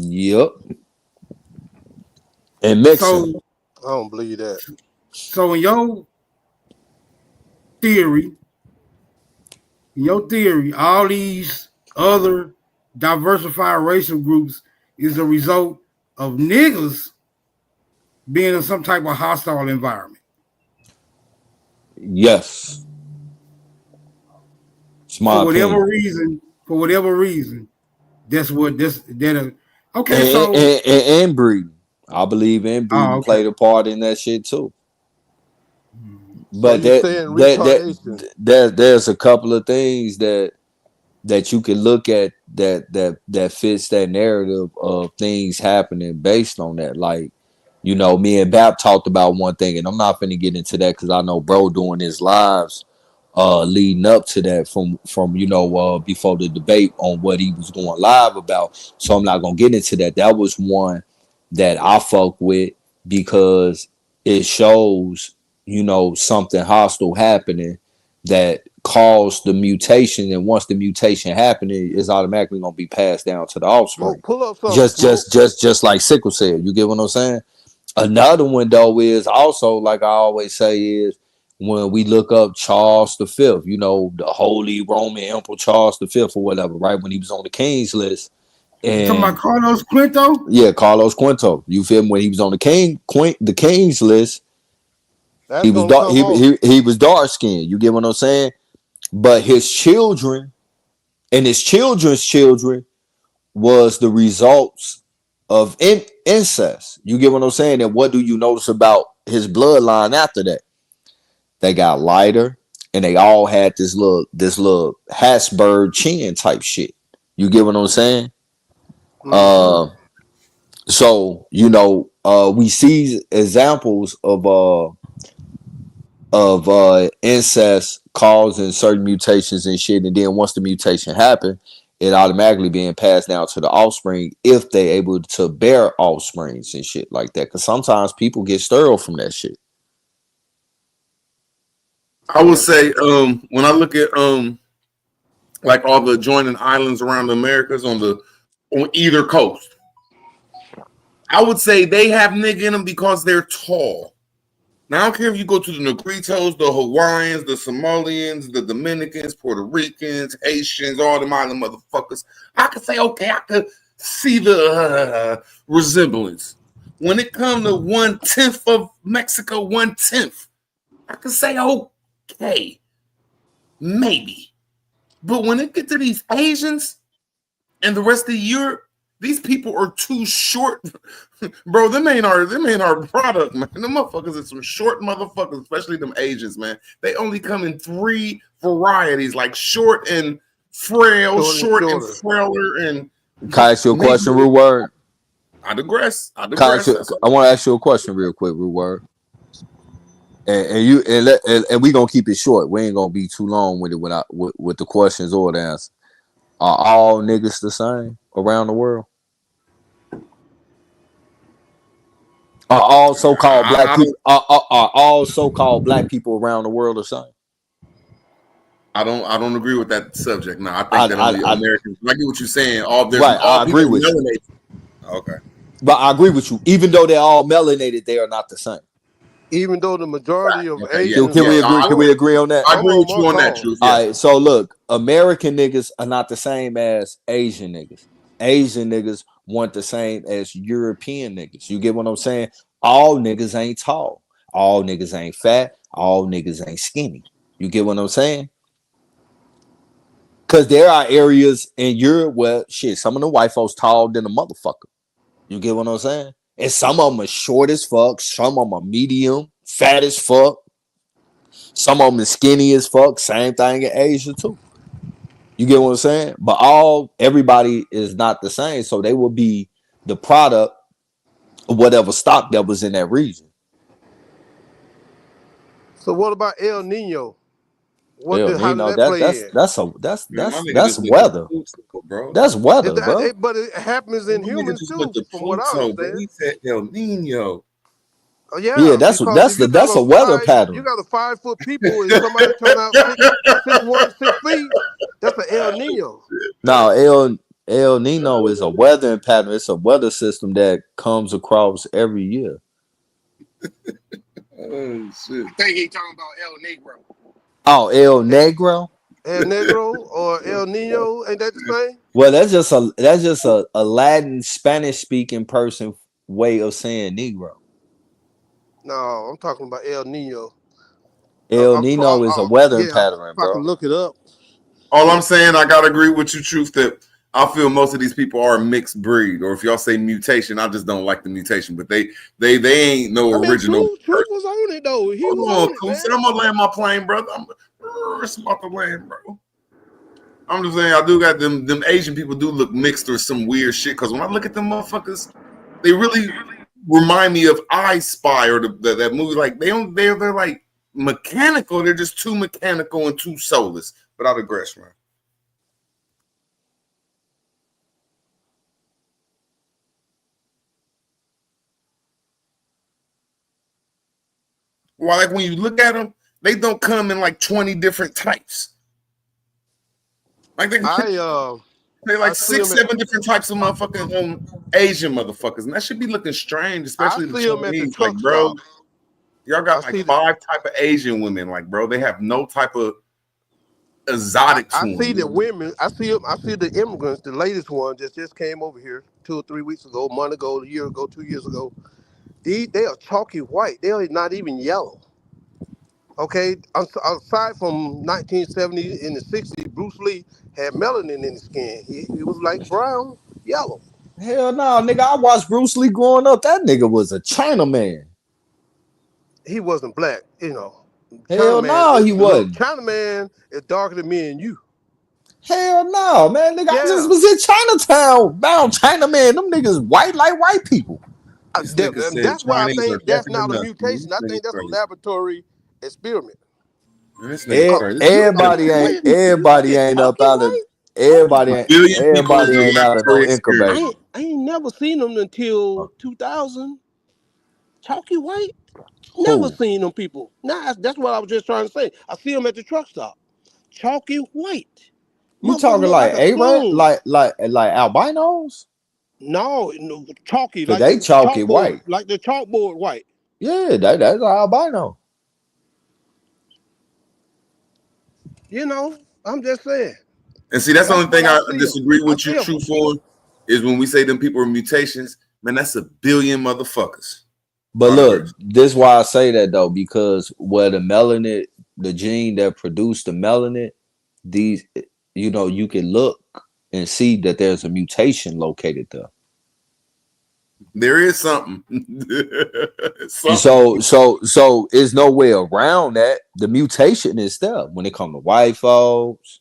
Yep. And mixing. So, I don't believe that. so theory, in your theory, all these other diversified racial groups is a result of niggas being in some type of hostile environment. Yes. It's my opinion. For whatever reason, that's what this that. Okay, And, so and, and, and breeding. I believe inbreeding okay. played a part in that shit too. So But you saying retardation? there's a couple of things that you can look at that fits that narrative of things happening based on that. Like, me and Bap talked about one thing, and I'm not finna get into that because I know bro doing his lives leading up to that from before the debate on what he was going live about. So I'm not gonna get into that. That was one that I fuck with because it shows something hostile happening that caused the mutation, and once the mutation happened, it's automatically gonna be passed down to the offspring. Smoke, pull up something. Just Smoke. just like sickle cell. You get what I'm saying? Another one though is also, like I always say, is when we look up Charles the Fifth, the Holy Roman Emperor Charles the Fifth or whatever, right? When he was on the King's list, You talking about and Carlos Quinto? yeah, Carlos Quinto. You feel me? When he was on the King's list, That's he was gonna dark. come off. He was dark skinned. You get what I'm saying? But his children and his children's children was the results of incest. You get what I'm saying? And what do you notice about his bloodline after that? They got lighter, and they all had this little Habsburg chin type shit. You get what I'm saying? Mm-hmm. So we see examples of incest causing certain mutations and shit, and then once the mutation happen, it automatically being passed down to the offspring if they able to bear offsprings and shit like that. Because sometimes people get sterile from that shit. I would say, when I look at like all the adjoining islands around the Americas on either coast, I would say they have nigga in them because they're tall. Now, I don't care if you go to the Negritos, the Hawaiians, the Somalians, the Dominicans, Puerto Ricans, Haitians, all them island motherfuckers. I could say, okay, I could see the resemblance. When it comes to 1/10 of Mexico, 1/10, I could say, okay, maybe. But when it gets to these Asians and the rest of Europe, these people are too short, bro. Them ain't our product, man. Them motherfuckers are some short motherfuckers, especially them Asians, man. They only come in 3 varieties, like short and frail, short and frailer, and Can I ask you a question, Rude Word? I digress. I want to ask you a question real quick, Rude Word. And we gonna keep it short. We ain't gonna be too long with it with the questions or the answer. Are all niggas the same around the world? Are all so-called black people are all so-called black people around the world the same? I don't agree with that subject. No, I think that only Americans. I get what you're saying. I agree with you. Okay, but I agree with you. Even though they're all melanated, they are not the same. Even though the majority of Asians, can we agree on that? I agree with you on that, Truth. All right, so look, American niggas are not the same as Asian niggas. Asian niggas weren't the same as European niggas. You get what I'm saying? All niggas ain't tall. All niggas ain't fat. All niggas ain't skinny. You get what I'm saying? Because there are areas in Europe where some of the white folks tall than a motherfucker. You get what I'm saying? And some of them are short as fuck. Some of them are medium, fat as fuck. Some of them are skinny as fuck. Same thing in Asia too. You get what I'm saying? But everybody is not the same. So they will be the product of whatever stock that was in that region. So what about El Nino? How did that play in? That's weather. Bro. That's weather, bro. But it happens in humans too, from what I understand. He said El Nino. Oh, yeah, that's a weather pattern. You got a 5 foot people and somebody turn out 6'1", 6 feet. That's an El Nino. No, El Nino is a weather pattern. It's a weather system that comes across every year. Oh shit! I think he talking about El Negro. Oh, El Negro. El Negro or El Nino, ain't that the same? Well, that's just a Latin Spanish speaking person way of saying Negro. No, I'm talking about El Nino. El Nino is a weather pattern, if I can bro. look it up. All I'm saying, I gotta agree with you, Truth, that I feel most of these people are mixed breed, or if y'all say mutation, I just don't like the mutation. But they ain't no original. Truth was on it though. He was on it, man. I'm gonna land my plane, brother. It's about to land, bro. I'm just saying, I do got them Asian people do look mixed or some weird shit. Because when I look at them motherfuckers, they really remind me of I Spy or that movie. Like they're like mechanical. They're just too mechanical and too soulless. But I digress, man. Well, like when you look at them, they don't come in like 20 different types. Like they're like 6-7 different types of motherfucking Asian motherfuckers, and that should be looking strange, especially the Chinese. Like, bro, y'all got like 5 type of Asian women. Like, bro, they have no type of exotic. I see the women. I see the immigrants. The latest one just came over here 2 or 3 weeks ago, a month ago, a year ago, 2 years ago. They are chalky white. They are not even yellow. Okay, aside from 1970 and the 60s, Bruce Lee had melanin in his skin. He was like brown, yellow. Hell no, nigga. I watched Bruce Lee growing up. That nigga was a Chinaman. He wasn't black, you know. Hell no, he wasn't. Chinaman is darker than me and you. Hell no, man. Nigga, I just was in Chinatown. Bound Chinaman. Them niggas white like white people. That's why I think that's not a mutation. I think that's a laboratory experiment. Everybody ain't up out of everybody ain't out of no incubator. I ain't never seen them until 2000. Chalky white. Never seen them people. Nah, that's what I was just trying to say. I see them at the truck stop. Chalky white. You talking like A-Rap? Like albinos? No, chalky. Like they chalky white. Like the chalkboard white. Yeah, that's an albino. You know, I'm just saying. And see, that's the only thing I disagree with you, Truth, on, is when we say them people are mutations. Man, that's a billion motherfuckers. But look, this is why I say that though, because where the melanin, the gene that produced the melanin, these, you know, you can look and see that there's a mutation located there. There is something. So there's no way around that. The mutation is there when it comes to white folks,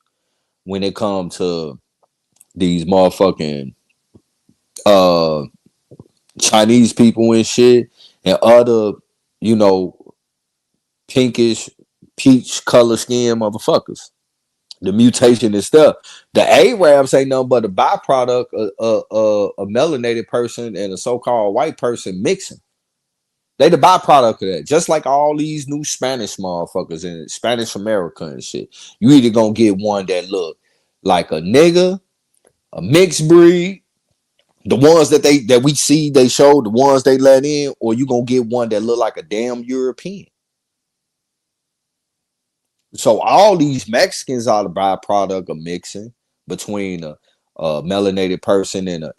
when it comes to these motherfucking Chinese people and shit, and other, you know, pinkish, peach color skin motherfuckers. The mutation is there. The Arabs ain't nothing but a byproduct of a melanated person and a so-called white person mixing. They the byproduct of that. Just like all these new Spanish motherfuckers in Spanish America and shit. You either gonna get one that look like a nigga, a mixed breed, the ones that we see, they show, the ones they let in, or you gonna get one that look like a damn European. So all these Mexicans are the byproduct of mixing between a melanated person and a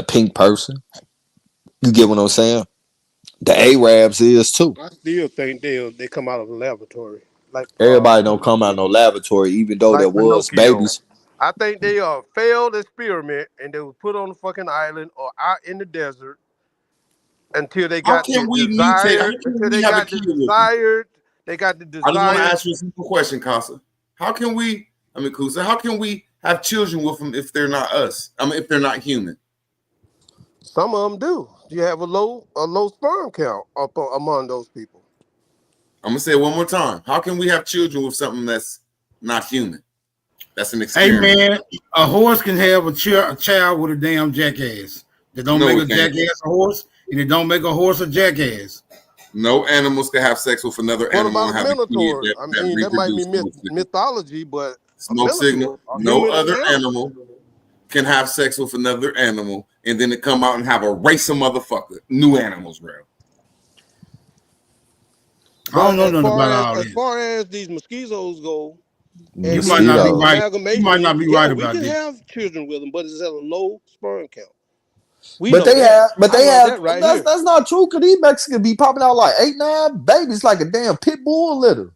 pink person. You get what I'm saying? The Arabs is too. I still think they come out of the laboratory. Like everybody don't come out of no laboratory, even though there was babies. I think they are failed experiment, and they were put on a fucking island or out in the desert until they got the desired. Until they got the desired. They got the desire. I just want to ask you a simple question, Casa. Kusa, how can we have children with them if they're not us? If they're not human? Some of them do. You have a low sperm count up among those people. I'm gonna say it one more time. How can we have children with something that's not human? That's an experiment. Hey man, a horse can have a child with a damn jackass. They don't make a jackass a horse, and they don't make a horse a jackass. No animals can have sex with another animal. What about Minotaur? That might be mythology, but Smoke signal. No other animal can have sex with another animal, and then to come out and have a race of motherfucker. New animals, bro. I don't know nothing about all this. As far as these mosquitoes go, You might not be right. You might not be right about this. We this. can have children with them, but it's at a low sperm count. That's not true. Cause these Mexicans be popping out like 8, 9 babies like a damn pit bull litter.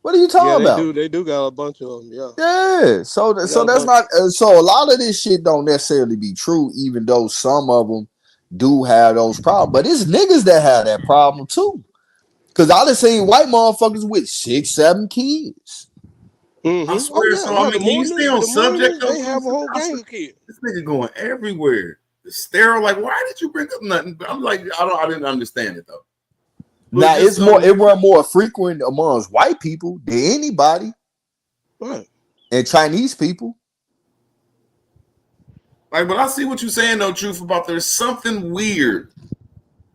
What are you talking about? They do got a bunch of them. Yeah. Yeah. So that's not. So a lot of this shit don't necessarily be true, even though some of them do have those problems. But it's niggas that have that problem too. Cause I done seen white motherfuckers with 6, 7 kids. Mm-hmm. I swear. Can you stay on subject? They have a whole gang of kids. This nigga going everywhere. Sterile. Like, why did you bring up nothing? I'm like, I didn't understand it though. Now it was more frequent amongst white people than anybody, right? And Chinese people. Like, but I see what you're saying though, Truth, about there's something weird.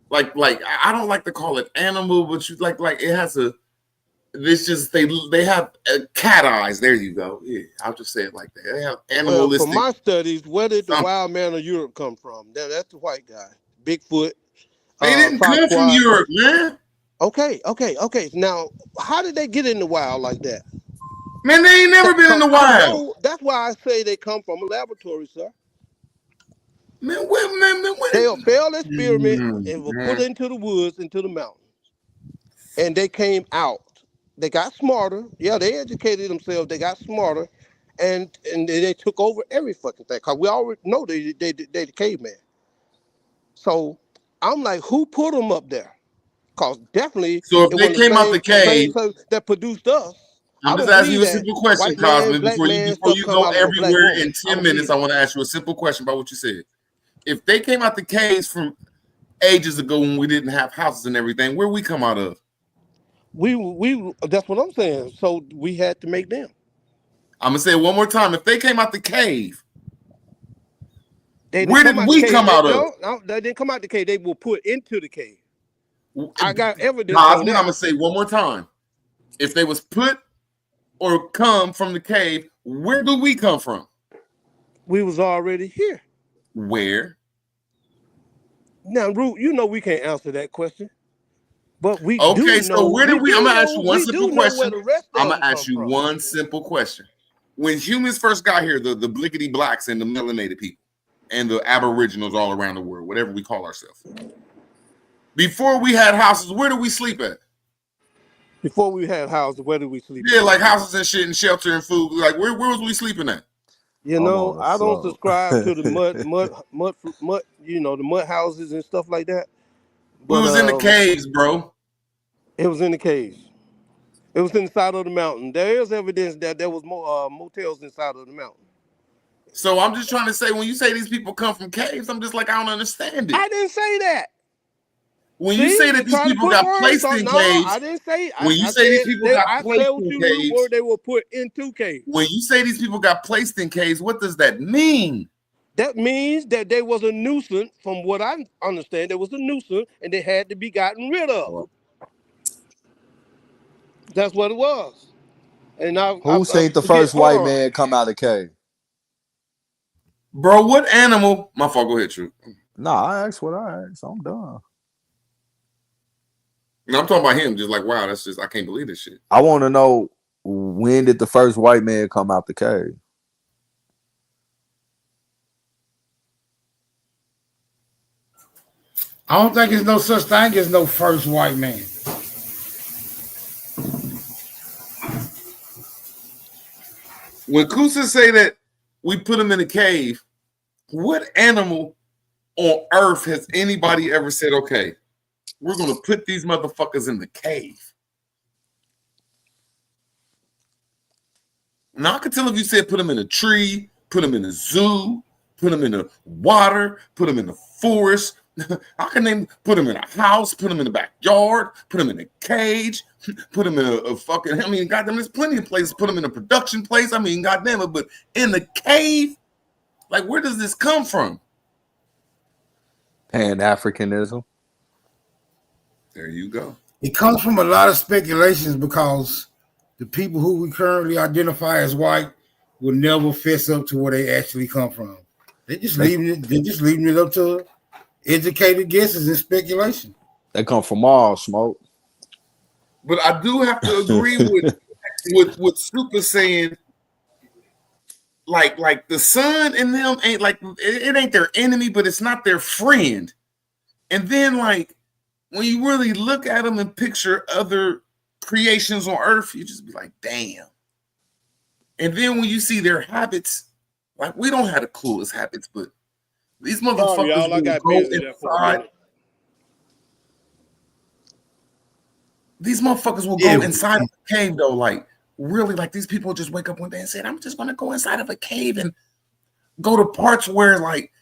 Like I don't like to call it animal, but you like it has a. This just they have cat eyes. There you go. Yeah, I'll just say it like that. They have animalistic. From my studies, where did the wild man of Europe come from? That's the white guy, Bigfoot. They didn't come from Europe, man. Okay. Now, how did they get in the wild like that? Man, they ain't never been in the wild. That's why I say they come from a laboratory, sir. Man, they failed experiment and were put into the woods, into the mountains, and they came out. They got smarter. Yeah, they educated themselves. They got smarter, and they took over every fucking thing. Cause we already know they the caveman. So I'm like, who put them up there? Cause definitely. So if they came out the cave that produced us. I'm just asking you a simple question, Cosman. Before you go everywhere in 10 minutes, I want to ask you a simple question about what you said. If they came out the caves from ages ago when we didn't have houses and everything, where we come out of? We that's what I'm saying. So we had to make them. I'm gonna say it one more time. If they came out the cave, where did we come out of? No, they didn't come out the cave. They were put into the cave. I got evidence. I'm gonna say one more time. If they was put or come from the cave, where do we come from? We was already here. Where? Now, Root, you know we can't answer that question. But we where did we? I'm gonna ask you one simple question. I'm gonna ask you one simple question. When humans first got here, the blickety blacks and the melanated people and the aboriginals all around the world, whatever we call ourselves. Before we had houses, where did we sleep at? Before we had houses, where did we sleep? Yeah, like houses and shit and shelter and food. Like where was we sleeping at? You know, I don't subscribe to the mud, you know, the mud houses and stuff like that. But, we was in the caves, bro. It was in the caves. It was inside of the mountain. There is evidence that there was more motels inside of the mountain. So I'm just trying to say, when you say these people come from caves, I'm just like, I don't understand it. I didn't say that. When you say that these people got placed in caves, I didn't say. When you say these people got placed in caves, or they were put into caves. When you say these people got placed in caves, what does that mean? That means that there was a nuisance. From what I understand, there was a nuisance, and they had to be gotten rid of. That's what it was. And who seen the first white man come out of the cave? Bro, what animal? My fault. Go ahead, True. Nah, I asked what I asked. I'm done. No, I'm talking about him. Just like, wow, that's just, I can't believe this shit. I want to know, when did the first white man come out the cave? I don't think there's no such thing as no first white man. When Kusa say that we put him in a cave, what animal on earth has anybody ever said, okay, we're going to put these motherfuckers in the cave? Now, I could tell if you said put them in a tree, put them in a zoo, put them in the water, put them in the forest. I can name, put them in a house, put them in the backyard, put them in a cage, put them in a fucking, I mean, goddamn, there's plenty of places, put them in a production place. I mean, goddamn it, but in the cave, like, where does this come from? Pan-Africanism. There you go. It comes from a lot of speculations because the people who we currently identify as white will never fess up to where they actually come from. They're just leaving it up to educated guesses and speculation. They come from all smoke. But I do have to agree with Super saying, like the sun and them ain't like it ain't their enemy, but it's not their friend. And then like when you really look at them and picture other creations on Earth, you just be like, damn. And then when you see their habits, like we don't have the coolest habits, but these motherfuckers y'all, I got busy there for a minute. These motherfuckers will go inside of a cave though, like really, like these people just wake up one day and say, "I'm just gonna go inside of a cave and go to parts where like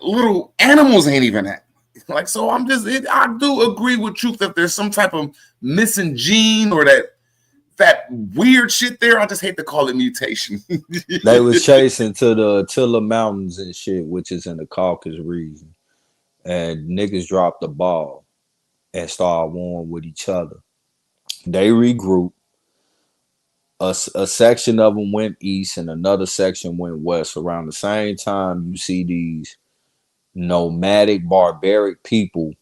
little animals ain't even at." Like, so I do agree with Truth that there's some type of missing gene or that weird shit there. I just hate to call it mutation. They was chasing to the Attila Mountains and shit, which is in the Caucasus region, and niggas dropped the ball and started warring with each other. They regrouped. A section of them went east and another section went west. Around the same time, you see these nomadic, barbaric people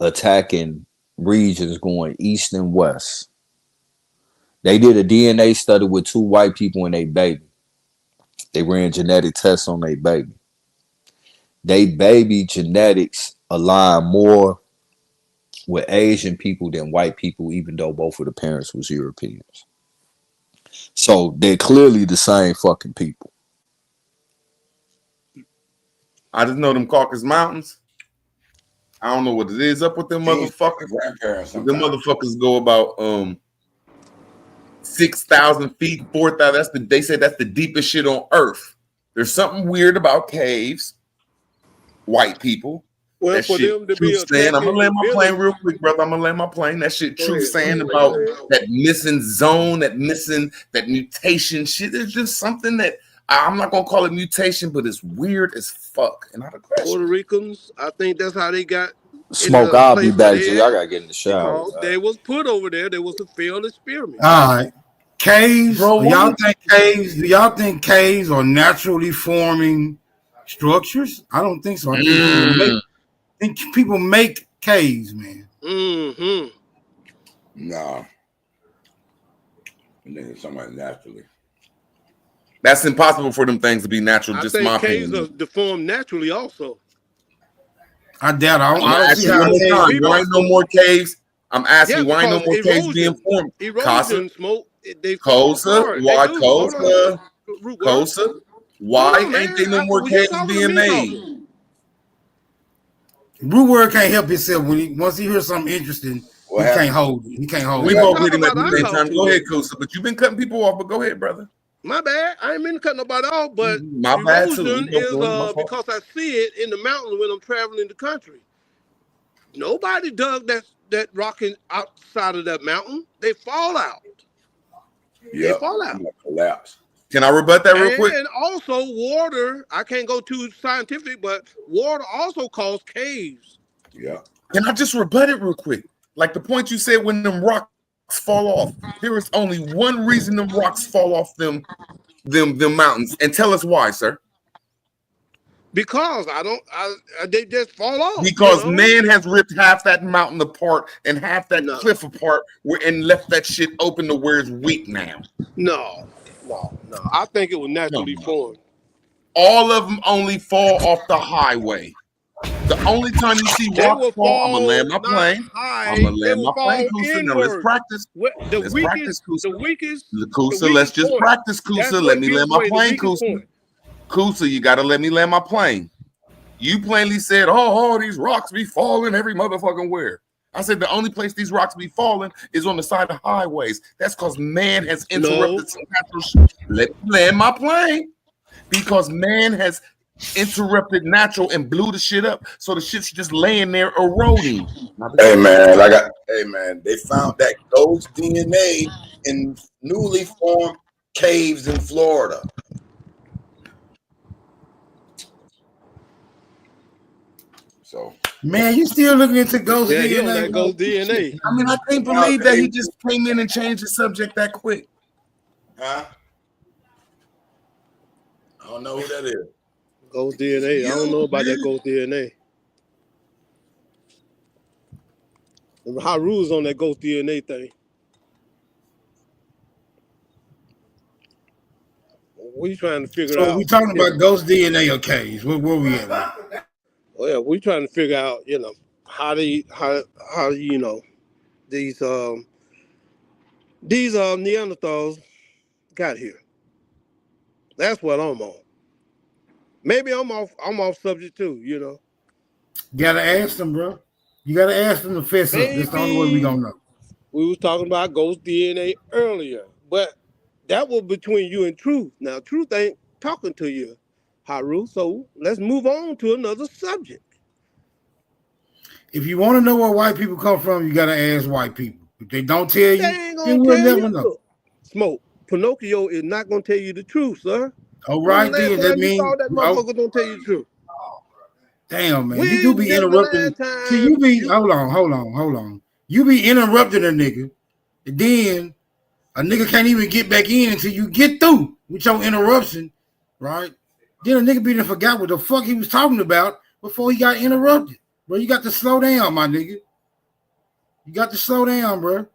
attacking regions going east and west. They did a DNA study with 2 white people and their baby. They ran genetic tests on their baby. They baby genetics align more with Asian people than white people, even though both of the parents was Europeans. So they're clearly the same fucking people. I just know them Caucasus Mountains. I don't know what it is up with them motherfuckers. Them motherfuckers go about 6,000 feet, 4,000. They say that's the deepest shit on Earth. There's something weird about caves. White people. Well, that for shit, them to Truth be saying, I'm gonna land my plane real quick, brother. I'm gonna land my plane. That shit, Truth saying about that missing zone, that mutation shit. There's just something that I'm not gonna call it mutation, but it's weird as fuck. And Puerto Ricans, I think that's how they got. Smoke, I'll be back, G. I gotta get in the shower. They was put over there. There was a failed experiment. All right. Caves. Do y'all think caves are naturally forming structures? I don't think so. I think people make caves, man. Mm-hmm. No. I think it's somebody naturally. That's impossible for them things to be natural. I just think my caves opinion. are deformed naturally also. I doubt. I don't see how why ain't no more caves? I'm asking why ain't no more caves being formed? Erosion, smoke. Kosa, why Kosa? Kosa, why ain't there no more caves being made? Root Word can't help himself once he hears something interesting. He can't hold it. We both hit him at the same time. Go ahead, Kosa. But you've been cutting people off. But go ahead, brother. My bad. I ain't mean to cut nobody off, but my bad too. Erosion is because I see it in the mountains when I'm traveling the country. Nobody dug that rock outside of that mountain. They fall out. Yeah, they fall out. Collapse. Can I rebut that real quick? And also water, I can't go too scientific, but water also causes caves. Yeah. Can I just rebut it real quick? Like the point you said when them rocks fall off, there is only one reason them rocks fall off them mountains. And tell us why, sir. Because they just fall off. Because man has ripped half that mountain apart and half that cliff apart and left that shit open to where it's weak now. No. I think it was naturally formed. All of them only fall off the highway. The only time you see rocks fall, I'm gonna land my plane. I'm gonna land my plane, Kusa. Now let's practice. Let's practice, Kusa. Let's just practice, Kusa. Let me land my plane, Kusa. Kusa, you gotta let me land my plane. You plainly said, oh, these rocks be falling every motherfucking where. I said the only place these rocks be falling is on the side of highways. That's because man has interrupted some natural. Let me land my plane. Because man has interrupted natural and blew the shit up. So the shit's just laying there eroding. Hey man, they found that ghost DNA in newly formed caves in Florida. So, Man, you still looking into ghost Yeah, he on DNA? that ghost DNA. I mean, I can't believe that he just came in and changed the subject that quick. huh? I don't know who that is. Ghost DNA. I don't know about that ghost DNA. Haru's on that ghost DNA thing. We trying to figure So out. we talking about ghost DNA or caves? Where we at? Right? Oh yeah, we trying to figure out, how these Neanderthals got here. That's what I'm on. Maybe I'm off subject too. Gotta ask them, bro. You gotta ask them to fess up. That's the only way we gonna know. We was talking about ghost DNA earlier, but that was between you and Truth. Now Truth ain't talking to you, Haru. So let's move on to another subject. If you want to know where white people come from, you gotta ask white people. If they don't tell you, They ain't then gonna we'll tell never you. know. Look, Smoke. Pinocchio is not gonna tell you the truth, sir. All right, When the then last that time you means saw that motherfucker don't tell you the truth? damn, man, you When do be is the interrupting. last time See, you be hold on. You be interrupting a nigga, and then a nigga can't even get back in until you get through with your interruption, right? Then a nigga be done forgot what the fuck he was talking about before he got interrupted. Bro, you got to slow down, my nigga. You got to slow down, bro.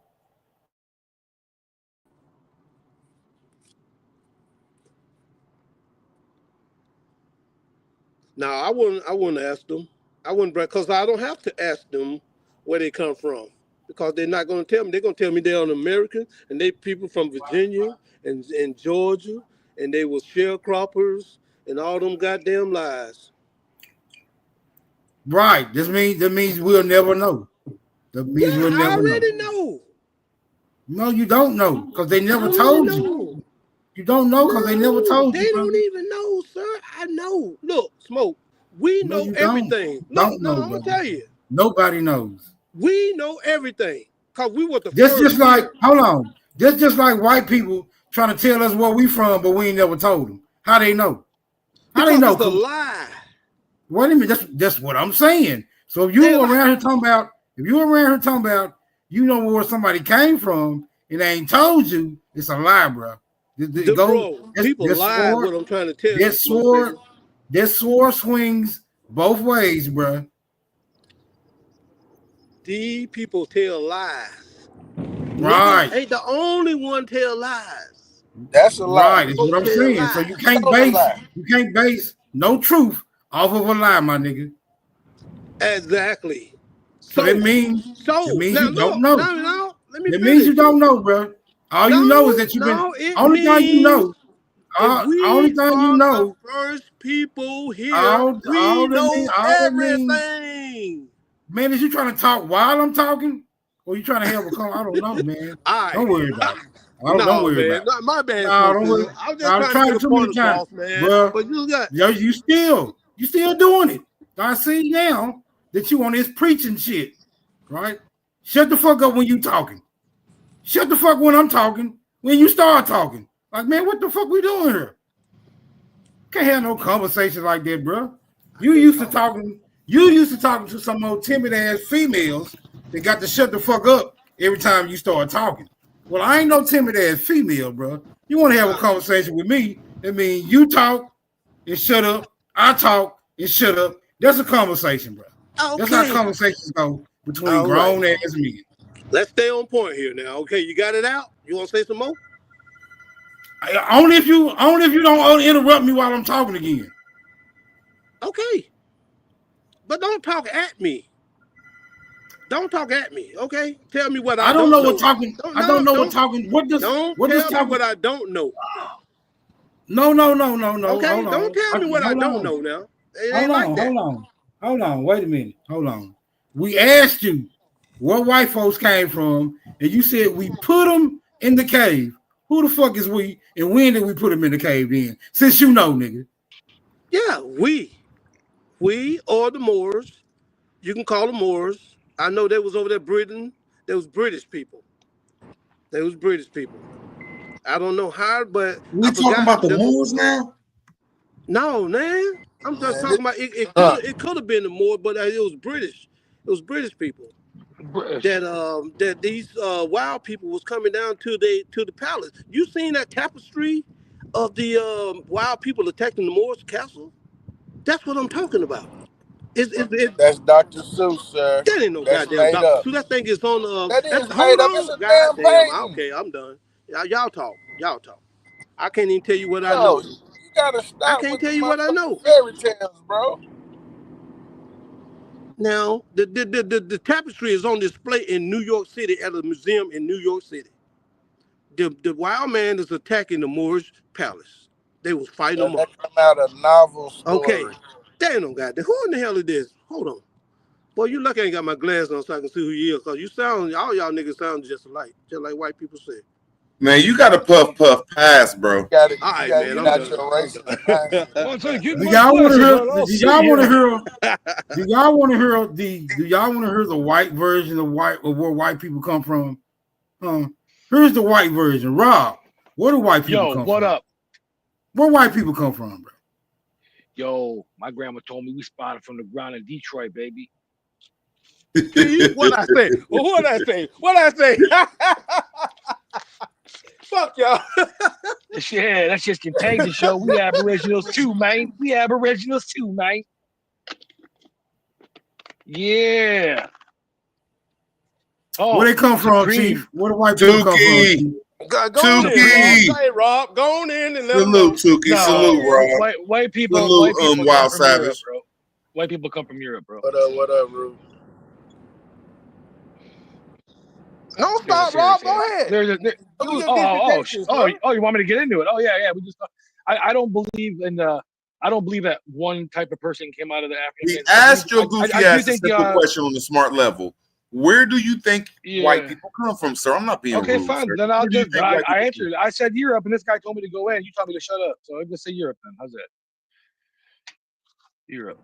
No, I wouldn't ask them. I wouldn't, because I don't have to ask them where they come from, because they're not going to tell me. They're going to tell me they're an American and they people from Virginia and Georgia, and they were sharecroppers and all them goddamn lies. Right. That means we'll never know. That means Yeah, we'll I never already know. know. No, you don't know because they never I already told you. know. You don't know because they never told They you. don't Brother. even know, sir. I know. Look, Smoke, we No, know you don't. everything. Look, Don't no, know, I'm going to brother. tell you. Nobody knows. We know everything because we were the This first. just like, hold on. This just like white people trying to tell us where we from, but we ain't never told them. How they know? How because they know? it's a lie. Wait a minute. That's what I'm saying. So if you They're around here talking about, you know where somebody came from, and they ain't told you, it's a lie, bro. Bro, people lie. What I'm trying to tell you, Smoke, baby. This sword swings both ways, bro. These people tell lies. Right. Niggas ain't the only one tell lies. That's a lie. Right. That's what I'm saying. So you can't base no truth off of a lie, my nigga. Exactly. So that means now you don't look, know. now let me That finish. means you don't know, bro. All you know is that you've been. Only thing you know. Only thing you know. The first people here, all know that means, everything. man, is you trying to talk while I'm talking, or you trying to have a call? I don't know, man. Don't worry about it. Don't worry about it. My bad. No, don't worry. I'm just trying to get a point across, man. Bro, but you still doing it. I see now that you on this preaching shit, right? Shut the fuck up when you talking. Shut the fuck when I'm talking. When you start talking, like, man, what the fuck we doing here? Can't have no conversation like that, bro. You used to talking to some old timid ass females that got to shut the fuck up every time you start talking. Well, I ain't no timid ass female, bro. You want to have a conversation with me? That means you talk and shut up. I talk and shut up. That's a conversation, bro. Okay. That's how conversations go between grown ass men. Let's stay on point here now. Okay, you got it out? You want to say some more? Only if you don't interrupt me while I'm talking again. Okay. But don't talk at me. Don't talk at me, okay? Tell me what I don't know. What talking. I don't know what talking. What does tell me what I don't know. No. Okay, hold on. Don't tell me what I don't know now. It ain't like that. Hold on. Wait a minute. Hold on. We asked you where white folks came from, and you said we put them in the cave. Who the fuck is we, and when did we put them in the cave then? Since you know, nigga. Yeah, we or the Moors. You can call them Moors. I know they was over there Britain. There was British people. I don't know how, but we talking about the Moors now? No, man. I'm just Man, talking about it. It could have been more, but it was British. It was British people that these wild people was coming down to the palace. You seen that tapestry of the wild people attacking the Moorish castle? That's what I'm talking about. That's Dr. Seuss, sir. That ain't no That's goddamn made Dr. up. Seuss. That thing is on. That is That's made hold up. It's on, a damn goddamn. painting. Okay, I'm done. Y'all talk. Y'all talk. I can't even tell you what I No, know. you gotta I stop can't with tell the you what I motherfucking know. fairy tales, bro. Now, the tapestry is on display in New York City at a museum in New York City. The wild man is attacking the Moorish palace. They was fighting them That off. come out a novel Okay. story. They ain't no goddamn. Who in the hell is this? Hold on. Boy, you lucky I ain't got my glasses on so I can see who you is. Cause you sound, all y'all niggas sound just alike white people say. Man, you got to puff pass, bro. You gotta All right, get man, I'm out done. your racist mindset. Once I get Do my y'all want to glasses hear? on, I'll Do see y'all want to you. hear? Do y'all want to hear do y'all want to hear the white version of where white people come from? Here's the white version. Rob, where do white people come from? Yo, what up? Where white people come from, bro? Yo, my grandma told me we spotted from the ground in Detroit, baby. See what I say? Well, what I say? What I say? Fuck y'all. Yeah, that's just contagious, yo. We aboriginals too, man. We aboriginals too, man. Yeah. Oh, Where they come from, Supreme. Chief? Where the white people come from? Tukey. Go on Tukey. in, Rob. Say, Rob. Go on in and let them know. Salute, Tukey. No, Salute, Rob. white people. Salute, White people come Wild from Europe, Savage. bro. White people come from Europe, bro. What up, Rube? No, stop, Rob. Go ahead. You want me to get into it? Oh yeah. We just. I don't believe in the. I don't believe that one type of person came out of the African. He asked your goofy ass a simple question on the smart level. Where do you think white people come from, sir? I'm not being rude. Okay, fine. Sir. Then I'll just. I answered. Come? I said Europe, and this guy told me to go in. You told me to shut up, so I just say Europe. Then how's that? Europe.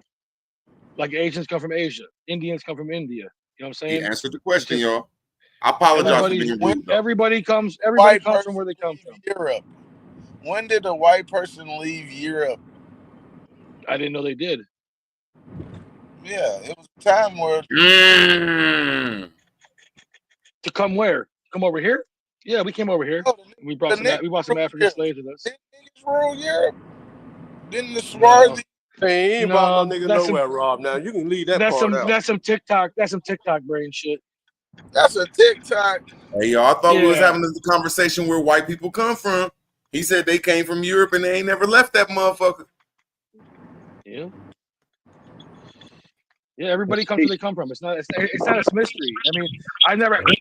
Like Asians come from Asia. Indians come from India. You know what I'm saying? He answered the question, y'all. I apologize for being rude. Everybody comes from where they come from. Europe. When did a white person leave Europe? I didn't know they did. Yeah, it was a time where to come where? Come over here? Yeah, we came over here. We brought some African slaves with us. Didn't niggas rule Europe? Didn't the Swarthy? Hey, ain't brought no nigga nowhere, Rob. Now you can leave that part out. That's some TikTok. That's some TikTok brain shit. That's a TikTok. Hey, y'all, I thought we was having this conversation where white people come from. He said they came from Europe and they ain't never left that motherfucker. Yeah. Yeah, everybody comes where they come from. It's not a mystery. I mean, I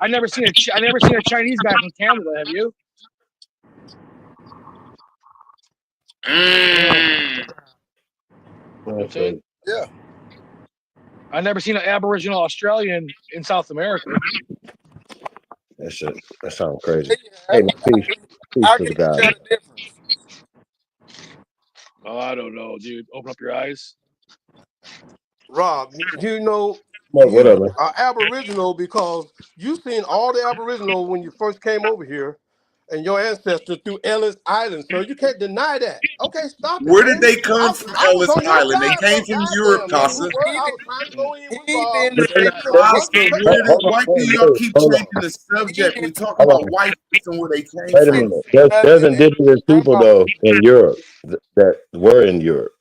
never seen a Chinese guy from Canada. Have you? Yeah. I never seen an Aboriginal Australian in South America. That sounds crazy. Hey, peace to the guy. Oh, I don't know, dude. Open up your eyes. Rob, you know, Whatever. are Aboriginal because you seen all the Aboriginal when you first came over here and your ancestors through Ellis Island, so you can't deny that. Okay, stop it. Where did they come from, Ellis Island? They came from Europe, Casa. I was trying to go in with Rob. Where did white people, y'all keep changing the subject. We talk about white people and where they came Wait a from. minute. There's indigenous people though in Europe that were in Europe.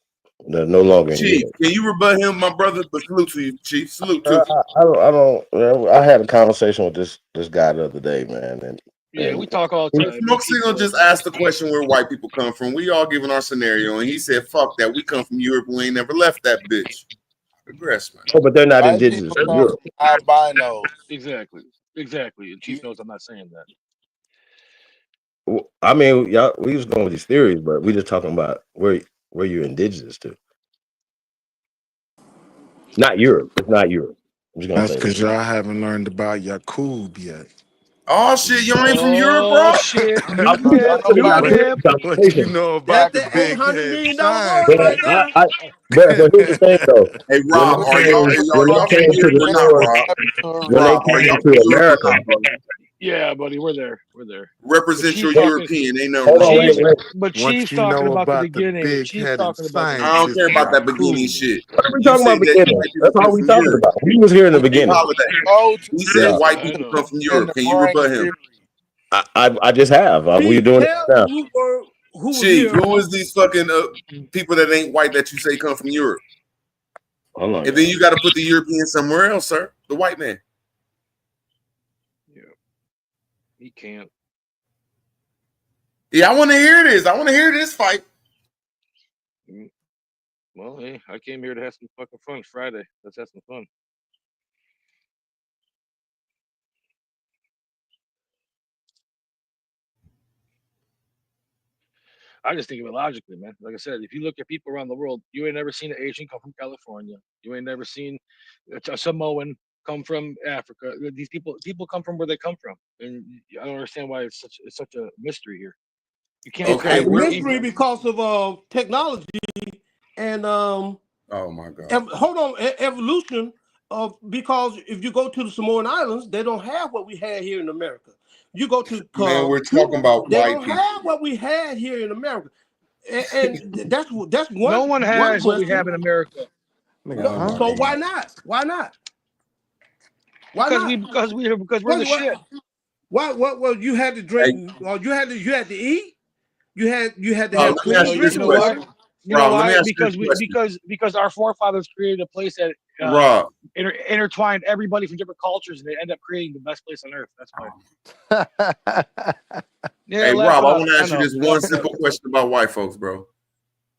They're no longer in Chief, Europe. can you rebut him, my brother? But salute to you, Chief. Salute to you. I don't. I had a conversation with this guy the other day, man, and we talk all the time. Smoke Signal just asked the question where white people come from. We all giving our scenario, and he said, "Fuck that. We come from Europe. We ain't never left that bitch." Regress, man. Oh, but they're not indigenous to Europe. Albinos. Exactly. The Chief knows I'm not saying that. Well, I mean, y'all, we was going with these theories, but we just talking about where you're indigenous to. Not Europe. It's not Europe. That's because y'all haven't learned about Yakub yet. Oh shit, y'all ain't from Europe, bro? Shit. What you know about the big $800 head million sign? right there. But here's the thing, though. Hey, Rob, are y'all from Europe or not, Rob? When they came to America, Yeah, buddy, we're there. Represent your European. Ain't no But Chief's talking about the beginning. Chief's talking about the I don't care about that beginning shit. What are we talking about beginning? That's all we talking about. We was here in the beginning. He said white people come from Europe. Can you rebut him? I just have. We doing it now. Who is these fucking people that ain't white that you say come from Europe? Hold on. And then you got to put the European somewhere else, sir. The white man. Yeah. He can't. Yeah, I want to hear this. I want to hear this fight. Well, hey, I came here to have some fucking fun. It's Friday. Let's have some fun. I just think of it logically, man. Like I said, if you look at people around the world, you ain't never seen an Asian come from California. You ain't never seen a Samoan come from Africa. These people come from where they come from, and I don't understand why it's such a mystery here. You can't. It's a mystery because of technology and oh my god. Hold on, evolution. Because if you go to the Samoan Islands, they don't have what we had here in America. You go to man, we're talking about they white don't people. have what we had here in America, and that's one. No one has what we have in America. No, so why not? Why not? Why because not? Because we're the shit. Why? Well, you had to drink. Well, you had to eat. You had to have drinking water. You know why? Because our forefathers created a place that intertwined everybody from different cultures, and they end up creating the best place on earth. That's why. Hey, Rob, I want to ask you this one simple question about white folks, bro.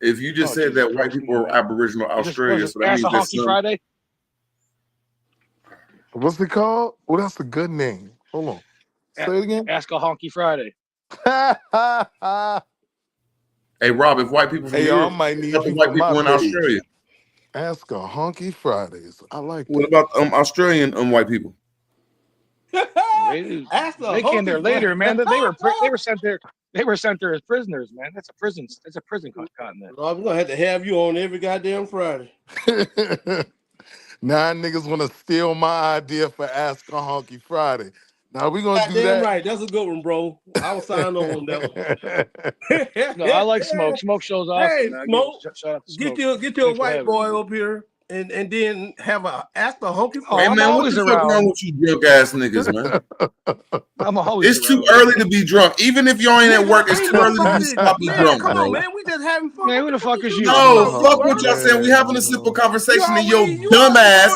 If you just said that white people are Aboriginal Australia, so that means there's some... Friday. What's it called? Oh, that's a good name. Hold on. Say it again. Ask a Honky Friday. Hey, Rob, if white people from Europe, might need white people in Australia. Ask a Honky Fridays. I like that. What about Australian white people? They came there later, man. They were sent there. They were sent there as prisoners, man. That's a prison. It's a prison continent. Well, I'm gonna have you on every goddamn Friday. Now niggas want to steal my idea for Ask a Honky Friday. Now we're gonna do that. Right, that's a good one, bro. I was signed on that one. No, I like Smoke. Smoke shows off. Hey, Smoke, shout out to Smoke. Get your white boy up here and then have a Ask a Honky. Hey man, what the fuck wrong with you drunk ass niggas, man? I'm always it's too early to be drunk. Even if y'all ain't at work, it's too early to be sloppy drunk, come bro. on, man. We just having fun. Man, who the fuck is you? No, fuck what y'all saying. We having a simple conversation, and your dumbass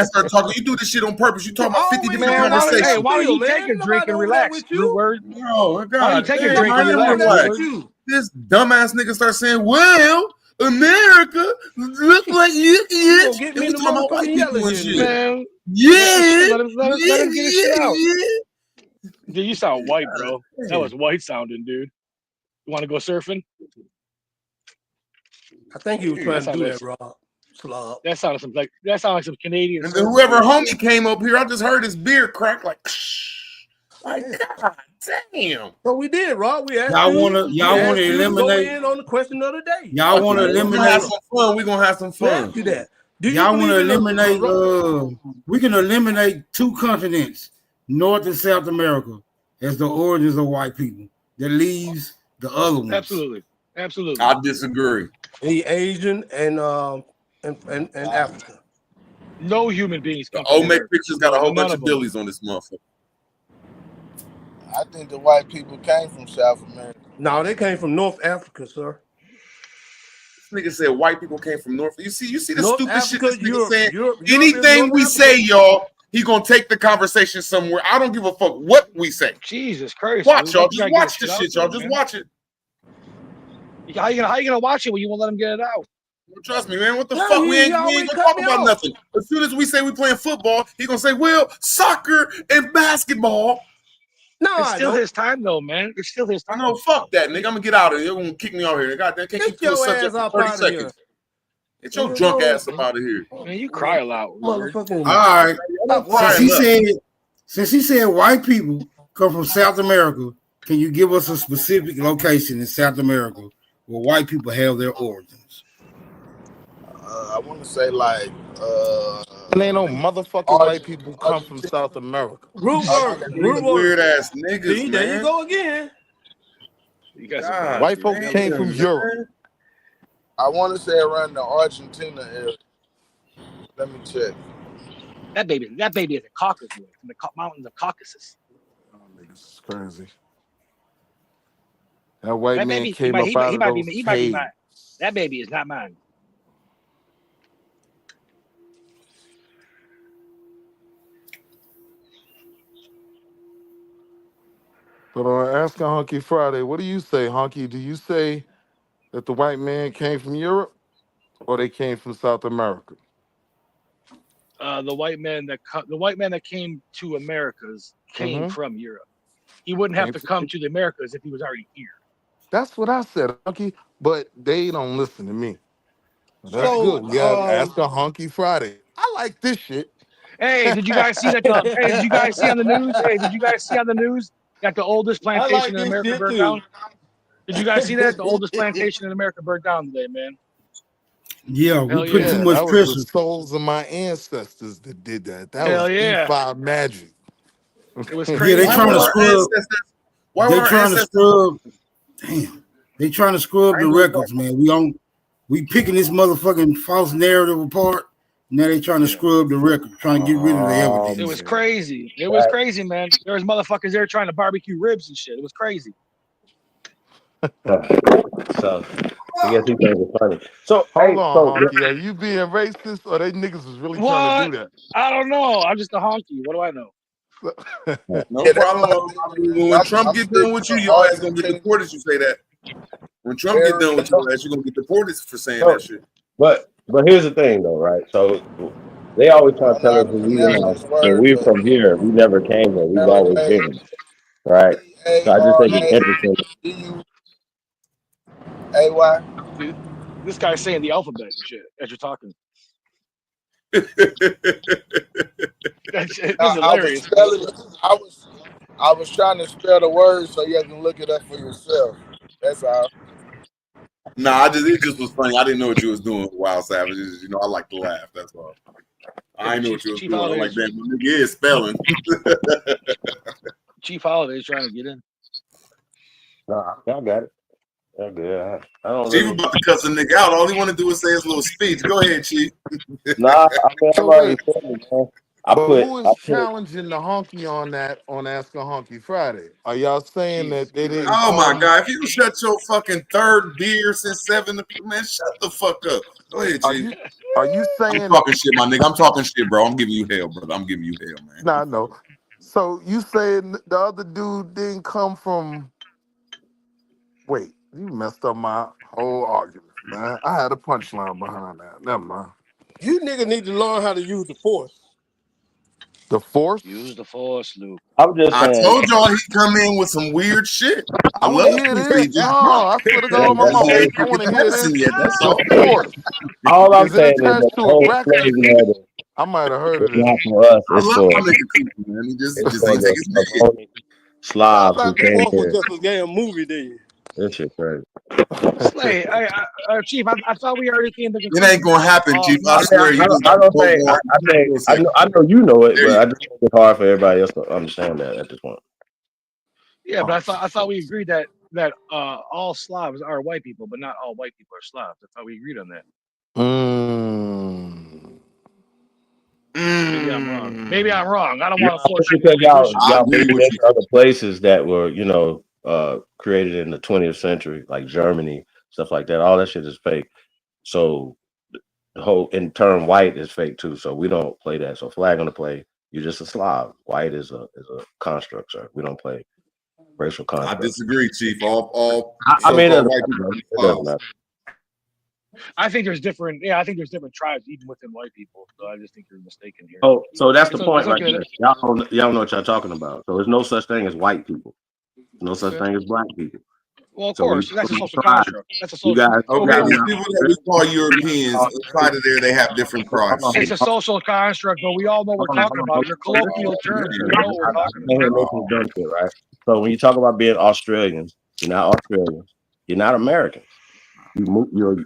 start talking. You do this shit on purpose. You talk about 50 different conversations. Hey, why don't you take a drink and relax? Oh, God. Why don't you take a drink and relax? This dumbass nigga start saying, well, America look like you get me the white people and shit. Man, let him get his shit out. Dude, you sound white, bro. That was white sounding, dude. You want to go surfing? I think he was trying to do that, Rob. That sounded like some Canadian. And then whoever homie came up here, I just heard his beer crack like God damn. So we did, Rob. We asked y'all want to eliminate go in on the question of the day. Y'all want to eliminate some fun. We're gonna have some fun. Do that. Y'all want to eliminate? We can eliminate 2 continents, North and South America, as the origins of white people. That leaves the other ones. Absolutely. I disagree. The Asian and Africa. No human beings come from Olmec Pictures got a whole bunch of billies on this motherfucker. I think the white people came from South America. No, they came from North Africa, sir. This nigga said white people came from North. You see the North stupid Africa, shit this nigga saying? Europe, anything we say, y'all, he gonna take the conversation somewhere. I don't give a fuck what we say. Jesus Christ. Watch, y'all. Just watch this shit, y'all. Just watch it. How you gonna watch it when you won't let him get it out? Trust me, man. What the fuck? We ain't gonna talk about nothing. As soon as we say we playing football, he gonna say, well, soccer and basketball. No, it's still his time though, man. It's still his time. No, fuck that, nigga. I'm gonna get out of here. You're gonna kick me out here. Goddamn, can't keep your subject for 30 seconds. Get your drunk ass up out of here. Man, you cry a lot. All right. Since he said white people come from South America, can you give us a specific location in South America where white people have their origins? I want to say like And ain't no motherfucking white people come from South America. Root word. Root Weird word. ass niggas, See, there you man. go again. You guys are God, bad. White folks came from Europe. man. I want to say around the Argentina area. Let me check. That baby is a Caucasus boy from the mountains of Caucasus. Oh, niggas is crazy. That white That man baby, came up out of those he might be caves. mine. That baby is not mine. But on Ask a Honky Friday, what do you say, Honky? Do you say that the white man came from Europe or they came from South America? The white man that came to Americas came from Europe. He wouldn't have to come to the Americas if he was already here. That's what I said, Honky. But they don't listen to me. That's So, good. We got Ask a Honky Friday. I like this shit. Hey, did you guys see that? Hey, did you guys see on the news? Hey, did you guys see on the news that the oldest I like plantation in this America shit burned too. down? Did you guys see that? The oldest plantation in America burned down today, man. Yeah, we Hell put yeah. too much That was pressure. the souls of my ancestors that did that. That Hell was yeah. E5 magic. It was Yeah, crazy. they Why trying were to our scrub. ancestors? Why were They our trying to ancestors? scrub. Damn, they trying to scrub I the ain't doing that. records, man. We picking this motherfucking false narrative apart. Now they trying to scrub the record, trying to get rid of the evidence. It was crazy. It was crazy, man. There was motherfuckers there trying to barbecue ribs and shit. It was crazy. So I guess he thinks it's funny. So Hold hey, on, Honky. Are you being racist or they niggas was really trying to do What? that? I don't know. I'm just a honky. What do I know? No Yeah, problem. I mean, when Trump get done with you, your ass gonna get deported. You say that. When Trump get done with your ass, you're gonna get deported for saying that shit. But here's the thing though, right? So they always try to tell us that we're from here. We never came here. We've always been here, right? So I just think it's interesting. A-Y. Dude, this guy's saying the alphabet and shit as you're talking. That's hilarious. I was trying to spell the words so you can look it up for yourself. That's all. Nah, it just was funny. I didn't know what you was doing, Wild Savages. You know, I like to laugh. That's all. I didn't know what you was doing. I'm like, damn, my nigga is spelling. Chief Holiday's trying to get in. Nah, y'all got it. Y'all good. I don't Chief really... about to cuss a nigga out. All he want to do is say his little speech. Go ahead, Chief. Nah, I mean, So I'm already wait, saying, man. who is challenging the honky on that on Ask a Honky Friday? Are y'all saying that they didn't Oh my come? God! If you shut your fucking third beer since 7, man, shut the fuck up. Go ahead, Chief. Are you saying? I'm talking shit, my nigga. I'm talking shit, bro. I'm giving you hell, brother. I'm giving you hell, man. Nah, no. So you saying the other dude didn't come from? Wait, you messed up my whole argument, man. I had a punchline behind that. Never mind. You niggas need to learn how to use the force. The force? Use the force, Luke. I'm just I saying. told y'all he come in with some weird shit. I want to hear this. No, I swear to God on my mama. I want to hear this. That's The all. force. All I'm Is it saying is that attached the to a whole record? equation of it I might have heard is of this. not for us. I It's love for my nigga Cooper, man. He just it's he for take his the nigga. Slavonic Slavs I who thought the came force was here. just a damn movie then. This shit crazy. Slay, Chief, I thought we already came to the It conclusion. ain't gonna happen, Chief. I I swear. You just got don't to think. more. I know you know it, but I just think it's hard for everybody else to understand that at this point. Yeah, but I thought we agreed that all Slavs are white people, but not all white people are Slavs. I thought we agreed on that. Maybe I'm wrong. Maybe I'm wrong. I don't want to force you because into y'all maybe mentioned other places that were, created in the 20th century, like Germany, stuff like that. All that shit is fake. So the whole term white is fake too. So we don't play that. So flag on the play, you're just a Slav. White is a construct, sir. We don't play racial I constructs. disagree, Chief. All I mean, so-called white people it doesn't matter. I think there's different tribes even within white people. So I just think you're mistaken here. Oh, so that's the point right okay. there. Y'all know what y'all talking about. So there's no such thing as white people. There's no such thing as black people. Well, of So course, that's a social construct. That's a social. You guys, okay, these people that we call Europeans, outside of there, they have different tribes. It's a social construct, but we all know what we're talking about. They're colloquial terms. We know what we're talking about. Right? So when you talk about being Australians, you're not Australians. You're not Americans. You're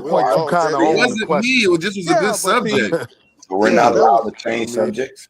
that We point, don't you know. kind of It own the wasn't me. question. It just was a Yeah, good but see, subject. So we're yeah, not there allowed was. to change I mean, subjects.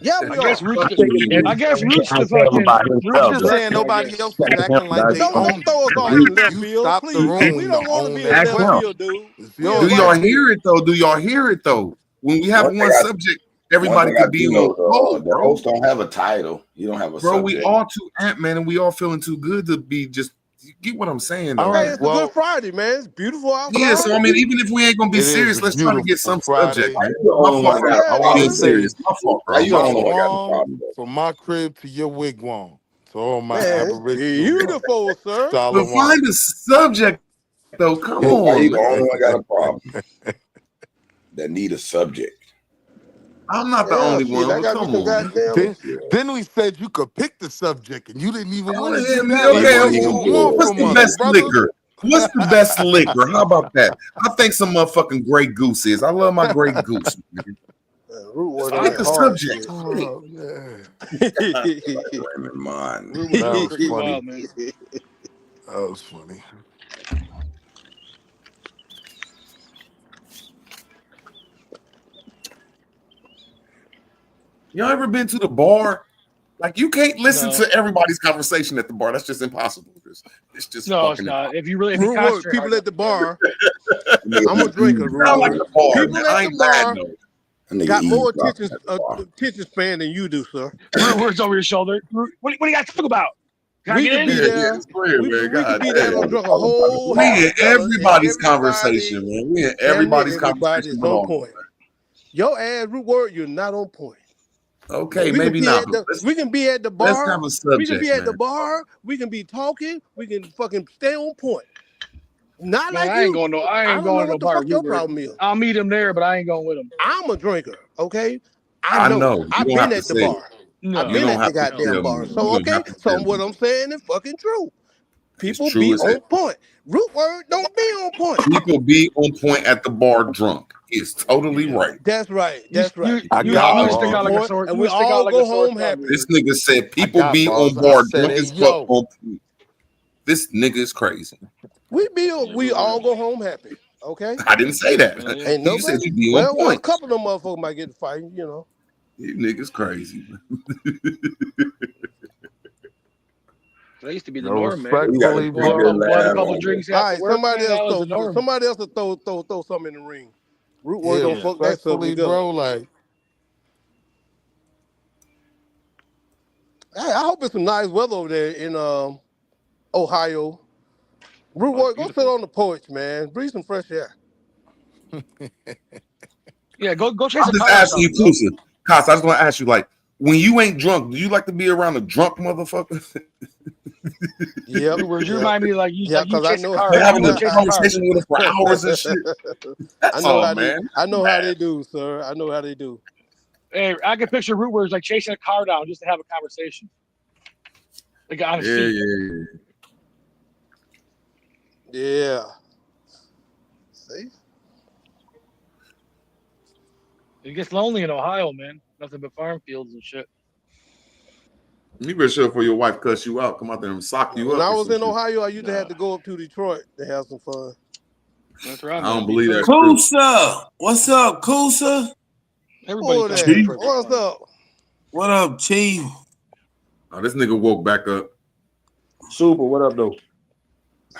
Yeah, I we guess are. Roots. Thinking I guess Roots I the tell him fucking about Roots I'm himself. the just saying director. I nobody guess. else is acting like That's they Don't own throw it. us all Like in left you field, stop the please. We room to don't want to own be in that Ask left them. question. field, dude. It's We your in Do y'all right question. hear field. it though? Do y'all hear it though? When we have One thing one subject, everybody I could be do on know, both, the bro. host don't have a title. You don't have a Bro, we subject. all too Ant-Man and we all feeling too good to be just. You get what I'm saying All though, right. Hey, man? it's a good Well, Friday, man. It's beautiful Yeah, outside. so I mean, even if we ain't gonna be it is serious, a let's try to get beautiful some subject, Friday. How man. you the My only fault one for got a Yeah, I not want to being man. say serious. My fault, How bro. you the My from only fault. one got the Guam, problem though? from my crib to your wigwam, to all my Man, it's Aboriginal brothers. beautiful, sir. But Shalom. find a subject though. Come Why on, you the man. only one got a problem that need a subject? I'm not the Yeah, only shit. one, I but gotta be come some on, man. goddamn. Then we said you could pick the subject, and you didn't even want Oh, to yeah, do that. Like, okay, what do you want what's from the us, best brother? liquor? What's the best liquor? How about that? I think some motherfucking Grey Goose is. I love my Grey Goose, man. Root word Just on pick that a hard subject. shit. Oh man, Raymond Mind. Root that It's was pretty funny. wild, man. That was funny. Y'all ever been to the bar? Like you can't listen No, to everybody's conversation at the bar. That's just impossible. It's just no, it's fucking not. impossible. If you Root word. concentrate hard People at enough, the you can. bar. Nigga I'm a be drinker. Root Sound like word. a bar, man. People at I the ain't mad bar though. That nigga got more eavesdropping at the bar. attention span than you do, sir. Words over your shoulder. What do you got to talk about? Can I We get could in? be Yeah, there. it's weird, man. We could God be I there just and damn. wanted to drunk a call him Brother whole Lamar. half We a in Miller, and everybody's everybody, conversation, man. We in damn near everybody's everybody conversation is but on ours. point. Your ass, root word, you're not on point. Okay, We can maybe be not, at but the we can be at the let's bar. have a We can be subject, at the man. bar. We can be talking. We can fucking stay on point. Not Man, like I ain't you. going no. I I ain't don't know going to no what the bar fuck with your Rupert. problem is. I'll meet him there, but I ain't going with him. I'm a drinker, okay? I I know. know. You I've don't been have to at the say it. bar. I've No, You been don't at the have to hell goddamn tell no. me bar. that. You So don't okay, have to so tell what me. I'm saying is fucking true. It's People true be as hell. on point. Root word don't be on point. People be on point at the bar drunk. It's totally right. That's right. You That's right. you I you We got all always be stick on out like bars. a point, sore. and You we stick out all like a go sore home thumb, happy. This Rupert. nigga said I people got be bars. on I bar said, drunk hey as fuck yo, on point. This nigga is crazy. Yeah, We Root all word. go home happy. Okay? I didn't say Yeah, that. yeah. Ain't You said nobody. you be on Well, a point. couple of them motherfuckers might get to fighting, you know. You niggas crazy. That used to be the yo, norm, man. We got to respectfully, Blow keep a it bro. couple, blow a alive couple on here. drinks All after right, work, man. That was the norm. somebody else will throw something in the ring. Root word Yeah, don't Yeah. fuck that respectfully, subject up. bro. Like, Hey, I hope it's some nice weather over there in Ohio. Root Oh, it's word, go sit beautiful. on the porch, man. Breathe some fresh air. Yeah, go chase I'm a just car or asking you, something. Kusa. Kaz, I just want to ask you, like, when you ain't drunk, do you like to be around a drunk motherfucker? Yep, Rupert, you yep, remind me yeah, like you cause I chase a know Like car. having You a chase a car. conversation with him for hours and shit. I That's know all, how they man. I know how they do, sir. I know how they do. Hey, I can picture Root Word like chasing a car down just to have a conversation. Like on his Yeah, feet. yeah, Yeah. See? It gets lonely in Ohio, man. Nothing but farm fields and shit. yeah. You better show up for your wife cuss you out, come out there and sock you When up I or was some in shit. Ohio, I used to have Nah, to go up to Detroit to have some fun. that's where I'm I don't at, believe Detroit. that's true. Kusa, what's up, Kusa? Everybody Who comes to that? Chief, Detroit for What's fun. up? what up, Chief? Oh, this nigga woke back up. Super, what up, though?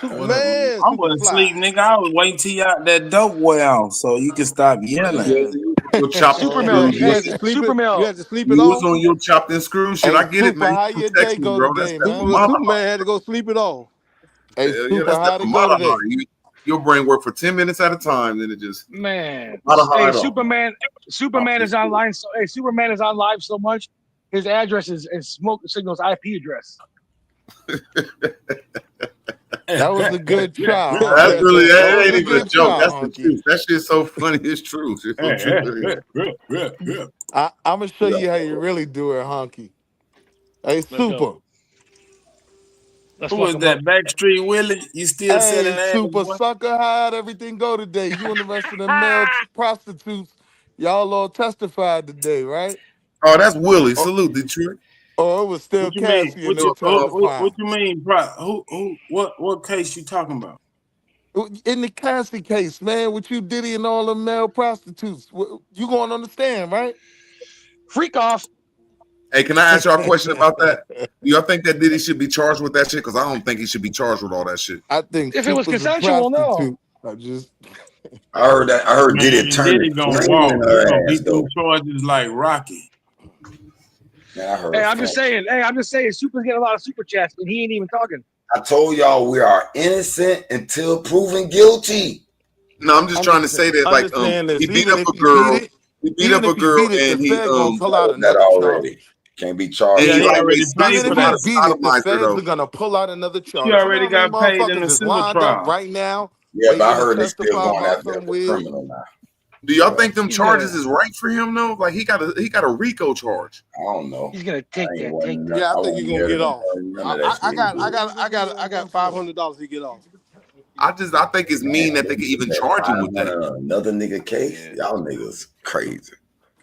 What up? Superman, I super wasn't fly. asleep, nigga. I was waiting till y'all got that dope boy out so you can stop yelling. Yeah, Man. you your chopped and Super Oh, Mel. okay. screwed. You Hey, had to sleep it. Super You Mel. had to sleep it You was off. on your chopped and screwed shit. hey, I get it, Super, man. how You your day protect me, go bro. That's today, that's the man? motto. Superman had to go sleep it off. Hey, Hell yeah, Super, that's how'd the it go motto. today? Your brain work for 10 minutes at a time, then it just Man. not Hey, hard off. Superman is online. So hey, Superman is on live so much. His address is Smoke Signal's IP address. That was a good try, That's Hunky. really That that was ain't a even a good joke. try, That's the Hunky. truth. That shit's so funny. It's true. It's so true. I'm gonna show you how you really do it, Hunky. Hey, Let's go. Super. Let's Who fuck was him up. that? Backstreet Willie? You still selling Hey, ass, Super boy? Sucker, how'd everything go today? You and the rest of the male prostitutes, y'all all testified today, right? Oh, that's Willie. Or, Salute, Detroit. or it was still What you mean? Cassie and them What testifying. you mean, bro? What case you talking about? In the Cassie case, man, with you Diddy and all the male prostitutes, you gonna understand, right? Freak off. Hey, can I ask y'all a question about that? Do y'all think that Diddy should be charged with that shit? Because I don't think he should be charged with all that shit. I think If it was Super's a consensual, no. prostitute. I just I heard that. I heard Diddy turn Diddy gonna walk. He gonna beat them charges like Rocky. Man, I heard. Hey, I'm just saying. Super's getting a lot of super chats, and he ain't even talking. I told y'all we are innocent until proven guilty. No, I'm just trying to say that, like, he beat up a girl. He beat up a girl, and he pull out that another already. charge. Can't be charged. Yeah, he like, already basically paid Even for if that. he beat it, the feds are gonna pull out another charge. He already You know how got many paid in the motherfuckers is civil lined trial. up right now. Yeah, but I waiting to heard they still testify going about after some the weird. criminal now. Do y'all think them charges is right for him though? Like he got a RICO charge. I don't know. He's gonna take that. Take that. Yeah, I think wasn't he's gonna there get to off. none of that I got $500 to get off. I think it's mean that they can even charge him with that. Another nigga case. Y'all niggas crazy.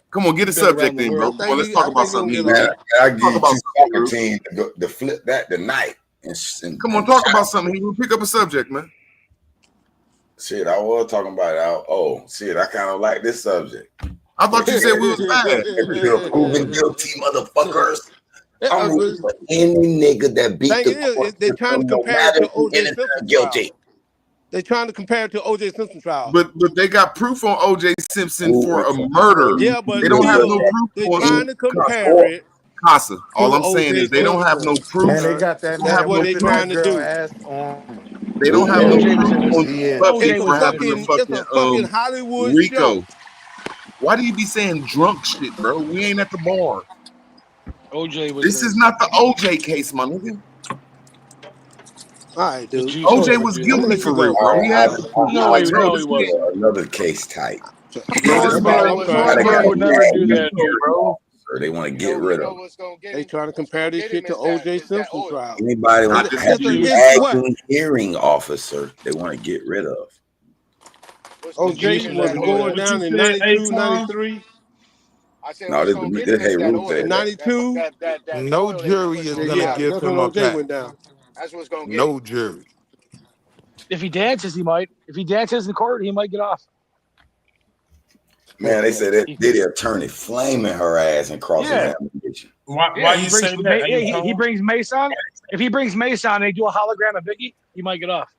Come on, get a subject then, bro. Come on, let's talk about something. Man, I give you Talk about two soccer teams to flip that tonight. And Come on, talk about something. He will pick up a subject, man. Shit, I was talking about it. Oh, shit, I kind of like this subject. I thought you said we was bad. You're proven guilty, motherfuckers. I'm rooting for any nigga that beat the court. They're trying to compare it to O.J. Simpson guilty. They're trying to compare it to O.J. Simpson trial. But they got proof on O.J. Simpson for a murder. Yeah, but they don't have no proof. They're trying to compare it. Casa. All I'm saying is they don't have no proof. And they got that. That's what they're trying to do. They don't have no proof on It's a fucking Hollywood RICO. show. Why do you be saying drunk shit, bro? We ain't at the bar. OJ was. This is not the OJ case, my nigga. All right, dude. OJ was guilty for real, bro. He had another case type. would never do that, bro. They want to get rid of. They trying to compare this shit to O.J. Simpson trial. Anybody want to have an hearing officer? They want to get rid of. O.J. was going down in 92, 93. No, this hey, Ruth said 92. No jury is gonna give him a pass. That's what's gonna get. No jury. If he dances, he might. If he dances in court, he might get off. Man, they said that Diddy attorney flaming her ass and cross-examination. Why you say that? He brings Mace on. If he brings Mace on, they do a hologram of Biggie, he might get off.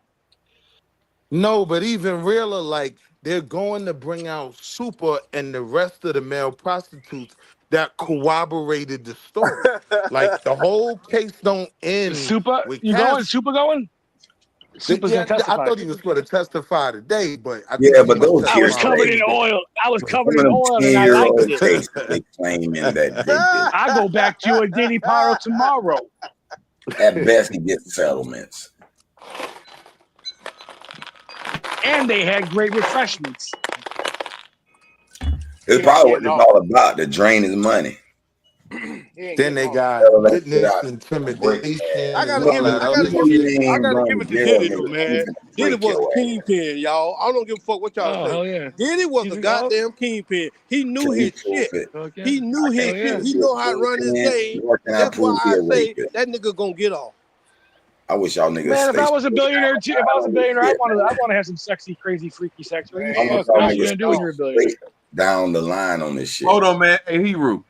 No, but even realer, like they're going to bring out Super and the rest of the male prostitutes that corroborated the story. Like the whole case don't end. Super, with you going? Super going? Super's gonna testify. I thought he was going to testify today, but I but those I was covered in oil. I was covered in oil, and I liked it. They claiming that I go back to you and Diddy Pyro tomorrow. At best, he gets settlements. And they had great refreshments. It's probably what it's all about, to drain his money. Then they got witness intimidation. I gotta give it to Diddy, though, man. Diddy was a kingpin, y'all. I don't give a fuck what y'all say. Yeah. Diddy was a goddamn kingpin. He knew his shit. He knew his shit. He know how to run his game. That's why I say that nigga gonna get off. I wish y'all niggas. Man, if I was a billionaire, I want to have some sexy, crazy, freaky sex. What are you gonna do when you're a billionaire? Down the line on this shit. Hold on, man. Hey, Hero.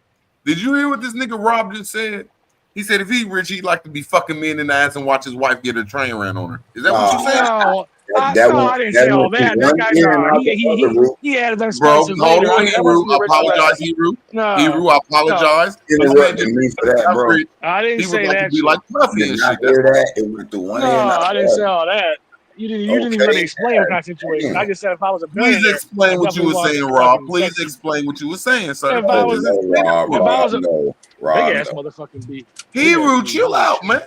Did you hear what this nigga Rob just said? He said if he rich, he'd like to be fucking men in the ass and watch his wife get a train ran on her. Is that what you said? No, I didn't say all that. That guy, he added them spices later. Hold on, Hero. I apologize, Hero. No. Hero, I apologize. Interrupting me for that, bro. I didn't say that. Be like Puffy and shit. Hear that? It went through one no, I didn't say all that. You didn't even let me explain what kind of situation. I just said if I was a billionaire. Please explain what you were saying, Rob. Please explain what you were saying, sir. If I was a big ass no. motherfucking beat. Hero, chill out, man.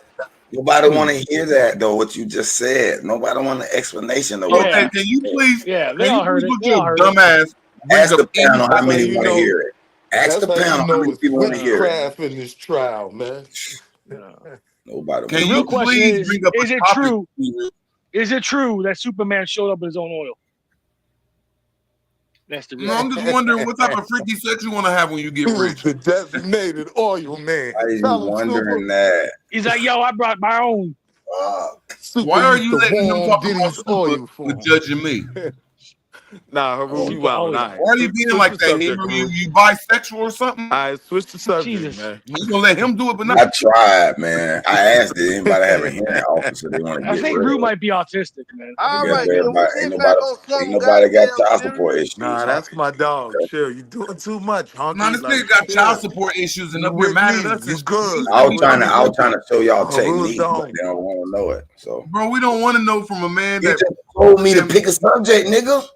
Nobody want to hear that though. What you just said. Nobody want an explanation of what. Okay, can you please? Yeah, they all heard it. They all heard dumbass. Ask the panel how many want to hear it. Ask the panel how many people want to hear it. In this trial, man. Nobody. Can you please bring up? Is it true? Is it true that Superman showed up with his own oil? That's the real. No, I'm just wondering what type of freaky sex you want to have when you get rich. The designated oil man. Why are you wondering that? He's like, yo, I brought my own. Why are you letting him talk about Super with judging me? Nah, Haru, Oh, we wildin'. yeah. All right. why are you being Switch like the that, subject, Nemo? Haru. You bisexual or something? All right, switch the subject, Jesus. man. You gonna let him do it, but not I tried, man. I asked, did anybody have a hearing officer they want to I get think rid Rue of? might be autistic, man. I All think Guess right, Rue can we everybody get back on ain't some nobody got goddamn child serious? support issues, Nah, huh? that's my dog. Chill. You doing too much, nah, honky. this Like, nigga got child chill. support issues and You up here with mad at me? us. You And good? I You was with trying to me? show y'all Haru's technique, but dog. they don't want to know it. So bro, we don't want to know from a man you that. just told me to pick a subject, nigga.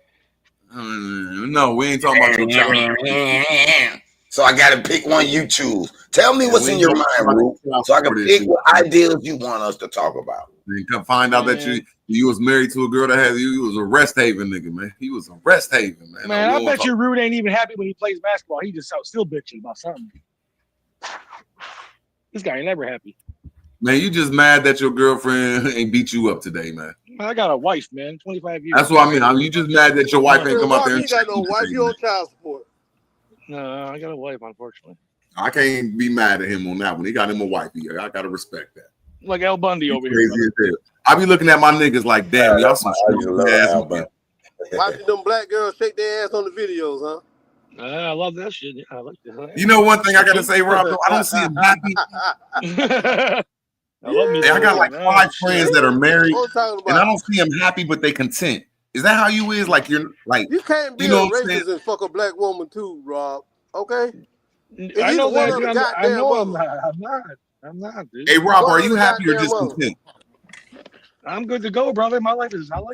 No, we ain't talking about your child support. So I gotta pick one you choose. Tell me Yeah, what's we in ain't your talking mind, about Root, your child so I can support pick issues. what ideas you want us to talk about. And come find out that you was married to a girl that had you was a Rest Haven nigga, man. He was a Rest Haven, man. Man, I bet you Rude ain't even happy when he plays basketball. He just out still bitching about something. This guy ain't never happy. Man, you just mad that your girlfriend ain't beat you up today, man. I got a wife, man. 25 years. That's what I mean. You just mad that your wife ain't come out there You and got check no you wife. today, You man. on child support. No, I got a wife, unfortunately. I can't be mad at him on that one. He got him a wife. I gotta respect that. Like Al Bundy over here. Crazy as hell. I be looking at my niggas like, damn, y'all some I used to love ass Al niggas. Bundy. Watching them black girls shake their ass on the videos, huh? I love that shit. Yeah, I like that. You know one thing I gotta say, Rob, though, I don't see him happy. I love me. I got like 5 friends that are married, What I'm talking and I about? don't see them happy, but they content. Is that how you is? Like you're like You can't be you know a what I'm saying? racist and fuck a black woman too, Rob. Okay? I know that, dude. I know I'm I'm not, dude. Hey Rob, One are of you the happy or goddamn just mother. content? I'm good to go, brother. I like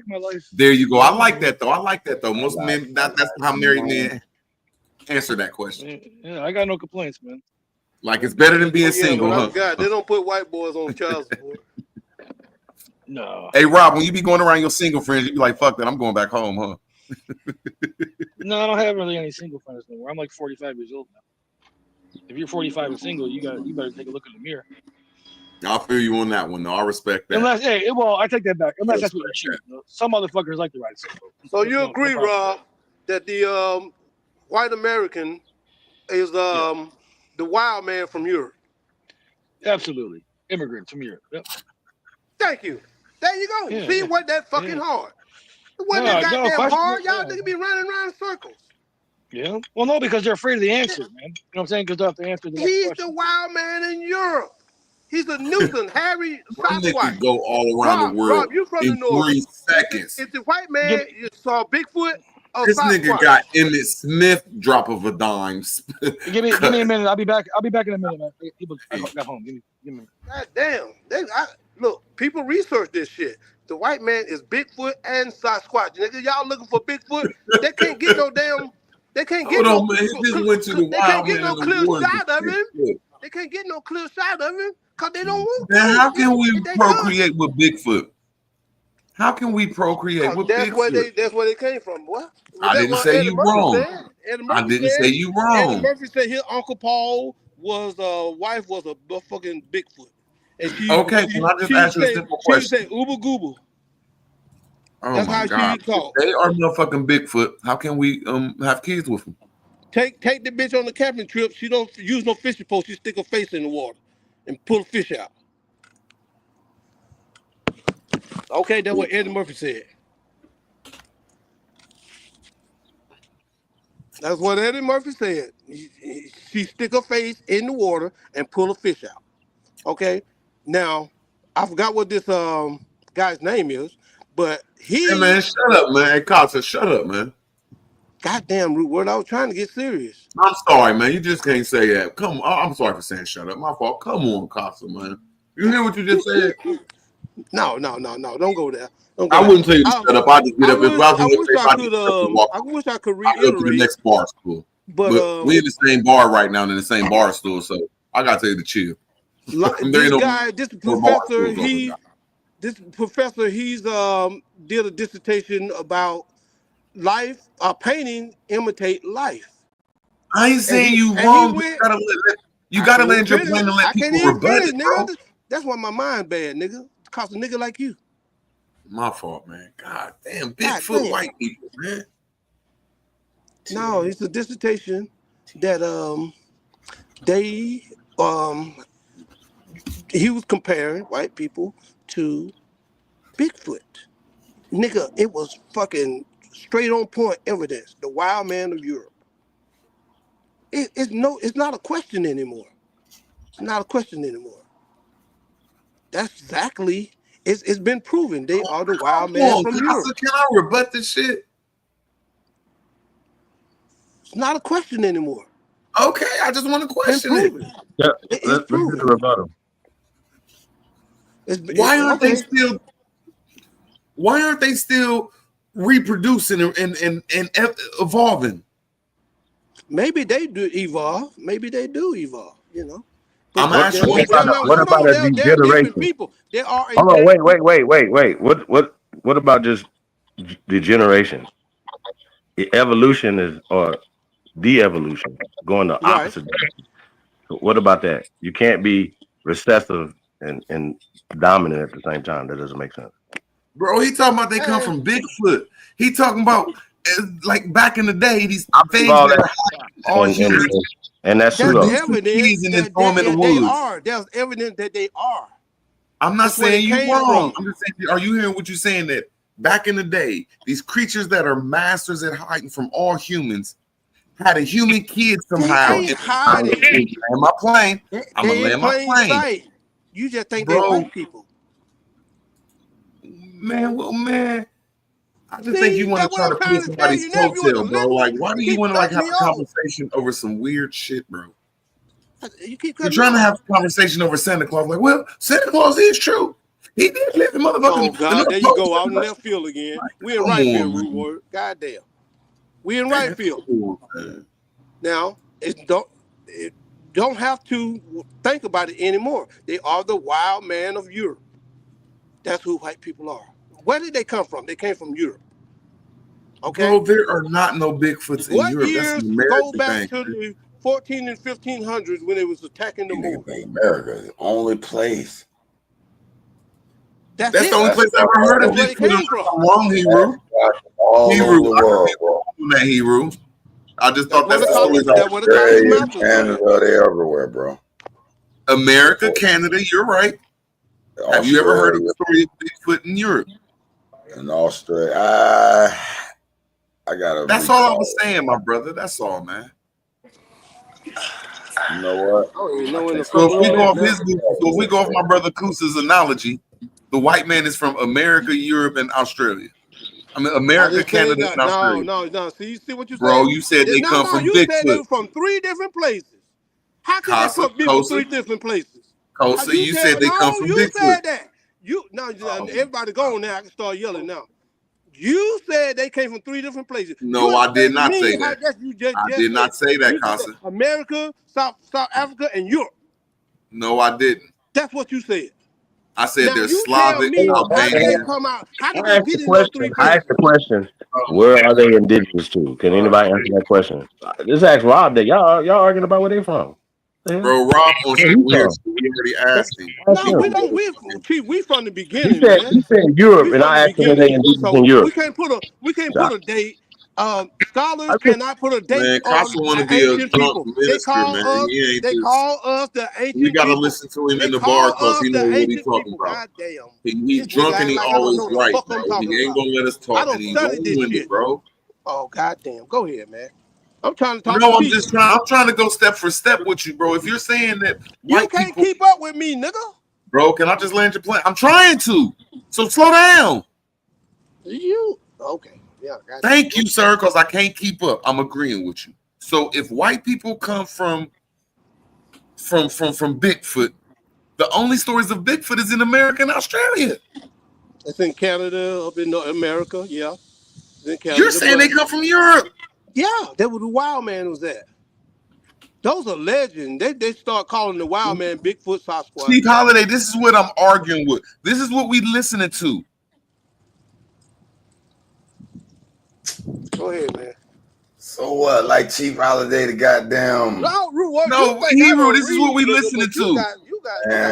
my life. There you go. I like that though. Most men that's how married men answer that question. Yeah, I got no complaints, man. Like it's better than being Yeah, single, but I huh? forgot they don't put white boys on child support. No. Hey Rob, when you be going around your single friends, you be like, fuck that, I'm going back home, huh? No, I don't have really any single friends anymore. I'm like 45 years old now. If you're 45 and single, you better take a look in the mirror. I'll feel you on that one, though. I respect that. Unless, I take that back. Unless that's what you choose. Some motherfuckers like to ride single. So you agree, Rob, that the white American is the wild man from Europe? Absolutely. Immigrant from Europe. Yep. Thank you. There you go. Yeah, See, yeah. it wasn't that fucking hard. It wasn't No, that no goddamn question. hard. Y'all Yeah. niggas be running around in circles. Yeah. Well, no, because they're afraid of the answer, man. You know what I'm saying? Because they have to answer the next He's question. the wild man in Europe. He's a Newton, Harry One nigga Sasquatch. go all around the world Rob, you from in the north. 3 seconds. If the white man you saw Bigfoot or This Sasquatch. nigga got Emmett Smith drop of a dime. Give me a minute. I'll be back in a minute, man. I got home. Give me a minute. God damn. Look, people research this shit. The white man is Bigfoot and Sasquatch. Nigga, y'all looking for Bigfoot? They can't get no damn. They can't get Hold on, man. He just went to the They can't wild get man no in the clear woods. shot of him. They can't get no clear shot of him because they don't want Now, to. how can we procreate with Bigfoot? How can we procreate with Bigfoot? That's where they came from, boy. I didn't say you wrong. I didn't say you Eddie wrong. Murphy said his Uncle Paul wife was a fucking Bigfoot. And Okay, can I just ask you a simple question? She would say Uber Goober. Oh That's my how God. she talk. If they are motherfucking Bigfoot, how can we have kids with them? Take the bitch on the camping trip. She don't use no fishing pole. She stick her face in the water and pull a fish out. Okay, that's what Eddie Murphy said. That's what Eddie Murphy said. She stick her face in the water and pull a fish out. Okay. Now, I forgot what this guy's name is, but he. Hey man, shut up, man. Hey, Casa, shut up, man. Goddamn, Root Word, I was trying to get serious. I'm sorry, man. You just can't say that. Come on. I'm sorry for saying shut up. My fault. Come on, Casa, man. You hear what you just said? No. Don't go there. I wouldn't tell you to shut up. I just get up. I wish I could I'll go to the next bar stool. But we in the same bar right now in the same bar stool, so I gotta tell you to chill. This professor, he's did a dissertation about life, painting imitate life. I ain't saying you wrong. You gotta land your plane and let people rebut it, bro. That's why my mind bad, nigga. Cause a nigga like you. My fault, man. God damn, Bigfoot white people, man. No, it's a dissertation that he was comparing white people to Bigfoot. Nigga, it was fucking straight on point evidence. The wild man of Europe. It's not a question anymore. It's not a question anymore. That's exactly. It's been proven they are the wild man from Europe. Can I rebut this shit? It's not a question anymore. Okay, I just want to question it. Yeah, It's let's do proven. the rebuttal. Why aren't they still reproducing and evolving? Maybe they do evolve. Maybe they do evolve. You know. I'm asking What about a They're different degeneration? people. There are. Hold on, wait. What about just degeneration? Evolution is or de-evolution, going the opposite direction. So what about that? You can't be recessive and dominant at the same time. That doesn't make sense. Bro, he talking about they come from Bigfoot. He talking about like back in the day, these things all that that- are all and- humans. And that's There's true though. evidence And then that throw 'em in the they woods. are. There's evidence that they are. I'm not That's where saying they you came wrong. from. I'm just saying, are you hearing what you're saying? That back in the day, these creatures that are masters at hiding from all humans had a human kid somehow. They ain't hiding. I'm gonna land my plane. I'm gonna They in land my plain plane. sight. You just think Bro. they're white people. Man, I just See, think you want that's to try what to I'm pull trying to tell somebody's you. Now, if you want to coattail, bro. listen, Like, why do you keep want to like cutting have me a off. conversation over some weird shit, bro? You keep You're cutting trying me to off. have a conversation over Santa Claus. Like, well, Santa Claus is true. He did live in motherfucking. Oh God, there you go out in left field again. We in Come right on, field, man. Root Word. God damn. We in Man, right field. come on, man. Now, it don't have to think about it anymore. They are the wild man of Europe. That's who white people are. Where did they come from? They came from Europe. Okay. Bro, there are not no Bigfoots in What Europe. That's years an go American back thing. to the 14 and 1500s when they was attacking the Moors? America, the only place. That's the it. only place I ever heard of That's where they Bigfoot. came from. I'm wrong, Hebrew. All Hebrew, over I the world, could be bro. wrong on that Hebrew. I just thought That's that's where the the stories. that's where the college Australia, masters were. Canada, they everywhere, bro. America, Canada, you're right. Have you ever heard of the story of Bigfoot in Europe? In Australia, I gotta. That's all I was saying, my brother. That's all, man. You know what? I don't even know when the So fuck if we all go that off now. my brother Kusa's analogy, the white man is from America, Europe, and Australia. I mean, I America, just said Canada, that. and Australia. No. See, you see what you Bro, said? you said they come from You said they Bigfoot. were from 3 different places. How could they Casa, be from Cosa, 3 different places? Cosa, you said they come from You Bigfoot. said that. Everybody go on there. I can start yelling now. You said they came from 3 different places. No, I did not say that. I did not say that, Casa. America, South Africa, and Europe. No, I didn't. That's what you said. I said Now there's you Slavic, tell me how did they Albanian. come out? How did I they asked get the in those 3 question. places? Where are they indigenous to? Can anybody answer that question? Just ask Rob that. Y'all arguing about where they from. Bro, Rob on some weird shit. We already asked him. No, we don't. We from the beginning, He man. said Europe, We and from I the asked him if they beginning. indigenous So in Europe. we can't put a date. Scholars cannot put a date Man, on Casa want to be a ancient drunk people. minister, man. He ain't They just. call us the ancient people. We gotta listen to him They in the call bar because us he the know what he's ancient talking people. about. God damn. He's This drunk nigga and he act like I don't always know what the right, fuck I'm bro. talking He ain't about. gonna let us I talk, don't and he's study this long-winded, shit. bro. Oh goddamn! Go ahead, man. I'm trying to talk No, to I'm people. just trying. I'm trying to go step for step with you, bro. If you're saying that You white can't people, keep up with me, nigga. bro, can I just land your plane? I'm trying to. So slow down. You okay? Yeah. Thank you, sir, because I can't keep up. I'm agreeing with you. So if white people come from Bigfoot, the only stories of Bigfoot is in America and Australia. It's in Canada, up in America. Yeah. It's in Canada. You're saying they come from Europe. Yeah, that was the wild man was at. Those are legends. They start calling the wild man Bigfoot, Sasquatch. Chief Holiday, this is what I'm arguing with. This is what we listening to. Go ahead, man. So what? Like Chief Holiday, the goddamn. No, Hebrew, this is what we listening to.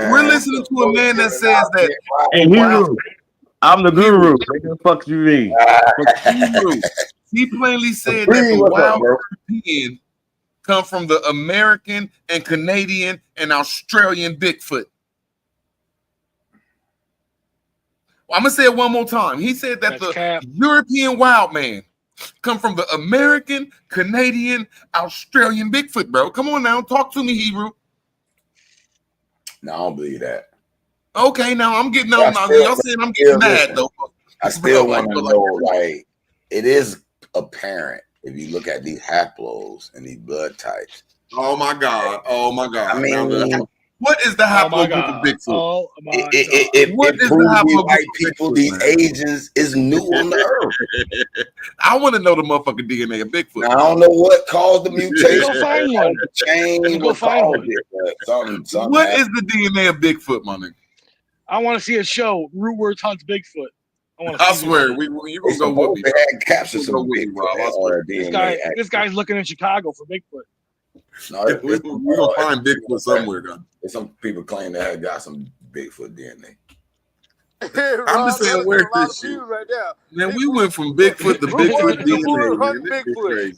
We're listening to a man that says that. Hey, Hebrew, I'm the guru. What the fuck you mean? Hebrew. He plainly said that the wild European come from the American and Canadian and Australian Bigfoot. I'm gonna say it one more time. He said that the European wild man come from the American, Canadian, Australian Bigfoot, bro. Come on now, talk to me, Hebrew. No, I don't believe that. Okay, now I'm getting But on. Y'all saying I'm getting mad though. I still Bro, want to know, like, it is apparent if you look at these haplos and these blood types. Oh my God! Oh my God! I mean, what is the haplogroup of Bigfoot? Oh it proves these white people, these Asians, is new on the earth. I want to know the motherfucking DNA of Bigfoot. Now, I don't know what caused the mutation. Go find one. Change. Go find one. Something What is the DNA of Bigfoot, my nigga? I want to see a show. Root Words hunts Bigfoot. I swear, you gonna go with me. They had captured some Bigfoot. This guy's looking in Chicago for Bigfoot. No, we're gonna find Bigfoot somewhere, guys. Some people claim they have got some Bigfoot DNA. I'm just saying, where's this shit? Right now. Man, we went from Bigfoot to Bigfoot DNA. Man. This is crazy.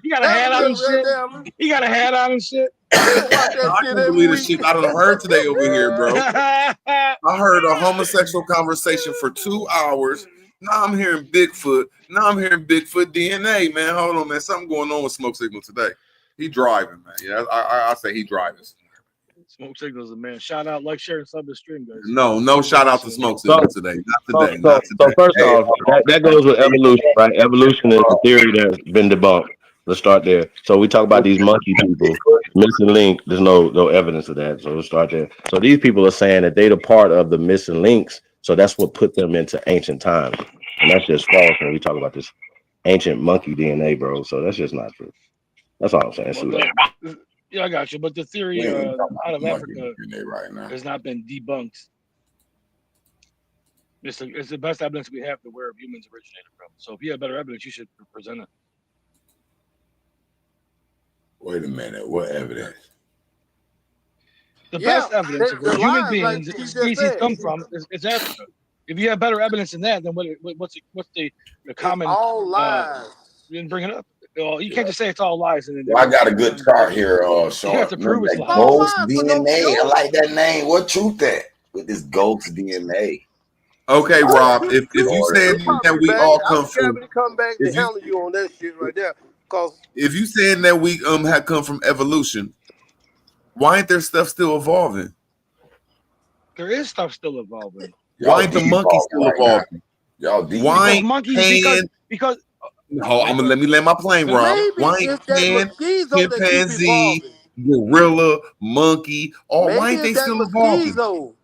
He got a hat on and shit. He got a hat on and shit. I can't believe the shit I done heard today over here, bro. I heard a homosexual conversation for 2 hours. Now I'm hearing Bigfoot. Now I'm hearing Bigfoot DNA, man. Hold on, man. Something going on with Smoke Signal today. He driving, man. Yeah, I say he driving. Smoke Signal's a man. Shout out, like, share, and sub the stream, guys. No shout out to Smoke Signal today. Not today. So first off, that goes with evolution, right? Evolution is a theory that's been debunked. Let's start there. So we talk about these monkey people, missing link. There's no evidence of that. So we'll start there. So these people are saying that they're the part of the missing links. So that's what put them into ancient times. And that's just false when we talk about this ancient monkey DNA, bro. So that's just not true. That's all I'm saying. Yeah, I got you. But the theory out of Africa right now has not been debunked. It's the best evidence we have to where humans originated from. So if you have better evidence, you should present it. Wait a minute. What evidence? The best evidence of where human beings and species come from is Africa. If you have better evidence than that, then what's the common? All lies. You didn't bring it up. You can't just say it's all lies. And I got a good chart here, Sean. You have to prove it's lies. Ghost DNA. I like that name. What truth that with this ghost DNA? Okay, Rob. If you said that we all come from, come back to handle you on that shit right there. Cause if you saying that we have come from evolution, why ain't there stuff still evolving? There is stuff still evolving. Why ain't the monkey still evolving? Why ain't monkeys? Because I'm gonna let me land my plane, Rob. Why ain't chimpanzee, gorilla, monkey? Why ain't they still evolving?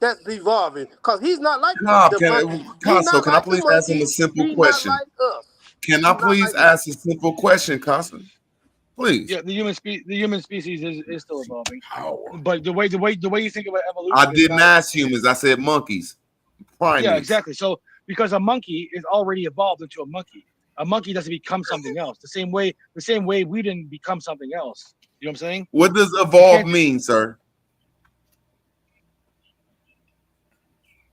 That's evolving because he's not like Costa, can I please ask him a simple question? Can I please ask a simple question, Costa? Please. Yeah, the human species is still evolving. But the way you think about evolution, I didn't ask humans. I said monkeys. Primates. Yeah, exactly. So because a monkey is already evolved into a monkey doesn't become something else. The same way we didn't become something else. You know what I'm saying? What does evolve mean, sir?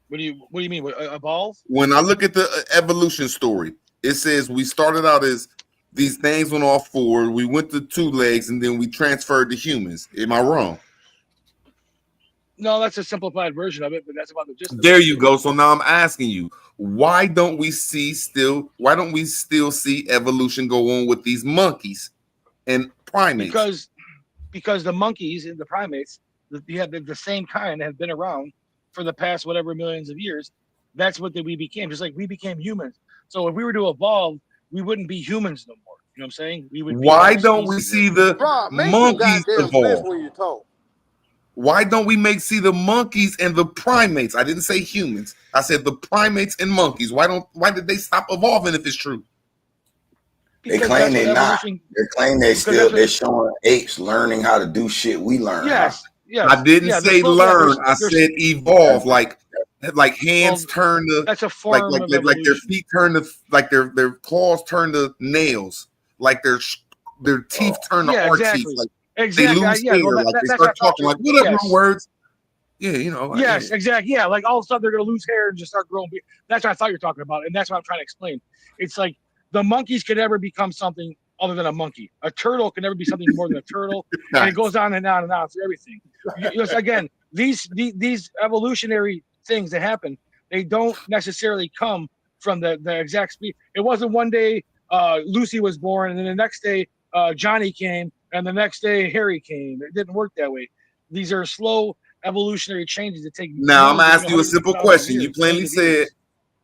What do you mean? Evolve? When I look at the evolution story, it says we started out as these things on all four. We went to 2 legs, and then we transferred to humans. Am I wrong? No, that's a simplified version of it, but that's about the gist. There you go. So now I'm asking you, why don't we still see evolution go on with these monkeys and primates? Because the monkeys and the primates, you have the same kind that have been around for the past whatever millions of years. That's what we became, just like we became humans. So if we were to evolve, we wouldn't be humans no more. You know what I'm saying? We would. Why don't we see the monkeys evolve? When you talk. Why don't we see the monkeys and the primates? I didn't say humans. I said the primates and monkeys. Why did they stop evolving if it's true? They claim they're not. They claim they're showing apes learning how to do shit we learn. Yes. Yeah. I didn't say learn. I said evolve. Like hands turn to that's a form like their feet turn to like their claws turn to nails. Like their teeth turn to arch teeth. Like exactly. They lose hair. Like they start talking like whatever words. Yeah, you know. Like, yes, exactly. Yeah, like all of a sudden they're gonna lose hair and just start growing beard. That's what I thought you were talking about, and that's what I'm trying to explain. It's like the monkeys can never become something other than a monkey. A turtle can never be something more than a turtle, and it goes on and on and on for everything. Again, these evolutionary things that happen, they don't necessarily come from the exact speed. It wasn't one day Lucy was born, and then the next day Johnny came, and the next day Harry came. It didn't work that way. These are slow evolutionary changes that take. Now I'm gonna millions, ask you a simple 100,000 question. years, You plainly millions of said years.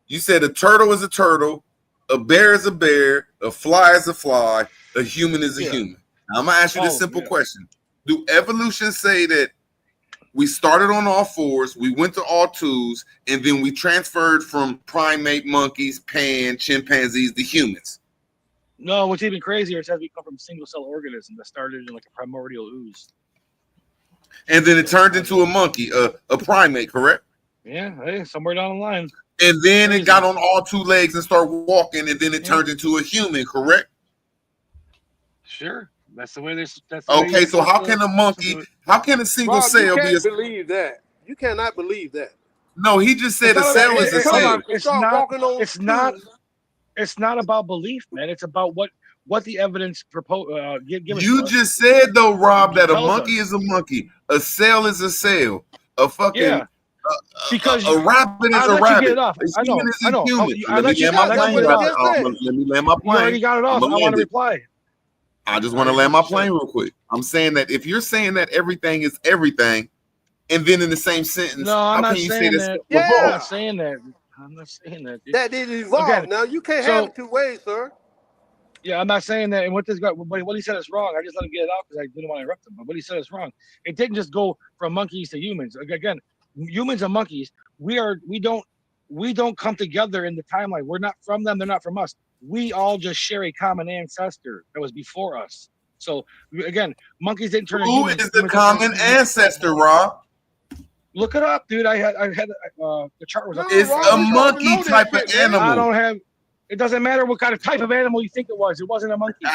you said a turtle is a turtle, a bear is a bear, a fly is a fly, a human is a Yeah. human. Now I'm gonna ask you this Oh, simple yeah. question: do evolution say that we started on all fours, we went to all twos, and then we transferred from primate monkeys, pan, chimpanzees to humans? No, what's even crazier, it says we come from single cell organisms that started in like a primordial ooze. And then it turned into a monkey, a primate, correct? Yeah, hey, somewhere down the line. And then Crazy. it got on all two legs and started walking, and then it turned into a human, correct? Sure, that's the way there's. That's the way Okay, you're so supposed how to- can a monkey, how can a single Rob, you cell be a can't believe that. You cannot believe that. No, he just said a It's not cell about- is a it's cell. not- It's not. It's not about belief, man. It's about what the evidence propose. Give You us. just said though, Rob, that a Tells monkey is a monkey, a cell is a cell, a fucking Yeah. Because a rabbit is I a let you rabbit. get it off. A I know. human is I a know. human. I Let let me you land my get plane. it off. Let me land my You already plane. got it off. I'ma I want land to it. reply. I just want to land my plane real quick. I'm saying that if you're saying that everything is everything, and then in the same sentence, No, I'm how not can you say saying that's that. Yeah. I'm not saying that. I'm not saying that. Dude. That didn't evolve. Again, Now you can't so- have it two ways, sir. Yeah, I'm not saying that. And what this guy, what he said is wrong. I just let him get it out because I didn't want to interrupt him. But what he said is wrong. It didn't just go from monkeys to humans. Again, humans and monkeys. We don't come together in the timeline. We're not from them. They're not from us. We all just share a common ancestor that was before us. So again, monkeys didn't turn. Who is the common ancestor, Rob? Look it up, dude. I had the chart was up. It's a monkey type of animal. I don't have. It doesn't matter what kind of type of animal you think it was. It wasn't a monkey.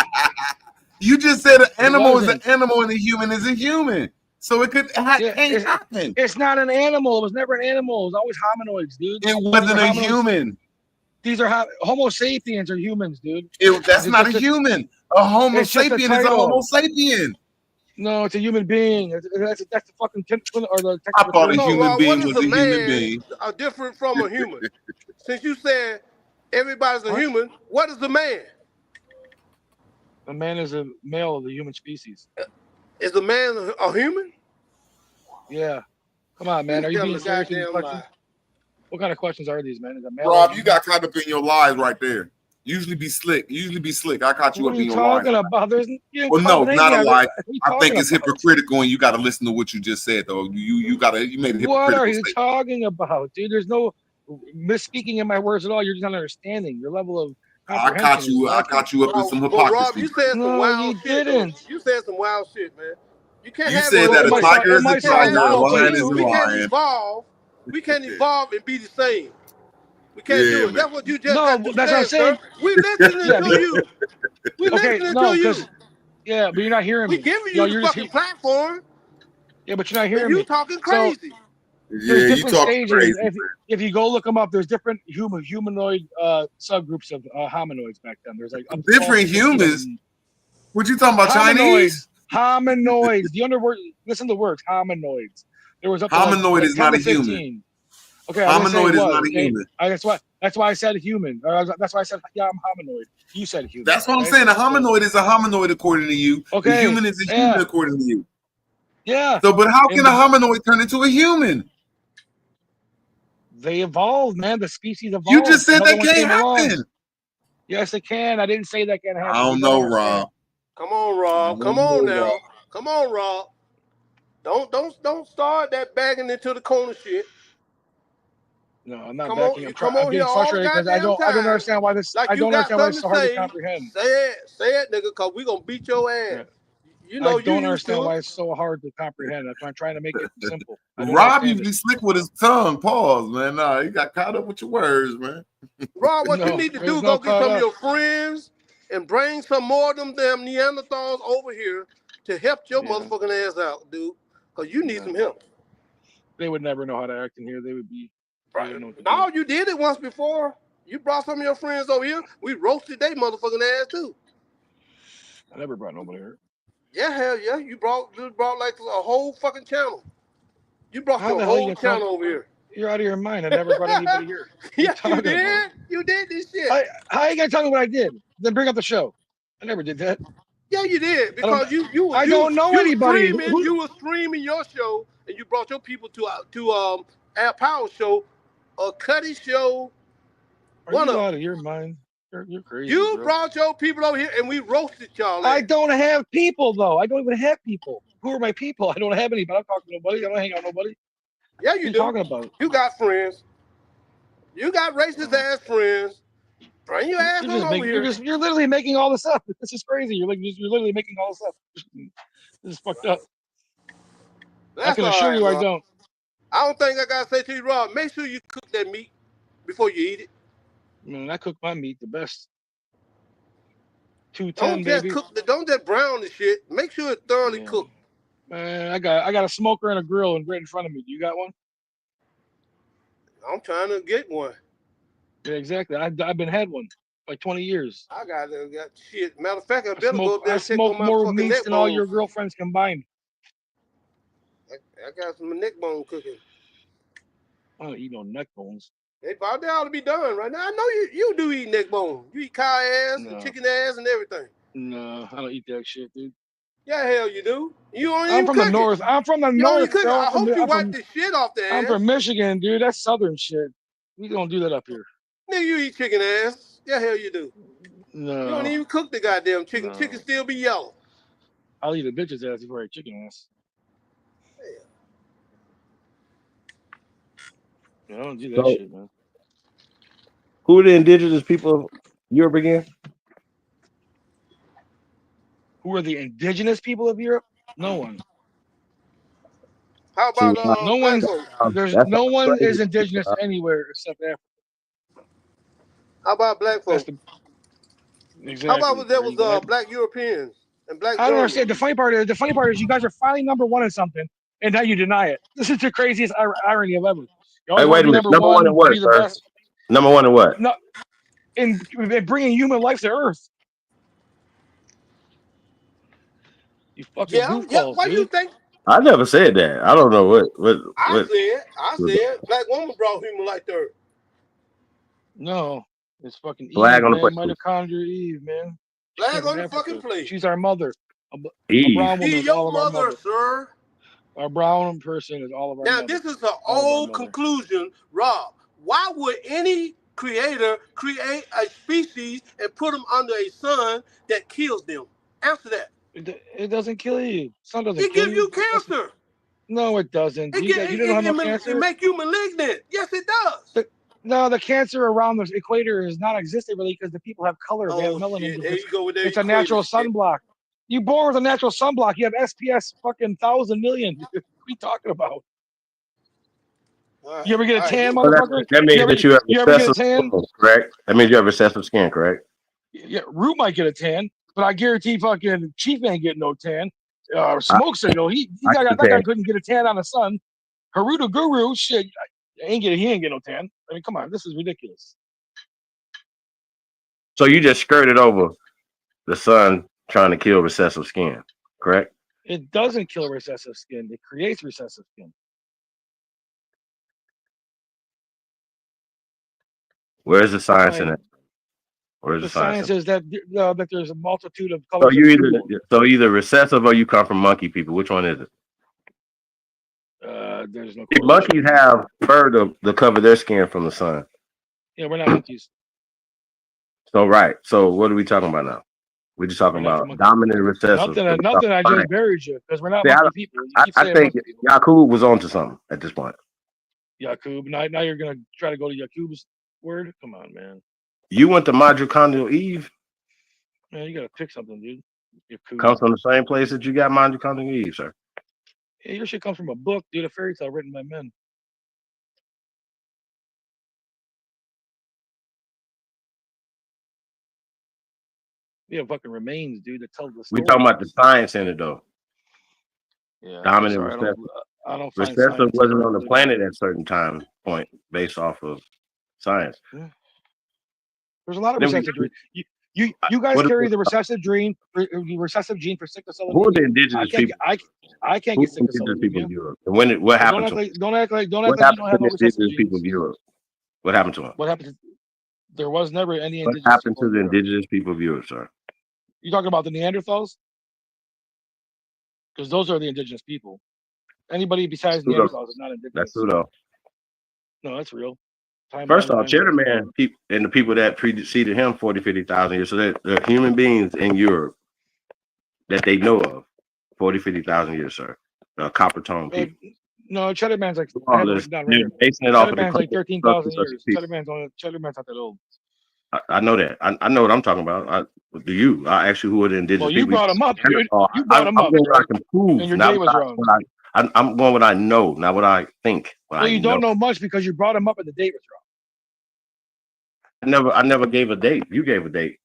You just said an animal is an wasn't. animal and a human is a human. So it could can't happen. It's not an animal. It was never an animal. It was always hominoids, dude. It wasn't These are a hominoids. human. These are Homo sapiens are humans, dude. That's It's not a just human. A Homo it's just a sapien is a title. Homo sapien. No, it's a human being. That's the fucking or the. I thought a No, human Rob, being what is was a human man being. different from a human? Since you said everybody's a human, what is the man? A man is a male of the human species. Is the man a human? Yeah. Come on, man. Are you Tell being the serious with these goddamn questions? lie. What kind of questions are these, man? Is a male Rob, or you human? got caught up in your lies right there. Usually be slick. I caught you What up are in you your lies. talking about? There's you didn't Well, call no, it not a any- lie. what are you I think talking it's about? hypocritical, and you got to listen to what you just said, though. You made a hypocritical What are you statement. talking about, dude? There's no misspeaking in my words at all. You're just not understanding. Your level of I comprehension is lacking. caught you up in some But Rob, hypocrisy. you said some No, wild you shit. though. didn't. You said some wild shit, man. You can't You have said it that both a ways. tiger is a might sound tiger, a wild to lion you. is a We can't lion. evolve. We can't evolve and be the same. We can't Yeah, do it. man. That's what you just No, got to that's what I'm say, saying. sir. We listening Yeah, to you. We Okay, listening no, to you. because yeah, but you're not hearing We me. giving Yo, you the you're just fucking platform, yeah, but you're not and hearing you me. talking So crazy. there's Yeah, you different talk stages. crazy. If you go look them up, there's different humanoid subgroups of hominoids back then. There's like up to Different 12 to 15 of humans? them. What you talking about, Hominoids. Chinese? Hominoids. The underword. Listen to the words. Hominoids. There was up to Hominoid is 10 not to a human. 15. Okay, I didn't say Hominoid it is was. not a Okay? human. That's why I said human. That's why I said yeah, I'm hominoid. You said human. That's what I'm okay? saying. A So- hominoid is a hominoid according to you. Okay, The human is a yeah. human according to you. Yeah. So, but how can And a hominoid turn into a human? they evolved, man. The species evolved. You just said Another that one can't came along. happen. Yes, it can. I didn't say that can happen. I don't You know, understand. Rob. Come on, Rob. Come on now. Come on, Rob. Don't start that bagging into the corner shit. No, I'm not Come backing. on, I'm, come I'm on here getting all frustrated because I goddamn don't time. understand why this. Like I you don't got understand why it's something so to hard to say. comprehend. Say it, nigga, cause we gonna beat your ass. Yeah. You know I you don't used understand to why it. it's so hard to comprehend. I'm trying to make it simple. I don't Rob understand usually slick with his tongue. Pause, man. Nah, he got caught up with your words, man. Rob, what you No, need to there's do, no go get some caught of up. your friends and bring some more of them damn Neanderthals over here to help your Yeah. motherfucking ass out, dude. Cause you need some help. They would never know how to act in here. They would be. They Right. wouldn't know what to No, do. you did it once before. You brought some of your friends over here. We roasted they motherfucking ass too. I never brought nobody here. Yeah, hell yeah. You brought like a whole fucking channel. You brought How your the hell whole you channel talk? over here. You're out of your mind. I never brought anybody here. Yes, you talking about? did. You did this shit. How you gonna tell me what I did? Then bring up the show. I never did that. Yeah, you did because you don't know anybody. You were streaming your show and you brought your people to Al Power show, a Cuddy show. Are you out of your mind? You're crazy. You bro. brought your people over here and we roasted y'all. I don't have people though. I don't even have people. Who are my people? I don't have any. But I don't talk to nobody. I don't hang out with nobody. Yeah, you do. Talking about? You got friends. You got racist ass friends. Bring your ass over here. You're literally making all this up. This is crazy. You're literally making all this up. This is fucked up. I can assure you, I don't. I don't think I gotta say to you, Rob. Make sure you cook that meat before you eat it. Man, I cook my meat the best. 210, baby. Don't just brown the shit. Make sure it's thoroughly cooked. Man, I got a smoker and a grill right in front of me. Do you got one? I'm trying to get one. Yeah, exactly. I've been had one like 20 years. I got shit. Matter of fact, I better go up there and check smoke on my more fucking meats neck than all bone. your girlfriends combined. I got some neck bone cooking. I don't eat no neck bones. They ought to be done right now. I know you do eat neck bone. You eat cow ass and chicken ass and everything. No, I don't eat that shit, dude. Yeah, hell you do. You don't I'm even from cook the north. I'm from the north. I hope you wipe the shit off the ass. I'm from Michigan, dude. That's southern shit. We don't do that up here. Nigga, you eat chicken ass. Yeah, hell you do. No. You don't even cook the goddamn chicken. No. Chicken still be yellow. I'll eat a bitch's ass before I eat chicken ass. Yeah, I don't do that shit, man. Who are the indigenous people of Europe again? Who are the indigenous people of Europe? No one. How about no one? There's no one is indigenous anywhere except Africa. How about black folks? Exactly. How about there was black Europeans and black? I don't understand. The funny part is you guys are finally #1 in something, and now you deny it. This is the craziest irony of ever. Hey, wait a minute. Number one in what, sir? Number one in what? No, in bringing human life to Earth. You fucking goofballs, Why dude. you think? I never said that. I don't know what. I said, black woman brought human life to Earth. No, it's fucking Flag Eve, on the man. plate. Mitochondria Eve, man. Flag on the fucking plate. She's our mother. A Eve. brown woman is all of our mother, mother. Sir. A brown person is all of our Now, mother. this is an old conclusion, Rob. Why would any creator create a species and put them under a sun that kills them? Answer that. It doesn't kill you. Sun doesn't kill you. It gives you cancer. No, it doesn't. You don't have no cancer. It make you malignant. Yes, it does. No, the cancer around the equator is not existent really because the people have color. They have melanin. There you go with that. It's a natural sunblock. You born with a natural sunblock. You have SPS fucking 1,000 million. What are you talking about? You ever get a tan, motherfucker? That means that you have recessive skin, correct? That means you have recessive skin, correct? Yeah, Root might get a tan, but I guarantee fucking Chief ain't getting no tan. Smoke Signal, that guy couldn't get a tan on the sun. Haruto Guru, shit, he ain't get no tan. I mean, come on, this is ridiculous. So you just skirted over the sun trying to kill recessive skin, correct? It doesn't kill recessive skin. It creates recessive skin. Where's the science in it? Where's The the science? science is that there's a multitude of colors. So either recessive or you come from monkey people. Which one is it? There's no. Monkeys have fur to cover their skin from the sun. Yeah, we're not monkeys. So right. So what are we talking about now? We're just talking about dominant recessive. Nothing. I just buried you because we're not monkey people. I think Yakub was onto something at this point. Yakub. Now you're gonna try to go to Yakub's word. Come on, man. You went to mitochondrial Eve. Man, you gotta pick something, dude. Yakub. Comes from the same place that you got mitochondrial Eve, sir. Yeah, your shit comes from a book, dude. A fairy tale written by men. Yeah, fucking remains, dude. That tells the story. We talking about the science in it, though. Yeah, dominant recessive. I don't recessive wasn't on the planet at a certain time point based off of science. Yeah. There's a lot of recessive genes. You guys carry the recessive gene for sickle cell. Who are the indigenous people? I can't get sickle cell people in Europe. And what happened to them? Don't act like you What don't have happened no to the indigenous recessive people in Europe? What happened to them? What happened to There was never any What indigenous happened people to in the Europe. indigenous people of Europe, sir? You talking about the Neanderthals? Because those are the indigenous people. Anybody besides True though. Neanderthals is not That's indigenous. true though. No, that's real. First off, Timelines Cheddar are Man and the people that preceded him 40, 50,000 years. So they're human beings in Europe that they know of 40, 50,000 years, sir. Copper tone people. no, Cheddar Man's like I have it written down right They're here. basing it off Cheddar of the Man's like culture 13,000 structures of years. people. Cheddar Man's not that old. I know that. I know what I'm talking about. Do you? I asked you who are the indigenous Well, you people. brought him up, dude. You I'm brought him up, going what I right? can prove. And your not day was what I- wrong. what I'm going what I know, not what I think. What Well, I you don't know much because you brought him up and the date was wrong. I never gave a date. You gave a date.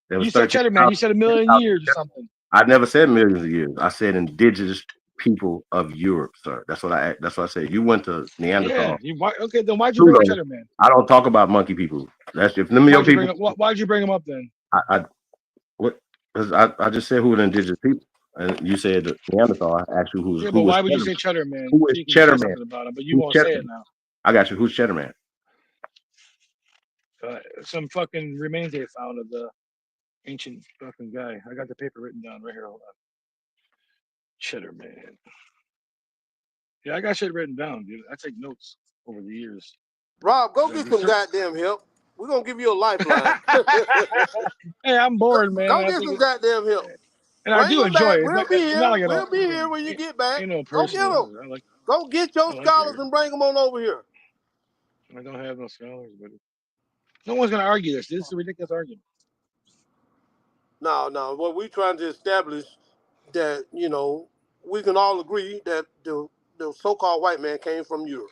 There was You said Cheddar Man. You said 1,000,000 years or something. I never said millions of years. I said indigenous people of Europe, sir. That's what I said. You went to Neanderthal. Yeah. Okay, then why'd you bring up Cheddar Man? I don't talk about monkey people. That's if them your people. Why'd you bring him up then? Because I just said who are the indigenous people, and you said Neanderthal. I asked you who's. Yeah, who but was why would you Cheddar say Man? Cheddar Man? Who is So you can Cheddar say Man? something about him, but you Who's won't Cheddar say Man? it now. I got you. Who's Cheddar Man? Some fucking remains they found of the ancient fucking guy. I got the paper written down right here. Hold on. Cheddar Man. Yeah, I got shit written down, dude. I take notes over the years. Rob, go get some goddamn help. We're gonna give you a lifeline. Hey, I'm bored, man. Go get some goddamn help. And I do enjoy it. We'll be here. We'll be here when you get back. Go get them. Go get your scholars and bring them on over here. I don't have no scholars, but no one's gonna argue this. This is a ridiculous argument. No. What we're trying to establish that, we can all agree that the so-called white man came from Europe.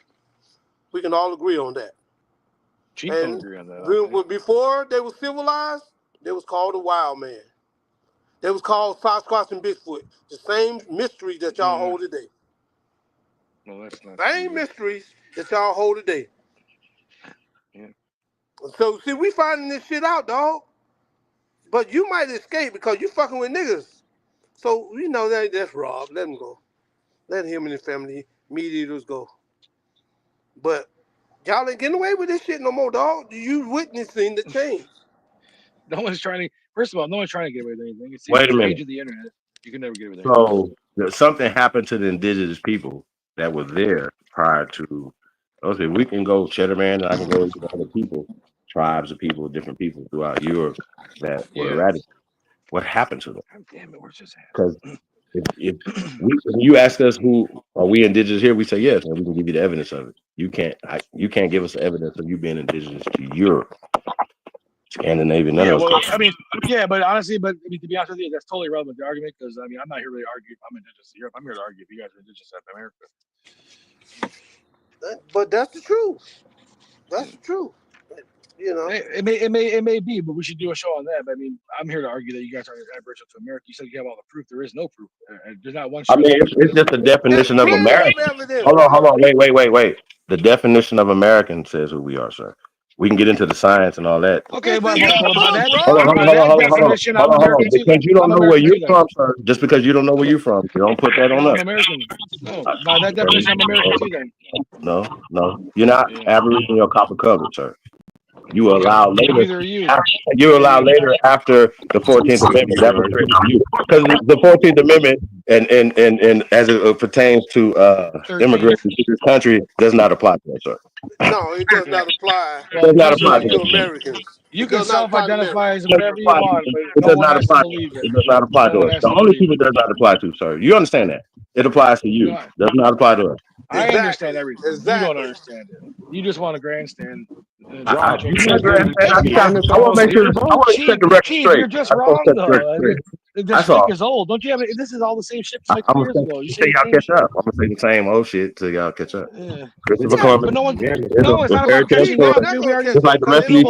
We can all agree on that. Chief don't agree on that. Before they were civilized, they was called a wild man. They was called Sasquatch and Bigfoot. The same mysteries that y'all hold today. No, that's not. Same mysteries that y'all hold today. Yeah. So, see, we finding this shit out, dog. But you might escape because you fucking with niggas. So, that's Rob. Let him go. Let him and his family, meat eaters, go. But y'all ain't getting away with this shit no more, dog. You witnessing the change. No one's trying to. First of all, no one's trying to get away with anything. It's Wait a the minute. age of the internet. You can never get away with So something happened to the indigenous people that were there prior to those people. We can go Cheddar Man, and I can go into other people, tribes of people, different people throughout Europe that were eradicated. What happened to them? God damn it, where's this at? Because if you ask us who are we indigenous here, we say yes, and we can give you the evidence of it. You can't give us the evidence of you being indigenous to Europe, Scandinavia, none of us. But honestly, to be honest with you, that's totally irrelevant to the argument because I'm not here to argue if I'm indigenous to Europe. I'm here to argue if you guys are indigenous to America. But that's the truth. That's the truth. It may be, but we should do a show on that. But I'm here to argue that you guys are Aboriginal to America. You said you have all the proof. There is no proof. There's not one. It's just the definition of American. Hold on. Wait. The definition of American says who we are, sir. We can get into the science and all that. Okay, but hold on. Because you don't know where you're from, sir. Just because you don't know where you're from, you don't put that on us. I'm American. No, by that definition, I'm American too. Then. No. You're not Aboriginal or copper covered, sir. You allow later. You allow later after the 14th Amendment. That was written to you because the 14th Amendment and as it pertains to immigrants to this country does not apply to us, sir. No, it does not apply. It does not apply to Americans. You can self-identify as whatever you want, but it does not apply. It does not apply to us. The only people it does not apply to, sir. You understand that? It applies to you. It does not apply to us. I understand everything. You don't understand it. You just want to grandstand. I want to make sure. I want to set the record straight. You're just wrong, though. This shit is old. Don't you have it? This is all the same shit from like 2 years ago. You say y'all catch up. I'm gonna say the same old shit till y'all catch up. Christopher Columbus. But it's not about catching up. Just like the rest of these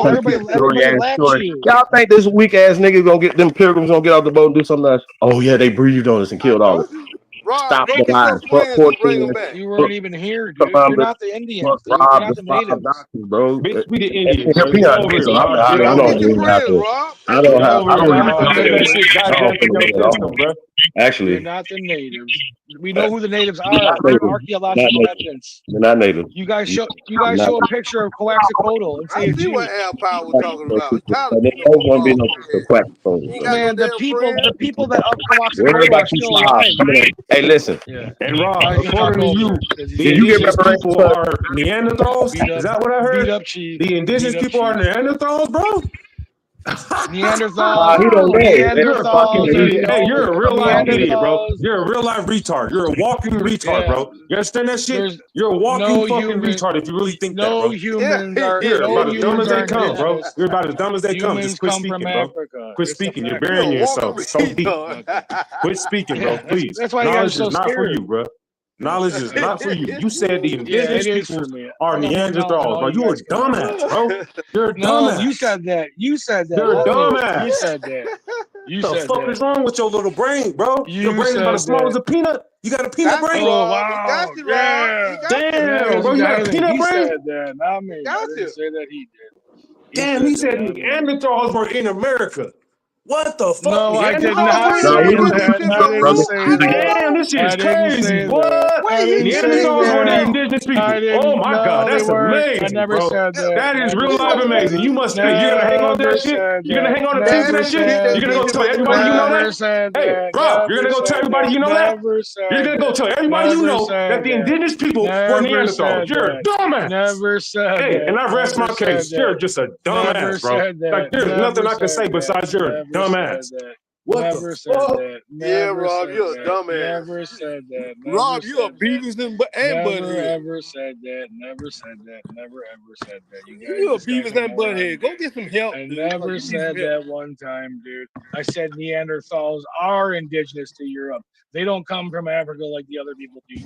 countries. Y'all think this weak ass nigga gonna get them pilgrims gonna get off the boat and do something else? Oh yeah, they breathed on us and killed all of us. Stop the lies. You weren't even here, dude. You're not the Indians. You're not the natives. Bro. Bitch, we the Indians. I don't have. No, I we're don't not even the follow That that. natives. shit got I don't that in follow your that at system, all. bro. We're Actually, not the natives. We uh, know who the natives you're not are. We have native. Not archaeological native. evidence. You're not native. You guys You're show a not. picture of Coaxacoatl and I say it's see what you. Al Power was But talking about. He tired of there beating up always on gonna be Rob no Bookhead. quack He ain't bro. got no Man, the damn friends. people that up Worry Coaxacoatl about are you still five. alive. Hey, listen. Yeah. And Why Rob, don't you talk according to over you, him? Because the Did he's you get indigenous speaking. reparations people for are Neanderthals. Beat Is up, that what I beat heard? up, chief. The indigenous Beat up, people are chief. Neanderthals, bro. Neanderthals, He don't know. You're a fucking Neanderthals, idiot. Hey, no, you're a real life idiot, bro. Neanderthals. You're a real life retard. You're a walking retard, Yeah, bro. You understand that shit? there's You're a walking no fucking human, retard if you really think that, no bro. Yeah, humans he are, is. You're He no about as dumb is. as humans they are come, bro. indigenous. You're about as dumb as they come. Just Humans quit come from speaking, bro. Africa. Quit It's a speaking. You're fact. You're a burying walking yourself so deep. retard. Okay. Quit speaking, bro. Yeah, Please. that's why you guys Knowledge are so is not for scared. you, bro. Knowledge is Okay. not for you. You said the Yeah, it indigenous is for peoples me. are I got more knowledge than Neanderthals, all bro. you You a guys combined. dumbass, bro. You're a No, you dumbass. said that. You said that, You're a not me. You dumbass. said that. You What the said fuck that. is wrong with your little brain, bro? Your You brain is about as said small as that. a peanut. You got a peanut Got you, brain? Oh Rob. He got wow, you, Rob. He yeah. got you. Damn, bro. You got a I think peanut he brain? said that, not me. He I got didn't you. say that. He did. He Damn, said he that, said not me. Neanderthals were in America. What the fuck? No, I did Neanderthals not were in Where No, say he you America? was get that. this I from, didn't brother. Rob? say I don't that. Damn, know. this shit I is didn't crazy. say that. What? Where I you didn't get say this Neanderthals were the from? that. indigenous I people. Oh didn't. my God, No, they that's weren't. I amazing, never bro. said that. That is Never real said life that. amazing. You must spit. You're gonna hang on to Never that shit? said You're gonna that. hang on to Teach that Never him, shit? teach said. him, You're gonna teach go him tell his everybody you know Never that? vocabulary. said Hey, that. Rob, you're Never gonna go tell said everybody that. you know that? Never You're said gonna go that. tell everybody you Never know that said the that. indigenous people were Never Neanderthals. said You're a that. dumbass. Never said Hey, that. and I rest Never my said case. You're that. just a Never dumbass, bro. said Like that. there's nothing Never I can said say that. besides you're a Never said dumbass. that. What the Never said fuck? that. Yeah, Never Rob, said you're a that. dumbass. Never said that. Never Rob, you're a said that. Beavis and Never Butthead. ever said that. Never said that. Never ever said that. You're a This guy's Beavis a and moron, Butthead. Go dude. get some help, I dude. Like, never you need some said help. that one time, dude. I said Neanderthals are indigenous to Europe. They don't come from Africa like the other people do.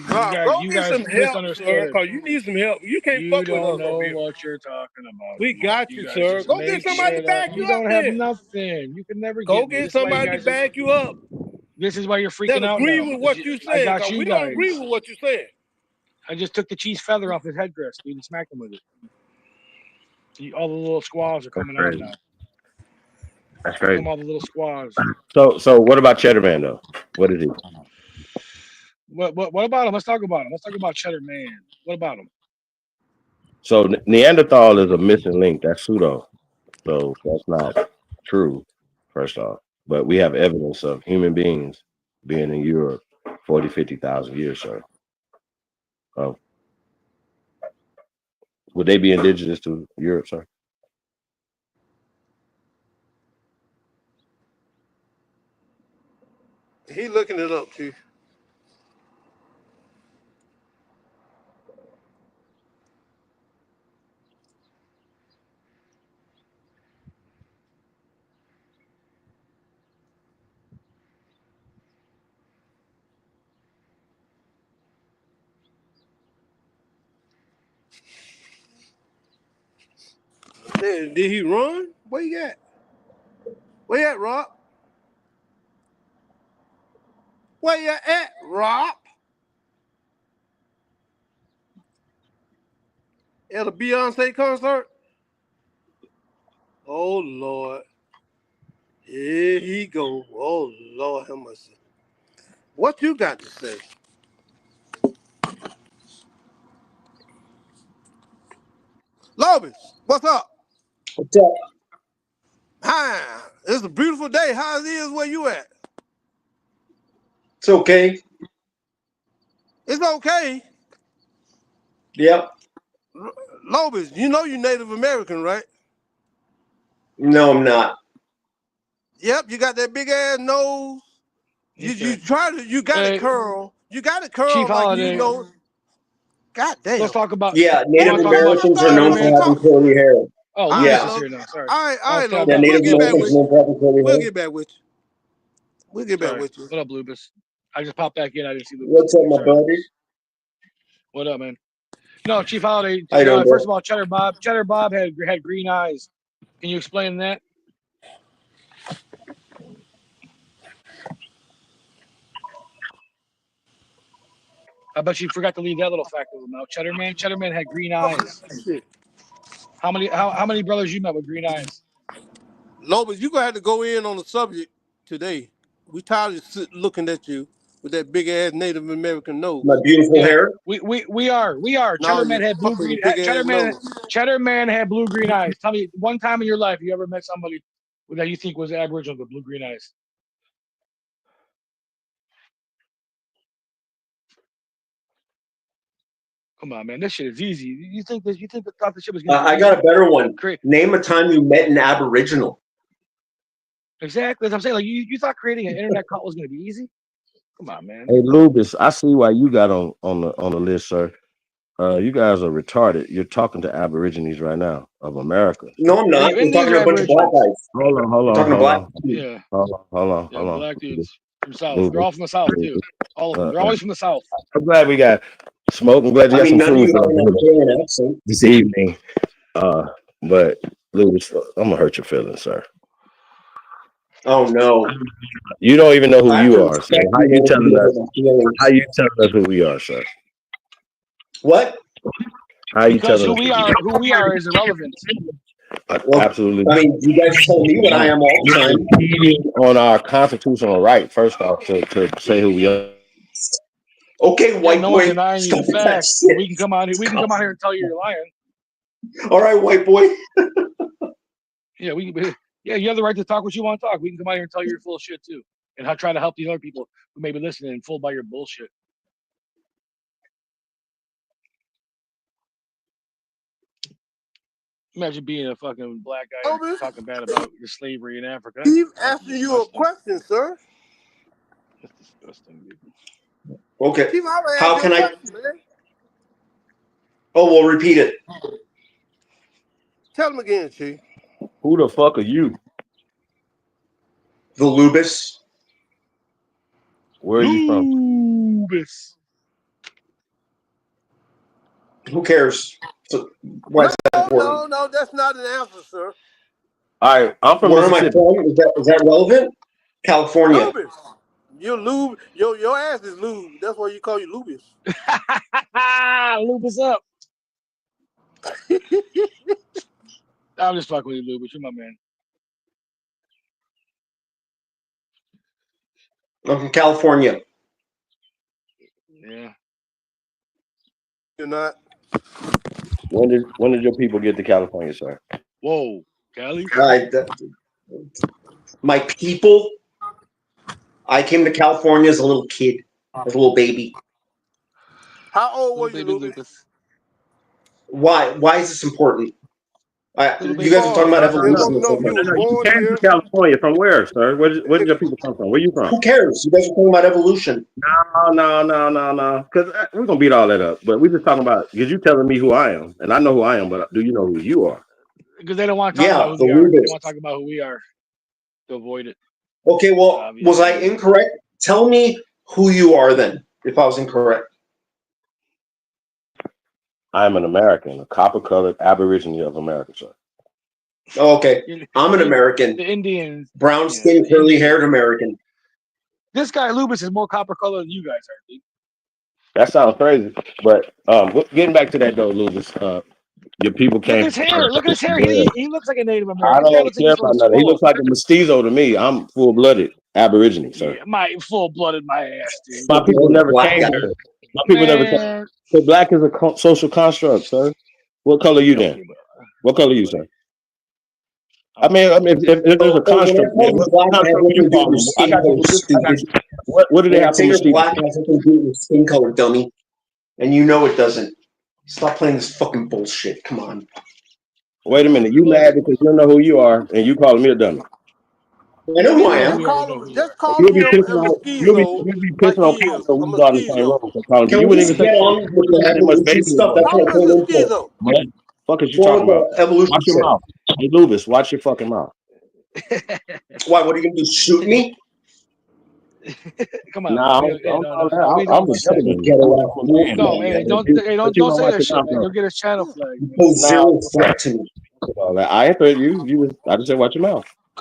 Rob, go You get guys some help, misunderstood sir, it. because you need some help. You can't You fuck with don't us over know here. what you're talking about. We got You you, guys sir. just Go get make somebody to shit up. back You you up don't have then. nothing. You can never Go get me. get This is why you somebody to guys are. back you up This is why you're that freaking out agree now. with Because what you I saying, got because you we don't agree guys. with what you saying. I just took the cheese feather off his headdress, dude, and smacked him with it. All the little squaws are That's coming out crazy. now. That's Come crazy. all the little squaws. So what about Cheddar Man though? What is he? What about him? Let's talk about him. Let's talk about Cheddar Man. What about him? So Neanderthal is a missing link. That's pseudo. So that's not true, first off. But we have evidence of human beings being in Europe 40, 50,000 years, sir. Would they be indigenous to Europe, sir? He looking it up, Chief. Did he run? Where you at? Where you at, Rob? Where you at, Rob? At a Beyonce concert? Oh, Lord. Here he go. Oh, Lord, how much? What you got to say? Lobis, what's up? What's up? Hi. It's a beautiful day. How it is where you at? It's okay. It's okay. Yep. Lobis, you know you Native American, right? No, I'm not. Yep, you got that big ass nose. You got it Hey, curl. You got it Chief curl like you Holiday. know. God damn. Let's talk about. Yeah, I Native want to talk about Americans are Cheddar known for Man. having curly hair. Oh, All Lupus right, Yeah. is here Lobis. now. Sorry. All right, Okay, I'm Yeah, Lobis. back. We'll Native get back Americans with are you. known for having curly We'll hair. get back with you. We'll get back Sorry. with you. What up, Lupus? I just popped back in. I didn't see Lupus. What's up, my Sorry, buddy? Lupus. What up, man? No, Chief Holiday. How you doing, First bro? of all, Cheddar Bob had green eyes. Can you explain that? I bet you forgot to leave that little fact of him out. Cheddar Man had green eyes. Shit. How many brothers you met with green eyes? Lobos, you're gonna have to go in on the subject today. We tired of looking at you with that big ass Native American nose. My beautiful Yeah, hair. we are. No, Cheddar Man you had blue fucking green. big ass nose. Cheddar Man had blue green eyes. Tell me one time in your life you ever met somebody that you think was Aboriginal with blue green eyes. Come on, man. This shit is easy. You think this? You think the thought the shit was gonna be I got a better one. Great. Name a time you met an Aboriginal. Exactly. As I'm saying, like you thought creating an internet cult was gonna be easy. Come on, man. Hey, Lubis, I see why you got on the list, sir. You guys are retarded. You're talking to Aborigines right now of America. No, I'm not. I'm talking to a bunch of black guys. Hold on. Talking to black. Yeah. Hold on. Black dudes from the South. Lubis. They're all from the South too. All of them. They're always from the South. I'm glad we got smoke. I'm glad you got some none of food you have an Australian accent. this evening. But Lubis, I'm gonna hurt your feelings, sir. Oh no. You don't even know who you are. So how you telling us who we are, sir? What? How you Because telling us who we are is irrelevant. Absolutely. I mean, you guys told me what I am all the time. Impeding on our constitutional right, first off, to say who we are. Okay, white no boy. one's denying you Stop the that facts. shit. We can come out here. We can come out here and tell you you're lying. All right, white boy. Yeah, yeah, you have the right to talk what you want to talk. We can come out here and tell you you're full of shit too, and try to help these other people who may be listening and fooled by your bullshit. Imagine being a fucking black guy talking bad about your slavery in Africa. Keep asking you a question, sir. That's disgusting, dude. Okay. Keep How can I? question, man. Oh, we'll repeat it. Tell him again, Chief. Who the fuck are you? The Lubis. Where are you from? Lubis. Who cares? So, why is that important? No, that's not an answer, sir. All right, I'm from Where am I Mississippi. from? Is that relevant? California. Lubis. You're lube. Your ass is lube. That's why you call you Lubis. Lubis up. I'm just fucking with you, Lubis. You're my man. I'm from California. Yeah. You're not. When did your people get to California, sir? Whoa, Cali. My people. I came to California as a little kid, as a little baby. How old were you, Lubis? Why is this important? You guys are talking about evolution. You came to California from where, sir? Where did your people come from? Where you from? Who cares? You guys are talking about evolution. No. Because we're gonna beat all that up. But we're just talking about because you're telling me who I am, and I know who I am. But do you know who you are? Because they don't want to talk about who we are. They want to talk about who we are to avoid it. Okay, well, was I incorrect? Tell me who you are then, if I was incorrect. I'm an American, a copper-colored Aborigine of America, sir. Oh, okay. I'm an American. The Indians. Brown skin, curly-haired American. This guy, Lubis, is more copper-colored than you guys are, dude. That sounds crazy. But getting back to that, though, Lubis, your people came... Look at his hair. Look at his hair. He looks like a Native American. I don't care about nothing. He looks like a mestizo to me. I'm full-blooded Aborigine, sir. Yeah, my full-blooded my ass, dude. My people never came here. My people never came. So black is a social construct, sir. What color you then? What color you, sir? I mean, if there's a construct, what do they have to do? Black has nothing to do with skin color, dummy. And you know it doesn't. Stop playing this fucking bullshit. Come on. Wait a minute. You mad because you don't know who you are, and you calling me a dummy? I know who I am. Just call me a mosquito. You'll be pissing on people so we got in the same room. Can we just get on with the evolution stuff? That's what I told him. What the fuck is you talking about? Watch your mouth. Hey, Lubis, watch your fucking mouth. Why? What are you going to do? Shoot me? Come on. No, I'm don't say that shit, man. You'll get a channel flag. Zero threat to me. I ain't heard you. I just said watch your mouth.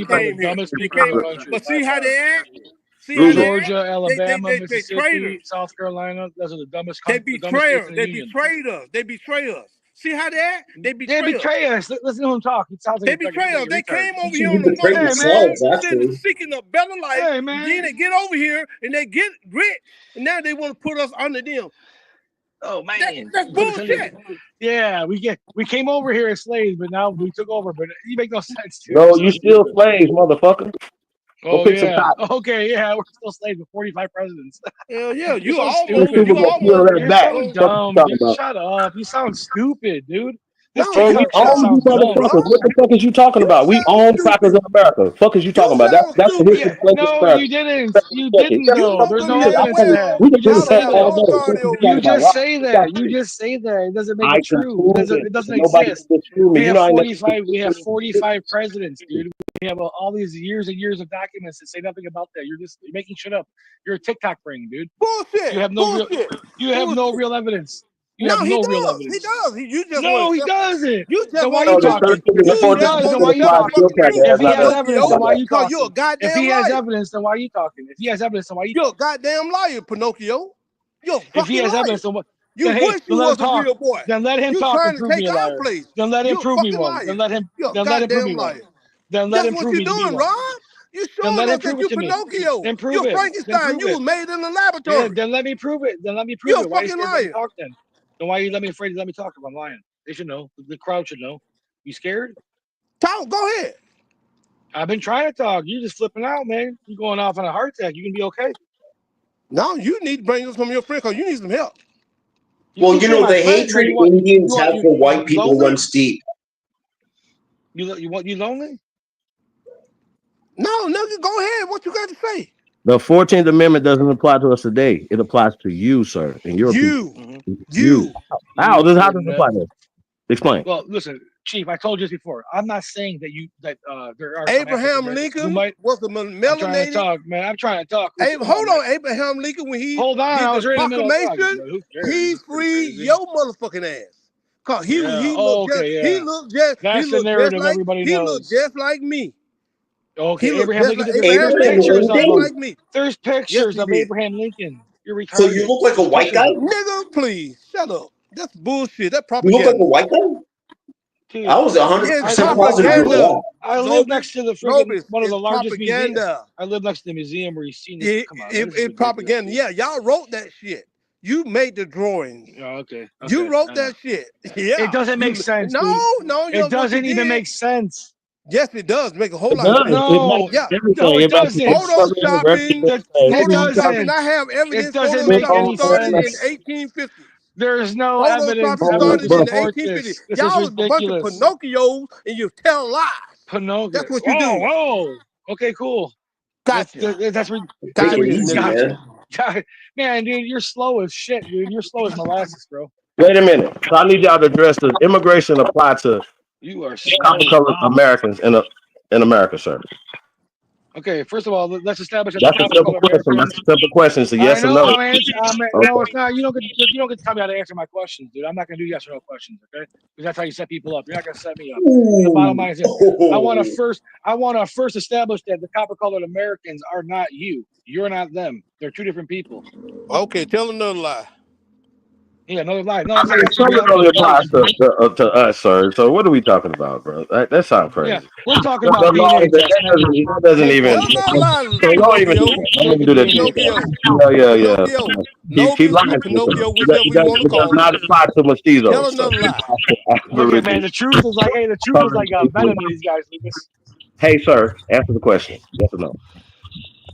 people, came the here. dumbest They people in came, the country. but see how they act. See Lose how them. they act. Georgia, Alabama, They Mississippi, traitors. South Carolina. Those are the dumbest, They the dumbest betray states us. in the They union. betrayed us. They betray us. See how they act? They They betray us. betray us. Listen to him talk. He sounds They like betray us. a They retard. came over Actually, here they on the betray Hey, themselves, man. actually. seeking a better life. Hey, man. Then they get over here and they get rich, and now they want to put us under them. Oh man, That's bullshit. Yeah, we came over here as slaves, but now we took over. But you make no sense, dude. No, you still slaves, motherfucker. Go Oh pick some yeah. cotton. Okay, yeah. We're still slaves with 45 presidents. Hell yeah, You're you so almost, This stupid. people you gonna peel almost, that You're back. so Fuck you dumb, talking dude. about? Shut up. You sound stupid, dude. This no, Man, we TikTok you shit own don't, you sounds dumb. motherfuckers. What the fuck is you talking you about? We sound own crackers stupid. in America. Fuck is you talking You about? sound That's the history stupid. of slavery in No, America. you didn't. Check You it, check it. didn't Yes, You though. fuck from There's the no you. land evidence of where that. We can You do just the y'all same say have all that. day. What authority you over You talking people. about? just Right? say that. You Exactly. just say that. It doesn't make I it true. concluded. It doesn't Nobody exist. can dispute me. We You have know I ain't 45. We have never. 45 presidents, dude. We have all these years and years of documents that say nothing about that. You're making shit up. You're a TikTok brain, dude. You Bullshit. have no real. Bullshit. You have no Bullshit. real evidence. You have No, he no real does. He evidence. does. You just No, want he to. doesn't. You just Then why are want you No, to the step. talking? Thursday If before he You the just does, then want why to are you step applies a talking? still fucking cracker. ass, If That's he not has that. evidence, then Pinocchio, why are you because you're a talking? If goddamn he has liar. evidence, then why are you talking? If he has evidence, then why are you You're a talking? goddamn liar, Pinocchio. You're a If he fucking has liar. evidence, then what? You Then hey, wish then you let him was a talk. real boy. Then let him You talk and trying to prove me take a our liar. place. Then let him You're a prove me fucking one. liar. You're a Then let him prove goddamn me one. liar. Then let That's him what prove you're me to be doing, one. Rob. You Then showing let him us prove that it you to me. Pinocchio. Then prove You're it. Then Frankenstein. prove You it. was made in the Yeah, laboratory. then let me prove it. Then let me prove You're a it. Why are you fucking scared to let me liar. talk then? Then why are you let me afraid to let me talk if I'm lying? They should know. The crowd should know. You scared? Talk. Go ahead. I've been trying to talk. You just flipping out, man. You going off on a heart attack. You can be okay. No, you need to bring some of your friends because you need some help. You Well, keep you saying know, my the friends, man. hatred You want Indians have for white you people lonely? runs deep. You lonely? No, nigga, go ahead. What you got to say? The 14th Amendment doesn't apply to us today. It applies to you, sir, and your people. You. Mm-hmm. You. How does it apply to us? Explain. Well, listen, Chief. I told you this before. I'm not saying that there are some African Abraham Americans who Lincoln might. was a I'm trying to melanated. talk, man. I'm trying to talk. Listen, come Hold on, man. on, Abraham Lincoln, when he Hold on. did I the was right in the middle of talking, proclamation, bro. Who cares? he This is pretty freed crazy. your motherfucking ass. Cause Yeah. Oh, okay. Yeah. That's the narrative everybody he looked knows. just like me. He Okay, looked Abraham just Lincoln. like There's Abraham Abraham Lincoln looked pictures of just him. Lincoln? like me. There's Yes, pictures he of did. Abraham Lincoln. You're So you retarded. look like a There's white pictures guy? of him. Nigga, please shut up. That's bullshit. That's You look like a propaganda. white guy? Dude, I was It's 100% positive you're propaganda. black. I live Lobis, next to the friggin' one of it's the largest museums. propaganda. I live next to the museum where you've seen this. Come on, man, this is It's ridiculous, propaganda. dude. Yeah, y'all wrote that shit. You made the drawings. Oh, okay. You wrote I know. that shit. Yeah. It doesn't make sense, No, dude. no, It what you doesn't even did. make sense. Yes, it does make a whole It lot of does. sense. It No, makes Yeah. no, everything. it It makes doesn't. Photoshopping, It photoshopping. doesn't. I have It evidence. doesn't make Photoshopping any started in sense. 1850. There's no evidence Photoshopping that would started in support 1850. this. This is Y'all was a bunch of ridiculous. Pinocchios and you tell lies. Pinocchio. That's what you Whoa, do. whoa. Okay, cool. Gotcha. That's Take it easy, gotcha. man. Man, dude, you're slow as shit, dude. You're slow as molasses, bro. Wait a minute. So I need y'all to address the immigration apply to You are slow. copper-colored Americans in America, sir. Okay, first of all, let's establish that That's the a simple copper-colored question. Americans. That's a simple question. So I yes or know. no. No, it's not. You don't get to tell me how to answer my questions, dude. I'm not gonna do yes or no questions, okay? Because that's how you set people up. You're not gonna set me up. The bottom line is this: I want to first establish that the copper-colored Americans are not you. You're not them. They're two different people. Okay, tell another lie. Yeah, another lie. No, I that's mean, not some reality only of the applies situation. to us, sir. So what are we talking about, bro? That sounds Yeah, crazy. we're talking The about law DNA tests, man. that doesn't Take even. Tell one. another lie, So don't even Pinocchio. Take do that. Pinocchio. Yeah. Pinocchio. Keep Lobis, lying to Pinocchio, yourself. whichever you want to It does call it. not apply to Tell mestizos, sir. another lie. Look at man, the truth is like, hey, the truth is like venom to these guys, Lucas. Hey, sir, answer the question. Yes or no?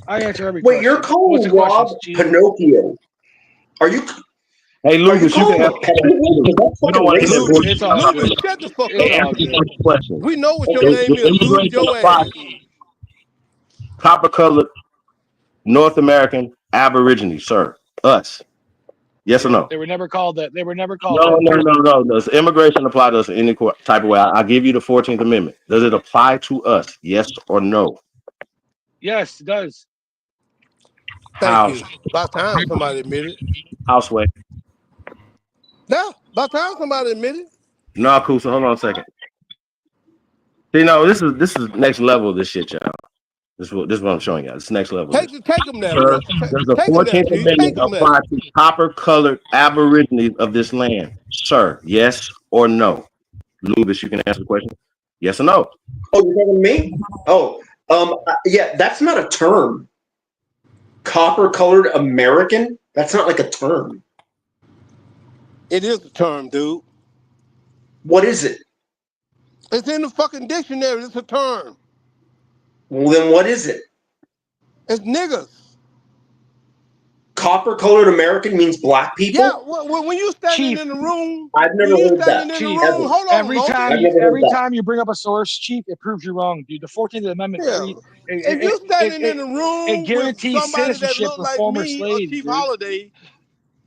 I answer every Wait, you're question. What's the calling question, Rob Chief? Pinocchio? Are you Hey, Lucas, you calling can him answer. a pedophile? That's We don't fucking want to hear racist. Lubis, It's all good. shut the fuck It's up. all answer good. the question. We know what your Is name is. Lose immigration your apply ass. to copper-colored North American Aborigines, sir? Us. Yes or no? They were never called that. They were never called No, that. no. Does immigration apply to us in any type of way? I give you the 14th Amendment. Does it apply to us? Yes or no? Yes, it does. Thank How? you. About time somebody admitted. Houseway. Yeah, about time somebody admitted. No, cool. So hold on a second. See, no, this is next level of this shit, y'all. This is what I'm showing y'all. This is next level. Take them there, Sir, bro. does the Take them there, 14th Chief. Take Amendment them there. apply to copper-colored Aborigines of this land? Sir, yes or no? Lubis, you can answer the question. Yes or no? Oh, you're talking to me? Oh, yeah, that's not a term. Copper-colored American? That's not like a term. It is a term, dude. What is it? It's in the fucking dictionary. It's a term. Well, then what is it? It's niggas. Copper-colored American means black people? Yeah, when you standing Chief, in the room, I've never when you heard standing that. in the Chief, room, Ever. hold on, every Logan. time I've you never heard every that. time you bring up a source, Chief, it proves you wrong, dude. The 14th Amendment Yeah. If you standing in the it room with guarantees somebody that citizenship look for like former me or slaves, Chief dude. Holiday,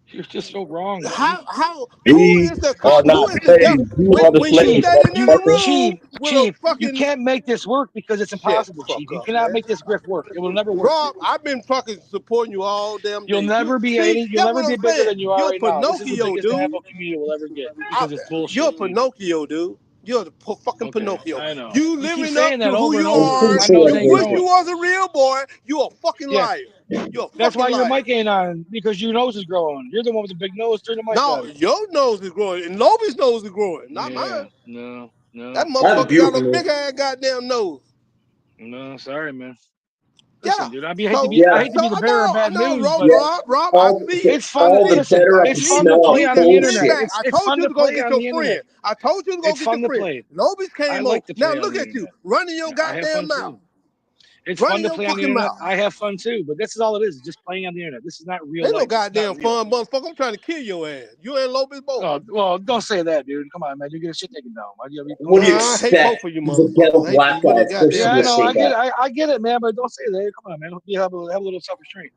You're just so wrong, man. how who We is the are who not is the slaves. You are the when you slave, Chief, standing in the motherfucker. room with a Chief, you fucking can't make this work because it's shut impossible, the fuck Chief. You up, cannot man. make this grift work. It will never work. Rob, I've been fucking supporting you all damn You'll day. never be You're never be what I'm bigger saying. than you are You're right now. This is the Pinocchio, biggest the dude. Afro community will ever get because it's You're bullshit, dude. Pinocchio, dude. You're the fucking Okay, Pinocchio. I know. You You keep living saying up that to who over and you over. are. I know it You ain't wish you growing. was a real boy. You a fucking Yeah, liar. You're a that's why fucking your liar. mic ain't on because your nose is growing. You're the one with the big nose. Turn the mic No, on. your nose is growing, and Nobody's nose is growing, not Yeah, mine. no. That That's motherfucker got beautiful, a man. big ass goddamn nose. No, sorry, man. Yeah. Listen, dude, I hate to be Yeah. I the bearer of bad know, news, but Yeah. Rob. I All, see it. it's fun. I all see the it. Listen, better I And can it's fun to smell play see, on the bullshit. this internet. guy. I It's told fun you to to go play get on your the friend. internet. I told you to go It's get your fun to friend. play. Nobody's I came over. like to Now play on look the at you, internet. running your I have goddamn fun mouth. too. It's fun Running to your play on the fucking internet. mouth. I have fun too, but this is all it is. Just playing on the internet. This is not real Ain't no life. This is not goddamn real. fun, motherfucker. I'm trying to kill your ass. You ain't Lopez both. Oh, well, don't say that, dude. Come on, man. You get a shit taken down. Why do you come What do you on, man. I hate both expect? of you He's a ghetto motherfuckers. I hate black you guy. with a Of course he's Yeah, goddamn I gonna know. say I get that. it. I get it, man. But don't say that. Come on, man. You have a little self-restraint.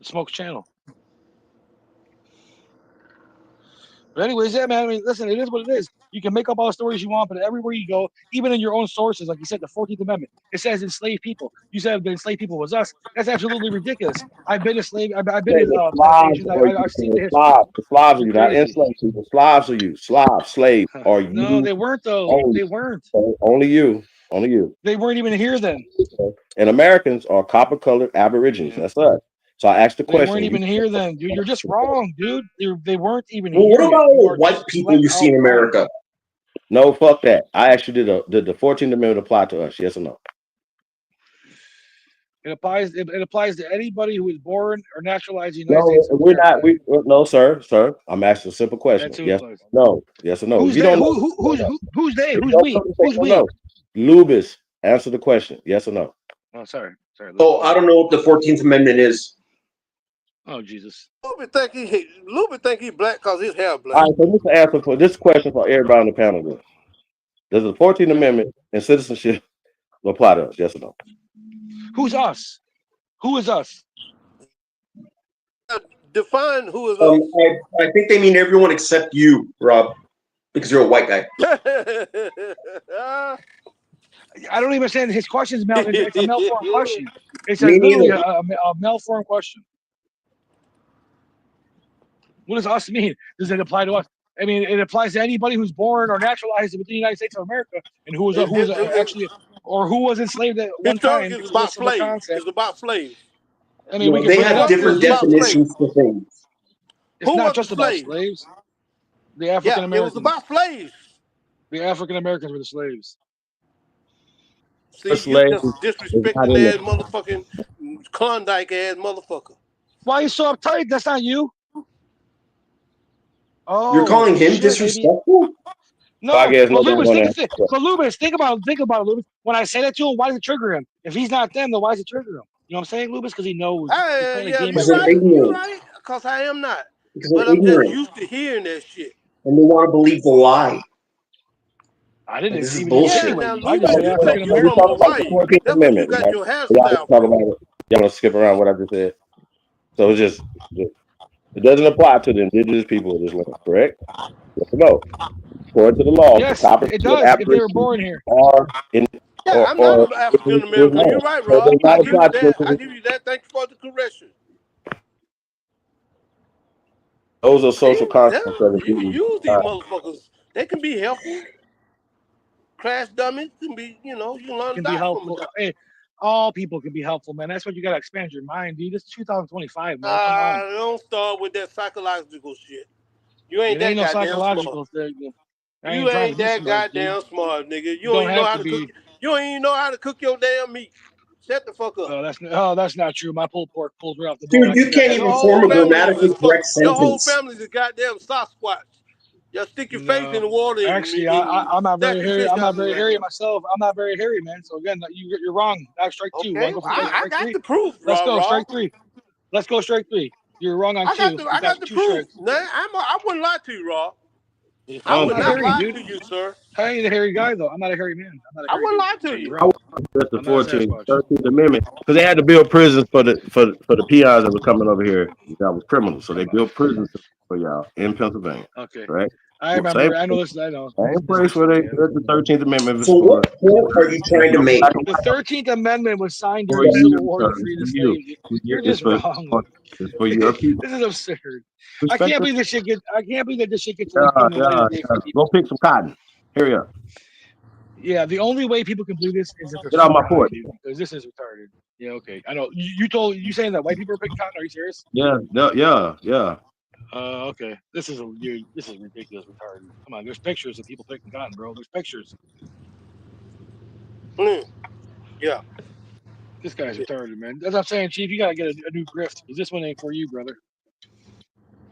Smoke channel. But anyways, yeah, man. I mean, listen, it is what it is. You can make up all the stories you want, but everywhere you go, even in your own sources, like you said, the 14th Amendment, it says enslaved people. You said the enslaved people was us. That's absolutely ridiculous. I've been a slave. I've been Say in the Slavs plantations. or you I've seen the the history. Slavs. The Slavs are You're you, not crazy. enslaved people. Slavs are you. Slave are No, you they weren't though. only. They weren't. Only you. Only you. They weren't even here then. And Americans are copper colored Aborigines. Yeah. That's us. So I asked the They question. weren't even here then, dude. You're just wrong, dude. They weren't even Well, what here yet. about You all are the white just people flat you see out in wrong. America? No, fuck that. I asked you, did the 14th Amendment apply to us? Yes or no? It applies to anybody who is born or naturalized in the United No, States of we're not. America. No, sir. I'm asking a simple question. That's who it Yes, applies. no. Yes or no. Who's If you they? don't know, Who's they? if you Who's don't we? know, say Who's no, we? no. Lubis, answer the question. Yes or no? Oh, sorry. Oh, I don't know what the 14th Amendment is. Oh, Jesus. Lupin think he black because his hair black. All right, so this answer for this question for everybody on the panel. Then. Does the 14th Amendment and citizenship apply to us? Yes or no? Who's us? Who is us? Define who is us. I think they mean everyone except you, Rob, because you're a white guy. I don't even understand his question. It's a malformed question. It's Me literally neither. a malformed question. What does us mean? Does it apply to us? I mean, it applies to anybody who's born or naturalized within the United States of America and who was actually, or who was enslaved at one time. Historically, it's For the about simple slaves. concept. It's about slaves. I mean, we can They bring it have up different too. Historically, it's about slaves. definitions for things. It's Who not was the just about slave? slaves. The Yeah, African it was Americans. about slaves. The African Americans were the slaves. See, you Slave just is not disrespecting in ass the motherfucking Klondike ass motherfucker. Why are you so uptight? That's not you. Oh, You're calling him shit, disrespectful? No, I guess but nobody Lubis, want to answer. think about it, Lubis. When I say that to him, why does it trigger him? If he's not them, then why does it trigger him? You know what I'm saying, Lubis? Because he knows he's playing a Yeah, game Because right they're now. you're ignorant. right, because I am not. Because But they're I'm just ignorant. used to hearing that shit. And they want to believe the lie. I didn't This is even bullshit. Yeah, now insinuate you. I just Lubis, said you So African think you we from talk Americans. about the Hawaii. 14th That's where you Amendment, got right? your Y'all want to hairstyle talk from. about it. Y'all want to skip around what I just said. So it's just it doesn't apply to the indigenous people of this land, correct? Yes or no? According to the law, the Yes, copper it does. If they were Aborigines born here. are in Yeah, I'm not or an African with American. You're land. right, So it Rob. does I not give apply you to that. Thank you for the correction. those are social See, yeah, constructs that are you can being use these motherfuckers. They can be helpful. Crash dummies can be, you can learn to Can be die from them. helpful. Hey, all people can be helpful, man. That's what you got to expand your mind, dude. This is 2025, man. Come on. Don't start with that psychological shit. You ain't It ain't that no goddamn smart. psychological thing. I You ain't trying to ain't be that smart, dude. goddamn smart, nigga. You You don't don't even know have how to to cook. be. You don't even know how to cook your damn meat. Shut the fuck up. That's not true. My pulled pork pulls right off the bone. Dude, I you just got can't that Your even from whole form a Florida. family grammatically is fuck. correct Your whole sentence. family is a goddamn Sasquatch. Just stick your face in the water. Actually, I'm not very hairy. I'm not very hairy myself. I'm not very hairy, man. So again, you're wrong. That's strike two. Okay, I got the proof. Let's go Rob. strike three. Let's go strike three. You're wrong on two. I got the proof. Nah, I wouldn't lie to you, Rob. I would not lie dude. to you, sir. I ain't a hairy guy though. I'm not a hairy man. I wouldn't lie to you. That's the 13th Amendment because they had to build prisons for the peons that were coming over here that was criminals. So they built prisons for y'all in Pennsylvania. Okay, right. I remember. I know this. I know. Same place where they did the 13th Amendment. So what point are you trying to make? The 13th Amendment was signed during the Civil War to free the slaves. You're just wrong. It's for your people. This is absurd. I can't believe this shit gets. I can't believe that this shit gets. Go pick some cotton. Hurry up. Yeah, the only way people can believe this is if they're Get out my porch. because this is retarded. Yeah, okay. I know. You saying that white people are picking cotton? Are you serious? Yeah. Okay. This is ridiculous, retarded. Come on, there's pictures of people picking cotton, bro. There's pictures. Yeah. This guy's retarded, man. As I'm saying, Chief, you gotta get a new grift because this one ain't for you, brother.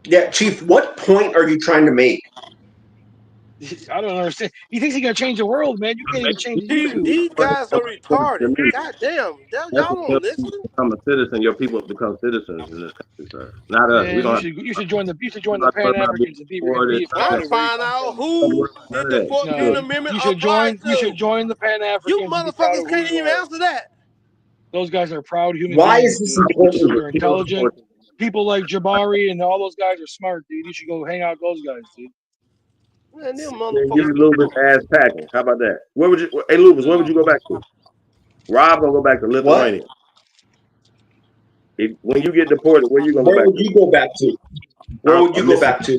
Yeah, Chief, what point are you trying to make? I don't understand. He thinks he's gonna change the world, man. You can't even change YouTube. These guys are retarded. God damn. Y'all don't listen. Become a citizen. Your people become citizens in this country, sir. Not us. Man, We don't. you should join the Pan Africans and be. Let's find out who did the 14th Amendment. You should join the Pan Africans. You motherfuckers can't even answer that. Those guys are proud human Why beings. is this important? They're intelligent. People like Jabari and all those guys are smart, dude. You should go hang out with those guys, dude. Man, them Give Lubus ass packing. How about that? Where would you? Hey, Lubus, where would you go back to? Rob gonna go back to Lithuania. When you get deported, where you gonna go back? Where would you go back to? Where would you go back to?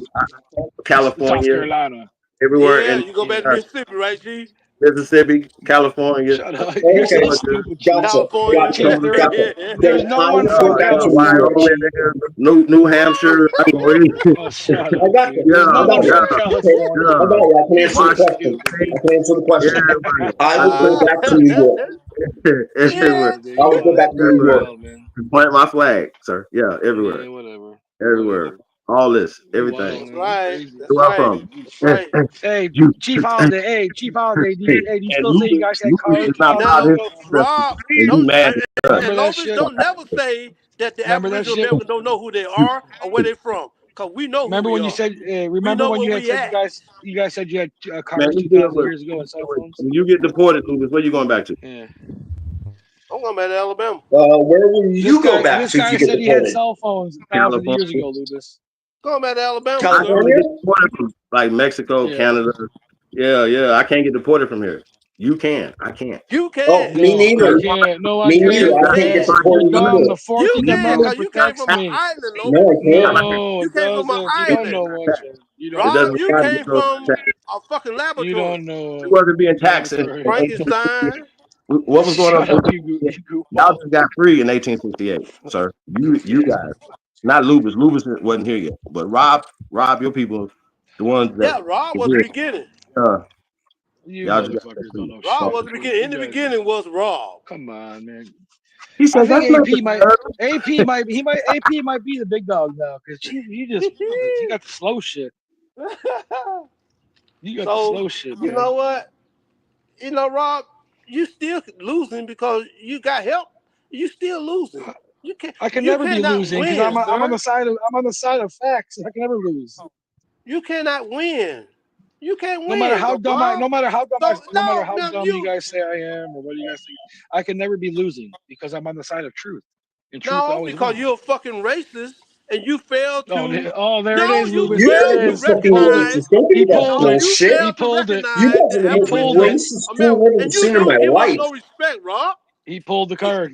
California, South Carolina, everywhere. Yeah, in you go back to Mississippi, right, G? Mississippi, California. Shut up. Okay, You're so stupid. California. There's no one from California. New Hampshire. Oh, shut up. I got you. There's no one from California. I can answer the question. I will go back to New York. I will go back to New York. Plant my flag, sir. Yeah, everywhere. Yeah, whatever. Everywhere. All this, everything. Right. Where I'm from. Hey, Chief Holiday. Hey, Chief Holiday. Do you still say you guys had cards? Rob, don't never say that the Aboriginal Americans don't know who they are or where they're from. Cause we know. Remember when you said? Remember when you said you guys said you had cards 2,000 years ago and cell phones? When you get deported, Lucas, where you going back to? Yeah. I'm going back to Alabama. Where will you go back this to? This guy said he had cell phones 1,000 years ago, Lucas. Going back to Alabama. California? Like Mexico, Canada. Yeah. I can't get deported from here. You can. I can't. You can. Oh, me neither. No, me neither. I can't get deported either. The 14th Amendment you came from me. an island. No, I can't. No, you came from an island. island. Rob, you came from a fucking laboratory. You don't know. You wasn't being taxed. Frankenstein. What was going on? Y'all just got free in 1868, sir. You guys. Not Lubus. Lubus wasn't here yet. But Rob, your people, the ones that. Yeah, Rob was the beginning. Y'all motherfuckers don't know. Rob was the beginning. In the beginning was Rob. Come on, man. He said AP might be the big dog now because you got the slow shit. You got the slow shit. You know what? You know, Rob, you still losing because you got help. You still losing. I can never be losing because I'm on the side of facts. I can never lose. You cannot win. You can't win. No matter how dumb you guys say I am or what do you guys think, I can never be losing because I'm on the side of truth. And truth always because wins. you're a fucking racist and you failed to. There it is. You're fucking racist. Don't give me that bullshit. He pulled it. You guys are the most racist thing I've ever seen in my life. No respect, Rob. He pulled the card.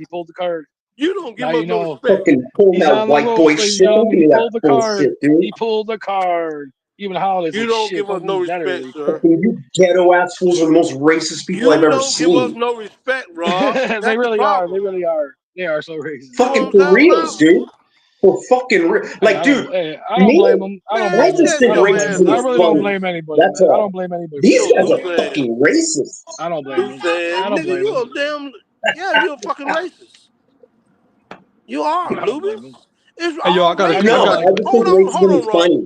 You don't give us no respect. Fucking pull that white boy shit. Don't give me that bullshit, dude. He pulled the card. Even Hollis. You don't give us no respect, sir. You ghetto assholes are the most racist people I've ever seen. You don't give us no respect, Rob. They really are. They are so racist. Fucking for reals, dude. For fucking real. Like, dude. I don't blame them. I just think racism I is really funny. don't blame anybody. That's all. I don't blame anybody. These guys are fucking racist. I don't blame them. I don't blame them. You're a fucking racist. You are, Lubis. Hey, yo, I got I just think racism is funny.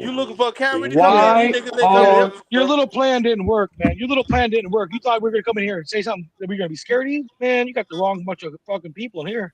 You looking for a camera to come in? Why These niggas ain't coming here. Your little plan didn't work, man. Your little plan didn't work. You thought we were gonna come in here and say something that we're gonna be scared of you, man. You got the wrong bunch of fucking people in here.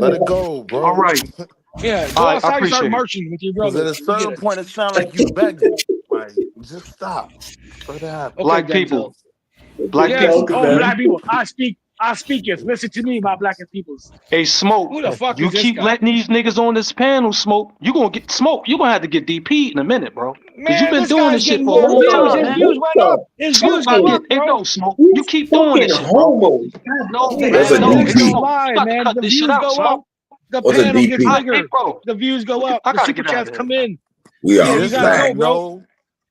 Let it go, bro. All right. Yeah, go All right, I outside and start appreciate it. marching with your Because at a brothers. We get certain it. point, it sounds like you begging. Like, just stop. Let it happen. Okay, Black Denzel. people. Black Yes. people. Oh, black people. I speak it. Listen to me, my black peoples. Hey, Smoke, Who the fuck you is this keep guy? letting these niggas on this panel, Smoke. You gonna get Smoke. You gonna have to get DP in a minute, bro. Because you've Man, been this doing guy's this shit getting for a more long views. time, His man. views went up. His Smoke views not go get. up, Hey, bro. no, Smoke. You keep doing Fucking this shit, bro. homo. No, Hey, man. What's a No, Denzel, it's hey, DP? no Smoke. lie, You got to man. cut The this shit views out, go Smoke. up. The What's a panel gets DP? Hey, bigger. bro. The views go up. I The gotta super get out chats of here, come man. in. We Yeah, are you Just gotta like go, back. bro. no.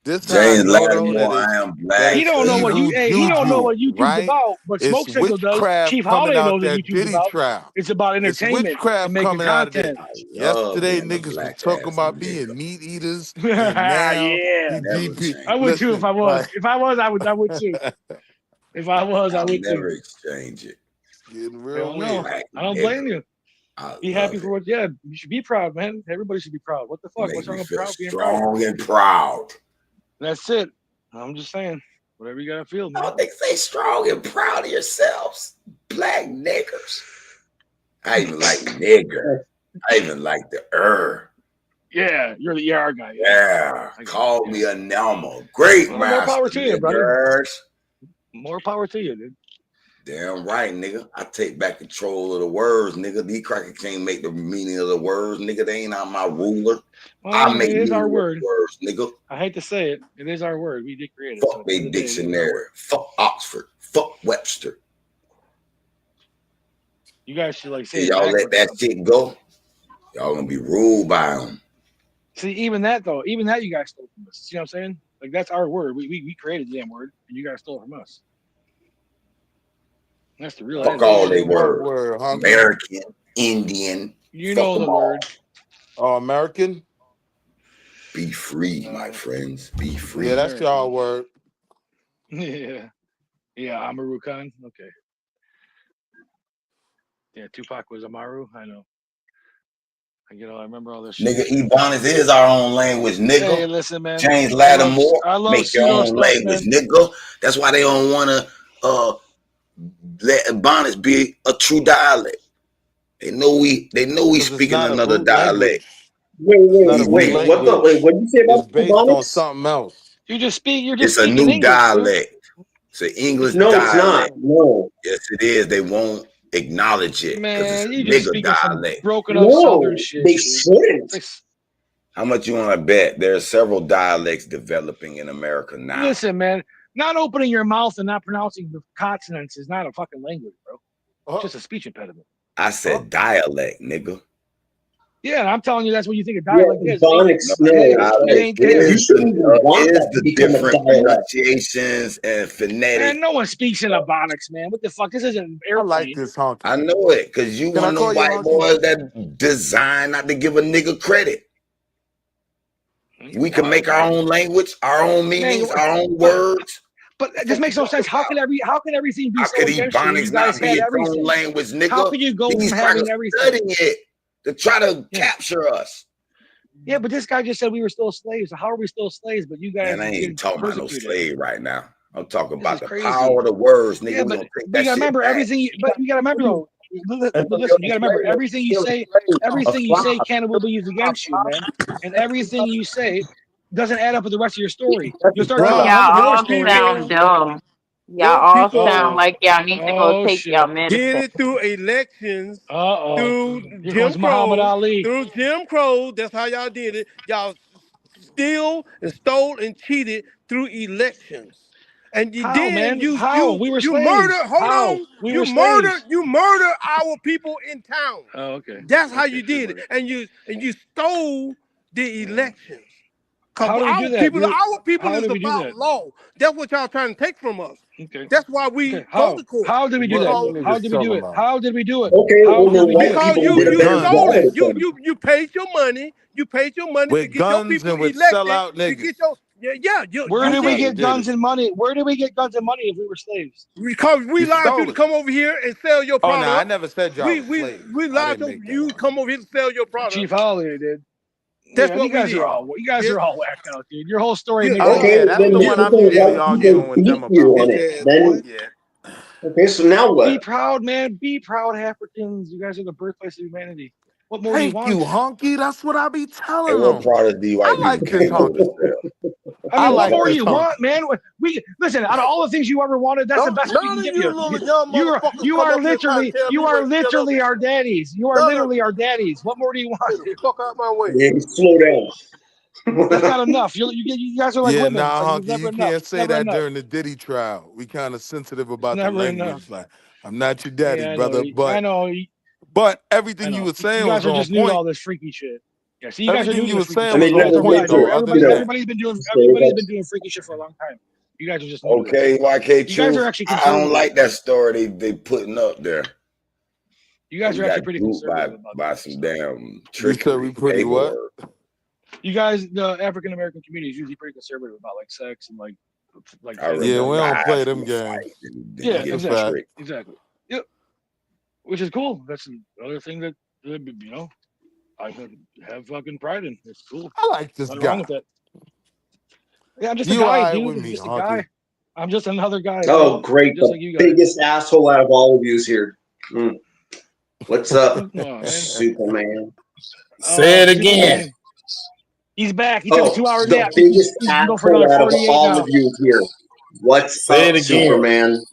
This how I James know though Lattimore, I am that He black. it's don't know what evil he don't know juju, what YouTube's right? about, but It's Smoke Signal does. witchcraft Chief coming Holiday out knows what that YouTube's Diddy about. trial. It's about It's entertainment and witchcraft making coming out of there. content. I love Yesterday, being a niggas was black talking ass about nigga. being meat eaters, and now Yeah, he Never GP. I change. would too if Listen, I was. like If I was, I would too. If I was, I I'll would never too. exchange it. getting I real don't know. weird. Black I don't blame nigga. you. I Be happy love for it. what. Yeah, you should be proud, man. Everybody should be proud. What the It fuck? makes What's me wrong with feel being proud? strong and proud. That's it. I'm just saying. Whatever you gotta feel, man. Oh, they say strong and proud of yourselves, black niggers. I even like nigger. I even like the Yeah, you're the ER guy. Yeah, I get call it, me a Nelma. Great Well, more power master, to you, brother. niggers. More power to you, dude. Damn right, nigga. I take back control of the words, nigga. These crackers can't make the meaning of the words, nigga. They ain't on my ruler. Well, I make it is our meaning of word. the words, nigga. I hate to say it. It is our word. We did create it. So Fuck at the end they of the day, it is our dictionary. word. Fuck Oxford. Fuck Webster. You guys should like say If it y'all let backwards or that something. shit go, y'all gonna be ruled by them. See, even that though, even that you guys stole from us. See what I'm saying? Like that's our word. We created the damn word, and you guys stole it from us. That's the real. Fuck That is all the they real word. What words. word, Hunky? American, Indian. You Fuck know them the all. word. Oh, American? Be free, my friends. Be free. Yeah, that's y'all word. Yeah, Amaru Khan. Okay. Yeah, Tupac was Amaru. I know. I remember all this shit. Nigga, Ebonics is our own language, nigga. Hey, listen, man. James Lattimore, I love make your pseudo own stuff, language, man. nigga. That's why they don't want to let Ebonics be a true dialect. They know we 'Cause it's speaking not a another root dialect. language. It's not a root Wait, what the? language. Wait, what did you say about It's based on Ebonics? something else. You're just speaking It's a English, new dude. dialect. It's an English No, it's not. dialect. No. Yes, it is. They won't acknowledge it because it's Man, a you just nigga speaking some dialect. broken up Southern No, shit, they dude. shouldn't. How much you want to bet? There are several dialects developing in America now. Listen, man, not opening your mouth and not pronouncing the consonants is not a fucking language, bro. It's just a speech impediment. I said dialect, nigga. Yeah, I'm telling you, that's what you think a dialect is. Ebonics, It ain't, no. it ain't there. You shouldn't even want that to become a different dialect. pronunciations and phonetic. Man, no one speaks in Ebonics, man. What the fuck? This isn't an airplane. I like this honky. I know it, because you Can I one of call them you white honky? boys that design not to give a nigga credit. We can make our own language, our own meanings, our own words. But this makes no sense. How can everything be How so could against you? You Ebonics guys not be had its everything. own language, nigga? How could you go These from having crackers everything? studying it to try to capture us. Yeah, but this guy just said we were still slaves. So how are we still slaves? But you guys Man, I are ain't getting talking about no persecuted. slave right now. I'm talking This about is the crazy. power of the words, nigga. Yeah, We but gonna take you that gotta shit remember back. everything. But you gotta remember though. Listen, you gotta remember everything you say. Everything you say can and will be used against you, man. And everything you say doesn't add up with the rest of your story. You'll start telling Y'all your all story. sound dumb. Y'all Them all people sound like y'all need to go take Shit. y'all did medicine. it through elections, Here through comes Muhammad Ali. Through Jim Crow. That's how y'all did it. Y'all steal and stole and cheated through elections. And How, man? you How? We were murder. slaves. Hold How? on. We You were slaves. murder our people in town. Oh, okay. That's how Okay, you sure, did it. buddy. And you stole the elections. How Cause do we do that? our people How is do we do about that? law. That's what y'all trying to take from us. Okay. That's why we Okay. go to court. How did we do What that? are you How niggas did we do talking it? about? How did we do it? Okay, How well, did then we do white it? Because people With you guns. stole it. did You paid your money. You paid your money to With get your guns people and with elected. sellout To niggas. get your Where That's did how we you get did guns it. and money? Where did we get guns and money if we were slaves? because we You lied to you stole to it. come over here and sell your Oh no, I product. never said y'all was slaves. We I lied didn't to make that you to up. come over here to sell your product. Chief Holiday did. That's Yeah, what you guys we did. are all whacked out, dude. Your whole story makes Oh no Okay, yeah, sense. that's then the this one is the I'm thing. usually White arguing people with them beat you about. on it. Then okay, so now Be what? proud, man. Be proud, Africans. You guys are the birthplace of humanity. What more do you Thank you, want? honky. That's what I be And telling what them. products these I white people like this came over to honky. sell? I I mean, what like more do this you honky. want, man? We listen. Out of all the things you ever wanted, that's the best we None can of give you you. little young motherfuckers come up here trying to tell me You are what to shut up literally and our shit. daddies. You are None of literally you. our daddies. What more do you want, Get the dude? fuck out my way. Yeah, slow down. That's not enough. You guys are like Yeah, women. It's nah, like it's honky, never you enough. can't It's say never that enough. during the Diddy trial. We kind of sensitive It's about the never enough. language. Like, I'm not your daddy, Yeah, I know. brother, I but know. everything you were You saying was guys are on just new to point. all this freaky shit. Yeah, see, you guys are Everything new you to were this freaky saying I shit. was mean, You on guys are new point guys. though. Other you than know, that, Everybody's been doing freaky shit for a long time. You guys are just new to it. Okay, YK You guys are Truth. actually I don't conservative. like that story they putting up there. You guys We are actually got pretty duped conservative about by that some stuff. damn you said trickery. we pretty what? Paperwork. You guys, the African American community is usually pretty conservative about like sex and like I family Yeah, rather we values. don't play die them from a games. fight than Yeah, get That's a fact. tricked. exactly. Yep. Which is cool. That's another thing that you know I have fucking pride in. It's cool. I like this Nothing wrong guy. with that. Yeah, I'm just a You guy, alright dude. with I'm me, just a Honky. guy. I'm just another guy, oh, bro. great. Just The like you guys. biggest asshole out of all of you is here. What's up, No, man. Superman? Say it again. Superman. He's back. He took a Oh, 2-hour the nap. biggest He's going for asshole another out of 48 all now. of you is here. What's Say up, it again. Superman?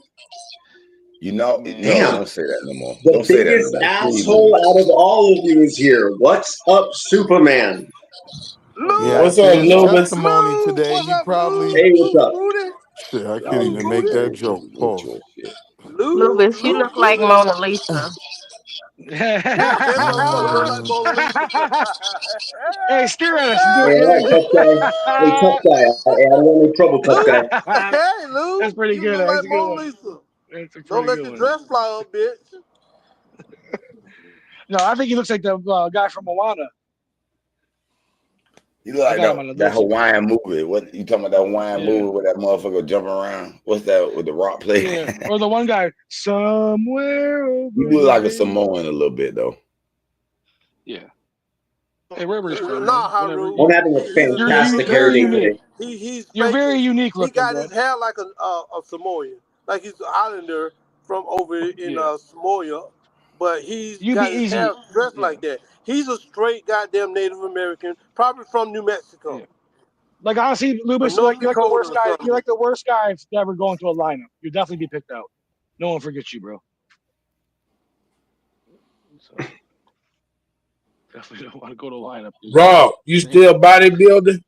You know, Man. no, Damn. don't say that no more. The Don't say that no biggest more. Please asshole don't. out of all of you is here. What's up, Superman? Yeah, What's after up, his Lubis? testimony today, What's you up, probably Hey, what's up? Rudy? shit. I can't Y'all even niggas make that very joke. with Pause. your shit. Lubis, you look like Mona Lisa. Yeah, that motherfucker look like Mona Lisa. Hey, stare at us and do Hey, all right, tough guy. Hey, tough guy. Hey, I don't want any trouble, tough Lou, guy. hey, Lou, That's pretty you good. look That's like a good Mona one. Lisa. That's a Don't pretty let good your one. dress fly up, bitch. No, I think he looks like the guy from Moana. You look like I got him on the that list. Hawaiian movie. What you talking about? That Hawaiian Yeah. movie with that motherfucker jumping around? What's that with the rock play? Yeah, or the one guy somewhere over You look like a there. Samoan a little bit though. Yeah. Hey, wherever he's from, Nah, man. Whatever. Haru. I'm having a He's fantastic hair very day unique. today. He's You're very faking. unique He looking, got bro. his hair like a Samoan, like he's an Islander from over in Yeah. Samoa, but he's You got be his hair easy. dressed Yeah. like that. He's a straight goddamn Native American, probably from New Mexico, Yeah. Like honestly, or Lubis, North you like the Dakota worst or guy. something. You like the worst guy to ever go into a lineup. You'll definitely be picked out. No one forgets you, bro. So definitely don't want to go to a lineup. Rob, you still bodybuilding?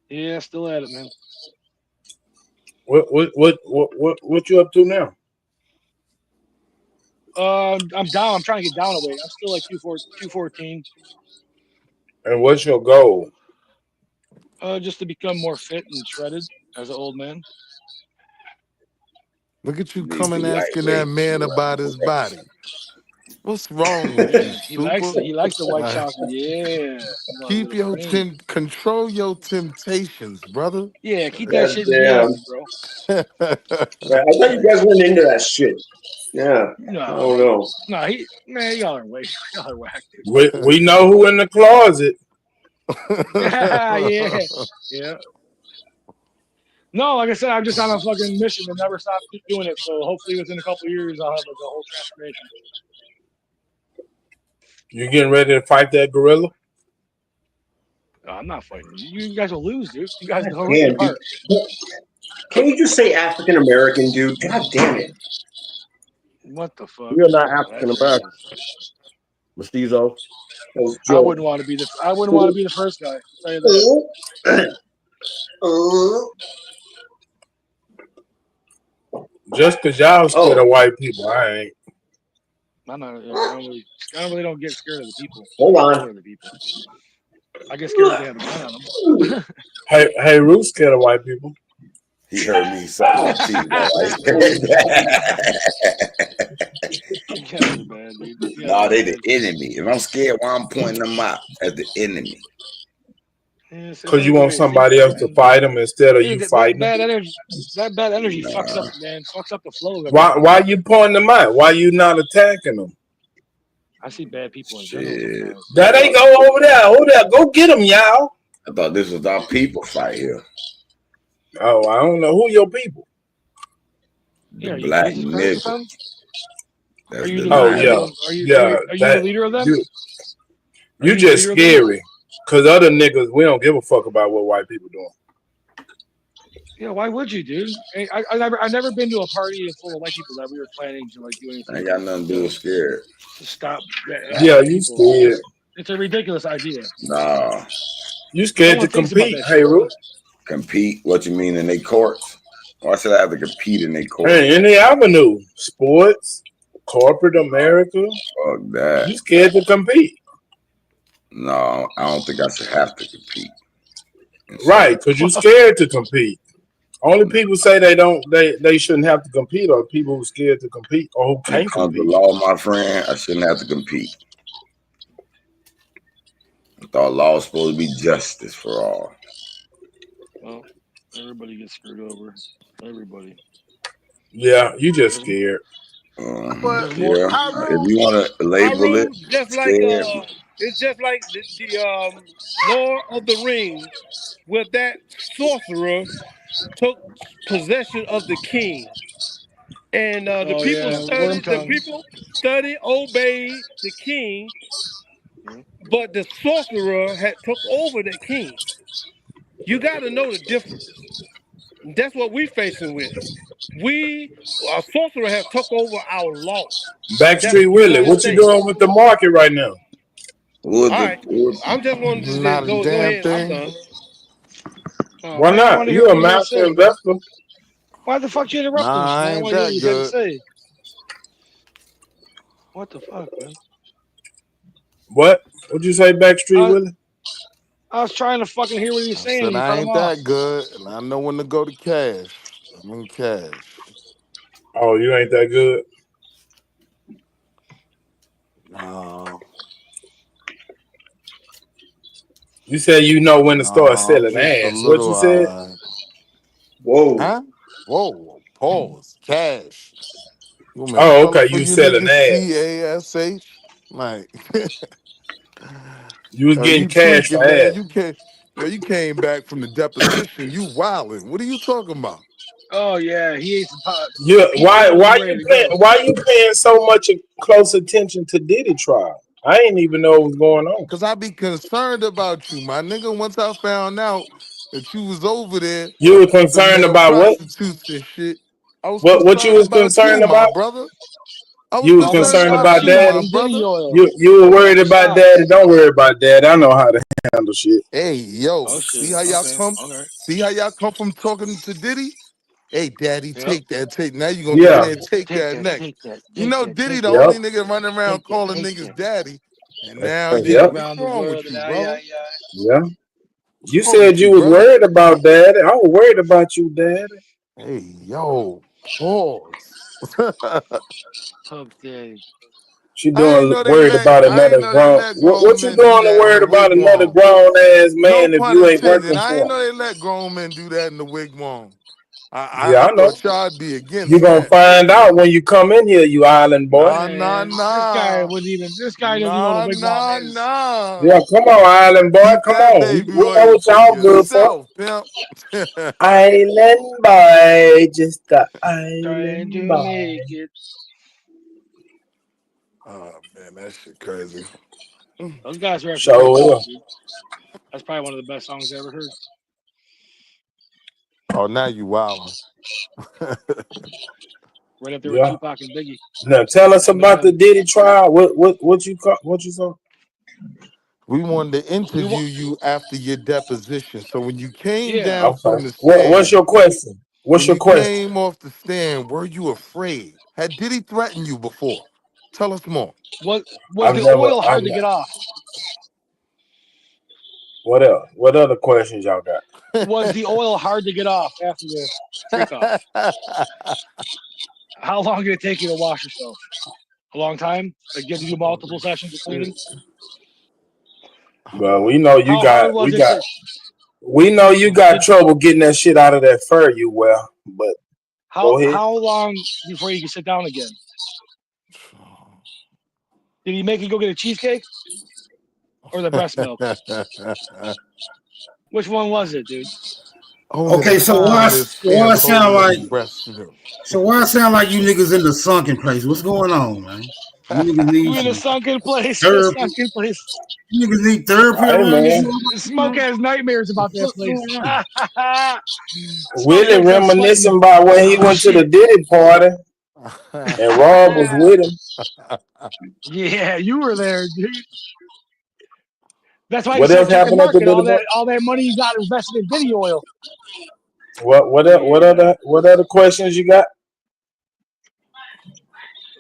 Yeah, still at it, man. What you up to now? I'm down. I'm trying to get down a weight. I'm still like 214. And what's your goal? Just to become more fit and shredded as an old man. Look at you Need to coming be asking that lightweight. man about his body. What's wrong with you, He Super? likes the white chocolate. Yeah. Keep your control your temptations, brother. Yeah, keep that shit in Damn. hand, bro. I thought you guys went into that shit. Yeah. I don't know. No, y'all are whack, dude. We know who in the closet. yeah. No, like I said, I'm just on a fucking mission to never stop doing it. So hopefully within a couple of years, I'll have like a whole transformation. You getting ready to fight that gorilla? No, I'm not fighting. You guys will lose, dude. You guys will Damn, rip apart. Can you just say African American, dude? God damn it. What the fuck? You're not African American. Mestizo. I wouldn't want to be the first guy. I'll tell you that. Just because y'all scared of white people, I ain't. I really don't get scared of the people. Hold on. Of the people. I get scared if they have a gun on them. Hey, Ruth's scared of white people. He heard me sucking his teeth. No, they the enemy. If I'm scared, why I'm pointing them out as the enemy? Because you want somebody else to fight them instead of you fighting them. That bad energy fucks up, man. Fucks up the flow. Why you pointing them out? Why you not attacking them? I see bad people in general. That ain't go over there. Over there. Go get them, y'all. I thought this was our people fight here. Oh, I don't know. Who your people? The black nigga. Are you the leader of them? You just scary. Because other niggas, we don't give a fuck about what white people doing. Yeah, why would you, dude? I've never been to a party full of white people that we were planning to like do anything. I ain't got nothing to do with scared. To stop. Yeah, you scared. It's a ridiculous idea. Nah. You scared to compete, hey, Ruth? Compete? What you mean in their courts? Why should I have to compete in their courts? Hey, in the avenue. Sports, corporate America. Fuck that. You scared to compete. No, I don't think I should have to compete. Right, because you're scared to compete. Only people say they shouldn't have to compete, or people who are scared to compete or who When it can't comes to compete. law, my friend, I shouldn't have to compete. I thought law was supposed to be justice for all. Well, everybody gets screwed over. Everybody. Yeah, you just scared. But There's more. Yeah, if you want to label it, Just like scared. it's just like the Lord of the Rings, where that sorcerer took possession of the king, and the Oh people yeah, worm studied. The tongue. people studied, obeyed the king, Mhm. but the sorcerer had took over the king. You got to know the difference. That's what we facing with. A sorcerer have took over our law. That's Backstreet the Willie, United what you States. doing with the market right now? Who All the right, I'm just wanting to Not just a go damn ahead. I'm thing. done. Why Man, I want not? to hear You're what a he had to master say. investor. Why the fuck you interrupting us, Nah, I man? I ain't want to hear what that he had to good. say. What the fuck, man? What? What'd you say, Backstreet Willie? I was trying to fucking hear what he was I saying, and said you I cut him ain't off. that good, and I know when to go to cash. I'm in cash. Oh, you ain't that good. No, You said you know when to start no, selling just a ass. What you little. said? Whoa. Huh? Whoa, pause, cash. You want me to Oh, spell it okay. for You you selling niggas? ass. CASH. Like, You was getting you cash for tweaking, man. ass. You can't. Yo, you came back from the deposition. You wilding. What are you talking about? Oh yeah, he ate some You pizza Hut and he ready to go. why you paying so much close attention to Diddy trial? I didn't even know what was going on. Cause I be concerned about you, my nigga. Once I found out that you was over there You were with the concerned male about what? prostitutes and shit, I was What you concerned was about you, concerned my about? brother. I was You was All them concerned concerned shots about about she you, got my daddy? was Diddy brother. oil. You were All worried the about daddy. shots. Don't worry about daddy. I know how to handle shit. Hey, yo, Oh see shit. how y'all Okay. come? Okay. See how y'all come from talking to Diddy? Hey, daddy, Yep. take that. Take now. You gonna Take get Yeah. in and that. take Take that that. next. Take that. You Take know, that. Diddy Take the that. Yep. only nigga running around Take that. calling Take niggas that. daddy. And now Take you, that Yep. what's around the wrong world with and you, I. brother? Yeah. You What's wrong said with you, you was brother? worried about daddy. I was worried about you, daddy. Hey, yo, pause. Tough day. She I ain't doing know they worried let. about I ain't another know they grown. let What grown you men do doing to that in worried the about another wigwam. grown ass No man if pun you ain't intended. working I ain't for him? know they let grown men do that in the wigwam. Yeah, I I know. thought y'all'd be You against gonna that. find out when you come in here, you island boy. Nah, nah, Man, this guy nah. wouldn't even. This guy doesn't even know what Nah, a wigwam nah, is. Yeah, nah. come on, island boy. Keep Come that on. baby We know oil what for y'all good for. yourself, pimp. Island boy, just a Trying island to boy. make it. Oh man, that shit crazy. Those guys are actually pretty So cool, dude. That's probably one of the best songs I ever heard. Oh, now you wildin'. Right up there with yeah. Tupac and Biggie. Now tell us about Eminem. the Diddy trial. What you saw? We wanted to We interview want. you after your deposition. So when you came Yeah. down Okay. from the What's stand, your question? What's when your you question? came off the stand, were you afraid? Did he threaten you before? Tell us more. Was I've the never. oil I've. hard to get off? What else? What other questions y'all got? Was the oil hard to get off after the freak off? How long did it take you to wash yourself? A long time? Like you had to do multiple Holy sessions of cleaning? shit. Well, we know you How hard got. was it to We know you got did trouble getting that shit out of that fur you wear. But how go ahead. how long before you could sit down again? Did he make you go get a cheesecake or the breast milk? Which one was it, dude? Only the Okay, so why fatherless why can't it sound hold a like breast milk. you niggas in the sunken place? What's going on, man? You niggas You need in a some sunken place, a therapy. sunken place. You niggas need therapy Hey around this man, Smoke motherfucker. has nightmares about that What's place. going on? Smoke Willie wakes up sweating. reminiscing about when he Oh went to the shit. Diddy party and Rob was with him. Yeah, you were there, dude. That's why you What start else checking happened at the market. Diddy party? All that money you got invested in Diddy oil. Yeah. What other questions you got?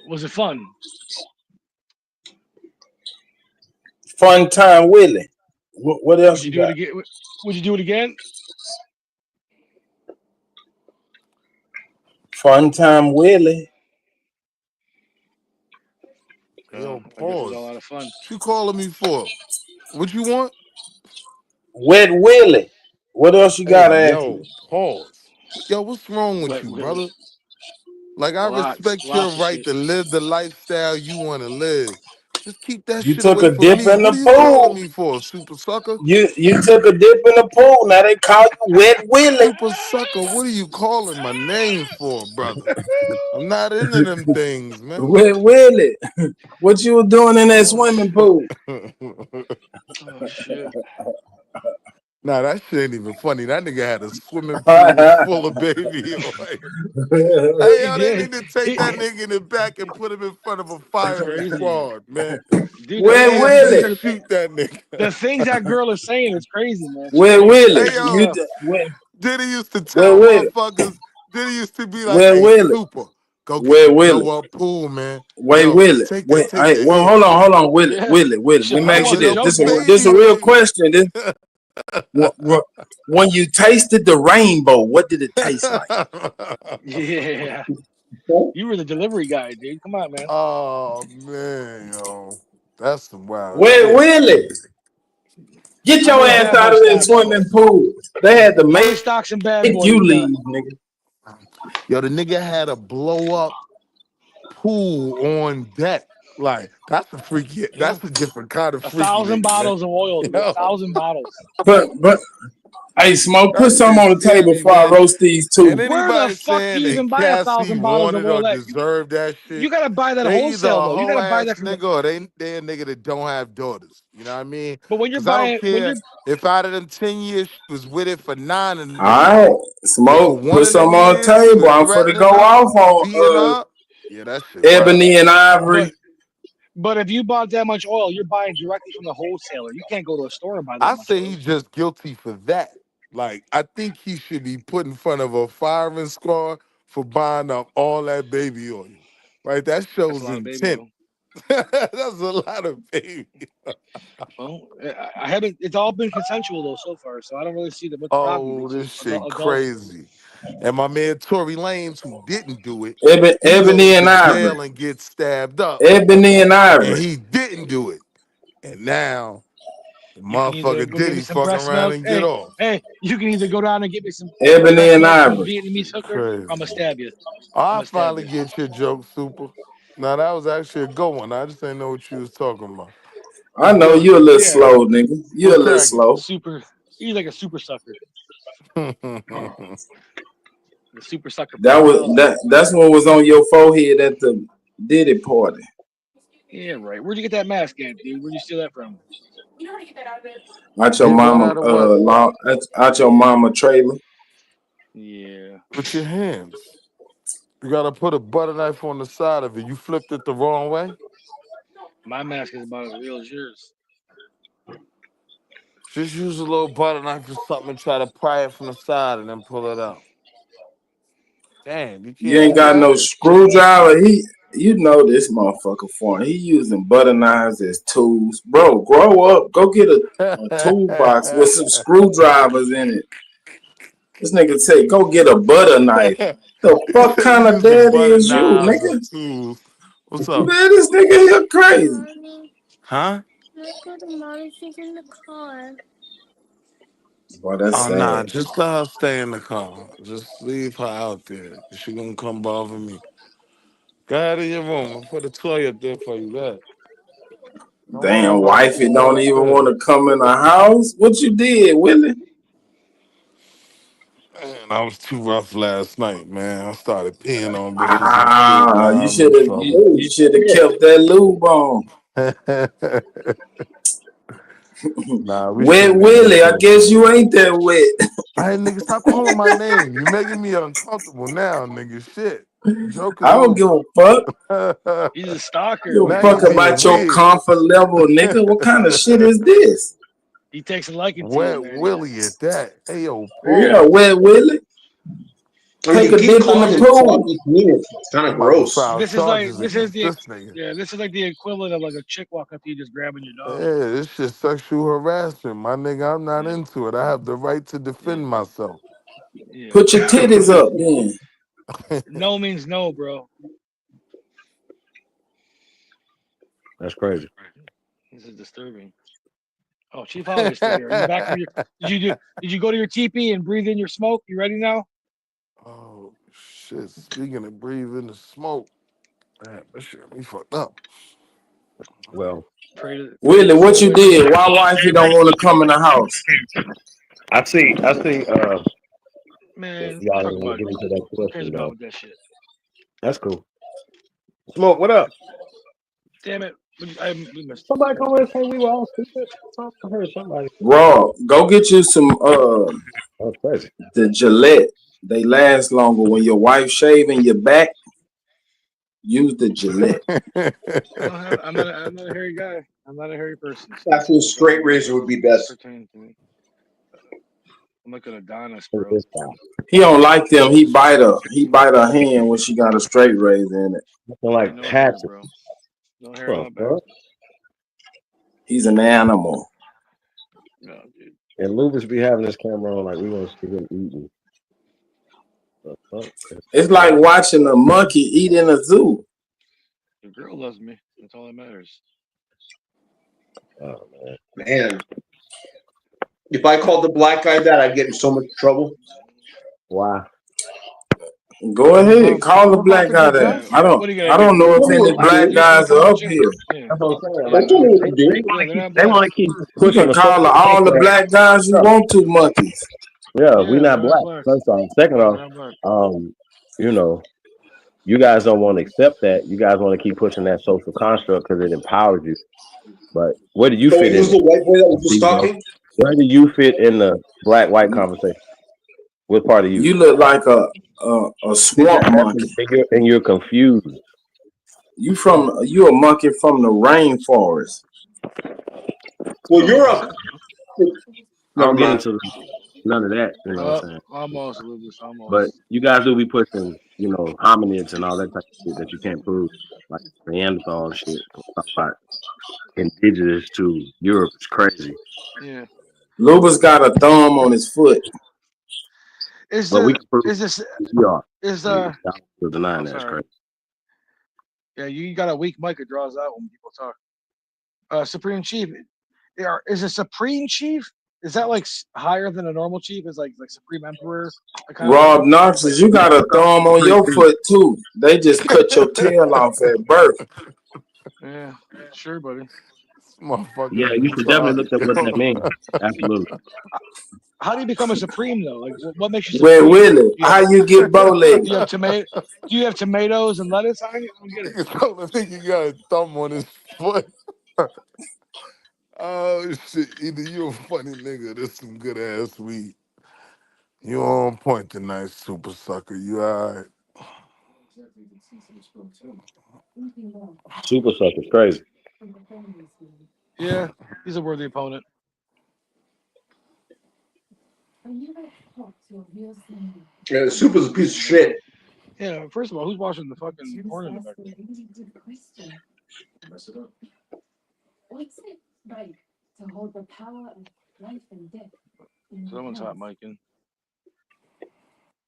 Was it fun? Fun Time Willie. What else Would you you do it got? again? Would you do it again? Fun Time Willie. Yo, I guess it was all pause. out of fun. What you calling me for? What you want? Wet Willie. What else you Hey, got, Auntie? yo, pause. Yo, what's wrong with Wet you, Willie. brother? Like, I respect your Lots of right shit. to live the lifestyle you want to live. Just keep that You shit took away a from dip me. in What the are you calling pool. me for, super sucker? You took a dip in the pool. Now they call you Wet Willie. Super sucker, what are you calling my name for, brother? I'm not into them things, man. Wet Willie. What you were doing in that swimming pool? Oh shit. Nah, that shit ain't even funny. That nigga had a swimming pool full of baby oil. Hey, He yo, they did. need to take that nigga in the back and put him in front of a It's firing crazy, squad, man. dude. Them Wet niggas need to Willie. shoot that nigga. The things that girl is saying is crazy, man. She's Wet saying Willie. Hey, crazy yo, stuff. Diddy used to Wet tell Willie. motherfuckers, Diddy used to be like, Wet hey, Willie. super, go get Wet the Willie. blow up pool, man. Wait, Yo, Willie. take Wait, the well, hit. hold on, Willie. Yeah. Willie. Shit, Let me I ask you want the this. Yo, joke back. This is a real baby. question. When you tasted the rainbow, what did it taste like? Yeah. You were the delivery guy, dude. Come on, man. Oh, man, yo. That's some wild Wet shit. Willie. Get How your many ass bad out boy of that stocks? swimming pool. They had to How many make stocks and bad boy you you got? leave, nigga. Yo, the nigga had a blow up pool on deck. Like, that's a freaky, Yeah. that's a different kind of freaky 1,000 nigga, man. bottles of oil, dude. Yo, 1,000 bottles. But hey, Smoke, put that some shit on the scared table me, before I man. roast these And two. Where the anybody fuck do saying you even that buy Cassie 1,000 bottles of wanted or oil? deserved that You shit, gotta buy that they either wholesale a though. You hoe gotta buy ass that from the. nigga or they a nigga that don't have daughters. You know what I mean? But when you're Because I don't buying, when care you're if out of them 10 years she was with it for 9 of All them right, years. If for Smoke, one put of them some on the years he table. was I'm for to go threatening her off or beating on her, yeah, that shit wild. Ebony and Ivory. but if you bought that much oil, you're buying directly from the wholesaler. You can't go to a store and buy that I much say oil. he's just guilty for that. Like, I think he should be put in front of a firing squad for buying up all that baby oil. Right? That That's a shows lot of baby intent. oil. That's a lot of baby. Well, I haven't. It's all been consensual though so far, so I don't really see what the problem Oh, is. this Just shit adults. crazy. And my man Tory Lanez, who didn't do it, he Ebony goes and to Ivory. jail and gets stabbed up. Ebony and And Ivory. he didn't do it. And now the You can either motherfucker go get me Diddy some fucking breast around milk. and get Hey, off. you can either go down and get me some Ebony breast and milk from the Ivory. Vietnamese hooker. Crazy. I'm gonna stab you. I'm I gonna stab finally you. get your joke, Super. Now that was actually a good one. I just didn't know what you was talking about. I What's know good, you a little Super? Yeah, slow, nigga. You a What's little cracking? slow. super. He's like a super sucker. The super sucker That was personality. that's what was on your forehead at the Diddy party. Yeah, right. Where'd you get that mask at, dude? Where'd you steal that from? Out your Get what mama out of what? out your mama trailer. Yeah. With your hands. You gotta put a butter knife on the side of it. You flipped it the wrong way. My mask is about as real as yours. Just use a little butter knife or something and try to pry it from the side and then pull it out. Damn, you You can't ain't do got no that? screwdriver. You know this motherfucker for he using butter knives as tools. Bro, grow up. Go get a toolbox with some screwdrivers in it. This nigga say, go get a butter knife. The He fuck said kind of using daddy butter is you, knives nigga? as tools. What's Man, up? this nigga here crazy. Huh? Boy, that's Oh nah, sad. just let her stay in the car. Just leave her out there. She gonna come bother me. Go ahead in your room. I'll put a toy up there for you. Go. Don't worry Damn, about it. wifey Just go don't even upstairs. want to come in the house. What you did, Willie? Man, I was too rough last night, man. I started peeing on bitches and shit. Ah, Now I'm in trouble. you should have kept that lube on. Nah, we Wet shouldn't have been Willie, I guess talking. you ain't that wet. All right, nigga, stop calling my name. You're making me uncomfortable now, nigga. Shit. Joke I is don't give over. a fuck. He's a stalker, Give a Now man. you fuck being about your weird. comfort level, nigga. What kind of shit is this? He takes a liking to you, Wet man. Willie at that. Hey, yo, Yeah, pause. Wet Willie. Take you a keep dip in calling the him pool. Froggy Penis. It's kind I'm of about to gross. file This is like charges this is against the this nigga. this is like the equivalent of like a chick walking up to you just grabbing your dog. Yeah, this shit sexual harassment, my nigga. I'm not Yeah, into it. I have the right to defend myself. yeah. Put your titties up then. No means no, bro. That's crazy. This is disturbing. Oh, Chief Holloway's still here. Are you back from your? Did you go to your teepee and breathe in your smoke? You ready now? Oh shit! Speaking of breathing the smoke, man, that shit got me fucked up. Well, Pray to Willie, what you Holloway. did? Why wifey don't want to come in the house? I see. Man, Y'all talk didn't want about to it. get into that Who cares question, about though. that shit? That's cool. Smoke, what up? Damn it. We missed Somebody come and say we were all stupid. I heard somebody. Rob, go get you some That's crazy. the Gillette. They last longer when your wife shaving your back. Use the Gillette. I'm not a hairy guy. I'm not a hairy person. So Actually, a straight razor would be best. pertain to me. I'm like an Adonis, bro. He don't like them. He bite her hand when she got a straight razor in it. Like No hair, Patrick. bro. No hair on my back. He's an animal. No, dude. And Lucas be having this camera on like we want to see him eating. It's like watching a monkey eat in a zoo. The girl loves me. That's all that matters. Oh Man, if I called the black guy that, I'd get in so much trouble. Why? Go ahead, call the black guy that. I don't know if any black guys are up here. That's what I'm saying. That's what we do. They want to keep You pushing can call all the black guys you want to, monkeys. Yeah, we not black. First off. Second off, you know, you guys don't want to accept that. You guys want to keep pushing that social construct because it empowers you. But where do you So fit in? who's the white boy that was just talking? Where do you fit in the black-white conversation? What part of you? You look like a swamp monkey. And you're confused. You a monkey from the rainforest. Well, you're a. I don't get into none of that. You know what I'm saying? Almost, Lucas. Almost. But you guys do be pushing, you know, hominids and all that type of shit that you can't prove, like Neanderthal shit. Stuff like indigenous to Europe is crazy. Yeah. Luba's got a thumb on his foot. Is But this You're denying that's crazy. Yeah, you got a weak mic. It draws out when people talk. Supreme Chief, is a Supreme Chief? Is that like higher than a normal chief? Is like Supreme Emperor? Rob Knox, you got a thumb on your foot too. They just cut your tail off at birth. Yeah, sure, buddy. Yeah, you should definitely look at what that means. Absolutely. How do you become a Supreme though? Like, what makes you Wait, Supreme? Willie, how you get bow-legged? Do you have tomatoes and lettuce on you? I don't get it. I think you got a thumb on his foot. Oh shit! Either you a funny nigga, this some good ass weed. You on point tonight, super sucker. You alright? Super sucker's crazy. Yeah, he's a worthy opponent. Yeah, the soup is a piece of shit. Yeah, first of all, who's watching the fucking porn in the background? What's it like to hold the power of life and death? Someone's hot micing.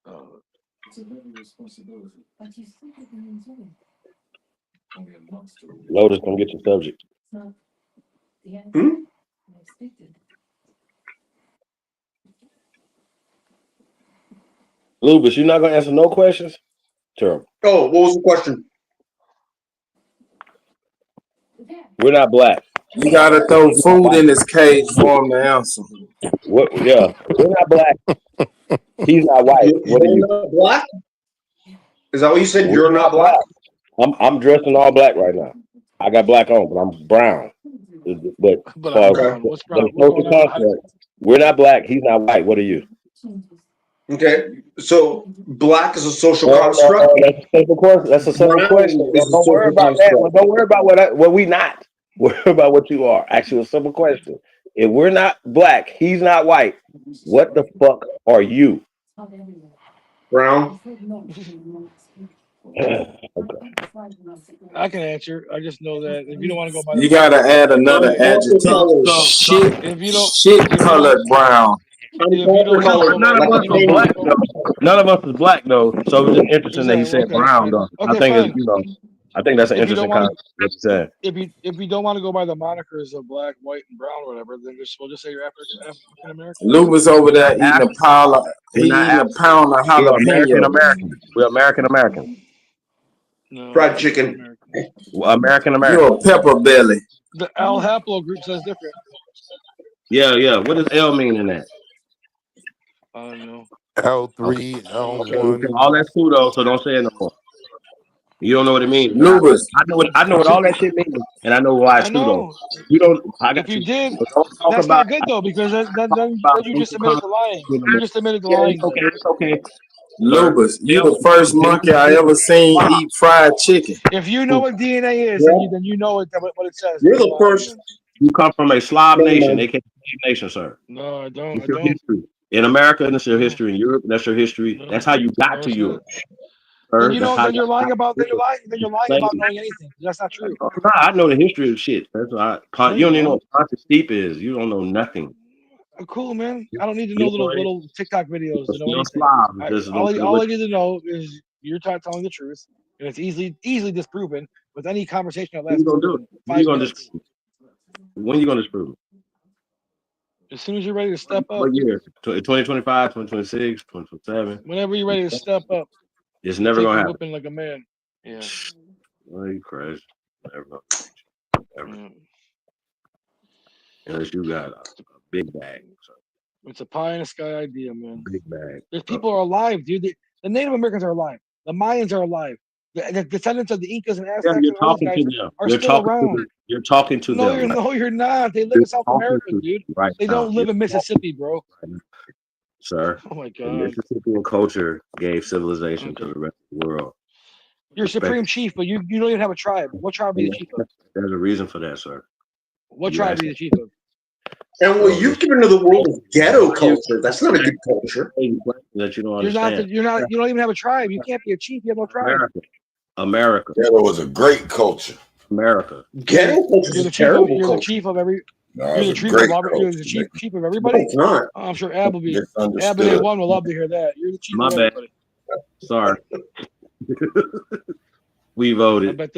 It's a heavy responsibility, but you still have been enjoying. Only a monster. Lotus, come get your subject. It's not the end. I expected. Lubus, you're not gonna answer no questions? Terrible. Oh, what was the question? We're not black. You gotta throw food in his cage for him to answer. What? Yeah, we're not black. He's not white. What are you? Not black? Is that what you said? You're not black? I'm dressed in all black right now. I got black on, but I'm brown. But What's brown? we're not black. He's not white. What are you? Okay, so black is a social construct. That's a simple question. That's a simple question. Don't worry about that. Don't worry about what we not. Worry about what you are. Actually, a simple question. If we're not black, he's not white. What the fuck are you? Brown. I can answer. I just know that if you don't want to go by the You gotta moniker, add another adjective. Shit, if you don't, shit colored brown. if you don't want to go None by of us was black though. None of us was black though. So it was just interesting that he said okay, brown fine. though. I Okay, think it's fine. I think that's an If you don't interesting want concept. What you said. if you don't want to go by the monikers of black, white, and brown, or whatever, then we'll just say you're African American. Lubas over there eating a pile of, he eating a pound of We're American jalapeno. American. We're American American. No, Fried chicken. American American. You're a pepper belly. The L haplogroup says different. Yeah. What does L mean in that? I don't know. L3, Okay, L1. all that's cool though, so don't say it no more. You don't know what it means. Lubas. I know what all that shit means, and I know why it's true though. You don't. I got If you did, But don't talk that's about. not good though, because then you just admitted to lying. You just admitted to Yeah, lying. it's okay. It's okay. Lubas, you the first monkey I ever seen eat fried chicken. If you know what DNA is, then you know what it says. You're the first. You come from a Slav nation, aka Slave Nation, sir. No, I don't. It's your history. In America, that's your history. In Europe, that's your history. No, that's how you got to it's Europe. Then you don't. Then you're lying about. Then you're lying about knowing anything. That's not true. Nah, I know the history of shit. That's why you don't even know what Pontius Steep is. You don't know nothing. Cool, man. I don't need to know little TikTok videos to know You're anything. Slav. All I need to know is you're telling the truth, and it's easily disproven with any conversation that lasts. You gonna do it? 5 minutes. When you gonna disprove it? As soon as you're ready to step up. What year? 2025, 2026, 2027. Whenever you're ready to step up. It's never gonna happen. Whooping like a man. Yeah. Oh, you crazy. Never. Unless you got a big bag. So. It's a pie in the sky idea, man. Big bag. There's people are alive, dude. The Native Americans are alive. The Mayans are alive. The descendants of the Incas and Aztecs You're talking to them. are still around. You're talking to them. No, you're not. They live in South America, dude. They don't live in Mississippi, bro. Sir. Oh my God. The Mississippian culture gave civilization to the rest of the world. You're supreme chief, but you don't even have a tribe. What tribe are you the chief of? There's a reason for that, sir. What tribe are you the chief of? And what you've given to the world is ghetto culture. That's not a good culture. That you don't understand. You don't even have a tribe. You can't be a chief. You have no tribe. America. Ghetto was a great culture. America. Ghetto culture is a terrible culture. You're the chief of every. No, you're the chief of You're the chief of everybody. No, it's not. Oh, I'm sure Ab will be. Ab and A1 will love to hear that. You're the chief My of bad. everybody. Sorry. We voted. I bet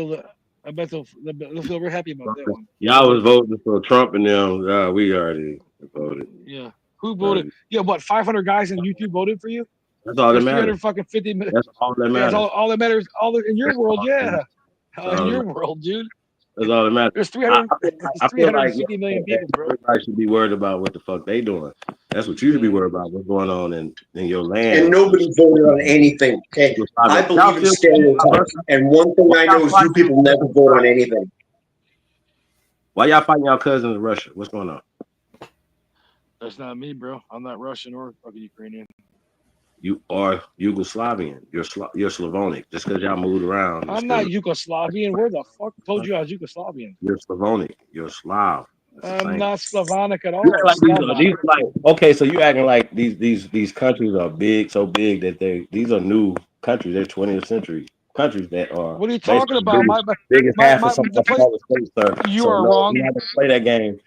they'll feel very happy about that one. Y'all was voting for Trump and them. We already voted. Yeah. Who voted? Yeah, what? 500 guys on YouTube voted for you? That's all that matters. 350 minutes. That's all that matters. That's all that matters. In your world, yeah. In your world, dude. That's all that matters. There's 350 million people, bro. Everybody should be worried about what the fuck they doing. That's what you should be worried about. What's going on in your land. And nobody voted on anything. Okay, I believe in stereotypes. And one thing I know is you people never vote on anything. Why y'all fighting y'all cousins in Russia? What's going on? That's not me, bro. I'm not Russian or fucking Ukrainian. You are Yugoslavian. You're Slavonic. Just because y'all moved around. I'm not Yugoslavian. Where the fuck told you I was Yugoslavian? You're Slavonic. You're Slav. I'm not Slavonic at all. Okay, so you acting like these countries are big, so big that these are new countries. They're 20th century countries that are. What are you talking about? Biggest half of some of the smaller states, sir. You are wrong. You have to play that game.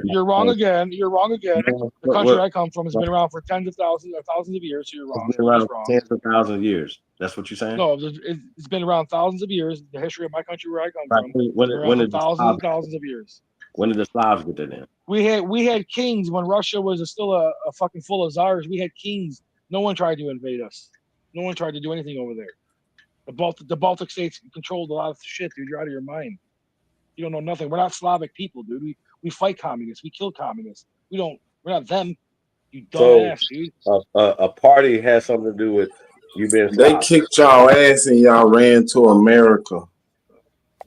You're wrong again. You're wrong again. The country I come from has been around for tens of thousands or thousands of years. So you're wrong. It's been around tens of thousands of years. That's what you're saying? No, it's been around thousands of years. The history of my country where I come from. When did thousands and thousands of years. When did the Slavs get there then? We had kings when Russia was still a fucking full of czars. We had kings. No one tried to invade us. No one tried to do anything over there. The Baltic states controlled a lot of shit, dude. You're out of your mind. You don't know nothing. We're not Slavic people, dude. We fight communists. We kill communists. We're not them. You dumbass, dude. A party has something to do with you being They kicked y'all ass and y'all ran to America.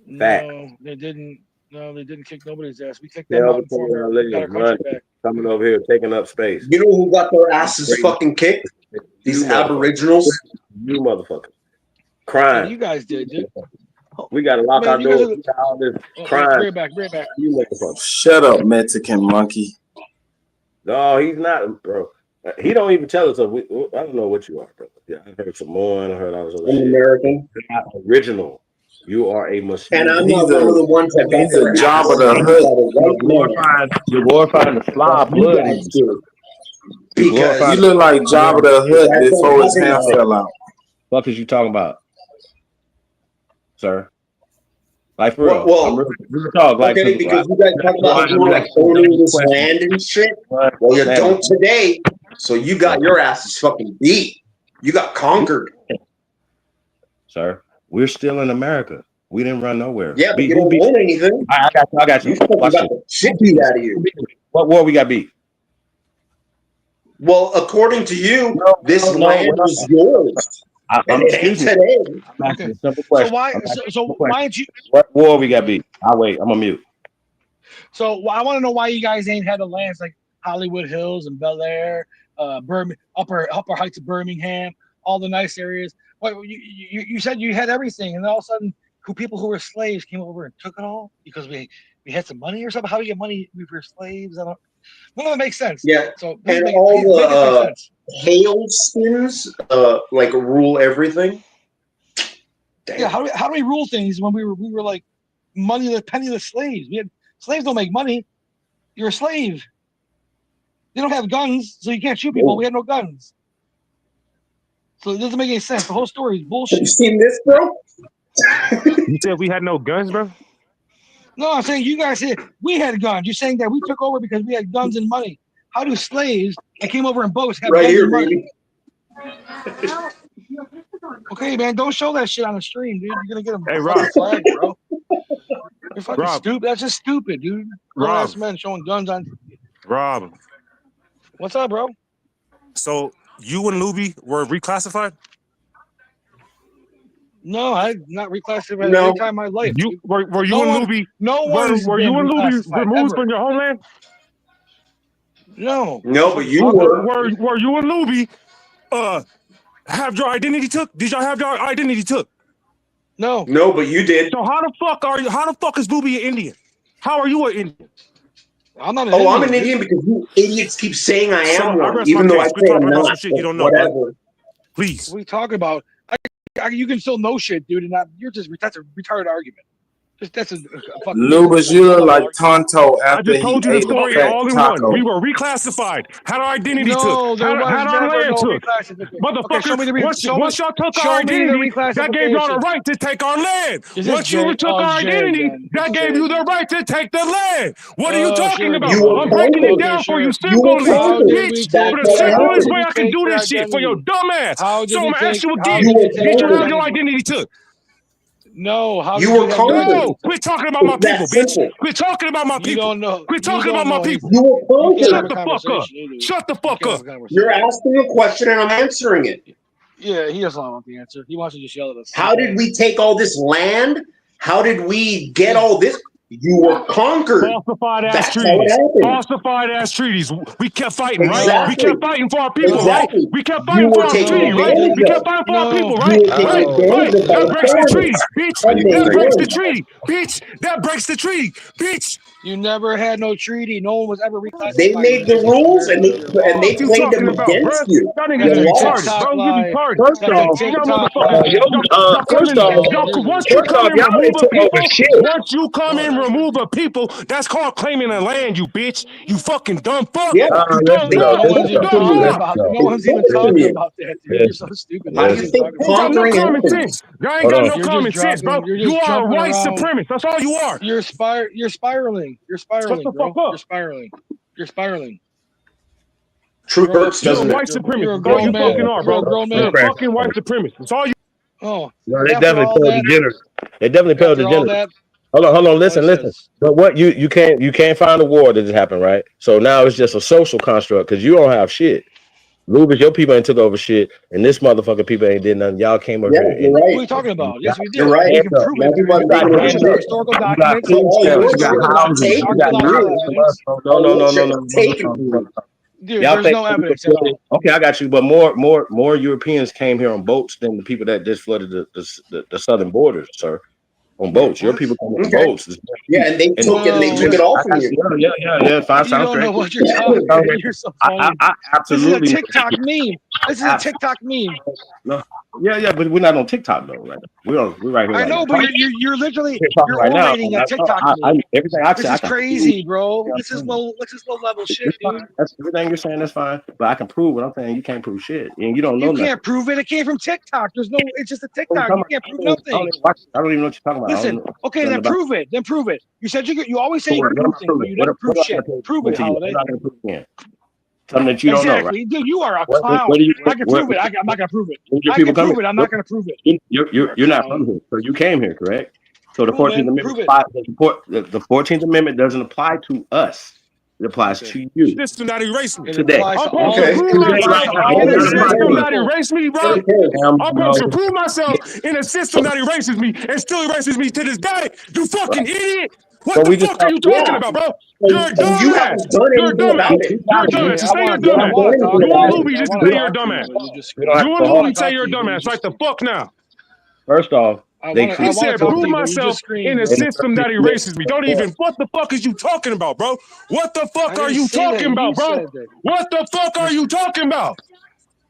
Back. No, they didn't. No, they didn't kick nobody's ass. We kicked them out and got our country back. Coming over here, taking up space. You know who got their asses fucking kicked? These Aboriginals. You motherfuckers. Crime. Yeah, you guys did, dude. We got to lock our doors. We got all this crime. Bring it back. You motherfuckers. Shut up, Mexican monkey. No, he's not, bro. He don't even tell us. I don't know what you are, bro. Yeah, I heard Samoan. I heard all this other I'm shit. American. You're not original. You are a And machine. I'm not one of the ones that got He's their a Jabba ass the beat Hutt. by the white man. You're glorifying the Like Slav you blood in guys you, do. sir. You're Because glorifying You look like Jabba the Hutt that's before what his hair happens. fell out. What is you talking about, sir? Like for real. Well, I'm real talk. Like, okay, because you guys talk about people like owning this land and shit. Well, you don't today. So you got your asses fucking beat. You got conquered. Sir, we're still in America. We didn't run nowhere. Yeah, but you don't own anything. I got you. You fucking Watch got this. the shit beat out of you. What war we got beat? Well, according to you, this land was yours. And it ain't today. I'm asking a simple question. So why? I'm asking a So simple why question. ain't you? What war we got beat? I'll wait. I'm on mute. So I want to know why you guys ain't had the lands like Hollywood Hills and Bel Air, upper heights of Birmingham, all the nice areas. What you said you had everything, and then all of a sudden, people who were slaves came over and took it all because we had some money or something. How do you get money? We were slaves. I don't. None of that makes sense. Yeah, So and make all this make the sense. hailstones like rule everything. Damn. Yeah, how do we rule things when we were like penniless slaves? Slaves don't make money. You're a slave. They don't have guns, so you can't shoot people. We had no guns. So it doesn't make any sense. The whole story is bullshit. Have you seen this, bro? You said we had no guns, bro? No, I'm saying you guys said we had guns. You're saying that we took over because we had guns and money. How do slaves that came over in boats have Right guns here, and money? baby. Okay, man, don't show that shit on the stream, dude. You're gonna get them Hey, Rob. flagged, bro. You're fucking Rob. stupid. That's just stupid, dude. Rob. Grown-ass men showing guns on. Rob. What's up, bro? So you and Luby were reclassified? No, I'm not reclassified No. any time in my life. You dude. were you No and one- Luby No were one's you been and Luby reclassified removed ever. from your homeland? No. No, but you Fuck were. Were you and Luby have your identity took? Did y'all have your identity took? No. No, but you did. So how the fuck is Luby an Indian? How are you an Indian? I'm not an Oh, I'm Indian, an Indian because you idiots keep saying I So, am I one, rest even my though I case. Quit say I'm talking about not. some shit you don't know, Whatever. bro. Please. What are we talking about? You can still know shit, dude, and that's a retarded argument. That's a fucking. Lubas, you look like Tonto I after just he told you the ate a story fat all in taco. one. We were reclassified. Had our identity No, took. there was Had our never land no took. reclassification. Motherfucker, Okay, show me the once y'all took show our me the identity, that gave y'all the reclassification. right to take our land. Is this Once you Jay? took Oh, our it's Jay identity, again. that It's gave Jay you the again. right to take the land. What are you talking Sure, about? You were I'm breaking it conquered. down for you You were simply, How did conquered. we bitch. That's For take the what your? How simplest did way happened. we I can take do your this shit for your identity? dumb ass. How So did I'm we gonna ask take? you How again. You did we were take Did you your have your conquered. identity took? No. How You did were you have your conquered. identity? No, quit talking about my It's that people, bitch. simple. Quit talking about my You people. don't know. Quit You talking about don't my know people. You anything. were You can't have Shut conquered. a the fuck up. conversation either. Shut the You fuck can't up. have a conversation. You're asking a question and I'm answering it. Yeah, he doesn't want the answer. He wants to just yell at us. How did we take all this land? How did we get all this? You were conquered. Falsified ass That's how treaties. it happened. Falsified ass treaties. We kept fighting, right? No. We Exactly. kept fighting for our people, right? Exactly. We kept You fighting for were our taking treaty, right? advantage We of. kept fighting for our people, You right? were taking Right, advantage right. of by That breaks the treaty, authority bitch. on day That breaks the one. treaty, bitch. That breaks the treaty, bitch. You never had no treaty. No one was ever reclassified. They made the rules and they What you played them talking about, against bruh? you. Y'all That's niggas a You retarded, lost. TikTok bro. You lie. retarded. First That's a off, Y'all TikTok motherfuckers, lie. y'all come first in, off, once you come in, y'all remove ain't a took over people, shit. once you come in, remove a people, that's called claiming a land, you bitch. You fucking dumb fuck. Yeah. You Let's dumb They go. No dumb. Let's one's You even go. dumb talking Let's fuck. about. go. No They one's took even it from talking you. about that, dude. Yes. You're so stupid. How No do one's you Yes. even think talking You about got that. no conquering common happens? sense. Y'all ain't Hold got on. no You're common just sense, bro. dropping. You're You just are a jumping white around. supremacist. That's all you are. You're spiraling. You're Shut spiraling, the fuck bro. up. You're spiraling. You're spiraling. Truth You're hurts, You're a doesn't it? white you're supremacist. a That's all grown you man. fucking are, You're a bro. grown You're a man. fucking white supremacist. That's all you. Oh, No, they after definitely all pulled that, degenerates. They definitely pulled after all degenerates. that, Hold on, White listen. says, But what you can't find a war that just happened, right? So now it's just a social construct because you don't have shit. Lucas, your people ain't took over shit, and this motherfucker people ain't did nothing. Y'all came over Yeah, here you're and what are right. you talking about? Yes, we You're did. right. We can hands up. prove it. Everybody You We got can doing prove their it hands through up. shit. historical You got documents. So food all stamps. your You got shit Historical was houses. You got taken from archaeological you. evidence. no, All no, your no, no, shit no, was no, taken from you. Dude, Y'all there's think no evidence at all. okay, I got you. But more Europeans came here on boats than the people that just flooded the southern borders, sir. On boats. Your What? people come on Okay. boats. Yeah, and they And took it. They No, took it all I from got you. you. Yeah. Fine, you sounds don't great. know what you're talking. Sounds great. You're so funny. I This is a absolutely. TikTok meme. This is a TikTok meme. No, yeah, but we're not on TikTok though, right? We're right here. I Right know, now. but you're literally Talking you're right now. orating a TikTok meme. Everything I This say, I is can crazy, prove. bro. Yeah, This is low level shit, it's dude. fine. That's everything you're saying. That's fine, but I can prove what I'm saying. You can't prove shit, and you don't know You nothing. can't prove it. It came from TikTok. It's just a TikTok. You can't prove nothing. I don't even know what you're talking about. Listen, okay, then prove it. Then prove it. You said you always say you can prove things, but you never prove shit. Prove it, Holiday. Something that you don't know, right? Exactly, dude. You are a clown. I can prove it. I'm not gonna prove it. I can prove it. I'm not gonna prove it. You're not from here, so you came here, correct? So the Prove 14th it. Amendment Prove it. the 14th Amendment doesn't apply to us. It applies to you. System that erased me. Today. I'm supposed to prove myself in a system that erased me, bro. I'm supposed to prove myself in a system that erases me and still erases me to this day. You fucking idiot! What the fuck are you talking about, bro? You're a dumbass. You're a dumbass. You're a dumbass. Just say you're a dumbass. You and Luby just say you're a dumbass. You and Luby say you're a dumbass. Right the fuck now. First off, he said, prove myself in a system that erases me. Don't even, what the fuck is you talking about, bro? What the fuck are you talking about, bro? What the fuck are you talking about?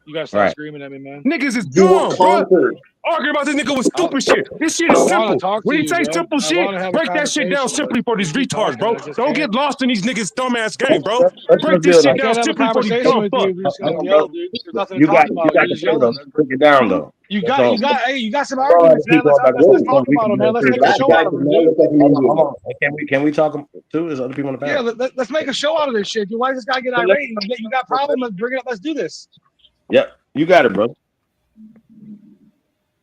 You gotta stop screaming at me, man. Niggas is dumb, bro. Arguing about this nigga with stupid shit. This shit is simple. When you say simple shit, break that shit down simply for these retards, bro. Don't get lost in these niggas' dumbass game, bro. Break this shit down simply for these dumb fucks. You got to break it down though. You got some arguments, man. Let's talk about them, man. Let's make a show out of them, dude. Can we talk too? There's other people on the panel. Yeah, let's make a show out of this shit, dude. Why does this guy get irate? You got problem? Let's bring it up. Let's do this. Yep, you got it, bro.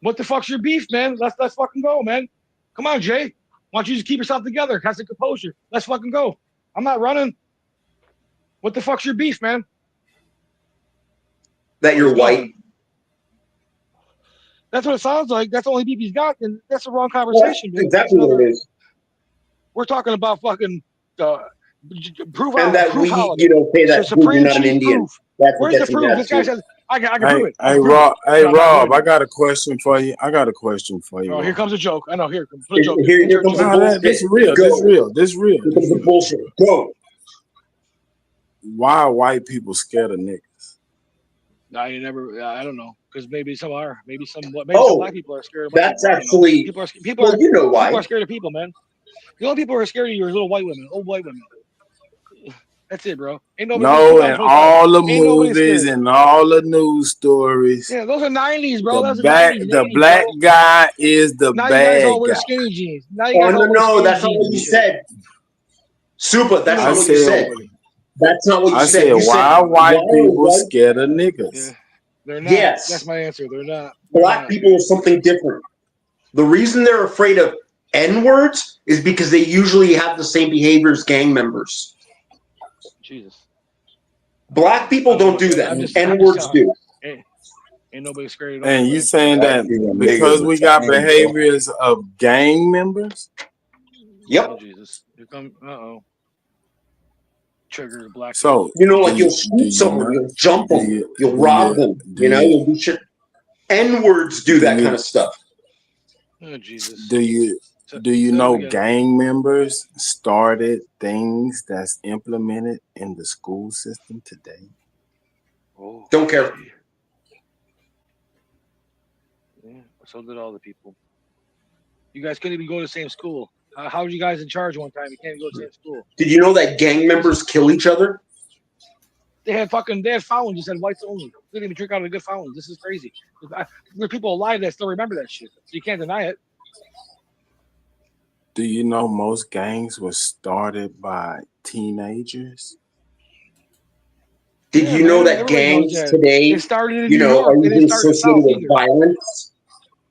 What the fuck's your beef, man? Let's fucking go, man. Come on, Jay. Why don't you just keep yourself together? Have some composure. Let's fucking go. I'm not running. What the fuck's your beef, man? That you're white. That's what it sounds like. That's the only beef he's got, and that's the wrong conversation. Well, exactly what it is. We're talking about fucking proof. And that we, holiday. you know, say that you're not an Indian. Where's the proof? This guy says, I can prove it. Hey, Rob, I got a question for you. Oh, here comes a joke. I know. Here comes a joke. Here comes this is real. This is real. This is the bullshit. Go. Why are white people scared of niggas? I don't know. Because maybe some are. Maybe some black people are scared of white that's people. Actually. People you know why. People are scared of people, man. The only people who are scared of you are little white women, old white women. That's it, bro. Ain't nobody and all the movies and all the news stories. Yeah, those are 90s, bro. The black guy is the now bad you guys all wear guy. skinny jeans. No, that's not what you said. Super, that's not what you said. That's not what you said. I said, why are white people scared of niggas? Yeah. They're not. Yes. That's my answer. They're not. Black people are something different. The reason they're afraid of N-words is because they usually have the same behavior as gang members. Jesus. Black people don't do that. N-words do. Ain't nobody scared. And you saying that because we got behaviors of gang members? Yep. Oh, Jesus. Here come. Trigger black. So like you'll shoot someone, you'll jump them, you'll rob them. You'll do shit. N-words do that kind of stuff. Oh Jesus. Do you know gang members started things that's implemented in the school system today? Oh, don't care. Yeah, so did all the people. You guys couldn't even go to the same school. How were you guys in charge one time? You can't go to the same school. Did you know that gang members kill each other? They had fountains. Just said whites only. They didn't even drink out of the good fountains. This is crazy. There are people alive that still remember that shit. So you can't deny it. Do you know most gangs were started by teenagers? Did you know that gangs today, are even associated with violence?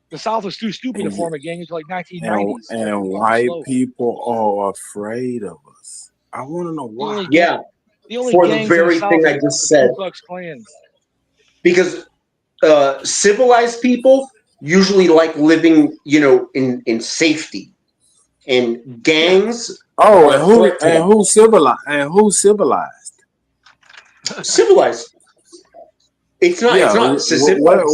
The South was too stupid to form a gang until like 1990s. And white people are afraid of us. I want to know why. Yeah, for the very thing I just said. Because civilized people usually like living, in safety. And gangs. Oh, and who's civilized? And who's civilized? Civilized. It's not. Yeah, it's not.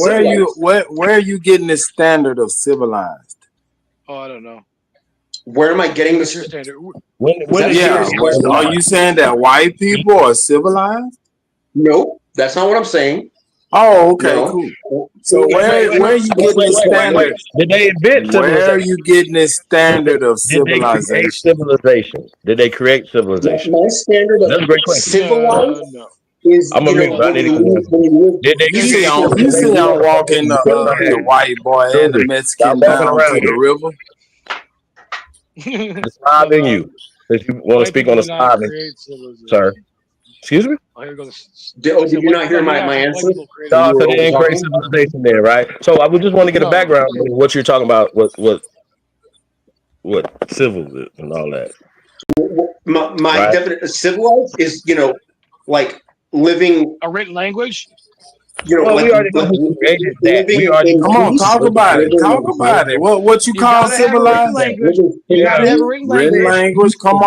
Where are you getting this standard of civilized? Oh, I don't know. Where am I getting this standard? Are you saying that white people are civilized? No, that's not what I'm saying. Oh, okay, No. cool. So where you getting this standard? Did they invent Where are civilization? you getting this standard of Did they create civilization? civilization? Did they create civilization? My standard That's a of great question. civilized No. is, I'm you gonna know, mute. I need to go. when Did they You create see, civilization? I'm walking the white boy and the Stop Mexican walking down around to the here. river. The Slav in you. If you want to White speak people on the did not Slav, create civilization. sir. Excuse me? Oh, here goes. Did you not hear my answer? No, You so were they didn't create over-talking? civilization there, right? So I would just want to get a background on what you're talking about, what civil is and all that. My Right. definition of civilized is, you know, like living A written language. You know, Well, like, we already know who created that. living We already in Come on, peace, talk about it. living Talk in about it. harmony. What you You call gotta have a written civilized? language. Living You gotta have a peacefully. written Written language. language. Come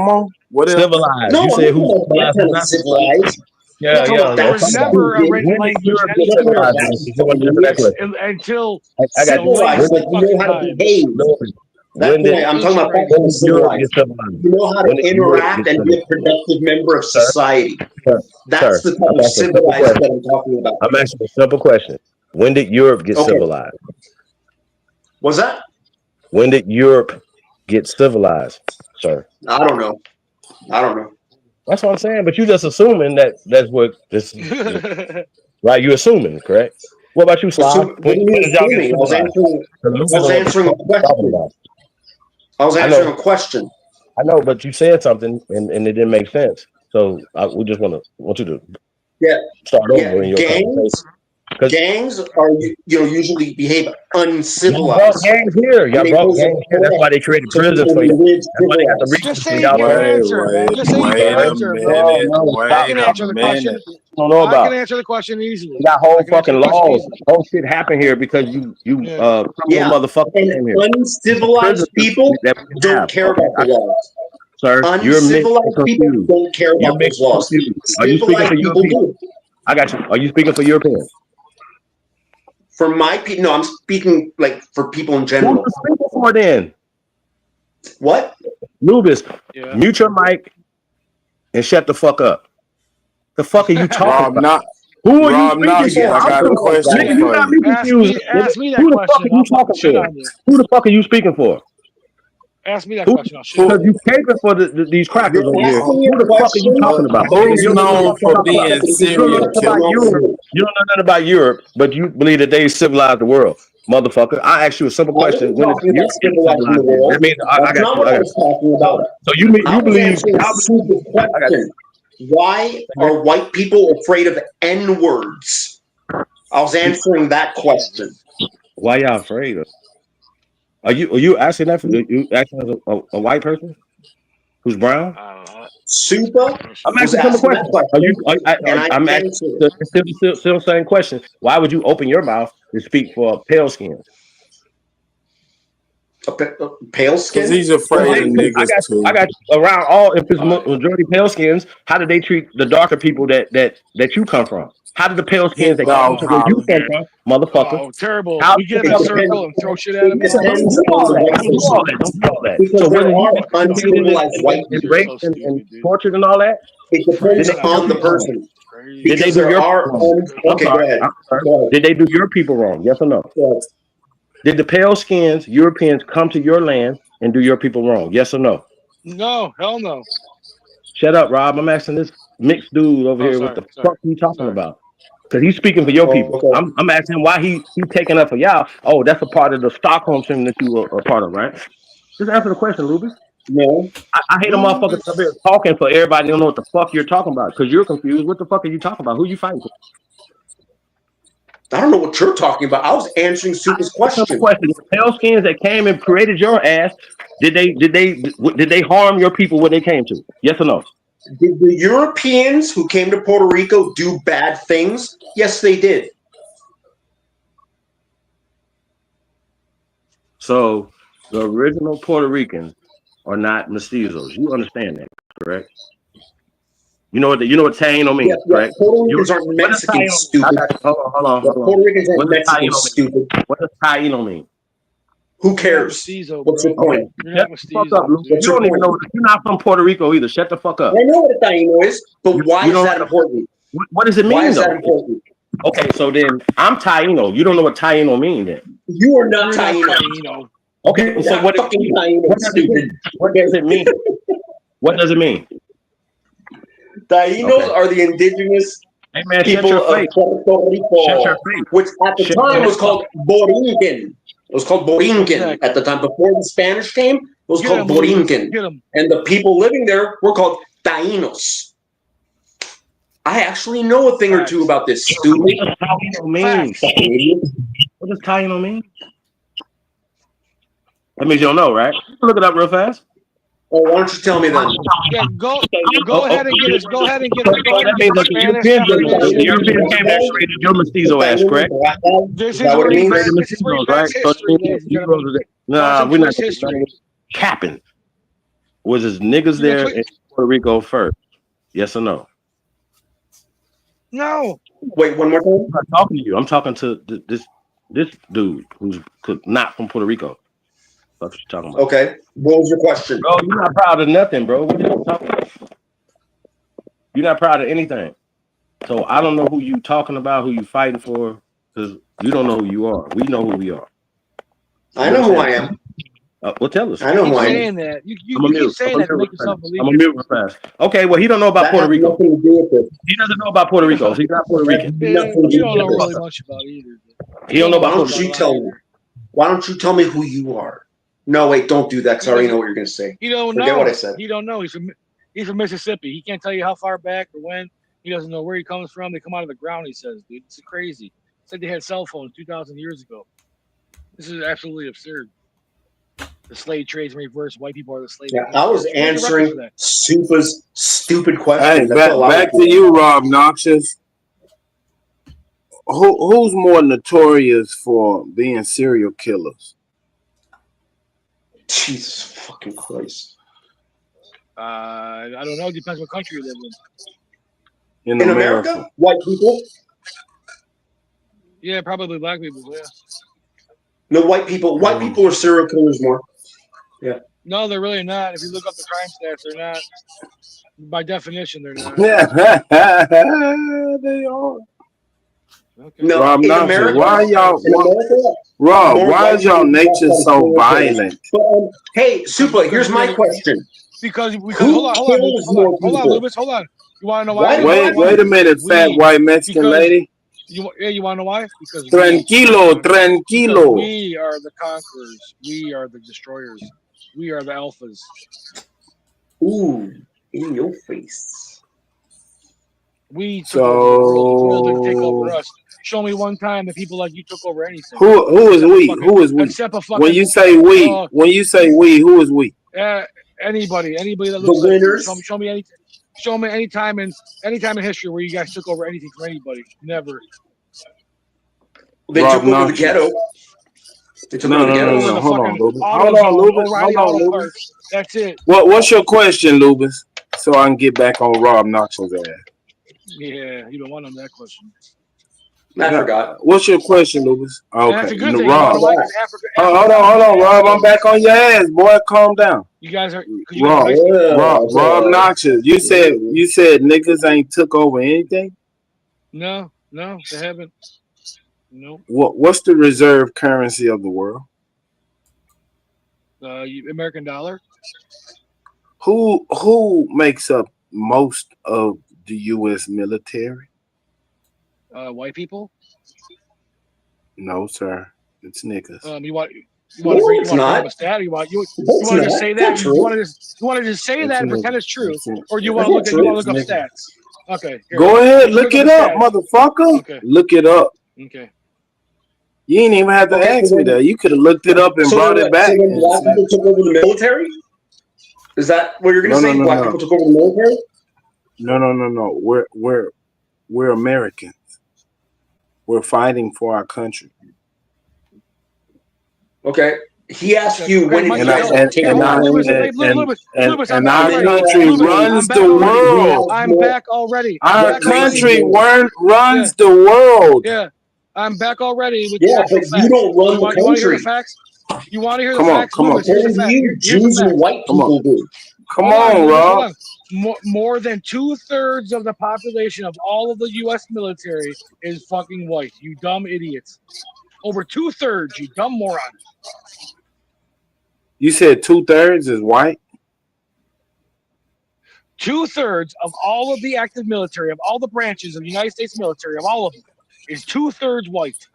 on. What else? Civilized. No, You I'm said not who talking about that civilized kind and of not civilized. Yeah, I'm yeah. talking There about was that's never a stupid. written When did language Europe get No, anywhere civilized? that's If you want to answer that stupid. question. until I got you. Civilized, When like you know how to times. behave. That's when the did way I'm talking about. Ancient That kind when of did Europe get civilized. civilized? You know how When to did Europe interact get and be a civilized? productive member of Sir, society. sir, That's the type I'm of asking a simple civilized question. that I'm talking about. I'm asking a simple question. When did Europe get Okay, civilized? what's that? When did Europe get civilized, sir? I don't know. That's what I'm saying. But you just assuming that's what this right? You assuming, correct? What about you, Slav? What are you When did y'all get assuming? I was civilized? answering. Because I Lucas was know what the answering a fuck he's talking question. about. I was I answering know, a question. I know, but you said something and it didn't make sense. So we just want you to Yeah, start yeah. over in your conversation. Gangs are usually behave Y'all brought uncivilized. gangs here. And Y'all they brought pose a gangs here. That's why they created threat to prisons people for you. who live That's why they got the civilized. Just resources for say y'all you can't to answer, man. Just say you can't Sir, answer, man. no, I can answer the question. minute. you don't know I can about. answer the question easily. You got I whole can answer fucking the question laws. easily. Whole shit happened here because you Yeah. criminal Yeah, motherfuckers and came here. Prison uncivilized system people that we can don't have. care Okay, about the laws. sir, you're mixed and Uncivilized people confused. don't care You're about those mixed and laws. confused. Are you speaking Civilized for people Europeans? do. I got you. Are you speaking for Europeans? For my people, no, I'm speaking like for people in Who general. you speaking for then? What? Nubis, Yeah. mute your mic and shut the fuck up. The fuck are you talking Rob, about? Who are you Rob speaking Nugget, for? I I'm got a confused. question Nigga, you for got you. me confused. Ask me that Who the fuck question. are you I'll fucking talking shit for? on you. Who the fuck are you speaking for? Ask me that Who? question. I'll shit on Because you. you caping for these crackers You're over here. asking me Who a the fuck are you question. talking about? Who's You don't know known what you're for talking about. being You don't know serial nothing about killers? Europe. You don't know nothing about Europe, but you believe that they civilized the world, motherfucker. I asked you a simple I question. wasn't When did talking about Europe get civilizing the civilized? world. That means I That's got not you. what I I got was you. talking about. So you I was believe answering a simple I got you. question. Why are white people afraid of N-words? I was answering that question. Why y'all afraid of? Are you asking that? You asking as a white person who's brown? Super I'm was asking a simple asking that question. question, and I I'm asking answered it. the still same question. Why would you open your mouth to speak for pale skin? Pale skin? Because he's afraid of niggas too. I got around all. If it's majority pale skins, how do they treat the darker people that you come from? How do the pale skins that come from where you come from, motherfucker? Oh, terrible. How We get in a circle and throw shit at It them. depends Don't do all on the that. white Don't do all that. person. Don't do all that. Because So there when he are was uncivilized white and people. raped and tortured and all that, It depends on the person. did they Because do there your are people wrong? okay, go ahead. I'm sorry. Did they do your people wrong? Yes or no? Yes. Did the pale skins Europeans come to your land and do your people wrong? Yes or no? No, hell no. Shut up, Rob. I'm asking this mixed dude over here. What the fuck are you talking about? Because he's speaking for your people. Okay. I'm asking why he taking up for y'all. Oh, that's a part of the Stockholm syndrome that you are a part of, right? Just answer the question, Lucas. No. I hate a motherfucker up here talking for everybody don't know what the fuck you're talking about because you're confused. What the fuck are you talking about? Who you fighting for? I don't know what you're talking about. I was answering Super's question. The pale skins that came and created your ass, did they harm your people when they came to? Yes or no? Did the Europeans who came to Puerto Rico do bad things? Yes, they did. So the original Puerto Ricans are not mestizos. You understand that, correct? You know what Taino means, correct? Puerto Ricans aren't Mexican, stupid. Hold on. Puerto Ricans aren't Mexican, stupid. What does Taino mean? Who cares? What's your point? Shut the fuck up, Luke. You don't even know. You're not from Puerto Rico either. Shut the fuck up. I know what a Taino is, but why is that important? What does it mean? Why is that though? important? Okay, so then I'm Taino. You don't know what Taino means then. You are not Taino. Okay, You're so not what fucking Taino, stupid. What does it mean? What does it mean? Tainos are the indigenous Hey man, shut people your of face. Puerto Shut your Rico, face. which at the Shut time your was called Borinquen. It was called Borinquen at the time. Before the Spanish came, it was called Borinquen. And the people living there were called Tainos. I actually know a thing or two about this, stupid. What does Taino mean? What does Taino mean? That means you don't know, right? Look it up real fast. Oh, why don't you tell me then? Yeah, go ahead and get us. Go ahead and get us. Go ahead and That get means the like Spanish the definition. European came there raided your mestizo ass, correct? This is that what where it he means? this is where he backs So history, ladies and gentlemen. nah, we're not history. capping. Was his niggas there in Puerto Rico first? Yes or no? No. Wait, one more time. I'm not talking to you. I'm talking to this dude who's not from Puerto Rico. That's what you're talking about. Okay. What was your question? Bro, you're not proud of nothing, bro. What are you talking about? You're not proud of anything. So I don't know who you talking about, who you fighting for, because you don't know who you are. We know who we are. I know who I am. Well, tell us. I know who I am. Saying that. You keep saying that to make yourself believe. I'm a mute fast. Okay, well, he don't know about That Puerto has Rico. nothing to do with it. He doesn't know about Puerto Rico. He's not Puerto Rican. You don't know really much about it either. He don't know Why about don't Puerto you Rico. tell me? Why don't you tell me who you are? No, wait, don't do that because I already know what you're going to say. He don't Forget know. what I said. He don't know. He's from Mississippi. He can't tell you how far back or when. He doesn't know where he comes from. They come out of the ground, he says, dude. It's crazy. Said they had cell phones 2,000 years ago. This is absolutely absurd. The slave trade's in reverse. White people are the slave. Yeah, I was answering Supa's stupid question. Hey, back to you, Rob Noxious. Who's more notorious for being serial killers? Jesus fucking Christ. I don't know. It depends what country you live In in. America? White people? Yeah, probably black people. Yeah. No, white people. White people are serial killers more. Yeah. No, they're really not. If you look up the crime stats, they're not. By definition, they're not. They are. Okay. No, Rob in Noxious, America, why y'all? in America, Rob, more why white is y'all people nature are so serial violent? killers. But, hey, Supa, here's my question. Because Who hold on, kills more hold on, people? Lubis, hold on. You want to know why? Wait a minute, fat white Mexican lady. You want to know why? Because Tranquilo. because we are the conquerors. We are the destroyers. We are the alphas. Ooh, in your face. We took over the world. The world didn't take over us. Show me one time that people like you took over anything. Who is we? Who is we? When you say we, who is we? Anybody that looks the like winners. You. Show me any time in history where you guys took over anything from anybody. Never. They Rob took over Noxious. the ghetto. They took over the ghetto. No. Hold on, Lubis. O'Reilly Auto Parts. That's it. What's your question, Lubis? So I can get back on Rob Noxious' ass. Yeah, you don't want them that question. I forgot. What's your question, Lubis? Okay, That's a good thing. Rob. Hold on, Rob. I'm back on your ass, boy. Calm down. You guys are Rob Noxious. You said niggas ain't took over anything? No, they haven't. No. What's the reserve currency of the world? American dollar. Who makes up most of the U.S. military? White people. No, sir. It's niggas. You want to bring up a stat? You want to just say that? You want to just say that and pretend it's true, or you want to look up stats? Okay. Go ahead, look it up, motherfucker. Okay. Look it up. Okay. You ain't even have to ask me that. You could have looked it up and brought it back. So when black people took over the military? Is that what you're going to say? Black people took over the military? No. We're Americans. We're fighting for our country. Okay. He asked you when and our country runs the world. I'm back already. Our country runs the world. Yeah, I'm back already. With but you don't run the country. You want to hear the facts? You want to hear the facts? Come on. You Jews and white people do. Come on, Rob. more than 2/3 of the population of all of the U.S. military is fucking white. You dumb idiots. Over 2/3, you dumb moron. You said 2/3 is white? 2/3 of all of the active military, of all the branches of the United States military, of all of them, is 2/3 white.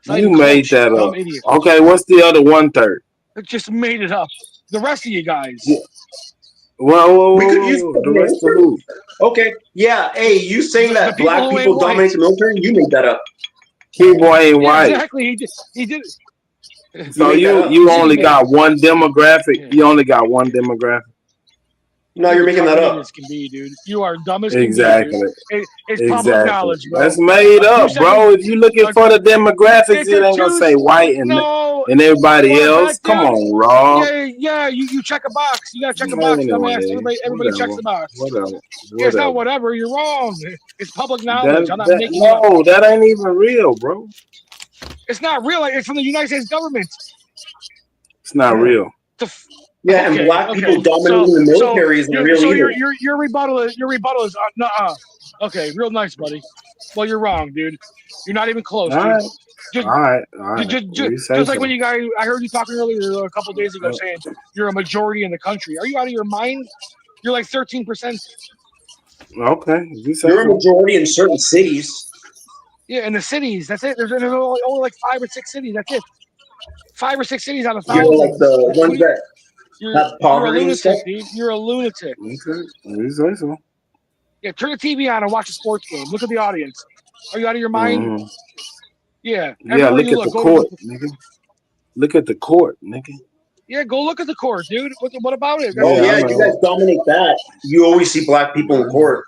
You made that dumb up. Idiot. Okay, what's the other 1/3? It just made it up. The rest of you guys. Yeah. Whoa, We could use the rest of who? Okay, yeah. Hey, you saying that people black who people ain't dominate white. the military? You made that up. People ain't white. Exactly. He did. So you only got one demographic. You only got one demographic. No, you're making that up. Can be, dude. You are dumb as Exactly. can be, dude. It's public knowledge, bro. That's made up, bro. If you're looking for the demographics, it ain't gonna say white and everybody else. Come on, Rob. Yeah. You check a box. You gotta check a box, dumbass. Everybody checks the box. Whatever. It's not whatever. You're wrong. It's public knowledge. I'm not making it up. No, that ain't even real, bro. It's not real. It's from the United States government. It's not real. Yeah, and black people dominating the military isn't real either. Your rebuttal is nuh-uh. Okay, real nice, buddy. Well, you're wrong, dude. You're not even close, dude. All right. Just like when you guys, I heard you talking earlier a couple of days ago saying you're a majority in the country. Are you out of your mind? You're like 13%. Okay. You're a majority in certain cities. Yeah, in the cities. That's it. There's only like 5 or 6 cities. That's it. 5 or 6 cities out of 1,000. You're like the ones that have poverty and stuff. Dude. You're a lunatic. Okay. You say so. Yeah, turn the TV on and watch a sports game. Look at the audience. Are you out of your mind? Mm-hmm. Yeah. Yeah, look at the court, nigga. Look at the court, nigga. Yeah, go look at the court, dude. What about it? Oh yeah, you guys dominate that. You always see black people in court.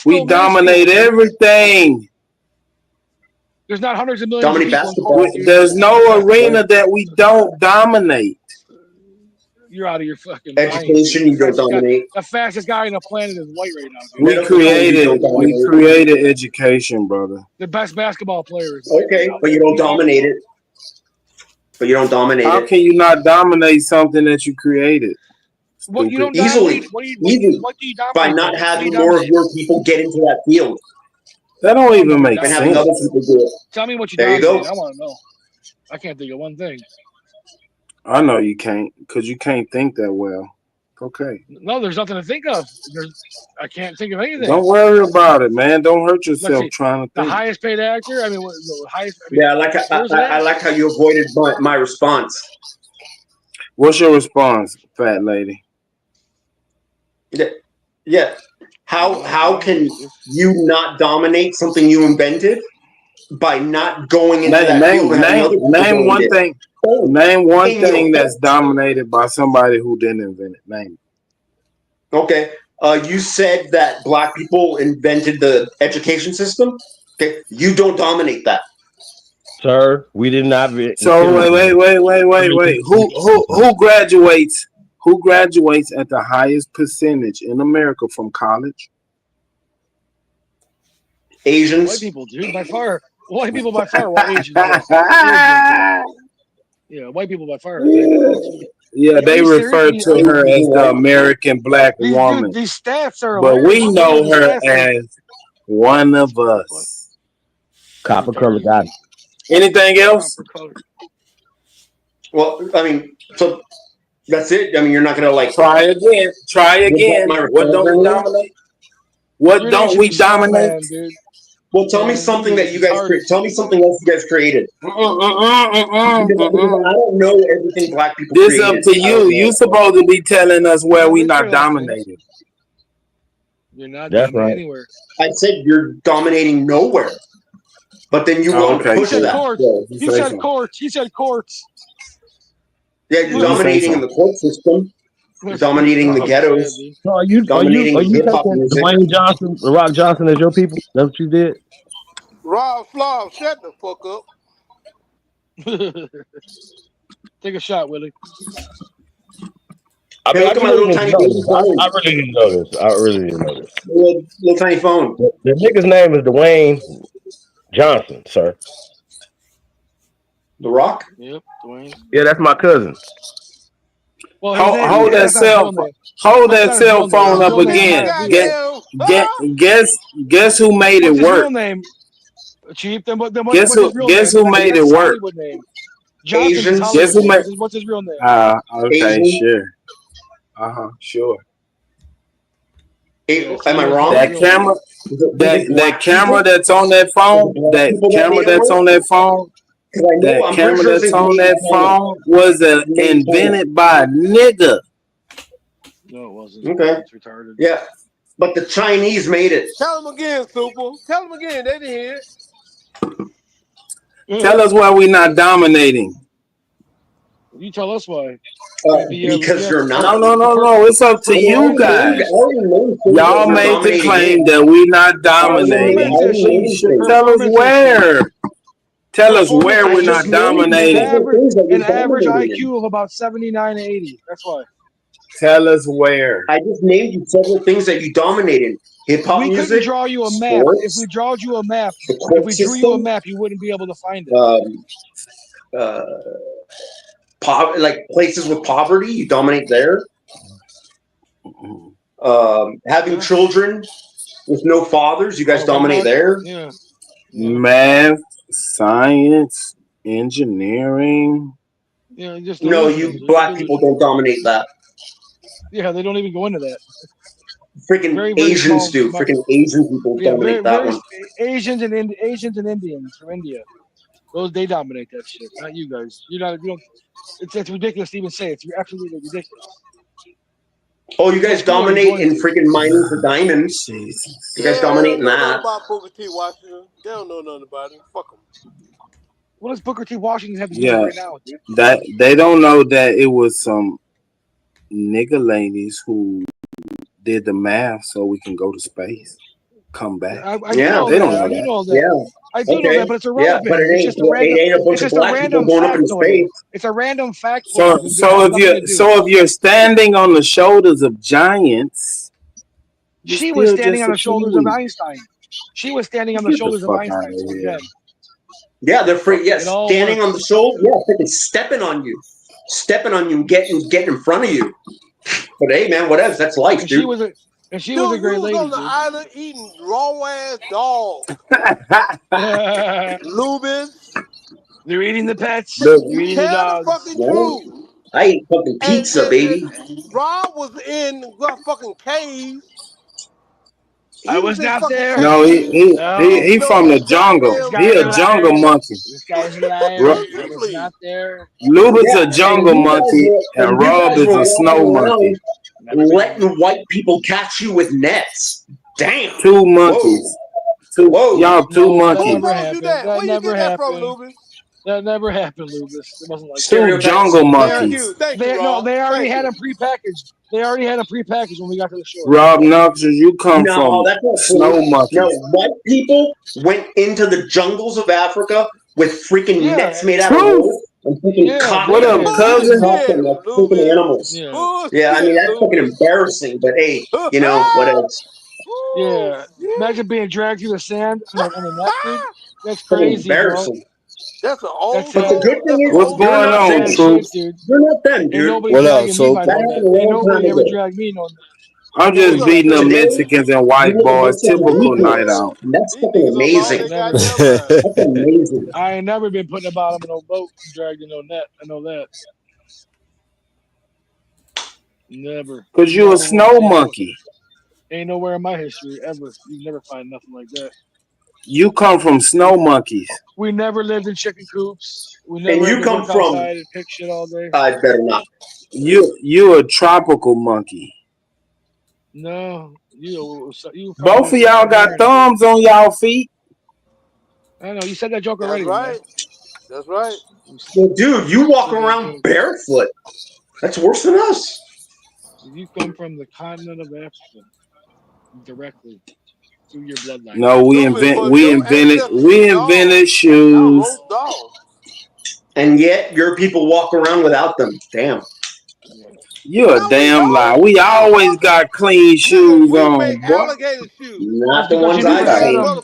We dominate everything. There's not hundreds of millions of people in court. There's no arena that we don't dominate. You're out of your fucking education. Mind. You don't dominate. The fastest guy on the planet is white right now. We Dude. created education, brother. The best basketball players. Okay, but you don't dominate it. How can you not dominate something that you created? Well, you don't easily. What do you dominate? By not having more of your people get into that field. That don't even make and sense. having other people do it. Tell me what you there dominate. You go. I want to know. I can't think of one thing. I know you can't, because you can't think that well. Okay. No, there's nothing to think of. I can't think of anything. Don't worry about it, man. Don't hurt yourself trying to think. The highest paid actor? I mean, the highest. I like how you avoided my response. What's your response, fat lady? Yeah. How can you not dominate something you invented by not going into that field? Name one thing. Name one thing that's dominated by somebody who didn't invent it. Name it. Okay. You said that black people invented the education system. Okay. You don't dominate that. Sir, we did not. So wait. Who graduates? Who graduates at the highest percentage in America from college? Asians. White people, dude, by far. White people by far. White Asians. Yeah, white people by far. Yeah, they refer to her as the American black woman. These stats are. But we know her as one of us. Copper color got it. Anything else? Well, I mean, so that's it. I mean, you're not gonna like try again. What don't we dominate? What don't we dominate? Well, tell me something that you guys created. Tell me something else you guys created. I don't know everything black people created. This up to you. You supposed to be telling us where we not dominated. You're not dominating anywhere. I said you're dominating nowhere. But then you want to push that. He said courts. He said courts. Yeah, you're dominating in the court system. You're dominating the ghettos. So are you taking Dwayne Johnson, The Rock Johnson as your people? That's what you did? Rob Flaw, shut the fuck up. Take a shot, Willie. I mean, look at my little tiny phone. I really didn't know this. Little tiny phone. The nigga's name is Dwayne Johnson, sir. The Rock? Yep, Dwayne. Yeah, that's my cousin. Well, his name, Hold that that's not his cell real name. hold That's that not his cell real name. phone His up real name again. might not be Guess who made it What's his work? real name? Chief. Then what's Guess his real name? who made That's it his work? Hollywood name. Johnson's his Asians. Hollywood Guess who name. made What's his real name? okay, Asian. sure. Sure. Am I wrong? That camera that camera that's on that phone, that camera that's on that phone, that camera that's on that phone was invented by a nigga. No, it wasn't. Okay. It's retarded. Yeah, but the Chinese made it. Tell them again, Super. Tell them again. They didn't hear it. Tell us why we not dominating. You tell us why. Because you're not. No. It's up to you guys. Y'all made the claim that we not dominating. Tell us where. Tell us where we're not dominating. An average IQ of about 79 to 80. That's why. Tell us where. I just named you several things that you dominated. Hip hop music. We couldn't draw you a map. Sports, if we drew you a map, you wouldn't be able to find it. Like places with poverty, you dominate there. Having children with no fathers, you guys dominate there. Yeah. Math, science, engineering. Yeah, no, you black people don't dominate that. Yeah, they don't even go into that. Freaking very Asians do. Freaking Asian people dominate that one. Asians and Indians from India. They dominate that shit. Not you guys. You don't. It's ridiculous to even say. It's absolutely ridiculous. Oh, you guys dominate in freaking mining for diamonds. You guys dominate in that. They don't know about Booker T. Washington. They don't know nothing about him. Fuck them. What does Booker T. Washington have to do right now, dude? That they don't know that it was some nigga ladies who did the math so we can go to space, come back. They don't know that. Yeah. I do know that, but it's irrelevant. Yeah, but it ain't a bunch of black people going up in space. It's a random fact. So if you're standing on the shoulders of giants, she was standing on the shoulders of Einstein. She was standing on the shoulders of Einstein. Yeah, they're free. Yeah, standing on the shoulder. Yeah, freaking stepping on you, and getting in front of you. But hey, man, whatever. That's life, dude. She was a great lady. On the island eating raw ass dogs. Lubis. They're eating the pets. They're eating the dogs. Fucking truth. I ate fucking pizza, baby. Rob was in the fucking cave. I was not there. No, he from the jungle. He a jungle monkey. This guy's lying. I was not there. Lube is a jungle monkey, and Rob is a snow monkey. Letting white people catch you with nets. Damn. Two monkeys. Y'all two monkeys. That never happened. That never happened, Lucas. It wasn't like two jungle monkeys. They already had them prepackaged. They already had a prepackaged when we got to the shore. Rob Knoxers, you come from snow monkeys. No, white people went into the jungles of Africa with freaking nets made out of wood and freaking cotton. What up, cousin? Like freaking animals. Yeah, I mean that's fucking embarrassing. But hey, you know what else? Yeah, imagine being dragged through the sand on a net, dude. That's crazy. Embarrassing. Bro. That's an old. But the good thing is, what's going on, Troops? You're not them, dude. What up, so? Nobody ever dragged me no. I'm just beating up Mexicans and white boys. Typical night out. That's fucking amazing. That's amazing. I ain't never been put in the bottom of no boat and dragged in no net. I know that. Never. Cause you a snow monkey. Ain't nowhere in my history ever. You never find nothing like that. You come from snow monkeys. We never lived in chicken coops. We never and you come from outside and pick shit all day. I better not. You a tropical monkey. No, you both of y'all got thumbs on y'all feet. I know you said that joke already. Right. That's right. Well, dude, you walk around barefoot. That's worse than us. You come from the continent of Africa directly through your bloodline. No, we invented shoes. And yet your people walk around without them. Damn. You're a damn lie. We always got clean shoes on, boy. Alligator shoes. Not the ones I got.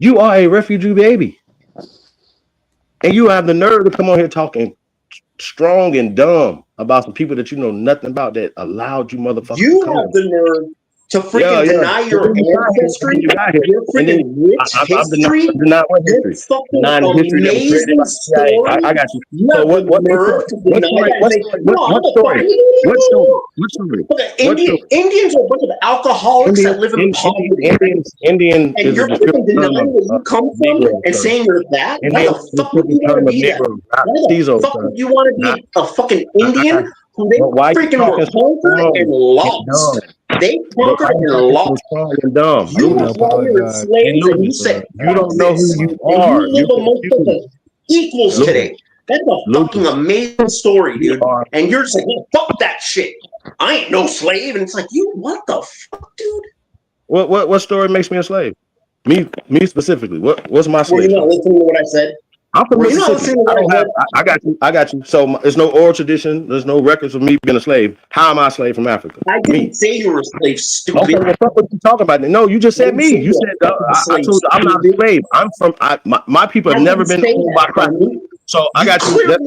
You are a refugee baby. And you have the nerve to come on here talking strong and dumb about some people that you know nothing about that allowed you motherfuckers to You come have on. the nerve to freaking deny your ancestry, your freaking rich history, your fucking amazing story. I got you. You have So the nerve to deny what story? Indians are a bunch of alcoholics that live in poverty. Indian and you're freaking denying where you come from and saying you're that? Why the fuck would you want to be that? Why the fuck would you want to be a fucking Indian who they freaking were conquered and lost? They conquered and lost. You were warrior slaves and you said, you don't know who you are. And you live amongst the equals today. That's a fucking amazing story, dude. And you're just like, well, fuck that shit. I ain't no slave. And it's like, you, what the fuck, dude? What story makes me a slave? Me specifically. What's my slave? Were you not listening to what I said? I'm from Mississippi. I got you. So there's no oral tradition. There's no records of me being a slave. How am I a slave from Africa? I didn't say you were a slave, stupid. Okay, well, fuck what you talking about? No, you just said me. You said I told you I'm not a slave. I'm from my people have never been owned by crackers. So I got you. That's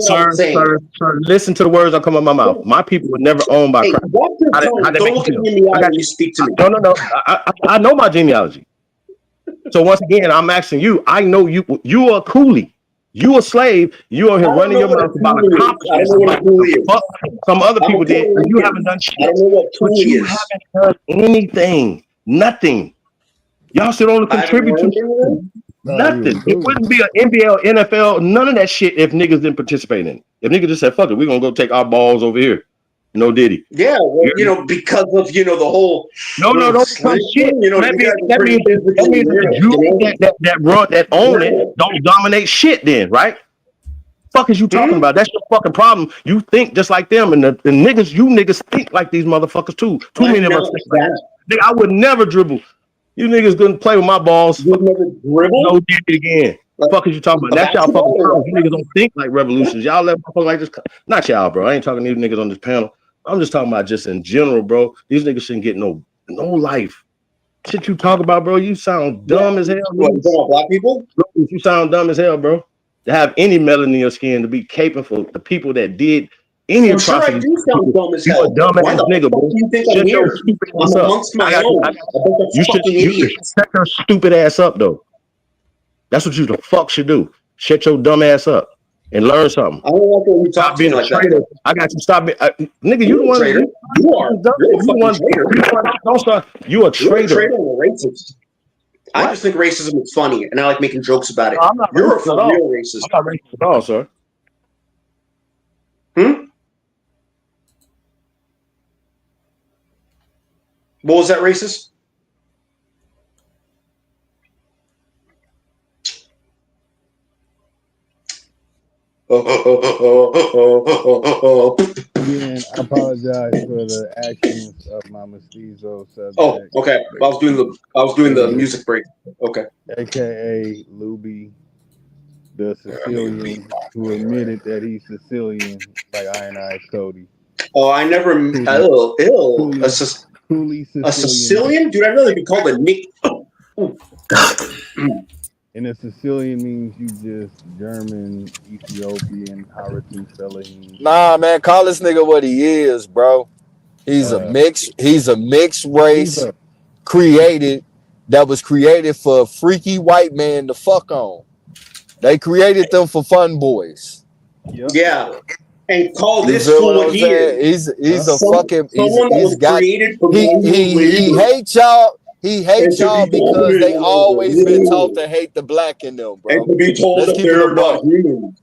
fine. Sir, listen to the words that come out of my mouth. My people were never owned by crackers. Don't look at me in the eye when you speak to me. No. I know my genealogy. So once again, I'm asking you. I know you. You are a coolie. You a slave. You are here running your mouth about accomplishments. Some other people did, and you haven't done shit. I don't know what but you haven't done anything. Nothing. Y'all should only contribute to nothing. It wouldn't be an NBA or NFL. None of that shit if niggas didn't participate in it. If niggas just said, "Fuck it, we're gonna go take our balls over here." No diddy. Yeah, well, because of the whole don't become shit. That means that own it don't dominate shit then, right? Fuck is you talking about? That's your fucking problem. You think just like them, and the niggas, you niggas think like these motherfuckers too. Too many of us think like that. Nigga, I would never dribble. You niggas couldn't play with my balls. You never dribble? No diddy again. Fuck is you talking about? That's y'all fucking problem. You niggas don't think like revolutions. Y'all let motherfuckers like this. Not y'all, bro. I ain't talking to these niggas on this panel. I'm just talking about just in general, bro. These niggas shouldn't get no life. Shit you talk about, bro. You sound dumb as hell. What, you talking about black people? You sound dumb as hell, bro. To have any melanin in your skin, to be capable, the people that did any atrocity. Sure, I do sound dumb as hell. You a dumb ass nigga, bro. You think I'm here? I'm amongst my own. You should shut your stupid ass up, though. That's what you the fuck should do. Shut your dumb ass up. And learn something. I don't like when you talk being like traitor. that. I got you. Stop it, nigga. You the one. Traitor. You are. You're a fucking traitor. Don't start. You a traitor. You're a traitor and a racist. I just think racism is funny, and I like making jokes about it. No, I'm not You're racist a at real all. racist. I'm not racist at all, sir. What was that racist? Again, I apologize for the actions of my mestizo subject. Oh, okay. I was doing the music break. Okay. AKA Luby, the Sicilian who admitted that he's Sicilian, like Iron Eyes Cody. Oh, I never. A Sicilian? Dude, I really could call the Nick. And a Sicilian means you just German, Ethiopian, Haritan Selahim. Nah, man, call this nigga what he is, bro. He's a mixed race that was created for a freaky white man to fuck on. They created them for fun boys. Yep. Yeah. And call this fool what he is. He's a fucking he hates y'all. He hates y'all because they always been taught to hate the black in them, bro. And to be told that they're not human.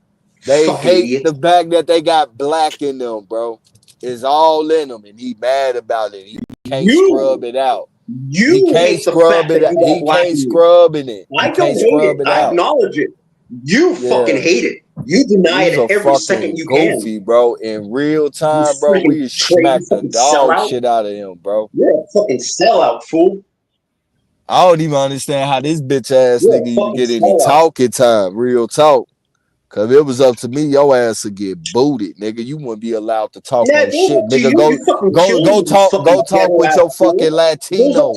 They hate the fact that they got black in them, bro. It's all in them, and he mad about it. He can't scrub it out. He can't scrub it out. He can't scrub it. I don't hate it. I acknowledge it. You fucking hate it. You deny it every second you goofy, can. Bro. In real time, bro, we smack the dog shit out of him, bro. You're a fucking sellout, fool. I don't even understand how this bitch ass nigga even get any talking time. Real talk. Cause if it was up to me, your ass would get booted, nigga. You wouldn't be allowed to talk on shit, nigga. Go talk with your fucking Latino.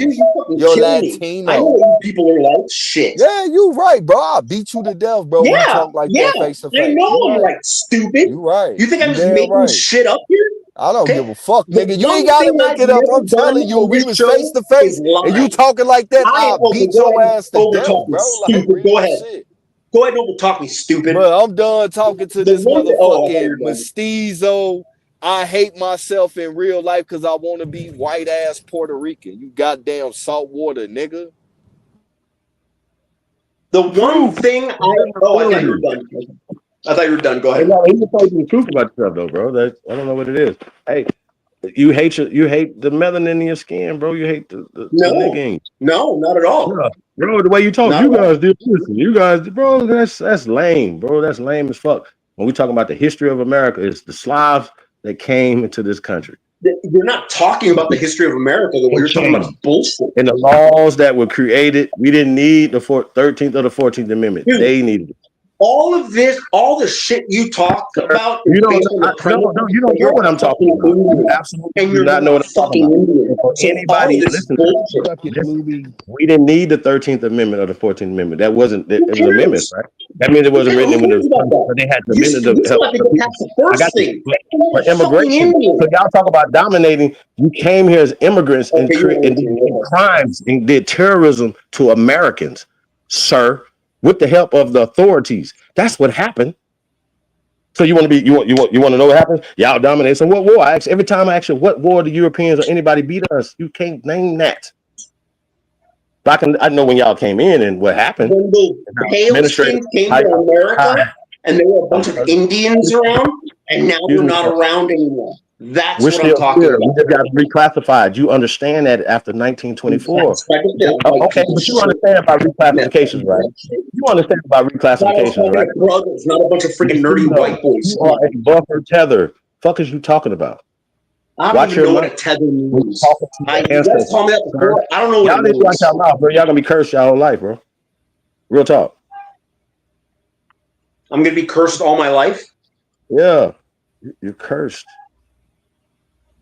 Your Latino. I know what you people are like. Shit. Yeah, you right, bro. I'll beat you to death, bro. Yeah, when you talk like that face to face. I know I'm right, stupid. You right. You think I'm just making shit up here? I don't Okay? give a fuck, The nigga. You one ain't gotta thing make I've it up. never I'm telling done you, on we this was show face to is face, and you lie. talking like that, I'll Okay, beat go your ahead ass to and over death, talk me, bro. Like stupid. Go real ahead. shit. Go ahead and over talk me, stupid. But I'm done talking to The this one thing, oh, I thought you were motherfucking done. mestizo. I hate myself in real life because I want to be white ass Puerto Rican. You goddamn saltwater nigga. The one thing I thought you were done. I thought you were done. Go ahead. No, he's telling you the truth about yourself, though, bro. That I don't know what it is. Hey, you hate the melanin in your skin, bro. You hate the nigging. No, not at all. Yeah. Bro, the way you talk, Not you at all. guys did listen. You guys, bro, that's lame, bro. That's lame as fuck. When we talking about the history of America, it's the Slavs that came into this country. You're not talking about the history of America, though. You're talking about bullshit. And the laws that were created, we didn't need the 13th or the 14th Amendment. Dude, they needed it. All of this, all the shit you talked about is You don't, based on the premise you don't know what I'm talking about. You absolutely do not know what I'm talking about. Indian. For So anybody all of this listen, bullshit. we didn't need the 13th Amendment or the 14th Amendment. That wasn't it was amendments, right? That means it wasn't written in but they had the amendment to help the people. I got you. For immigration. So y'all talk about dominating. You came here as immigrants and did crimes and did terrorism to Americans, sir, with the help of the authorities. That's what happened. So you want to know what happened? Y'all dominate. So what war? Every time I ask you, what war the Europeans or anybody beat us? You can't name that. But I know when y'all came in and what happened. When the Palestinians came to America and there were a bunch of Indians around, and now they're not around anymore. That's what I'm talking about. We just got reclassified. You understand that after 1924. Okay, but you understand about reclassifications, right? You understand about reclassifications, right? Brothers, not a bunch of freaking nerdy white boys. You are a buffer tether. Fuck is you talking about? I don't even know what a tether means. You guys told me that before. I don't know what y'all it need to watch means. y'all mouth, bro. Y'all gonna be cursed your whole life, bro. Real talk. I'm gonna be cursed all my life? Yeah. You're cursed.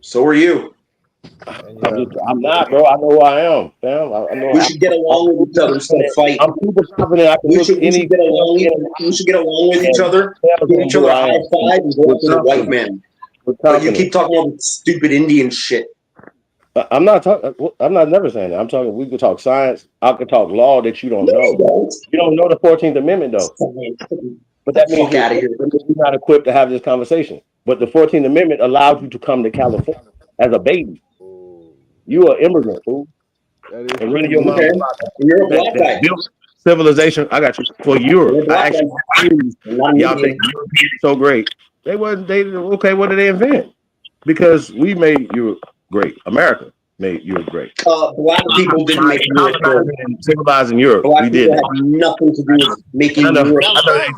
So are you. I'm not, bro. I know who I am, fam. I know we should get along with each other instead of fight. I'm super confident I can we should get along with each other, give each other a high five, and go up to the white man. But you keep talking about stupid Indian shit. I'm not talking. I'm not never saying that. I'm talking. We could talk science. I could talk law that you don't know. You don't know the 14th Amendment though. But that means you're not equipped to have this conversation. But the 14th Amendment allowed you to come to California as a baby. You are immigrant, fool. And really, your mom. You're a black guy. Civilization. I got you for Europe. I actually, y'all think Europe is so great. They wasn't. They okay. What did they invent? Because we made Europe great. America made Europe great. Black people didn't make Europe great. Civilizing Europe. Black we did. Had nothing to do with making Europe.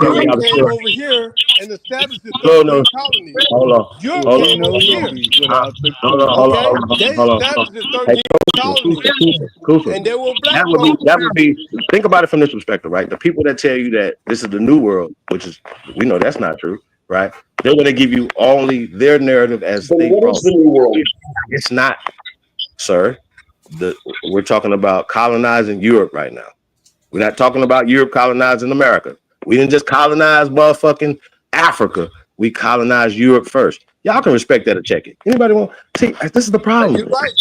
Europe came over here and established the 13 colonies. Hold on. Europe Hold came over here. Hold on. They established the 13 colonies. And there were black that would be. Think about it from this perspective, right? The people that tell you that this is the new world, which is we know that's not true, right? They're going to give you only their narrative as they what is the new world? It's not, sir. We're talking about colonizing Europe right now. We're not talking about Europe colonizing America. We didn't just colonize motherfucking Africa. We colonized Europe first. Y'all can respect that or check it. Anybody want? See, this is the problem.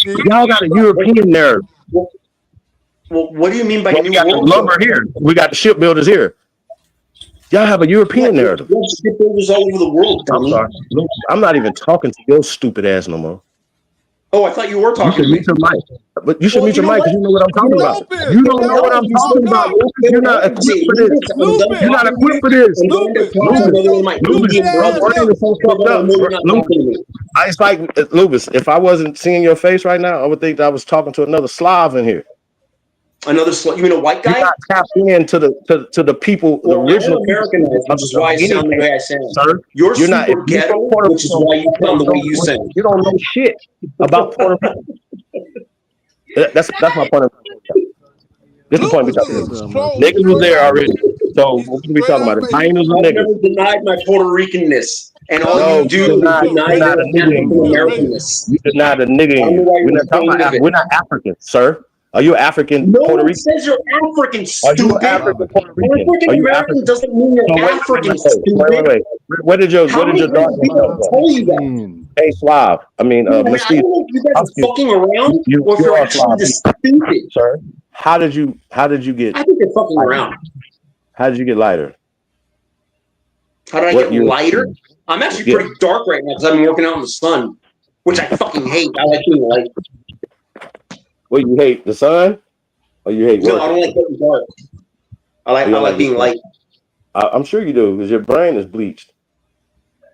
Y'all got a European narrative. Well, what do you mean by we got the lumber here? We got the shipbuilders here. Y'all have a European narrative. Shipbuilders all over the world. I'm sorry. I'm not even talking to your stupid ass no more. Oh, I thought you were talking to me. But you should meet your mic because you know what I'm talking about. You don't know what I'm talking about. You're not equipped for this. You're not equipped for this. It's like, Lubis, if I wasn't seeing your face right now, I would think that I was talking to another Slav in here. Another Slav? You mean a white guy? You're not tapped into the people, the original American, which is why I sound the way I sound. Sir, you're super ghetto, which is why you sound the way you sound. You don't know shit about Puerto Rico. That's my point of view. This is the point we're talking about. Niggas was there already. So what are we talking about? The Taínos and niggas. I never denied my Puerto Ricanness. And all you do is deny Americanness. You deny the nigga. We're not talking about we're not African, sir. Are you African Puerto Rican? No one says you're African, stupid. Are you African Puerto Rican? Are you American doesn't mean you're African, stupid. Wait. Where did your daughter tell you that? Hey, Slav. I mean, I don't Mystique. know if you guys are fucking around or if You you're are actually Slav, just stupid. sir. How did you get? I think they're fucking lighter? around. How did you get lighter? How did I What get year? lighter? I'm actually Yeah. pretty dark right now because I've been working out in the sun, which I fucking hate. I like being light. What, you hate the sun, or you hate No, I working? don't like getting dark. I You don't like being the sun? light. I'm sure you do because your brain is bleached.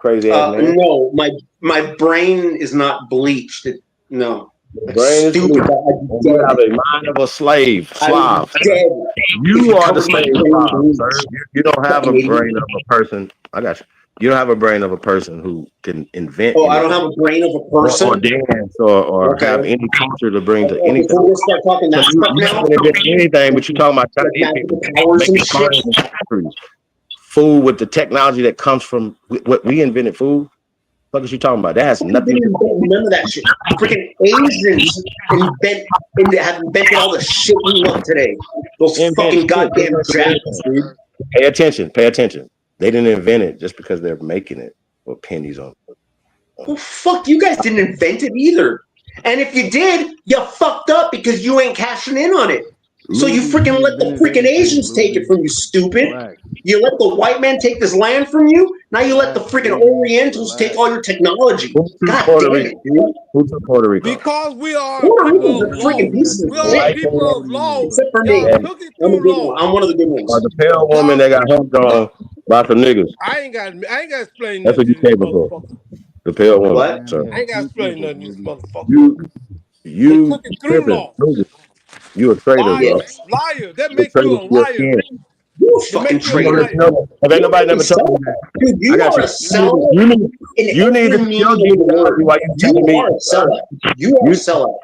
Crazy ass man. No, my brain is not bleached. No. Your brain is Stupid. bleached. You have a mind of a slave, Slav. Dead. You are the slave, Slav, sir. You don't have a brain of a person. I got you. You don't have a brain of a person who can invent. Oh, I don't have a brain of a person. Or dance or Okay. have any culture to bring to Okay, anything. so we'll start talking that stuff You now. haven't invented anything, but you're talking about Chinese people Powers and making shit. fun of factories. Food with the technology that comes from what we invented. Food. What is you talking about? That has nothing to do. None of that shit. Freaking Asians have invented all the shit we love today. Those fucking goddamn Japanese, dude. Pay attention. Pay attention. They didn't invent it just because they're making it with pennies on it. Well, fuck, you guys didn't invent it either. And if you did, you fucked up because you ain't cashing in on it. So you freaking let the freaking Asians take it from you, stupid. You let the white man take this land from you. Now you let the freaking Orientals take all your technology. God damn it, dude. Who took Puerto Rico? Because we are Puerto people Ricans of are law. freaking pieces of We are shit. people of law. Except for me. Y'all took it through law. I'm one of the good ones. The pale woman that got humped on by some niggas. I ain't got to explain That's what nothing you to this came for. motherfucker. The pale woman. What? Sir. I ain't got to explain nothing to this motherfucker. You took it through law. You a traitor, Liar, bro. liar. That You makes traitor you a to your liar. skin. You a It fucking makes you a traitor. liar. Have ain't nobody never told you that? Dude, you I got are you. a sellout. You need to do your genealogy while you telling me. You are a sellout. You are a sellout.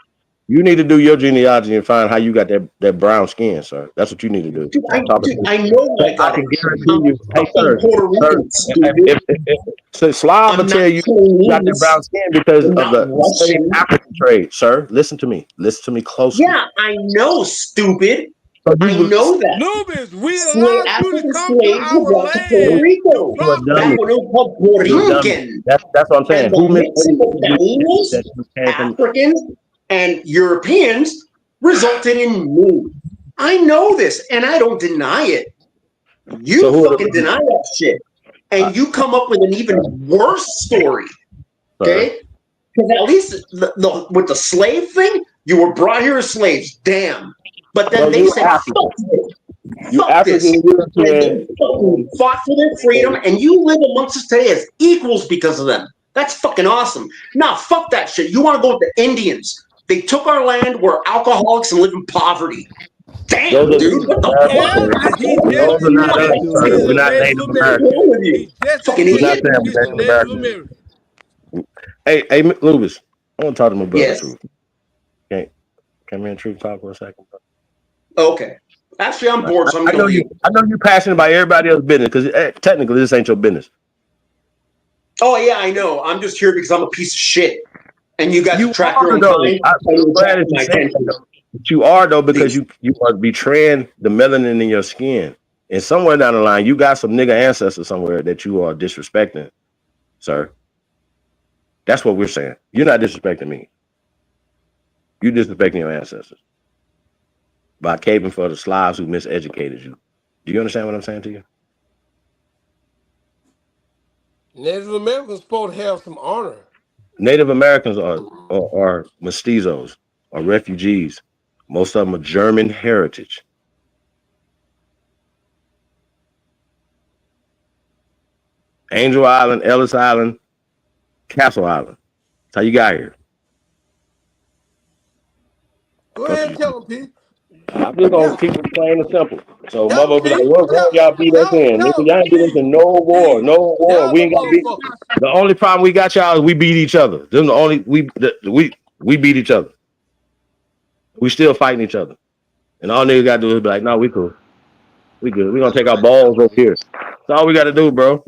You need to do your genealogy and find how you got that brown skin, sir. That's what you need to do. Dude, I know I got can it. guarantee you. Hey, sir, Puerto Rican, stupid. So Slav will tell you got that brown skin because of the Russian. African trade, sir. Listen to me. Listen to me closely. Yeah, I know, stupid. So I know that. Lubis, we allowed you to come to slaves were our brought to Puerto land. Rico. You a Back dummy. when it was called Puerto You a dummy. Rican. That's what I'm saying. And Who the mixing of Taínos, that you came from? Africans, and Europeans resulted in me. I know this, and I don't deny it. You So fucking deny that shit. And you come up with an even worse story. Okay? Because at least with the slave thing, you were brought here as slaves. Damn. But then they said, fuck this. Fuck this. And they fucking fought for their freedom, and you live amongst us today as equals because of them. That's fucking awesome. Nah, fuck that shit. You want to go with the Indians. They took our land, we're alcoholics, and live in poverty. Damn, dude. What the fuck? We're not Native American. Fucking idiot. Hey, Lubis, I want to talk to my brother. Yes. Truth. Okay, come here and Truth talk for a second. Okay. Actually, I'm bored, so I'm I know going to I know you're passionate about everybody else's business because technically this ain't your business. Oh, yeah, I know. I'm just here because I'm a piece of shit. And you guys track your own time. But you are, though, because you are betraying the melanin in your skin. And somewhere down the line, you got some nigga ancestors somewhere that you are disrespecting, sir. That's what we're saying. You're not disrespecting me. You're disrespecting your ancestors by caving for the Slavs who miseducated you. Do you understand what I'm saying to you? Native Americans supposed to have some honor. Native Americans are mestizos, are refugees. Most of them are German heritage. Angel Island, Ellis Island, Castle Island. That's how you got here. Go ahead and tell them, Pete. I'm just gonna keep it plain and simple. So mother be like, what war y'all beat us in? Nigga, y'all ain't beat us in no war. We ain't got beat. The only problem we got y'all is we beat each other. This is the only we beat each other. We still fighting each other. And all niggas gotta do is be like, no, we cool. We good. We gonna take our balls over here. That's all we gotta do, bro.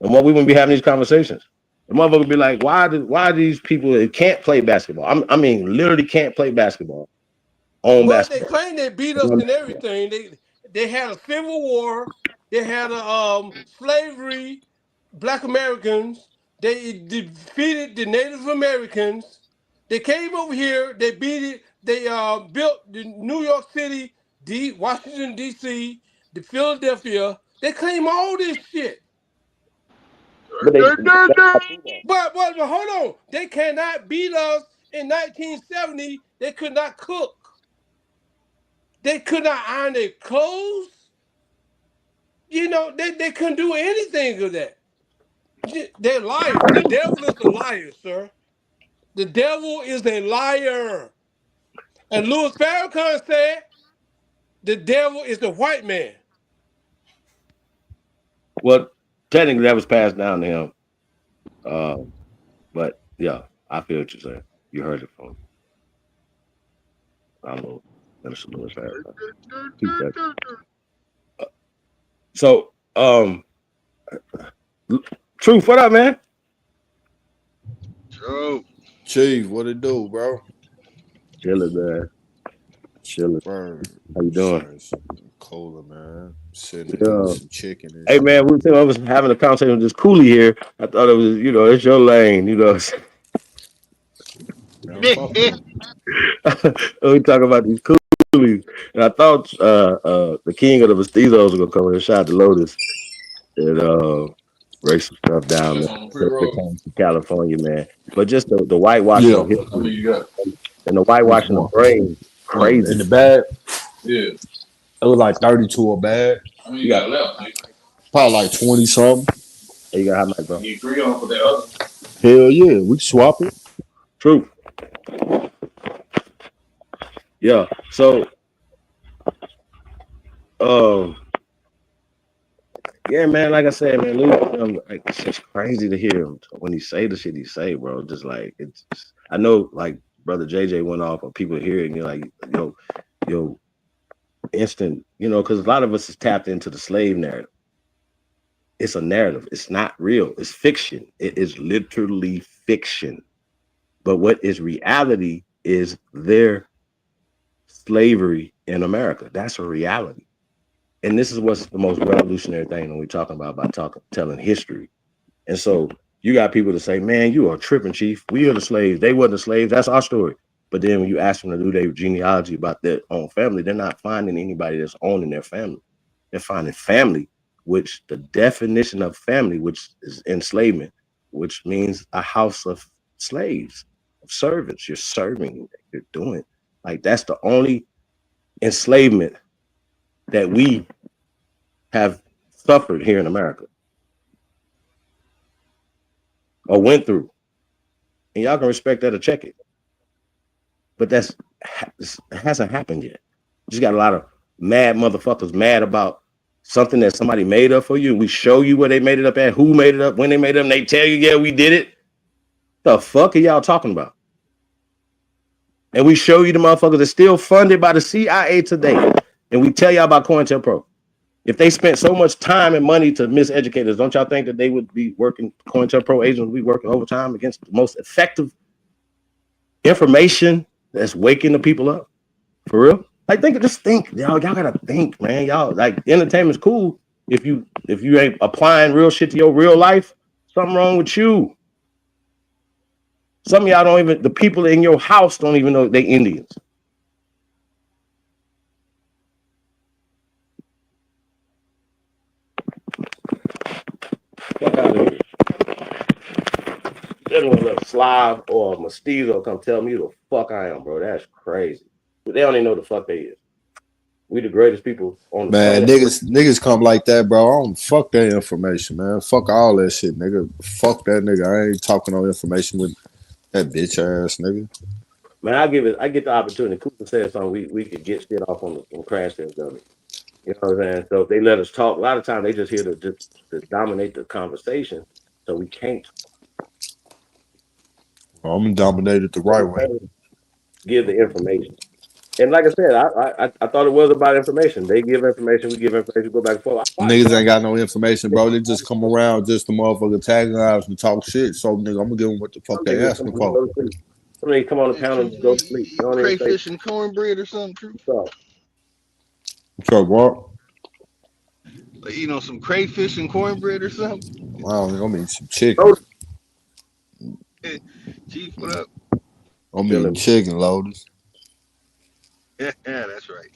And what we wouldn't be having these conversations. The motherfucker be like, why these people that can't play basketball? I mean, literally can't play basketball. They claim they beat us and everything. They had a civil war. They had a slavery. Black Americans They defeated the Native Americans. They came over here. They beat it. They built the New York City, Washington, D.C., the Philadelphia. They claim all this shit. But But hold on. They cannot beat us in 1970. They could not cook. They could not iron their clothes. You know, they couldn't do anything of that. They're liars. The devil is a liar, sir. The devil is a liar. And Louis Farrakhan said, the devil is the white man. Well, technically that was passed down to him. But yeah, I feel what you're saying. You heard it from I don't know, Minister Louis Farrakhan. So, Truth, what up, man? Chief, what it do, bro? Chilling, man. Chilling. Bro, how you doing? Cola, man. Sitting there with some chicken. And hey, shit. man, I was having a conversation with this coolie here. I thought it was, it's your lane, We talk about these coolies, and I thought the king of the mestizos was gonna come and shot the Lotus and break some stuff down there. California, man. But just the whitewashing of history and the whitewashing of brain, crazy. In the bag, it was like 32 a bag. I mean, you got left. Probably like 20 something. Hey, you got how much, bro? You agree on for that other? Hell yeah, we can swap it. True. Yeah. So, yeah, man. Like I said, man, Luke, it's just crazy to hear him when he say the shit he say, bro. Just like it's. I know, like Brother JJ went off, or people hear it, and you're like, yo, instant, because a lot of us is tapped into the slave narrative. It's a narrative. It's not real. It's fiction. It is literally fiction. But what is reality is their slavery in America. That's a reality. And this is what's the most revolutionary thing when we're talking about telling history. And so you got people to say, man, you are tripping, Chief. We are the slaves. They weren't the slaves. That's our story. But then when you ask them to do their genealogy about their own family, they're not finding anybody that's owning their family. They're finding family, which the definition of family, which is enslavement, which means a house of slaves, of servants. You're serving, you're doing. Like, that's the only enslavement that we have suffered here in America or went through. And y'all can respect that or check it. But it hasn't happened yet. You just got a lot of mad motherfuckers mad about something that somebody made up for you. We show you where they made it up at, who made it up, when they made it up, and they tell you, yeah, we did it. The fuck are y'all talking about? And we show you the motherfuckers that's still funded by the CIA today. And we tell y'all about COINTELPRO. If they spent so much time and money to miseducate us, don't y'all think that they would be working, COINTELPRO agents would be working overtime against the most effective information that's waking the people up? For real? Like, just think, y'all gotta think, man. Y'all, like, entertainment's cool. If you ain't applying real shit to your real life, something wrong with you. Some of y'all don't even, the people in your house don't even know they Indians. Fuck out of here. They don't let a Slav or a mestizo come tell me who the fuck I am, bro. That's crazy. But they don't even know the fuck they is. We the greatest people on the man. planet. Niggas come like that, bro. I don't fuck that information, man. Fuck all that shit, nigga. Fuck that nigga. I ain't talking no information with that bitch ass nigga. Man, I get the opportunity. Cooper said something. We could get shit off on Crash Test Dummy. You know what I'm saying? So if they let us talk, a lot of times they just here to dominate the conversation. So we can't. Well, I'm gonna dominate it the right way. Give the information. And like I said, I thought it was about information. They give information, we give information, go back and forth. Niggas ain't got no information, bro. They just come around just to motherfucker antagonize and talk shit. So nigga, I'm gonna give them what the fuck they asking for. Somebody come on the panel and go to sleep. Crayfish and cornbread or something, True? What's up, what? Like, some crayfish and cornbread or something? Wow, I'm gonna eat some chicken. Chief, what up? I'm eating chicken, Lotus. Yeah, that's right.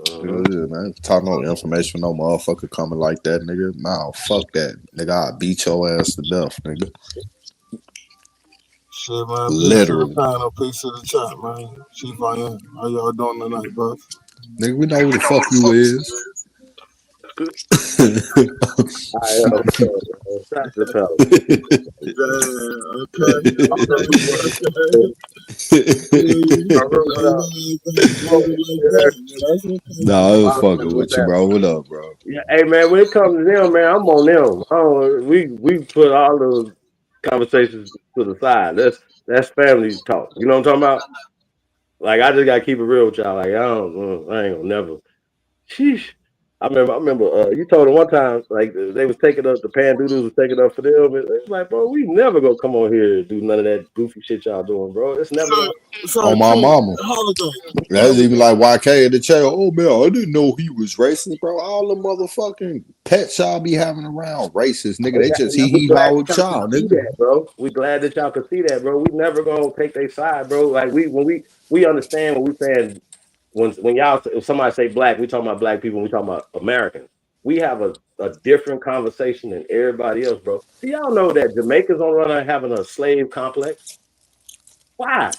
Yeah, man. Talk no information, no motherfucker coming like that, nigga. Nah, fuck that, nigga. I'll beat your ass to death, nigga. Shit, man. Literally, Peace to the chat, man. Chief, how y'all doing tonight, bro? nigga. We know who the fuck you is. Nah, I was fucking with you, bro. What up, bro? Yeah, hey man, when it comes to them, man, I'm on them. We put all those conversations to the side. That's family talk. You know what I'm talking about? Like I just gotta keep it real with y'all. Like I ain't gonna never. Sheesh. I remember. You told them one time, like they was taking up the pan doodles was taking up for them. And it's like, bro, we never gonna come on here and do none of that goofy shit y'all doing, bro. It's never. On my mama. That's even like YK in the chat. Oh man, I didn't know he was racist, bro. All the motherfucking pets y'all be having around racist, nigga. They just hee-haw with y'all, nigga. That, bro. We glad that y'all can see that, bro. We never gonna take their side, bro. Like we understand what we saying. When y'all, if somebody say black, we talking about black people. We talking about Americans. We have a different conversation than everybody else, bro. Do y'all know that Jamaicans on run having a slave complex? Why?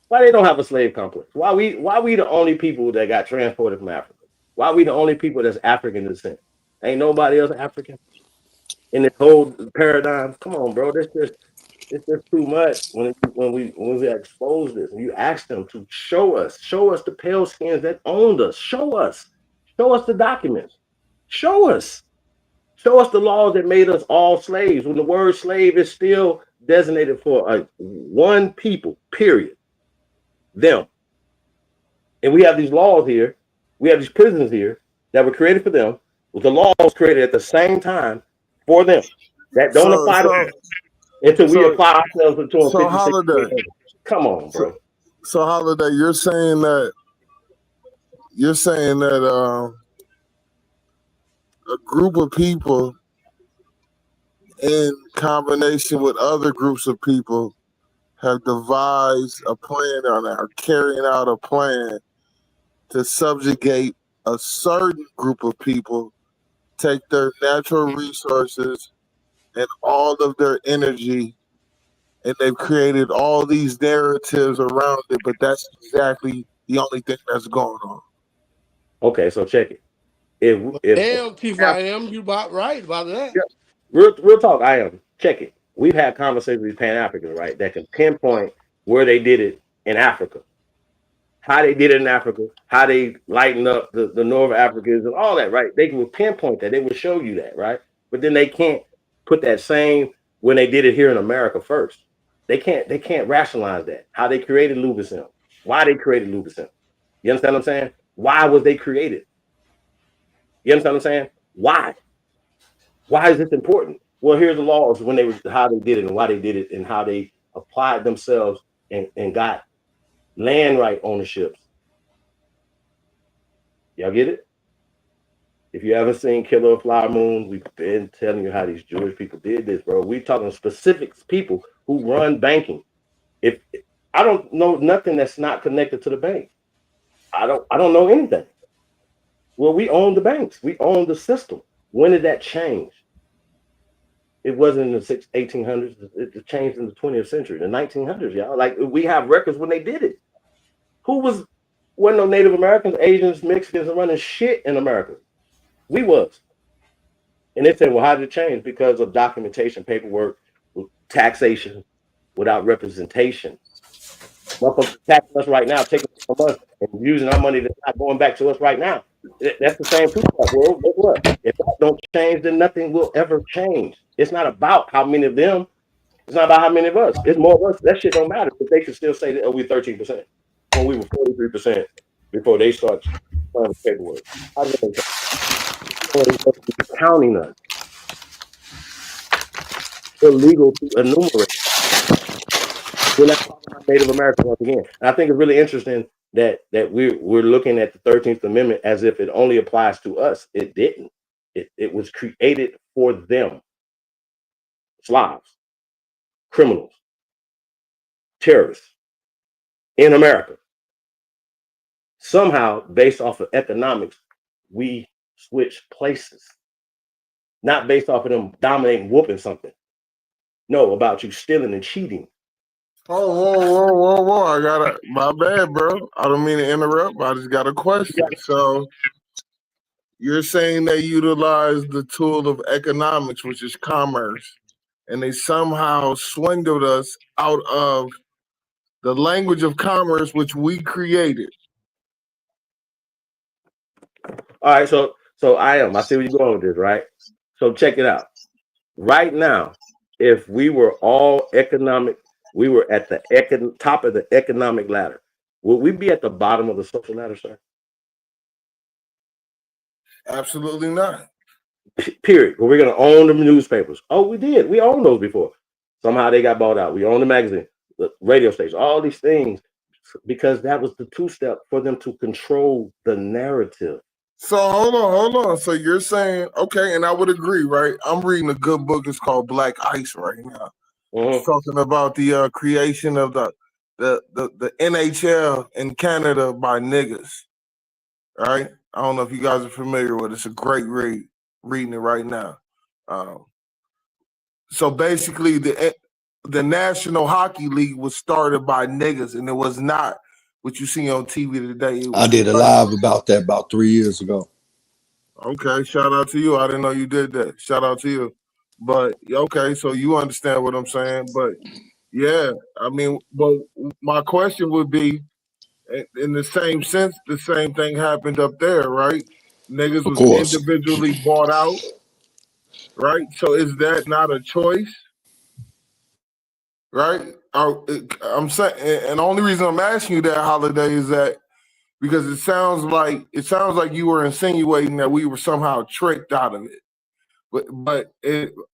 Why they don't have a slave complex? Why we the only people that got transported from Africa? Why we the only people that's African descent? Ain't nobody else African in this whole paradigm. Come on, bro. It's just too much when we expose this. And you ask them to show us the pale skins that owned us. Show us the documents. Show us the laws that made us all slaves. When the word slave is still designated for one people, period. Them. And we have these laws here. We have these prisons here that were created for them. With the laws created at the same time for them. That don't apply to them. Until we apply ourselves to them. So Holiday, come on, bro. So Holiday, you're saying that a group of people in combination with other groups of people have devised a plan or are carrying out a plan to subjugate a certain group of people, take their natural resources and all of their energy, and they've created all these narratives around it, but that's exactly the only thing that's going on. Okay, so check it. If Damn, Chief, I am. You about right about that. Yeah. Real talk, I am. Check it. We've had conversations with Pan-Africans, right, that can pinpoint where they did it in Africa. How they did it in Africa, how they lighten up the North Africans and all that, right? They will pinpoint that. They will show you that, right? But then they can't put that same when they did it here in America first. They can't rationalize that. How they created Lubicim. Why they created Lubicim. You understand what I'm saying? Why was they created? You understand what I'm saying? Why? Why is this important? Well, here's the laws when they were how they did it and why they did it and how they applied themselves and got land right ownerships. Y'all get it? If you haven't seen Killer of Flower Moon, we've been telling you how these Jewish people did this, bro. We're talking specific people who run banking. If I don't know nothing that's not connected to the bank, I don't know anything. Well, we own the banks. We own the system. When did that change? It wasn't in the 1800s. It changed in the 20th century, the 1900s, y'all. Like we have records when they did it. Wasn't no Native Americans, Asians, Mexicans running shit in America? We was. And they said, well, how did it change? Because of documentation, paperwork, taxation, without representation. Motherfuckers taxing us right now, taking from us and using our money that's not going back to us right now. That's the same truth, bro. Guess what? If that don't change, then nothing will ever change. It's not about how many of them. It's not about how many of us. It's more of us. That shit don't matter. But they can still say that we're 13% when we were 43% before they start playing with paperwork. How do they counting us? Illegal to enumerate. We're not talking about Native Americans once again. And I think it's really interesting that we're looking at the 13th Amendment as if it only applies to us. It didn't. It was created for them. Slavs, criminals, terrorists in America. Somehow, based off of economics, we switch places. Not based off of them dominating, whooping something. No, about you stealing and cheating. Whoa. I got my bad, bro. I don't mean to interrupt, but I just got a question. So you're saying they utilize the tool of economics, which is commerce, and they somehow swindled us out of the language of commerce, which we created. All right, so I see where you're going with this, right? So check it out. Right now, if we were all economic, we were at the top of the economic ladder, would we be at the bottom of the social ladder, sir? Absolutely not. Period. Well, we're going to own the newspapers. Oh, we did. We owned those before. Somehow they got bought out. We own the magazine, the radio station, all these things, because that was the two-step for them to control the narrative. So hold on. So you're saying, okay, and I would agree, right? I'm reading a good book. It's called Black Ice right now. It's talking about the creation of the NHL in Canada by niggas, right? I don't know if you guys are familiar with it. It's a great read, reading it right now. So basically, the National Hockey League was started by niggas, and it was not what you see on TV today. I did a live about that about 3 years ago. Okay, shout out to you. I didn't know you did that. Shout out to you. But okay, so you understand what I'm saying. But yeah, I mean, but my question would be, in the same sense, the same thing happened up there, right? Niggas was individually bought out, right? So is that not a choice? Right? I'm saying, and the only reason I'm asking you that, Holiday, is that because it sounds like you were insinuating that we were somehow tricked out of it. But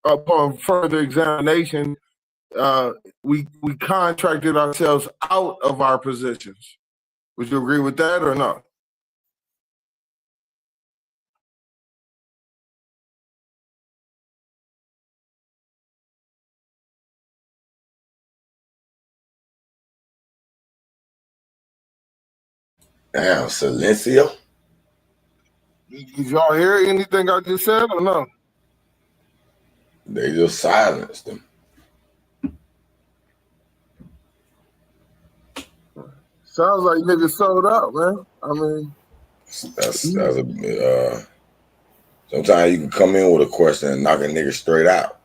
upon further examination, we contracted ourselves out of our positions. Would you agree with that or not? Damn, Silencio. Did y'all hear anything I just said or no? They just silenced them. Sounds like niggas sold out, man. I mean, that's a sometimes you can come in with a question and knock a nigga straight out.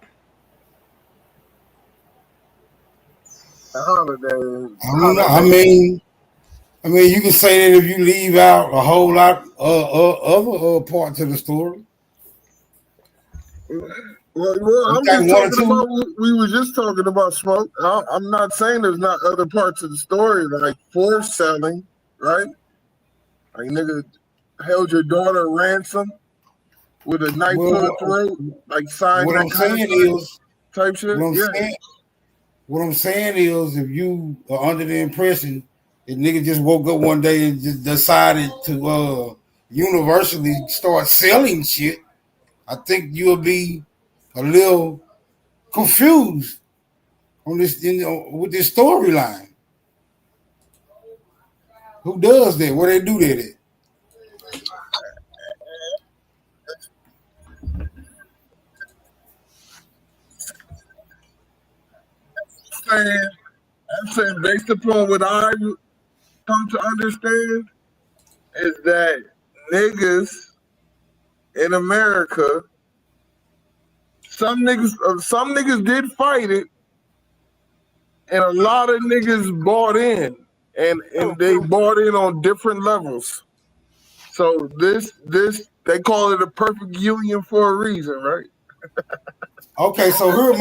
I mean, you can say that if you leave out a whole lot other parts of the story. Well, I'm just talking about what we were just talking about, Smoke. I'm not saying there's not other parts of the story, like forced selling, right? Like nigga held your daughter ransom with a knife to her throat, like signed. What I'm saying is type shit. What I'm saying is, if you are under the impression that nigga just woke up one day and just decided to universally start selling shit, I think you'll be a little confused on this, with this storyline. Who does that? Where they do that at? I'm saying based upon what I come to understand is that niggas in America, some niggas did fight it, and a lot of niggas bought in, and they bought in on different levels. So this they call it a perfect union for a reason, right? Okay, so here's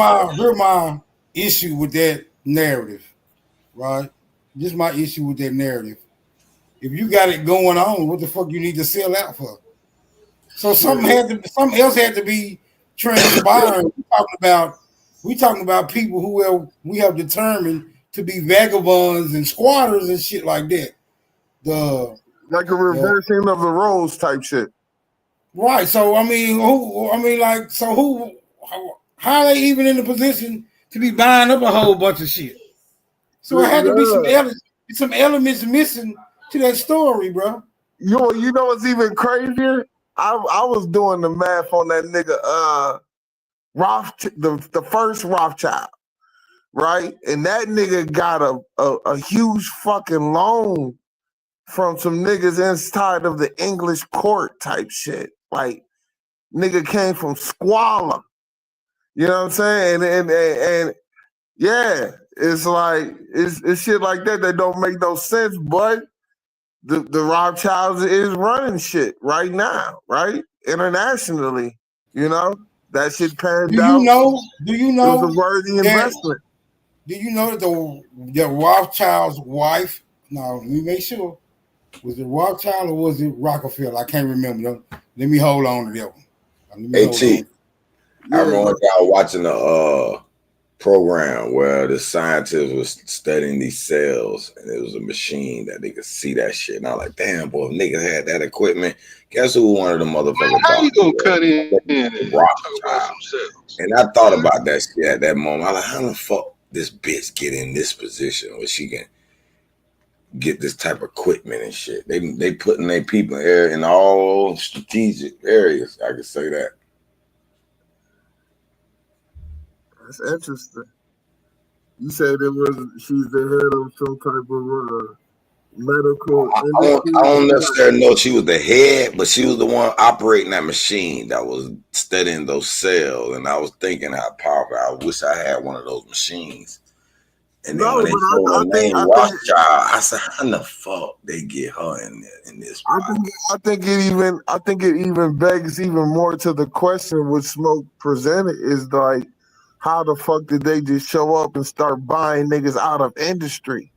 my issue with that narrative, right? This is my issue with that narrative. If you got it going on, what the fuck you need to sell out for? So something else had to be transpiring. We talking about people who we have determined to be vagabonds and squatters and shit like that. Like a reversing of the roles type shit. Right. So How are they even in the position to be buying up a whole bunch of shit? So it had to be some elements missing to that story, bro. You know what's even crazier? I was doing the math on that nigga the first Rothschild, right? And that nigga got a huge fucking loan from some niggas inside of the English court type shit. Like, nigga came from squalor. You know what I'm saying? And yeah, it's like it's shit like that don't make no sense, but the Rothschilds is running shit right now, right? Internationally, you know? That shit panned out. Do you know it was a worthy investment? Do you know that the Rothschild's wife? No, let me make sure. Was it Rothschild or was it Rockefeller? I can't remember. Let me hold on to that one. Hey, Chief, I remember y'all watching a program where the scientists was studying these cells, and it was a machine that they could see that shit. And I was like, damn, boy, if niggas had that equipment, guess who one of the motherfuckers? How you gonna cut in? And I thought about that shit at that moment. I was like, how the fuck this bitch get in this position where she can get this type of equipment and shit? They putting their people in all strategic areas. I could say that. That's interesting. You said she's the head of some type of medical. I don't necessarily know she was the head, but she was the one operating that machine that was studying those cells. And I was thinking how powerful. I wish I had one of those machines. And then when they told her name Rothschild, I said, how the fuck they get her in this? I think it even begs even more to the question which Smoke presented is like, how the fuck did they just show up and start buying niggas out of industry?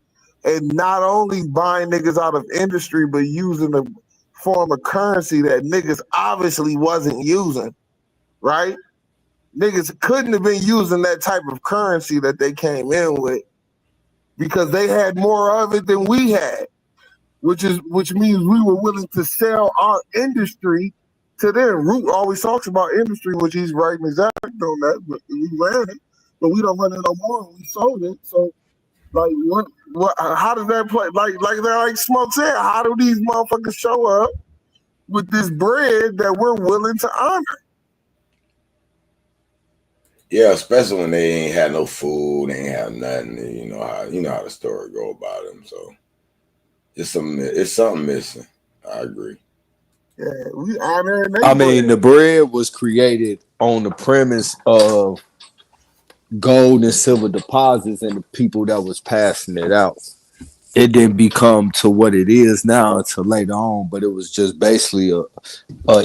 And not only buying niggas out of industry, but using a form of currency that niggas obviously wasn't using, right? Niggas couldn't have been using that type of currency that they came in with because they had more of it than we had, which means we were willing to sell our industry to them. Root always talks about industry, which he's right and exact on that, but we ran it, but we don't run it no more. We sold it. So, like, what? How does that play? Like Smoke said, how do these motherfuckers show up with this bread that we're willing to honor? Yeah, especially when they ain't had no food, they ain't have nothing. You know how the story go about them. So it's something missing. I agree. Yeah, we honor. I mean, the bread was created on the premise of gold and silver deposits and the people that was passing it out. It didn't become to what it is now until later on, but it was just basically a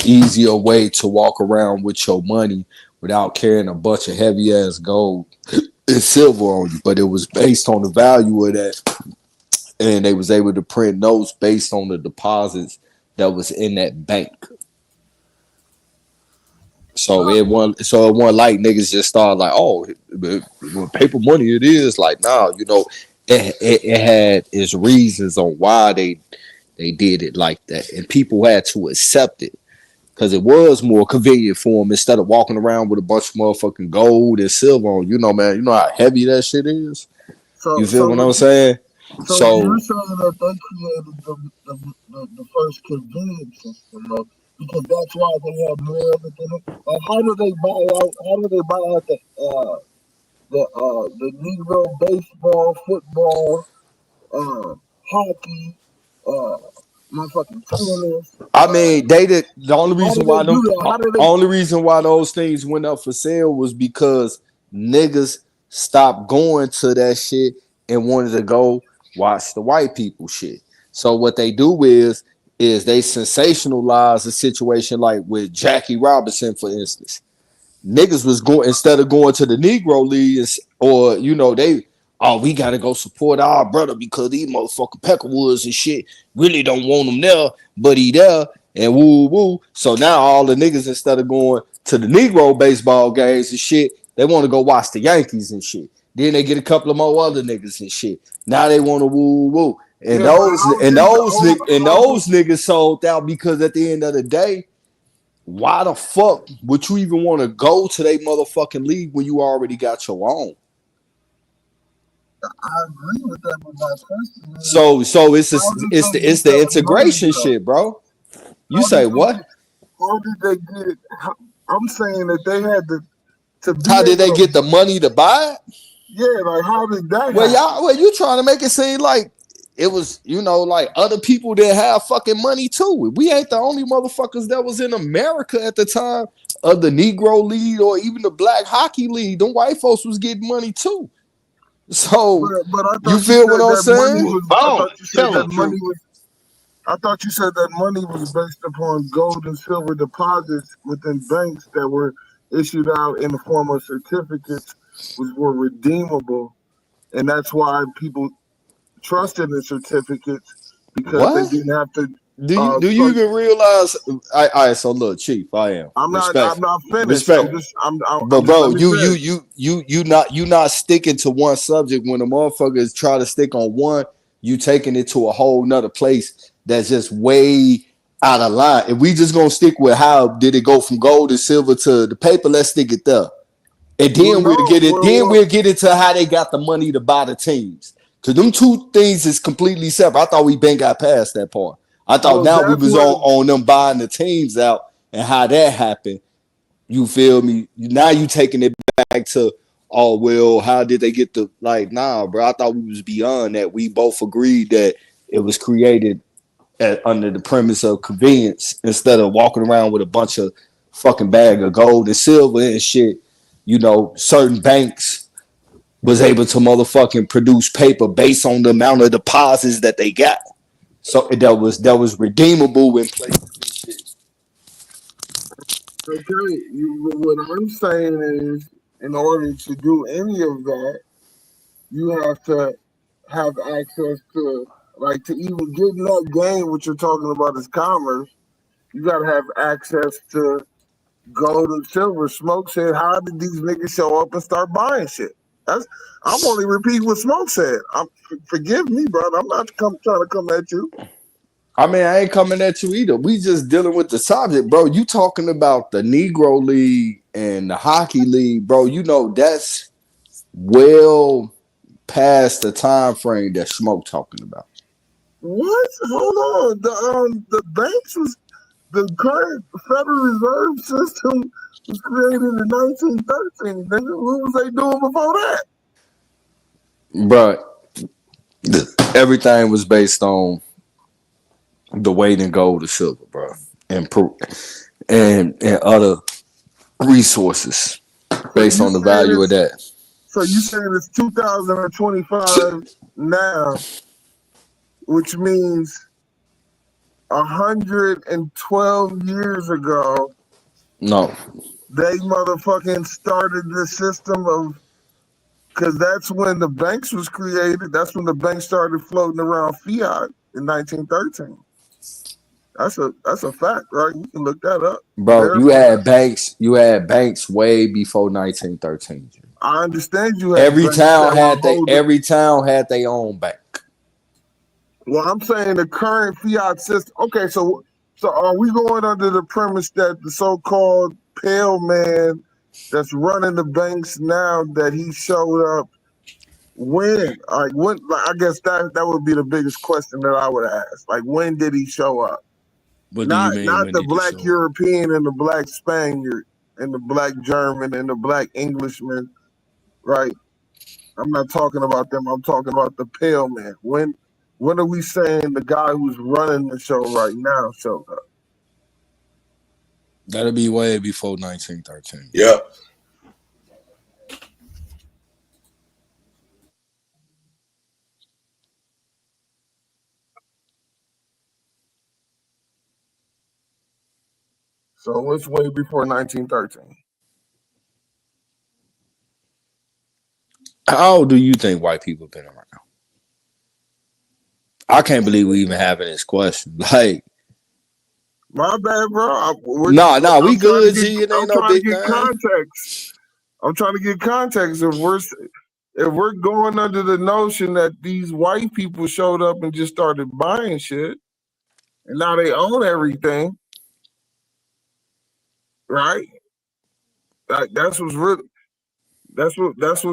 easier way to walk around with your money without carrying a bunch of heavy ass gold and silver on you. But it was based on the value of that, and they was able to print notes based on the deposits that was in that bank. So it wasn't like niggas just started like, oh, paper money it is. Like, nah, it had its reasons on why they did it like that, and people had to accept it because it was more convenient for them instead of walking around with a bunch of motherfucking gold and silver on. Man, you know how heavy that shit is. You feel what I'm saying? So you're saying that they created the first convenience system, though, because that's why they have more of it than it. Like, how do they buy out the Negro baseball, football, hockey, motherfucking tennis? I mean, they did. The only reason why those things went up for sale was because niggas stopped going to that shit and wanted to go watch the white people shit. So what they do is they sensationalize a situation like with Jackie Robinson, for instance. Niggas was going, instead of going to the Negro Leagues, or we gotta go support our brother because these motherfucking Peckerwoods and shit really don't want him there, but he there and woo woo. So now all the niggas, instead of going to the Negro baseball games and shit, they want to go watch the Yankees and shit. Then they get a couple of more other niggas and shit. Now they want to woo woo. And those niggas sold out because at the end of the day, why the fuck would you even want to go to their motherfucking league when you already got your own? I agree with that, but my question is, So it's how did it's they the it's get the that money integration though? shit, bro. You How say did they what? get? How did they get it? I'm saying that they had to be How did they able get to. the money to buy it? Yeah, like how did that Well, happen? you trying to make it seem like it was, like other people that have fucking money too. We ain't the only motherfuckers that was in America at the time of the Negro League or even the Black Hockey League. Them white folks was getting money too. So But I you thought you feel what said I'm that money saying? was. I Boom. thought you said Tell that them, money True. was. I thought you said that money was based upon gold and silver deposits within banks that were issued out in the form of certificates, which were redeemable, and that's why people trusted in certificates because they What? didn't have to. Do you Some, even realize? All right, so look, Chief, I am I'm respect, not finished. respect. But I'm just let bro, me you finish. you you you not you not sticking to one subject. When the motherfuckers try to stick on one, you taking it to a whole nother place that's just way out of line. If we just gonna stick with how did it go from gold and silver to the paper, let's stick it there. And Well, then we'll no, get it. Then we'll get into how they got the money to buy the teams. Cause them two things is completely separate. I thought we been got past that part. I thought well, now we that's was where. on them buying the teams out and how that happened. You feel me? Now you taking it back to, oh well, how did they get the nah, bro? I thought we was beyond that. We both agreed that it was created under the premise of convenience instead of walking around with a bunch of fucking bag of gold and silver and shit. Certain banks was able to motherfucking produce paper based on the amount of deposits that they got. So that was redeemable in places and shit. Okay, what I'm saying is, in order to do any of that, you have to have access to, like, to even get in that game. What you're talking about is commerce. You got to have access to gold and silver. Smoke said, "How did these niggas show up and start buying shit?" I'm only repeating what Smoke said. Forgive me, brother. I'm not trying to come at you. I mean, I ain't coming at you either. We just dealing with the subject, bro. You talking about the Negro League and the Hockey League, bro. That's well past the time frame that Smoke talking about. What? Hold on. The banks was the current Federal Reserve System was created in 1913. Nigga, what was they doing before that? Bro, everything was based on the weight in gold or silver, bro, and other resources based on the value of that. So you saying it's 2025 now, which means 112 years ago. No, they motherfucking started the system of, because that's when the banks was created. That's when the banks started floating around fiat in 1913. That's a fact, right? You can look that up. bro. You had banks way before 1913. I understand you had every banks town that had every town had their own bank. Well, I'm saying the current fiat system. Okay, so are we going under the premise that the so-called pale man that's running the banks now, that he showed up when? Like when? Like, I guess that would be the biggest question that I would ask. Like, when did he show up? What do you mean? Not when the did black he show up? European and the black Spaniard and the black German and the black Englishman, right? I'm not talking about them. I'm talking about the pale man. When are we saying the guy who's running the show right now showed up? That'll be way before 1913. Yep. So it's way before 1913. How old do you think white people been around? I can't believe we even having this question. Like, my bad, bro. Nah, we good, G. It ain't no big thing. Context. I'm trying to get context. If we're going under the notion that these white people showed up and just started buying shit, and now they own everything, right? Like that's what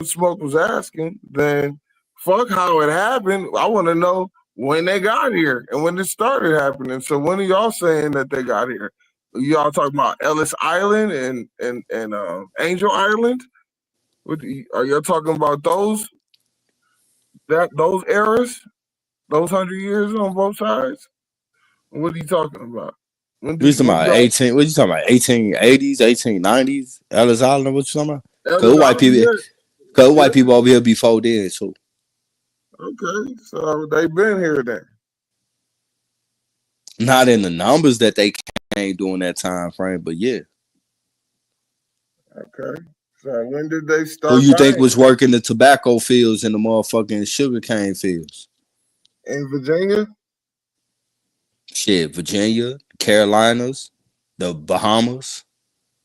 Smoke was asking. Then fuck how it happened. I want to know when they got here and when it started happening. So when are y'all saying that they got here? Y'all talking about Ellis Island and Angel Island? Are y'all talking about those eras, those 100 years on both sides? What are you talking about? What you talking about? 18? What you talking about? 1880s, 1890s? Ellis Island? What you talking about? Cause white people, white people over here before then too. Okay, so they been here then. Not in the numbers that they came during that time frame, but yeah. Okay. So when did they start? Who you think was working the tobacco fields and the motherfucking sugarcane fields? In Virginia? Shit, Virginia, Carolinas, the Bahamas,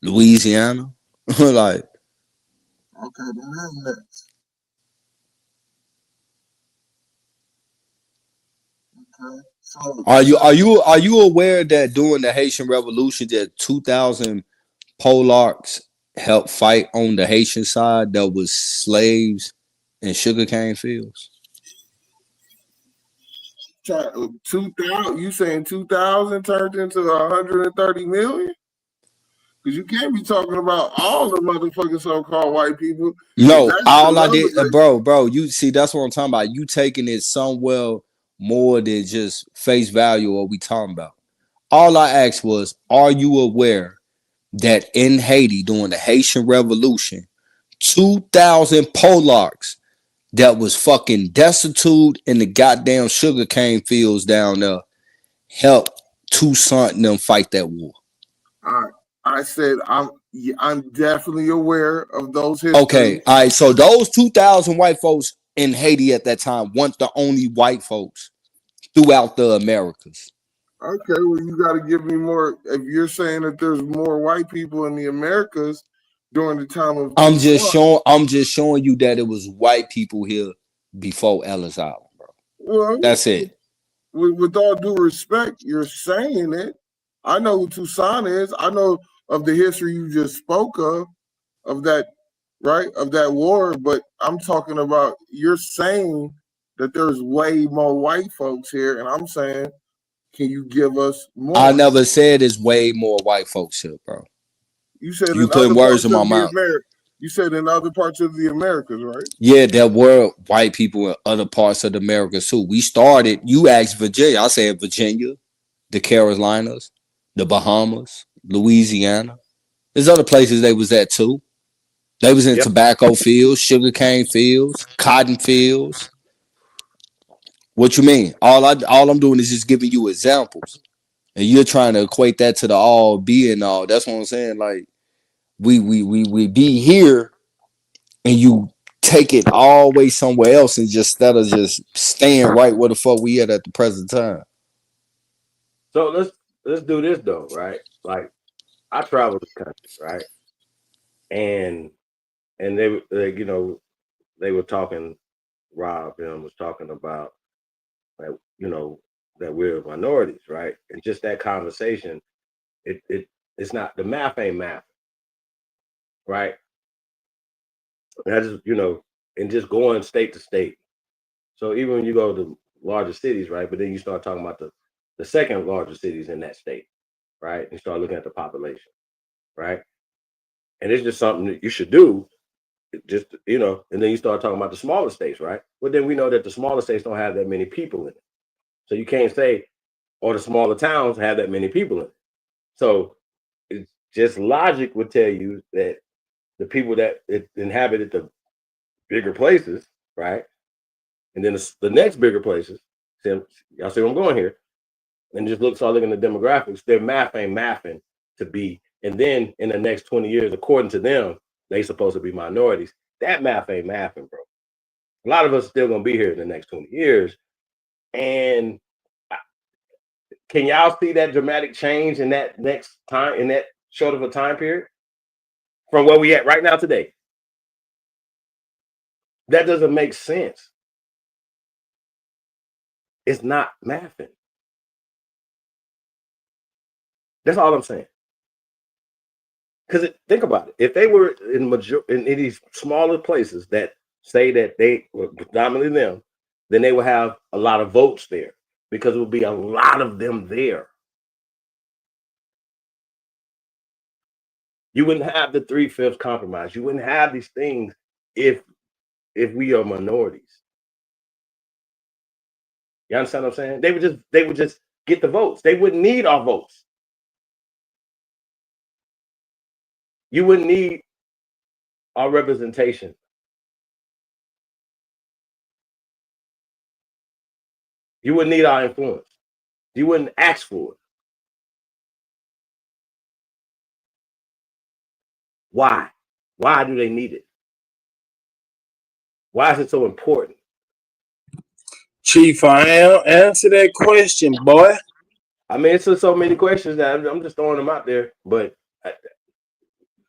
Louisiana. Like, okay, then next. Okay. So are you aware that during the Haitian Revolution that 2,000 Polacks helped fight on the Haitian side that was slaves in sugarcane fields? 2,000? You saying 2,000 turned into 130 million? Because you can't be talking about all the motherfucking so-called white people. No, all I did, bro. You see, that's what I'm talking about. You taking it somewhere more than just face value. What we talking about? All I asked was, are you aware that in Haiti during the Haitian Revolution, 2,000 Polacks that was fucking destitute in the goddamn sugarcane fields down there helped Toussaint and them fight that war? I said I'm definitely aware of those histories. Okay, all right. So those 2,000 white folks in Haiti at that time weren't the only white folks throughout the Americas. Okay, well, you got to give me more. If you're saying that there's more white people in the Americas during the time of, I'm just showing you that it was white people here before Ellis Island, bro. Well, that's it. With all due respect, you're saying it. I know who Toussaint is. I know of the history you just spoke of that, right? Of that war. But I'm talking about, you're saying that there's way more white folks here, and I'm saying, can you give us more? I never said it's way more white folks here, bro. You said you putting words in my mouth. You said in other parts of the Americas, right? Yeah, there were white people in other parts of the Americas too. We started, you asked Virginia. I said Virginia, the Carolinas, the Bahamas, Louisiana. There's other places they was at too. They was in tobacco fields, sugarcane fields, cotton fields. What you mean? All I'm doing is just giving you examples. And you're trying to equate that to the all being all. That's what I'm saying. Like, we be here and you take it all the way somewhere else and just instead of just staying right where the fuck we at the present time. So let's do this though, right? Like, I traveled the country, right? And they you know, they were talking, Rob and was talking about, like, you know, that we're minorities, right? And just that conversation, it's not, the math ain't math, right? And I just, you know, and just going state to state. So even when you go to larger cities, right? But then you start talking about the second largest cities in that state, right? And start looking at the population, right? And it's just something that you should do, just, you know, and then you start talking about the smaller states, right? But then we know that the smaller states don't have that many people in it. So you can't say, or the smaller towns have that many people in it. So it's just logic would tell you that the people that inhabited the bigger places, right? And then the next bigger places, y'all see where I'm going here, and just start looking at the demographics, their math ain't mathing to be. And then in the next 20 years, according to them, they supposed to be minorities. That math ain't mathing, bro. A lot of us still gonna be here in the next 20 years. And can y'all see that dramatic change in that next time, in that short of a time period from where we at right now today? That doesn't make sense. It's not mathing. That's all I'm saying. because think about it. If they were in these smaller places that say that they were predominantly them, then they would have a lot of votes there because it would be a lot of them there. You wouldn't have the 3/5 compromise. You wouldn't have these things if we are minorities. You understand what I'm saying? They would just get the votes. They wouldn't need our votes. You wouldn't need our representation. You wouldn't need our influence. You wouldn't ask for it. Why? Why do they need it? Why is it so important? Chief, I am answer that question, boy. I mean, it's just so many questions that I'm just throwing them out there, but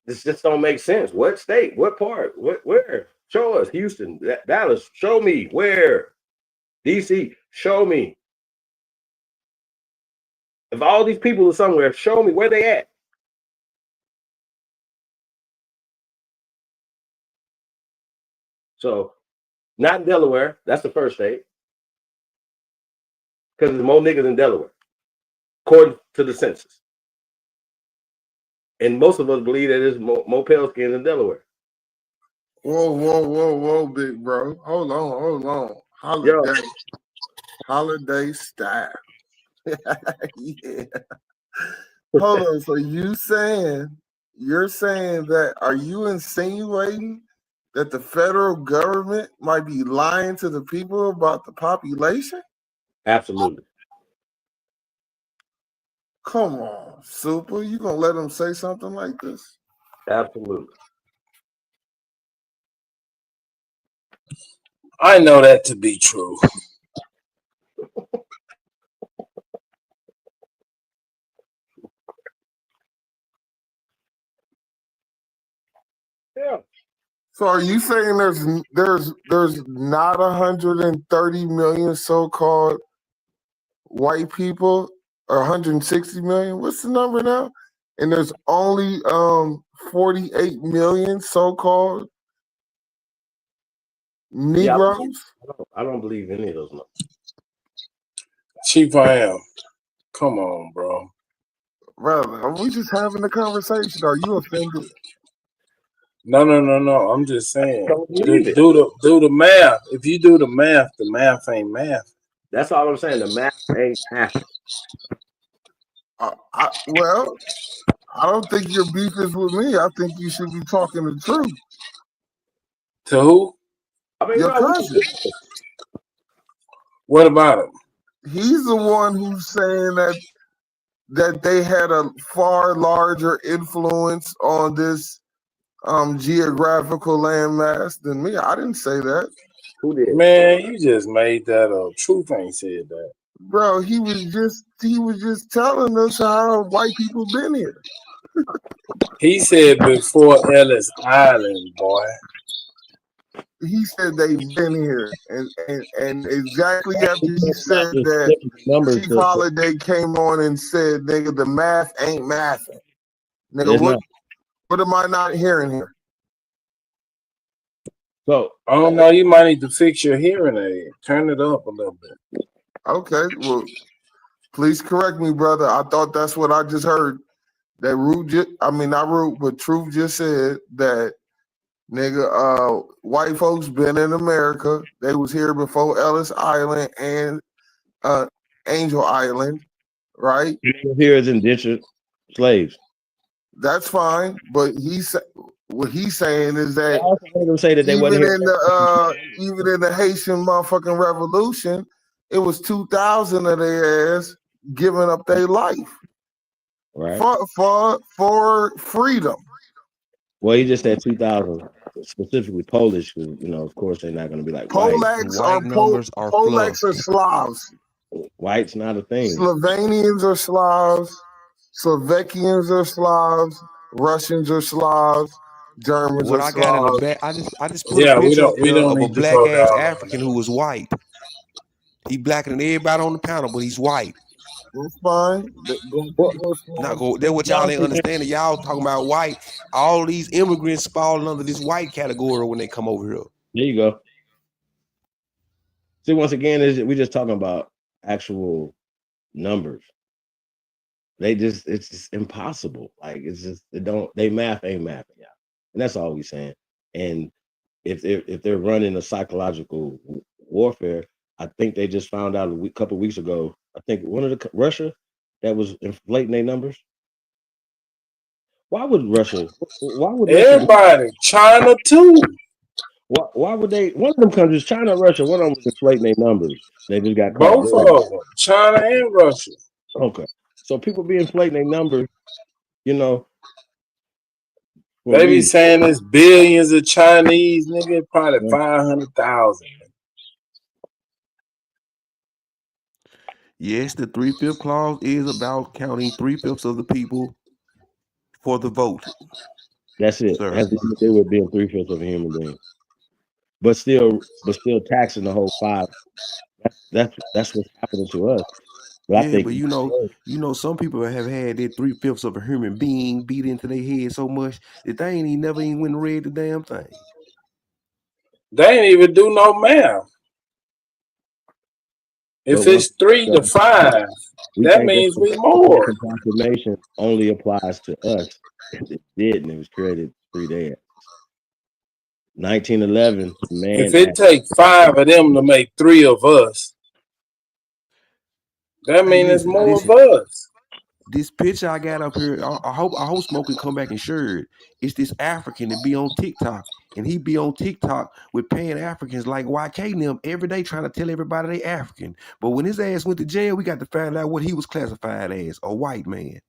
this just don't make sense. What state? What part? Where? Show us. Houston, Dallas. Show me where. DC. Show me. If all these people are somewhere, show me where they at. So, not in Delaware. That's the first state. Because there's more niggas in Delaware, according to the census. And most of us believe that there's more pale skins in Delaware. Whoa, big bro. Hold on. Holiday style. Yeah. Hold on. So you're saying that, are you insinuating that the federal government might be lying to the people about the population? Absolutely. Come on, Super. You gonna let them say something like this? Absolutely. I know that to be true. Yeah. So are you saying there's not 130 million so-called white people, or 160 million? What's the number now? And there's only 48 million so-called Negroes? Yeah, I don't believe any of those numbers. Chief, I am. Come on, bro. Brother, are we just having a conversation? Are you offended? No. I'm just saying. Do the math. If you do the math ain't math. That's all I'm saying. The math ain't math. Well, I don't think your beef is with me. I think you should be talking the truth. To who? I mean, your cousin. What about him? He's the one who's saying that they had a far larger influence on this geographical landmass than me. I didn't say that. Who did? Man, you just made that up. Truth ain't said that. Bro, he was just telling us how white people been here. He said before Ellis Island, boy. He said they've been here, and exactly after he said that, Chief Holiday came on and said, "Nigga, the math ain't mathing." Nigga, what am I not hearing here? So I don't know. You might need to fix your hearing aid. Turn it up a little bit. Okay, well, please correct me, brother. I thought that's what I just heard. That Truth just said that, nigga, white folks been in America. They was here before Ellis Island and Angel Island, right? Here as indentured slaves. That's fine, but what he's saying is that even in the Haitian motherfucking revolution, it was 2,000 of their ass giving up their life, right, for freedom. Well, he just said 2,000, specifically Polish, because of course they're not going to be like Polacks are Slavs. White's not a thing. Slovenians are Slavs. Slovakians are Slavs. Russians are Slavs. Germans are Slavs. Got in the back, I just put a picture of a black ass African who was white. He blacker than everybody on the panel, but he's white. That's fine. Not go. That's what y'all ain't understanding. Y'all talking about white. All these immigrants falling under this white category when they come over here. There you go. See, once again, we just talking about actual numbers. It's just impossible. Like it's just they math ain't mapping, yeah. And that's all we saying. And if they're running a psychological warfare, I think they just found out a couple of weeks ago. I think Russia that was inflating their numbers. Why would Russia? Why would everybody? China too. Why would they? One of them countries, China and Russia, one of them was inflating their numbers. They just got caught. Both of them, China and Russia. Okay, so people be inflating their numbers, you know. They be saying there's billions of Chinese, nigga, probably 500,000. Yes, the 3/5 clause is about counting 3/5 of the people for the vote. That's it. It has nothing to do with being 3/5 of a human being. But still taxing the whole 5. That's what's happening to us. But I think but you know, some people have had their 3/5 of a human being beat into their head so much that they ain't never even went and read the damn thing. They ain't even do no math. If it's 3 to 5, that means we more. The proclamation only applies to us. It did, and it was created 3 days. 1911, man. If it takes 5 of them to make 3 of us, that means it's more of us. This picture I got up here, I hope Smoke can come back and share it. It's this African that be on TikTok, and he be on TikTok with paying Africans like YK and them every day trying to tell everybody they African. But when his ass went to jail, we got to find out what he was classified as, a white man.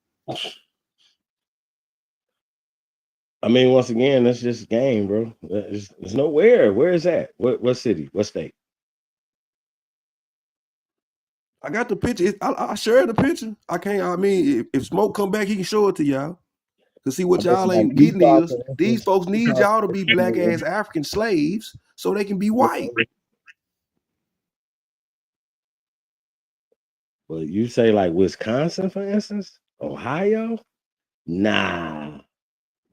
I mean, once again, that's just game, bro. There's nowhere. Where is that? What city? What state? I got the picture. I shared the picture. I mean, if Smoke come back, he can show it to y'all. To see what y'all ain't getting is these folks need y'all to be black ass African slaves so they can be white. Well, you say like Wisconsin, for instance, Ohio? Nah.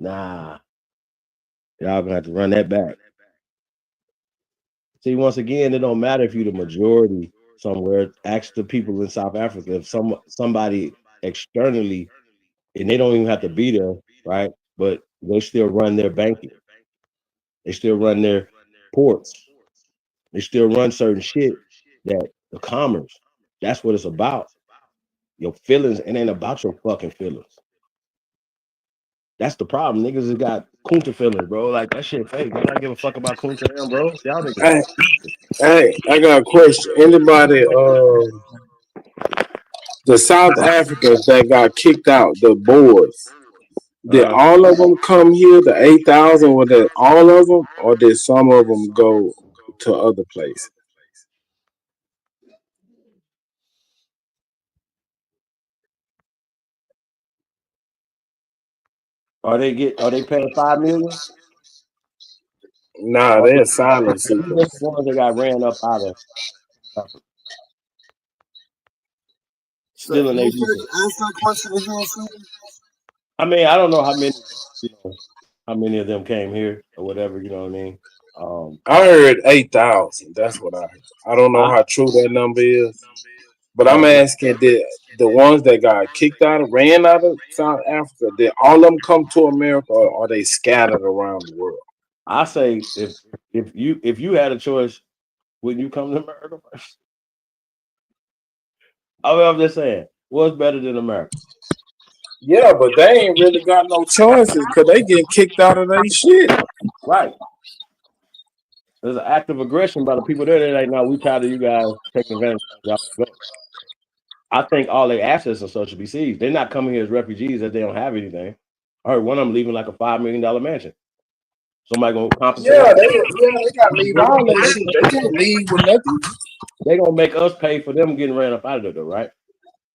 Y'all gonna have to run that back. See, once again, it don't matter if you're the majority somewhere. Ask the people in South Africa if somebody externally, and they don't even have to be there, right? But they still run their banking. They still run their ports. They still run certain shit that the commerce. That's what it's about. Your feelings, it ain't about your fucking feelings. That's the problem. Niggas has got Kunta feelings, bro. Like that shit fake. I don't give a fuck about Kunta them, bro. Y'all niggas. Hey, I got a question. Anybody the South Africans that got kicked out, the boys, did all of them come here, the 8,000, were that all of them, or did some of them go to other places? Are they paying $5 million? Nah, they're asylum seekers. The ones that got ran up out of stealing their Answer that question again, sir. I mean, I don't know how many of them came here or whatever, you know what I mean? I heard 8,000. That's what I heard. I don't know how true that number is. But I'm asking, did the ones that got kicked out, ran out of South Africa, did all of them come to America, or are they scattered around the world? I say if you had a choice, wouldn't you come to America first? I'm just saying, what's better than America? Yeah, but they ain't really got no choices because they getting kicked out of their shit. Right. There's an act of aggression by the people there. They're like, no, we tired of you guys taking advantage of y'all. I think all their assets and stuff should be seized. They're not coming here as refugees if they don't have anything. I heard one of them leaving like a $5 million mansion. Somebody gonna compensate. Yeah, they gotta leave all that shit. They can't leave with nothing. They gonna make us pay for them getting ran up out of there, though, right?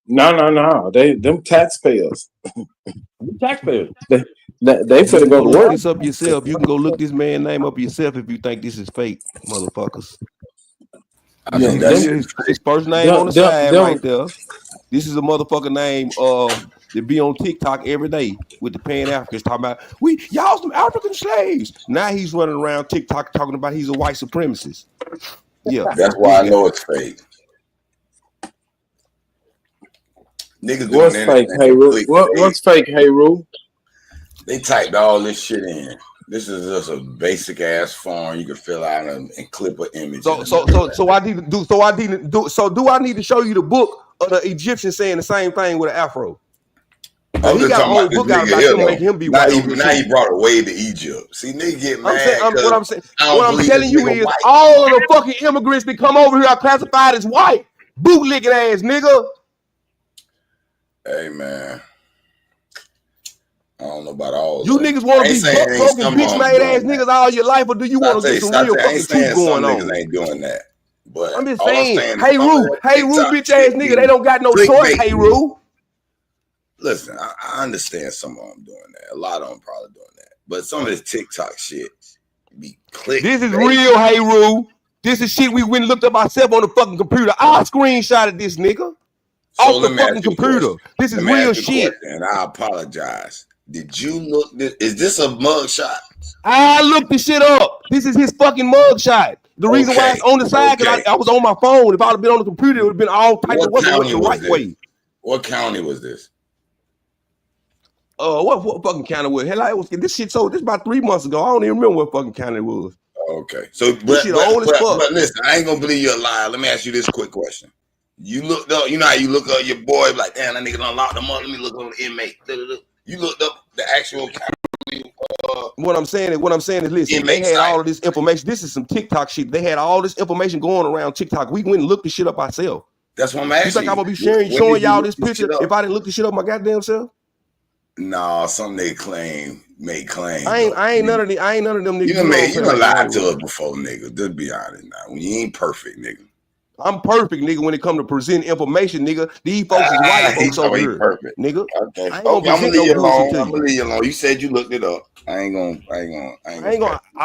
No. Them taxpayers. Taxpayers. They finna go to look work. this up yourself. You can go look this man's name up yourself if you think this is fake, motherfuckers. I mean, that's his first name on the side right there. This is a motherfucker name that be on TikTok every day with the Pan Africans talking about y'all some African slaves. Now he's running around TikTok talking about he's a white supremacist. Yeah, that's why I know it's fake. Niggas what's fake, Hey Roo? What's fake, Hey Roo? They typed all this shit in. This is just a basic ass form you can fill out and clip an image. So I need to do. So do I need to show you the book of the Egyptian saying the same thing with an afro? He got a whole book out about him making him be white. Now he brought it way to Egypt. See, nigga get mad. What I'm telling you is all of the fucking immigrants that come over here are classified as white. Bootlicking ass nigga. Hey man, I don't know about all. You niggas want to be broken, bitch made ass niggas all your life, or do you want to get some real fucking truth going on? Niggas ain't doing that. But I'm just saying, hey Roo, bitch ass nigga, they don't got no choice. Hey Roo. Listen, I understand some of them doing that. A lot of them probably doing that. But some of this TikTok shit be click. This is real, hey Roo. This is shit we went and looked up ourselves on the fucking computer. I screenshotted this nigga. Off the fucking computer. This is real shit. And I apologize. Did you look? Is this a mug shot? I looked the shit up. This is his fucking mug shot. The reason why it's on the side, because I was on my phone. If I would have been on the computer, it would have been all types of what's the right way. What county was this? What fucking county was? Hell, it was this shit. So this about 3 months ago. I don't even remember what fucking county it was. Okay, so but listen, I ain't gonna believe you're a liar. Let me ask you this quick question. You looked up, you know how you look up your boy, like, damn, that nigga done locked them up. Let me look on the inmate. You looked up the actual county. What I'm saying is, listen, they had all of this information. This is some TikTok shit. They had all this information going around TikTok. We went and looked the shit up ourselves. That's what I'm asking. You think I'm gonna be showing y'all this picture if I didn't look the shit up my goddamn self? Nah, some they make claims. I ain't none of them niggas. You done lied to us before, nigga. Just be honest now. When you ain't perfect, nigga. I'm perfect, nigga, when it come to present information, nigga. These folks is white folks over here. Perfect. Nigga. Okay. I'm gonna leave you alone. You said you looked it up. I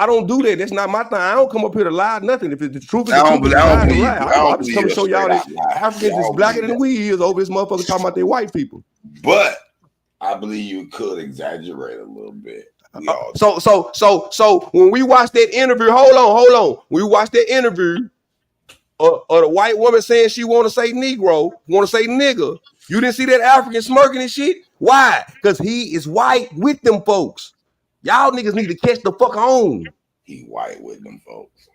don't do that. That's not my thing. I don't come up here to lie nothing. If it's the truth, I just come to show y'all that Africans is blacker than we is over this motherfucker talking about they white people. But I believe you could exaggerate a little bit. So when we watched that interview, hold on. We watched that interview. Or the white woman saying she want to say Negro, want to say nigga. You didn't see that African smirking and shit? Why? Because he is white with them folks. Y'all niggas need to catch the fuck on. He white with them folks.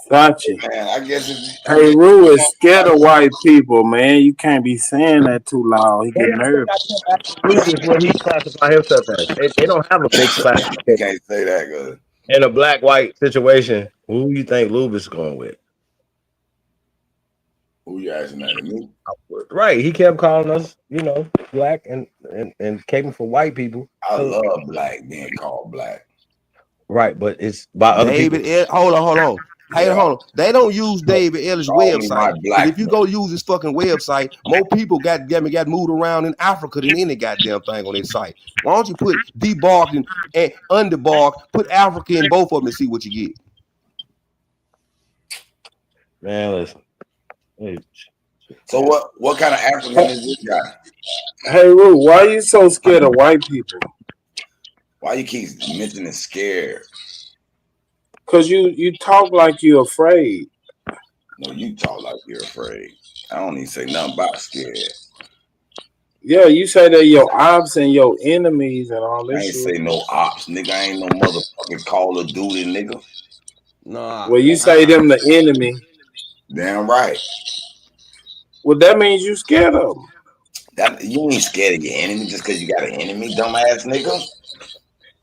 Gotcha. Man, I guess Hey Roo is scared of white people, man. You can't be saying that too loud. He get nervous. This is what he classifies himself as. They don't have a big classification. You can't say that good. In a black-white situation, who do you think Lubis is going with? Who you asking that to me? Right, he kept calling us, black and caping for white people. I love black being called black. Right, but it's by other people. Hold on. Hey, hold on. They don't use David Ellis' website. If you go use his fucking website, more people got moved around in Africa than any goddamn thing on their site. Why don't you put debarked and underbarked, put Africa in both of them and see what you get? Man, listen. Hey. So what kind of African is this guy? Hey Roo, why are you so scared of white people? Why you keep mentioning scared? Cause you talk like you're afraid. No, you talk like you're afraid. I don't even say nothing about scared. Yeah, you say they're your ops and your enemies and all this. I ain't say no ops, nigga. I ain't no motherfucking Call of Duty, nigga. Nah. Well, you say them the enemy. Damn right. Well, that means you scared of them. That you ain't scared of your enemy just because you got an enemy, dumbass nigga.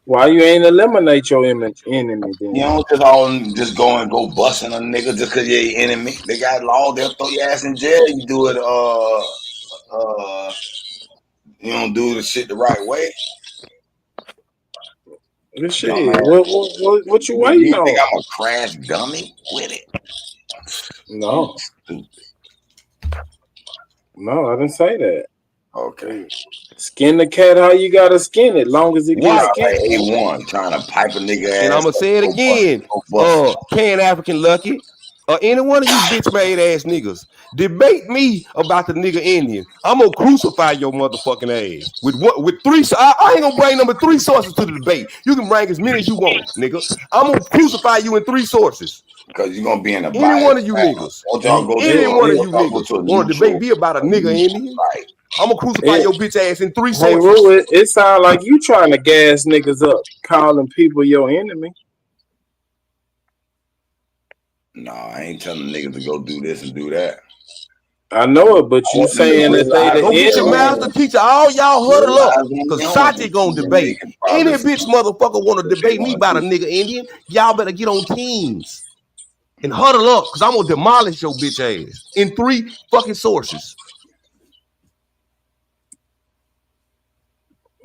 Why you ain't eliminate your enemy then? You don't just go busting a nigga just because you're your enemy. They got law, they'll throw your ass in jail. You do it you don't do the shit the right way. This shit. What you waiting on? You think I'm a crash dummy with it? No. No, I didn't say that. Okay. Skin the cat how you gotta skin it, long as it gets skinned. A1 trying to pipe a nigga ass. And I'm gonna say it again. Pan African Lucky. or any one of you bitch made ass niggas debate me about the nigga Indian, I'm gonna crucify your motherfucking ass with three. I ain't gonna bring number 3 sources to the debate. You can bring as many as you want, nigga. I'm gonna crucify you in 3 sources. Because you're gonna be in the Any one of you niggas, any one of you niggas want to debate me about a nigga Indian? Right. I'm gonna crucify your bitch ass in 3 Hey, sources. Rue, it sounds like you trying to gas niggas up, calling people your enemy. No, I ain't telling niggas to go do this and do that. I know it, but you saying that they go get your master teacher. All y'all huddle up, cause Sachi gonna debate. Any bitch motherfucker want to debate me about a nigga Indian? Y'all better get on teams and huddle up, cause I'm gonna demolish your bitch ass in 3 fucking sources.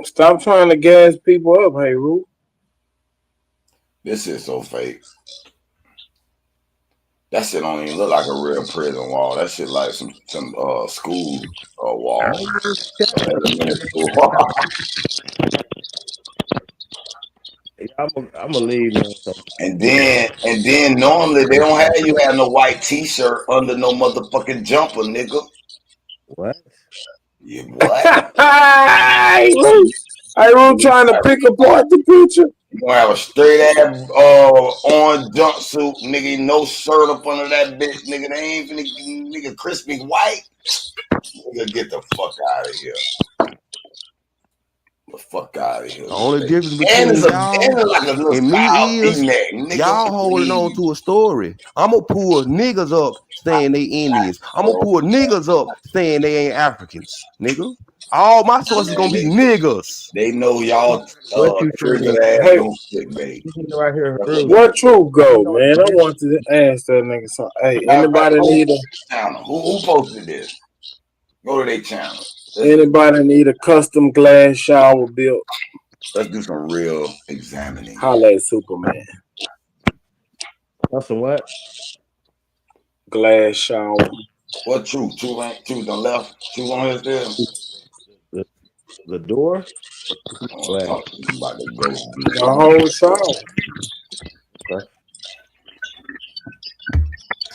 Stop trying to gas people up, hey Rue. This is so fake. That shit don't even look like a real prison wall. That shit like some school wall. Elementary school wall. I'm gonna leave, man. And then normally they don't have you have no white t-shirt under no motherfucking jumper, nigga. What? Yeah, what? Hey Rue trying to pick apart the picture. You gonna have a straight ass orange jumpsuit, nigga, no shirt up under that bitch, nigga. They ain't finna nigga crispy white. Nigga, get the fuck out of here. The fuck out of here. The only difference between y'all and me is y'all holding on to a story. I'm gonna pull niggas up saying they Indians. I'm gonna pull niggas up saying they ain't Africans, nigga. All my sources gonna be niggas. They know y'all trigger Hey, right here. Where True go, man? I want to ask that nigga something. Hey, anybody need a channel? Who posted this? Go to their channel. Anybody need a custom glass shower built? Let's do some real examining. Holla at Superman. Custom what? Glass shower. What True? True on left. True on his there. The door. About to go. The whole shower. Okay.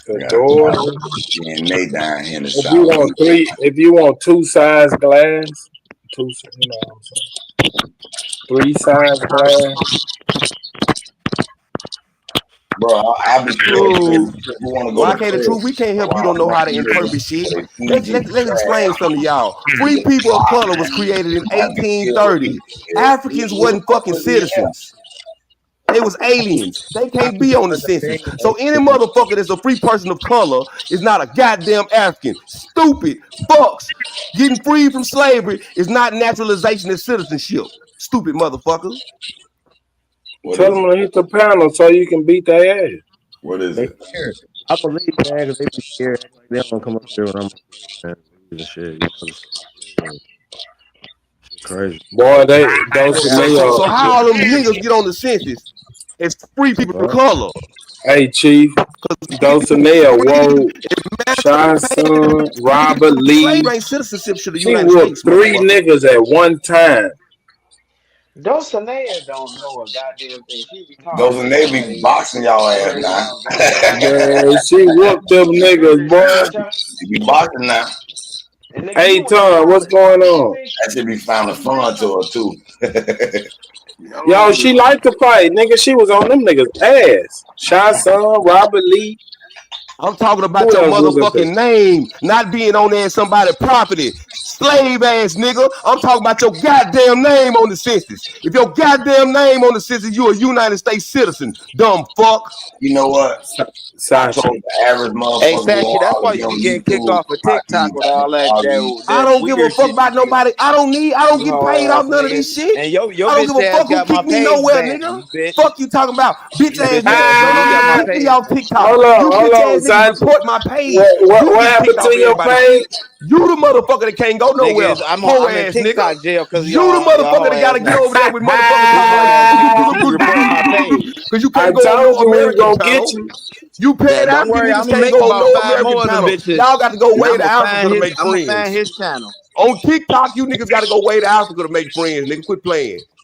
The door. And they down here in the if you want if you want 2 size glass, 2, you know what I'm saying? 3 size glass. Bro, I'll be True. Why can't the truth? We can't help you don't know how to interpret shit. Let's explain something to y'all. Free people of color was created in 1830. Africans wasn't fucking citizens. They was aliens. They can't be on the census. So any motherfucker that's a free person of color is not a goddamn African. Stupid fucks. Getting free from slavery is not naturalization and citizenship. Stupid motherfucker. Tell them to hit the panel so you can beat their ass. What is it? I believe, man, because they be scared. They don't come up here when I'm up here, shit. Crazy. Boy, so how all them niggas get on the census? It's free people of color. Hey, Chief. Dulcinea wrote Shy Son, Robert Lee. Citizenship to the She United whooped States. 3 niggas at one time. Dulcinea don't know a goddamn thing. She be talking. Dulcinea be boxing y'all ass now. Yeah, she whooped them niggas, boy. She be boxing now. Hey, Tom, what's going on? That should be finding fun to her too. Yo, she liked to fight, nigga. She was on them niggas' ass. Shy Son, Robert Lee. I'm talking about your motherfucking name, not being on there in somebody's property. Slave ass nigga. I'm talking about your goddamn name on the census. If your goddamn name on the census, you a United States citizen. Dumb fuck. You know what? Sachi. The average motherfucker. Hey, Sachi, that's why you be getting kicked off of TikTok with all that. I don't give a fuck about nobody. I don't get paid off none of this shit. And your I don't give a fuck who kick me nowhere, nigga. Fuck you talking about, bitch ass nigga. Kick me off TikTok. Hold on, Sachi. Report my page. What happened to your page? You the motherfucker that can't go nowhere. I'm in TikTok jail because you the motherfucker that gotta get over there with motherfuckers. Because you can't go on American channel. You paid out. I'm gonna make about 5 more of them bitches. Y'all got to go way to Africa to make friends. I'm gonna find his channel. On TikTok, you niggas got to go way to Africa to make friends. Nigga, quit playing.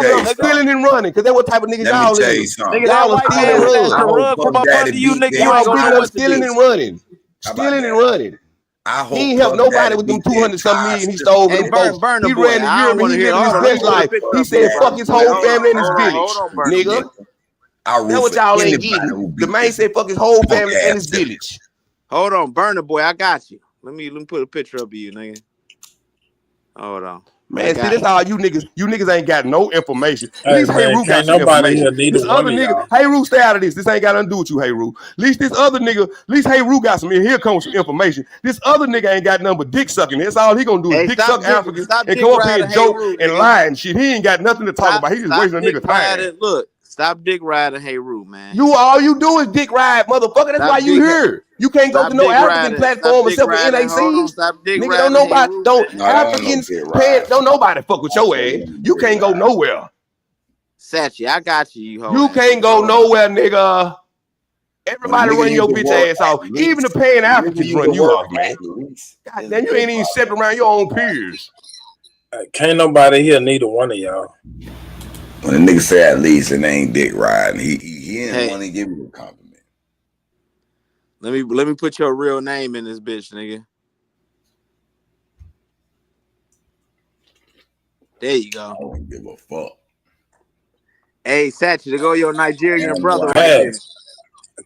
big up stealing and running, because that's what type of niggas Let me y'all tell you is. something. Nigga, that Y'all are white stealing man and snatched the running. rug from up under you, nigga. You ain't gonna know what to Stealing do. and running. How about Stealing and that? running. I He hope ain't helped Puff nobody Daddy with them beat the 200-something entire million he system. stole from Hey, them burn folks. the He boy. ran to I Europe don't and want he to hear. living his Hold on, let me best pull the life. picture He up for you, said, bro. fuck his Wait, whole hold on, family and his hold on, hold village, on, burn the boy. nigga. I root That's what for y'all ain't anybody getting. who The beat man this said, fuck his whole punk family and ass his system. village. Hold on, burn the boy. I got you. Let me put a picture up of you, nigga. Hold on. Man, see, this all you niggas ain't got no information. At Hey, least man, Hayru got can't some nobody information. here neither This one other of nigga, y'all. Hayru, stay out of this. This ain't got nothing to do with you, Hayru. At least this other nigga, at least Hayru got some. Here comes some information. This other nigga ain't got nothing but dick sucking. That's all he gonna do is dick suck Africans and come up here and joke and lie and shit. He ain't got nothing to talk about. He just wasting a nigga time. Look, stop dick riding Hayru, man. All you do is dick ride, motherfucker. That's why you here. You can't go to no African platform except for NAC. Nigga, don't Africans pay, don't nobody fuck with your ass. You can't go nowhere. Sachi, I got you. You can't go nowhere, nigga. Everybody run your bitch ass off. Even the paying Africans run you off, man. God damn, you ain't even stepping around your own peers. Can't nobody here neither one of y'all. When a nigga say at least it ain't dick riding, he didn't want to give you a compliment. Let me put your real name in this bitch, nigga. There you go. I don't give a fuck. Hey, Sachi, to go your Nigerian brother.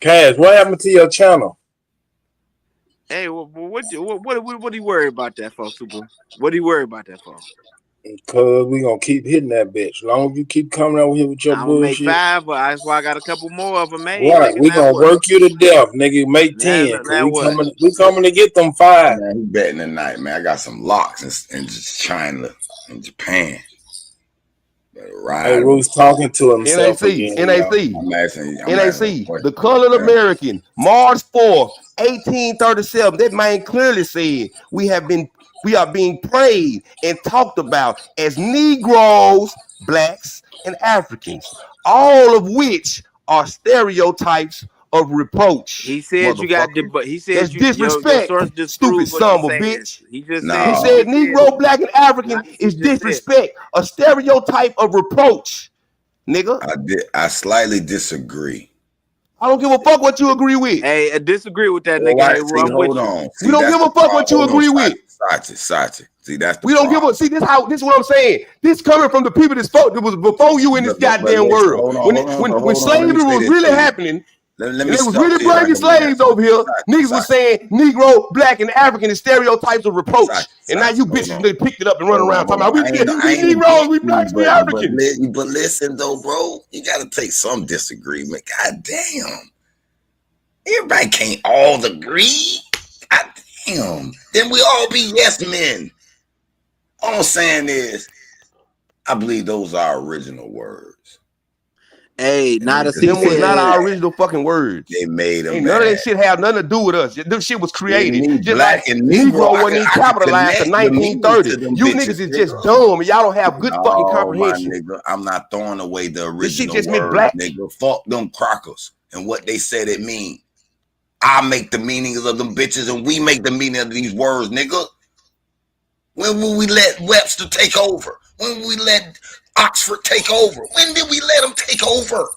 Cass, what happened to your channel? Hey, what do you worry about that for, Super? What do you worry about that for? Because we gonna keep hitting that bitch. As long as you keep coming out here with your I'm bullshit. gonna make 5, but that's why I got a couple more of them made. Right, nigga, we gonna work you to death, nigga. Make 10. We coming to get them 5. Man, he betting tonight, man. I got some locks in just China and Japan. Hey, Ruth's talking to himself again. NAC. The Colored American, March 4th, 1837. That man clearly said we are being prayed and talked about as Negroes, blacks, and Africans, all of which are stereotypes of reproach. He said you got he said that's disrespect. Your stupid son of a bitch. He just he said Negro, black, and African is disrespect, a stereotype of reproach. Nigga. I slightly disagree. I don't give a fuck what you agree with. Hey, I disagree with that nigga. Hey, hold on. We don't give a fuck what you agree with. Sachi. See, that's the we don't give a see. This is what I'm saying. This coming from the people that was before you in this goddamn world. When slavery was really happening. Let and me they was really bringing slaves over here. Niggas was saying Negro, black, and African is stereotypes of reproach. And now you bitches they picked it up and run around talking about we Negroes, we blacks, we Africans. But listen though, bro, you gotta take some disagreement. God damn. Everybody can't all agree. God damn. Then we all be yes men. All I'm saying is, I believe those are original words. Hey, them was not our original fucking words. They made them. None of that shit have nothing to do with us. This shit was created. Just black like and Negro wasn't even capitalized in 1930. You niggas is just dumb and y'all don't have good fucking comprehension. Nigga, I'm not throwing away the original this shit just meant words, black. Nigga. Fuck them crackers and what they said it mean. I make the meanings of them bitches and we make the meaning of these words, nigga. When will we let Webster take over? When will we let Oxford take over? When did we let them take over?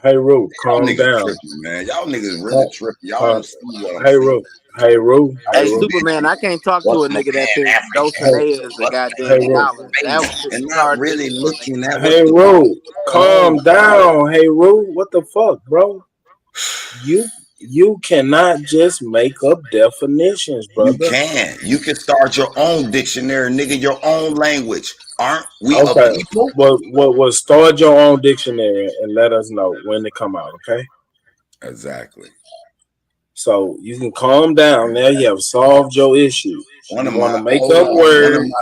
Hey, Ruth, calm down. Tripping, man. Y'all niggas really tripping. Y'all don't see what Hey, Ruth. Hey, Ruth. Hey, Superman, I can't talk to a nigga that thinks Dulcinea is a goddamn dollar. And not really looking at Hey, Ruth, calm down. Hey, Ruth, what the fuck, bro? You cannot just make up definitions, brother. You can start your own dictionary, nigga, your own language. Aren't we okay? A people? Well, start your own dictionary and let us know when they come out, okay? Exactly. So you can calm down. Now you have solved your issue. One of my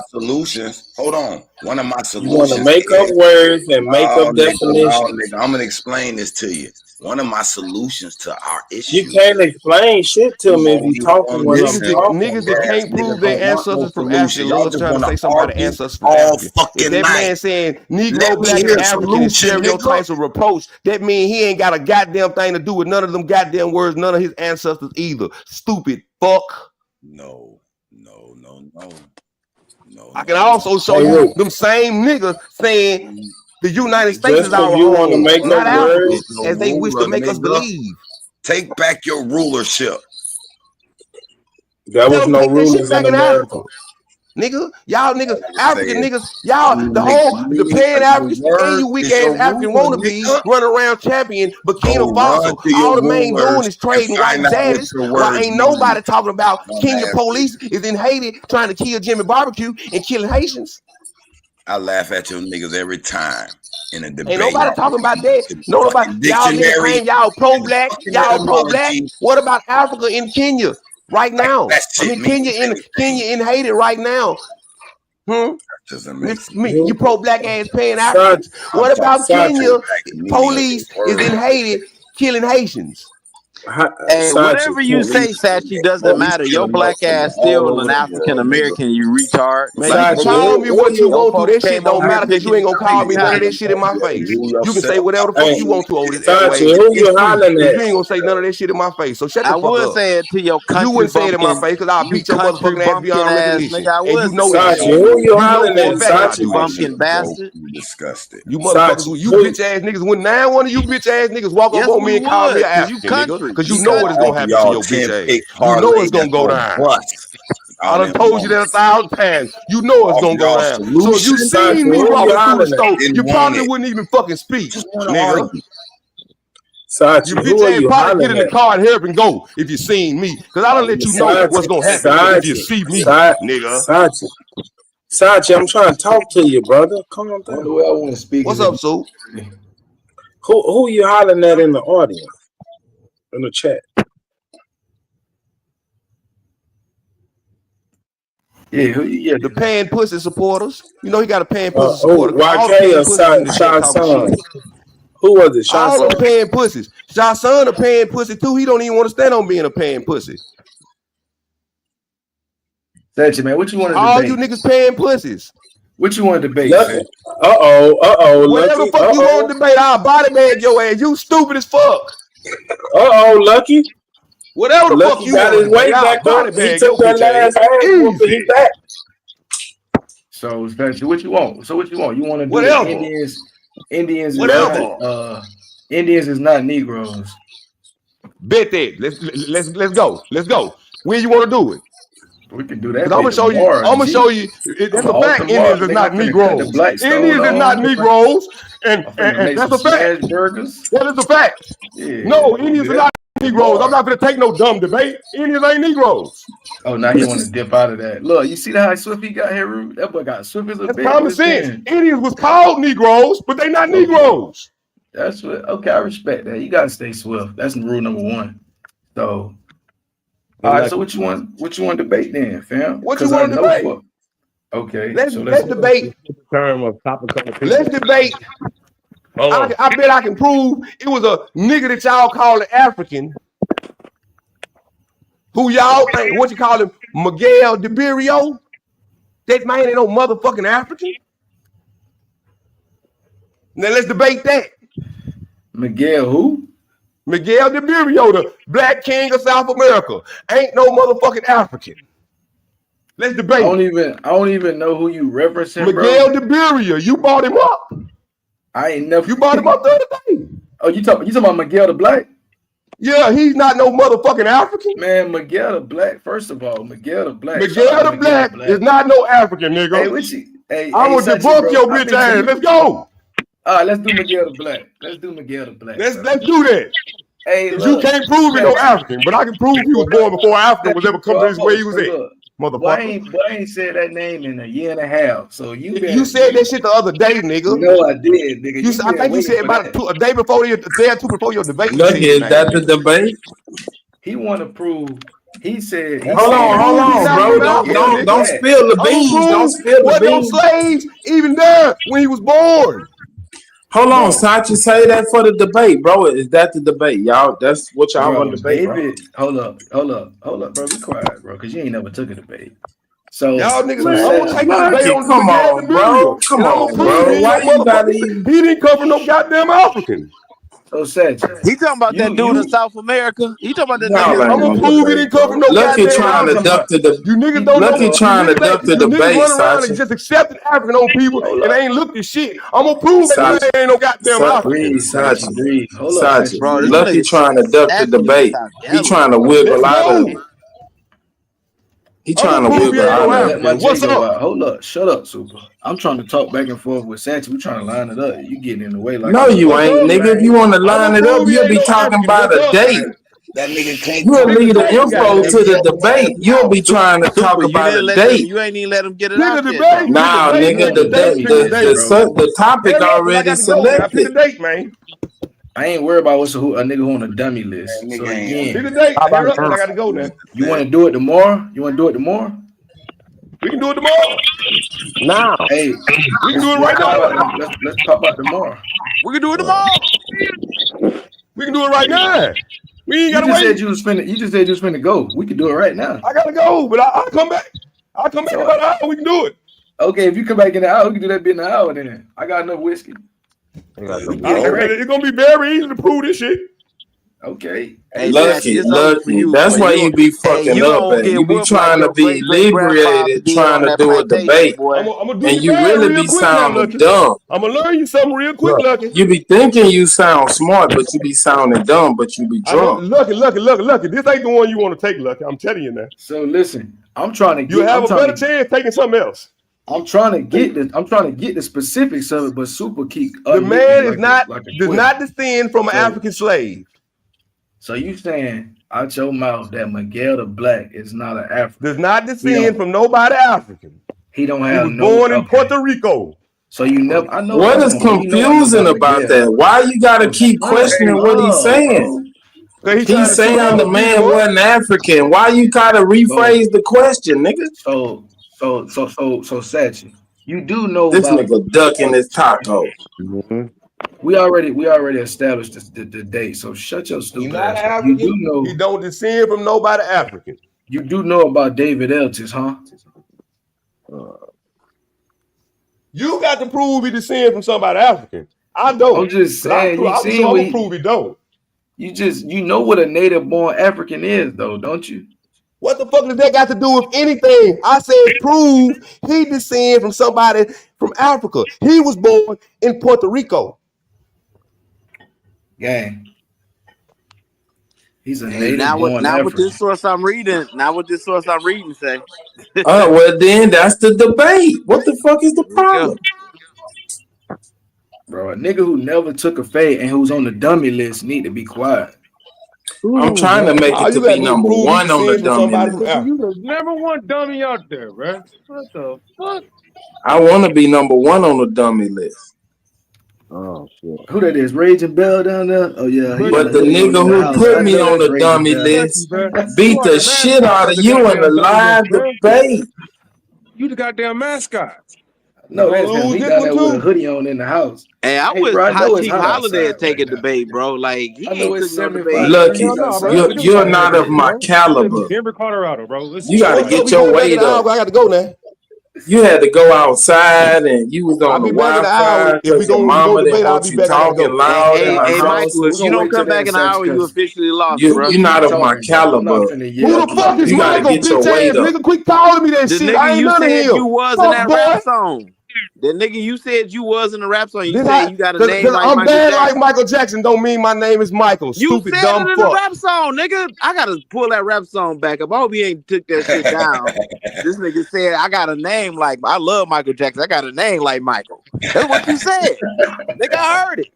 solutions. Hold on. One of my solutions. You want to make up words and make up definitions. I'm gonna explain this to you. One of my solutions to our issue. You can't explain shit to me if you talking when I'm talking. Niggas that can't prove their ancestors from Africa love trying to say somebody ancestors from Africa. If that man saying Negro, black, and African is stereotypes of reproach, that mean he ain't got a goddamn thing to do with none of them goddamn words, none of his ancestors either. Stupid fuck. No. I can also show you them same niggas saying the United States is our home, not Africa, as they wish to make us believe. Take back your rulership. There was no rulers in America. nigga. Y'all niggas, African niggas, y'all, the Pan-Africans, and you weak-ass African wannabes run around champion Burkina Faso. All the main doing is trading white status. While ain't nobody talking about Kenya police is in Haiti trying to kill Jimmy Barbecue and killing Haitians. I laugh at your niggas every time in a debate. Ain't nobody talking about that. Nobody. Y'all niggas claim y'all pro-black. Y'all pro-black. What about Africa and Kenya right now? Kenya in Haiti right now. You pro-black ass Pan-Africans. What about Kenya? Police is in Haiti killing Haitians. Hey, whatever you say, Sachi, doesn't matter. Your black ass still an African American, you retard. Man, you can call me what you want to. That shit don't matter because you ain't gonna call me none of that shit in my face. You can say whatever the fuck you want to, Otis. Who you hollering at? You ain't gonna say none of that shit in my face. So shut the fuck up. I would say it to your country. You wouldn't say it in my face because I'll beat your motherfucking ass beyond recognition. And you know that. Who you hollering at? Sachi, bumpkin bastard. Disgusted. You motherfuckers, you bitch ass niggas. When now one of you bitch ass niggas walk up on me and call me an African nigga, because you know what is gonna happen to your bitch ass. You know it's gonna go down. I done told you that 1,000 times. You know it's gonna go down. So if you seen me walking through the store, you probably wouldn't even fucking speak, nigga. You bitch ass probably get in the car and hurry up and go if you seen me. Because I don't let you know what's gonna happen if you see me, nigga. Sachi, I'm trying to talk to you, brother. Calm down. The way I want to speak. What's up, Sue? Who you hollering at in the audience? In the chat. Yeah, the Pan Pussy supporters. You know he got a Pan Pussy supporter. YK or Shah. Who was it? Shah all them Pan Pussies. Shah Son a Pan Pussy too. He don't even want to stand on being a Pan Pussy. Sachi, man, what you want to all debate? You niggas Pan Pussies. What you want to debate? Whatever the fuck you want to debate, I'll body bag your ass. You stupid as fuck. Lucky. Whatever the fuck you got his way back up. He took that last ass. He back. So, what you want? You want to do whatever. Indians. Whatever. Indians is not Negroes. Bet that. Let's go. Let's go. When you want to do it? We can do that. I'm gonna show you. I'm gonna show you. It's a fact. Indians is not Negroes. Indians is not Negroes, and that's a fact. That is a fact. No, Indians are not Negroes. I'm not gonna take no dumb debate. Indians ain't Negroes. Oh, now he want to dip out of that. Look, you see how swift he got here? That boy got swift as a bitch. That's common sense. Indians was called Negroes, but they not Negroes. That's what. Okay, I respect that. You gotta stay swift. That's rule number one. So. All right, so what you want to debate then, fam? What you want to debate? Okay, let's debate. Term of topical opinion. Let's debate. I bet I can prove it was a nigga that y'all call an African. Who y'all think? What you call him? Miguel de Berrio? That man ain't no motherfucking African. Now let's debate that. Miguel who? Miguel de Berrio, the Black King of South America, ain't no motherfucking African. Let's debate. I don't even know who you referencing, Miguel de Berrio. You brought him up. I ain't never. You brought him up the other day. Oh, you talking about Miguel the Black? Yeah, he's not no motherfucking African. Man, Miguel the Black. First of all, Miguel the Black. Miguel the Black is not no African, nigga. I will debunk your bitch ass. Let's go. All right, let's do Miguel the Black. Let's do do that. Hey, you can't prove he no African, but I can prove he was born before Africa was ever come to this way he was at. Motherfucker. Boy, I ain't said that name in a year and a half. So you said that shit the other day, nigga. No, I did, nigga. I think you said about a day before a day or two before your debate. Look, is that the debate? He want to prove. He said. Hold on, bro. Don't spill the beans. Don't spill the beans. No slaves even there when he was born. Hold on, Sachi, say that for the debate, bro. Is that the debate, y'all? That's what y'all want to debate, David, bro. Hold up, bro. Be quiet, bro, because you ain't never took a debate. So y'all niggas, I want to take a debate on come on, bro. Come on, bro. Why you gotta even? He didn't cover no goddamn African. So sad. He talking about that dude in South America. He talking about that dude. I'm gonna prove he didn't cover no goddamn African. Trying to duck to the. You niggas don't know. Lucky trying to duck the debate, run around and just accepting African old people and ain't looked at shit. I'm gonna prove that ain't no goddamn African. Sachi, Lucky trying to duck the debate. He trying to wiggle out of it. He trying to whip it out. out. What's up? Hold up. Shut up, Super. I'm trying to talk back and forth with Satchel. We trying to line it up. You getting in the way like No, you ain't, nigga. If you want to line it up, you'll be talking about a date. That nigga can't. You'll leave the info to the debate. You'll be trying to talk about a date. You ain't even let him get it out there. Nah, nigga, the topic already selected. Pick a date, man. I ain't worried about what's a nigga who on the dummy list. So again, pick a date. I gotta go now. You want to do it tomorrow? We can do it tomorrow. Nah. Hey, we can do it right now. Let's talk about tomorrow. We can do it tomorrow. We can do it right now. We ain't gotta wait. You just said you was finna go. We can do it right now. I gotta go, but I'll come back. I'll come back in about an hour. We can do it. Okay, if you come back in an hour, we can do that bit in an hour then. I got enough whiskey. It's gonna be very easy to prove this shit. Okay. Hey, lucky. That's why you be fucking up, man. You be trying to be inebriated, trying to do a debate, and you really be sounding dumb. I'm gonna learn you something real quick, Lucky. You be thinking you sound smart, but you be sounding dumb, but you be drunk. Lucky. This ain't the one you want to take, Lucky. I'm telling you now. So listen, I'm trying to get. You have a better chance taking something else. I'm trying to get the specifics of it, but Super keep. The man is does not descend from an African slave. So you saying out your mouth that Miguel the Black is not an African? Does not descend from nobody African. He don't have. He was born in Puerto Rico. So you never. I know. What is confusing about that? Why you gotta keep questioning what he's saying? He's saying the man wasn't African. Why you gotta rephrase the question, nigga? So Satchel, you do know this about nigga ducking his taco. We already established the date. So shut your stupid ass. You do know he don't descend from nobody African. You do know about David Eltis, huh? You got to prove he descends from somebody African. I don't. I'm just saying. I'm gonna prove he don't. You know what a native born African is, though, don't you? What the fuck does that got to do with anything? I said prove he descends from somebody from Africa. He was born in Puerto Rico. Gang. He's a native now born now African. with this source I'm reading, say. Oh, well then that's the debate. What the fuck is the problem? Bro, a nigga who never took a fade and who's on the dummy list need to be quiet. I'm trying to make it to be number one on the dummy list. You the number one dummy out there, bro. What the fuck? I want to be number one on the dummy list. Oh shit! Who that is? Raging Bell down there? Oh yeah. But the nigga who put me on the dummy list beat the shit out of you in the live debate. You the goddamn mascot. No, that's him. He down there with a hoodie on in the house. Hey, I wish King Holiday take a debate, bro. Like he ain't took no debate. Lucky, you're not of my caliber. Denver, Colorado, bro. You got to get your weight up. I got to go now. You had to go outside and you was on the Wi-Fi. If we your mama didn't want you talking loud. Hey, Michael, if you don't come back in an hour, you officially lost, bro. You're not of my caliber. Who the fuck is Michael? Bitch ass nigga, quit calling me that shit. I ain't none of him. You was in that rap song. The nigga you said you was in the rap song. You said you got a name like I'm Michael bad Jackson. like Michael Jackson don't mean my name is Michael. You Stupid said dumb it in fuck. the rap song, nigga. I gotta pull that rap song back up. I hope he ain't took that shit down. This nigga said I got a name like I love Michael Jackson. I got a name like Michael. That's what you said. Nigga, I heard it.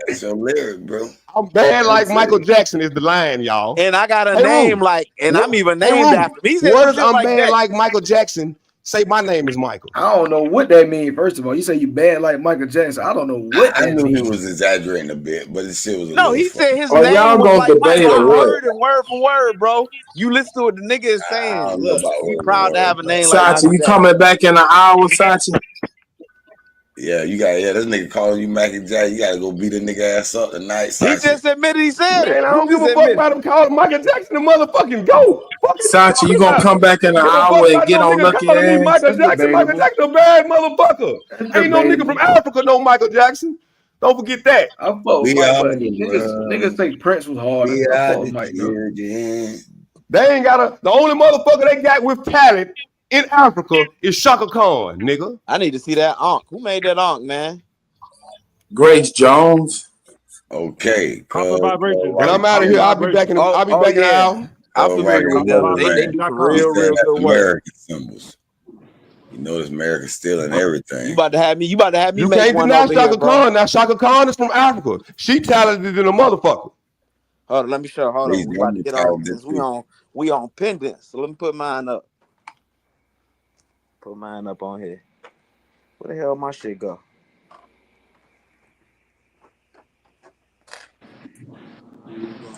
That's your lyric, bro. I'm bad like Michael Jackson is the line, y'all. And I got a name like, and I'm even named after me. What is I'm bad like Michael Jackson? Say my name is Michael. I don't know what that means. First of all, you say you bad like Michael Jackson. I don't know what I that knew means. he was exaggerating a bit, but it still was. No, he said his name was like Michael. I heard it word for word, bro. You listen to what the nigga is saying. Look, we proud to have a name like Sachi, you coming back in an hour, Sachi? Yeah, you got this nigga calling you Michael Jackson. You gotta go beat a nigga ass up tonight. He just admitted he said it. Man, I don't give a fuck about him calling Michael Jackson the motherfucking GOAT. Sachi, you gonna come back in an hour and get on Lucky ass? Michael Jackson a bad motherfucker. Ain't no nigga from Africa no Michael Jackson. Don't forget that. I fuck with niggas think Prince was hard. They ain't got the only motherfucker they got with talent in Africa is Shaka Khan, nigga. I need to see that Ankh. Who made that Ankh, man? Grace Jones. Okay. When I'm out of here, I'll be back in an hour. I'm familiar with them. They do some real good work. American symbols. You notice America's stealing everything. You about to have me? You about to have me? You make can't one deny over Shaka here, bro. Khan. Now Shaka Khan is from Africa. She talented in a motherfucker. Hold on, let me show. Hold Please, on, we about to get on since we on pendants. So let me put mine up. Put mine up on here. Where the hell my shit go?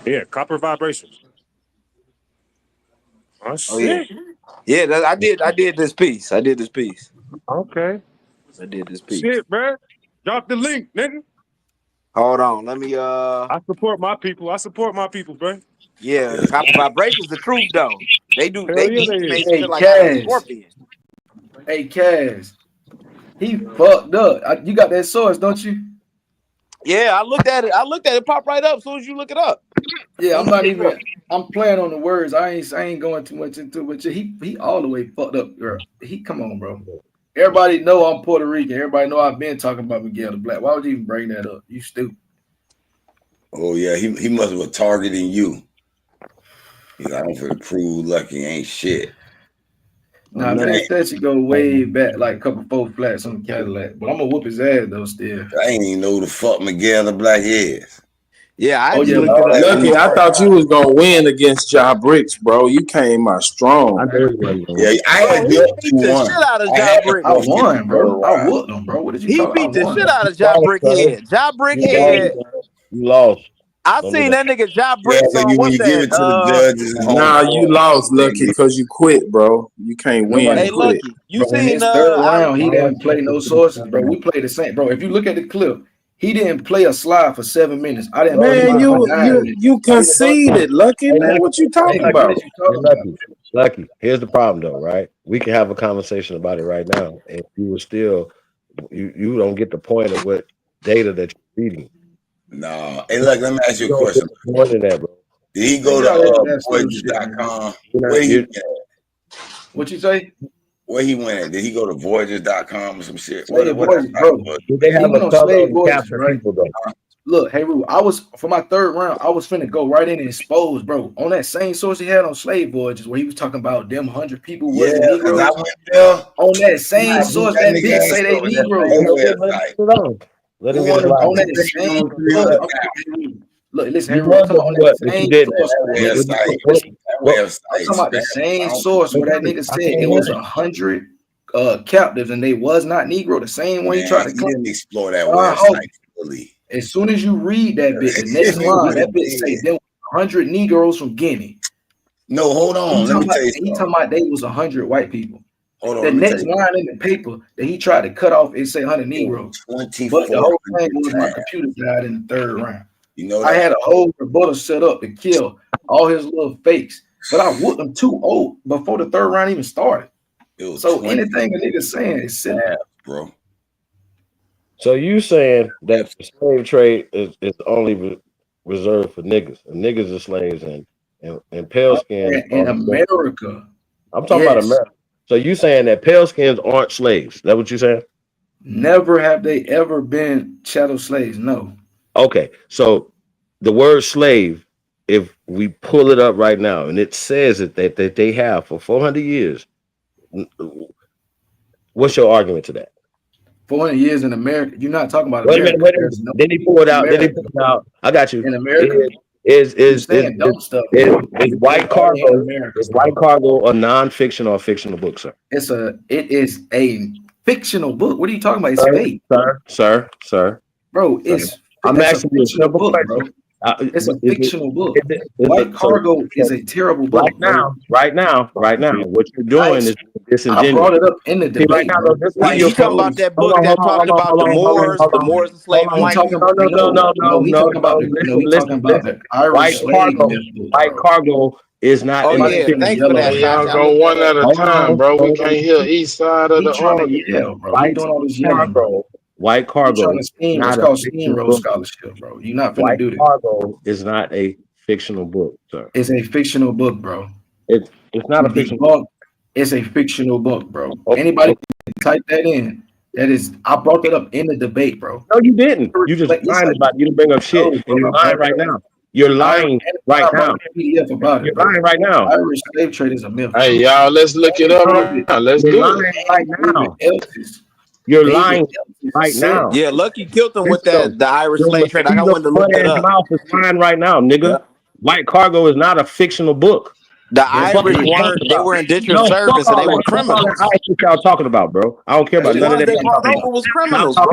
Yeah, copper vibrations. Oh shit. Yeah, I did this piece. Okay. I did this piece. Shit, bro. Drop the link, nigga. Hold on, let me I support my people, bro. Yeah, copper vibrations the truth though. They do Hell they yeah, be they make is. shit like a scorpion. Hey, Kaz. He fucked up. You got that source, don't you? Yeah, I looked at it pop right up as soon as you look it up. Yeah, I'm playing on the words. I ain't going too much into it. But he all the way fucked up, girl. Come on, bro. Everybody know I'm Puerto Rican. Everybody know I've been talking about Miguel the Black. Why would you even bring that up? You stupid. Oh yeah, he must have been targeting you. He's like, I'm for prove Lucky ain't shit. Nah, man, that should go way back, like a couple 4 flats on the Cadillac. But I'm gonna whoop his ass though. Still, I ain't even know who the fuck Miguel the Black is. Yeah, I looked it up. Lucky, I thought you was gonna win against Ja Bricks, bro. You came out strong. Yeah, I had built 2-1. I won, bro. I whooped him, bro. What did you talk about? He beat the shit out of Ja Brickhead. Ja Brickhead. You lost. I seen that nigga Ja Bricks on what's that? Nah, you lost, Lucky, because you quit, bro. You can't win. Hey, Lucky, you seen his third round? He didn't play no sources, bro. We played the same, bro. If you look at the clip, he didn't play a slide for 7 minutes. I didn't. Man, you conceded, Lucky. Man, what you talking about? Lucky. Here's the problem, though, right? We can have a conversation about it right now, and you were still, you don't get the point of what data that you're reading. No. Hey, look, let me ask you a question. More than that, bro. Did he go to Voyages.com? Where he went? What you say? Where he went at? Did he go to Voyages.com or some shit? Slave Voyages, bro. Did they have a Slave Voyages, right? Look, hey, Rue, for my third round, I was finna go right in and expose, bro. On that same source he had on Slave Voyages, where he was talking about them 100 people wasn't Negroes. I went there. On that same source, that bitch say they Negroes. Let him get it on that same look, listen, hey, Rue, I'm talking about on that same source. I'm talking about the same source where that nigga said it was 100 captives and they was not Negro. The same way he tried to didn't explore that website fully. As soon as you read that bit, the next line, that bit say there were 100 Negroes from Guinea. No, hold on. Let me tell you something. He talking about they was 100 white people. Hold on. The next line in the paper that he tried to cut off, it say 100 Negroes. But the whole thing was my computer died in the third round. You know, I had a whole rebuttal set up to kill all his little fakes, but I whooped him too old before the third round even started. So anything a nigga saying is silly, bro. So you saying that the slave trade is only reserved for niggas, and niggas are slaves, and pale skins in America. I'm talking about America. So you saying that pale skins aren't slaves? Is that what you saying? Never have they ever been chattel slaves. No. Okay, so the word slave, if we pull it up right now, and it says that they have for 400 years. What's your argument to that? 400 years in America. You're not talking about America. Wait a minute. Then he pulled out. Then he pulled out. I got you. In America, is White Cargo? Is White Cargo a non-fiction or a fictional book, sir? It is a fictional book. What are you talking about? It's fake, sir. Bro, I'm asking you a simple question, bro. It's a fictional book. White Cargo is a terrible book. Right now, what you're doing is disingenuous. I brought it up in the debate. Right now, you talking about that book that talked about the Moors enslaving white people? No. He's talking about the Irish slave. White Cargo is not. Oh yeah, thanks for that. Y'all go one at a time, bro. We can't hear each side of the argument. White Cargo. White Cargo. It's called steamroll scholarship, bro. You're not finna do this. White Cargo is not a fictional book, sir. It's a fictional book, bro. It's not a fictional book. It's a fictional book, bro. Anybody can type that in. That is, I brought that up in the debate, bro. No, you didn't. You just lied about it. You didn't bring up shit. And you're lying right now. You're lying right now. PDF about it, You're lying right now. Irish slave trade is a myth. Hey, y'all, let's look it up. Let's You're do lying it. right now. You're lying right now. Yeah, Lucky killed him with that the Irish slave trade. I got one to look it up. Mouth is lying right now, nigga. White Cargo is not a fictional book. The Irish weren't. They were indentured service, and they were criminals. That's what y'all talking about, bro. I don't care about none of that. They brought over was criminals, bro.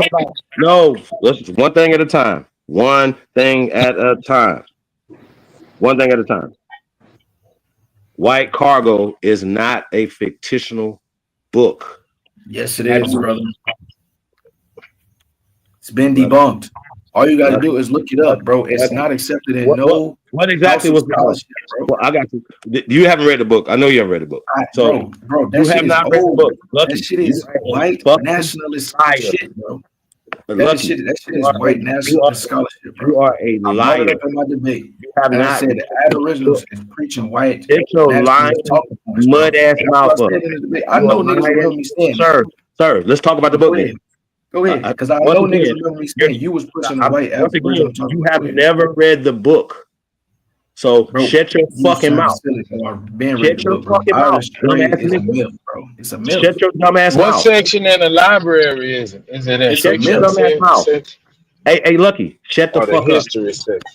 No, let's one thing at a time. One thing at a time. One thing at a time. White Cargo is not a fictional book. Yes, it is, brother. It's been debunked. All you got to do is look it up, bro. It's not accepted in What exactly was scholarship, bro? Well, I got you. You haven't read the book. I know you haven't read the book. So, bro, that you shit have is not read the old. book. Lucky. That shit is white nationalist shit, bro. That shit is white nationalist scholarship, bro. You are a liar. I brought it up in my debate. You have and not. I said the Aboriginals is preaching white. Get your lying mud ass mouth up. I know niggas remember me saying, sir. Let's talk about the book. Go ahead, because I know niggas remember me saying you was pushing the white Aboriginal. You have never read the book. So shut your fucking mouth. Shut your fucking mouth. It's a myth. Shut your dumb ass mouth. What section in the library is it? Is it in Shut your dumb ass mouth. Hey, Lucky, shut the fuck up.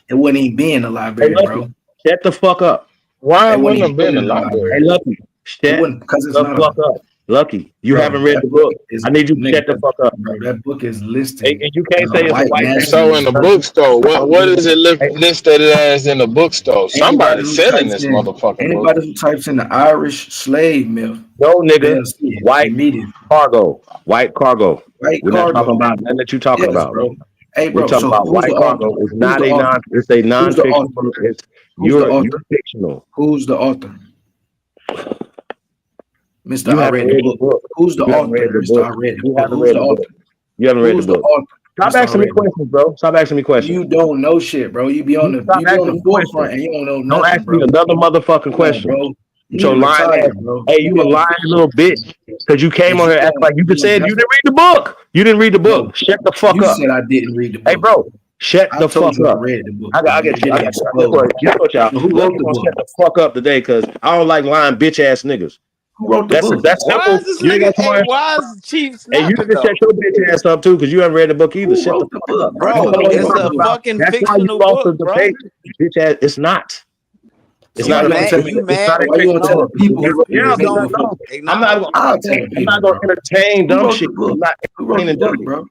It wouldn't even be in the library, bro. Shut the fuck up. Why wouldn't it be in the library? Hey, Lucky, shut the fuck up. Lucky, you haven't read the book. I need you to shut the fuck up. Bro, that book is listed. And you can't say it's a white. So in the bookstore, what is it listed as in the bookstore? Somebody's selling this motherfucker. Anybody who types in the Irish slave myth, no nigga, white cargo, white cargo. We're not talking about nothing that you're talking about, bro. Hey, bro, we're talking about white cargo. It's not a non. It's a non-fictional. You're fictional. Who's the author? Mr. I read the book. Who's the author? Mr. I read the book. Who's the author? You haven't read the book. Stop asking me questions, bro. Stop asking me questions. You don't know shit, bro. You be on the forefront and you don't know nothing. Don't ask me another motherfucking question, bro. So lying, hey, you a lying little bitch because you came on here acting like you just said you didn't read the book. You didn't read the book. Shut the fuck up. You said I didn't read the book. Hey, bro. Shut the fuck up. I get you. Guess what, y'all? Who wrote the book? Shut the fuck up today, because I don't like lying bitch ass niggas. Who wrote the book? That's simple. Why is Chief snapping? Hey, you can shut your bitch ass up too, because you haven't read the book either. Shut the fuck up, bro. It's a fucking fictional book, bro. Bitch ass, it's not. It's not. You mad? I'm not gonna entertain dumb shit. I'm not entertaining dummies, bro.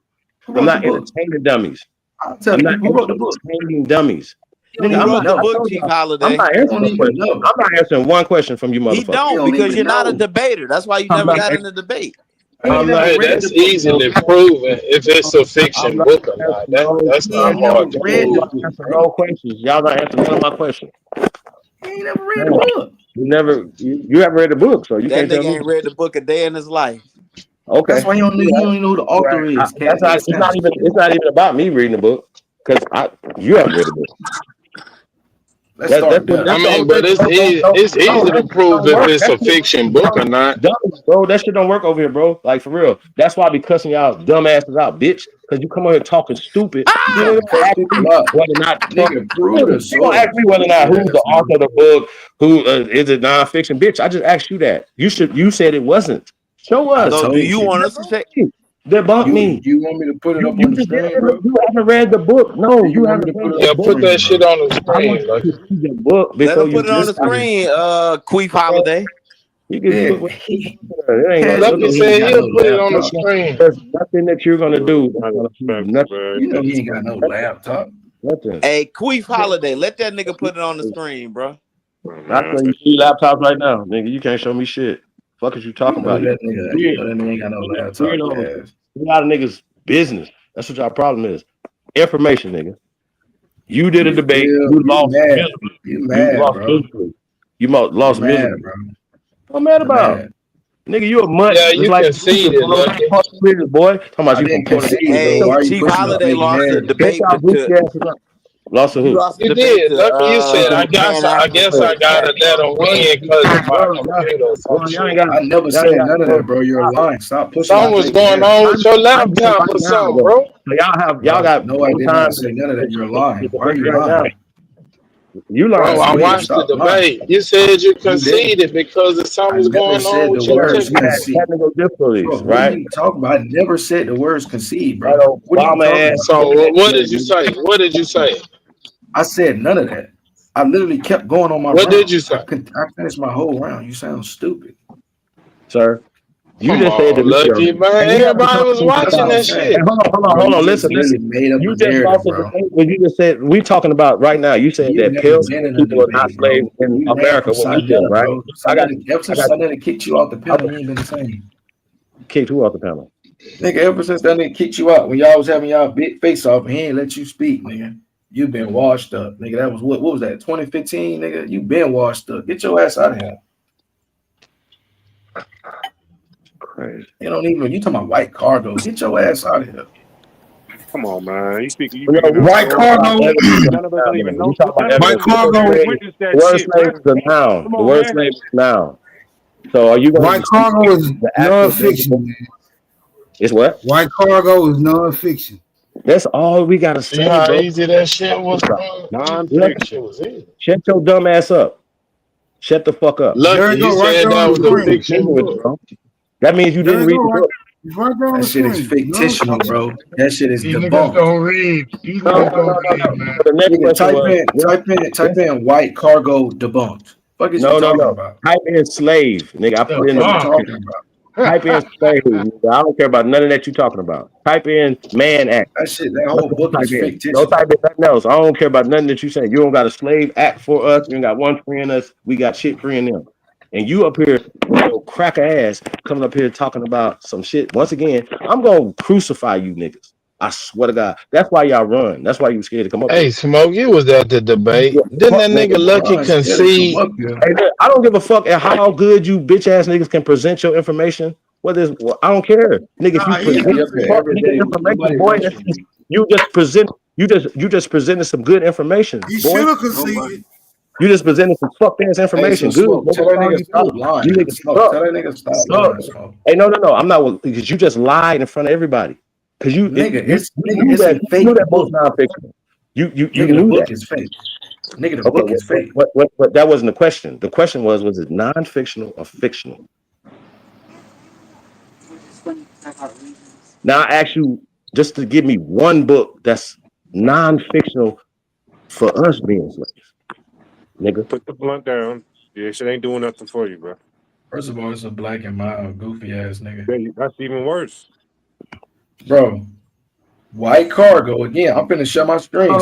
I'm not entertaining dummies. I'll tell you who wrote the book. Chief Holiday. I'm not answering one question. I'm not answering one question from you, motherfucker. He don't, because you're not a debater. That's why you never got in the debate. That's easily proven if it's a fiction book or not. That's not hard to prove. No questions. Y'all not answering none of my questions. You ain't never read the book. You haven't read the book, so you that can't tell nigga me. ain't read the book a day in his life. Okay. That's why you don't even know who the author is. It's not even about me reading the book, because you haven't read the book. But it's easy to prove if it's a fiction book or not. Bro, that shit don't work over here, bro. Like, for real. That's why I be cussing y'all dumb asses out, bitch. Because you come over here talking stupid. You don't ask me whether or not who's the author of the book, who is it nonfiction, bitch. I just asked you that. You said it wasn't. Show us. So do you want us to say? Debunk me. You want me to put it up on the screen, bro? You haven't read the book. No, you haven't read the book. Put that shit on the screen. Let him put it on the screen, Queef Holiday. You can Lucky said he'll put it on the screen. There's nothing that you're gonna do. Nothing. You know he ain't got no laptop. Nothing. Hey, Queef Holiday, let that nigga put it on the screen, bro. I tell you, see laptops right now, nigga. You can't show me shit. Fuck is you talking about? That nigga ain't got no laptop. A lot of niggas business. That's what y'all problem is. Information, nigga. You did a debate. You lost miserably. You lost miserably. You lost miserably. What I'm mad about? Nigga, you a mutt. Yeah, you conceded, boy. Talking about you from Puerto Rico. Hey, Chief Holiday lost the debate. Lost who? You did. Lucky you said. I guess I gotta let him win because of my computer. I never said none of that, bro. You're lying. Stop pushing. Something was going on with your laptop or something, bro. Y'all got no. I did not say none of that. You're lying. Why are you lying? You Bro, I watched the debate. You said you conceded because of something was going on with your technical difficulties, bro, right? What are you talking about? I never said the words concede, bro. What are you Obama talking ass. about? So what did you say? What did you say? I said none of that. I literally kept going on my What round. did you say? I finished my whole round. You sound stupid. Sir. You Come just said on, that Lucky, man. Everybody was watching that shit. Hey, hold on. Listen. Made up You a just narrative, lost the bro. debate when you just said we talking about right now. You said that pale people are not slaves in America. When we did, right? Ever since Sinetta kicked you off the panel, you ain't been the same. Kicked who off the panel? Nigga, ever since that nigga kicked you out when y'all was having y'all big face off and he ain't let you speak, nigga. You been washed up, nigga. That was what was that? 2015, nigga. You been washed up. Get your ass out of here. Crazy. You don't even. You talking about white cargo? Get your ass out of here. Come on, man. You speaking. White cargo. None of us don't even know. White cargo. Witness that The word shit. slave is a noun. Come The on, word man. slave is a noun. So are you going White cargo is non-fiction. It's what? White cargo is non-fiction. That's all we gotta See say, how bro. easy that shit was? Non-fiction. Shut your dumb ass up. Shut the fuck up. Lucky, you said that was a fiction book. That means you didn't read the book. Right there on That the shit is screen. fictional, bro. That shit is These niggas debunked. don't read. These niggas don't read, man. The next Nigga, question type in white cargo debunked. Fuck is you talking about? Type in slave, nigga. I put in What the you talking about? Type in slave, nigga. I don't care about none of that you talking about. Type in man act. That whole book is fictitious. Don't type in nothing else. I don't care about nothing that you saying. You don't got a slave act for us. You ain't got one freeing us. We got shit freeing them. And you up here, cracker ass, coming up here talking about some shit. Once again, I'm gonna crucify you niggas. I swear to God. That's why y'all run. That's why you scared to come up Hey, here. Smoke, you was at the debate. Didn't that nigga Lucky concede? Hey, I don't give a fuck at how good you bitch ass niggas can present your information. I don't care, nigga. If you present information, boy, you just presented some good information. You should have conceded. You just presented some fuck ass information. Hey, so good. Tell that nigga stop lying. You niggas Tell that nigga stop lying. Smoke. Hey, no. I'm not because you just lied in front of everybody. Because you it's that, a fake you knew that book. book non-fiction. You Nigga, knew the book that. is fake. Nigga, the book is fake. What that wasn't the question. The question was it non-fictional or fictional? Now I ask you just to give me one book that's non-fictional for us being slaves, nigga. Put the blunt down. Yeah, shit ain't doing nothing for you, bro. First of all, it's a black and mild, goofy ass nigga. That's even worse. Bro, white cargo again. I'm finna shut my screen. No.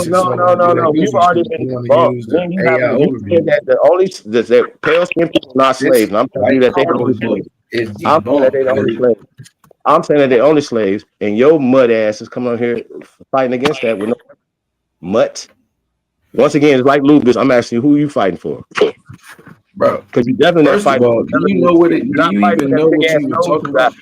You've already been bumped. The only that pale skin people are not slaves. And I'm telling you that they only slaves. I'm saying that they only slaves. I'm saying that they only slaves, and your mud ass is coming on here fighting against that with no mutt. Once again, it's like Lubis. I'm asking you, who are you fighting for, bro? Because you definitely not fighting. Do you know what it? Do you even know what you were talking about?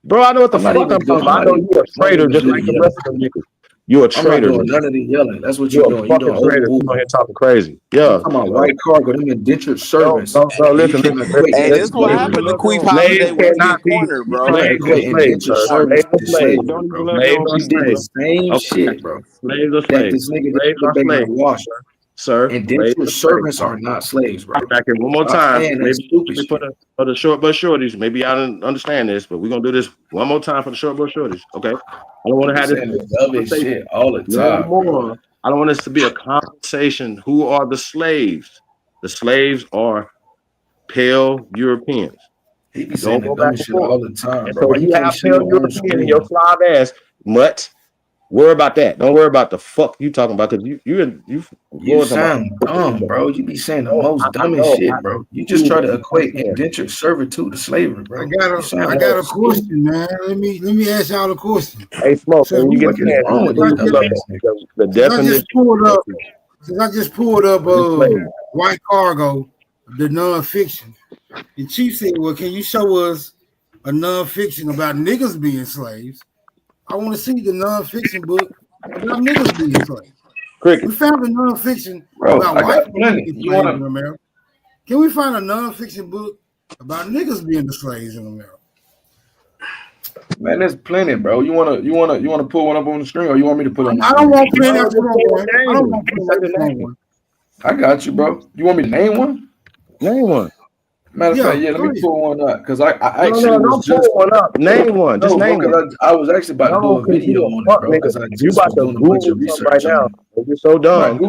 Bro, I know what the fuck I'm talking about. I know you're a traitor, just like the rest of them niggas. You're a traitor. I'm not doing none of the yelling. That's what you're doing. You're a traitor. You're here talking crazy. Yeah. Come on, white cargo, them indentured servants. No, listen. Hey, this is what happened to Queef Holiday when he get cornered, bro. Indentured servants to slavery, bro. You did the same shit, bro. Slaves are That slaves. this nigga Slaves are slaves. washed. Sir, indentured servants are not slaves, bro. Back here one more time. Maybe for the short bus shorties. Maybe I didn't understand this, but we're gonna do this one more time for the short bus shorties. Okay. I don't want to have this shit all the time. More. I don't want this to be a conversation. Who are the slaves? The slaves are pale Europeans. He be saying the dumb shit all the time, bro. So you have pale European in your Slav ass, mutt. Worry about that. Don't worry about the fuck you talking about, because you sound dumb, bro. You be saying the most dumbest shit, bro. You just try to equate indentured servitude to slavery, bro. I got a question, man. Let me ask y'all a question. Hey, Smoke, so when you get the definition. Since I just pulled up White Cargo, the nonfiction, and Chief said, well, can you show us a nonfiction about niggas being slaves? I want to see the nonfiction book about niggas being slaves. We found a nonfiction about white people being slaves in America. Can we find a nonfiction book about niggas being the slaves in America? Man, there's plenty, bro. You wanna pull one up on the screen, or you want me to put it on the screen? I don't want plenty. I don't want plenty. I got you, bro. You want me to name one? Name one. Matter of fact, yeah, let me pull one up because I actually was just pull one up. Name one. Just name one. I was actually about to do a video on it, bro. Because You about to Google something right now. You're so dumb.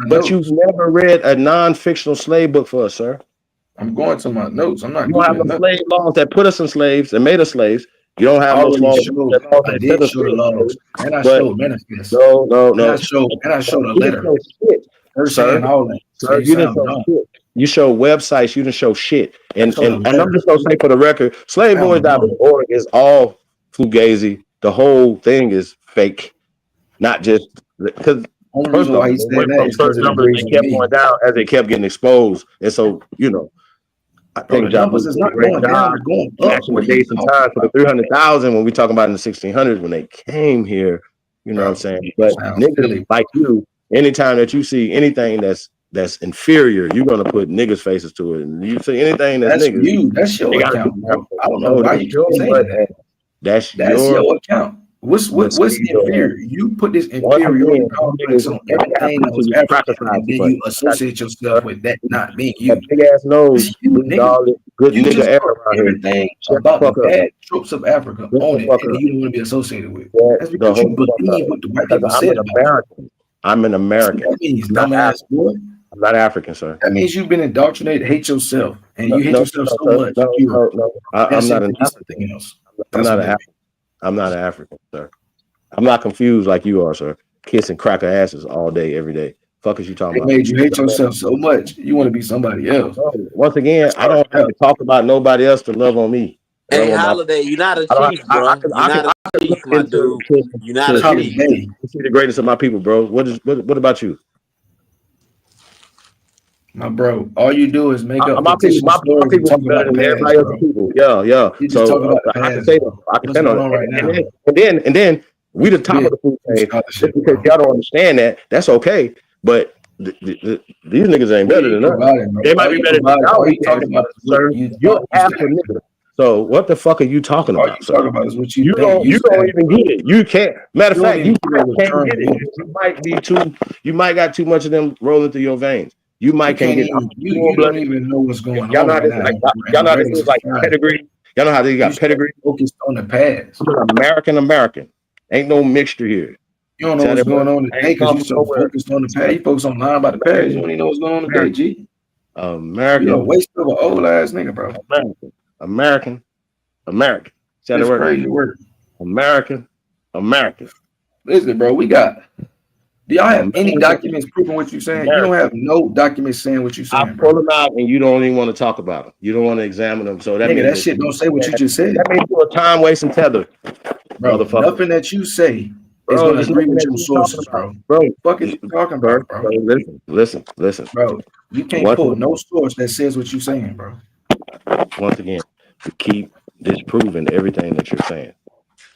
But you've never read a non-fictional slave book for us, sir. I'm going to my notes. I'm not. You don't have no slave laws that put us in slaves and made us slaves. You don't have no laws that did show the laws, and I showed manifest. No. And I showed a letter. Sir, you didn't show shit. You show websites. You didn't show shit. And I'm just gonna say for the record, SlaveBoys.org is all fugazi. The whole thing is fake, not just because. First of all, first numbers they kept going down as they kept getting exposed, and so I think John was a great job matching the dates and times for the 300,000 when we talking about in the 1600s when they came here. You know what I'm saying? But niggas like you, anytime that you see anything that's inferior, you're gonna put niggas' faces to it. And you see anything that's niggas, you. That's your account, bro. I don't know why you saying that. That's your account. What's inferior? You put this inferiority complex on everything that was African, and then you associate yourself with that not being you. Big ass nose, good you nigga just air put around everything about the bad tropes of Africa on it, and you don't want to be associated with. That's because you believe what the white people said about you. I'm an American. That means dumbass boy. I'm not African, sir. That means you've been indoctrinated to hate yourself, and you hate yourself so much. I'm not an African. I'm not an African, sir. I'm not confused like you are, sir. Kissing cracker asses all day, every day. Fuck is you talking about? It made you hate yourself so much. You want to be somebody else. Once again, I don't have to talk about nobody else to love on me. Hey, Holiday, you're not a chief, bro. You're not a chief, my dude. You're not a chief. You see the greatness of my people, bro. What about you? My bro, all you do is make up my people better than everybody else's people. Yeah. So I can say that. I can say that. And then we the top of the food chain. Just because y'all don't understand that, that's okay. But these niggas ain't better than us. They might be better than y'all. You're half a nigga. So what the fuck are you talking about? Talking about is what you don't even get it. You can't. Matter of fact, you can't get it. You might got too much of them rolling through your veins. You might can't get. You don't even know what's going on. Y'all know how this is like pedigree. Y'all know how they got pedigree. Focused on the past. American. Ain't no mixture here. You don't know what's going on today because you so focused on the past. You focus on lying about the past. You don't even know what's going on today, G. American. You're a waste of an old ass nigga, bro. American. That's crazy word. American. Listen, bro, do y'all have any documents proving what you're saying? You don't have no documents saying what you're saying. I pull them out and you don't even want to talk about them. You don't want to examine them. So that means that shit don't say what you just said. That means you're a time wasting tether. Bro, nothing that you say is going to agree with your sources, bro. Fuck is you talking about, bro? Listen. Bro, you can't pull no source that says what you're saying, bro. Once again, to keep disproving everything that you're saying.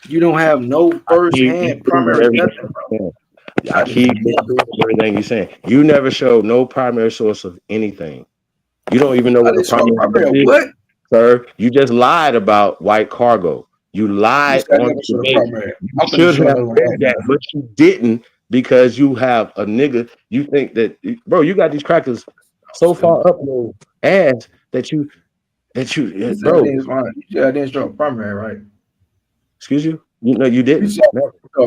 You don't have no first-hand primary nothing, bro. I keep disproving everything you're saying. You never showed no primary source of anything. You don't even know what the primary what? Sir, you just lied about white cargo. You lied on the You should have said that, but you didn't because you have a nigga. You think that, bro, you got these crackers so far up your ass that you, bro. Yeah, didn't show a primary, right? Excuse you? No, you didn't.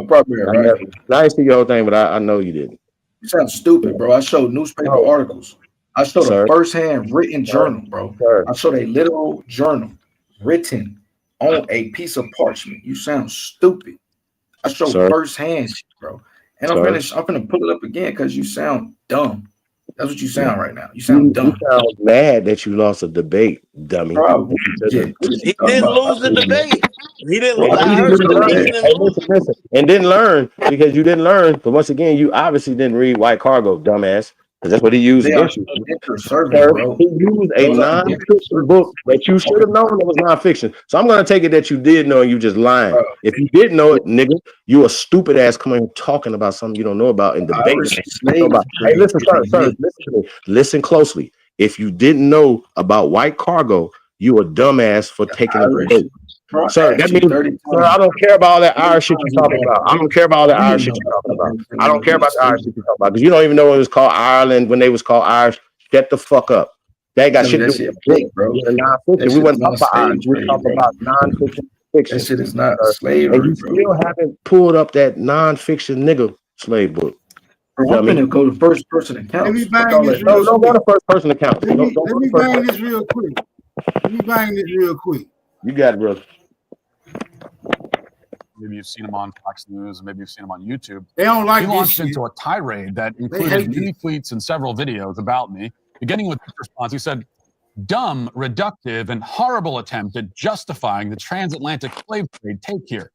Primary, right? I didn't see your whole thing, but I know you didn't. You sound stupid, bro. I showed newspaper articles. I showed a first-hand written journal, bro. I showed a literal journal written on a piece of parchment. You sound stupid. I showed first-hand shit, bro. And I'm gonna pull it up again because you sound dumb. That's what you sound right now. You sound dumb. You sound mad that you lost a debate, dummy. Probably. He didn't lose the debate. He didn't lose. Listen. And didn't learn because you didn't learn. But once again, you obviously didn't read White Cargo, dumbass. Because that's what he used against you. He used a non-fiction book that you should have known it was non-fiction. So I'm going to take it that you did know and you just lying. If you didn't know it, nigga, you a stupid ass coming talking about something you don't know about in debate. Hey, listen, sir, listen to me. Listen closely. If you didn't know about White Cargo, you a dumbass for taking a debate. Sir, that means, sir, I don't care about all that Irish shit you're talking about. I don't care about all that Irish shit you're talking about. I don't care about the Irish shit you're talking about because you don't even know when it was called Ireland when they was called Irish. Shut the fuck up. They ain't got shit to do with it, bro. We wasn't talking about Irish. We were talking about non-fiction. Fiction. That shit is not slavery, and you still haven't pulled up that non-fiction nigga slave book. I'm gonna go to first person account. Let me bang this real quick. Don't go to first person account. Let me bang this real quick. You got it, brother. Maybe you've seen him on Fox News, maybe you've seen him on YouTube. They don't like He this launched shit. into a tirade that included many tweets and several videos about me. Beginning with this response, he said, "Dumb, reductive, and horrible attempt at justifying the transatlantic slave trade take here.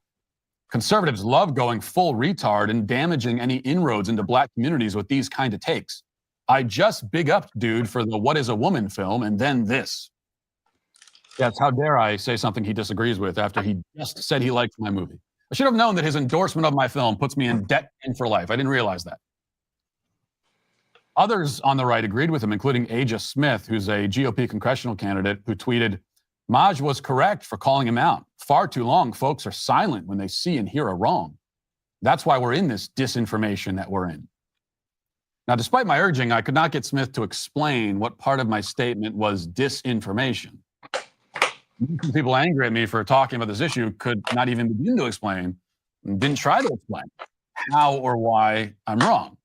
Conservatives love going full retard and damaging any inroads into black communities with these kind of takes. I just big up dude for the What is a Woman film and then this." Yes, how dare I say something he disagrees with after he just said he liked my movie. I should have known that his endorsement of my film puts me in debt and for life. I didn't realize that. Others on the right agreed with him, including Aja Smith, who's a GOP congressional candidate, who tweeted, "Maj was correct for calling him out. Far too long, folks are silent when they see and hear a wrong. That's why we're in this disinformation that we're in." Now, despite my urging, I could not get Smith to explain what part of my statement was disinformation. People angry at me for talking about this issue could not even begin to explain, and didn't try to explain how or why I'm wrong.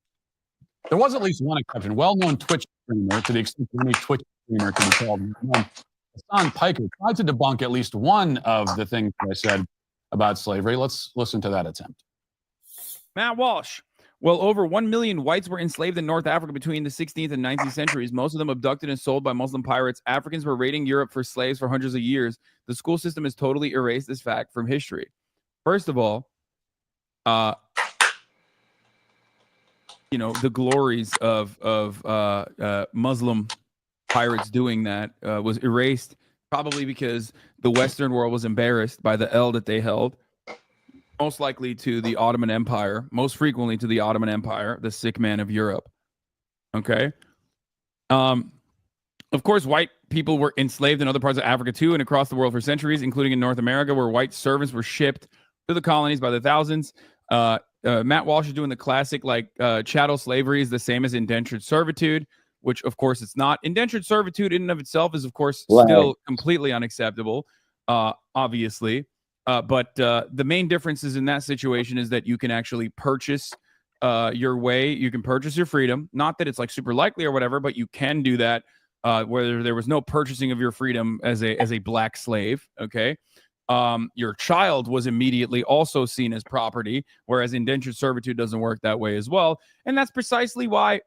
There was at least one exception. Well-known Twitch streamer, to the extent that any Twitch streamer can be called, Hassan Piker, tried to debunk at least one of the things that I said about slavery. Let's listen to that attempt. Matt Walsh. Well, over 1 million whites were enslaved in North Africa between the 16th and 19th centuries, most of them abducted and sold by Muslim pirates. Africans were raiding Europe for slaves for hundreds of years. The school system has totally erased this fact from history. First of all, the glories of Muslim pirates doing that was erased, probably because the Western world was embarrassed by the L that they held. Most likely to the Ottoman Empire, most frequently to the Ottoman Empire, the sick man of Europe. Okay. Of course, white people were enslaved in other parts of Africa too and across the world for centuries, including in North America, where white servants were shipped to the colonies by the thousands. Matt Walsh is doing the classic, chattel slavery is the same as indentured servitude, which of course it's not. Indentured servitude in and of itself is, of course, still completely unacceptable, obviously. But the main differences in that situation is that you can actually purchase your way. You can purchase your freedom. Not that it's like super likely or whatever, but you can do that where there was no purchasing of your freedom as a black slave. Okay. Your child was immediately also seen as property, whereas indentured servitude doesn't work that way as well. And that's precisely why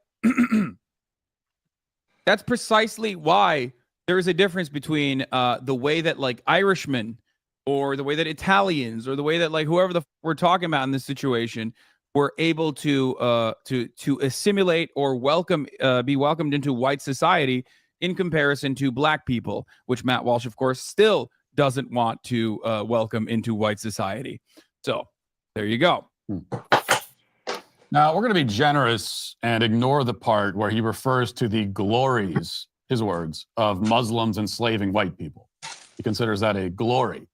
there is a difference between the way that like Irishmen or the way that Italians or the way that like whoever we're talking about in this situation were able to assimilate or be welcomed into white society in comparison to black people, which Matt Walsh, of course, still doesn't want to welcome into white society. So there you go. Now, we're going to be generous and ignore the part where he refers to the glories, his words, of Muslims enslaving white people. He considers that a glory.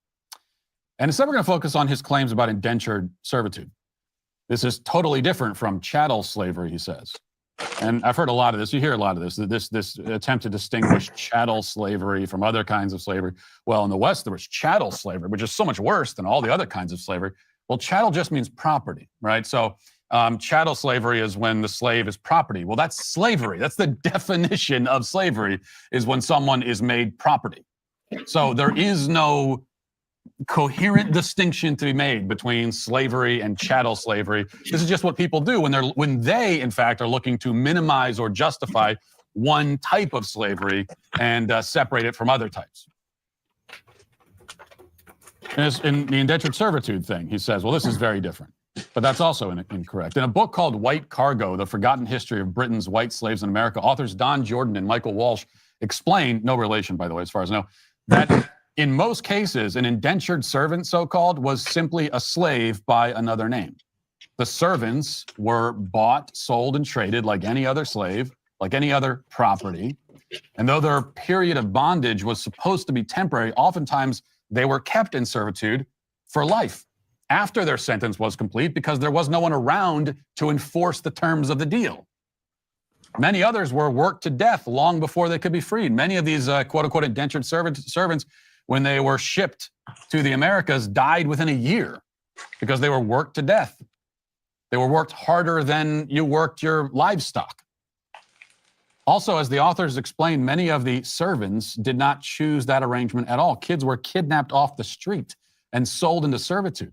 And instead, we're going to focus on his claims about indentured servitude. This is totally different from chattel slavery, he says. And I've heard a lot of this. You hear a lot of this. This attempt to distinguish chattel slavery from other kinds of slavery. Well, in the West, there was chattel slavery, which is so much worse than all the other kinds of slavery. Well, chattel just means property, right? So chattel slavery is when the slave is property. Well, that's slavery. That's the definition of slavery, is when someone is made property. So there is no coherent distinction to be made between slavery and chattel slavery. This is just what people do when they in fact are looking to minimize or justify one type of slavery and separate it from other types. In the indentured servitude thing, he says, well, this is very different, but that's also incorrect. In a book called White Cargo, The Forgotten History of Britain's White Slaves in America, authors Don Jordan and Michael Walsh explain, no relation, by the way, as far as I know, that in most cases, an indentured servant, so-called, was simply a slave by another name. The servants were bought, sold, and traded like any other slave, like any other property. And though their period of bondage was supposed to be temporary, oftentimes they were kept in servitude for life after their sentence was complete because there was no one around to enforce the terms of the deal. Many others were worked to death long before they could be freed. Many of these quote-unquote indentured servants, when they were shipped to the Americas, died within a year because they were worked to death. They were worked harder than you worked your livestock. Also, as the authors explained, many of the servants did not choose that arrangement at all. Kids were kidnapped off the street and sold into servitude.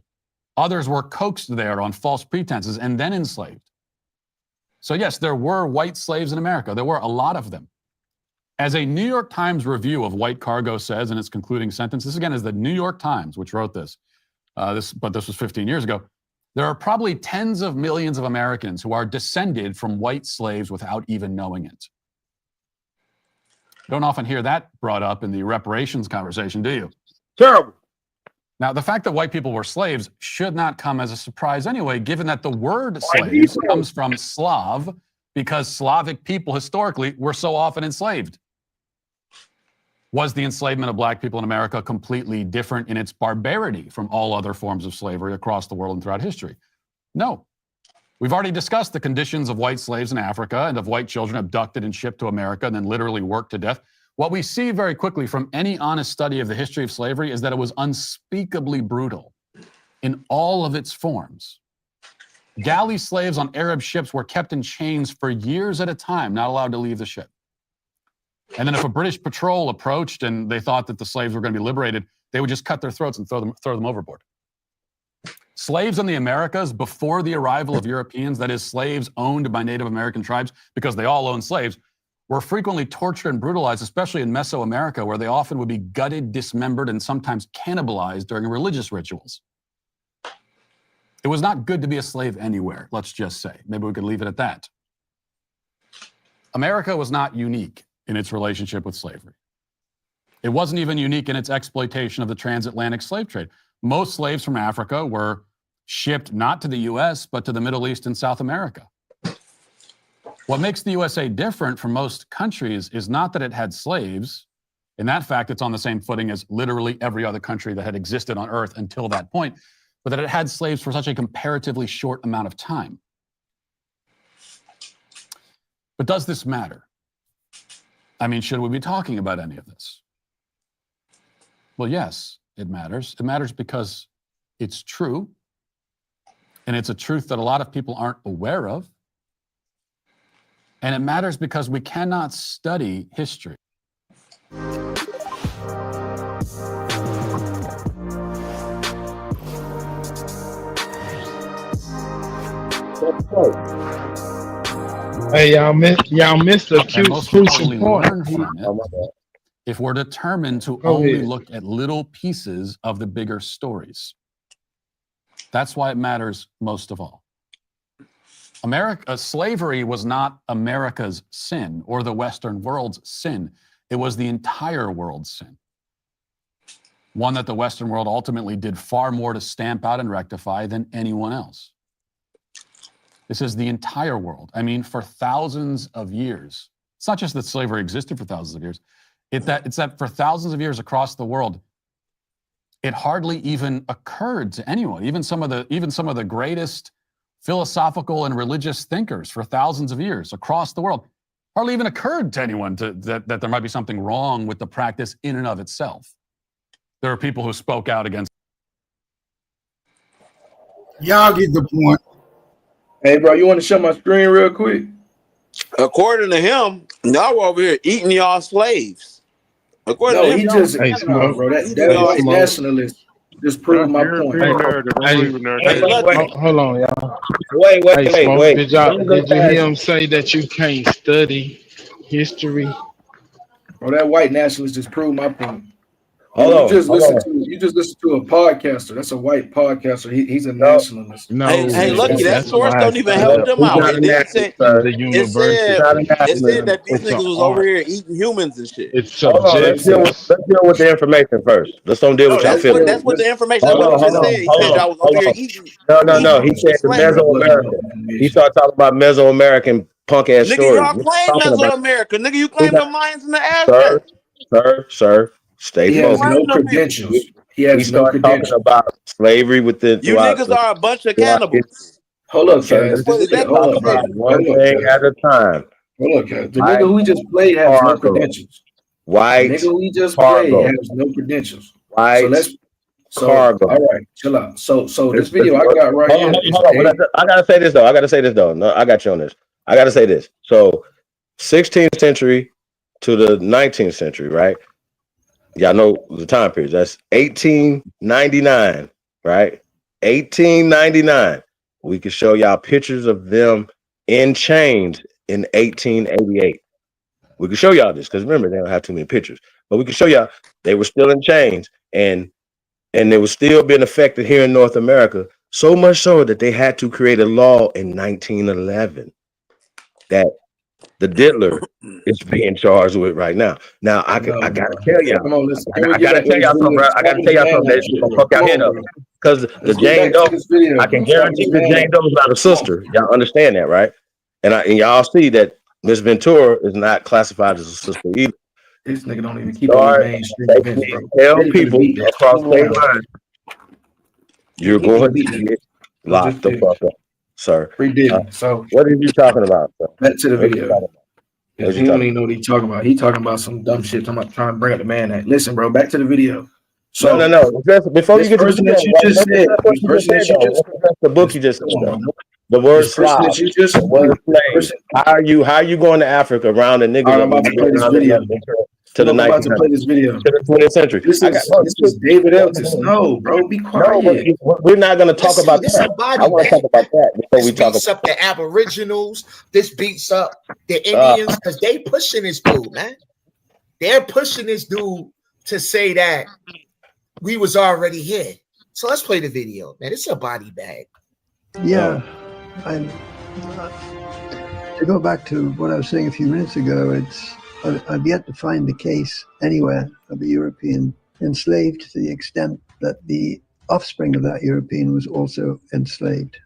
Others were coaxed there on false pretenses and then enslaved. So yes, there were white slaves in America. There were a lot of them. As a New York Times review of white cargo says in its concluding sentence, this again is the New York Times which wrote this, but this was 15 years ago. There are probably tens of millions of Americans who are descended from white slaves without even knowing it. Don't often hear that brought up in the reparations conversation, do you? Terrible. Now, the fact that white people were slaves should not come as a surprise anyway, given that the word slaves comes from Slav, because Slavic people historically were so often enslaved. Was the enslavement of black people in America completely different in its barbarity from all other forms of slavery across the world and throughout history? No. We've already discussed the conditions of white slaves in Africa and of white children abducted and shipped to America and then literally worked to death. What we see very quickly from any honest study of the history of slavery is that it was unspeakably brutal in all of its forms. Galley slaves on Arab ships were kept in chains for years at a time, not allowed to leave the ship. And then if a British patrol approached and they thought that the slaves were going to be liberated, they would just cut their throats and throw them overboard. Slaves in the Americas before the arrival of Europeans, that is slaves owned by Native American tribes, because they all owned slaves, were frequently tortured and brutalized, especially in Mesoamerica, where they often would be gutted, dismembered, and sometimes cannibalized during religious rituals. It was not good to be a slave anywhere, let's just say. Maybe we could leave it at that. America was not unique in its relationship with slavery. It wasn't even unique in its exploitation of the transatlantic slave trade. Most slaves from Africa were shipped not to the US, but to the Middle East and South America. What makes the USA different from most countries is not that it had slaves. In that fact, it's on the same footing as literally every other country that had existed on Earth until that point, but that it had slaves for such a comparatively short amount of time. But does this matter? I mean, should we be talking about any of this? Well, yes, it matters. It matters because it's true, and it's a truth that a lot of people aren't aware of. And it matters because we cannot study history. Hey, y'all missed a crucial point. If we're determined to only look at little pieces of the bigger stories. That's why it matters most of all. Slavery was not America's sin or the Western world's sin. It was the entire world's sin. One that the Western world ultimately did far more to stamp out and rectify than anyone else. This is the entire world. I mean, for thousands of years, it's not just that slavery existed for thousands of years, it's that for thousands of years across the world, it hardly even occurred to anyone, even some of the greatest philosophical and religious thinkers for thousands of years across the world, hardly even occurred to anyone that there might be something wrong with the practice in and of itself. There are people who spoke out against. Y'all get the point. Hey, bro, you want to show my screen real quick? According to him, y'all were over here eating y'all slaves. According to him, he just, bro, that white nationalist just proved my point. Hold on, y'all. Wait. Did you hear him say that you can't study history? Bro, that white nationalist just proved my point. You just listen to a podcaster. That's a white podcaster. He's a nationalist. No, hey, Lucky, that source don't even help them out. It said that these niggas was over here eating humans and shit. It's subjective. Let's deal with the information first. Let's don't deal with y'all feelings. That's what the information. That's what he just said. He said y'all was over here eating. No. He said the Mesoamerican. He started talking about Mesoamerican punk ass stories. Nigga, y'all claim Mesoamerica. Nigga, you claim the Mayans and the Aztecs. Sir. Stay focused. No credentials. we start talking about slavery within. You niggas are a bunch of cannibals. Hold up, So guys. let's talk about one thing at a time. Hold up, guys. The nigga who we just played has no credentials. White The nigga we just played has no credentials. White cargo. All right, chill out. So this video I got right here. Hold on. I gotta say this though. No, I got you on this. I gotta say this. So 16th century to the 19th century, right? Y'all know the time period. That's 1899, right? 1899. We can show y'all pictures of them in chains in 1888. We can show y'all this because remember, they don't have too many pictures, but we can show y'all they were still in chains and they were still being affected here in North America, so much so that they had to create a law in 1911 that the diddler is being charged with right now. Now I gotta tell y'all. Come on, listen. I gotta tell y'all something, bro. I gotta tell y'all something that's gonna fuck y'all head up. Because the Jane Doe, I can guarantee the Jane Doe is not a sister. Y'all understand that, right? And y'all see that Miss Ventura is not classified as a sister either. This nigga don't even keep on the mainstream events, bro. Tell people across state lines, you're going to get locked the fuck up, sir. So what are you talking about, sir? Back to the video. He don't even know what he's talking about. He talking about some dumb shit. I'm not trying to bring up the man act. Listen, bro, back to the video. So no. Before you get to the that you just said, the book you just said, the word slave. The word slave. How are you going to Africa around the niggas? I'm about to play this video. To the I'm about to play this video. To the 20th century. This is David Eltis. No, bro, be quiet. No, we're not going to talk about that. I want to talk about that before we talk about. This beats up the Aboriginals. This beats up the Indians because they pushing this dude, man. They're pushing this dude to say that we was already here. So let's play the video, man. It's a body bag. Yeah, to go back to what I was saying a few minutes ago, I've yet to find the case anywhere of a European enslaved to the extent that the offspring of that European was also enslaved.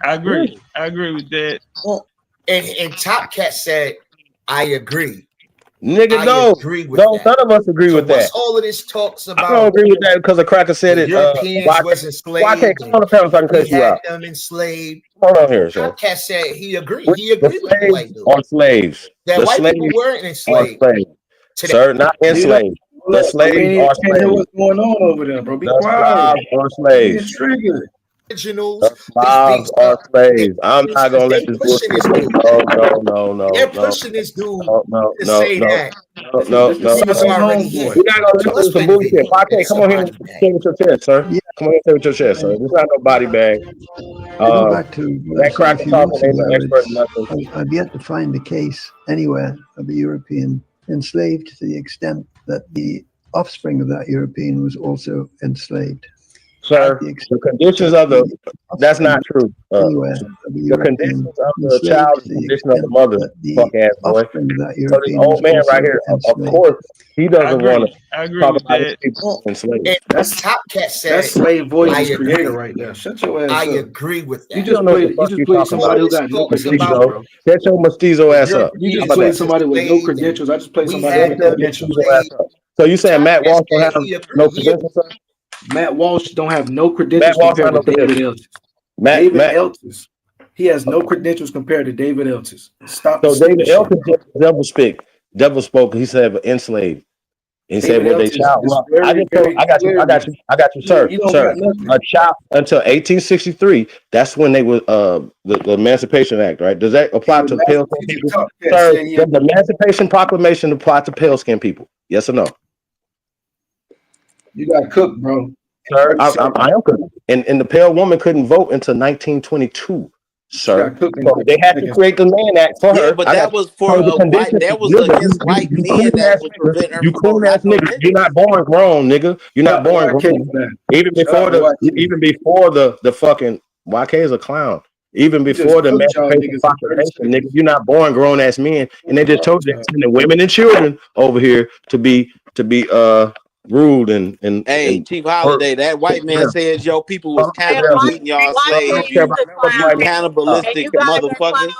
I agree. I agree with that. Well, and Top Cat said, I agree. Nigga, no, none of us agree with that. All of this talks about. I don't agree with that because a cracker said it. Europeans was enslaved. Why can't come on the panel so I can cut you out? Them enslaved. Hold on here, sir. Top Cat said he agreed. He agreed with the white dude. On slaves. That white people weren't enslaved. Sir, not enslaved. The slaves are slaves. What's going on over there, bro? Be quiet. Or slaves. Originals. Are slaves. I'm not gonna let this bullshit. No. They're pushing this dude to say that. No. We're not gonna listen to some bullshit. Okay, come on here and say with your chest, sir. Come on here and say with your chest, sir. This is not no body bag. Back to that crack talking ain't an expert in nothing. I've yet to find a case anywhere of a European enslaved to the extent that the offspring of that European was also enslaved. Sir, the conditions of that's not true. The conditions of the child, the condition of the mother, fuck ass boy. So this old man right here, of course, he doesn't want to talk about his people enslaved. That's Top Cat said. That slave voice is created right there. Shut your ass up. I agree with that. You just played somebody who got no credentials. Shut your mestizo ass up. You just played somebody with no credentials. I just played somebody with credentials. So you saying Matt Walsh don't have no credentials, sir? Matt Walsh don't have no credentials compared to David Eltis. David Eltis, he has no credentials compared to David Eltis. Stop. So David Eltis devil spoke. He said enslaved. He said, "Well, they child." Well, I got you, sir. A child until 1863. That's when they were the Emancipation Act, right? Does that apply to pale skin people? Sir, does the Emancipation Proclamation apply to pale skin people? Yes or no? You got cooked, bro. Sir, I am cooked. And the pale woman couldn't vote until 1922, sir. So they had to create the Land Act for her. But that was for white. That was against white men. That was prevent her. You cool ass nigga. You're not born grown, nigga. You're not born grown. Even before the fucking YK is a clown. Even before the Emancipation Proclamation, nigga, you're not born grown ass men. And they just told you they're sending women and children over here to be ruled and hey, Chief Holiday, that white man says your people was cannibals eating y'all slaves. Cannibalistic motherfuckers.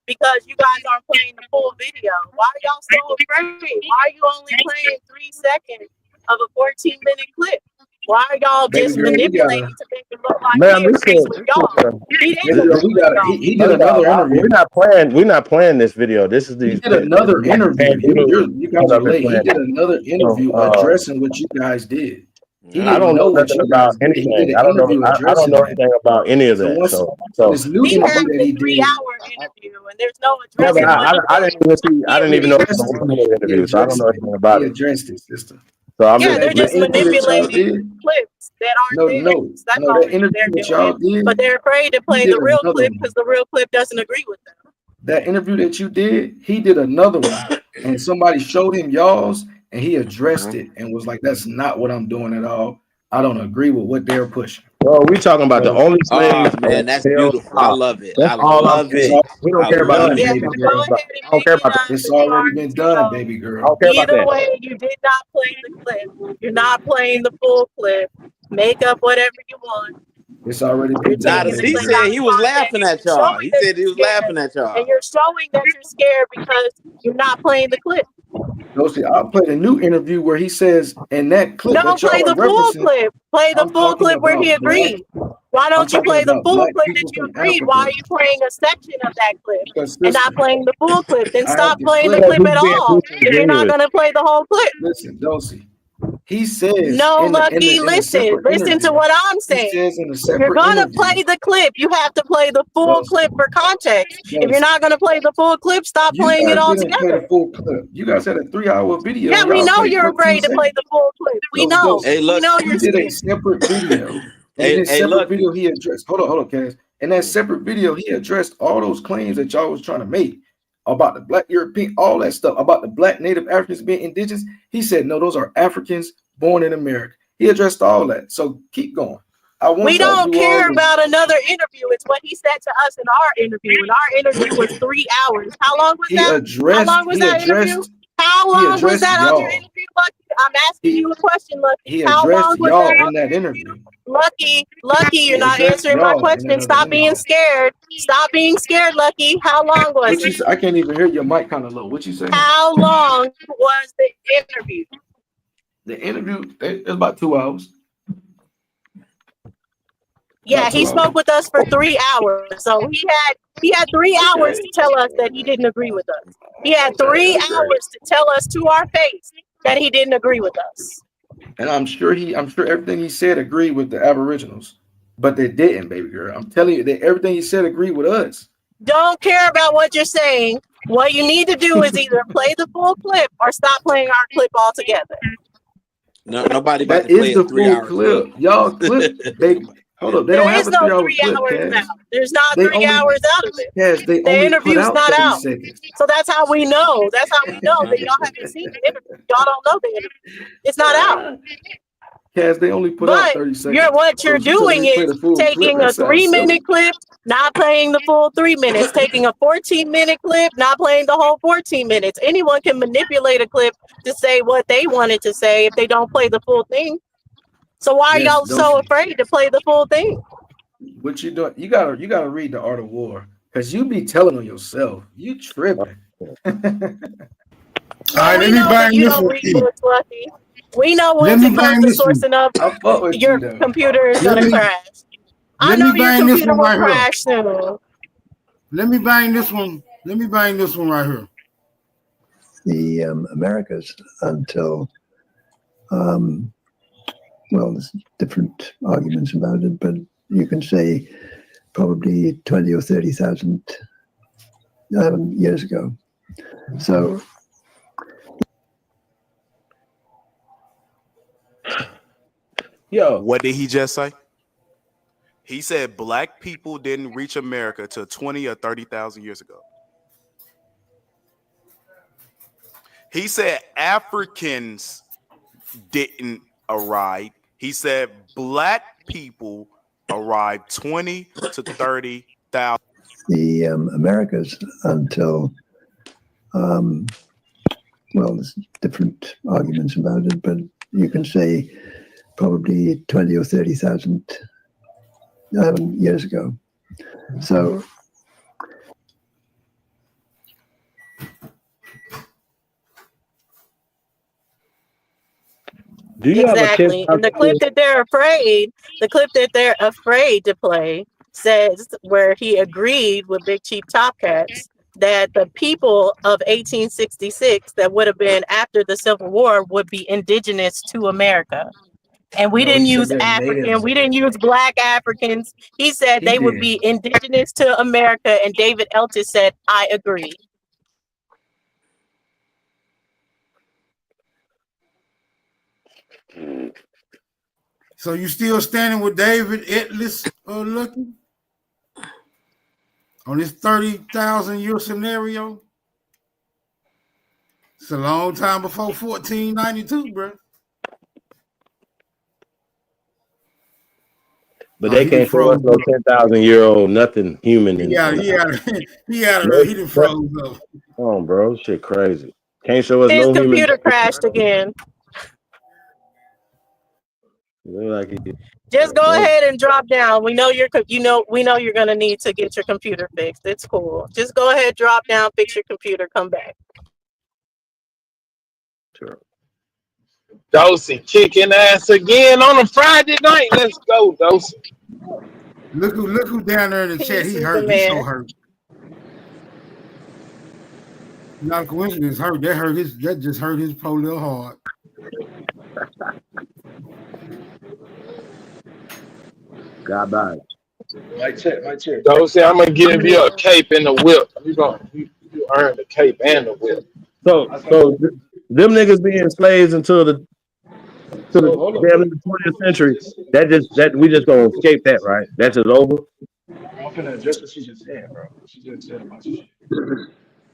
Because you guys aren't playing the full video. Why are y'all so afraid? Why are you only playing 3 seconds of a 14-minute clip. Why are y'all Baby just girl, we manipulating gotta. to make it look like Man, he agrees with y'all? He didn't Baby girl, agree we with gotta. y'all. He did another interview. We're not playing this video. This is He these. did another interview. You guys are late. He playing. did another interview addressing what you guys did. He I didn't don't know what nothing you about guys did. He did anything. an interview I addressing don't know that. anything about any of So that. once So this new He interview had that the he did, 3-hour interview, and there's no yeah, but addressing what he I did. didn't even see. I didn't he even know it addressed was a it. 1 minute interview, so I don't know anything He about it. addressed it, sister. So I'm Yeah, just they're just interview that y'all manipulating did. clips that aren't theirs. That's No, all that interview they're that y'all doing. did. But they're afraid to He play did the real another clip one. because the real clip doesn't agree with them. That interview that you did, he did another one, and somebody showed him y'all's, and he addressed it and was like, "That's not what I'm doing at all. I don't agree with what they're pushing." Bro, we talking about the only thing Man, that's beautiful. I love it. That's I all I'm love saying. it. We don't I care about love anything. Yeah, it. so go ahead and I don't care about that. It's already been done, baby I girl. don't care about either that. way, you did not play the clip. You're not playing the full clip. Make up whatever you want. It's already You're been done, Nah, the taking the baby C clip girl. said out he of was context. laughing at You're y'all. showing He that said he you're was laughing scared, at y'all. and you're showing that you're scared because you're not playing the clip. No, see, I'll play the new interview where he says in that clip No, that y'all play are the full referencing. clip. Play the I'm full talking clip where he about black. agreed. Why I'm don't you talking play the about full black clip people that you from agreed? Why are Africa. you playing a section of that clip Because and not sister, playing the full clip? Then I have stop the playing the clip. clip at all if you're not going to play the whole clip. Listen, Dulcie. He says No, in Lucky, a listen. separate Listen to interview. what I'm He saying. says in a If you're separate going to interview. play the clip, you have to play the full Dulcie, clip for context. If you're Dulcie, not going to play the full clip, stop you playing it guys all didn't play together. the full clip. You guys had a 3-hour video Yeah, and we y'all know played you're 14 afraid to play seconds. the full clip. We So know. Hey, We look. know he you're did a scared. separate video. And in this Hey, separate look. video, he addressed hold on, Cass. In that separate video, he addressed all those claims that y'all was trying to make about the black European, all that stuff about the black Native Africans being indigenous. He said, no, those are Africans born in America. He addressed all that. So keep going. I want We y'all to don't do all care this. about another interview. It's what he said to us in our interview. And our interview was 3 hours. How long was He that? How addressed, long was he that interview? addressed, How he long was addressed that other y'all. interview, Lucky? I'm asking you a question, Lucky. He How long addressed was y'all that in other that interview? interview. Lucky, He you're not addressed answering my y'all in that question. other Stop being interview. scared. Stop being scared, Lucky. How long was What you it? say? I can't even hear your mic kind of low. What you say? How long was the interview? The interview, it's about 2 hours. Yeah, About 2 he hours. spoke with us for 3 hours. So he had 3 hours to tell us that he didn't agree with us. He had 3 hours to tell us to our face that he didn't agree with us. And I'm sure everything he said agreed with the Aboriginals, but they didn't, baby girl. I'm telling you that everything he said agreed with us. Don't care about what you're saying. What you need to do is either play the full clip or stop playing our clip altogether. No, nobody about That to play is a the full 3-hour clip. Y'all clip, baby. Hold up, they There don't have is a no 3-hour 3 clip, hours Cass. out. There's not They 3 only, hours out of it. Cass, they The only put interview's out not 30 out. seconds. So that's how we know. That's how we know that y'all haven't seen the interview. Y'all don't know the interview. It's not out. Cass, they only put out 30 seconds. What you're So if you tell doing me to play is the full clip, taking that a sounds silly. 3-minute clip, not playing the full 3 minutes, taking a 14-minute clip, not playing the whole 14 minutes. Anyone can manipulate a clip to say what they wanted to say if they don't play the full thing. So why are Yes, y'all so afraid to play the full thing? What you doing? You gotta read The Art of War, because you be telling on yourself. You tripping. All right, let me bang this one. Books, Lucky. We know Let once me it comes bang to this one. sourcing up, I fuck with your you though. computer is Let gonna me crash. I let know me your bang this computer one will right here. crash soon. Let me bang this one. Let me bang this one right here. The Americas until, well, there's different arguments about it, but you can say probably 20 or 30,000 years ago. So, yo, what did he just say? He said black people didn't reach America till 20 or 30,000 years ago. He said Africans didn't arrive. He said black people arrived 20 to 30,000. the Americas until, well, there's different arguments about it, but you can say probably 20 or 30,000 years ago. So, Do you have a Exactly. And the clip that they're afraid to play says where he agreed with Big Chief Top Cats that the people of 1866 that would have been after the Civil War would be indigenous to America. And we didn't use African, we didn't use black Africans. He said they would be indigenous to America, and David Eltis said, I agree. So you still standing with David Eltis, Lucky? On this 30,000 year scenario? It's a long time before 1492, bro. But they can't show us no 10,000-year-old nothing human. He done froze up. Come on, bro. Shit crazy. Can't show us His no human. His computer crashed again. Just go ahead and drop down. We know you're gonna need to get your computer fixed. It's cool. Just go ahead, drop down, fix your computer, come back. Sure. Dosey kicking ass again on a Friday night. Let's go, Dosey. Look who down there in the chat. He hurt. He's so hurt. Not a coincidence. Hurt. That just hurt his poor little heart. God bye. My check. Dosey, I'm gonna give you a cape and a whip. You earn the cape and the whip. So them niggas being slaves until the 20th century. That we just gonna escape that, right? That's just over. I'm gonna address what she just said, bro. She just said a bunch of shit.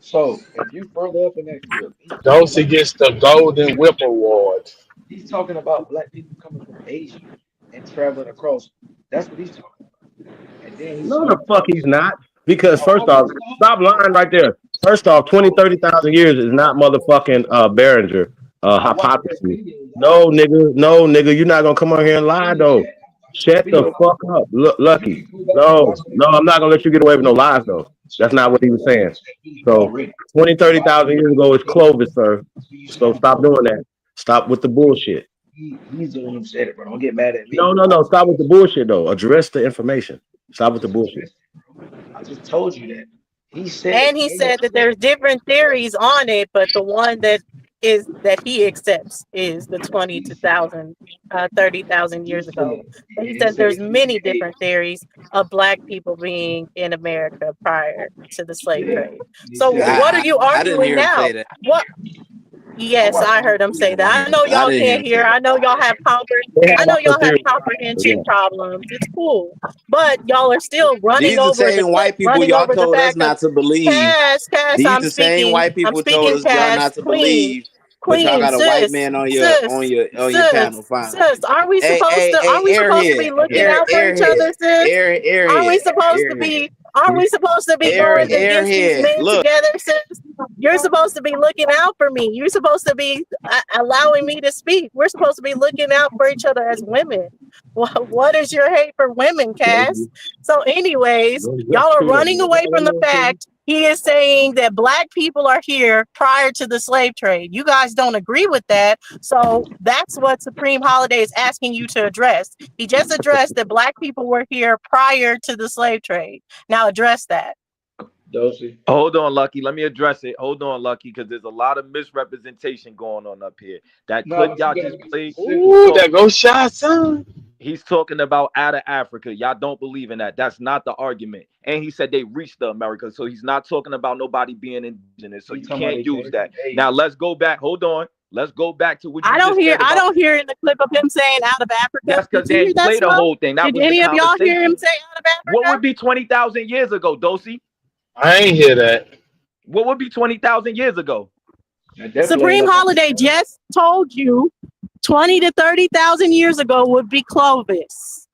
So if you further up in that clip, Dosey gets the Golden Whip Award. He's talking about black people coming from Asia and traveling across. That's what he's talking about. And then No, the fuck he's not. Because first off, stop lying right there. First off, 30,000 years is not motherfucking Behringer hypothesis. No, nigga, you're not gonna come on here and lie though. Shut the fuck up, Lucky. No, I'm not gonna let you get away with no lies though. That's not what he was saying. So 30,000 years ago is Clovis, sir. So stop doing that. Stop with the bullshit. He's the one who said it, bro. Don't get mad at me. No. Stop with the bullshit though. Address the information. Stop with the bullshit. I just told you that. He said that there's different theories on it, but the one that he accepts is the 30,000 years ago. But he said there's many different theories of black people being in America prior to the slave trade. So what are you arguing now? What? Yes, I heard him say that. I know y'all can't hear. I know y'all have comprehension problems. It's cool, but y'all are still running over the same white people y'all told us not to believe. Cass, these the same white people told us y'all not to believe. But y'all got a white man on your panel. Sis, are we supposed to be looking out for each other, sis? Are we supposed to be going against these men together, sis? You're supposed to be looking out for me. You're supposed to be allowing me to speak. We're supposed to be looking out for each other as women. What is your hate for women, Cass? So anyways, y'all are running away from the fact he is saying that black people are here prior to the slave trade. You guys don't agree with that. So that's what Supreme Holiday is asking you to address. He just addressed that black people were here prior to the slave trade. Now address that. Dosey. Hold on, Lucky. Let me address it. Hold on, Lucky, because there's a lot of misrepresentation going on up here. That clip y'all just played. Ooh, that goes shot, son. He's talking about out of Africa. Y'all don't believe in that. That's not the argument. And he said they reached the America. So he's not talking about nobody being indigenous. So you can't use that. Now let's go back. Hold on. Let's go back to what you I don't hear in the clip of him saying out of Africa. That's because they played the whole thing. That Did was any of y'all hear him say out of Africa? What would be 20,000 years ago, Dosey? I ain't hear that. What would be 20,000 years ago? Supreme Holiday just told you 20 to 30,000 years ago would be Clovis.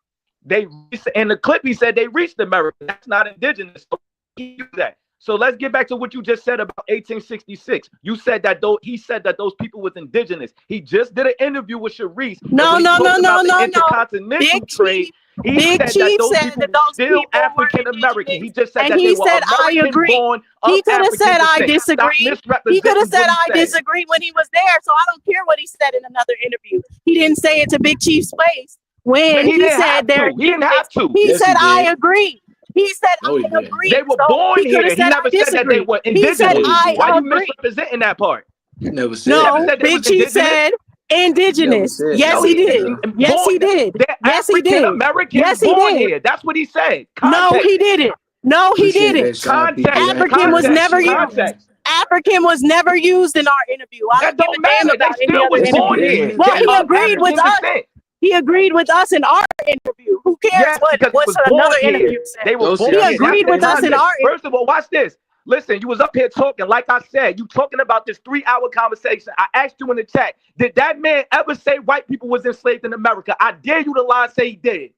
In the clip he said they reached America. That's not indigenous. So use that. So let's get back to what you just said about 1866. You said that he said that those people was indigenous. He just did an interview with Sharice. No. Intercontinental trade. He Big said Chief that those said people that were those still people African American. He just said and that he they were said, I American agree. born He of could have African said, I descent. Stop disagree. He misrepresenting could have said, what I he said. disagree when he was there. So I don't care what he said in another interview. He didn't say it to Big Chief's face when But he he didn't said have they're to. He didn't have to. He Yes, said, he I did. agree. He said, No, he I didn't. agree. They were So born he could here. have He said, never I said that they disagree. were He said, indigenous. I Why you agree. misrepresenting that part? You never said He never No, said they Big was Chief indigenous. said indigenous. said Yes, No, he he did. didn't. Yes, Born, he did. they're Yes, he African did. Americans Yes, he born did. here. That's what he said. No, Context. he didn't. No, he Appreciate didn't. that, Sean P. Context. African was Context. never used. Context. African was never used in our interview. I That don't give don't a damn matter. They about any still other was born interview. here. Well, They're he of agreed with African us. descent. He agreed with us in our interview. Who cares Yes, what because he was another born here. interview said? They were Those born He here. That's agreed the with us in context. our interview. First of all, watch this. Listen, you was up here talking, like I said, you talking about this 3-hour conversation. I asked you in the chat, did that man ever say white people was enslaved in America? I dare you to lie and say he did.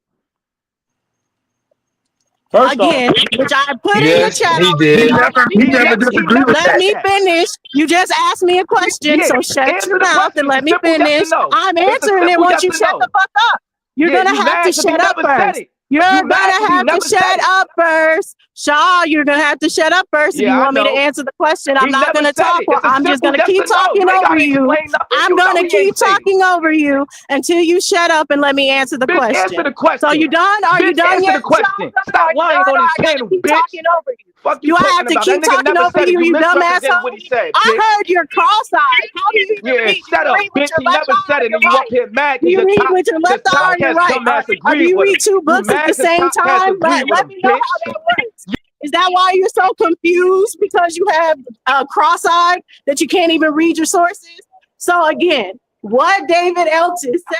First Again, which I put in the Yes, chat he already. did. He never disagreed with Let that. me finish. You just asked me a question, Yeah, so shut answer your the mouth question. and let It's a me simple yes finish. or no. I'm It's a answering it simple once yes you or shut no. the fuck up. You're Yeah, gonna you have mad to 'cause he shut up never said first. it. You're You gonna mad 'cause he have to never said shut it. up first. Shaw, you're gonna have to shut up first if Yeah, you I want me to know. answer the question. I'm He not never gonna said talk. it. It's a I'm just simple gonna yes keep or no. talking You ain't over gotta you. explain nothing. I'm You know gonna he keep ain't say it. talking over you until you shut up and let me answer the Bitch, question. answer the question. So you done? Are you Bitch, done answer yet, the question. Shaw? Stop Are you lying done, on or his I gotta panel, keep bitch. talking over you? Fuck you Do I talking have to about? That keep nigga talking never over said it. you, You you dumb misrepresented asshole? what he said, I bitch. heard your cross-eyed. How do you even Yeah, read? Do shut you up, read with bitch. your He left never eye said or it, and your you up right? here mad Do because you read with your because left eye or your Comcast right? dumbass Or do agreed you with him. read two You books at mad the because same Comcast time? agreed with Let him, me know bitch. how that works. Is that why you're so confused? Because you have cross-eyed that you can't even read your sources? So again, what David Eltis said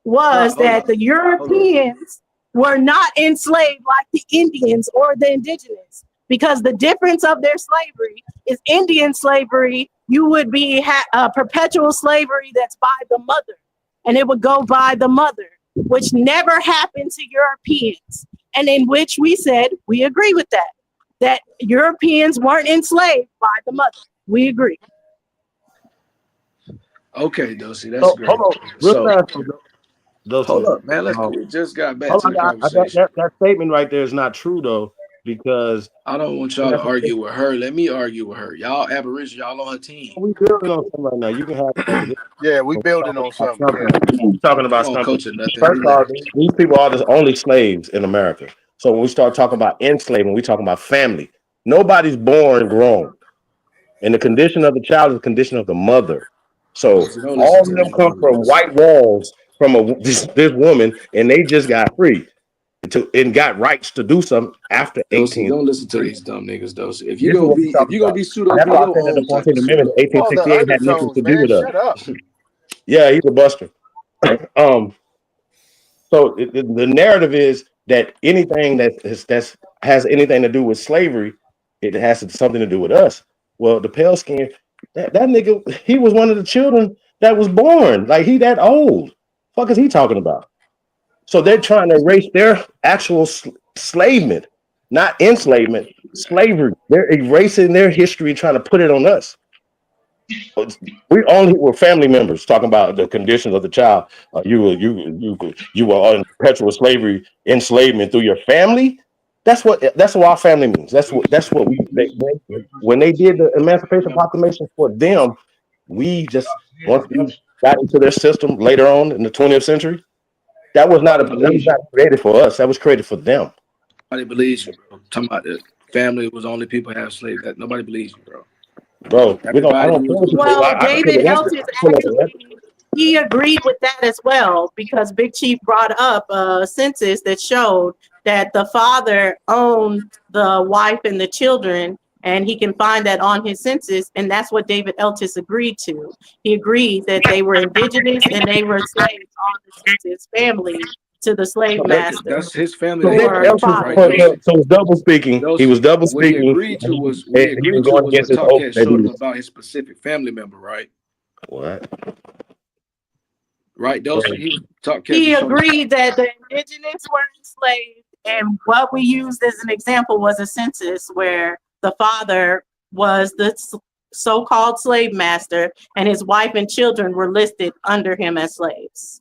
was that the Europeans were not enslaved like the Indians or the indigenous, because the difference of their slavery is Indian slavery, you would be perpetual slavery that's by the mother, and it would go by the mother, which never happened to Europeans, and in which we said we agree with that Europeans weren't enslaved by the mother. We agree. Okay, Dosey, that's great. Hold on, real fast. Hold up, man. We just got back Hold to on, the conversation. that statement right there is not true though, because I don't want y'all to argue with her. Let me argue with her. Y'all Aboriginal, y'all on her team. we building on something right now. You can have Yeah, we building on something. We're talking about Come on, something. coach, or nothing. First of all, these people are the only slaves in America. So when we start talking about enslavement, we talking about family. Nobody's born grown, and the condition of the child is the condition of the mother. So all of them come from white walls from this woman, and they just got free and got rights to do something after 18. Don't listen to these dumb niggas, Dosey. If you're gonna be pseudo, that's be why I your said that the own type 14th of Amendment pseudo. in 1868 had nothing to do with us. Yeah, he's a buster. So the narrative is that anything that has anything to do with slavery, it has something to do with us. Well, the pale skin, that nigga, he was one of the children that was born. Like, he that old. Fuck is he talking about? So they're trying to erase their actual enslavement, not enslavement, slavery. They're erasing their history and trying to put it on us. We only were family members talking about the conditions of the child. You were in perpetual slavery, enslavement through your family. That's what our family means. That's what when they did the Emancipation Proclamation for them, we just once we got into their system later on in the 20th century. That was not created for us. That was created for them. Nobody believes you, bro. Talking about the family was the only people have slaves. That nobody believes you, bro. Bro, I don't care what you Well, David Eltis actually, he agreed with that as well, because Big Chief brought up a census that showed that the father owned the wife and the children, and he can find that on his census, and that's what David Eltis agreed to. He agreed that they were indigenous and they were slaves on the census family to the slave master. That's his family. So it's double speaking. He was double What he speaking. agreed to was He was going what against his Talk oath had that showed he him about his specific family member, right? What? Right, those he agreed that the indigenous were enslaved, and what we used as an example was a census where the father was the so-called slave master and his wife and children were listed under him as slaves.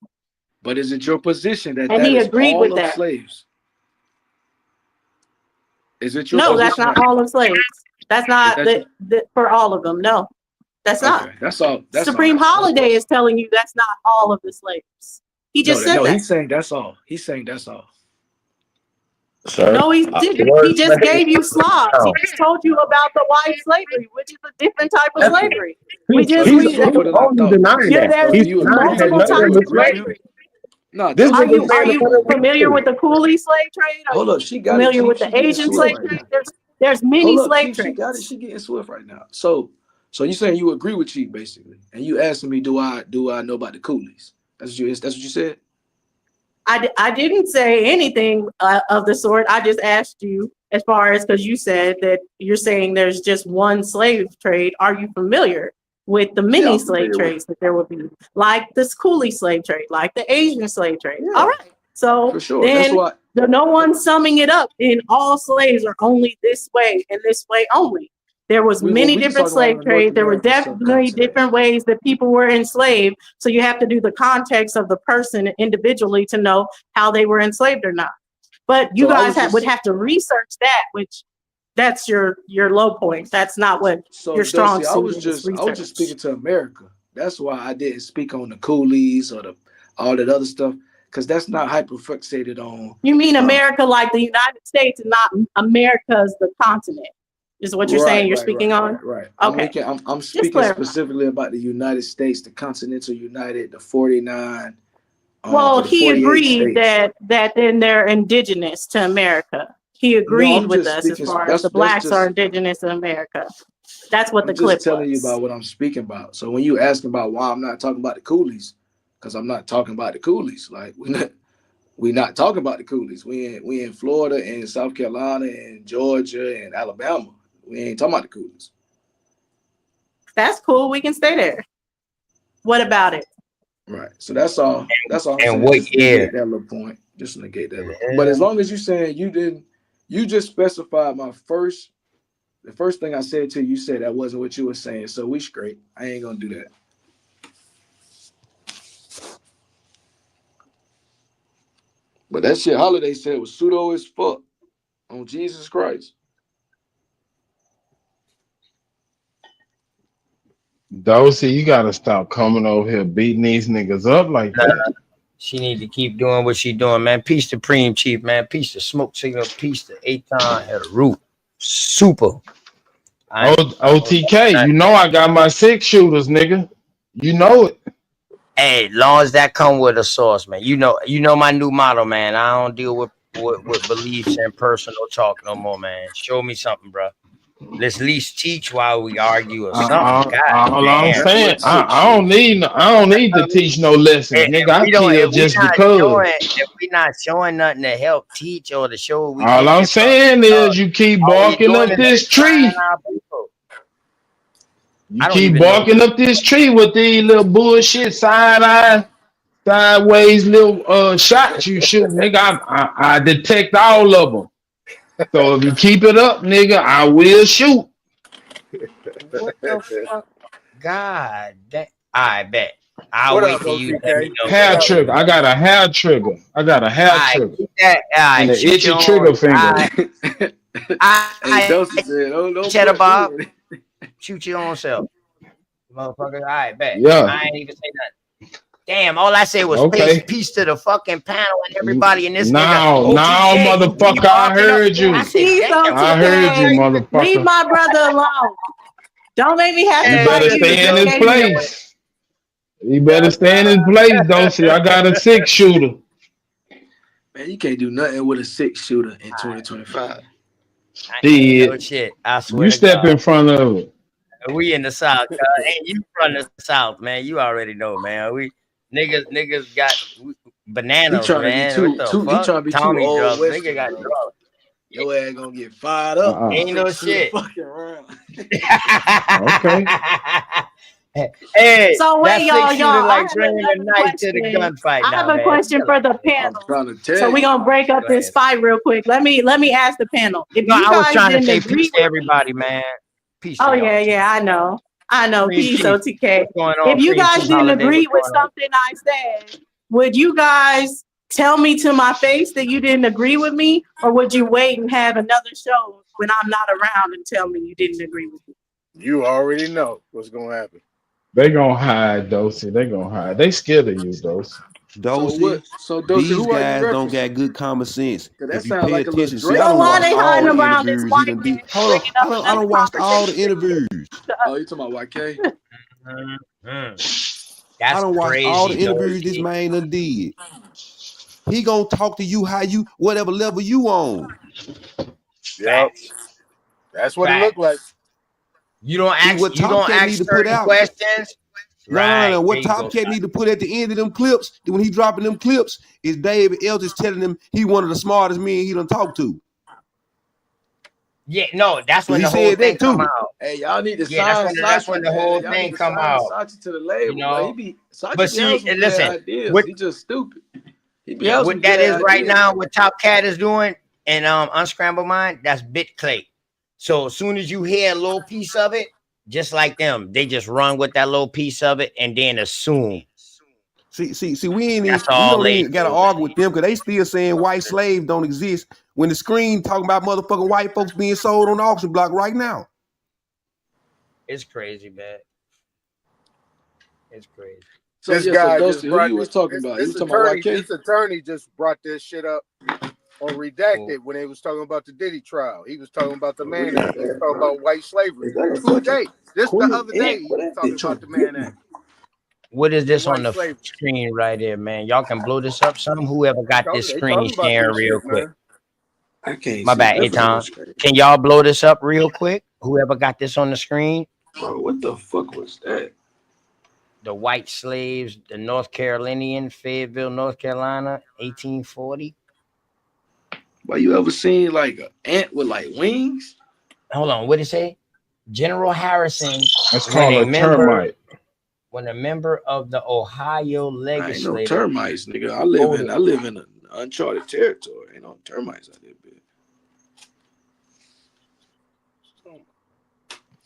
But is it your position that And that he is agreed all with of that. slaves? Is it your No, position? that's not all of slaves. That's not for all of them. No, that's not. Okay, that's all. That's Supreme all. Holiday is telling you that's not all of the slaves. He just said that. He's saying that's all. He's saying that's all. Sir, No, he didn't. He just gave you Slavs. He just told you about the white slavery, which is a different type of slavery. He's only denying that. There's He's multiple types of slavery. No, this Are you nigga familiar with the coolie slave trade? Are Hold you up, she got familiar it. with the Asian slave Right trade? now. There's many Hold up, slave Chief, she trades. got it. She getting swift right now. So you saying you agree with Chief basically, and you asking me, do I know about the coolies? That's what you said. I didn't say anything of the sort. I just asked you as far as, because you said that you're saying there's just one slave trade. Are you familiar with the many slave trades that there would be, like this coolie slave trade, like the Asian slave trade? All right. So For sure. then That's no one's summing it up in all slaves are only this way and this way only. There was many different slave trades. There were definitely different ways that people were enslaved. So you have to do the context of the person individually to know how they were enslaved or not. But you guys would have to research that, which that's your low point. That's not what your strong suit is. I was just speaking to America. That's why I didn't speak on the coolies or all that other stuff, because that's not hyperfixated on. You mean America like the United States and not America's the continent? Is what you're saying you're speaking on? Right. Okay. I'm speaking specifically about the United States, the Continental United, the 49. Well, he 48 agreed states. that then they're indigenous to America. He agreed with us as far as the blacks are indigenous in America. That's what the clip was. I'm just telling you about what I'm speaking about. So when you asking about why I'm not talking about the coolies, because I'm not talking about the coolies. Like we're not talking about the coolies. We in Florida and South Carolina and Georgia and Alabama. We ain't talking about the coolies. That's cool. We can stay there. What about it? Right. So that's all. That's all. And what year? That little point. Just negate that little point. But as long as you're saying you just specified the first thing I said to you, you said that wasn't what you were saying. So we straight. I ain't gonna do that. But that shit Holiday said was pseudo as fuck on Jesus Christ. Dosey, you gotta stop coming over here beating these niggas up like that. She need to keep doing what she doing, man. Peace to Preem Chief, man. Peace to Smoke Signal. Peace to Aton at the root. Super. OTK, you know I got my 6 shooters, nigga. You know it. Hey, long as that come with a source, man. You know my new motto, man. I don't deal with beliefs and personal talk no more, man. Show me something, bro. Let's at least teach while we argue or something. All I'm saying, I don't need to teach no lessons, nigga. I kill just because. If we not showing nothing to help teach or to show, all I'm saying is you keep barking up this tree. You keep barking up this tree with these little bullshit sideways little shots you shoot, nigga. I detect all of them. So if you keep it up, nigga, I will shoot. What the fuck? God damn. I bet. I'll wait till you let me know. Hair trigger. I got a hair trigger. Trigger. And an itchy trigger finger. Cheddar Bob. Shoot your own self. Motherfucker. All right, bet. Yeah. I ain't even say nothing. Damn, all I said was peace to the fucking panel and everybody in this. Motherfucker, I heard you. I heard you, motherfucker. Leave my brother alone. Don't make me have to. You better stay in his place. You better stay in his place, Dosey. I got a 6 shooter. Man, you can't do nothing with a 6 shooter in 2025. Shit, I swear. You step in front of it. We in the South, and you from the South, man. You already know, man. We niggas got bananas, man. He trying to be Tommy too old. drugs. Nigga got drugs. Your ass gonna get fired up. Ain't no shit. Fucking around. Okay. Hey, so wait, y'all. Like bringing a knife to the gunfight. I have a question for the panel. So we're gonna break up this fight real quick. Let me ask the panel. If you I was guys trying to say didn't peace to everybody, man. Peace. Oh yeah, I know. Peace, OTK. What's going on? If you guys Peace didn't holiday. agree with What's going on? something I said, would you guys tell me to my face that you didn't agree with me, or would you wait and have another show when I'm not around and tell me you didn't agree with me? You already know what's gonna happen. They gonna hide, Dosey. They gonna hide. They scared of you, Dosey. Dosey, Dosey, these who are you guys don't referencing? got good common sense. That If you sound pay like a little attention, see, Drake. I So don't why watch they all hiding the around this interviews. white He done man? did. Hold on, I don't watched all the interviews. Oh, you talking about YK? That's I don't watch all the crazy, interviews this man done did. He gonna talk to you how you whatever level you on. Yep. That's what it looked like. You don't See, ask. what You Top don't Cat ask need to put certain out. questions. No. What there you Top go. Cat need to put at the end of them clips, when he dropping them clips, is David Eldridge telling him he one of the smartest men he done talked to. Yeah, no, that's when He the whole said thing that too. come out. Hey, y'all need to Yeah, sign that's when the whole Y'all thing need to come sign out. Sachi to the label. You know, Sachi but be see, having some good listen, ideas. what- He just stupid. He be having some what that good is right ideas. now, what Top Cat is doing and Unscrambled Mind, that's bit clay. So as soon as you hear a little piece of it, just like them, they just run with that little piece of it and then assume. See, we That's don't all they even gotta do. argue with them because they still saying white slaves don't exist when the screen talking about motherfucking white folks being sold on the auction block right now. It's crazy, man. It's crazy. So This yeah, guy so just Dusty, who brought you was this- talking this- about? This You was talking about attorney, YK? this attorney just brought this shit up on Redacted when they was talking about the Diddy trial. He was talking about the Man Act. He was talking about white slavery. Today, this the other day, he was talking about the Man Act. What is this on White the slavery. screen right here, man? Y'all can blow this up some. Whoever got this They screen talking about sharing this real shit, quick. man. I can't My see bad, nothing on the Aton. screen. Can y'all blow this up real quick? Whoever got this on the screen? Bro, what the fuck was that? The white slaves, the North Carolinian, Fayetteville, North Carolina, 1840. Why you ever seen like an ant with like wings? Hold on, what did it say? General Harrison, That's called a termite. when a member of the Ohio I ain't no legislature. termites, nigga. I live in an uncharted territory. Ain't no termites out there, bitch.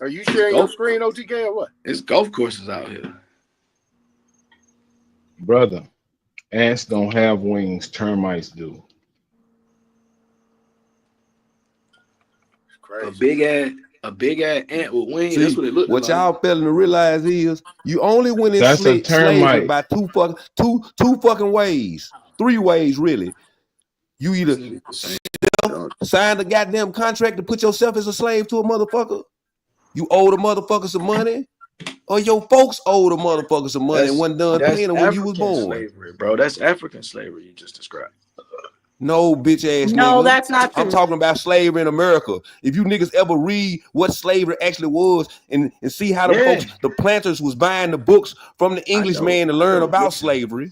Are you sharing your screen, OTK, or what? It's golf courses out here. Brother, ants don't have wings, termites do. A big ass ant with wings. See, That's what it looked what like. y'all failing to realize is you only went in That's a slavery termite. by two fucking ways. 3 ways, really. You either sign the goddamn contract to put yourself as a slave to a motherfucker, you owe the motherfucker some money, or your folks owe the motherfucker some money and wasn't done That's paying them when you was African born. slavery, bro. That's African slavery you just described. No, bitch ass nigga. No, that's not true. I'm talking about slavery in America. If you niggas ever read what slavery actually was and see how the folks, the planters was buying the books from the English man to learn about slavery.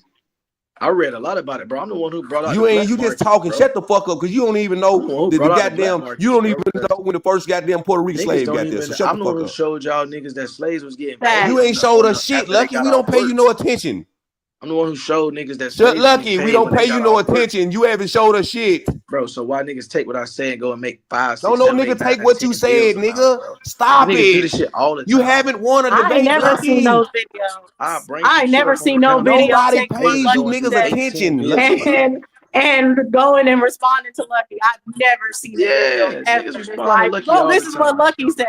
I read a lot about it, bro. I'm the one who brought out You the ain't, black you just market, talking. bro. Shut the fuck up, because you don't even know the brought out the black goddamn, market, you don't bro. even know when the first goddamn Puerto Rican Niggas slave don't got even, there. So shut I'm the the one fuck who up. showed y'all niggas that slaves was getting You ain't showed us shit, Lucky. We don't pay you no attention. I'm the one who showed niggas that Shut slaves was Lucky. getting We paid don't when they pay got you no off work. attention. You haven't showed us shit. Bro, so why niggas take what I say and go and make 5, 6, Don't no 7, nigga 8, 9, take what you 10 said, deals about, nigga. bro. Stop Niggas it. do this shit all the time. You haven't won a I debate, ain't never Lucky. seen those videos. I ain't never seen no video Nobody taking what pays you Lucky niggas said attention. and going and responding to Lucky. I've never seen a video Yeah, ever. niggas It's respond to like, Lucky oh, all this the is what time. Lucky said.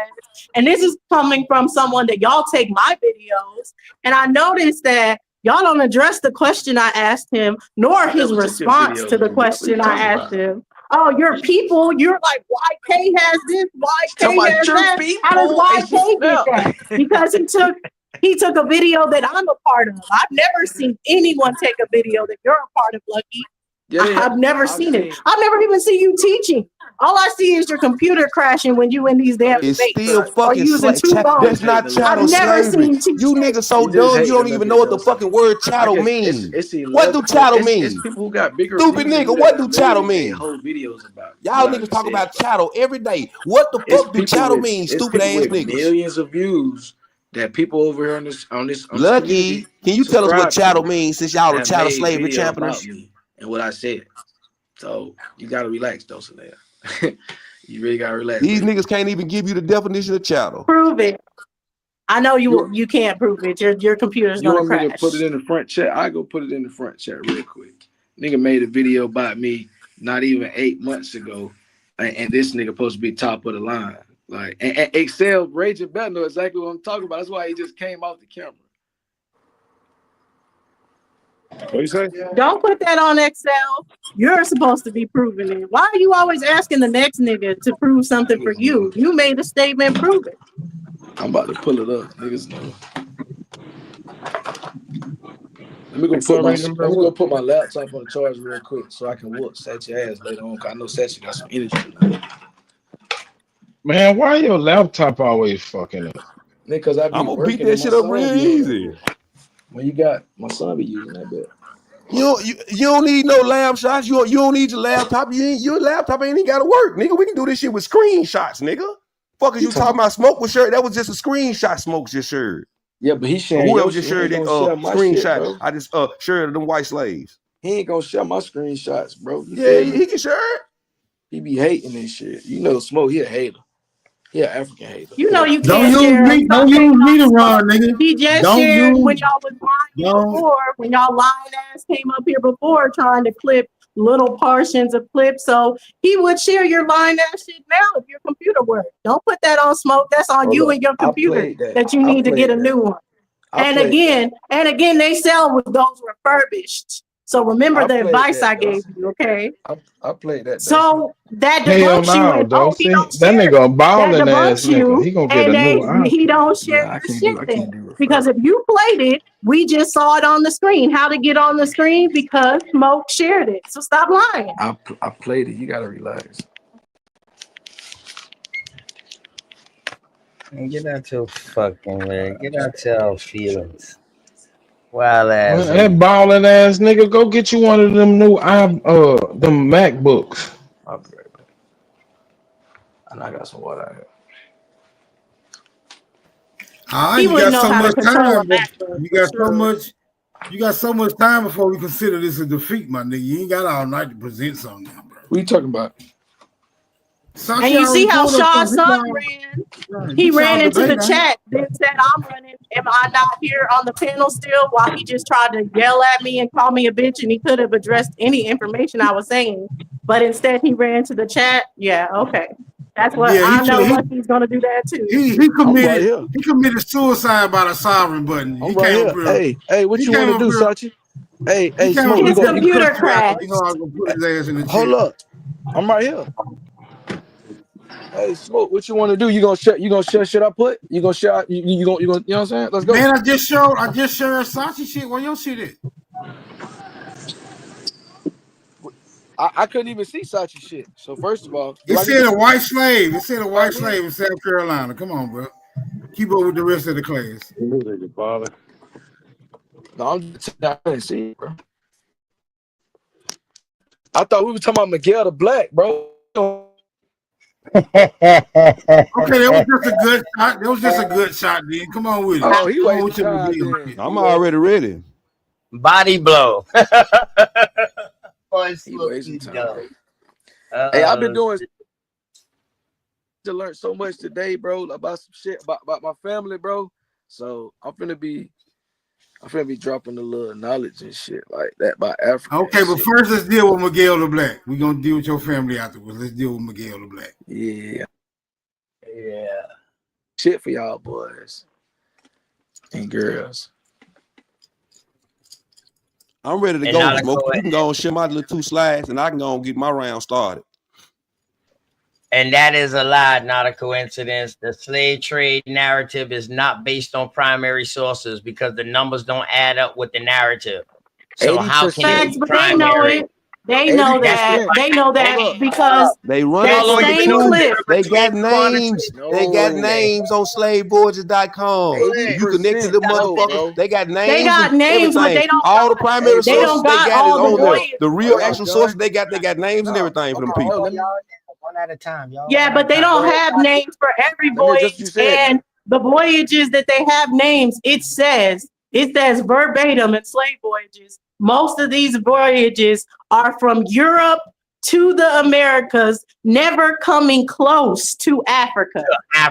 And this is coming from someone that y'all take my videos. And I noticed that y'all don't address the question I asked him, nor his never took your response videos, to the nigga. What question you I talking asked about? him. Oh, your people, you're like, YK has this, Talking YK about has your that. How does people, it's just YK get that? Because he took a video that I'm a part of. I've never seen anyone take a video that you're a part of, Lucky. I've never seen it. I've never even seen you teaching. All I see is your computer crashing when you in these damn It's debates. still Or fucking using two phones. That's not chattel I've never slavery. seen teaching. You niggas so dumb, you don't even know what the fucking word chattel mean. What do chattel mean? It's people who got bigger Stupid views than nigga, you what that do chattel literally made mean? whole videos about Y'all what I niggas just talk said, about bro. chattel every day. What the It's fuck do people chattel with- mean, it's stupid people ass with niggas? millions of views that people over here on this Lucky, community can you tell us what subscribe chattel to means since y'all the that chattel made slavery video about champions? me and what I said. So you gotta relax, though, Sanaya. You really gotta relax. These baby. niggas can't even give you the definition of chattel. Prove it. I know you can't prove it. Your computer's You gonna want me to crash. put it in the front chat? I go put it in the front chat real quick. Nigga made a video about me not even 8 months ago, and this nigga supposed to be top of the line. Like, and Excel Raging Better know exactly what I'm talking about. That's why he just came off the camera. What you say? Don't put that on Excel. You're supposed to be proving it. Why are you always asking the next nigga to prove something for you? You made a statement, prove it. I'm about to pull it up. Niggas know. Let me go put my laptop on the charge real quick so I can whoop Satch your ass later on. Cause I know Satch got some energy tonight. Man, why your laptop always fucking up? Nigga, I'm gonna beat that shit up real easy. When you got my son be using that bit. You don't need no lab shots. You don't need your laptop. Your laptop ain't even gotta work, nigga. We can do this shit with screenshots, nigga. Fuck is you talking about? Smoke was shared. That was just a screenshot. Smoke just shared. Yeah, but he sharing. Whoever your just shit, shared he that ain't gonna share my screenshot. shit, bro. I just shared them white slaves. He ain't gonna share my screenshots, bro. Yeah, he can share it. He be hating this shit. You know, Smoke, he a hater. He an African hater. You know you Don't can't use share. me. Don't use me to run, nigga. He just Don't shared use. when y'all was lying before, when y'all lying ass came up here before trying to clip little portions of clips. So he would share your lying ass shit now if your computer worked. Don't put that on Smoke. That's on you and your computer that you need to get a new one. And again, they sell with those refurbished. So remember the advice I gave you, okay? I played that. So that Hell debunks you no, and though. See, don't that share nigga a that balling ass debunks you, nigga. He gonna get a new and he don't share I your can't shit then. do Because if you played it, we just saw it on the screen. How to get on the screen? Because Smoke shared it. So stop lying. I played it. You gotta relax. And get out your fucking man. Get out your feelings. Wild ass. That balling ass nigga, go get you one of them new them MacBooks. I'll be right back. And I got some water out here. He You wouldn't got know so how to much control a time. MacBook. You got so much. You got so much time before we consider this a defeat, my nigga. You ain't got all night to present something now, bro. What you talking about? Sashi And you see how already pulled up Shaw's some- son ran? He ran into the chat, then said, I'm running. Am I not here on the panel still? While he just tried to yell at me and call me a bitch, and he could have addressed any information I was saying. But instead, he ran to the chat. Yeah, okay. That's what I know. Lucky's going to do that too. He committed suicide by the sovereign button. I'm right here. Hey, what you want to do, Sachi? Hey, Smoke. His computer crashed. You know I'm gonna put his ass in the Hold up. I'm right here. Hey, Smoke, what you want to do? You gonna share shit I put? You gonna share? You gonna? You know what I'm saying? Let's go. Man, I just shared Sachi shit. Where your shit at? I couldn't even see Sachi shit. So first of all, It said a white slave. It said a white slave in South Carolina. Come on, bro. Keep up with the rest of the class. No, I didn't see it, bro. I thought we were talking about Miguel the Black, bro. Okay, that was just a good shot. That was just a good shot, then. Come on with it. Oh, he Come on wasted with your time, Miguel. then. I'm already ready. Body blow. He wasting time. Hey, I've been doing to learn so much today, bro, about some shit about my family, bro. So I'm finna be dropping a little knowledge and shit like that about Africa. Okay, but first let's deal with Miguel the Black. We're gonna deal with your family afterwards. Let's deal with Miguel the Black. Yeah. Shit for y'all boys and girls. I'm ready to And go, not a Smoke. co- You can go and share my little 2 slides, and I can go and get my round started. And that is a lie, not a coincidence. The slave trade narrative is not based on primary sources because the numbers don't add up with the narrative. So how can it Facts, be but they know primary? it. They know that. They know that because They run that it same too. clip. They got names. They got names on slavevoyages.com. You connect to the motherfuckers. They got names. They got and names, but everything. they don't. All the primary They sources don't they got got is all the on there. voyages. The real actual sources they got names and everything for them people. One at a time, y'all. Yeah, but they don't have names for every voyage. And the voyages that they have names, it says verbatim in Slave Voyages. Most of these voyages are from Europe to the Americas, never coming close to Africa.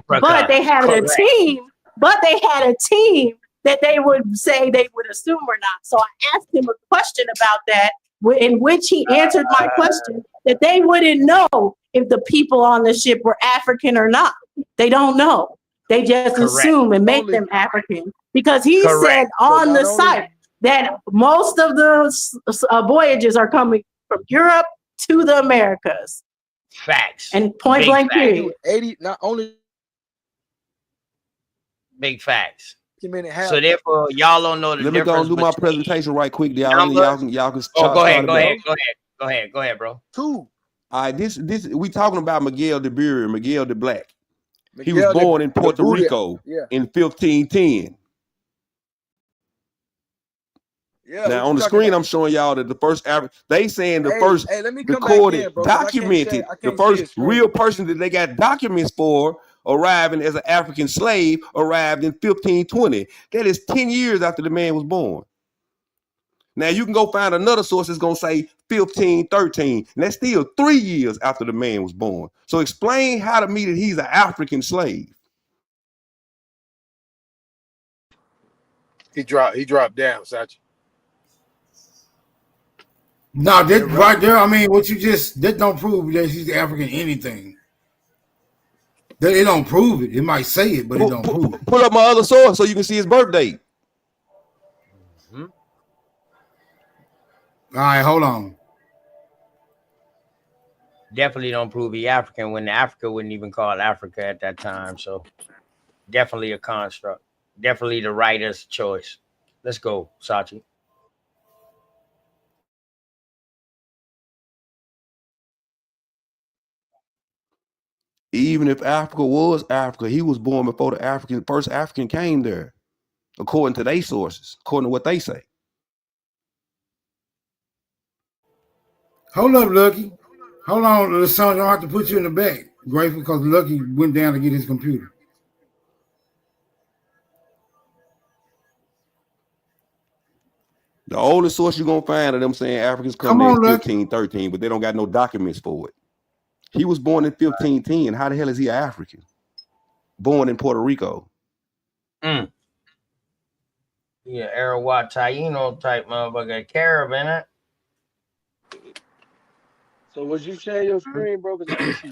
But they have a team but they had a team that they would say they would assume or not. So I asked him a question about that, in which he answered my question that they wouldn't know if the people on the ship were African or not. They don't know. They just assume and make them African, because he said on the site that most of the voyages are coming from Europe to the Americas. Facts. And point blank period. 80, not only big facts. Minute So therefore, y'all don't know the Let me go and do my presentation right quick, y'all. Y'all can go ahead, bro. Two. All right, this we talking about Miguel de Bury, Miguel de Black. He was born in Puerto Rico in 1510. Yeah, now on the screen, I'm showing y'all that the first they saying the first recorded, documented, the first real person that they got documents for arriving as an African slave arrived in 1520. That is 10 years after the man was born. Now you can go find another source that's gonna say 1513, and that's still 3 years after the man was born. So explain how to me that he's an African slave. He dropped down, Sachi. No, that right there. I mean, what you just that don't prove that he's African anything. That it don't prove it. It might say it, but it don't prove it. Pull up my other source so you can see his birth date. All right, hold on. Definitely don't prove he African when Africa wouldn't even call it Africa at that time. So definitely a construct. Definitely the writer's choice. Let's go, Sachi. Even if Africa was Africa, he was born before the first African came there, according to their sources, according to what they say. Hold up, Lucky. Hold on, the son don't have to put you in the back, Grateful, because Lucky went down to get his computer. The oldest source you're gonna find of them saying Africans come in 1513, but they don't got no documents for it. He was born in 1510. How the hell is he African? Born in Puerto Rico. Yeah, Arawat Taino type motherfucker, Carib in it. So was you sharing your screen, bro?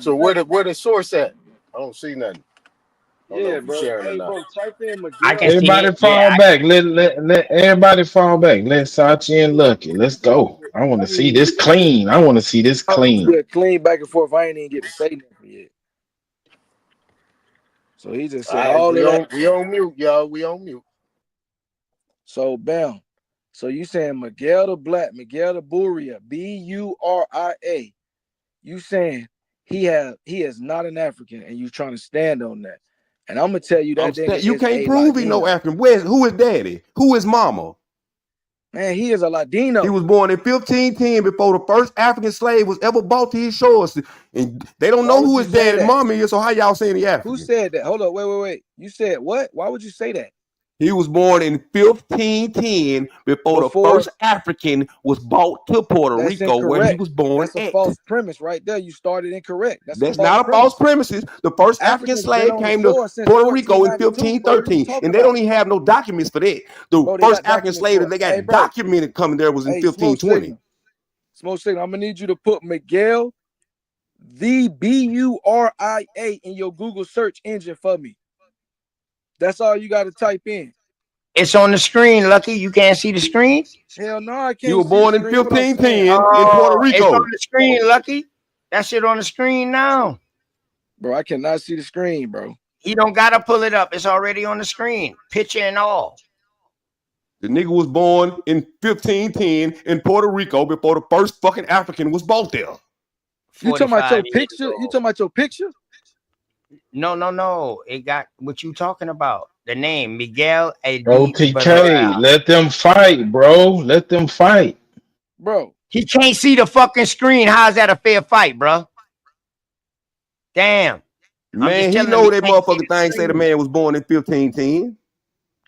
So where the source at? I don't see nothing. Yeah, bro. Hey, bro, type in Miguel. Everybody fall back. Let everybody fall back. Let Sachi and Lucky. Let's go. I want to see this clean. I want to see this clean. Yeah, clean back and forth. I ain't even get to say nothing yet. So he just said all that. We on mute, y'all. We on mute. So bam. So you saying Miguel the Black, Miguel the Buria, Buria. You saying he is not an African, and you trying to stand on that. And I'm gonna tell you that you can't prove he no African. Who is daddy? Who is mama? Man, he is a Ladino. He was born in 1510 before the first African slave was ever brought to his shores. And they don't know who his dad and mama is, so how y'all saying he African? Who said that? Hold up, wait. You said what? Why would you say that? He was born in 1510 before the first African was brought to Puerto Rico, where he was born. That's a false premise right there. You started incorrect. That's not a false premise. The first African slave came to Puerto Rico in 1513, and they don't even have no documents for that. The first African slave that they got documented coming there was in 1520. Smoke signal. I'm gonna need you to put Miguel, the Buria, in your Google search engine for me. That's all you got to type in. It's on the screen, Lucky. You can't see the screen? Hell no, I can't. You were born in 1510 in Puerto Rico. It's on the screen, Lucky. That shit on the screen now. Bro, I cannot see the screen, bro. You don't got to pull it up. It's already on the screen. Picture and all. The nigga was born in 1510 in Puerto Rico before the first fucking African was brought there. You talking about your picture? You talking about your picture? No. It got what you talking about. The name Miguel A. OTK. Let them fight, bro. Let them fight. Bro. He can't see the fucking screen. How's that a fair fight, bro? Damn. Man, he know that motherfucking thing say the man was born in 1510.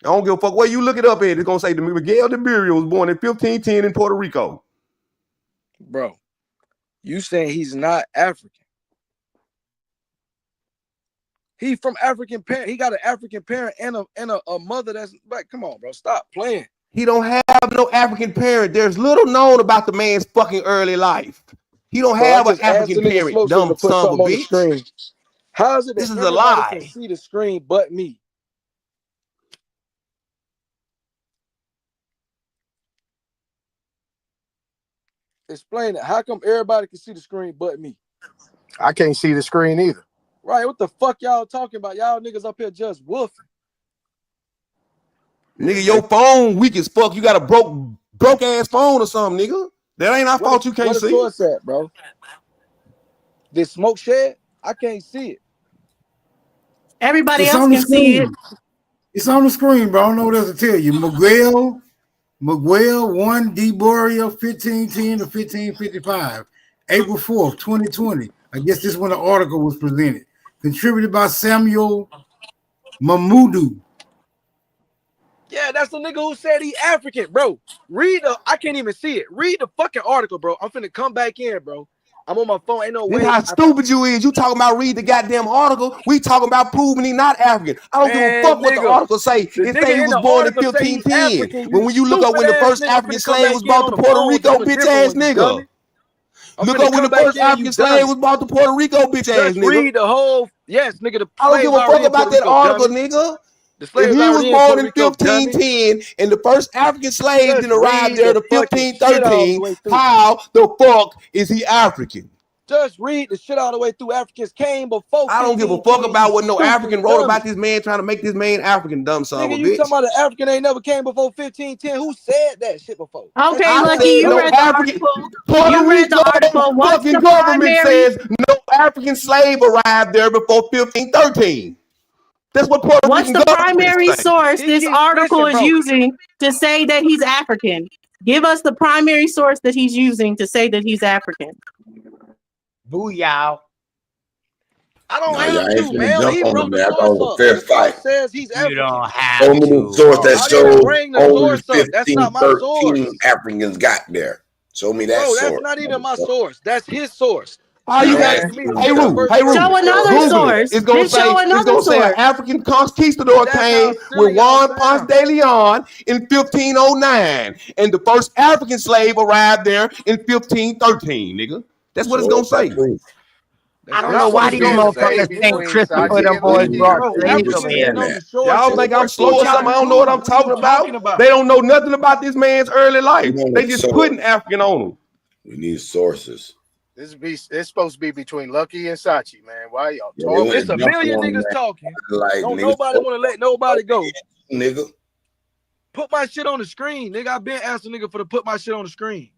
I don't give a fuck where you look it up at. It's gonna say the Miguel de Bury was born in 1510 in Puerto Rico. Bro, you saying he's not African? He from African parent. He got an African parent and a mother that's like, come on, bro, stop playing. He don't have no African parent. There's little known about the man's fucking early life. He don't have an African parent, dumb son of a bitch. How is it that This is a everybody lie. can see the screen but me? Explain it. How come everybody can see the screen but me? I can't see the screen either. Right, what the fuck y'all talking about? Y'all niggas up here just woofing. Nigga, your phone weak as fuck. You got a broke ass phone or something, nigga. That ain't our fault. You can't see. What's that, bro? This smoke shed? I can't see it. Everybody It's else on the can see it. screen. It's on the screen, bro. I don't know what else to tell you. Miguel 1, DeBoria 1510 to 1555, April 4th, 2020. I guess this is when the article was presented. Contributed by Samuel Mamudu. Yeah, that's the nigga who said he African, bro. I can't even see it. Read the fucking article, bro. I'm finna come back in, bro. I'm on my phone. Ain't no way. This how stupid you is. You talking about read the goddamn article. We talking about proving he not African. I don't give a fuck what the article say. It say he was born in 1510. But when you look up when the first African slave was brought to Puerto Rico, bitch ass nigga. Look up when the first African slave was brought to Puerto Rico, bitch ass nigga. Read the whole. Yes, nigga. I don't give a fuck about that article, nigga. If he was born in 1510 and the first African slave didn't arrive there to 1513, how the fuck is he African? Just read the shit all the way through. Africans came before. I don't give a fuck about what no African wrote about this man trying to make this man African, dumb son of a Nigga, you bitch. talking about an African ain't never came before 1510? Who said that shit before? Okay, I Lucky, said you no read the African. article. Puerto You read the Rico article. What's fucking the government primary? says no African slave arrived there before 1513. That's what Puerto What's Rican the government primary say. source this article is bro. using to say that he's African? Give us the primary source that he's using to say that he's African. Booyah. I don't No, have y'all ain't to, finna man. jump He on wrote the the man. I thought it source was up. a fair The source fight. says he's You African. don't have Show me the source that I didn't showed bring the only source up. That's not my source. 1513 Africans got there. Show me that Bro, source. that's not even my source. That's his source. All you got, hey Roo, Show another Google source. it. It's gonna Then show say another an source. African conquistador came with Juan Ponce de Leon in 1509, and the first African slave arrived there in 1513. Nigga, that's what it's gonna say. I don't know why these motherfuckers think Christopher them boys brought slaves over here. Y'all think I'm slow or something? I don't know what I'm talking about. They don't know nothing about this man's early life. They just putting African on him. We need sources. It's supposed to be between Lucky and Sachi, man. Why y'all Yeah, talking? It's a million niggas talking. Like, Don't niggas nobody want to let nobody go. Nigga. Put my shit on the screen, nigga. I've been asking nigga for to put my shit on the screen.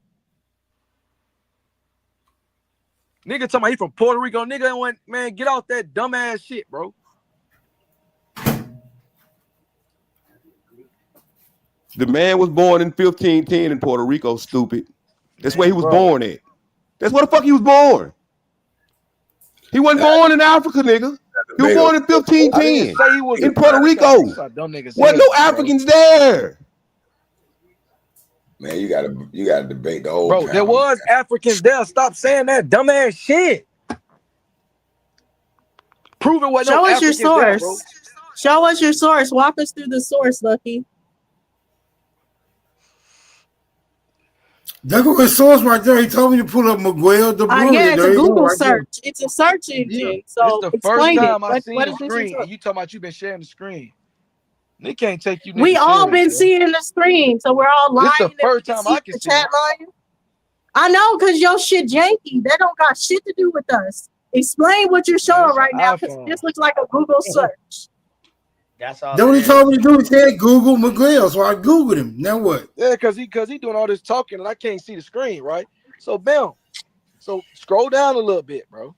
Nigga talking about he from Puerto Rico. Nigga went, man, get off that dumbass shit, bro. The man was born in 1510 in Puerto Rico, stupid. That's where he was born at. That's where the fuck he was born. He wasn't born in Africa, nigga. He was born in 1510 in Puerto Rico. Wasn't no Africans there. Man, you gotta debate the whole Bro, there was Africans there. Stop saying that dumbass shit. Prove it what Show no us your Africans there, source. bro. Show us your source. Walk us through the source, Lucky. There go his source right there. He told me to pull up Miguel de Bruno. Yeah, it's a There you go, Google right there. search. It's a search engine. So It's the first explain it. time I seen What the is this screen, result? and you talking about you been sharing the screen. They can't take you. We niggas all been serious, seeing the screen, so we're all lying. This the and first we time see I can the see chat lying. I know, cause your shit janky. That don't got shit to do with us. Explain what you're showing right now, cause this looks like a Google search. That's all. Then what he told me to do, he said Google Miguel, so I Googled him. Now what? Yeah, cause he doing all this talking and I can't see the screen, right? So bam. So scroll down a little bit, bro.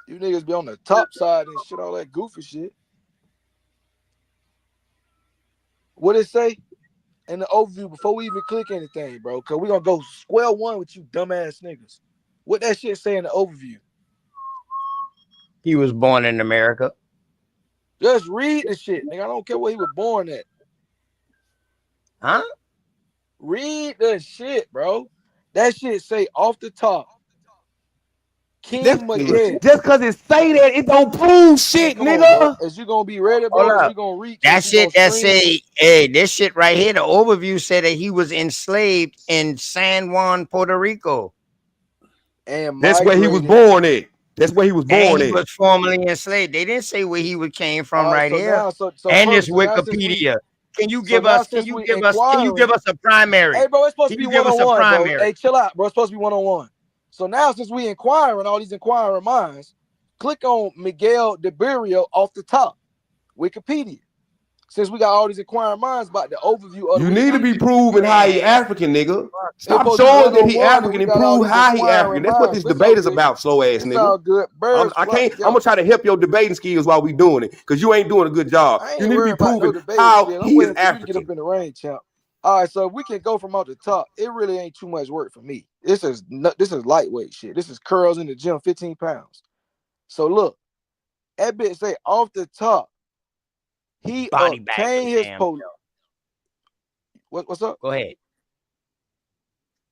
You niggas be on the top side and shit, all that goofy shit. What it say in the overview before we even click anything, bro? Cause we gonna go square one with you dumbass niggas. What that shit say in the overview? He was born in America. Just read the shit, nigga. I don't care where he was born at. Huh? Read the shit, bro. That shit say off the top. King Miguel. Just because it say that, it don't prove shit, nigga. Is you gonna be ready, bro? Is you gonna reach? That shit that say, hey, this shit right here, the overview said that he was enslaved in San Juan, Puerto Rico. And that's where he was born at. That's where he was born and he at. was formerly enslaved. They didn't say where he came from here. And this Wikipedia. Can you give us a primary? Hey, bro, it's supposed to be one-on-one, bro. Hey, chill out, bro. It's supposed to be one-on-one. So now, since we inquiring all these inquiring minds, click on Miguel de Barrio off the top, Wikipedia. Since we got all these inquiring minds about the overview of you need to be proving how he African, nigga. Stop showing that he African and prove how he African. That's what this debate is about, slow ass nigga. All good. I'm gonna try to help your debating skills while we doing it, because you ain't doing a good job. You need to be proving how he is African. Get up in the range, champ. All right, so if we can go from out the top, it really ain't too much work for me. This is lightweight shit. This is curls in the gym, 15 pounds. So look, that bitch say off the top, he obtained his police. What's up? Go ahead.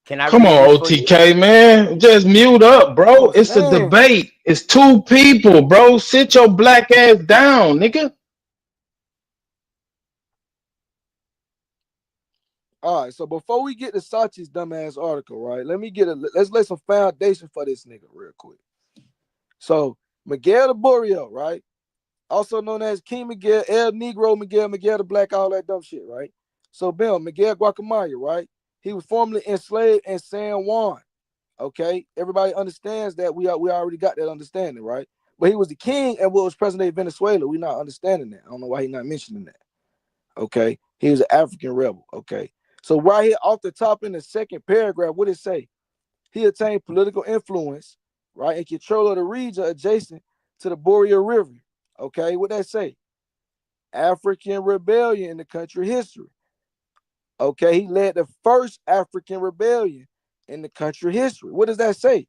Can I come on, OTK, man? Just mute up, bro. It's a debate. It's two people, bro. Sit your black ass down, nigga. All right, so before we get to Sachi's dumbass article, right? Let's lay some foundation for this nigga real quick. So Miguel de Barrio, right? Also known as King Miguel, El Negro Miguel, Miguel the Black, all that dumb shit, right? So Bill, Miguel Guacamaya, right? He was formerly enslaved in San Juan. Okay, everybody understands that. We already got that understanding, right? But he was the king and was president of Venezuela. We're not understanding that. I don't know why he's not mentioning that. Okay, he was an African rebel. Okay. So right here off the top in the second paragraph, what it say? He attained political influence, right, and control of the region adjacent to the Boreal River. Okay, what that say? African rebellion in the country history. Okay, he led the first African rebellion in the country history. What does that say?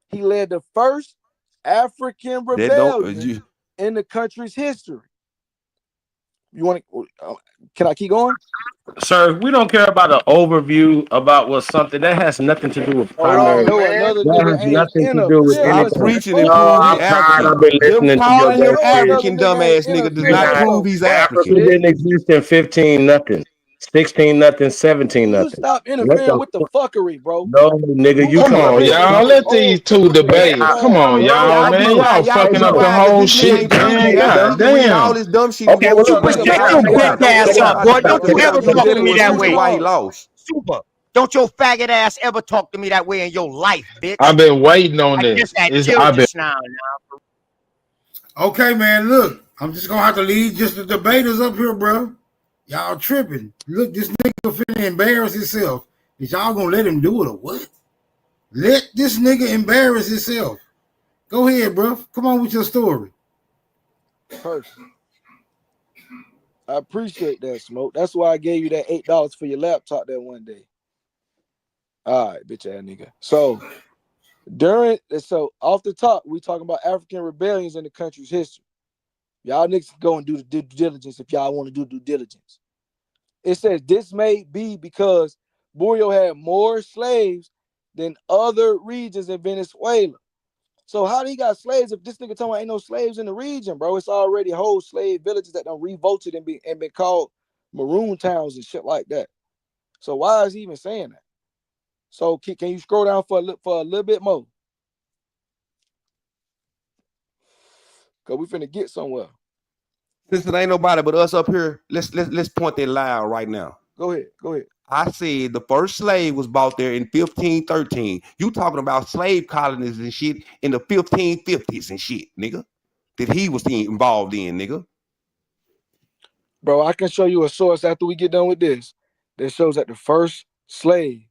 He led the first African rebellion in the country's history. You want to? Can I keep going? Sir, we don't care about an overview about what something that has nothing to do with primary. That has nothing to do with anything. Preaching and prove he's African. Calling him African, dumbass nigga, does not prove he's African. Didn't exist in 15 nothing. 16 nothing, 17 nothing. Stop interfering with the fuckery, bro. No, nigga, you come on, y'all. Let these two debate. Come on, y'all, man. Y'all fucking up the whole shit, man. God damn. All this dumb shit. Okay, well, you shut your bitch ass up, boy. Don't you ever talk to me that way. Why he lost? Super. Don't your faggot ass ever talk to me that way in your life, bitch. I've been waiting on this. Okay, man. Look, I'm just gonna have to leave just the debaters up here, bro. Y'all tripping. Look, this nigga finna embarrass himself. Is y'all gonna let him do it or what? Let this nigga embarrass himself. Go ahead, bro. Come on with your story. Perfect. I appreciate that, Smoke. That's why I gave you that $8 for your laptop that one day. All right, bitch ass nigga. So off the top, we talking about African rebellions in the country's history. Y'all niggas can go and do the due diligence if y'all want to do due diligence. It says this may be because Boreal had more slaves than other regions in Venezuela. So how do he got slaves if this nigga talking about ain't no slaves in the region, bro? It's already whole slave villages that done revolted and been called maroon towns and shit like that. So why is he even saying that? So can you scroll down for a little bit more? Cause we finna get somewhere. Since it ain't nobody but us up here, let's point that loud right now. Go ahead. I said the first slave was bought there in 1513. You talking about slave colonies and shit in the 1550s and shit, nigga. That he was involved in, nigga. Bro, I can show you a source after we get done with this that shows that the first slave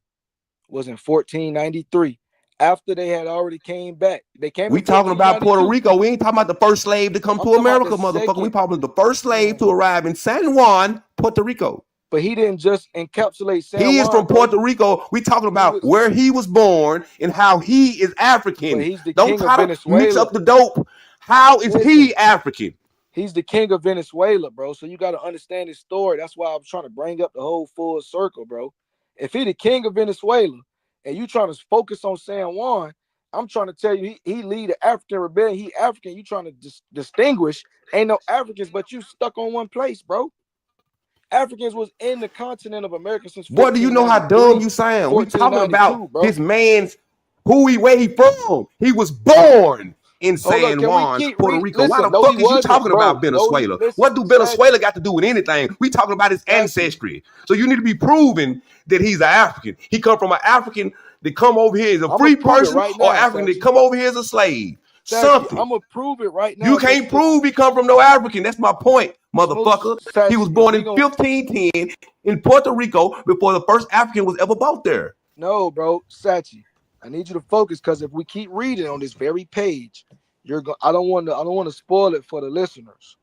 was in 1493. After they had already came back. We talking about Puerto Rico. We ain't talking about the first slave to come to America, motherfucker. We talking about the first slave to arrive in San Juan, Puerto Rico. But he didn't just encapsulate San Juan. He is from Puerto Rico. We talking about where he was born and how he is African. Don't try to mix up the dope. How is he African? He's the king of Venezuela, bro. So you got to understand his story. That's why I'm trying to bring up the whole full circle, bro. If he the king of Venezuela, and you trying to focus on San Juan, I'm trying to tell you, he lead the African rebellion. He African. You trying to distinguish? Ain't no Africans, but you stuck on one place, bro. Africans was in the continent of America since. Boy, do you know how dumb you sound? We talking about bro. this man's where he from. He was born in San Juan, Puerto Rico. Why the fuck is you talking about Venezuela? What do Venezuela got to do with anything? We talking about his ancestry. So you need to be proven that he's an African. He come from an African that come over here as a free person, right now, or African that come over here as a slave. Something. I'm gonna prove it right now. You can't prove he come from no African. That's my point, motherfucker. He was born in 1510 in Puerto Rico before the first African was ever bought there. No, bro, Sachi, I need you to focus because if we keep reading on this very page, I don't want to spoil it for the listeners,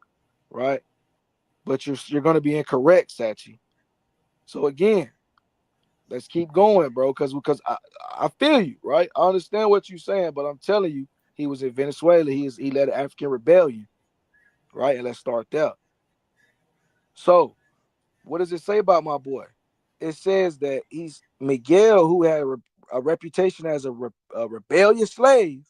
right? But you're gonna be incorrect, Sachi. So again, let's keep going, bro, because I feel you, right? I understand what you're saying, but I'm telling you. He was in Venezuela. He led an African rebellion, right? And let's start there. So, what does it say about my boy? It says that he's Miguel, who had a reputation as a rebellious slave,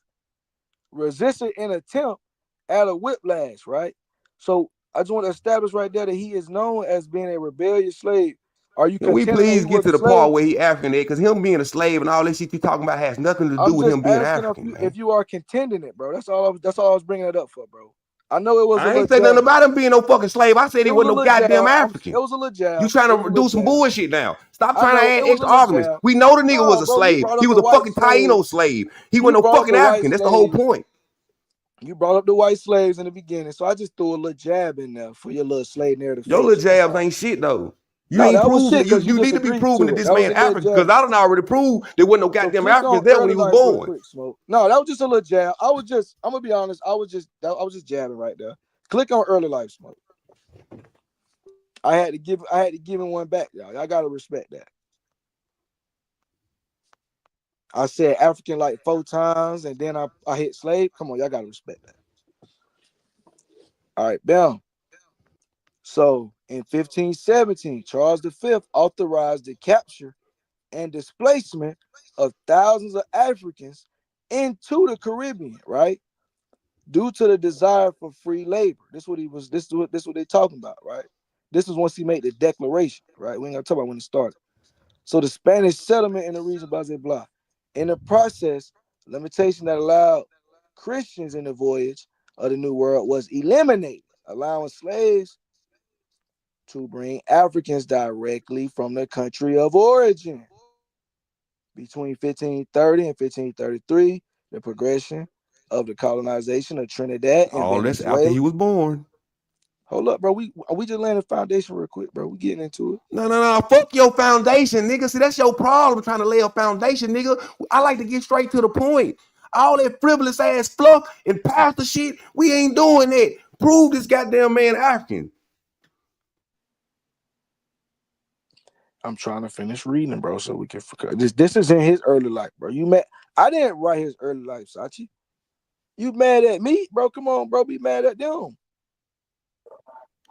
resisted an attempt at a whiplash, right? So, I just want to establish right there that he is known as being a rebellious slave. Are you? Can we please get to the part where he African there? Because him being a slave and all this shit you talking about has nothing to do with him being African. If you are contending it, bro, that's all I was bringing it up for, bro. I know it was. I ain't say nothing about him being no fucking slave. I said he wasn't no goddamn African. It was a little jab. You trying to do some bullshit now? Stop trying to add extra arguments. We know the nigga was a slave. He was a fucking Taino slave. He wasn't no fucking African. That's the whole point. You brought up the white slaves in the beginning, so I just threw a little jab in there for your little slave narrative. Your little jabs ain't shit though. You ain't proven. You need to be proven that this man African because I don't already prove there wasn't no goddamn Africans there when he was born. No, that was just a little jab. I'm gonna be honest. I was just jabbing right there. Click on early life smoke. I had to give him one back, y'all. I gotta respect that. I said African like 4 times, and then I hit slave. Come on, y'all gotta respect that. All right, bam. So in 1517, Charles V authorized the capture and displacement of thousands of Africans into the Caribbean, right? Due to the desire for free labor. This is what they're talking about, right? This is once he made the declaration, right? We ain't gonna talk about when it started. So the Spanish settlement in the region, blah, blah, blah. In the process, limitation that allowed Christians in the voyage of the New World was eliminated, allowing slaves to bring Africans directly from the country of origin. Between 1530 and 1533, the progression of the colonization of Trinidad and all this after he was born. Hold up, bro. We just laying the foundation real quick, bro. We getting into it. No. Fuck your foundation, nigga. See, that's your problem trying to lay a foundation, nigga. I like to get straight to the point. All that frivolous ass fluff and pastor shit, we ain't doing that. Prove this goddamn man African. I'm trying to finish reading, bro, so we can. This is in his early life, bro. I didn't write his early life, Sachi. You mad at me, bro? Come on, bro. Be mad at them.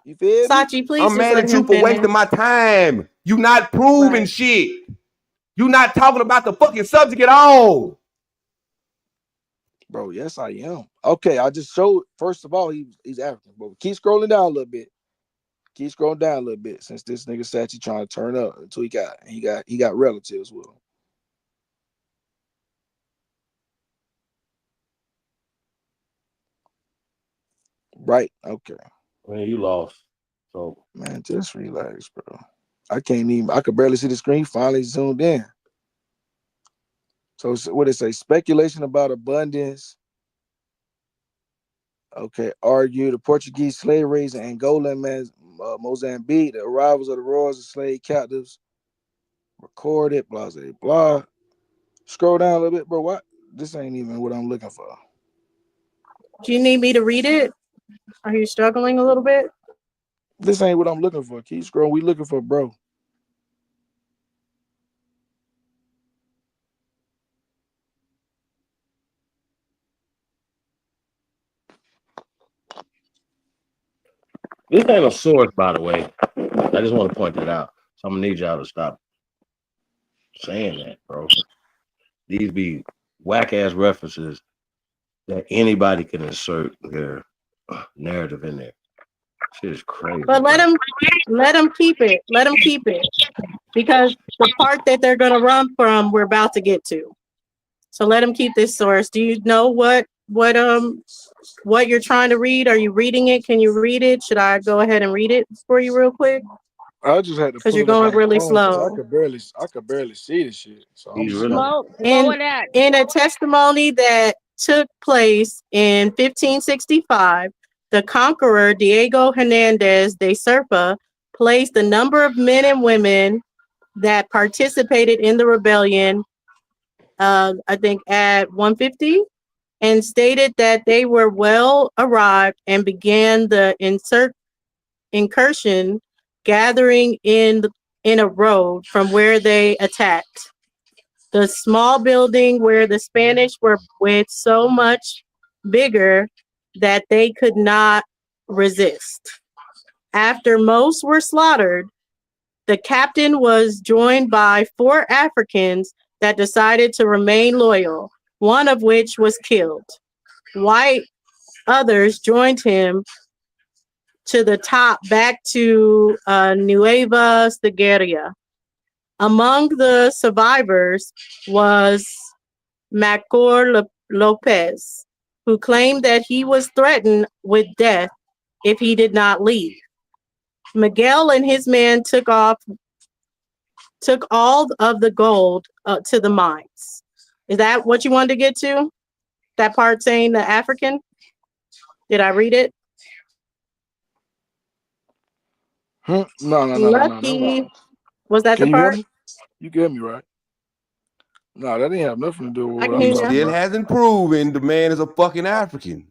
You feel Sachi, me? please. I'm mad at you for wasting my time. You not proving shit. You not talking about the fucking subject at all. Bro, yes, I am. Okay, I just showed. First of all, he's African, bro. Keep scrolling down a little bit. Keep scrolling down a little bit since this nigga Sachi trying to turn up until he got relatives with him. Right. Okay. Man, you lost. So man, just relax, bro. I could barely see the screen. Finally zoomed in. So what it say? Speculation about abundance. Okay, argue the Portuguese slave raiders in Angola and Mozambique, the arrivals of the royals and slave captives, recorded, blah, blah, blah. Scroll down a little bit, bro. What? This ain't even what I'm looking for. Do you need me to read it? Are you struggling a little bit? This ain't what I'm looking for. Keep scrolling. We looking for bro. this ain't a source, by the way. I just want to point that out. So I'm gonna need y'all to stop saying that, bro. These be whack ass references that anybody can insert their narrative in there. Shit is crazy. But let them keep it. Let them keep it, because the part that they're gonna run from, we're about to get to. So let them keep this source. Do you know what you're trying to read? Are you reading it? Can you read it? Should I go ahead and read it for you real quick? I just had to because you're going really slow. I could barely see the shit. So I'm just in a testimony that took place in 1565, the conqueror Diego Hernandez de Serpa placed the number of men and women that participated in the rebellion, I think at 150, and stated that they were well arrived and began the incursion, gathering in a road from where they attacked. The small building where the Spanish were with so much bigger that they could not resist. After most were slaughtered, the captain was joined by 4 Africans that decided to remain loyal, one of which was killed. White others joined him to the top back to Nueva Sigüenza. Among the survivors was Macor Lopez, who claimed that he was threatened with death if he did not leave. Miguel and his men took all of the gold to the mines. Is that what you wanted to get to? That part saying the African? Did I read it? No. Lucky. Was that the part? You get me right. No, that didn't have nothing to do with what He I'm talking still about. hasn't proven the man is a fucking African.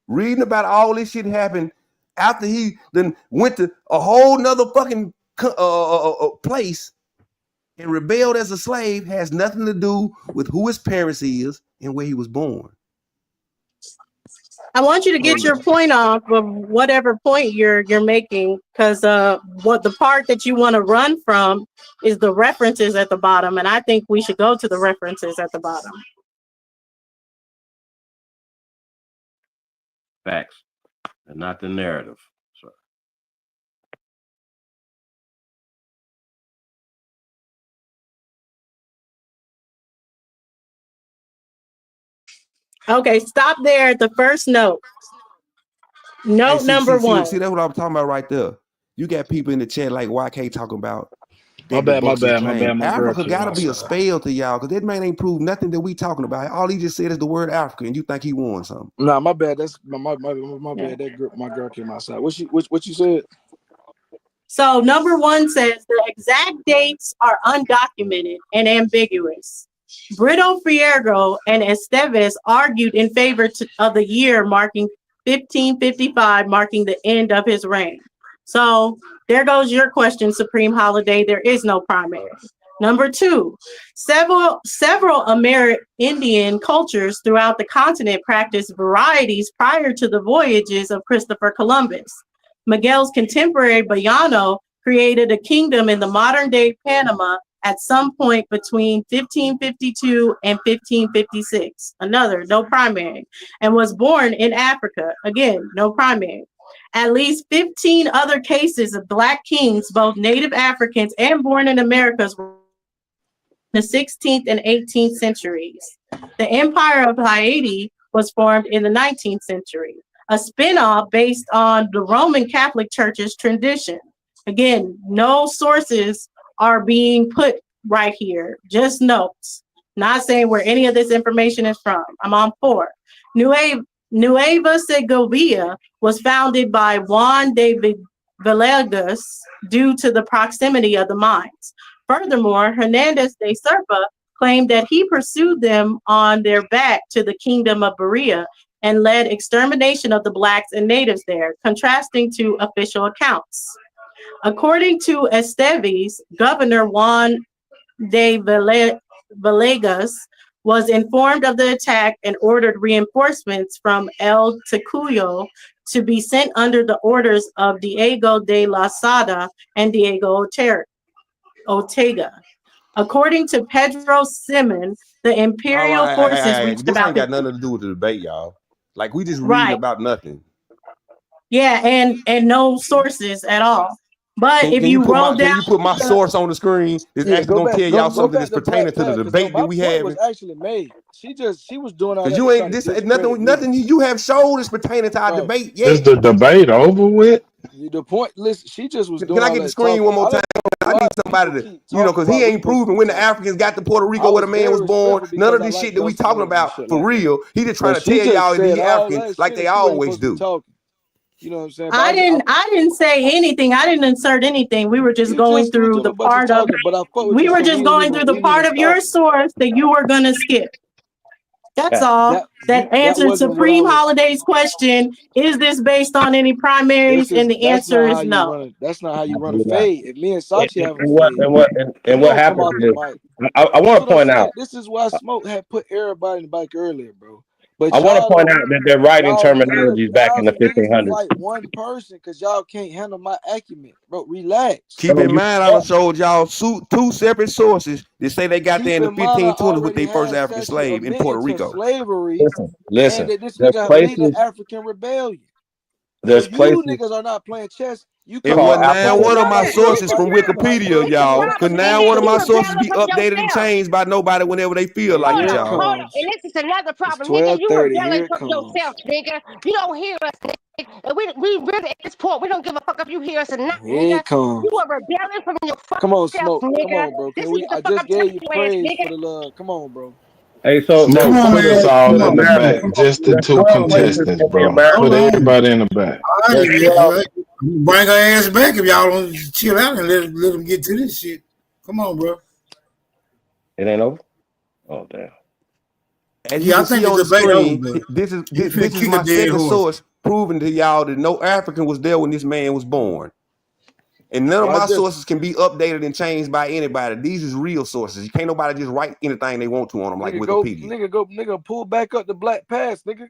Reading about all this shit happened after he then went to a whole nother fucking place and rebelled as a slave has nothing to do with who his parents is and where he was born. I want you to get your point off of whatever point you're making, because what the part that you want to run from is the references at the bottom, and I think we should go to the references at the bottom. Facts, and not the narrative. So. Okay, stop there at the first note. Note number 1. See, that's what I'm talking about right there. You got people in the chat like YK talking about. My bad. Africa gotta be a spell to y'all, because that man ain't proved nothing that we talking about. All he just said is the word Africa, and you think he won something. Nah, my bad. That's my bad. My girl came outside. What you said? So number 1 says the exact dates are undocumented and ambiguous. Brito Fierro and Esteves argued in favor of the year marking 1555, marking the end of his reign. So there goes your question, Supreme Holiday. There is no primary. Number 2, several Amerindian cultures throughout the continent practiced varieties prior to the voyages of Christopher Columbus. Miguel's contemporary Bayano created a kingdom in the modern-day Panama at some point between 1552 and 1556. Another, no primary. And was born in Africa. Again, no primary. At least 15 other cases of Black kings, both native Africans and born in Americas, were in the 16th and 18th centuries. The Empire of Haiti was formed in the 19th century, a spin-off based on the Roman Catholic Church's tradition. Again, no sources are being put right here, just notes. Not saying where any of this information is from. I'm on 4. Nueva Segovia was founded by Juan de Villegas due to the proximity of the mines. Furthermore, Hernandez de Serpa claimed that he pursued them on their back to the kingdom of Berea and led extermination of the Blacks and natives there, contrasting to official accounts. According to Esteves, Governor Juan de Villegas was informed of the attack and ordered reinforcements from El Tecuyo to be sent under the orders of Diego de la Sada and Diego Ortega. According to Pedro Simon, the imperial forces reached This about ain't got nothing to do with the debate, y'all. Like we just read right. about nothing. Yeah, and no sources at all. But if you roll down, can you put my source on the screen? It's actually gonna tell y'all something that's pertaining to the debate that we have. Was actually made. She was doing all that. Because you ain't this nothing you have showed is pertaining to our debate. Yeah. Is the debate over with? The point, listen, she just was doing. Can I get the screen one more time? I need somebody to, because he ain't proving when the Africans got to Puerto Rico where the man was born. None of this shit that we talking about for real. He just trying to tell y'all that he African like they always do. You know what I'm saying? I didn't say anything. I didn't insert anything. We were just going through the part of. We were just going through the part of your source that you were gonna skip. That's all. That answered Supreme Holiday's question. Is this based on any primaries? And the answer is no. That's not how you run a fade. If me and Sachi have a fade, and what happened is, I want to point out. This is why Smoke had put everybody in the bike earlier, bro. But I want to point out that they're writing terminologies back in the 1500s. Like one person, because y'all can't handle my acumen, bro. Relax. Keep in mind, I showed y'all two separate sources that say they got there in the 1520s with their first African slave in Puerto Rico. Slavery. Listen. And this nigga lead the African rebellion. There's places. You niggas are not playing chess. It was now one of my sources from Wikipedia, y'all. Because now one of my sources be updated and changed by nobody whenever they feel like it, y'all. Hold on. And this is another problem, nigga. You rebelling from yourself, nigga. You don't hear us, nigga. And we really at this point, we don't give a fuck if you hear us or not, nigga. You are rebelling from your fucking Come on, self, Smoke. nigga. Come on, bro. I just gave you praise for the love. Come on, bro. Hey, so put us all in the back. Just the two contestants, bro. Put everybody in the back. Bring her ass back if y'all don't chill out and let them get to this shit. Come on, bro. It ain't over. Oh damn. As you can see on the screen, this is my second source proving to y'all that no African was there when this man was born. And none of my sources can be updated and changed by anybody. These is real sources. You can't nobody just write anything they want to on them like Wikipedia. Nigga, pull back up the Black Pass, nigga.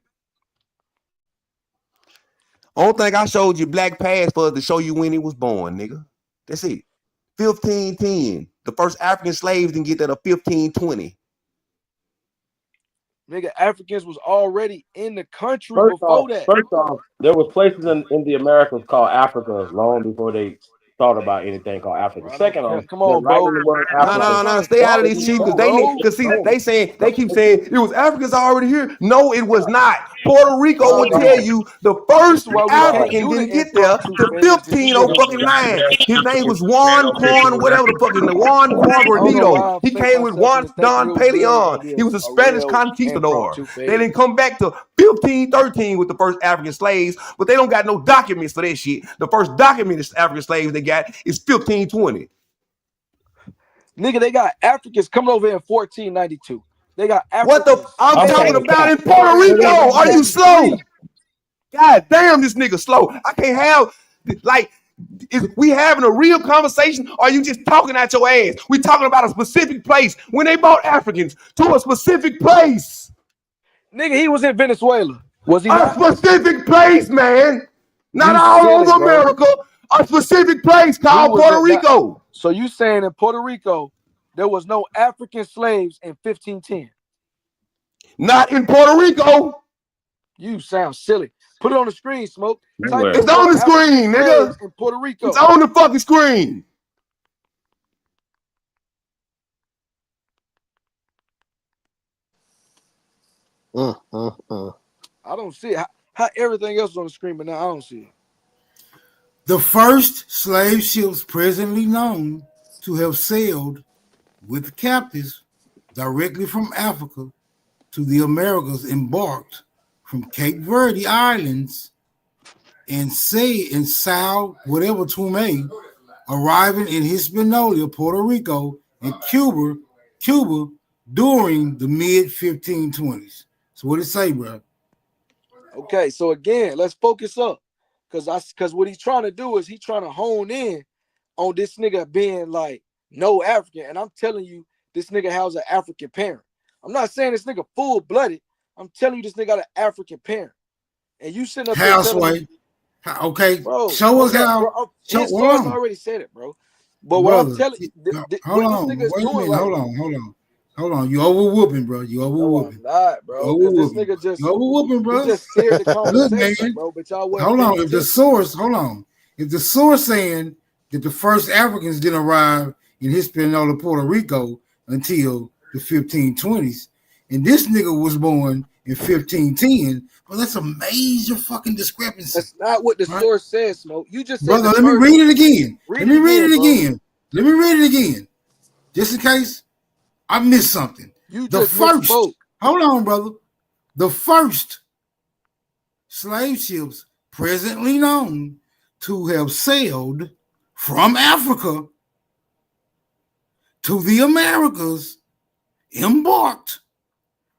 Only thing I showed you Black Pass for to show you when he was born, nigga. That's it. 1510. The first African slaves didn't get that at 1520. Nigga, Africans was already in the country before that. First off, there was places in the Americas called Africa long before they thought about anything called Africa. Second off, come on, bro. No, stay out of these cheap because they keep saying it was Africans already here. No, it was not. Puerto Rico would tell you the first African didn't get there to 1509. His name was Juan Juan, whatever the fuck is the Juan Guarnito. He came with Juan Don Peleon. He was a Spanish conquistador. They didn't come back to 1513 with the first African slaves, but they don't got no documents for that shit. The first documented African slaves they got is 1520. Nigga, they got Africans coming over in 1492. They got Africans. What the I'm talking about in Puerto Rico. Are you slow? God damn, this nigga slow. I can't have like is we having a real conversation or are you just talking out your ass? We talking about a specific place when they brought Africans to a specific place. Nigga, he was in Venezuela. Was he a specific place, man? Not all over America. A specific place called Puerto Rico. So you saying in Puerto Rico there was no African slaves in 1510? Not in Puerto Rico. You sound silly. Put it on the screen, Smoke. It's on the screen, nigga. In Puerto Rico. It's on the fucking screen. I don't see it. How everything else is on the screen, but now I don't see it. The first slave ships presently known to have sailed with captives directly from Africa to the Americas embarked from Cape Verde Islands and Sao whatever Tume, arriving in Hispaniola, Puerto Rico, and Cuba during the mid 1520s. So what it say, bro? Okay, so again, let's focus up. Cause what he's trying to do is he's trying to hone in on this nigga being like no African. And I'm telling you, this nigga has an African parent. I'm not saying this nigga full-blooded. I'm telling you this nigga got an African parent. And you sitting up there telling me, okay, bro, show us how. His source already said it, bro. But what I'm telling you, hold on, wait a minute, hold on. Hold on, you over whooping, bro. You over whooping. Not, bro. This nigga just you over whooping, bro. He just steered the Look, conversation, man. bro. But y'all Hold on. If the source, if the source saying that the first Africans didn't arrive in Hispaniola, Puerto Rico until the 1520s, and this nigga was born in 1510, well, that's a major fucking discrepancy. That's not what the source says, Smoke. You just said brother. Let me read it again. Let me read it again. Let me read it again, just in case I missed something. The first, hold on, brother. The first slave ships presently known to have sailed from Africa to the Americas embarked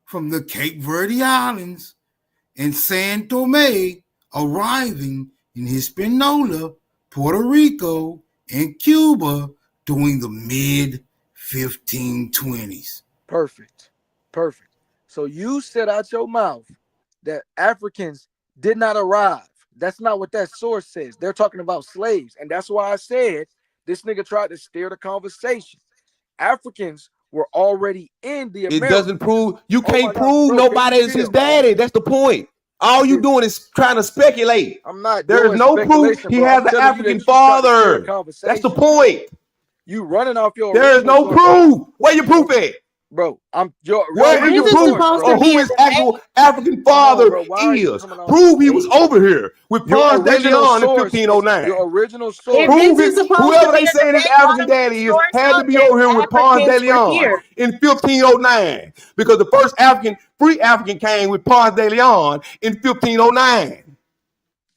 from the Cape Verde Islands and San Tomé, arriving in Hispaniola, Puerto Rico, and Cuba during the mid-1520s. Perfect. So you said out your mouth that Africans did not arrive. That's not what that source says. They're talking about slaves. And that's why I said this nigga tried to steer the conversation. Africans were already in the Americas. It doesn't prove, you can't prove nobody is his daddy. That's the point. All you doing is trying to speculate. I'm not. There's no proof he has an African father. That's the point. You running off your. There is no proof. Where your proof at? Bro, where is your proof of who his actual African father is? Prove he was over here with Ponce de Leon in 1509. Your original source. Prove it. Whoever they saying his African daddy is had to be over here with Ponce de Leon in 1509 because the first free African came with Ponce de Leon in 1509.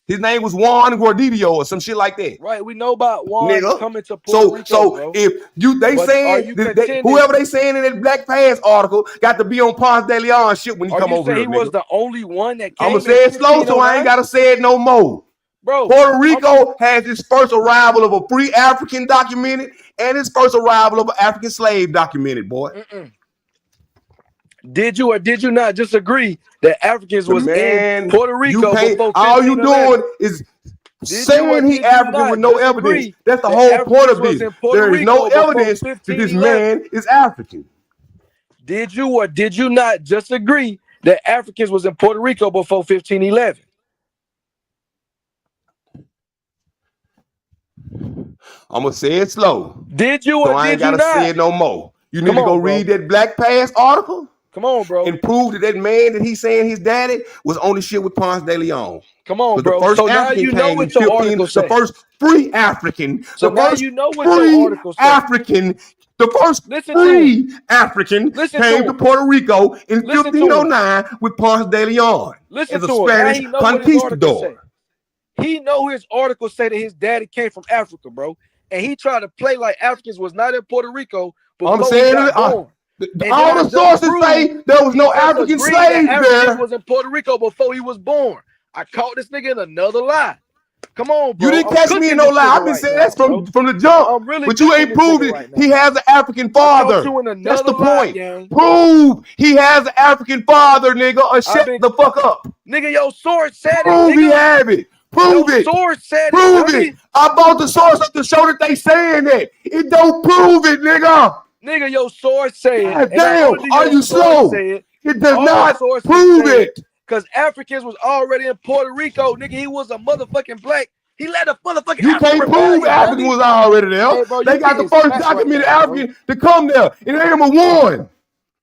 His name was Juan Guardillo or some shit like that. Right, we know about Juan coming to Puerto Rico. So if they saying whoever they saying in that Black Pass article got to be on Ponce de Leon shit when he come over here. He was the only one that came. I'm gonna say it slow, so I ain't gotta say it no more. Bro, Puerto Rico has its first arrival of a free African documented and its first arrival of an African slave documented, boy. Did you or did you not just agree that Africans was in Puerto Rico before all you doing is saying he African with no evidence. That's the whole point of this. There is no evidence that this man is African. Did you or did you not just agree that Africans was in Puerto Rico before 1511? I'm gonna say it slow. Did you or so I ain't did you gotta not? say it no more. You need to go read that Black Pass article. Come on, bro. And prove that man that he's saying his daddy was on the shit with Ponce de Leon. Come on, bro. The first so African now you know what your article says. The first free African. So the now first you know what your article says. African. The first free African came to Puerto Rico in 1509 with Ponce de Leon as a Spanish conquistador. He know his article say that his daddy came from Africa, bro. And he tried to play like Africans was not in Puerto Rico. I'm saying all the sources say there was no African slave there. Was in Puerto Rico before he was born. I caught this nigga in another lie. Come on, bro. You didn't catch me in no lie. I've been saying that's from the jump. But you ain't proved it. He has an African father. That's the point. Prove he has an African father, nigga, or shut the fuck up. Nigga, your source said it. Prove he have it. Prove it. Source said prove it. I bought the source up to show that they saying that. It don't prove it, nigga. Nigga, your source said. Damn, are you slow? It does not prove it. Because Africans was already in Puerto Rico, nigga. He was a motherfucking black. He let a motherfucking. You can't prove African was already there. Hey, bro, they got the first documented African to come there. It ain't number one.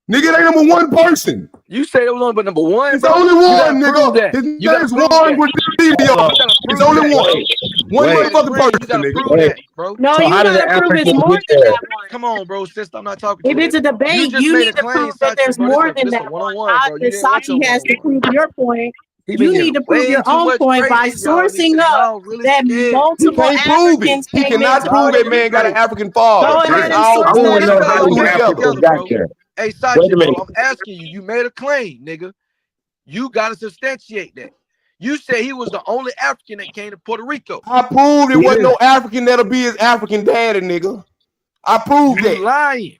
Nigga, it ain't number one person. You say it was only but number one. It's only one, nigga. His name's Juan Guardillo. It's only one. One motherfucking person, nigga. No, so you gotta prove it's more than that one. Come on, bro, sister. I'm not talking to you. If it's a debate, you need to prove that there's more than that one. Sachi has to prove your point. You need to prove your own point by sourcing up that multiple Africans. He cannot prove that man got an African father. Go ahead and source that. Hey, Sachi, bro, I'm asking you. You made a claim, nigga. You gotta substantiate that. You say he was the only African that came to Puerto Rico. I proved it wasn't no African that'll be his African daddy, nigga. I proved that. You lying.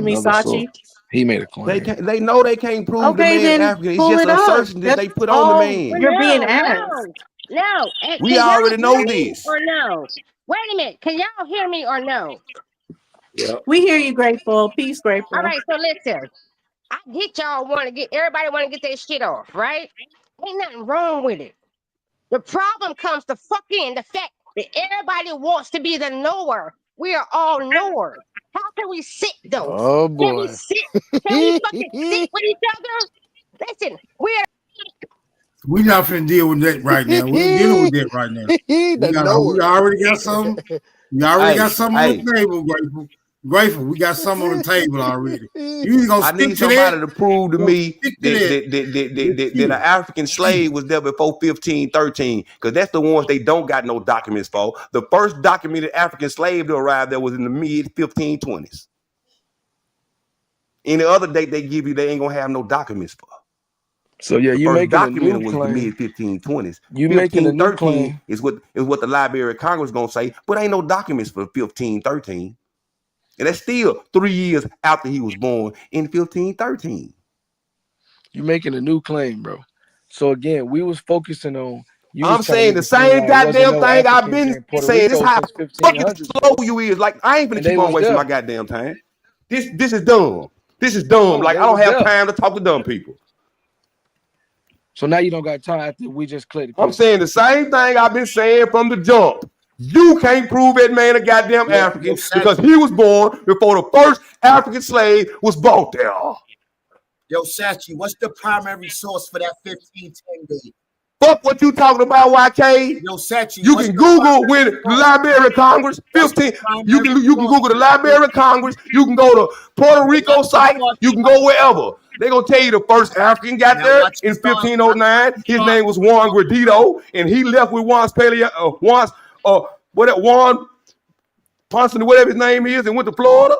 to me, another Sachi. source. He made a claim. They know they can't prove the Okay, man then African. It's pull just it an up. assertion that That's they put on the all man. you're being No, asked. no. No. We already know this. Or no? Wait a minute. Can y'all hear me or no? Yeah. We hear you, Grateful. Peace, Grateful. All right, so listen. I get y'all everybody want to get their shit off, right? Ain't nothing wrong with it. The problem comes to fucking the fact that everybody wants to be the knower. We are all knowers. How can we sit though? Oh boy. Can we sit? Can we fucking sit with each other? Listen, we're not finna deal with that right now. We're dealing with that right now. We already got something. We already got something on the table, Grateful. We got something on the table already. I need somebody to prove to me that an African slave was there before 1513, because that's the ones they don't got no documents for. The first documented African slave to arrive there was in the mid 1520s. Any other date they give you, they ain't gonna have no documents for. So yeah, you making a new was claim. The mid 1520s. You making a new claim is what the Library of Congress gonna say, but ain't no documents for 1513. And that's still 3 years after he was born in 1513. You making a new claim, bro. So again, we was focusing on. I'm saying the same goddamn thing I've been saying. This how fucking slow you is. Like, I ain't gonna keep on wasting my goddamn time. This is dumb. This is dumb. Like, I don't have time to talk to dumb people. So now you don't got time after we just cleared the I'm saying the same thing I've been saying from the jump. You can't prove that man a goddamn African because he was born before the first African slave was bought there. Yo, Sachi, what's the primary source for that 1510 date? Fuck what you talking about, YK. Yo, Sachi, you can Google when the Library of Congress 15. You can Google the Library of Congress. You can go to Puerto Rico site. You can go wherever. They're gonna tell you the first African got there in 1509. His name was Juan Gradito, and he left with Juan Ponce, whatever his name is, and went to Florida.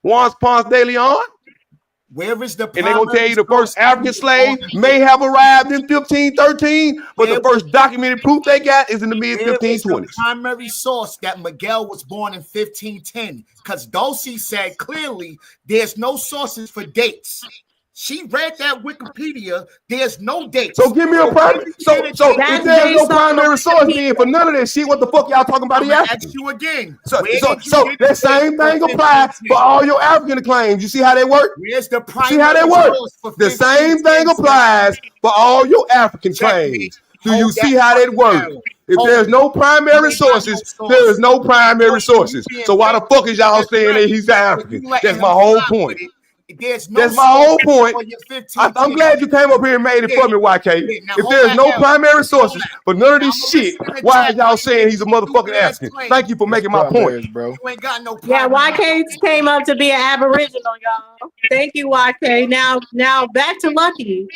Juan Ponce de Leon. Where is the? And they're gonna tell you the first African slave may have arrived in 1513, but the first documented proof they got is in the mid 1520s. The primary source that Miguel was born in 1510, because Dulcie said clearly there's no sources for dates. She read that Wikipedia. There's no dates. So give me a primary. So if there's no primary source, then for none of this shit, what the fuck y'all talking about? Ask you again. So that same thing applies for all your African claims. You see how they work? Where's the primary? See how they work? The same thing applies for all your African claims. Do you see how that work? If there's no primary sources, there is no primary sources. So why the fuck is y'all saying that he's African? That's my whole point. That's my whole point. I'm glad you came up here and made it for me, YK. If there's no primary sources for none of this shit, why are y'all saying he's a motherfucking African? Thank you for making my point, bro. Yeah, YK came up to be an Aboriginal, y'all. Thank you, YK. Now back to Lucky,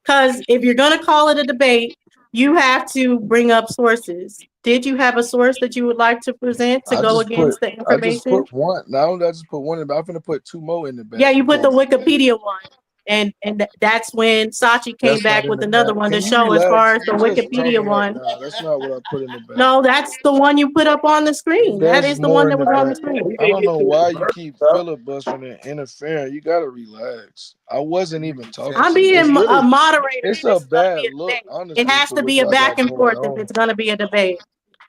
because if you're gonna call it a debate, you have to bring up sources. Did you have a source that you would like to present to go against the information? I just put one. I just put one in, but I'm gonna put two more in the back. Yeah, you put the Wikipedia one, and that's when Sachi came back with another one to show as far as the Wikipedia one. Nah, that's not what I put in the back. No, that's the one you put up on the screen. That is the one that was on the screen. I don't know why you keep filibustering and interfering. You gotta relax. I wasn't even talking. I'm being a moderator. It's a bad look. Honestly, it has to be a back and forth if it's gonna be a debate.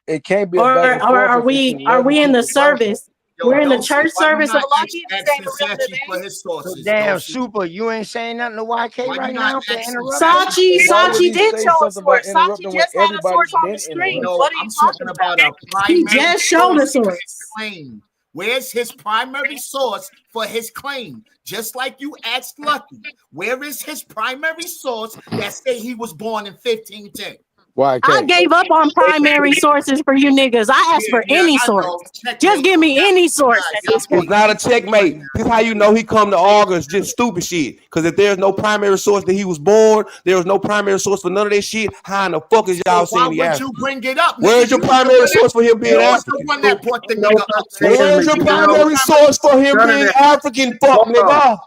It can't be. Or are we in the service? We're in the church service of Lucky. Damn, Super, you ain't saying nothing to YK right now. Sachi did show a source. Sachi just had a source on the screen. What are you talking about? He just showed a source. Where's his primary source for his claim? Just like you asked Lucky, where is his primary source that say he was born in 1510? I gave up on primary sources for you niggas. I asked for any source. Just give me any source. It's not a checkmate. This is how you know he come to argue. It's just stupid shit. Because if there's no primary source that he was born, there was no primary source for none of that shit. How in the fuck is y'all saying the African? You bring it up? Where's your primary source for him being African? Where's your primary source for him being African? Fuck nigga.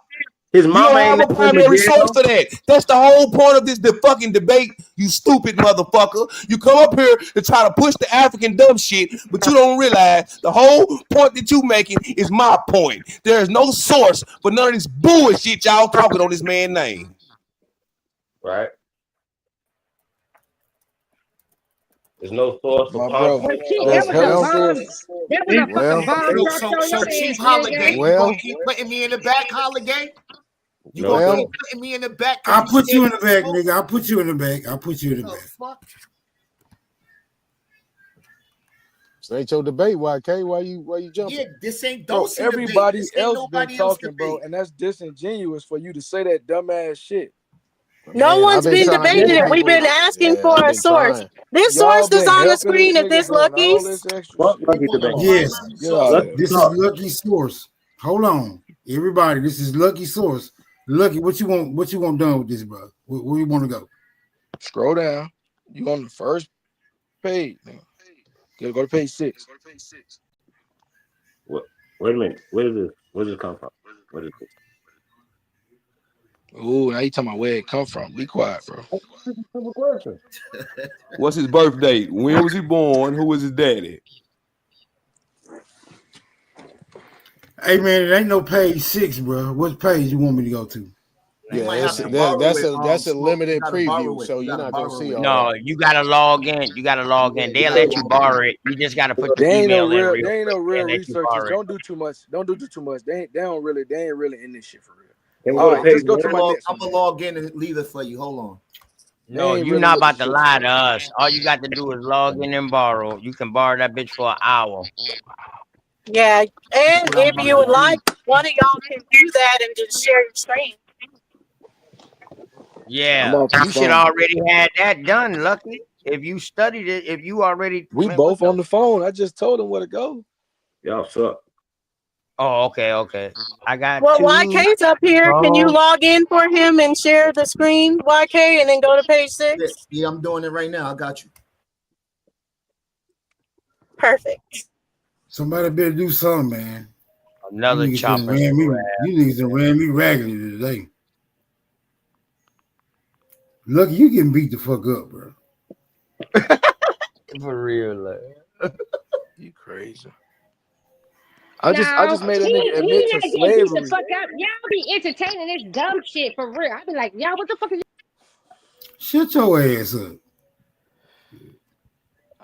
His mama ain't have a primary source for that. That's the whole point of the fucking debate, you stupid motherfucker. You come up here to try to push the African dumb shit, but you don't realize the whole point that you making is my point. There is no source for none of this bullshit y'all talking on this man's name. Right. There's no source for My bro, conflict. There was a bomb. There was a well, fucking bomb dropped So, on so your Chief ass, Holiday, nigga. you well, gonna keep putting me in the back, Holiday? You No, gonna well, keep putting me in the back? I'll put you in the back, nigga. I'll put you in the back. I'll put you in the back. Fuck. So ain't your debate, YK. Why you jumping? Yeah, this ain't bro, Dosey debate. everybody This ain't else been nobody else talking, bro, debate. and that's disingenuous for you to say that dumbass shit. No Man, one's I've been been trying to debating get it. We've people. been asking Yeah, for I've a been source. trying. This Y'all source is been on the helping this screen. If nigga this doing all Lucky's, this extra Fuck shit. Lucky debate. Yes, Get out of here. this is Lucky Source. Hold on, everybody. This is Lucky Source. Lucky, what you want? What you want done with this, bro? Where you want to go? Scroll down. You on the first page. Go to page 6. What? Wait a minute. Where does this come from? What is it? Ooh, now you talking about where it come from. Be quiet, bro. Simple question. What's his birth date? When was he born? Who was his daddy? Hey man, it ain't no page 6, bro. What page you want me to go to? Yeah, that's a limited preview, so you're not gonna see all No, that. you gotta log in. You gotta log in. They'll let you borrow it. You just gotta put your They ain't no email in real. real They ain't no quick. real They'll let you researchers. borrow it. Don't do too much. Don't do too much. They ain't really in this shit for real. Can we All go to right, page just go to one? my next I'm one. gonna log in and leave it for you. Hold on. No, ain't you're really not with the about to shit. lie to us. All you got to do is log in and borrow. You can borrow that bitch for an hour. yeah. And That's what I'm if about you would to do. like, one of y'all can do that and just share your screen. Yeah, I'm off the you should phone. already had that done, Lucky. If you studied it, if you already We man, both on the phone. I just told him where to go. Y'all suck. Oh, okay. I got Well, two. YK's up here. Can you log in for him and share the screen, YK, and then go to page 6? Yeah, I'm doing it right now. I got you. Perfect. Somebody better do something, man. Another You niggas chopper. done ran me. You niggas done ran me raggedy today. Lucky, you getting beat the fuck up, bro. For real, like. You crazy. I just made a nigga admit to He not getting beat the slavery. fuck up. Y'all be entertaining this dumb shit for real. I be like, y'all, what the fuck is Shut your ass up.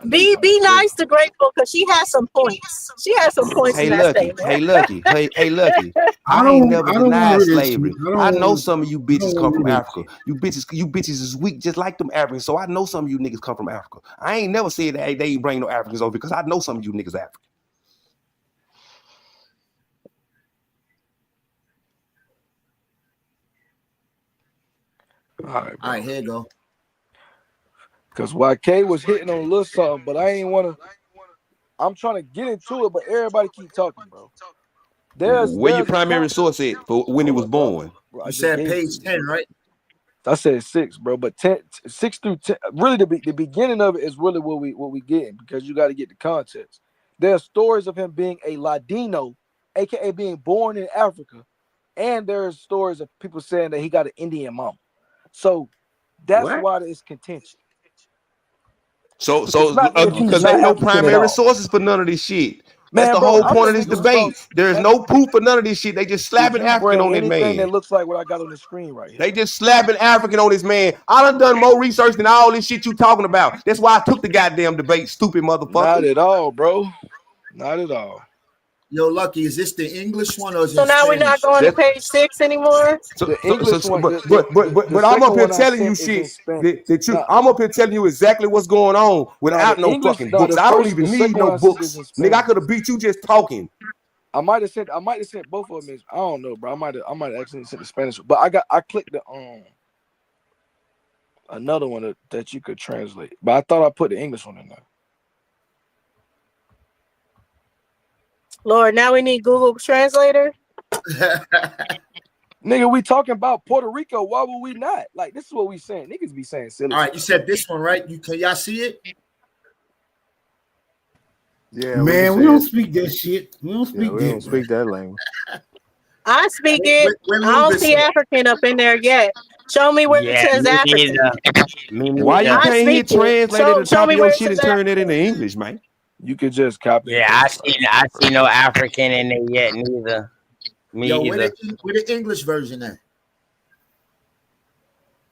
Be nice to Grateful because she has some points. She has some points in Hey that Lucky, statement. hey Lucky, hey Lucky. I I ain't don't never want to denied hear that slavery. shit. I know some of you I bitches don't come want from to hear that Africa. You bitches is weak just like them Africans. So I know some of you niggas come from Africa. I ain't never said that they ain't bring no Africans over because I know some of you niggas African. All right, here you go. Because YK was hitting on a little something, but I ain't want to. I'm trying to get into it, but everybody keep talking, bro. Where your There's a primary source at for when he was born? Bro, I You just said gave it page to you. 10, right? I said 6, bro, but 6 through 10. Really, the beginning of it is really what we getting because you got to get the context. There are stories of him being a Ladino, aka being born in Africa, and there's stories of people saying that he got an Indian mom. So that's What? why there's contention. So It's not that he's because not ain't no African at primary all. sources for none of this shit. That's Man, the bro, whole I'm point the of this nigga who debate. thought, There is man, no proof for none of this shit. They just if slapping you African bring on that anything that man. looks like what I got on the screen right here. They just slapping African on this man. I done more research than all this shit you talking about. That's why I took the goddamn debate, stupid motherfucker. Not at all, bro. Not at all. Yo, Lucky, is this the English one or is So it now we're not Spanish? going to page 6 anymore? The English one, but the I'm up second here one I telling you sent is in shit Spanish. that you. Now, I'm up here telling you exactly what's going on without no fucking books. I don't the even need second no one I sent is books, in nigga. I Spanish. could have beat you just talking. I might have sent both of them. I don't know, bro. I might have accidentally sent the Spanish, but I clicked the another one that you could translate. But I thought I put the English one in there. Lord, now we need Google Translator. Nigga, we talking about Puerto Rico. Why would we not? Like, this is what we saying. Niggas be saying silly. All right, you said this one, right? Can y'all see it? Yeah, Man, we don't speak that shit. We don't speak we that. don't speak that language. I speak it. I don't see African up in there yet. Show me where it Yeah, says me African. neither. Me Why you neither. can't hit translate at the Show top of me your where it shit and says turn that African. into English, man? You could just copy. Yeah, I see no African in there yet. Neither. Me Yo, either. where the English version at?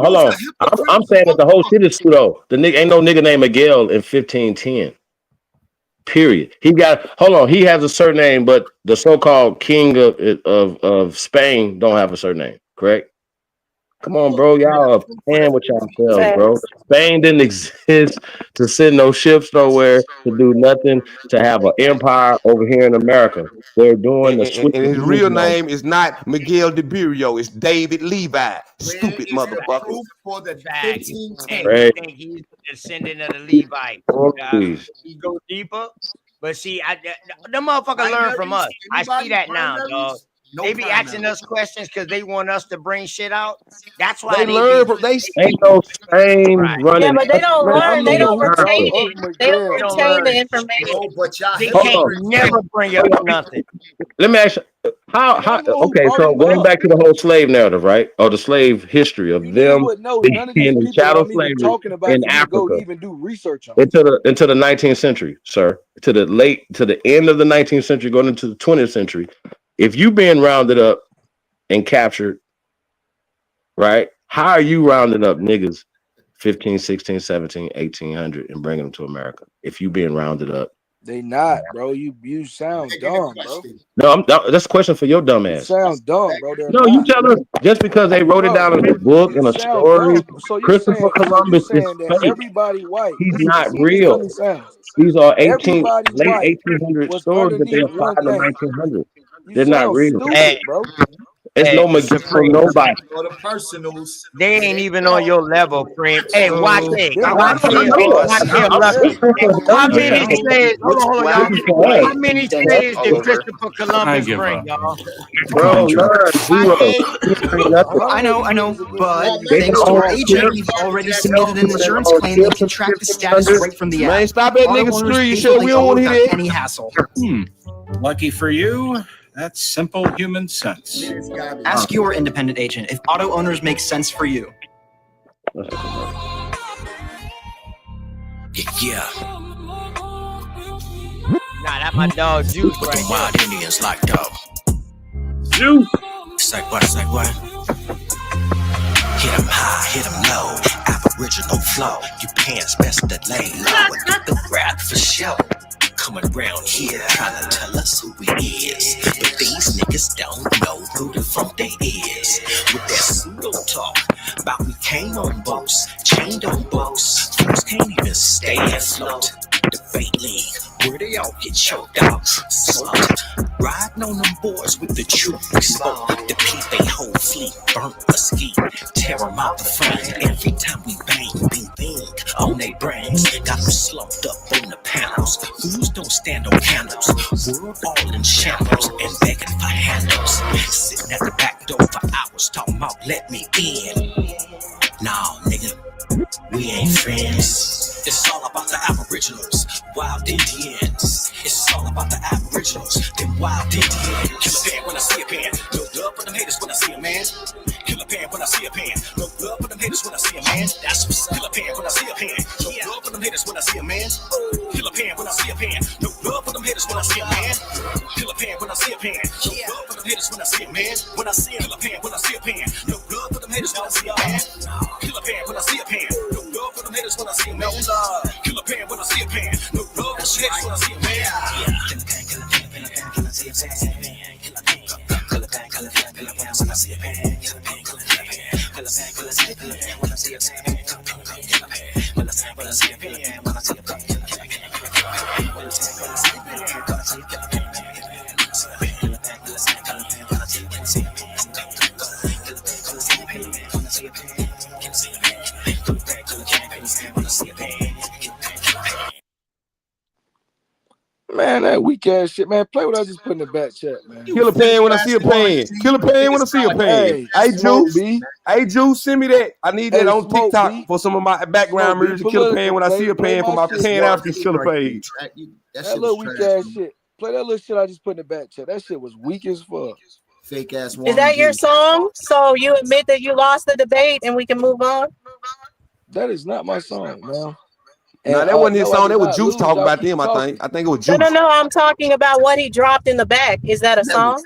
hold on. I'm saying that the whole shit is pseudo. The nigga ain't no nigga named Miguel in 1510. Period. He got he has a surname, but the so-called king of Spain don't have a surname, correct? Come on, bro. Y'all are playing with yourselves, bro. Spain didn't exist to send no ships nowhere, to do nothing, to have an empire over here in America. They're doing the switch. And his real name is not Miguel de Burio, it's David Levi. Stupid motherfucker. For the Fact. 1510. And you think he's a descendant of the Levites. He go deeper. But see, the motherfucker learned from us. I see that now, dog. They be asking us questions because they want us to bring shit out. That's why They learn from they ain't no same running. Yeah, but they don't Man, learn. They don't retain America. it. They don't retain the information. No, but y'all They Hold can't on. never bring up nothing. Let me ask you, how okay, so going back to the whole slave narrative, right? Or the slave history of them would know being none of these in people chattel I'm even slavery talking about in for you to go Africa even do research on. into the 19th century, sir. To the end of the 19th century, going into the 20th century. If you being rounded up and captured, right? How are you rounding up niggas 15, 16, 17, 1800 and bringing them to America? If you being rounded up. They not, bro. You sound dumb, bro. No, that's a question for your dumb ass. You sound dumb, bro. They're No, not. you tell us just because they wrote it down in a book and a sound story. dumb. So you Christopher saying, Columbus so you is saying that fake. everybody white. He's Listen, not see, real. this sounds. These are Everybody late white 1800 was stories that they underneath one applied in thing. 1900. You They're not sound real. stupid, bro. It's no magic from nobody. Or the personals. They ain't even on your level, friend. Hey, watch it. They're Watch not it. Watch him, Lucky. How many slaves? Hold on, y'all. How many slaves did Christopher Columbus bring, y'all? Bro, none, zero. I know, but thanks to our agent, we've already submitted an insurance claim that can track the status right from the app. Man, stop that nigga screw you shit. We don't want to hear that. Any hassle. Lucky for you, that's simple human sense. Ask your independent agent if auto owners make sense for you. Yeah. Nah, that my dog Juice right there. Wild Indians like dog. Juice. It's like what? Hit 'em high, hit 'em low. Aboriginal flow. You pants best to lay low and get the rap for show. Coming around here trying to tell us who we is, but these niggas don't know who the fuck they is. With that pseudo talk about we came on boats, chained on boats, folks can't even stay afloat. Debate league, where they all get choked out, smoked. Riding on them boards with the truth we spoke. Deplete they whole fleet, burnt a ski, tear them out the front. Every time we bang, bing, bing on they brains. Got them slumped up on the panels. Who's don't stand on candles? We're all in shambles and begging for handles. Sitting at the back door for hours, talking about let me in. Nah, nigga, we ain't friends. It's all about the Aboriginals, wild Indians. It's all about the Aboriginals, them wild Indians. Kill a pan when I see a pan. No love for them haters when I see a man. Kill a pan when I see a pan. No love for them haters when I see a man. That's what's up. Kill a pan when I see a pan. No love for them haters when I see a man. Kill a pan when I see a pan. No love for them haters when I see a man. Kill a pan when I see a pan. No love for them haters when I see a man. When I see a pan, when I see a pan. No love for them haters when I see a man. Kill a pan when I see a pan. No love for them haters when I see a man. Kill a pan when I see a pan. No love for them haters when I see a man. Kill a pan, kill a pan, kill a pan, kill a see a pan. Kill a pan, kill a pan, kill a pan, kill a pan when I see a pan. Kill a pan, kill a pan, kill a pan, kill a see a pan when I see a pan. Kill a pan, kill a pan, when I see a pan, when I see a pan, when I see a pan. Kill a pan, when I see a pan, when I see a pan, when I see a pan. Man, that weak ass shit, man. Play what I just put in the back chat, man. Kill a pan when I see a pan. Kill a pan when I see a pan. Hey, Juice. Hey, Juice, send me that. I need that on TikTok for some of my background music. Kill a pan when I see a pan for my Pan African Killer page. That little weak ass shit. Play that little shit I just put in the back chat. That shit was weak as fuck. Fake ass. Is that your song? So you admit that you lost the debate and we can move on? That is not my song, man. No, that wasn't his song. That was Juice talking about them, I think. I think it was Juice. No, I'm talking about what he dropped in the back. Is that a song?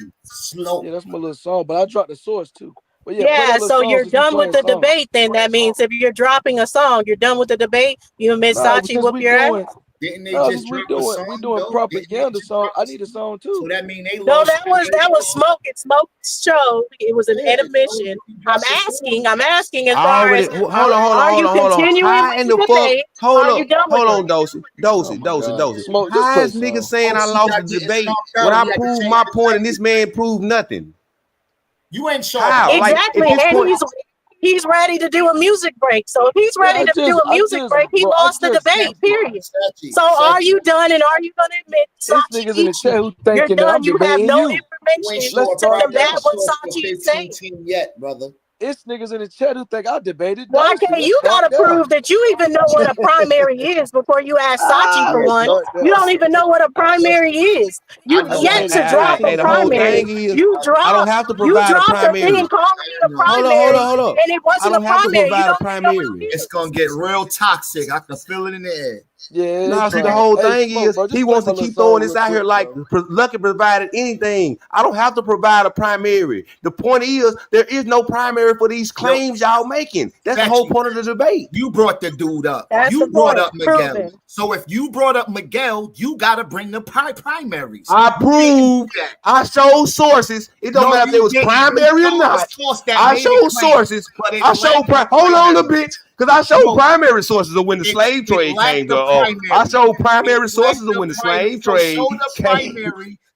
Yeah, that's my little song, but I dropped the source too. But yeah, so you're done with the debate then. That means if you're dropping a song, you're done with the debate. You and Miss Sachi whoop your ass? Didn't they No, just we drop a song? we doing propaganda song. I need a song too. So that mean they No, lost. that was Smoke. It Smoke show. It was an intermission. I'm asking as far as Hold on. How in the fuck? Hold on, Dosey. How is nigga saying I lost the debate when I proved my point and this man proved nothing? You ain't sure. Exactly, and he's ready to do a music break. So if he's ready to do a music break, he lost the debate, period. So are you done and are you going to admit, Sachi, you're done, you have no information information Let's to start combat that what source for Sachi is 15 saying. team yet, brother. It's niggas in the chat who think I debated. YK, you gotta prove that you even know what a primary is before you ask Sachi for one. You don't even know what a primary is. You've yet to drop a The whole primary. thing is You I don't have to provide a dropped a primary. thing calling it a Hold primary, up. and it I wasn't a don't have to primary. You provide a don't even know what primary. It's gonna get real toxic. I can feel it in the air. Yeah. Nah, see, the whole thing is he wants to keep throwing this out here like Lucky provided anything. I don't have to provide a primary. The point is there is no primary for these claims y'all making. That's the whole point of the debate. You brought the dude up. That's You the brought point. up Miguel. Proven. So if you brought up Miguel, you gotta bring the primaries. I proved. I showed sources. It don't matter if it was primary or not. I showed sources. I showed. Hold on a bitch. Because I showed primary sources of when the slave trade came to. I showed primary sources of when the slave trade came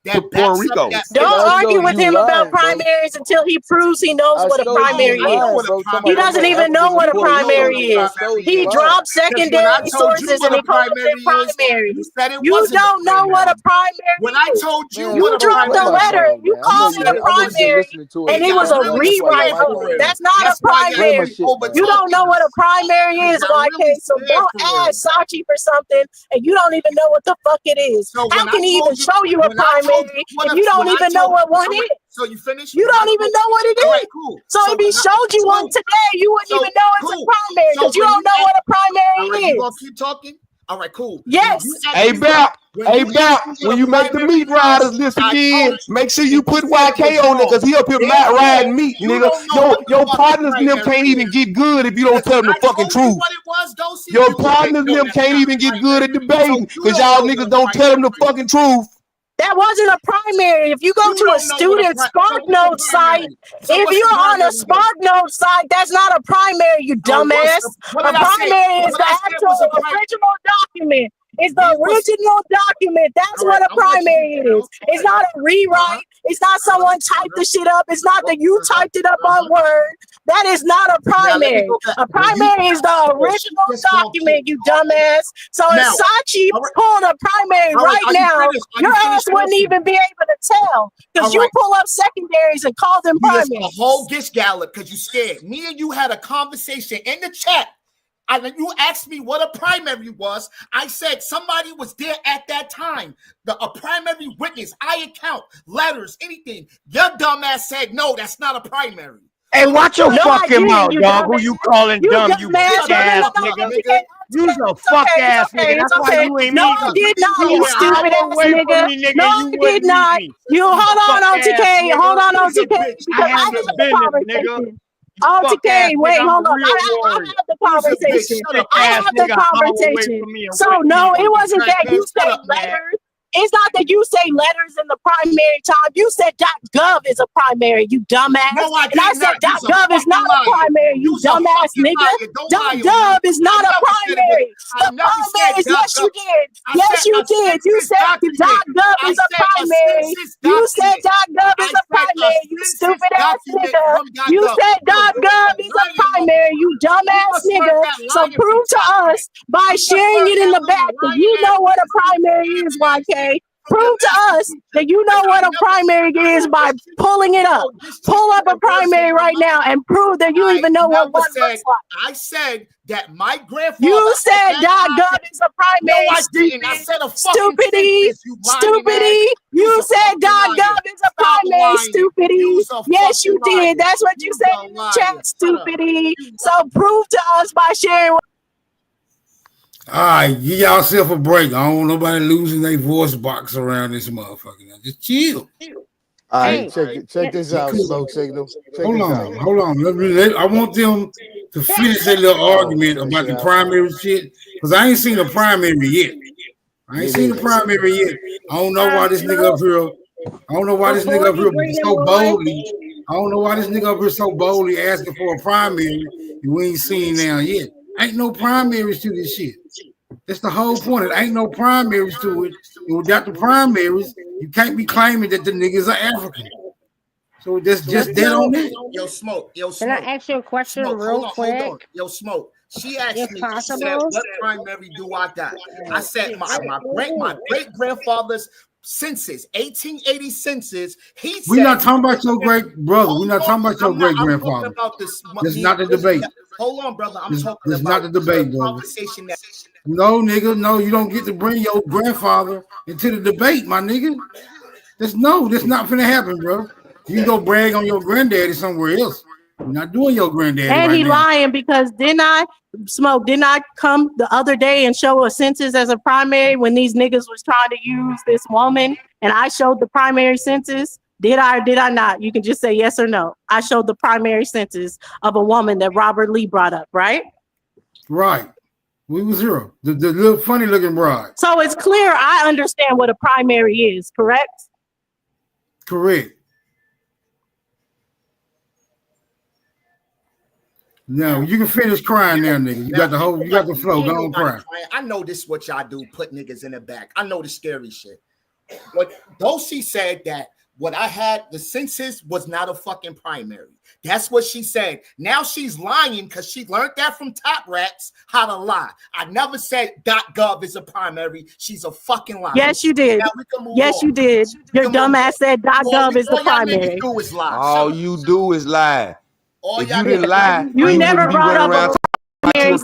to Puerto Rico. Don't argue with him about primaries until he proves he knows what a primary is. He doesn't even know what a primary is. He dropped secondary sources and he called them primaries. You don't know what a primary is. When I told you, you dropped a letter. You called it a primary, and it was a rewrite of it. That's not a primary. You don't know what a primary is, YK. So don't ask Sachi for something, and you don't even know what the fuck it is. How can he even show you a primary if you don't even know what one is? So you finished? You don't even know what it is. So if he showed you one today, you wouldn't even know it's a primary because you don't know what a primary You is. gonna keep talking? All right, cool. Yes. Hey, Bap. Hey, Bap. When you make the meat riders list again, make sure you put YK on it because he up here not riding meat, nigga. Your partners and them can't even get good if you don't tell them the fucking truth. Your partners and them can't even get good at debating because y'all niggas don't tell them the fucking truth. That wasn't a primary. If you go to a student SparkNote site, if you're on a SparkNote site, that's not a primary, you dumbass. A primary is the actual original document. It's the original document. That's what a primary is. It's not a rewrite. It's not someone typed the shit up. It's not that you typed it up on Word. That is not a primary. A primary is the original document, you dumbass. So if Sachi pulled a primary right now, your ass wouldn't even be able to tell because you pull up secondaries and call them primaries. A whole gish gallop because you scared. Me and you had a conversation in the chat. And you asked me what a primary was. I said somebody was there at that time. A primary witness, eye account, letters, anything. Your dumb ass said, no, that's not a primary. Hey, watch your fucking mouth, dog. Who you calling dumb, you bitch ass nigga? You's a fuck ass nigga. That's why you ain't No, I did not, you stupid ass nigga. No, I did not. You hold on, OTK. Hold on, OTK. Because I had the conversation. OTK, wait, hold on. I had the conversation. I had the conversation. So no, it wasn't that you said letters. It's not that you say letters in the primary time. You said .gov is a primary, you dumbass. No, and I said .gov is not a primary, you dumbass nigga. .gov is not a primary. The primary is yes, you did. Yes, you did. You said .gov is a primary. You said .gov is a primary, you stupid ass nigga. You said .gov is a primary, you dumbass nigga. So prove to us by sharing it in the back that you know what a primary is, YK. Prove to us that you know what a primary is by pulling it up. Pull up a primary right now and prove that you even know what one looks like. I said that my grandfather. You said .gov is a primary. No, I didn't. I said a fucking stupidity. Stupidity. You said .gov is a primary. Stupidity. Yes, you did. That's what you said in the chat. Stupidity. So prove to us by sharing. All right, give y'all a break. I don't want nobody losing their voice box around this motherfucker. Now, just chill. All right, check this out, Smoke Signal. Hold on. I want them to finish their little argument about the primary shit because I ain't seen a primary yet. I don't know why this nigga up here. I don't know why this nigga up here so boldly. I don't know why this nigga up here so boldly asking for a primary and we ain't seen now yet. Ain't no primaries to this shit. That's the whole point. It ain't no primaries to it. And without the primaries, you can't be claiming that the niggas are African. So that's just dead on it. Yo, Smoke. Can I ask you a question real quick? Hold on. Yo, Smoke. She asked if me, possible, she said, what primary do I got? I said my great grandfather's census, 1880 census. We're not talking about your great brother. We're not talking about your great grandfather. That's not the debate. Hold on, brother. I'm talking That's about not the debate, brother. Conversation that. No, nigga, no, you don't get to bring your grandfather into the debate, my nigga. That's not finna happen, bro. You can go brag on your granddaddy somewhere else. You're not doing your granddaddy. And right he now. lying because didn't I come the other day and show a census as a primary when these niggas was trying to use this woman and I showed the primary census? Did I or did I not? You can just say yes or no. I showed the primary census of a woman that Robert Lee brought up, right? Right. We was zero. The little funny looking bride. So it's clear I understand what a primary is, correct? Correct. No, you can finish crying now, nigga. You got the flow. Go on, cry. I know this is what y'all do, put niggas in the back. I know the scary shit. But Dulcie said that what I had, the census was not a fucking primary. That's what she said. Now she's lying because she learned that from Top Rats how to lie. I never said .gov is a primary. She's a fucking liar. Yes, you did. Yes, you did. Your dumb ass said .gov is the primary. All you do is lie. If you didn't lie, you never brought up you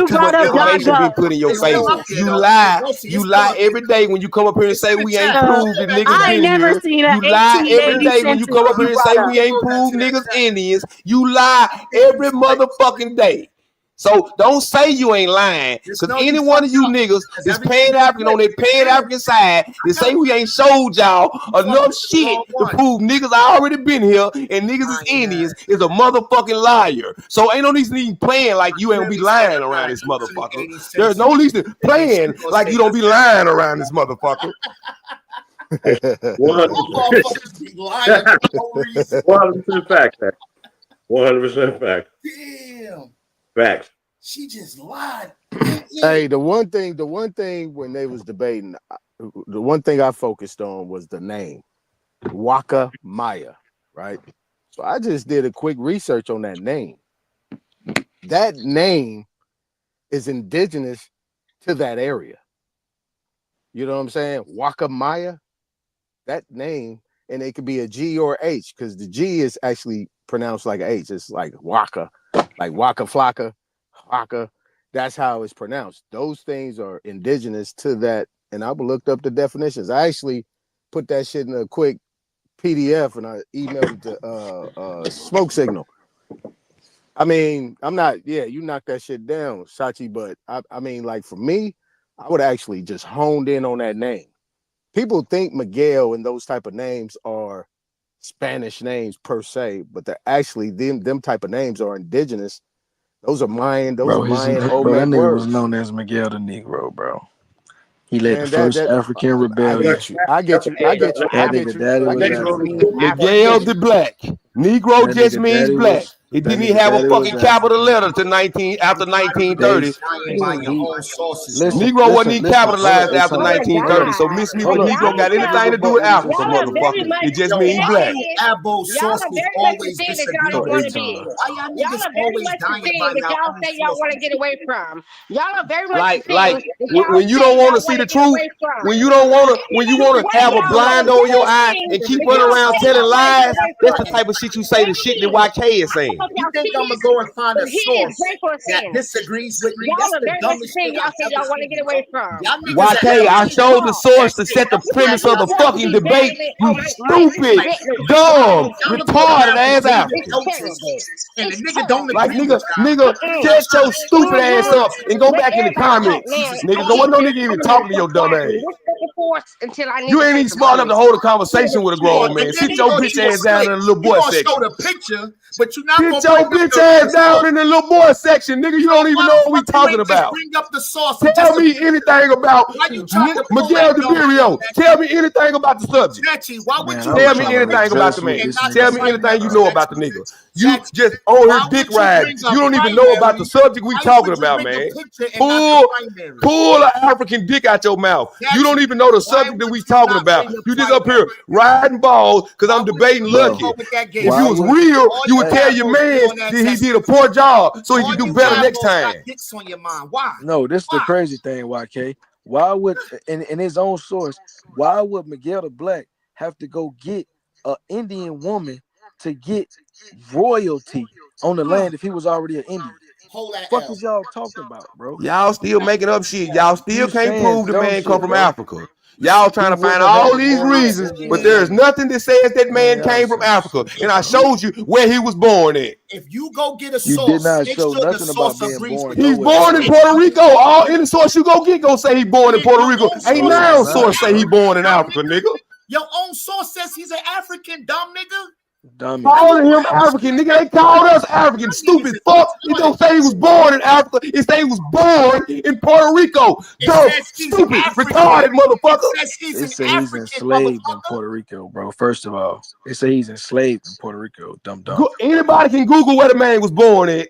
brought up .gov. Put in your face. You lie. You lie every day when you come up here and say we ain't proved the niggas I ain't never seen You lie every day when you come up here and say we ain't proved niggas Indians. You lie every motherfucking day. So don't say you ain't lying, because any one of you niggas is paying African on their paying African side to say we ain't showed y'all enough shit to prove niggas already been here and niggas is Indians is a motherfucking liar. So ain't no reason even playing like you ain't be lying around this motherfucker. There's no reason playing like you don't be lying around this motherfucker. 100% fact. 100% fact. Damn. Facts. She just lied. Hey, the one thing when they was debating, the one thing I focused on was the name, Waka Maya, right? So I just did a quick research on that name. That name is indigenous to that area. You know what I'm saying? Waka Maya, that name, and it could be a G or H, because the G is actually pronounced like H. It's like Waka. Like Waka Flocka, Waka, that's how it's pronounced. Those things are indigenous to that. And I looked up the definitions. I actually put that shit in a quick PDF and I emailed it to Smoke Signal. I mean, you knocked that shit down, Sachi, but I mean, like for me, I would actually just honed in on that name. People think Miguel and those type of names are Spanish names per se, but they're actually them type of names are indigenous. Those are Mayan. Those are Mayan old man that nigga words. was known as Miguel the Negro, bro. He led the first African rebellion. I get you. Miguel the Black. Negro just means black. It didn't even have a fucking capital letter to after 1930. Negro wasn't even capitalized after 1930. So Miss Me with Negro got anything to do with Africa, motherfucker. It just means black. Abo sources always disagree. Y'all are very much the thing that y'all say y'all want to get away from. Y'all are very much like when you don't want to see the truth, when you want to have a blind over your eye and keep running around telling lies, that's the type of shit you say, the shit that YK is saying. You think I'm gonna go and find a source that disagrees with me? That's the dumbest thing y'all say y'all want to get away from. YK, I showed the source to set the premise of the fucking debate. You stupid, dumb, retarded ass African. And the nigga don't like nigga, shut your stupid ass up and go back in the comments. Nigga, no one no nigga even talking to your dumb ass. You ain't even smart enough to hold a conversation with a grown man. Sit your bitch ass down in the little boy section. Show the picture, but you not get your bitch ass down in the little boy section, nigga. You don't even know what we talking about. Bring up the source. Tell me anything about Miguel DeBirio. Tell me anything about the subject. Tell me anything about the man. Tell me anything you know about the nigga. You just on her dick ride. You don't even know about the subject we talking about, man. Pull an African dick out your mouth. You don't even know the subject that we talking about. You just up here riding balls because I'm debating Lucky. If you was real, you would tell your man that he did a poor job so he can do better next time. No, this is the crazy thing, YK. Why would in his own source? Why would Miguel the Black have to go get an Indian woman to get royalty on the land if he was already an Indian? Fuck is y'all talking about, bro? Y'all still making up shit. Y'all still can't prove the man come from Africa. Y'all trying to find all these reasons, but there is nothing that says that man came from Africa. And I showed you where he was born at. If you go get a You source, did not make show sure nothing the about source being agrees born with He's you. born in Puerto Rico. All any source you go get gonna say he born in Puerto Rico. Ain't now source say he born in Africa, nigga. Your own source says he's an African, dumb nigga. Dummy. Calling him African, nigga. They called us African. Stupid fuck. It don't say he was born in Africa. It say he was born in Puerto Rico. Dumb, stupid, retarded motherfucker. They say he's enslaved in Puerto Rico, bro. First of all, they say he's enslaved in Puerto Rico. Dumb. Anybody can Google where the man was born at.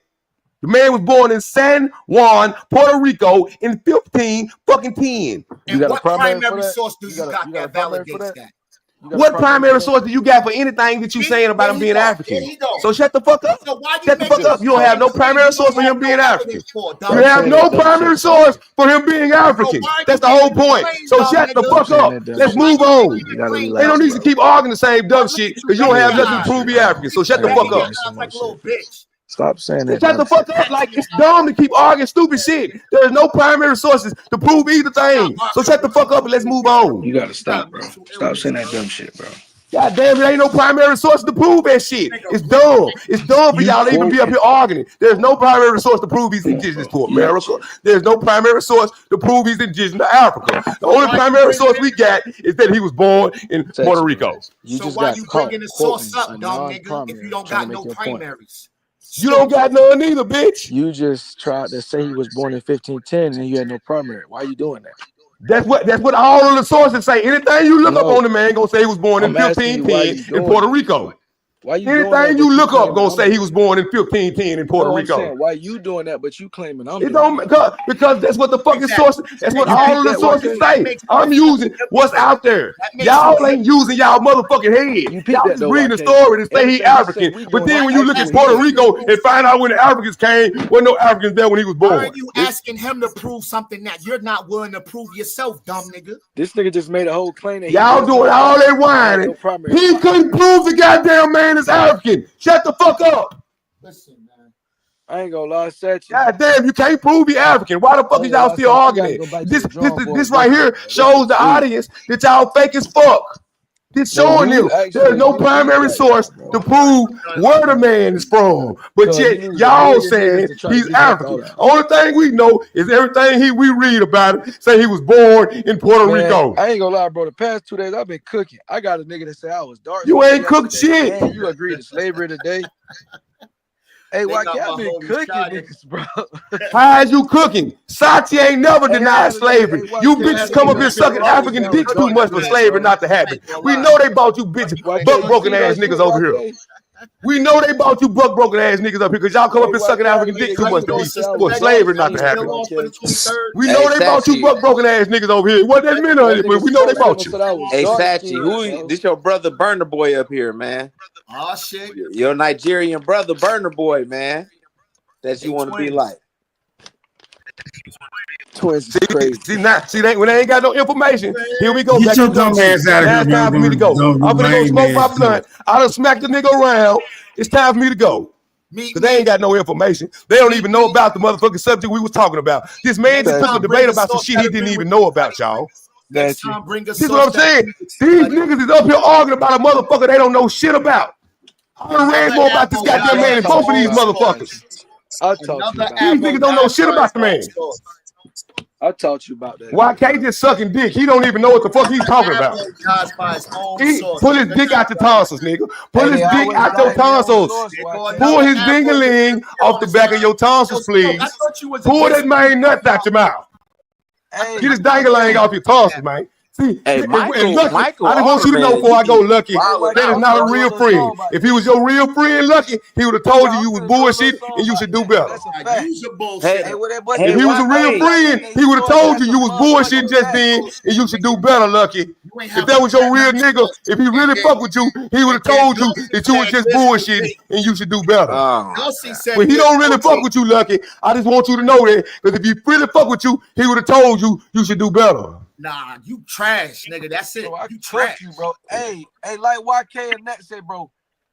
The man was born in San Juan, Puerto Rico in 1510. And what primary source do you got that validates that? What primary source do you got for anything that you saying about him being African? So shut the fuck up. Shut the fuck up. You don't have no primary source for him being African. You have no primary source for him being African. That's the whole point. So shut the fuck up. Let's move on. They don't need to keep arguing the same dumb shit because you don't have nothing to prove he African. So shut the fuck up. Stop saying that. Shut the fuck up. Like, it's dumb to keep arguing stupid shit. There is no primary sources to prove either thing. So shut the fuck up and let's move on. You gotta stop, bro. Stop saying that dumb shit, bro. God damn, there ain't no primary source to prove that shit. It's dumb. It's dumb for y'all to even be up here arguing. There's no primary source to prove he's indigenous to America. There's no primary source to prove he's indigenous to Africa. The only primary source we got is that he was born in Puerto Rico. So why you bringing the source up, dumb nigga, if you don't got no primaries? You don't got none either, bitch. You just tried to say he was born in 1510 and you had no primary. Why are you doing that? That's what all of the sources say. Anything you look up on the man gonna say he was born in 1510 in Puerto Rico. Why you Anything you look up gonna say he was born in 1510 in Puerto Rico. Why you doing that? But you claiming I'm It don't because that's what the fucking sources. That's what all of the sources say. I'm using what's out there. Y'all ain't using y'all motherfucking head. Y'all just reading the story to say he African. But then when you look at Puerto Rico and find out when the Africans came, wasn't no Africans there when he was born. Why are you asking him to prove something that you're not willing to prove yourself, dumb nigga? This nigga just made a whole claim that y'all doing all that whining. He couldn't prove the goddamn man is African. Shut the fuck up. Listen, man. I ain't gonna lie, Satch. God damn, you can't prove he African. Why the fuck is y'all still arguing? This right here shows the audience that y'all fake as fuck. This showing them there's no primary source to prove where the man is from. But yet y'all saying he's African. Only thing we know is everything we read about him say he was born in Puerto Rico. I ain't gonna lie, bro. The past 2 days I've been cooking. I got a nigga that say I was dark. You ain't cooked shit. Man, you agree to slavery today? Hey, why can't I be cooking niggas, bro? How is you cooking? Sachi ain't never denied slavery. You bitches come up here sucking African dicks too much for slavery not to happen. We know they bought you bitches, buck broken ass niggas over here. We know they bought you buck broken ass niggas up here because y'all come up here sucking African dick too much for slavery not to happen. We know they bought you buck broken ass niggas over here. What that meant on it, but we know they bought you. Hey, Sachi, this your brother Burner Boy up here, man. Oh shit. Your Nigerian brother Burner Boy, man. That you want to be like. Twins is crazy. When they ain't got no information, here we go. Get your dumb ass out of here. Now it's time for me to go. I'm gonna go smoke my blunt. I done smacked the nigga around. It's time for me to go. Because they ain't got no information. They don't even know about the motherfucking subject we was talking about. This man just took a debate about some shit he didn't even know about, y'all. This is what I'm saying. These niggas is up here arguing about a motherfucker they don't know shit about. I done read more about this goddamn man than both of these motherfuckers. These niggas don't know shit about the man. I taught you about that. Why can't just sucking dick? He don't even know what the fuck he's talking about. Pull his dick out your tonsils, nigga. Pull his dick out your tonsils. Pull his ding-a-ling off the back of your tonsils, please. Pull that man nuts out your mouth. Get his ding-a-ling off your tonsils, man. See, Hey, and Michael, Lucky, Michael, I just want you to know man, before I go, Lucky, Wow, that is not a real friend. If he was your real friend, Lucky, he would have told you was bullshit and you should do better. That's a fact. Use your bullshit. Hey, what that boy If said, he was a real hey, friend, he would have told you was bullshit just then and you should do better, Lucky. If that was your real nigga, if he really fuck with you, he would have told you that you was just bullshit and you should do better. But he don't really fuck with you, Lucky. I just want you to know that, because if he really fuck with you, he would have told you you should do better. Nah, you trash, nigga. That's it. Bro, I You trust trash. you, bro. Hey, like YK and Nat said, bro,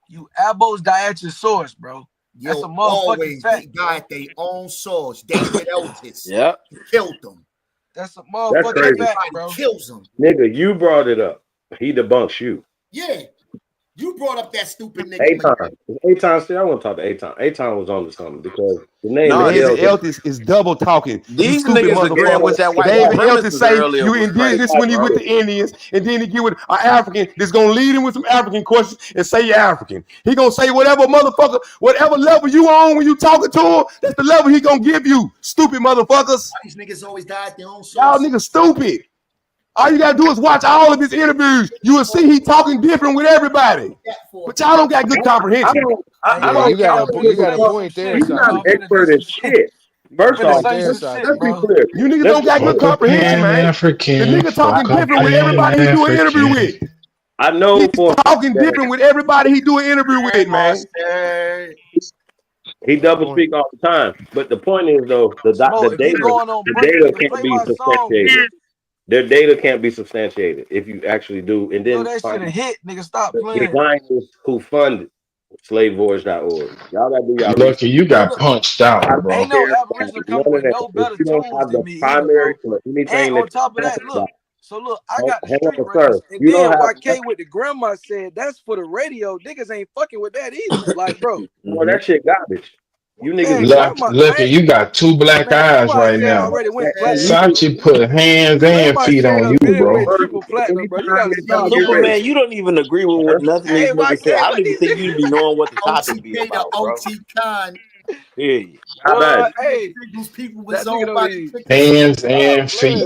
you abos die at your source, bro. That's a motherfucking always fact. die at their own source. David Eltis Yep. killed them. That's a That's motherfucking crazy. fact, bro. Kills them. Nigga, you brought it up. He debunks you. Yeah. You brought up that stupid nigga. Aton, see, I want to talk to Aton. Aton was on to something because the name No, David Eltis is double talking. These stupid niggas agreeing with that white David Eltis supremacist say earlier you was indigenous crazy, when he bro. with the Indians, and then he get with an African that's gonna lead him with some African questions and say you're African. He gonna say whatever motherfucker, whatever level you on when you talking to him, that's the level he gonna give you. Stupid motherfuckers. These niggas always die at their own source. Y'all niggas stupid. All you gotta do is watch all of his interviews. You will see he talking different with everybody. But y'all don't got good comprehension. You got a point there. He's not an expert in shit. First off, let's be clear. You niggas don't got good comprehension, man. The nigga talking different with everybody he do an interview with. I know He's talking different with everybody he do an interview with, man. He double speak all the time. But the point is though, the data can't be substantiated. Their data can't be substantiated if you actually do. And then that shit a hit, nigga. Stop the playing. designers who fund slavevoyage.org. Y'all gotta do y'all Lucky, you got punched out, bro. Ain't no Aboriginal come with no better tools than me either, bro. And on top of that, look. So look, I got the street records. And then YK with the grandma said that's for the radio. Niggas ain't fucking with that either. Like, bro. Well, that shit garbage. You niggas Lucky, you got two black eyes right now. Sachi put hands and feet on you, bro. Superman, you don't even agree with what nothing these niggas say. I don't even think you be knowing what the topic be about, bro. Yeah. Hey, people was hands and feet.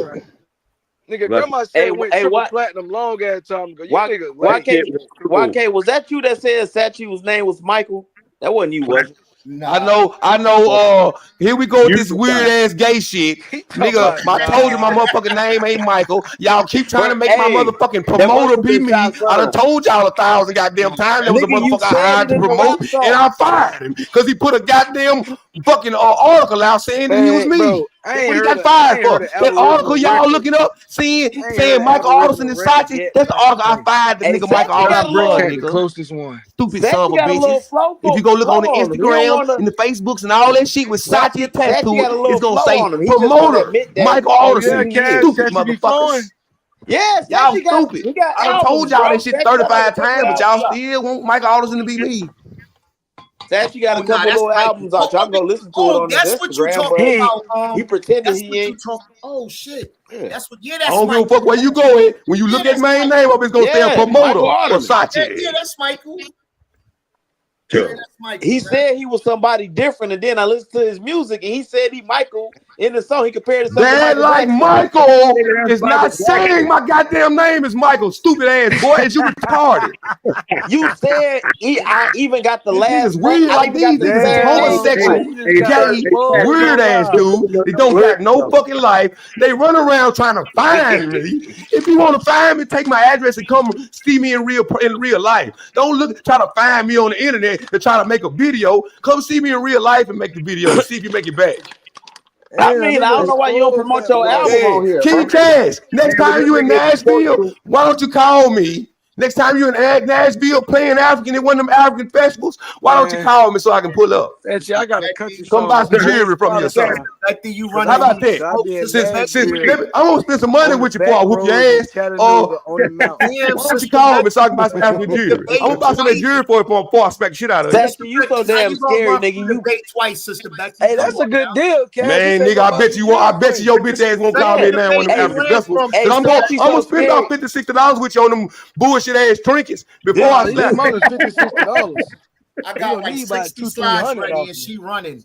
Nigga, grandma said went triple platinum long ass time ago. YK, was that you that said Sachi's name was Michael? That wasn't you, was it? I know. Here we go with this weird ass gay shit, nigga. I told you my motherfucking name ain't Michael. Y'all keep trying to make my motherfucking promoter be me. I done told y'all 1,000 goddamn times there was a motherfucker I hired to promote, and I fired him because he put a goddamn fucking article out saying that he was me. Bro, What he got fired for? That article y'all looking up, saying Michael Alderson and Sachi. That's the article I fired the nigga Michael Alderson. The closest one. Stupid son of a bitches. If you go look on the Instagram and the Facebooks and all that shit with Sachi attached to it, it's gonna say promoter Michael Alderson. Stupid motherfuckers. Yes, y'all stupid. I done told y'all that shit 35 times, but y'all still want Michael Alderson to be me. Sachi got a couple little albums out. Y'all go listen to it on that's his what you Instagram, talking but about. he pretended he ain't. Oh shit. That's what. Yeah, I that's. don't give a fuck where you going. When you look at main name up, it's gonna say a promoter or Sachi. Yeah, that's Michael. He said he was somebody different, and then I listened to his music, and he said he Michael in the song. He compared himself That to like Michael is not saying my goddamn name is Michael. Stupid ass boy, is you retarded? You said I even got the last. These weird like these niggas is homosexual, gay, weird ass dude. They don't got no fucking life. They run around trying to find me. If you want to find me, take my address and come see me in real life. Don't try to find me on the internet to try to make a video. Come see me in real life and make the video and see if you make it back. I mean, I don't know why you don't promote your album on here. King Cash, next time you in Nashville, why don't you call me? Next time you're in Nashville playing African in one of them African festivals, why don't you call me so I can pull up? Actually, I got a country Come buy some jewelry from me or something. How about that? I'm gonna spend some money with you before I whoop your ass. Why don't you call me so I can buy some African jewelry? I'm gonna buy some of that jewelry for you before I smack the shit out of you. Sachi, you so damn scary, nigga. You twice, sister Becky. Hey, that's a good deal, Cash. Man, nigga, I bet you your bitch ass won't call me now on them African festivals. I'm gonna spend about $50-$60 with you on them bullshit ass trinkets before I slap. I got like 60 slides ready and she running.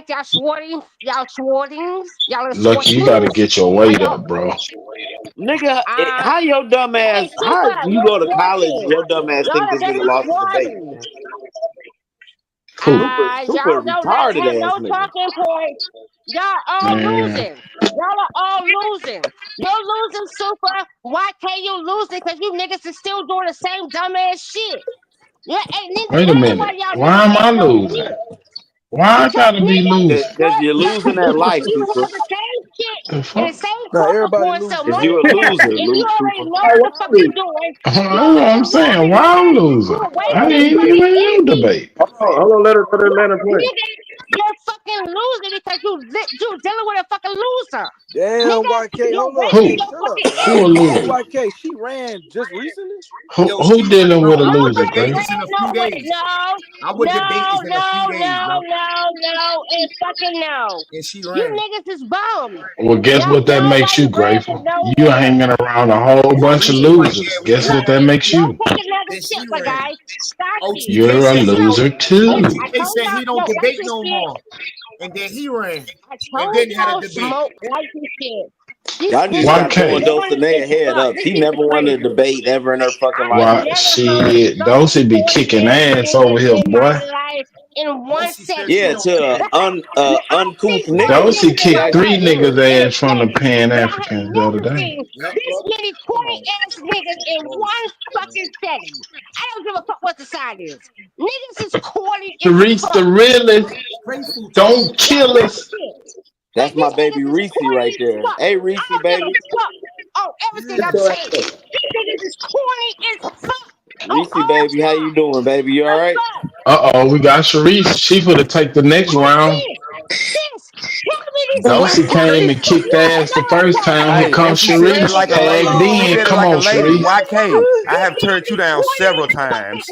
like y'all Schwartings. Y'all Schwartings. Y'all are Lucky, you gotta Schwartings. get your weight up, bro. Nigga, how your dumb ass? Hey, How Super, you you're go to college? Schwartings. Your dumb ass Y'all think are this nigga very lost the debate. Schwartings. Cool. Super Y'all don't like retarded have ass no nigga. talking points. Y'all all Man. losing. Y'all are all losing. You're losing, Super. Why can't you lose it? Because you niggas is still doing the same dumbass shit. Yeah, ain't neither Wait a reason why minute. y'all Why niggas am I ain't no losing? shit. Why I Because gotta be niggas, losing? Because you're y'all losing that life, you Super. have the same shit The fuck? And the same Now court everybody going loses. some Cause more you a time. loser, And you loose already people. know what the fuck you're doing. That's what I'm saying. Why I'm losing? You're I wasting ain't fucking even in energy. debate. Hold on, let her play. Nigga, you're fucking losing because you dealing with a fucking loser. Damn, Nigga, YK, you're hold up. wasting Hey, your shut up, fucking man. Who a energy. loser? Hey, YK, she ran just recently? Yo, Who dealing with a No, loser, I Grace? is in a few days. Our debate is in a few days, bro. and fucking no. And she You ran. niggas is bums. Well, guess what that makes you, Nobody ran for Grateful? no You man. hanging around a whole bunch of losers. Guess what that makes you? Don't take another Then she sip, my ran. guy. Stop it. You're OTK a said he don't. loser too. OTK said he don't like debate this no shit. more. And then he ran. I And told then had a y'all debate. smoke like this shit. Y'all need to stop throwing Dulcinea head up. She never won a debate ever in her fucking life. Why shit? Dosey be kicking ass over here, boy. In one second. Yeah, to uncouth nigga. Dosey kicked 3 niggas ass from the Pan Africans the other day. This many corny ass niggas in one fucking setting. I don't give a fuck what the side is. Niggas is corny To as reach fuck. the realest, don't kill us. That's my baby Reese right there. Hey Reese, baby. Oh, everything I'm saying. These niggas is corny as fuck. Reese, baby, how you doing, baby? You all right? We got Sharice. She finna take the next round. Dosey came and kicked ass the first time. Here Hey, comes and she said it Sharice. like a lady. She Then said it come like a on, lady. Sharice. YK, I have turned you down several times.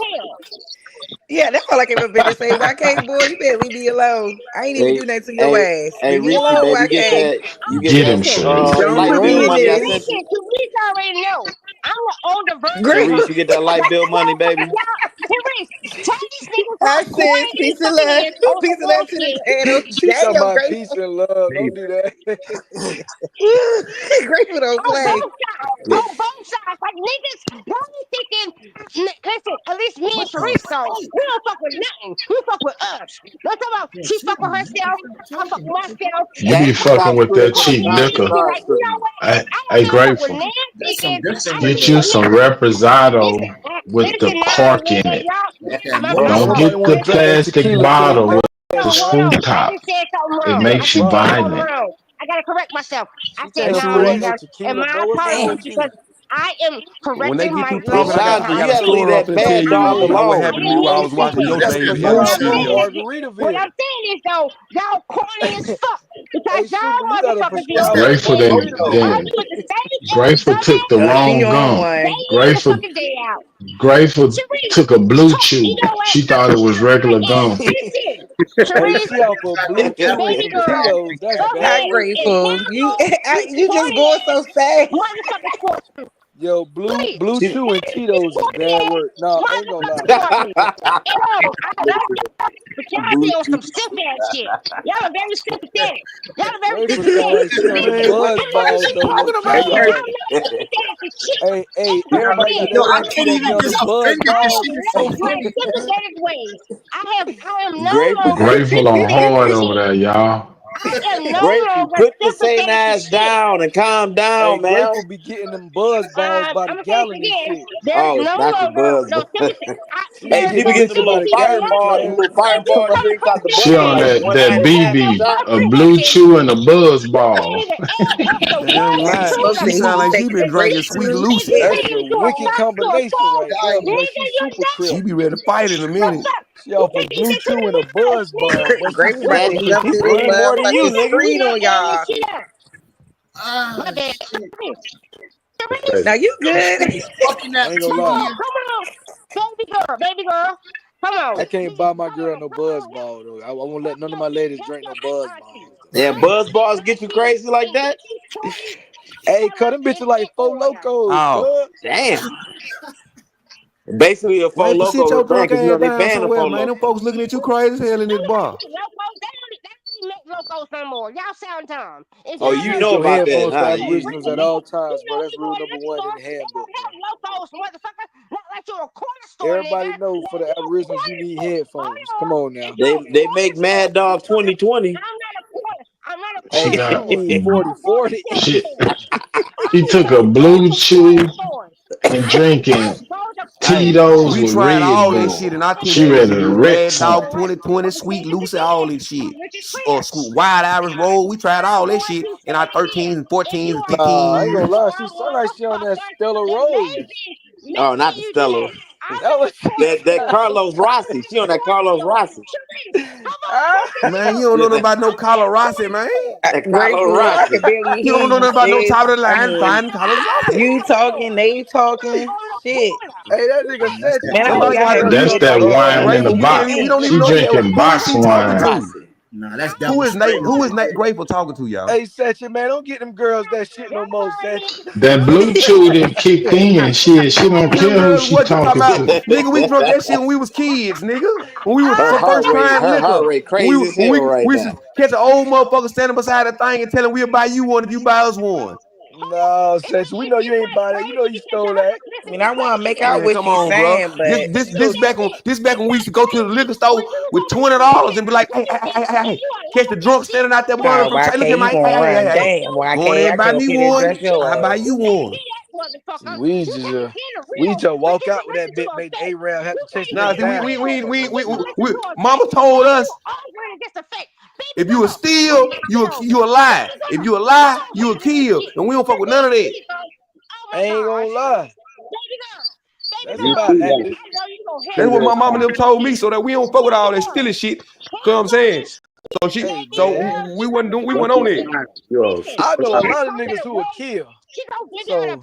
Yeah, that's all I came up here to say. YK, boy, you better leave me alone. I ain't even do nothing to your ass. Leave me Reese, alone, baby, YK. Get him, Sharice. Don't light put me bill in money I this. sent you. Sharice already know. I'm the older version. Great. Sharice, you get that light bill money, baby. Sharice, tell these niggas I how said corny peace these and fucking love. is on Peace some and love to the bullshit. channel. She talking Damn, about Grateful. peace and love. Don't do that. Grateful don't play. On both sides, like niggas, y'all be thinking. Listen, at least me and Sharice though, we don't fuck with nothing. We fuck with us. Don't talk about she fuck with herself. I fuck with myself. You be fucking with that cheap Like, liquor. you know what? Hey, I don't give a fuck Grateful. what Nan thinking. I don't Get give you a some fuck. Reposado with the Listen now, cork in nigga, it. y'all. Don't Don't nobody get want the to drink that plastic tequila bottle till with the Hold screw on. I top. just said something It wrong. makes you violent. I gotta correct myself. I She said think no, she want nigga. that And tequila, my bro. What's wrong apologies with you? because I am When they correcting get my through talking, I got you a gotta leave story I'm that finna tell bad you dog about what alone. happened to me while I was watching your That's baby because y'all house from show. What Margaritaville. I'm saying is though, y'all corny as fuck Hey, because Super, y'all you got a motherfuckers be on house here in Grateful and Margaritaville. then with the same ass Grateful took the dumbass She wrong shit on gum. day one. in the Grateful fucking day out. took a blue Talk, chew. you know what? She thought it was regular Hey, gum. listen, Hey, Sharice, she off of Blue Chew and baby some girl, Tito's. That's go bad Not ahead work. and grateful. You download these you just corny going so ass fast. motherfucking sports. Yo, Please, Blue Chew and Tito's is corny bad ass work. Nah, I ain't gonna lie. motherfucking sports. And I love you, but y'all be on some simp ass shit. Y'all are very sympathetic. Y'all are very Grateful sound sympathetic. like she on them Man, buzz I'm not balls though, low sympathetic. key, y'all. I'm not sympathetic to shit. Hey, Ever everybody got been. that Yo, I auntie can't that be even on get them buzz offended. This I balls. shit have is so left my funny. sympathetic ways. I am no Grateful, longer Grateful on sympathetic hard to over shit. there, y'all. I am no Grateful, longer put the same sympathetic to ass shit. down and calm Hey, down, man. Grateful be getting them buzz balls by I'm the gonna say this gallon and again. shit. There's Oh, no not the longer buzz. no sympathy. She be Hey, There's she getting be no getting them twisted by little the sympathy gallon, fireball, them cuz. little fireball drinks out the She bottle, on like that 1.5 BB, shots. a blue chew and a buzz ball. damn right. She Say sound he like she taking been a break drinking sweet too. Lucy. That's a wicked combination right there, boy. She super She tripped. be ready to fight in a minute. She off a Blue Chew and a buzz ball, but she Grateful about to tripping. Daddy, jump he through this bleed more than you, motherfucking nigga. screen on y'all. My bad. Now you good. Fucking I that ain't gonna Come lie. on, baby girl. Come I on. can't buy my girl no buzz ball though. I won't let none of my ladies drink no buzz balls. Yeah, buzz balls get you crazy like that? Hey, cut them bitches like Four Locos, Oh, cuz. Damn. Basically, a Four Grateful, sit Loco your brand drunk because you ass know they down ban the somewhere, Four man. Them Loco. folks looking at you crazy as hell in this bar. They don't make locals no more. Y'all sound dumb. If Oh, y'all Hey, you use don't know your about do that, headphones for huh? aboriginals at all times, bro. That's you rule go to number the one in store, the they handbook, don't bro. have locals, motherfucker. Not like you're a corner store, Everybody nigga. know for the aboriginals you need headphones. Come on now. They make Mad Dog 2020. I'm not a She Hey, corner she got store. need 40-40. she she took a blue chew and drinking Tito's We with tried Red all that Bull. shit, and I think She that ready shit to was wreck Mad Dog something. 2020, Sweet Lucy, all this shit. White Irish Roll. We tried all that shit in our 13s and 14s and Nah, I ain't gonna 15s. lie. She sound like she on that Stella Rose. Oh, not the Stella. That was That Carlos Rossi. She on that Carlos Rossi. Man, you don't know nothing about no Carlos Rossi, man. That Carlos Grateful, I Rossi. can barely You hear don't know you, nothing about no sis. top of the I line, mean, fine Carlos Rossi. you talking, they talking, shit. Hey, that nigga said Man, I That's know why y'all I had a That's little that wine in the Grateful. We box. don't even She know drinking who is box she talking wine. to. Nah, that's Who double is Nate? straight. Who is Nate Grateful talking to, y'all? Hey, Satchin, man, don't get them girls that shit no more, Satchin. That blue chew done kicked in. She don't care who she What you talking talking about? to. Nigga, we drunk that shit when we was kids, nigga. When we was Her heart first rate, trying her liquor. heart rate crazy as When hell right we used now. to catch an old motherfucker standing beside the thing and tell him we'll buy you one if you buy us one. No, Satchin, we know you ain't buy that. You know you stole that. I mean, I want to make out Man, what come she's on, bro. saying, but This back when we used to go to the liquor store with $20 and be like, hey, catch the drunk standing out there burning nah, from YK, look at you my gonna run. hey. Damn, Go on YK, there I and buy come me here to one. address your I buy ass. you one. See, we just walk out with that bit, make the A-Rab have to chase a Nah, nigga see, down. we Mama told us if you a steal, you a lie. If you a lie, you a kill. And we don't fuck with none of that. I ain't gonna lie. That's You about too acting. That's what my mama and them told me, so that we don't fuck with all that stealing shit. You know what I'm saying? Hey, So man. we wasn't on it. I know a lot of niggas who will kill. So,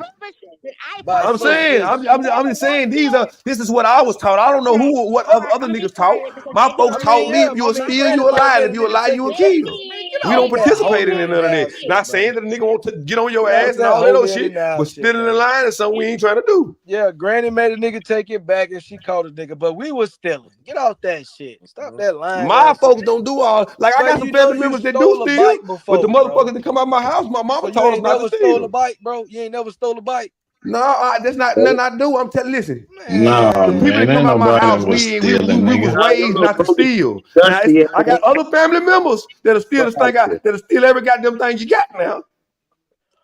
by I'm saying, association. I'm just saying this is what I was taught. I don't know what other niggas taught. My folks taught me if you a steal, you a lie. And if you a lie, you a kill. We don't participate in none of that. Not saying that a nigga want to get on your Get off ass and that all that other holier shit, now but shit, stealing the bro. line is something we ain't trying to do. Yeah, Granny made a nigga take it back and she called a nigga, but we was stealing. Get off that shit. Stop that lying. My folks don't do all like I Bro, got some you know family you members that do stole a steal, bike but the before, bro. motherfuckers that come out my house, my mama So you told us ain't not to never stole a steal. bike, bro? You ain't never stole a bike? No, that's not nothing I do. I'm telling. Listen, Nah, the people man, that come ain't out my nobody house, was we stealing, was nigga. raised not to steal. Now I got other family members that'll steal that'll steal every goddamn thing you got now.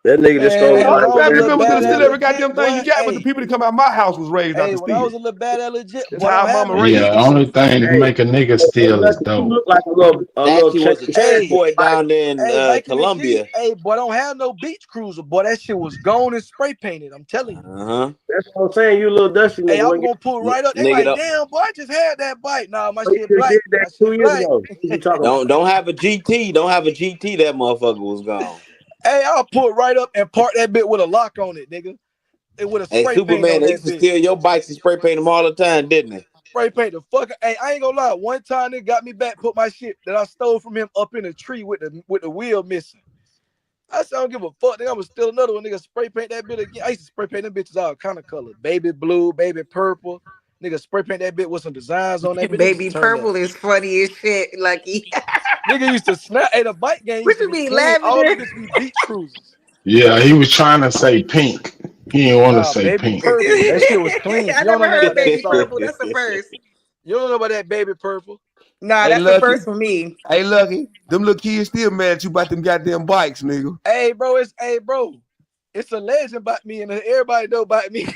That nigga just I stole Man, got when my I other was a family little members that'll bad at steal every legit, goddamn thing boy, you got, but the people that come out of my house was raised not to when I steal. was a little bad at legit, That's boy, how don't our have mama no raised Yeah, bitch. the us. only thing that make a nigga steal is You dope. look like a little Actually was a church Hey, boy down there in back in the G, Columbia. hey, boy, don't have no beach cruiser, boy. That shit was gone and spray painted. I'm telling you. That's what I'm saying. You little dusty Hey, nigga. I'm gonna pull right up. They Nigga, like, damn, boy, I just had that bike. Nah, my You shit just black. did that My 2 shit years black. ago. What you talking about? don't have a GT. Don't have a GT. That motherfucker was gone. Hey, I'll pull right up and park that bit with a lock on it, nigga. It with a Hey, spray paint Superman, on they that used to bitch. steal your bikes and spray paint them all the time, didn't they? Spray paint the fuck. Hey, I ain't gonna lie. One time they got me back, put my shit that I stole from him up in a tree with the wheel missing. I said, I don't give a fuck. Nigga, I'm gonna steal another one. Nigga, spray paint that bit again. I used to spray paint them bitches all kind of colors. Baby blue, baby purple. Nigga, spray paint that bit with some designs on that bit. Baby purple is funny as shit, Lucky. Nigga used to snap. Hey, the bike game What used to you be mean, clean. All them lavender? bitches be beach cruisers. Yeah, he was trying to say pink. He didn't want to Nah, say baby pink. purple. That shit was clean. I You don't never know nothing heard about that baby sorry. purple. That's the first. You don't know about that baby purple. Nah, Hey, that's the Lucky. first for me. Hey, Lucky. Them little kids still mad at you about them goddamn bikes, nigga. Hey, bro, it's a legend about me, and everybody know about me.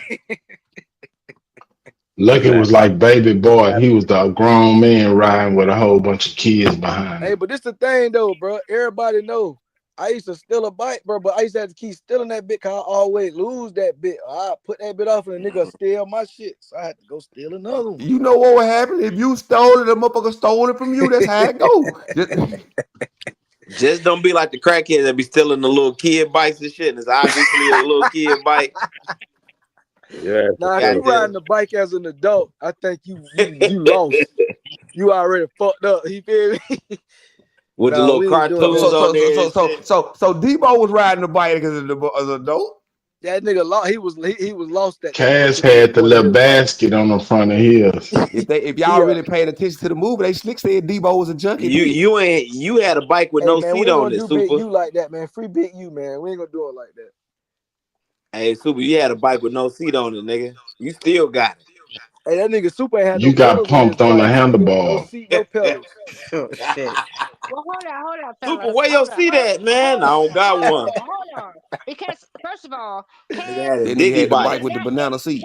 Lucky was like baby boy. He was the grown man riding with a whole bunch of kids behind Hey, him. but this the thing though, bro. Everybody know I used to steal a bike, bro, but I used to have to keep stealing that bit because I always lose that bit. I put that bit off and the nigga steal my shit. So I had to go steal another one. You know what would happen if you stole it? The motherfucker stole it from you. That's how it go. Just don't be like the crackheads that be stealing the little kid bikes and shit. And it's obviously a little kid bike. Yeah. Now, if you riding the bike as an adult, I think you lost. You already fucked up. You feel me? With the little we ain't doing cartoons that. on there and shit. So Debo was riding the bike as an adult. That nigga lost. He was lost at Cass had the little basket on the front of his. If y'all really paid attention to the movie, they slick said Debo was a junkie. You had a bike with Hey, no man, we seat ain't on gonna it, do Big Super. U like that, man. Free Big U, man. We ain't gonna do it like that. Hey, Super, you had a bike with no seat on it, nigga. You still got it. Hey, that nigga Super ain't had You no got pedals on his pumped on the bike, nigga. No handlebar. seat, no pedals. Oh shit. Well, hold on, fellas. Super, where your seat at, man? I don't got one. Hold on. Because first of all, Nigga had a That nigga diggy had the bike. bike with the banana seat.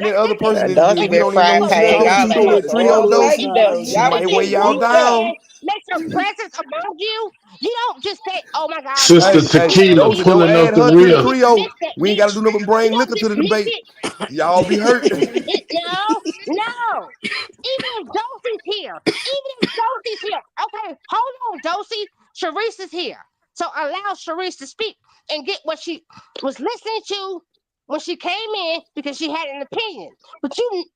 mad that other person is Don't we even don't even know who she tag talking y'all to ain't that trio no though. like though. She Y'all might weigh just y'all down. Makes your presence among you. You don't just say, "Oh my God, Sister Hey, Tequila Doja, don't pulling up add the her to the real. trio. Miss that We ain't got to bitch." do nothing but bring You don't liquor to the dismiss debate. it. Y'all be hurt. No. Even if Dosey's here, okay, hold on, Dosey. Sharice is here. So allow Sharice to speak and get what she was listening to when she came in because she had an opinion. But you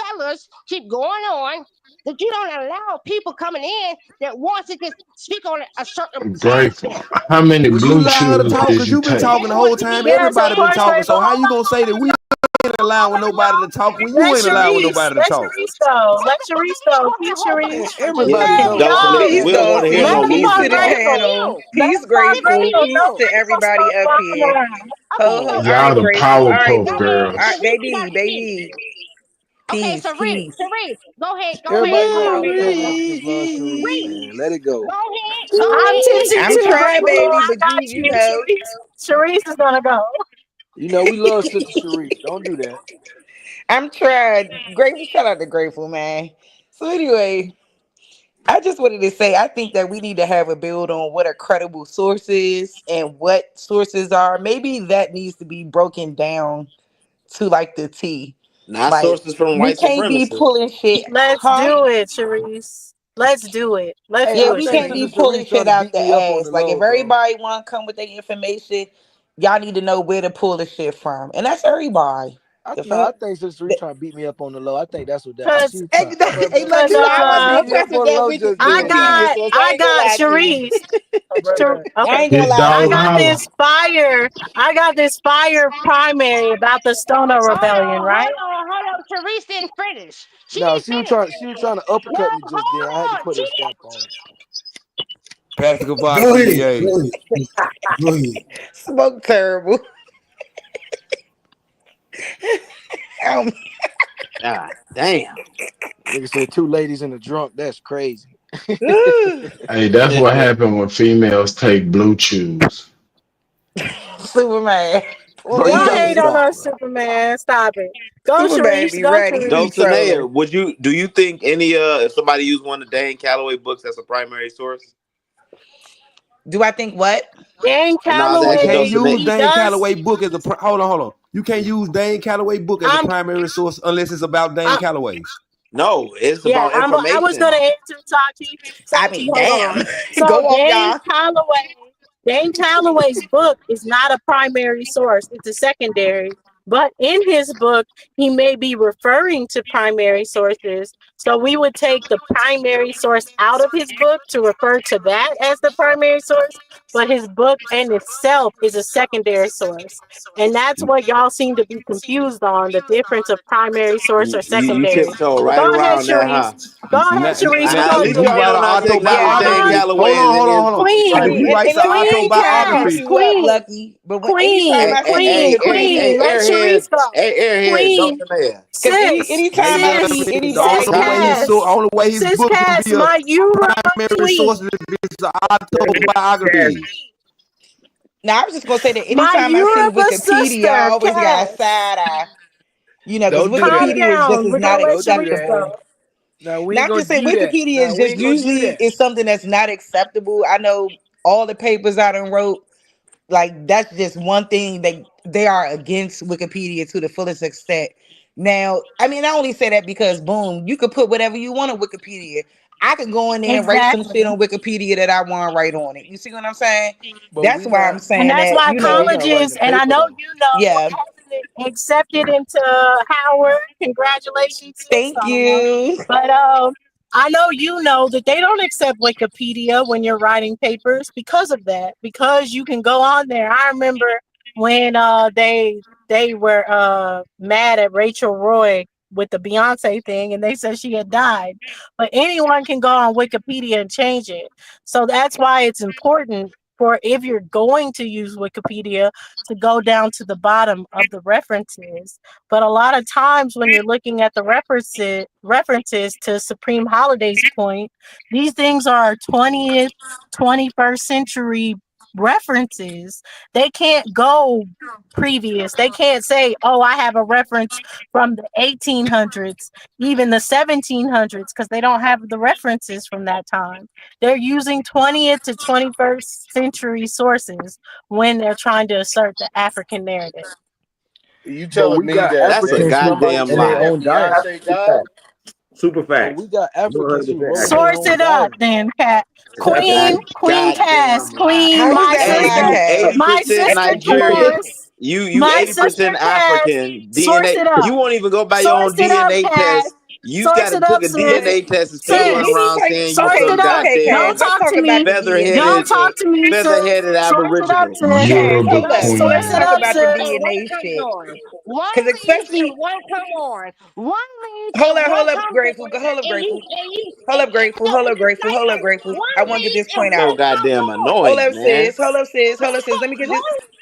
fellas keep going on that you don't allow people coming in that want to just speak on a certain I'm grateful. aspect. How many Well, you blue allow her to chews talk did because you you've been take? talking the whole time. Yes, of Everybody been course, talking. So grateful. how Hold you gonna say that we ain't allowing nobody to talk when you ain't allowing nobody to Let talk? Sharice go. Let Sharice go. Keep Sharice. Keep Everybody her. go. Dawson, No. we Peace, don't want to hear Dawson. no Let us Peace talk to the music. grateful. panel. Let Peace, us talk grateful. grateful. Peace No, to we gonna everybody start up flying here. around. Ho ho. All Y'all right, the grateful. All right, Powerpuff boo. Girls. All right, baby. Okay, Peace, so peace. Reed, go ahead, Everybody know talk. African Americans love Sharice, Reed, man. Let it go. go I'm ahead. tipsy I'm too, trying, Grateful. baby, I but got you you. know. Sharice is gonna go. You know we love Sister Sharice. Don't do that. I'm trying. Grateful, shout out to Grateful, man. So anyway, I just wanted to say I think that we need to have a build on what are credible sources and what sources are. Maybe that needs to be broken down to like the T. Not Like sources from we white can't be supremacists. pulling shit, Let's huh? do it, Sharice. Let's do it. Let's Hey, Yeah, do I it, we think can't Sister be Sharice. pulling Sharice trying shit to out beat the me up on ass. the Like if low, bro. everybody want to come with their information, y'all need to know where to pull the shit from, and that's everybody. The I fuck. think Sister Sharice trying to beat me up on the low. I think that's what that Cause, she Hey, trying. hey, She Lucky, was I trying was to beat me up impressed with on the that low just I then. Wikipedia got, source. I I ain't gonna got lie to you. Sharice. I Okay. ain't gonna His lie to I dog you. got holler. this fire. I got this fire primary about the Stoner Rebellion, right? Hold on. Sharice didn't finish. She No, didn't she was finish. trying to No, uppercut me just then. I had to hold on. put She a didn't. stop on it. Practical vibe Go to the ahead. yay. Go ahead. Smoke terrible. God damn. Nigga said 2 ladies in a drunk. That's crazy. Hey, that's what happened when females take blue chews. Superman. Bro, you Y'all gotta hate on stop, us, bro. Superman. Stop it. Go, Superman Sharice. be Go, ready. He So be Sharice. Sanaya, trolling. do you think any if somebody used one of Dane Calloway books as a primary source? Do I think what? Dan No, I was You asking can't Calloway, Dulcinea. use he Dane does. Calloway book as a hold on. You can't use Dane Calloway book as a I'm, primary source unless it's about Dane I, Calloway's. No, it's yeah, about I was information. gonna answer Sachi. I Sachi, mean, hold on. damn. So Go off, y'all. Dane Calloway's book is not a primary source; it's a secondary. But in his book, he may be referring to primary sources. So we would take the primary source out of his book to refer to that as the primary source. But his book in itself is a secondary source. And that's what y'all seem to be confused on, the difference of primary source or You secondary. tiptoe But right go ahead, around that, huh? Sharice. Go ahead, Now, Sharice. We're now, At gonna if least do you you it. write don't an know how to acknowledge Dane autobiography, hold Calloway on, in his hold on. And, If Queen, you and, write and some let me Queen interrupt Cass, autobiography, you up, Queen, Lucky. But anytime Queen, I see Queen, Wikipedia, Queen. Let airheads, Sharice go. airheads, Queen, Dulcinea. because sis, hey, anytime I man, see sis the only way anybody, Cass, his sis book can Cass, be a my Euro primary source queen, is if it's an autobiography. now I was just gonna say that my anytime I see Yoruba Wikipedia, I sister always got a Cass. side eye, because Don't do Calm that. Wikipedia is just down. as We're gonna not let Don't do Sharice that. acceptable. go. No, we ain't Not gonna to say do that. Wikipedia No, is we just ain't gonna do usually that. is something that's not acceptable. I know all the papers I done wrote, like that's just one thing that they are against Wikipedia to the fullest extent. Now, I mean, I only say that because boom, you could put whatever you want on Wikipedia. I could go in there and write some shit Exactly. on Wikipedia that I want to write on it. You see what I'm saying? But That's we why I'm not. And saying that's that, why you But we know, not writing colleges, the and I paper know though. you know, yeah. hasn't accepted into Howard. Congratulations, sis. Thank I don't know. you. But I know you know that they don't accept Wikipedia when you're writing papers because of that. Because you can go on there. I remember when they were mad at Rachel Roy with the Beyonce thing, and they said she had died. But anyone can go on Wikipedia and change it. So that's why it's important for, if you're going to use Wikipedia, to go down to the bottom of the references. But a lot of times when you're looking at the references to Supreme Holiday's point, these things are 20th, 21st century references. They can't go previous. They can't say, oh, I have a reference from the 1800s, even the 1700s, because they don't have the references from that time. They're using 20th to 21st century sources when they're trying to assert the African narrative. You But telling we me got that That's a that Africans who somebody wrote goddamn in their lie. saying own dialect Beyonce is died. fact? Super But facts. we got Africans who 100% wrote in accurate. their Source own it up, dialect. then, Cat. That's a Queen Cass, goddamn lie. Queen, How is my that a Hey, lie, you sister, Cass? 80% Nigerian. Dolores, You my 80% sister Cass. African. Source DNA. it up. You won't even go by your Source own it up, DNA Cass. test. You Source got it to took up, a sis. DNA test and still He run Sis, around like, saying you source some it okay, up. okay, goddamn Cass. Don't Let's talk talk to about me. the Don't DNA feather-headed, talk shit. to me, sis. feather-headed Source it up, aboriginal. sis. Yoruba Wait, So Source let's it queen. talk up, about the sis. and one DNA comes shit. on. One Cause leaves especially and one come on. One leaves and one hold up, comes grateful, on. hold up, And grateful. you Hold up, grateful, no, hold but up, grateful, hold up, disclaimer. grateful. One I want to get leaves this and point So out. one comes goddamn on. Hold annoying, up, man. sis. Hold up, sis. Hold up, sis. Let me get this. One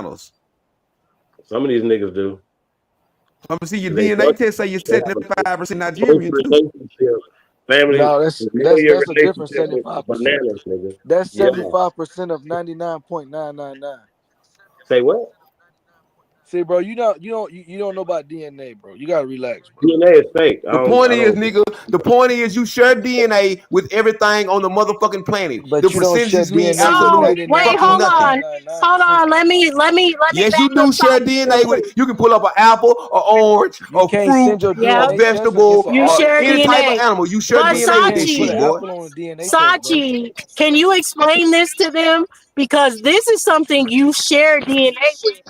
channels. Some of these niggas do. I'm gonna see your DNA test say you're 75% Nigerian too. Family, No, that's a different 75%. bananas, nigga. That's Yeah. 75% of 99.999. Say what? See, bro, you don't know about DNA, bro. You gotta relax, bro. DNA is fake. The point is, nigga, the point is you share DNA with everything on the motherfucking planet. But the you don't share percentages mean DNA absolutely Wait, fucking hold nothing. on. Hold on. Let me Yes, back you do up share Sachi DNA real with quick. it. You can pull up an apple, an orange, a can't fruit, send your Yeah. a DNA test vegetable, against an You or share any type of DNA. animal. You share But DNA with that Put shit, an boy. apple on a DNA test, bro. Sachi, can you explain this to them? Because this is something you share DNA with.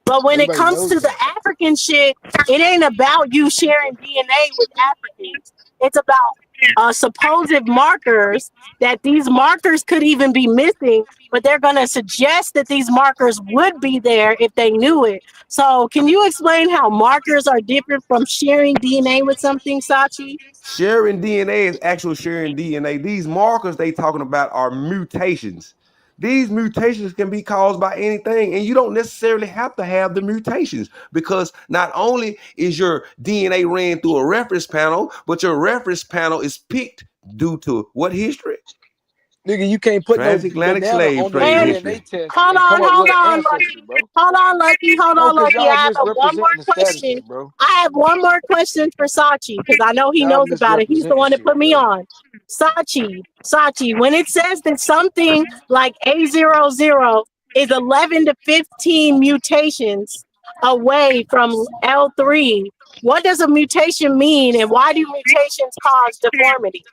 But when it Everybody comes knows to the that. African shit, it ain't about you sharing DNA with Africans. It's about supposed markers that these markers could even be missing, but they're going to suggest that these markers would be there if they knew it. So can you explain how markers are different from sharing DNA with something, Sachi? Sharing DNA is actual sharing DNA. These markers they talking about are mutations. These mutations can be caused by anything, and you don't necessarily have to have the mutations because not only is your DNA ran through a reference panel, but your reference panel is picked due to what history? Nigga, you can't put no Transatlantic banana slave on no trade And history. DNA test hold and come up with an on, ancestry, Lucky. bro. Hold on, Lucky. No, because I y'all have one more misrepresenting the question. statuses, bro. I have one more question for Sachi because I know he Y'all knows about it. He's the misrepresenting one that shit, put me bro. on. Sachi, when it says that something like A00 is 11 to 15 mutations away from L3, what does a mutation mean and why do mutations cause deformities?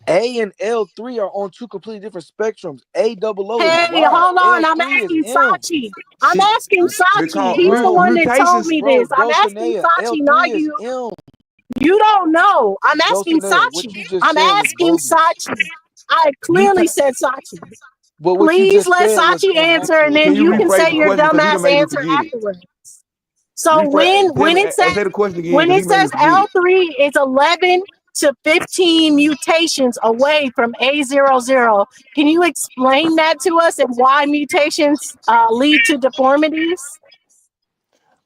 A and L3 are on two completely different spectrums. A00 is Hey, Y. hold on. I'm L3 is asking M. Sachi. I'm asking Sachi. Because He's the one that told mutations, me this. I'm asking Dulcinea, Sachi, not L3 is you. M. You don't know. I'm asking Dulcinea, what Sachi. you just I'm said was asking bogus. Sachi. I clearly said Sachi. But what you Please just let said was Sachi answer, and inaccurate. then can you you can rephrase say the your question because he done dumbass made me answer forget it? afterwards. So when it says Say the question again because he made me forget it. L3 is 11 to 15 mutations away from A00, can you explain that to us and why mutations lead to deformities?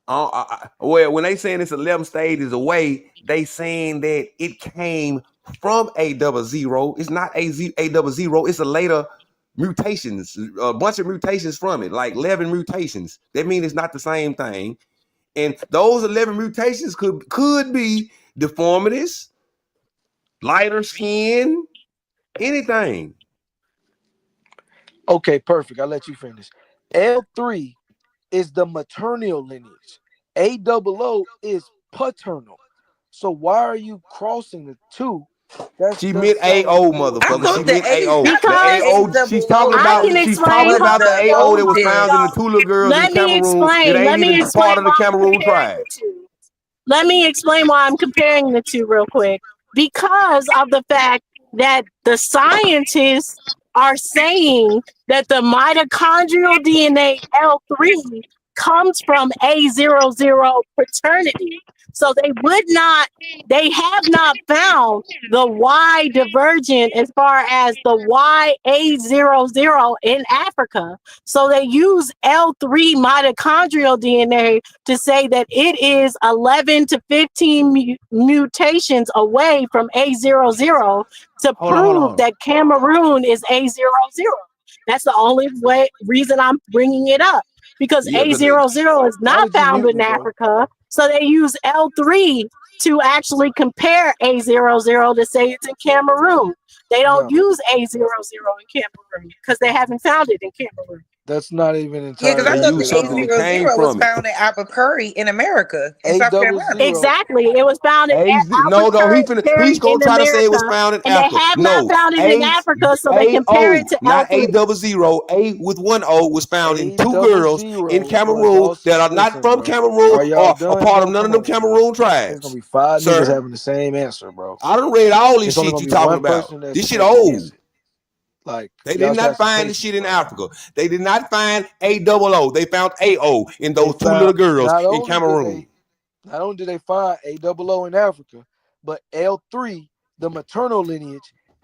Well, when they saying it's 11 stages away, they saying that it came from A00. It's not A00. It's a later mutations, a bunch of mutations from it, like 11 mutations. That means it's not the same thing. And those 11 mutations could be deformities, lighter skin, anything. Okay, perfect. I'll let you finish. L3 is the maternal lineage. A00 is paternal. So why are you crossing the two? That's She just meant sounding AO, bullshit. motherfucker. She meant A, AO. I The thought Because AO. She's talking A00 I about. can was She's talking explain. was about the the AO that was oldest. found in the two little girls in Let me Cameroon that explain. ain't Let me even part explain of the why I'm Cameroon comparing tribe. the two. Let me explain why I'm comparing the two real quick. Because of the fact that the scientists are saying that the mitochondrial DNA L3 comes from A00 paternity. So they have not found the Y divergent as far as the YA00 in Africa. So they use L3 mitochondrial DNA to say that it is 11 to 15 mutations away from A00 to prove that Cameroon is A00. That's the only reason I'm bringing it up, because Yeah, A00 is Why not did you found mute in me, bro? Africa. So they use L3 to actually compare A00 to say it's in Cameroon. They don't No, use A00 in Cameroon because they haven't found it in Cameroon. that's not even Yeah, because I entirely thought use the true at something that all. came A00 was from it. found in Albuquerque in America, in South Carolina. A00. Exactly. It was found at No, he's Albuquerque gonna in try to say it was America, found in and they Africa. have not No, found it in Africa, so they compare it AO, to not L3. A00. A with one O was found in two girls in A00 was Cameroon also. that are not Listen, from bro. Cameroon Are y'all or a done, part of bro? none of Come them on, bro. Cameroon It's gonna tribes, be 5 niggas sir. having the same answer, bro. I done read all this It's only shit gonna you be talking one about. person that's This shit gonna guess old. it. Like They did y'all should have not some find the patience, shit in bro. Africa. They did not find A00. They found AO in They those two little found girls not in only did Cameroon. they find A00 in Africa, but L3, the maternal lineage,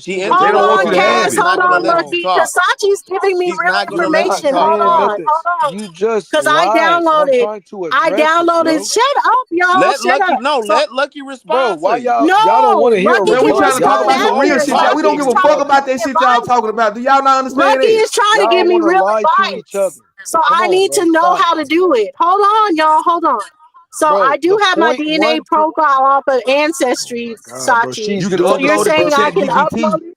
She stupid. interrupted They don't want you Hold to her, have on, and it. she's Cass. not Hold gonna on, let you Lucky. talk. Kasachi's giving me She's real not gonna You're let you not information. talk. Hold saying on. nothing. Hold on. You just Because I lied, and I'm downloaded. trying to address it, bro. Shut up, y'all. Let Shut Lucky up. So let Lucky Bro, respond why to you. y'all don't want no, to hear a Lucky Man, we can rebuttal? trying to Y'all talk respond don't about want some to after. real hear shit, y'all. We don't Lucky give is a logic. fuck trying to about give me that shit y'all advice. talking about. Do y'all not understand Lucky that? is trying to give Y'all me want to real lie to each other. advice. So Come I on, need bro. to know Stop how it. to do it. Hold on, y'all. Hold on. So I Bro, do the have my DNA 0.1 profile off of oh Ancestry, my God, bro. Sachi. She's You can So you're upload delusional, it to saying bro. I can ChatGPT. upload it?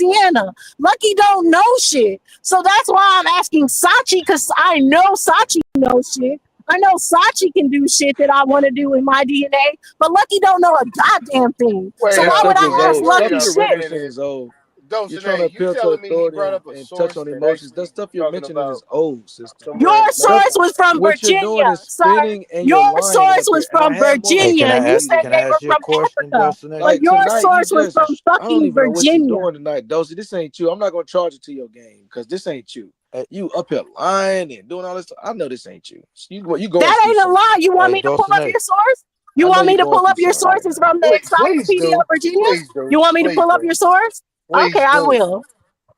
Louisiana. Lucky don't know shit. So that's why I'm asking Sachi, because I know Sachi knows shit. I know Sachi can do shit that I want to do in my DNA, but Lucky don't know a goddamn thing. So why would I ask Lucky shit? Is old. Don't You're trying to appeal to authority and touch on emotions. That stuff you're mentioning is old, sister. Your source was from Virginia. Sorry. Your source was from Virginia. And you said they were from Africa. But your source was from fucking Virginia. Tonight, Dosey, this ain't you. I'm not gonna charge it to your game because this ain't you. You up here lying and doing all this stuff. I know this ain't you. You go. That ain't a lie. You want me to pull up your source? You want me to pull up your sources from the Encyclopedia of Virginia? You want me to pull up your source? Okay, I will.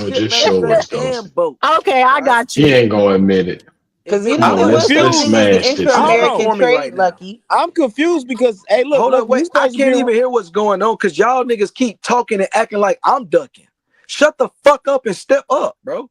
so just show us, Ghost. Okay, I got you. He ain't gonna admit it. Because Come on, let's smash this. Inter-American trade, Lucky. I'm confused because hey, look, Hold look, on, wait. I can't even hear what's going on because y'all niggas keep talking and acting like I'm ducking. Shut the fuck up and step up, bro.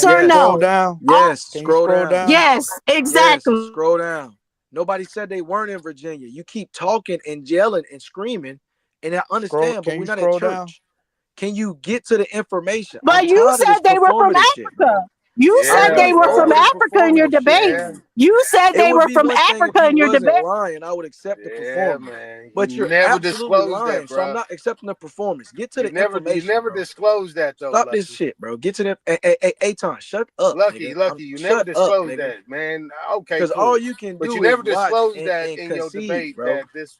Yes or Scroll no? down. Yes. Scroll down. Yes, exactly. Yes. Scroll down. Nobody said they weren't in Virginia. You keep talking and yelling and screaming, and I understand, but we're not at church. Can you get to the information? But you said they were from Africa. You said they were from Africa in your debate. You said they were from Africa in your debate. Lying, I would accept the performance. Man. But You you're never absolutely disclosed lying, that, so bro. I'm not accepting the performance. Get to the information. You never bro. disclosed that though. Stop Lucky. this shit, bro. Get to the Aton, shut up. Lucky, nigga. you Shut never up, disclosed nigga. that, man. Okay, Because cool. all you can But do you never is watch disclosed and that in your concede, debate bro. that this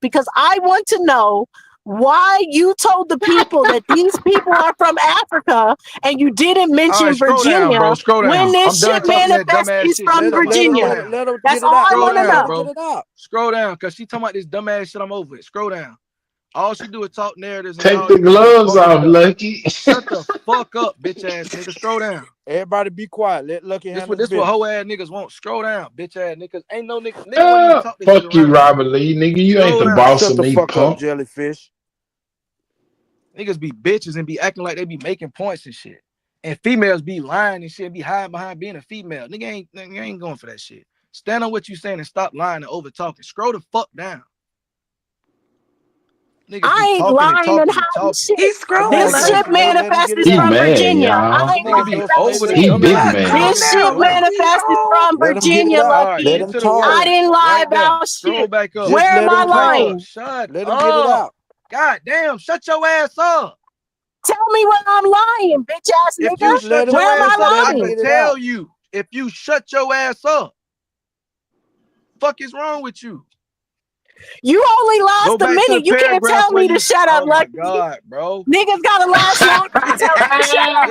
because I want to know why you told the people that these people are from Africa and you didn't mention Virginia when this shit manifests is from Virginia. That's all I want to know. Scroll down, because she talking about this dumbass shit I'm over it. Scroll down. All she do is talk narratives. Take the gloves off, Lucky. Shut the fuck up, bitch ass nigga. Scroll down. Everybody be quiet. Let Lucky handle this. This What hoe ass niggas want. Scroll down, bitch ass niggas. Ain't no nigga. Nigga talk this Fuck shit you, around. Robert Lee, nigga. You ain't the boss of me, punk. Jellyfish. Niggas be bitches and be acting like they be making points and shit. And females be lying and shit and be hiding behind being a female. Nigga ain't going for that shit. Stand on what you saying and stop lying and over talking. Scroll the fuck down. I ain't lying and hiding shit. This shit manifested from Virginia. I ain't lying about shit. He big man. This shit manifested from Virginia, Lucky. I didn't lie about shit. Where am I lying? Shut up. God damn, shut your ass up. Tell me when I'm lying, bitch ass nigga. Where am I lying? I can tell you if you shut your ass up. Fuck is wrong with you? You only last a minute. You can't tell me to shut up, Lucky. Oh my God, bro. Niggas gotta last long to tell me to shut up.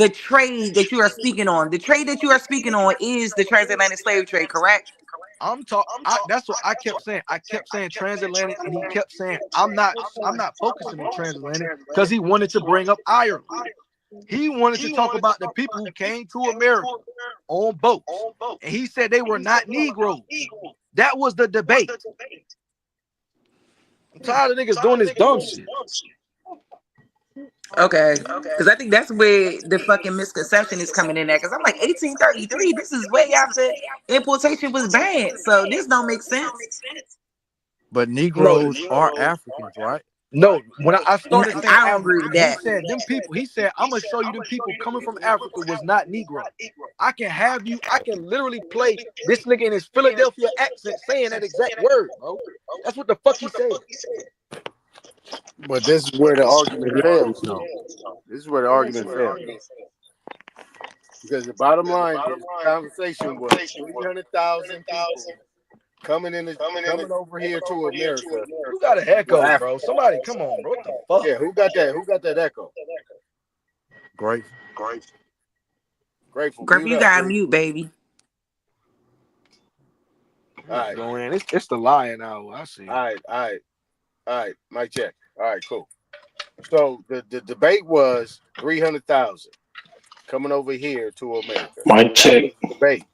the trade that you are speaking on. The trade that you are speaking on is the transatlantic slave trade, correct? I'm talking. That's what I kept saying. I kept saying transatlantic, and he kept saying I'm not focusing on transatlantic because he wanted to bring up Ireland. He wanted to talk about the people who came to America on boats, and he said they were not Negroes. That was the debate. I'm tired of niggas doing this dumb shit. Okay, because I think that's where the fucking misconception is coming in at. Because I'm like 1833. This is way after importation was banned, so this don't make sense. But Negroes are Africans, right? No, when I started saying I don't agree with that. he said them people. He said I'm gonna show you them people coming from Africa was not Negro. I can literally play this nigga in his Philadelphia accent saying that exact word, bro. That's what the fuck he said. But this is where the argument fails, though. This is where the argument fails. Because the bottom line is the conversation was 300,000 people coming over here to America. Who got an echo, bro? Somebody, come on, bro. What the fuck? Yeah, who got that? Who got that echo? Grateful. Grateful, you got mute, baby. All right, go in. It's the lion hour. I see. All right. Mic check. All right, cool. So the debate was 300,000 coming over here to America. Mic check. Debate.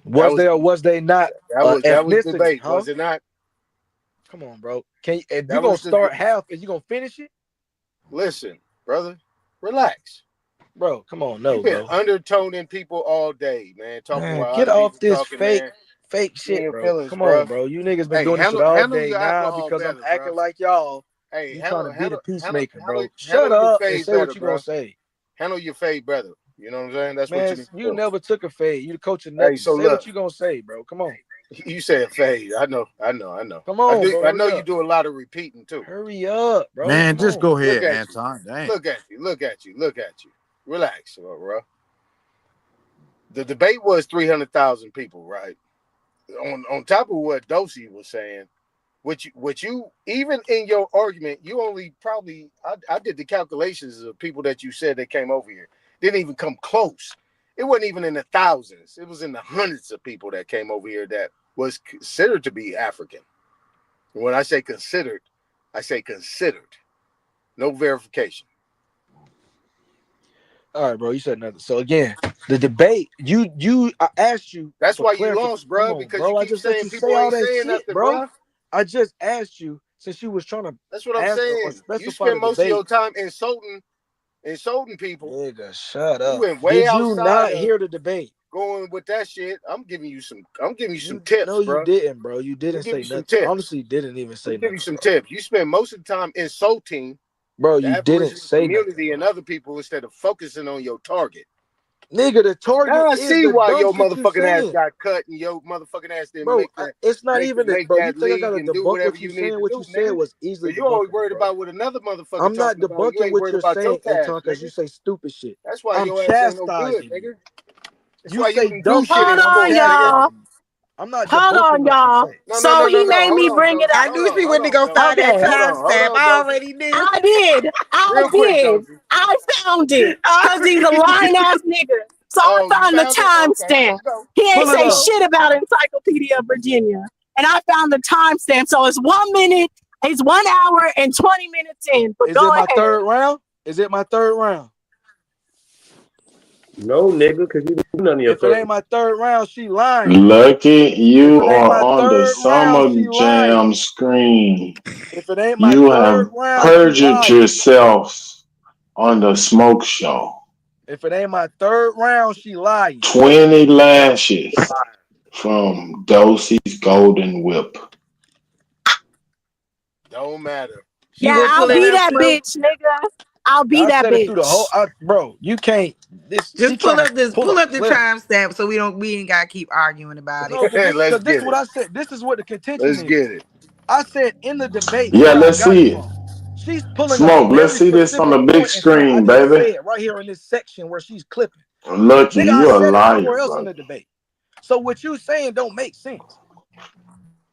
Was they or was they not? That was debate, huh? Was it not? Come on, bro. If you're gonna start half, and you gonna finish it? Listen, brother, relax. Bro, come on, no, You've been bro. undertoning people all day, man. Get off this fake shit, bro. Feelings, come bro. on, bro. You niggas been doing this shit all day now because I'm acting like y'all. Hey, you trying to be the peacemaker, bro. Shut Shut up and fade say what better, you bro. gonna say. Handle your fade better. You know what I'm saying? That's Man, what you you never took a fade. You the coach of nothing. so say look. what you gonna say, bro. Come on. You said fade. I know. Come on, bro. I know you do a lot of repeating too. Hurry up, bro. Man, just go ahead, Look at Anton. Dang. Look at you. Relax, bro. The debate was 300,000 people, right? On top of what Dosey was saying, which you even in your argument, you only probably I did the calculations of people that you said that came over here. Didn't even come close. It wasn't even in the thousands. It was in the hundreds of people that came over here that was considered to be African. When I say considered, I say considered. No verification. All right, bro. You said nothing. So again, the debate. I asked you. That's why you lost, bro. Because bro, you keep saying people ain't saying nothing, bro. I just asked you since you was trying to. That's what I'm saying. You spend most of your time insulting people. Nigga, shut up. You went way outside. Did you not hear the debate? Going with that shit. I'm giving you some tips, no, bro. You didn't, bro. You didn't say nothing. Honestly, you didn't even say nothing. Give you some tips. You spend most of the time insulting. Bro, you didn't say community and other people instead of focusing on your target. Nigga, the target. Now I is see why your motherfucking ass saying. got cut and your motherfucking ass didn't bro, make that. It's not even that, bro. You think I gotta and do debunk whatever what you you saying? need What to you do, said nigga. was easily. You're always worried about what another motherfucker. I'm not talking about. debunking what you're saying, Anton, because you say stupid shit. That's why I'm your ass ain't no good, chastising nigga. That's you why say you dumb do shit. shit. Hold on, y'all. I'm not. Hold on, y'all. So he made me bring it up. I knew she wouldn't go find that timestamp. I already knew. I did. I found it. Because he's a lying ass nigga. So I found the timestamp. He ain't say shit about Encyclopedia Virginia. And I found the timestamp. So it's 1 minute. It's 1 hour and 20 minutes in. But Is it my third round? Is it my third round? No, nigga, because you didn't do none of your If it ain't my third round, she lying. Lucky you are on the Summer Jam screen. If it ain't my you third have round, perjured yourselves on the smoke show. If it ain't my third round, she lying. 20 lashes from Dosey's Golden Whip. Don't matter. Yeah, I'll be that bitch, nigga. I'll be that bitch. Through the whole, bro, you can't. Just pull up the timestamp so we ain't gotta keep arguing about it. No, because this is what I said. This is what the contention is. Let's get it. I said in the debate. Yeah, let's see it. She's pulling Smoke, let's see this on the big screen, baby. Right here in this section where she's clipping. Lucky, Nigga, you I a said liar, it somewhere else bro. in the debate. So what you saying don't make sense.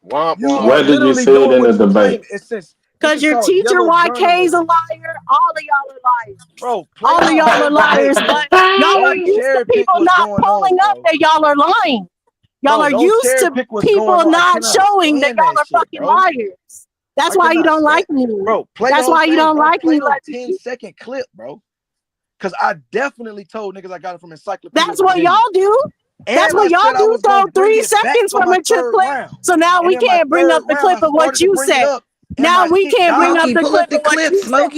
Where did you say it in the debate? Because your teacher YK is a liar. All of y'all are liars. Bro, all of y'all are liars, but y'all are used to people not pulling up that y'all are lying. Y'all Bro, are don't used cherry to pick what's going people on. I not cannot showing that stand y'all that are shit, fucking bro. liars. That's I why you cannot don't stand, like me. bro. Play the That's whole why you thing. don't like Play me no like 10-second clip, bro. Cause I definitely told niggas I got it from Encyclopedia that's what Virginia. y'all do. That's And what I y'all said I do. was Throw gonna bring 3 it back seconds for from my a chip third clip. round. So now And we in my can't bring third up the round, clip I of what started to you bring it said. up, and Now my we shit can't bring died. up the clip of what you said.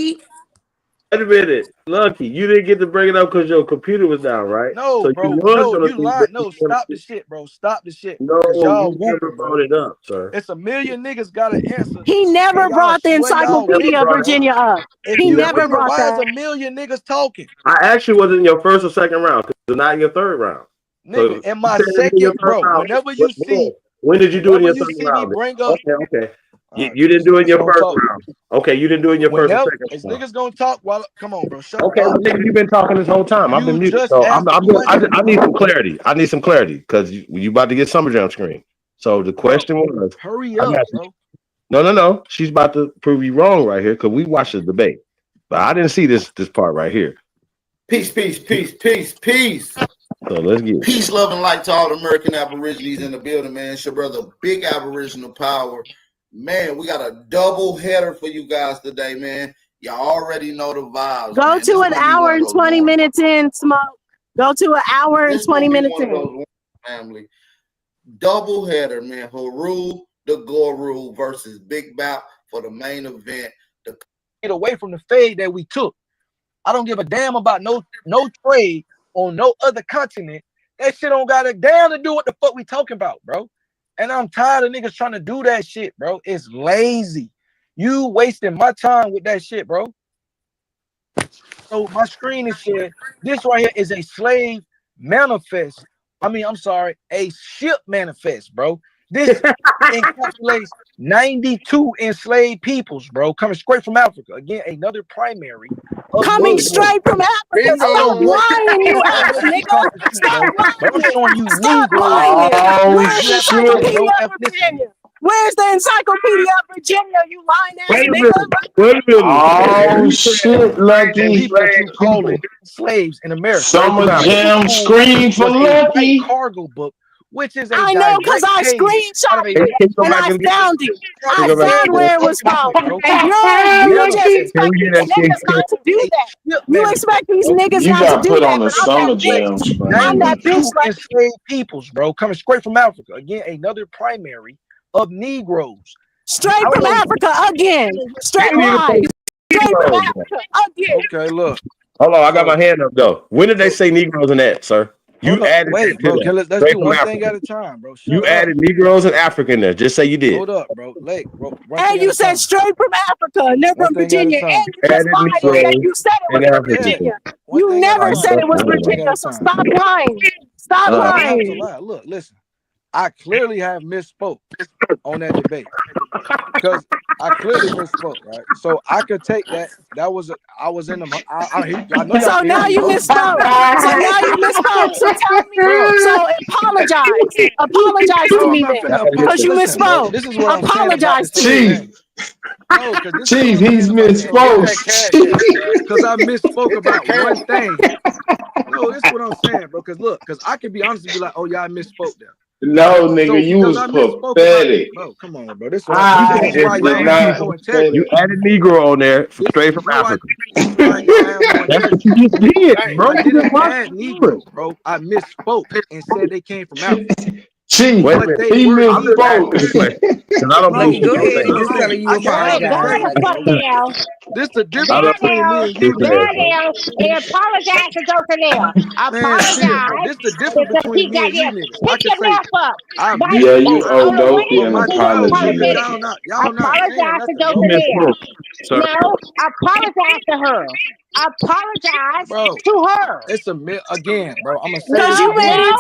Wait a minute, Lucky, you didn't get to bring it up because your computer was down, right? No, So you bro. was No, gonna you be lying. No, stop the shit, bro. Stop the shit, bro. No, Cause y'all you never whooping, bro. brought it up, sir. It's a million niggas got an answer. He never And y'all brought the swear y'all Encyclopedia winning, of bro. Virginia up. If He you never winning, brought why is that. a million niggas talking? I actually was in your first or second round, because it's not in your third round. Nigga, in my second, bro, whenever you see, When did you do it in whenever your you third see me round? bring up, Okay. You, right, you didn't do it in just your gonna first talk. round. Okay, you didn't do it in your first or Whenever second is round. niggas gonna talk while come on, bro, shut Okay, well, up. nigga, you've been talking this whole time. I've been You muted. just So asked a question. I need some clarity. I need some clarity because you about to get Summer Jam screen. So the question was, Hurry I up, got you. bro. No. She's about to prove you wrong right here because we watched the debate, but I didn't see this part right here. Peace. So let's get it. Peace, love, and light to all the American Aborigines in the building, man. It's your brother, Big Aboriginal Power. Man, we got a double header for you guys today, man. Y'all already know the vibes. Go to an hour and 20 minutes in, Smoke. Go to an hour and 20 minutes in. Family. Double header, man. Haru the Guru versus Big Bap for the main event. Get away from the fade that we took. I don't give a damn about no trade on no other continent. That shit don't got a damn to do what the fuck we talking about, bro. And I'm tired of niggas trying to do that shit, bro. It's lazy. You wasting my time with that shit, bro. So my screen is shared. This right here is a slave manifest. A ship manifest, bro. This encapsulates 92 enslaved peoples, bro, coming straight from Africa. Again, another primary. Coming straight from Africa. Stop lying, you ass nigga. Stop lying. But I'm showing you Stop Negroes. lying. Oh, Where's the shit. Encyclopedia of Virginia? Where's the Encyclopedia of Virginia, you lying ass Wait a nigga? minute. Oh shit, Lucky. People that you calling slaves in America. Summer Jam screen for was a Lucky. white cargo book, which is a I know because I direct page out of screenshotted a it and I found it. I found where it was from. And you just expect these niggas not to do that. You expect these niggas You not to got do put that, on the but I'm Summer that Jam bitch. screen. I'm that bitch like enslaved peoples, bro, coming straight from Africa. Again, another primary of Negroes. straight from Africa again. Straight lies. Straight from Africa again. Okay, look. Hold on, I got my hand up though. When did they say Negroes in that, sir? You added wait, that to bro. that. Let's Straight do from one Africa. thing at a time, bro. Shut You up. added Negroes and Africa in there. Just say you did. Hold up, bro. Bro. And you said straight from Africa, and they're from One thing at a Virginia. time. And you just Added lied and said Negroes you said it and was from Africans. Virginia. One You thing at a never time. said it was One thing at Virginia, a so time. stop lying. Stop I don't have to lying. lie. Look, listen. I clearly have misspoke on that debate because I clearly misspoke, right? So I could take that. I was in the. I know y'all So can hear now me, you bro. misspoke. So now you misspoke. So tell me. Bro. So apologize. Apologize to No, I'm me not then, finna apologize. because you Listen, bro. misspoke. This is what I'm saying about Apologize this to whole me. thing. No, because this Chief, is what I'm he's saying about this whole thing. misspoke. Because I misspoke about one thing. No, this is what I'm saying, bro. Because I can be honest and be like, oh yeah, I misspoke there. No, nigga, So you because was I misspoke pathetic. bro, come on, bro. This is what I'm saying. This is why y'all have no integrity. You added Negro on there straight from Africa. This is why y'all have no That's integrity. what you just did, bro. I didn't add Negro, bro. I misspoke and said they came from Africa. Chief, Wait a But minute. they he were misspoke. Because I don't Lucky, believe go what ahead you're and just tell her you I got Go apologize. the fuck down. This the difference Go between down. me and you, Go nigga. down and apologize to Jotanelle. Man, shit, bro. Apologize This the difference because he between me got and you, there. niggas. I Pick can your say mouth up. I Why Yeah, you you misspoke owe on the way Dopey on an my to your time, nigga. apology. apologetic? Y'all not saying Apologize to nothing, bro. You Jotanelle. misspoke, sir. No, apologize to her. Apologize Bro, to her. it's again, bro. I'm gonna say Because this you made again.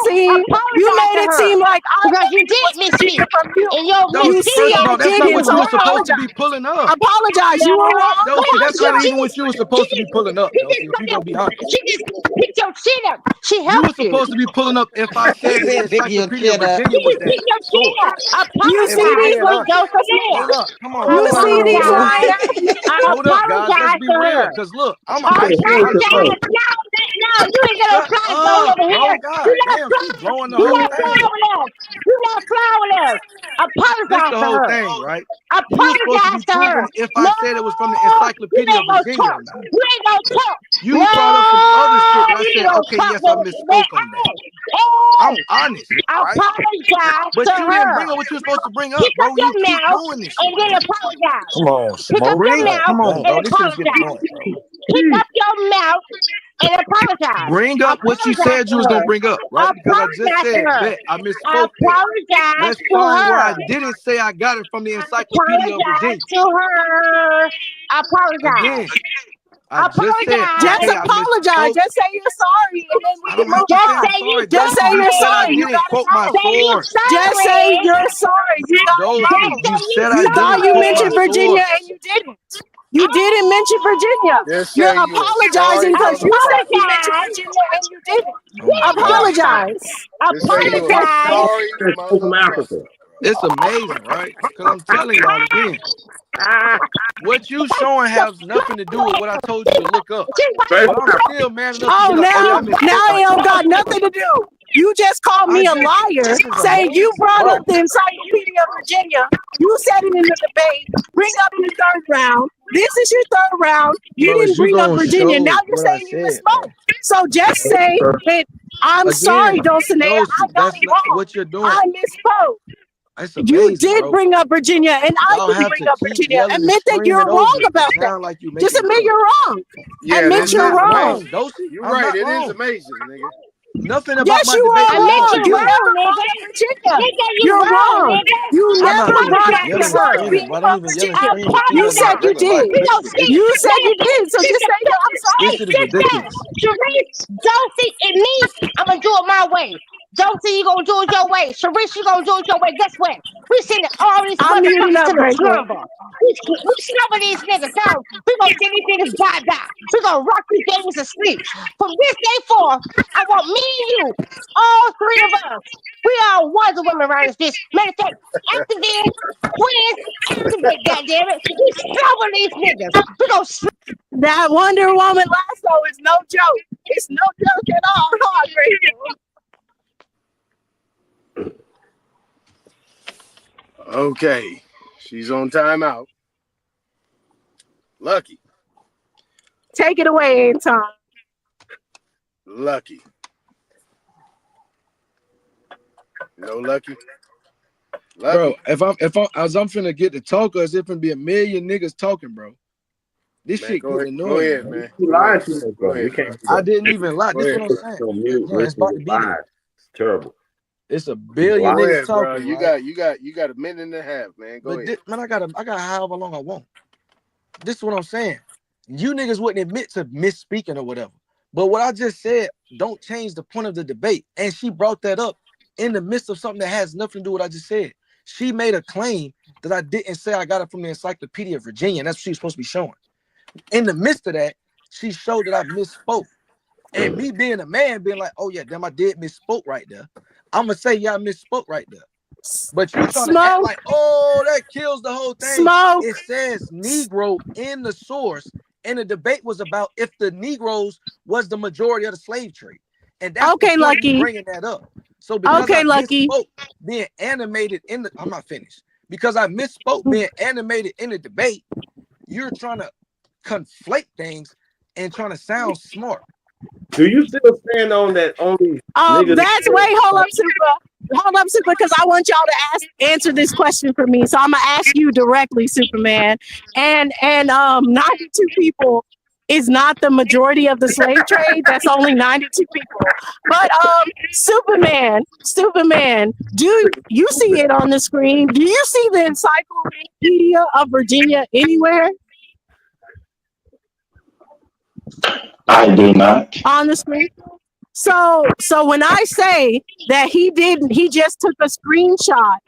it seem like I because think you it did was Virginia misspeak. from you. And your No, You first of all, still misspeak that's not didn't, what so you were supposed to apologize. be pulling up. Apologize. You were wrong. Doty, that's not Apologize. even what you were supposed to be pulling up, Doty, if you're gonna be honest. she just picked your chin up. She You were helped you. supposed to be pulling up if I He said that the said pick your Encyclopedia of chin up. Virginia was that Pick your chin source. up. You If we see Apologize these being with honest. Josephine. Hold up. Come on, you hold up. see these Apologize. lying ass niggas? I Hold up, guys. Let's apologize be to real. her. Cause look, I'm Apologize. actually honest, bro. No, You ain't got no fly zone over here. God You not damn, fly. she's blowing the You whole not thing. fly with us. You not fly with us. This Apologize the to whole her. thing, right? You were supposed to Apologize be to her. proving if No, I said it was from the you Encyclopedia ain't of gonna Virginia talk. or not. You ain't gonna talk. You No, brought up some other shit that I you said, ain't gonna okay, talk yes, I with misspoke on that. I'm honest, right? apologize But to you didn't bring her. up what you were supposed to bring Pick up, up bro. You your keep mouth doing this and shit. then apologize. Come on, Pick up Smoke. your God mouth Come on, damn. bro. and This shit's getting apologize. annoying, bro. Pick up your mouth and apologize. Bring up what you Apologize said to you was gonna her. bring up, right? Because I just Apologize to said her. that I misspoke there. Apologize Let's to find where I her. didn't say I got it from the Encyclopedia of Apologize Virginia. to her. Apologize. Again, I just said, Just okay, I apologize. misspoke. Just say you're sorry, and then we I can don't have move to say on. I'm Say you sorry, Just Dulcie. say You you're said I sorry. You sorry. didn't got it quote my wrong. Say you source. Just say sorry. you're sorry. You got it Just wrong. Dulcie, you say you said I You thought didn't you quote my mentioned sorry. Virginia source. and you didn't. You didn't mention Virginia. Just You're say you were apologizing sorry because for the you said fuck. you mentioned Apologize. Virginia and you didn't. Oh my God. Apologize. Just say you were Apologize. sorry From motherfucker. Africa. It's amazing, right? Because I'm telling y'all again, what you showing has nothing to do with what I told you to look up. Straight But from I'm Africa. still man enough to Oh, be like, oh yeah, I misspoke now it right don't there. got nothing to do. You just called me a liar, This is saying amazing, you brought bro. up the Encyclopedia of Virginia. You said it in the debate. Bring up your third round. This is your third round. You Bro, didn't is you bring up gonna Virginia. Now show you're what I saying you said, misspoke. bro? So just say that I'm sorry, Again, Dulcinea. I Dulcie, got that's it not wrong. what you're doing. I misspoke. It's You amazing, did bro. bring up Virginia, and I Y'all didn't have bring to up keep Virginia. yelling and Admit that you're screaming wrong over it to about that. sound like you Just making a admit point. you're wrong. Yeah, Admit I'm this you're is not wrong. wrong, amazing. Dulcie. You're I'm right. not It is wrong. amazing, nigga. Nothing about Yes, my you debate are was Admit wrong. you about You you. never wrong, brought nigga. up Virginia. Nigga, you You're wrong, wrong. nigga. You I'm not never finna brought keep up Apologize the to yelling and source her. screaming. being Why don't from even yell and Virginia. scream and keep You it in said my you regular life? did. This shit See, You ridiculous. said you did. So just say that I'm This sorry. shit is just that. ridiculous. Sharice, don't see it me. I'm gonna do it my way. Don't see you gonna do it your way. Sharice, you gonna do it your way. Guess what? We sending all these I'm muting motherfuckers up, to the Grateful. slumber. We slumber these niggas down. We gonna send these niggas bye-bye. We gonna rock these babies to sleep. From this day forth, I want me and you, all three of us. We are Wonder Woman around this bitch. Matter of fact, after this, twins, activate, goddammit. We slumber these niggas. We gonna That Wonder Woman lasso is no joke. It's no joke at all. Huh, Grateful? Okay. She's on timeout. Lucky. Take it away, Anton. Lucky. No Lucky. Lucky. Bro, if I'm finna get to talk, or is it finna be a million niggas talking, bro? This Man, shit go getting ahead. Go annoying, ahead, bro. man. You Go lying ahead. too much, Go bro. You ahead, can't man. do I that. didn't even lie. Go This is ahead. what I'm saying. On mute, Yeah, it's listen about to to be lies. there. It's terrible. It's a billion Go niggas ahead, bro. talking, You right? got a minute and a half, man. Go But ahead. man, I got however long I want. This is what I'm saying. You niggas wouldn't admit to misspeaking or whatever. But what I just said don't change the point of the debate. And she brought that up in the midst of something that has nothing to do with what I just said. She made a claim that I didn't say I got it from the Encyclopedia of Virginia, and that's what she was supposed to be showing. In the midst of that, she showed that I misspoke. And me being a man, being like, oh yeah, damn, I did misspoke right there. I'm gonna say, yeah, I misspoke right there. But you trying to act Smoke. like, oh, that kills the whole thing. Smoke. It says Negro in the source, and the debate was about if the Negroes was the majority of the slave trade. And that's Okay, the point of Lucky. bringing that up. So because Okay, I Lucky. misspoke being animated in the, I'm not finished. Because I misspoke being animated in the debate, you're trying to conflate things and trying to sound smart. Do you still stand on that only niggas? That's hold up, Super, because I want y'all to answer this question for me. So I'm gonna ask you directly, Superman. And 92 people is not the majority of the slave trade. That's only 92 people. But Superman, do you see it on the screen? Do you see the Encyclopedia of Virginia anywhere? I do not. On the screen. So when I say that he just took a screenshot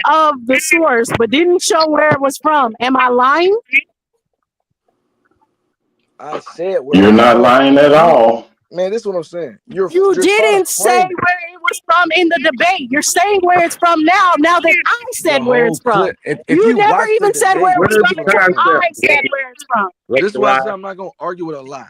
of the source but didn't show where it was from, am I lying? I said You're not lying at all. Man, this is what I'm saying. You didn't say where it was from in the debate. You're saying where it's from now that I said where it's from. If you never watch the even said where it debate, was from until I said where it's from. this is why I said I'm not gonna argue with a lie.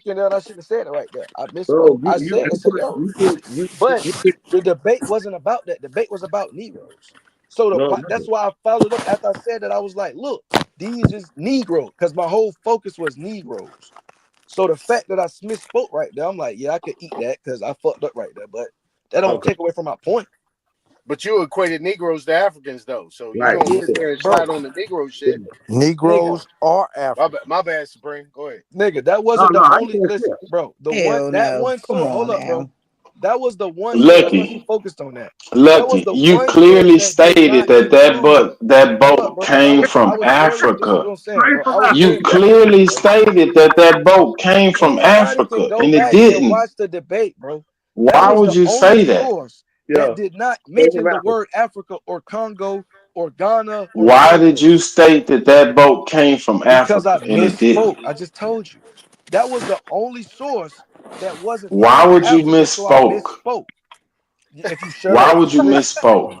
African there, and I should have said it right there. I Bro, misspoke. I said, but the debate wasn't about that. The debate was about Negroes. So that's why I followed up after I said that. I was like, look, these is Negro, because my whole focus was Negroes. So the fact that I misspoke right there, I'm like, yeah, I could eat that because I fucked up right there. But that don't take away from my point. But you equated Negroes to Africans, though. So you Right. don't sit there and slide on the Negro shit. Negroes are African. My bad, Supreme. Go ahead. Nigga, that wasn't the only listen, bro. That was the one Lucky. focused on that. Lucky, you clearly stated that boat came from Africa. You clearly stated that boat came from Africa, and it didn't. Watch the debate, bro. Why would you say that? That did not mention the word Africa or Congo or Ghana. Why did you state that boat came from Because Africa I and it didn't? misspoke. I just told you. That was the only source that wasn't. Why would you Africa, so I misspoke? misspoke. If you Why would you misspoke?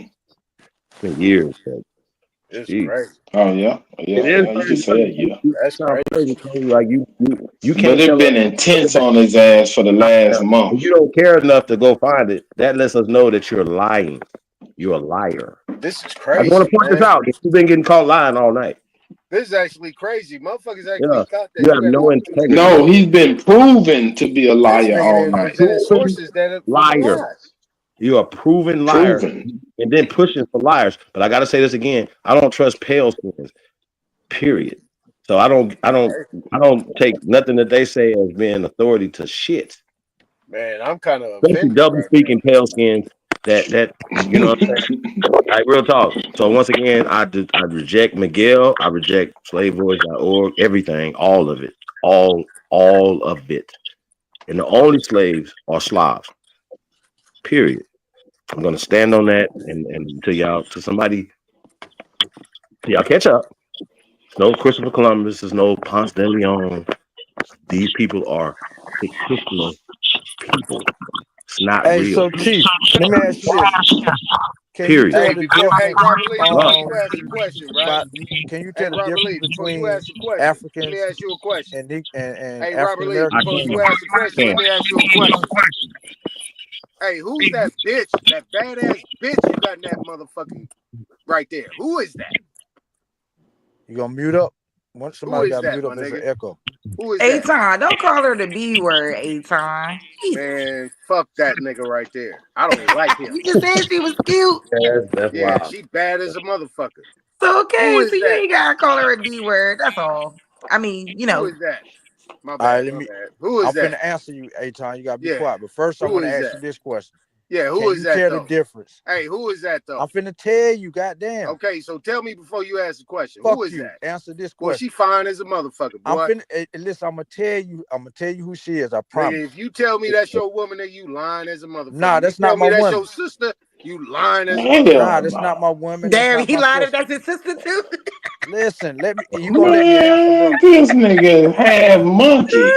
lying. It's been years. It's Jeez. crazy. Oh yeah, It yeah, is yeah. You can say it, yeah. That's crazy. Like you But can't it tell been us intense on his ass for the last month. if you don't care enough to go find it. That lets us know that you're lying. You're a liar. This is I crazy. want to point this Man. out. You've been getting caught lying all night. This is actually crazy. Motherfuckers actually Yeah, thought that you have no integrity. No, he's been proven to be a This liar nigga all didn't night. present sources that Liar. lies. You're a proven liar, Proven. and then pushing for liars. But I got to say this again: I don't trust pale skins. Period. So I don't take nothing that they say as being authority to shit. Man, I'm kind of Especially offended. double speaking pale skins. That you know what I'm saying? Like real talk. So once again, I reject Miguel. I reject slavevoice.org. Everything, all of it. all of it. And the only slaves are Slavs. Period. I'm gonna stand on that and until y'all catch up. No Christopher Columbus, there's no Ponce de Leon. These people are fictional people. It's not Hey, real. so Chief, let me ask you this. Can Period. you tell Hey, the before, hey, difference? Robert Lee, before you ask the question, right? Can you Hey, tell the Robert difference Lee, before you between ask the question, let Africans me ask you a question. and Hey, Robert African Lee, Americans? before you ask the question, let me ask you a question. Hey, who's that bitch? That badass bitch you got in that motherfucking right there? Who is that? You gonna mute up? Once Who somebody is got that, mute my up, there's an nigga? echo. Who is that? Aton, don't call her the B word, Aton. Man, fuck that nigga right there. I don't like him. You just said she was cute. That's Yeah, wild. she bad as a motherfucker. So Who okay, is so you that? ain't gotta call her a B word. That's all. I mean, Who is that? My All bad, right, let my me. bad. Who is I'm that? finna answer you, Aton. You gotta be Yeah. quiet. But first, I Who want to is ask that? you this question. Yeah, who Can is you that tell though? the difference? Hey, who is that though? I'm finna tell you, goddamn. Okay, so tell me before you ask the question. Fuck Who is you. that? Answer this Well, question. she fine as a motherfucker, I'm boy. finna listen. I'm gonna tell you who she is. I promise. Nigga, if you tell me that's your woman, then you lying as a motherfucker. Nah, that's you tell not me my that's woman. your sister, you lying as a Hell motherfucker. Nah, that's no. not my woman. Damn, That's he not my lied if sister. that's his sister too. Listen, you gonna let me answer, bro? Man, this nigga half monkey.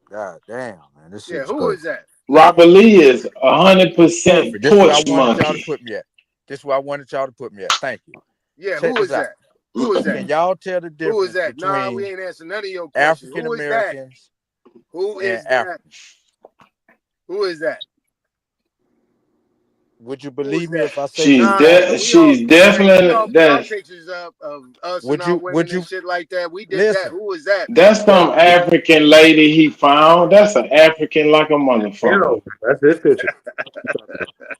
God damn, man, this Yeah, shit's who crazy. is that? Robert Lee is 100% Perfect. This is where I porch wanted y'all to monkey. put me at. This is where I wanted y'all to put me at. Thank you. Yeah, Check who this is out. that? Who is Can that? y'all tell the Who is difference that? Nah, we between ain't answering none of your questions. African Who is that? Americans Who and is that? Africans? Who is that? Would you Who is believe me that? if I say She's she's African? definitely we all put our pictures up of us and our women and shit like that. We did that. listen? Who is that? That's some African lady he found. That's an African like a motherfucker. That's his picture.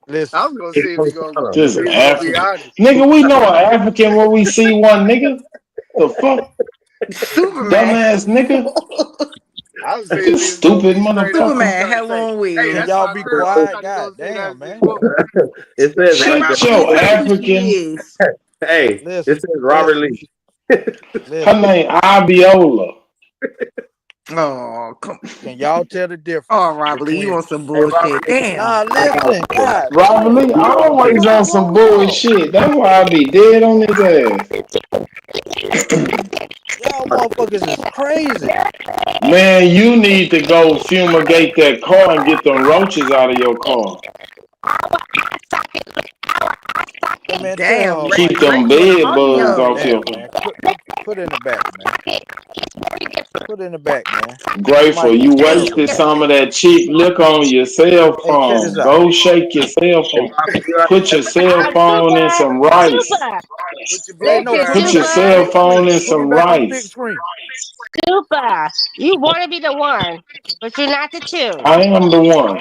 Listen. I was gonna see if he gonna Just be African. honest. Nigga, we know an African when we see one, nigga. The fuck? Superman. Dumbass nigga. I was saying You if he was gonna stupid be straight up. motherfucker. Superman, hell on wheels. Hey, Can that's y'all my be girl. I'm quiet? trying to go God see that's damn, his man. woman. It says Let Robert Shut Lee your tell you who she African. is. hey, Listen, it says Robert Lee. Her name Abiola. Oh, come. Can y'all tell the difference? Oh, Robert Lee, you between... on some bullshit. Damn. Nah, listen. God Robert damn. Lee always on some bullshit. That's why I be dead on his ass. Y'all motherfuckers is crazy. Man, you need to go fumigate that car and get them roaches out of your car. Hey, man, Damn, tell Ray, Keep Mike. them Ray went bed bugs audio. off your Damn, man. Put it in the back, man. Put it in the back, man. Grateful. Mike. You wasted some of that cheap liquor on your cell Hey, check this phone. out. Go shake your cell phone. Put your cell phone in some rice. Put your Hey, big no, ass put me Put your back on the cell big phone screen. in Put me some back on the big rice. screen. Super. You want to be the one, but you're not the two. I am the one.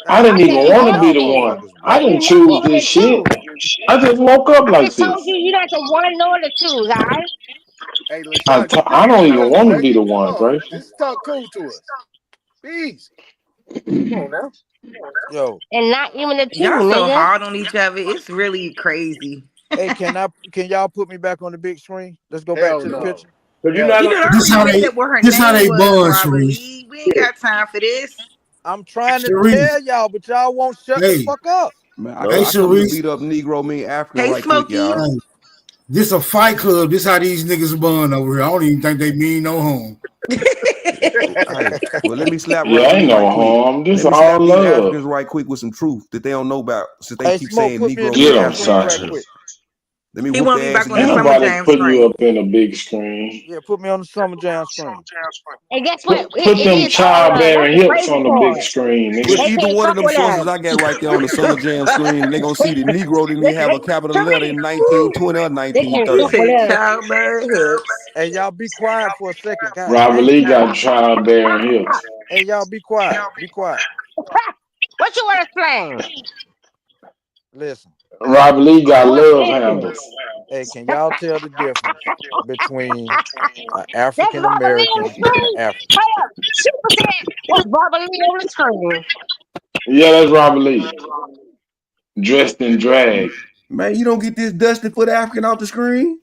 I I didn't said even you want to want be to the be, one. Motherfuckers I but whack didn't you're as not choose fuck. even this the shit. two. I just woke up I like just told this. you you're not the one nor the two, guys. Hey, LaShawn, get I that don't bitch even out of the want to way. be the Come one, on, Grateful. just talk cool to us. Peace. Come on now. Yo. And not even the two, Y'all so nigga. hard on each other. It's really crazy. Hey, can y'all put me back on the big screen? Let's go back Hell to the no. picture. But you're Hell not You no. done This already how looked they at what her this how name they was, bond, Robert Sharice. Lee. We ain't got time for this. I'm trying to Sharice. tell y'all, but y'all won't shut the Hey, fuck up. Man, hey, I come to Sharice. beat up Negro mean African Hey, right quick, Smokey. y'all. Hey, this a fight club. This how these niggas bond over here. I don't even think they mean no harm. Hey, well, let me slap Yeah, Robert Lee ain't right no quick. harm. This Let me all slap these love. Africans right quick with some truth that they don't know about since they Hey, keep Smoke, saying put me in Negro the mean Get big him, screen African right around here. Sanchez. quick. Let me He whoop want the me ass back of on these the Ain't Summer Africans. nobody Jam putting you screen. up in a big screen. Yeah, put me on the Summer Jam screen. And guess what? Put It them is all love. That's childbearing the hips crazy on the big part. screen, Put nigga. They either can't one of fuck them with sources us. I got right there on the Summer Jam screen, and they're gonna see the Negro didn't even have a capital letter in Woo. 1920 or They can't He 1930. fuck with said us. childbirth hips. Hey, y'all be quiet for a second. God Robert damn. Lee got childbearing hips. Hey, y'all be quiet. Be quiet. What you want to explain? Listen. Robert Lee got What love is it? handles. Hey, can y'all tell the difference between an That's African Barbara Lee on the American and an screen. African? Hold up. Super said, that's Barbara Lee on the screen. Yeah, that's Robert Lee. Dressed in drag. Man, you don't get this dusty foot African off the screen.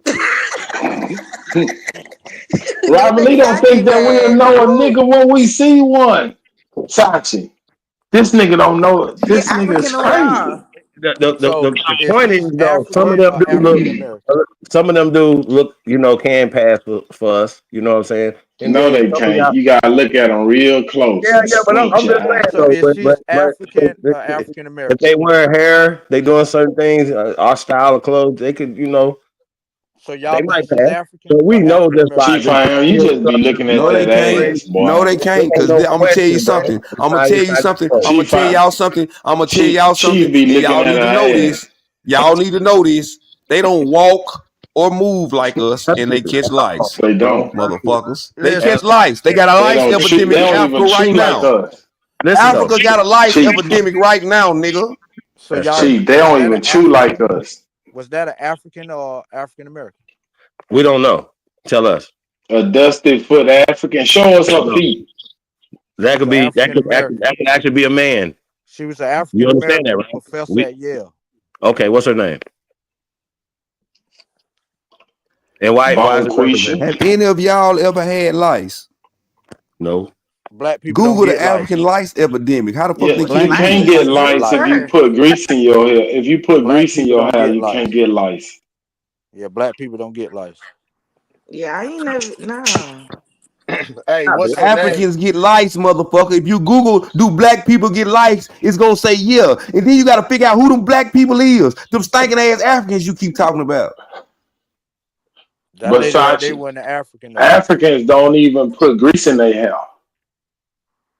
Robert Lee don't think that we'll know a nigga when we see one. Sachi. This nigga don't know. This nigga is crazy. The point is though, some of them do look, some of them do look, you know, can pass for us. You know what I'm saying? And No, then they can't. You gotta look at them real close. Yeah, but I'm just saying though. African If American. they wear hair, they doing certain things. Our style of clothes, they could, you know. So y'all They think might she's pass. African? But we know this by Chief, you just be looking at No, they that can't. ass, boy. No, they can't. Because I'm gonna tell you something. I'm gonna tell you something. I'm gonna tell y'all something. I'm gonna tell y'all something. be And looking y'all at need to her know ass. this. Y'all need to know this. They don't walk or move like us, and they catch lice. They don't. Motherfuckers. They Listen, catch lice. They got a They lice don't chew. epidemic They in don't Africa even right chew like now. us. Africa got a lice Chief. epidemic right now, nigga. So y'all, Chief, they don't even chew like us. was that an African or African American? We don't know. Tell us. A dusty foot African. Show us her feet. That could be. That could actually be a man. She was an African You understand American that, right? professor at Yale. Okay, what's her name? And why is it represented? Have any of y'all ever had lice? No. Black people Google don't the get African lice epidemic. How the fuck they You kill can't you? get lice if you put grease in your hair. If you put grease in people your don't hair, get you lice. can't get lice. Yeah, black people don't get lice. Yeah, I ain't never. Nah. Hey, what's her Africans name? get lice, motherfucker. If you Google, do black people get lice? It's gonna say yeah. And then you gotta figure out who them black people is. Them stinking ass Africans you keep talking about. That But lady right there Sachi, wasn't African though. Africans don't even put grease in their hair.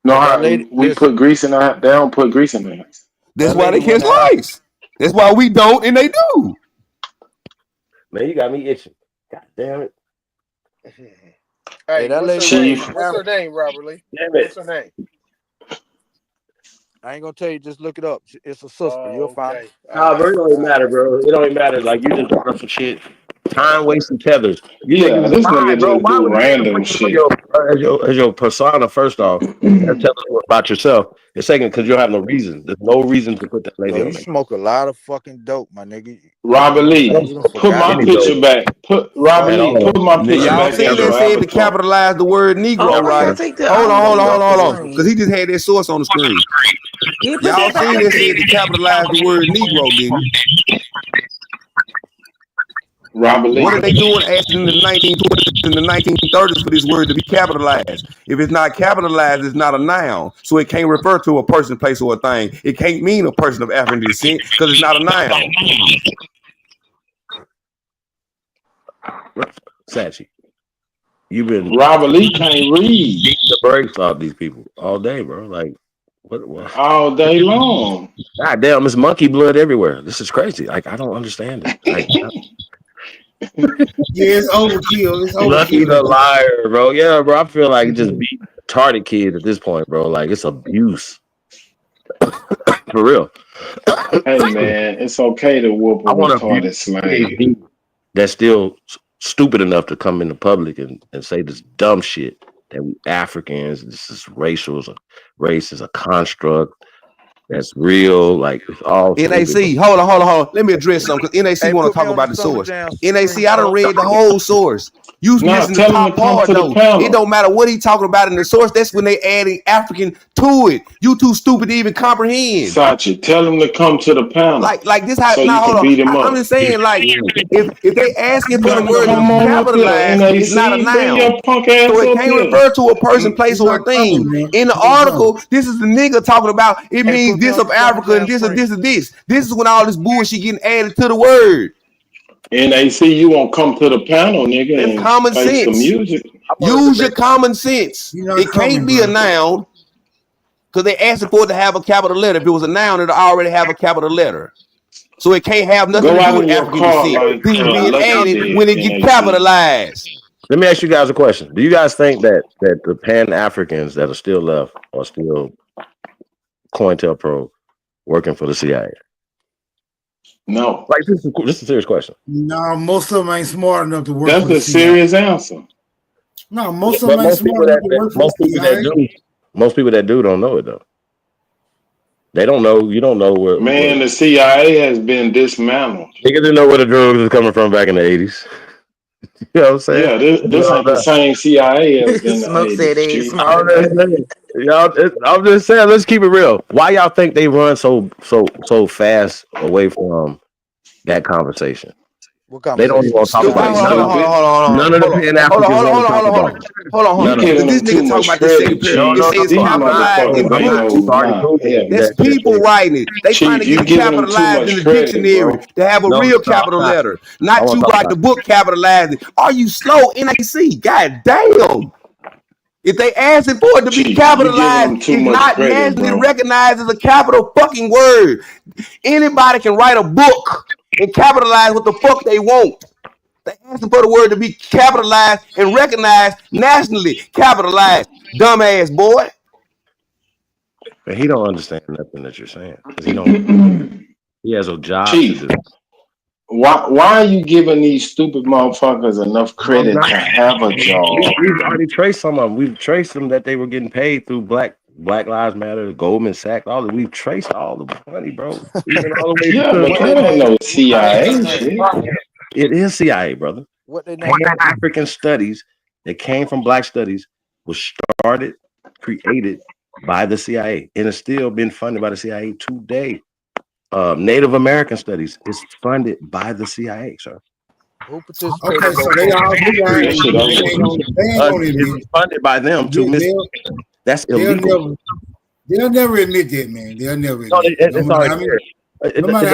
No, But that how lady, we listen, put grease in our. They don't put grease in their hair. That's that why they lady catch wasn't African. lice. That's why we don't and they do. Man, you got me itching. God damn it. Hey, that what's her lady name? wasn't What's her African. name, Robert Lee? Damn it. What's her name? I ain't gonna tell you. Just look it up. It's a sister. You'll find it. Nah, bro, it don't even matter, bro. It don't even matter. Like, you just brought up some shit. Time wasting tethers. You Yeah, niggas, this why, nigga bro? just Why do would a nigga random bring shit. you as your persona, first off? That tells us about yourself. And second, because you don't have no reason. There's no reason to put that lady Yo, on you there. smoke a lot of fucking dope, my nigga. Robert You Lee, done put my forgot. picture back. Put Robert Man, Lee, hold put on. my Now, picture y'all back seen as your that said to avatar. capitalize the word Negro, Oh, why you right? gotta take the Hold on. off the Because screen? he just had that source on the screen. Yeah, put Y'all that back seen up that there. said to capitalize the word Negro, didn't you? Robert Lee. What are they doing asking in the 1920s and the 1930s for this word to be capitalized? If it's not capitalized, it's not a noun. So it can't refer to a person, place, or a thing. It can't mean a person of African descent because it's not a noun. Sachi, you've been Robert Lee can't read beating the brakes off these people all day, bro. Like, what? all day long. God damn, it's monkey blood everywhere. This is crazy. Like, I don't understand it. Like, Yeah, it's overkill. It's Lucky the overkill. liar, bro. Yeah, bro. I feel like just being retarded kids at this point, bro. Like, it's abuse. For real. Hey man, it's okay to whoop a I want to retarded slave. PhD that's still stupid enough to come into public and say this dumb shit that we Africans, this is race is a construct that's real. Like, it's all NAC, stupid. hold on. Let me address something because NAC Hey, want put to me talk on about the the Summer source. Jam NAC, screen, I done bro. read the whole source. You Nah, missing the tell him top to come part to the though. It panel. don't matter what he talking about in the source. That's when they adding African to it. You too stupid to even comprehend. Sachi, tell him to come to the panel Like this. How so now? you Hold can on. beat him I'm up. just saying. Like if they asking for the word to Come be on up here, capitalized, it's not a NAC. Bring noun. your punk ass So it up can't here. refer to a person, place, He's or a not thing. coming, man. In the He's not article, this is the nigga talking about it Hey, means put me this on of the Summer Africa and Jam this or screen. this or this. This is when all this bullshit getting added to the word. NAC, you won't come to the panel, nigga, That's and common play some sense. music. Use your common sense. He's not It coming, can't be a bro. noun because they asking for it to have a capital letter. If it was a noun, it'll already have a capital letter. So it can't have nothing Go to do out with in your African car descent. like Things being Lucky added did, when it get NAC. capitalized. Let me ask you guys a question. Do you guys think that the Pan Africans that are still left are still COINTELPRO working for the CIA? No. Like, this is a serious question. No, most of them ain't smart enough to work That's for the a CIA. serious answer. No, most of But them ain't smart enough to work for the CIA. most people that do don't know it though. They don't know. You don't know where. Man, the CIA has been dismantled. They didn't know where the drugs was coming from back in the 80s. You know what I'm saying? Yeah, this ain't the same CIA as in the Smoke said 80s, they ain't Chief. smart enough. I'm just saying, let's keep it real. Why y'all think they run so fast away from that conversation? What They don't even want to talk Because about they it. None of the Pan Africans want to talk about it. Hold on. You giving This them too nigga talk much about the second credit, paragraph. Chief. It says These capitalized in motherfuckers ain't books. no nah. That's people writing it. They trying to Chief, you get it giving them too capitalized in much the credit, dictionary bro. to have a No, real I'm capital not. letter, I not want you to talk write about the it. book capitalized. Are you slow, NAC? God damn. If they asking for it to be Chief, you giving capitalized, them too it's much not credit, nationally bro. recognized as a capital fucking word. Anybody can write a book and capitalize what the fuck they want. They asking for the word to be capitalized and recognized nationally. Capitalized, dumbass boy. But he don't understand nothing that you're saying because he don't. He has a job to Chief, do. why are you giving these stupid motherfuckers enough No, I'm credit not. to have a job? We've already traced some of them. We've traced them that they were getting paid through Black Lives Matter, Goldman Sachs. All that we've traced all the money, bro. Even all the way Yeah, to but What they that ain't name? no What they CIA name? shit. it is CIA, brother. What they Pan name? African studies that came from Black studies was started, created by the CIA, and it's still been funded by the CIA today. Native American studies is funded by the CIA, sir. Who Okay, participated so those they funds? all they That shit over ain't on with. It's funded by them to miss. That's illegal. They'll never admit that, man. They'll never No, admit that. it's already there. No matter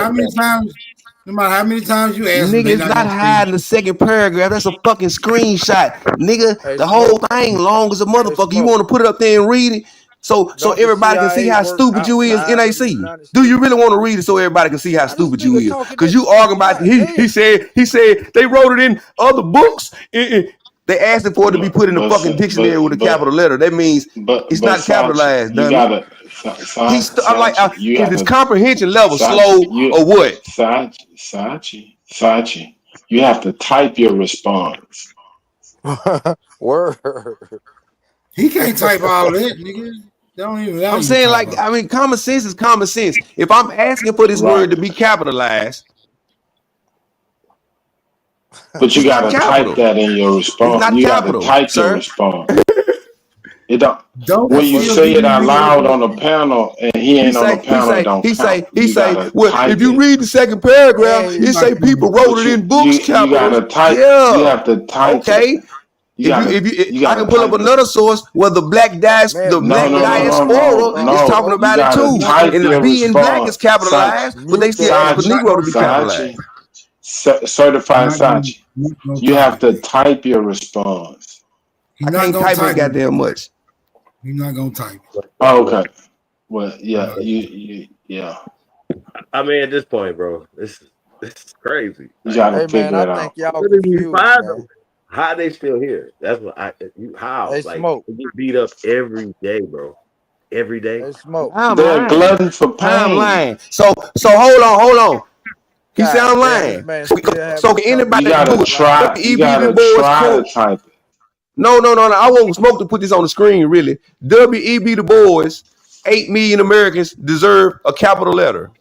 how many times you ask them, Nigga, they it's not not gonna hiding the second paragraph. That's a fucking screenshot. Nigga, Hey, the whole Smoke. thing long as a Hey, motherfucker. You Smoke. want to put it up there and read it so Don't the everybody can see CIA how work stupid you is, outside of the NAC? United Do you States? really want to read it so everybody can see how Man, this stupid you nigga is? talking Because this. you arguing about God he damn. said they wrote it in other books. They asked it for it to be put in the fucking dictionary with a capital letter. That means it's not Sachi, capitalized, you dummy. gotta I'm like, Sachi, you is his gotta comprehension level Sachi, slow or what? Sachi, you have to type your response. Word. He can't type all that, nigga. They don't even allow I'm you to saying, type like, all. I mean, common sense is common sense. If I'm asking for this Right. word to be capitalized, But you it's not gotta capital. type that in your It's response. not You gotta capital, type your sir. response. It don't Don't when you still say give it you out niggas. loud on the panel and he ain't on the panel, it don't count. He You say, gotta well, if type you it. read the second paragraph, Hey, it say people wrote But it you in books, you capitals. gotta type. You Yeah. have to type it. Okay. You If I gotta can pull up type it. another source where the black man, No, no, no, no, no, diaspora is talking no. You about it gotta too. type And the your B in black response. is capitalized, but they mute still the ask for A. Negro to be capitalized. Certified Not gonna Sachi. You type have it. to type your response. He's I not can't gonna type that type it. goddamn much. He's not gonna type it. Oh, okay. Well, yeah, yeah. I mean, at this point, bro, this is crazy. You gotta Hey, man, figure I it think out. y'all Where did we confused, find them? man. How they still here? That's what how? Hey, Like, Smoke. they get beat up every day, bro. Every day. Hey, Smoke. I'm They're lying. glutton for I'm pain. lying. So hold on. He said God I'm damn, this lying. man still having So this can You anybody conversation gotta do it? online. try. You WEB Du gotta Bois try to quote. type it. No. I want Smoke to put this on the screen, really. W.E.B. Du Bois, 8 million Americans deserve a capital letter.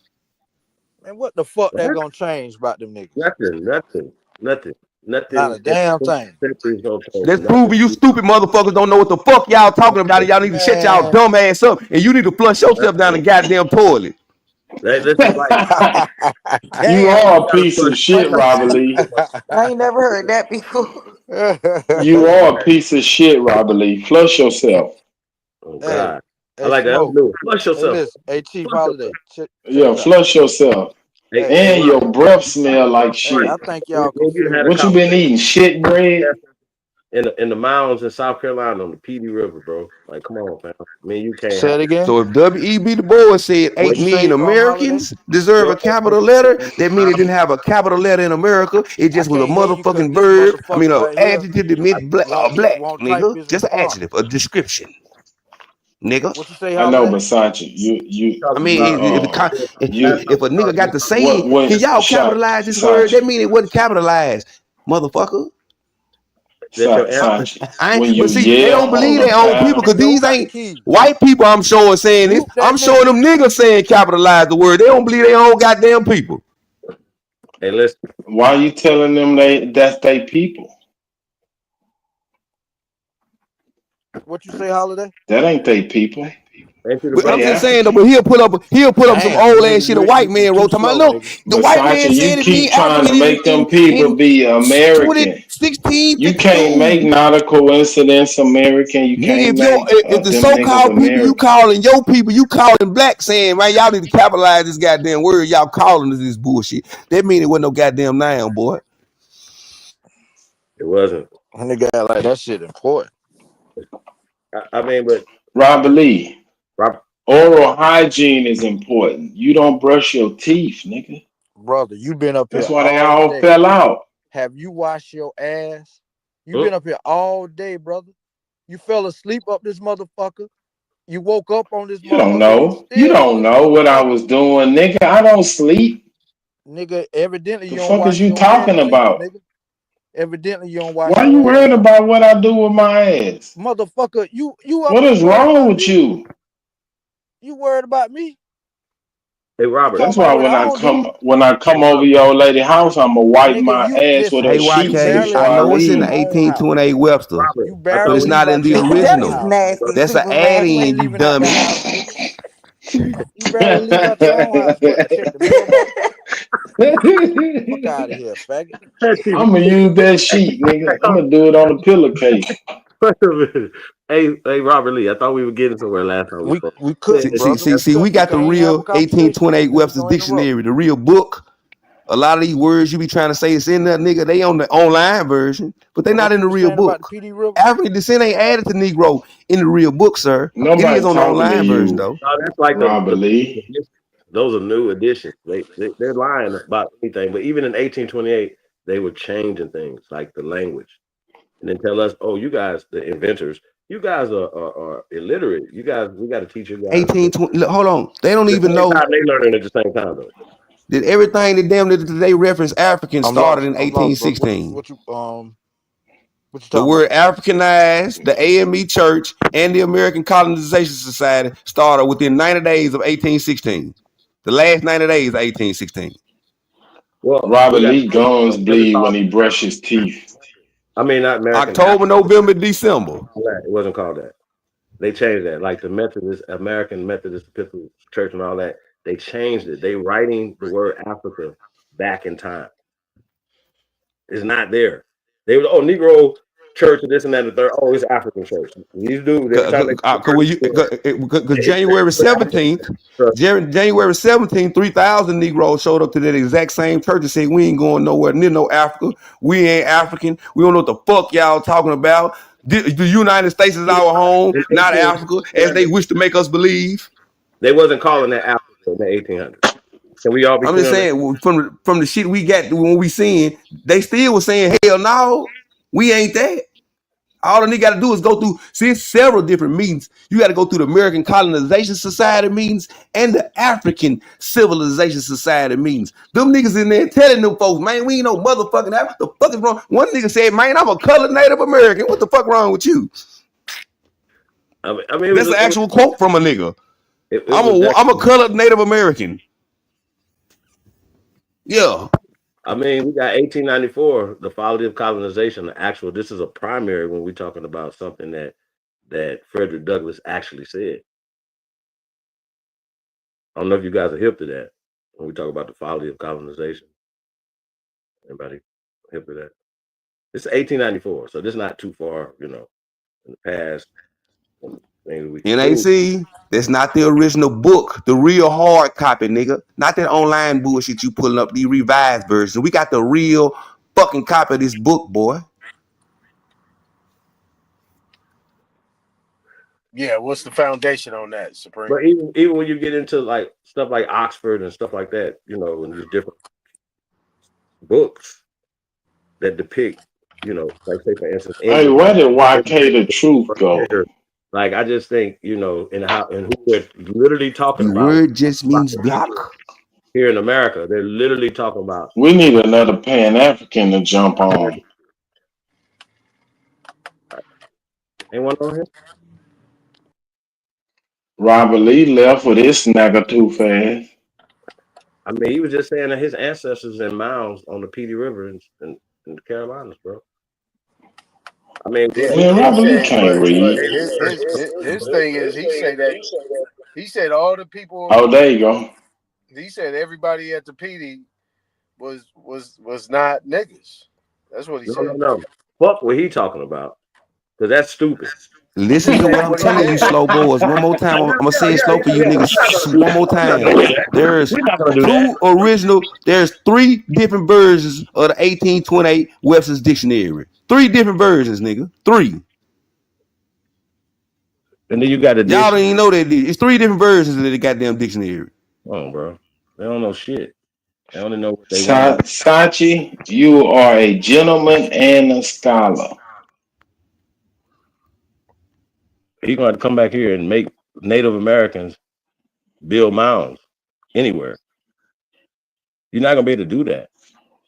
Man, what the fuck that What? gonna change about them niggas? Nothing. Not a damn thing. That's Nothing. proving you stupid motherfuckers don't know what the fuck y'all talking about, and y'all need to shut y'all Man. dumb ass up, and you need to flush yourself down the goddamn toilet. This is like You Damn. are a piece of shit, Robert Lee. I ain't never heard that before. You are a piece of shit, Robert Lee. Flush yourself. Oh Hey, God. I hey, like that. Smoke. Flush Hey, yourself. listen. Hey, Chief Flush Holiday. yourself. Check Yeah, it out. flush yourself. Hey, And your breath smell like Hey, I shit. think y'all we had a confused. What you been eating? Shit bread? in the mountains in South Carolina on the PD River, bro. Like, come on, fam. I mean, you can't Say have it again. So if W.E.B. Du Bois said 8 What you million say, Holiday? Americans deserve a capital letter, that means it didn't have a capital letter in America. It I just was a can't hear you because motherfucking this verb. I mean, motherfucker an right here adjective that meant black, won't type nigga. his Just an response. adjective, a description, nigga. What you say, I know, Holiday? but Sanchi, I talking mean, about if a nigga got to say, when can y'all shot capitalize this word? Sanchi, That mean it wasn't capitalized, motherfucker. that your answer. When you But see, they yell don't on believe the their own people panel, because Yo these got the ain't key. white people. I'm showing saying this. Mute that I'm showing nigga. them niggas saying capitalize the word. They don't believe their own goddamn people. Hey, listen. Why you telling them that's they people? What you say, Holiday? That ain't they people. But I'm They just saying though, African. but he'll put up some Damn, old ass nigga, shit a white man you too wrote. Talking about, slow, look, nigga. the But white man Sacha, you said it being keep trying to African make them in people be American. You can't 1652. make not a coincidence American. You Nigga, can't make if the them niggas so-called people you American. calling your people, you calling black, saying, man, y'all need to capitalize this goddamn word y'all calling this bullshit. That mean it wasn't no goddamn noun, boy. It wasn't. Nigga act like that shit important. I mean, but Robert Lee, Robert, oral hygiene is important. You don't brush your teeth, nigga. Brother, you been up here That's why they all all day. fell out. Have you washed your ass? You been up here all day, brother. You fell asleep up this motherfucker. You woke up on this You don't motherfucker and you know. You still on don't this know what I motherfucker. was doing, nigga. I don't sleep. Nigga, evidently The you don't fuck is wash you your ass talking either, about? nigga. Evidently you don't wash Why your you ass worried either. about what I do with my ass? Motherfucker, you up What here is worried wrong about with me? you? You worried about me? hey, You Robert. That's talking why about what I don't do? when I come over your old lady house, I'ma wipe Nigga, my you ass with listen, her Hey, you sheets YK, barely before I I leave know it's out in your the leave. own house. 1828 Webster, Robert, You I but barely thought it's we leave not in out the your own original. house, nigga. Nasty That's an Superman. You ain't add-in, you leaving out the dummy. house, nigga. You barely leave out your own house but to check the mailbox. Fuck out of here, faggot. I'ma use that sheet, nigga. I'ma do it on a pillowcase. Hey, Robert Lee. I thought we were getting somewhere last time we spoke. We Yeah, couldn't, brother. We We couldn't got the because we ain't have a real conversation. 1828 Niggas Webster's gonna interrupt. Dictionary, the real book. A lot of these words you be trying to say is in there, nigga. They on the online version, but they So not what in you the was real saying about the book. PD River? African descent ain't added to Negro in the real book, sir. It is Nobody on the talking to online version, you, though. No, that's like Robert Lee. those are new additions. They're lying about anything. But even in 1828, they were changing things like the language, and then tell us, oh, you guys, the inventors, you guys are illiterate. You guys, we got to teach you guys. 1820. Look, hold on. They don't The even same know time they learning at the same time though. that everything that damn that they reference African I'm started lost. in I'm lost, brother. 1816. What you talking The about? word Africanized, the AME Church, and the American Colonization Society started within 90 days of 1816. The last 90 days of 1816. Well, Robert we got Lee gums every bleed when he brushes teeth. I mean, not American October, November, December. It wasn't called that. They changed that. Like the Methodist, American Methodist Episcopal Church and all that, they changed it. They writing the word Africa back in time. It's not there. They were, Negro church and this and that and the third. Oh, it's African church. These dudes, every time they Because January 17th, January 17th, 3,000 Negroes showed up to that exact same church and said, we ain't going nowhere near no Africa. We ain't African. We don't know what the fuck y'all talking about. The United States is our home, not Africa, as they wish to make us believe. They wasn't calling that Africa in the 1800s. Can we all be I'm clear just on that? saying, from the shit we got when we seeing, they still was saying, hell no, we ain't that. All a nigga got to do is go through, it's several different meetings. You got to go through the American Colonization Society meetings and the African Civilization Society meetings. Them niggas in there telling them folks, man, we ain't no motherfucking African. The fuck is wrong? One nigga said, man, I'm a colored Native American. What the fuck wrong with you? I mean that's an actual quote from a nigga. was I'm a colored Native American. Yeah. I mean, we got 1894, the folly of colonization. The actual, this is a primary when we're talking about something that Frederick Douglass actually said. I don't know if you guys are hip to that when we talk about the folly of colonization. Anybody hip to that? It's 1894, so this is not too far, in the past. Maybe we can prove. NAC, that's not the original book, the real hard copy, nigga. Not that online bullshit you pulling up, the revised version. We got the real fucking copy of this book, boy. Yeah, what's the foundation on that, Supreme? But even when you get into like stuff like Oxford and stuff like that, and these different books that depict, like say for instance, Hey, England, where did YK the truth go? like I just think, and who they're literally talking The about. word just means block. Here in America, they're literally talking about. We need another Pan-African to jump on. Anyone on here? Robert Lee left with his snagger too fast. I mean, he was just saying that his ancestors in mounds on the Petey River in the Carolinas, bro. I mean, Yeah, Man, he Robert Lee said, can't but read. his thing is he said all the people. Oh, there you go. He said everybody at the PD was not niggas. That's what he said. No. Fuck what he talking about. Because that's stupid. Listen to what I'm telling you, slow boys. One more time. I'm gonna say it slow for you niggas. One more time. There's there's 3 different versions of the 1828 Webster's Dictionary. 3 different versions, nigga. 3. And then you got y'all don't even know that it's 3 different versions of the goddamn dictionary. Oh, bro. They don't know shit. They only know what they want. Sachi, you are a gentleman and a scholar. He's going to come back here and make Native Americans build mounds anywhere. You're not going to be able to do that.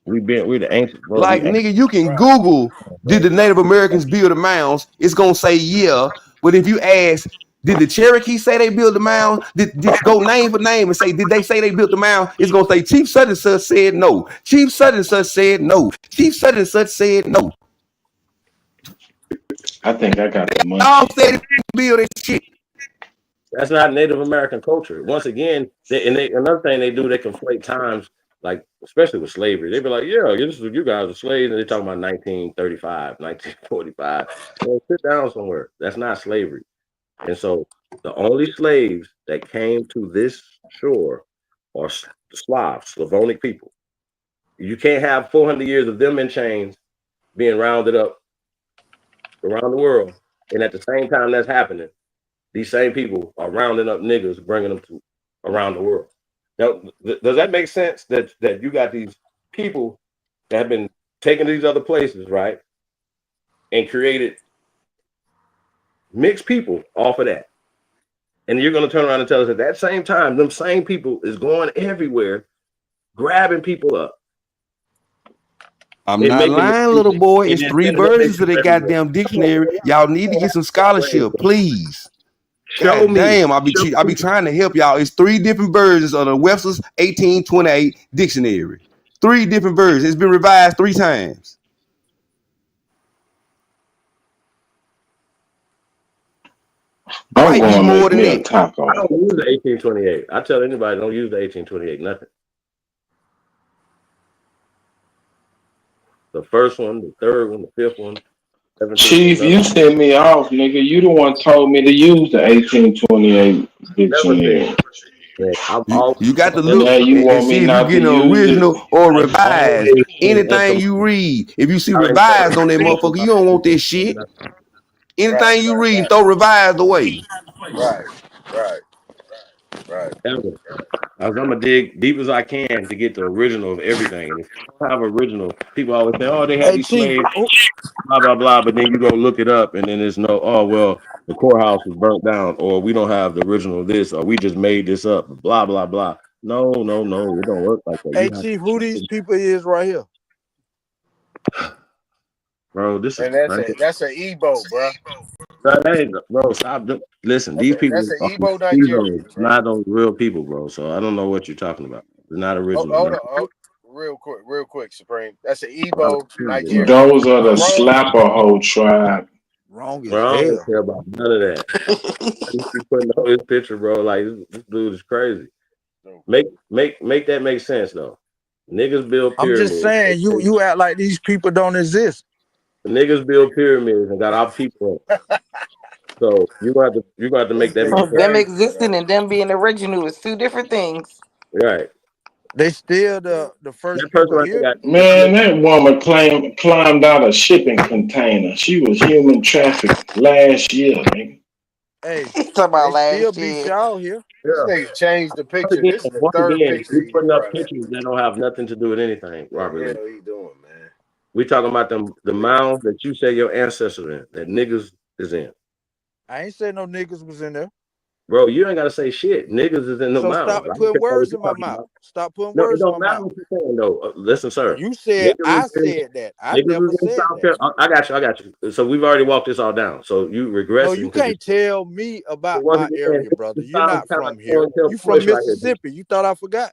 We're the ancient. Bro, like, nigga, you can Google, did the Native Americans build the mounds? It's going to say, yeah. But if you ask, did the Cherokee say they built the mound? Did go name for name and say, did they say they built the mound? It's going to say, Chief such and such said no. Chief such and such said no. Chief such and such said no. I think I got the money. All said build that shit. That's not Native American culture. Once again, another thing they do, they conflate times, like especially with slavery. They be like, yeah, you guys are slaves, and they talking about 1935, 1945. Well, sit down somewhere. That's not slavery. And so the only slaves that came to this shore are Slavonic people. You can't have 400 years of them in chains being rounded up around the world, and at the same time that's happening, these same people are rounding up niggas, bringing them to around the world. Now, does that make sense that you got these people that have been taken to these other places, right, and created mixed people off of that? And you're going to turn around and tell us at that same time, them same people is going everywhere, grabbing people up. I'm not lying, little boy. It's 3 versions of the goddamn dictionary. Y'all need to get some scholarship, please. Show me. Damn, I be trying to help y'all. It's 3 different versions of the Webster's 1828 dictionary. 3 different versions. It's been revised 3 times. I'm going to more than that. Taco. I don't use the 1828. I tell anybody, don't use the 1828. Nothing. The first one, the third one, the fifth one. Chief, you sent me off, nigga. You the one told me to use the 1828 dictionary. You got to look and see if you get an original or revised. Anything you read, if you see revised on that motherfucker, you don't want that shit. Anything you read, throw revised away. Right. I'm gonna dig deep as I can to get the original of everything. And if you don't have original, people always say, "Oh, they had these slaves, blah blah blah." But then you go look it up, and then there's no, "Oh, well, the courthouse was burnt down," or "We don't have the original of this," or "We just made this up." Blah blah blah. No, it don't work like that. Hey, Chief, who these people is right here? Bro, this is that's an Igbo, bro. Bro, stop. Listen, these people that's an Igbo Nigerian, not those real people, bro. So I don't know what you're talking about. They're not original. Hold on. Real quick, Supreme. That's an Igbo Nigerian. Those are the Slapperhole tribe. Wrong as bro, I hell. don't care about none of that. You putting on his picture, bro. Like this dude is crazy. Make that make sense though. Niggas build pyramids. I'm just saying, you act like these people don't exist. Niggas build pyramids and got our people up. So you got to make that. Them existing and them being original is 2 different things. Right. They still the first people here. Man, that woman climbed out a shipping container. She was human trafficked last year, nigga. Hey, talking about they still last beat year. y'all here. This nigga changed the picture. This is the third picture. We putting up pictures that don't have nothing to do with anything, Robert. What the hell he doing, man? We talking about the mounds that you say your ancestors in, that niggas is in. I ain't saying no niggas was in there. Bro, you ain't gotta say shit. Niggas is in the So mounds. stop putting words in my mouth. Stop putting words in my mouth. What you're saying though. Listen, sir. You said I said that. I never said that. I got you. So we've already walked this all down. So you regress. No, you can't tell me about my area, brother. You're not from here. You from Mississippi. You thought I forgot.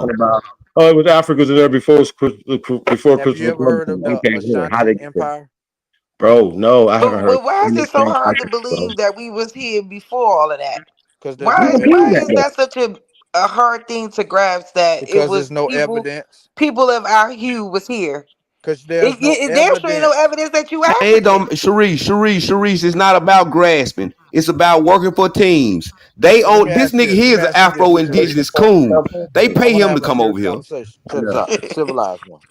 talking about, oh, it was Africans in there before Have you Christopher ever heard of Columbus came here. How they Ashanti get there? Empire? Bro, no, I haven't heard But why is it so anything hard like to that, bro. believe that we was here before all of that? Because there's We no been Why that is evidence. though. that such a hard thing to grasp that it Because there's was no people evidence. of our hue was here? Because there's no There sure ain't no evidence. evidence that you It don't, African. Sharice. It's not about grasping. It's about working for teams. They So let own me this ask you nigga this. here Let is me an ask you this, Sharice. Afro-Indigenous coon. They I pay want to him have to a come over serious here. conversation, Yeah. civilized one.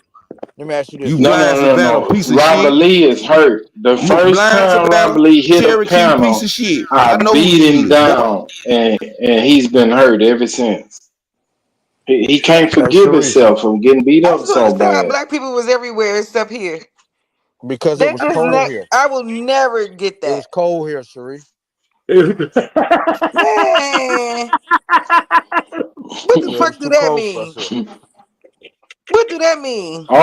Let me ask you this, You No, Sharice. blind no, no, Savannah no. piece of Robert shit. Lee is hurt. The You first blind time Robert Savannah Lee hit a Cherokee piece panel, of shit. I I know who beat you him is, boy. down, and he's been hurt ever since. He can't Hey, forgive Sharice. himself from getting beat I up just don't so understand how bad. black people was everywhere except here. Because it That was just cold here. I will never get It that. was cold here, Sharice. Man, what the Yeah, it was fuck do too that cold for mean? us here. What do that mean? We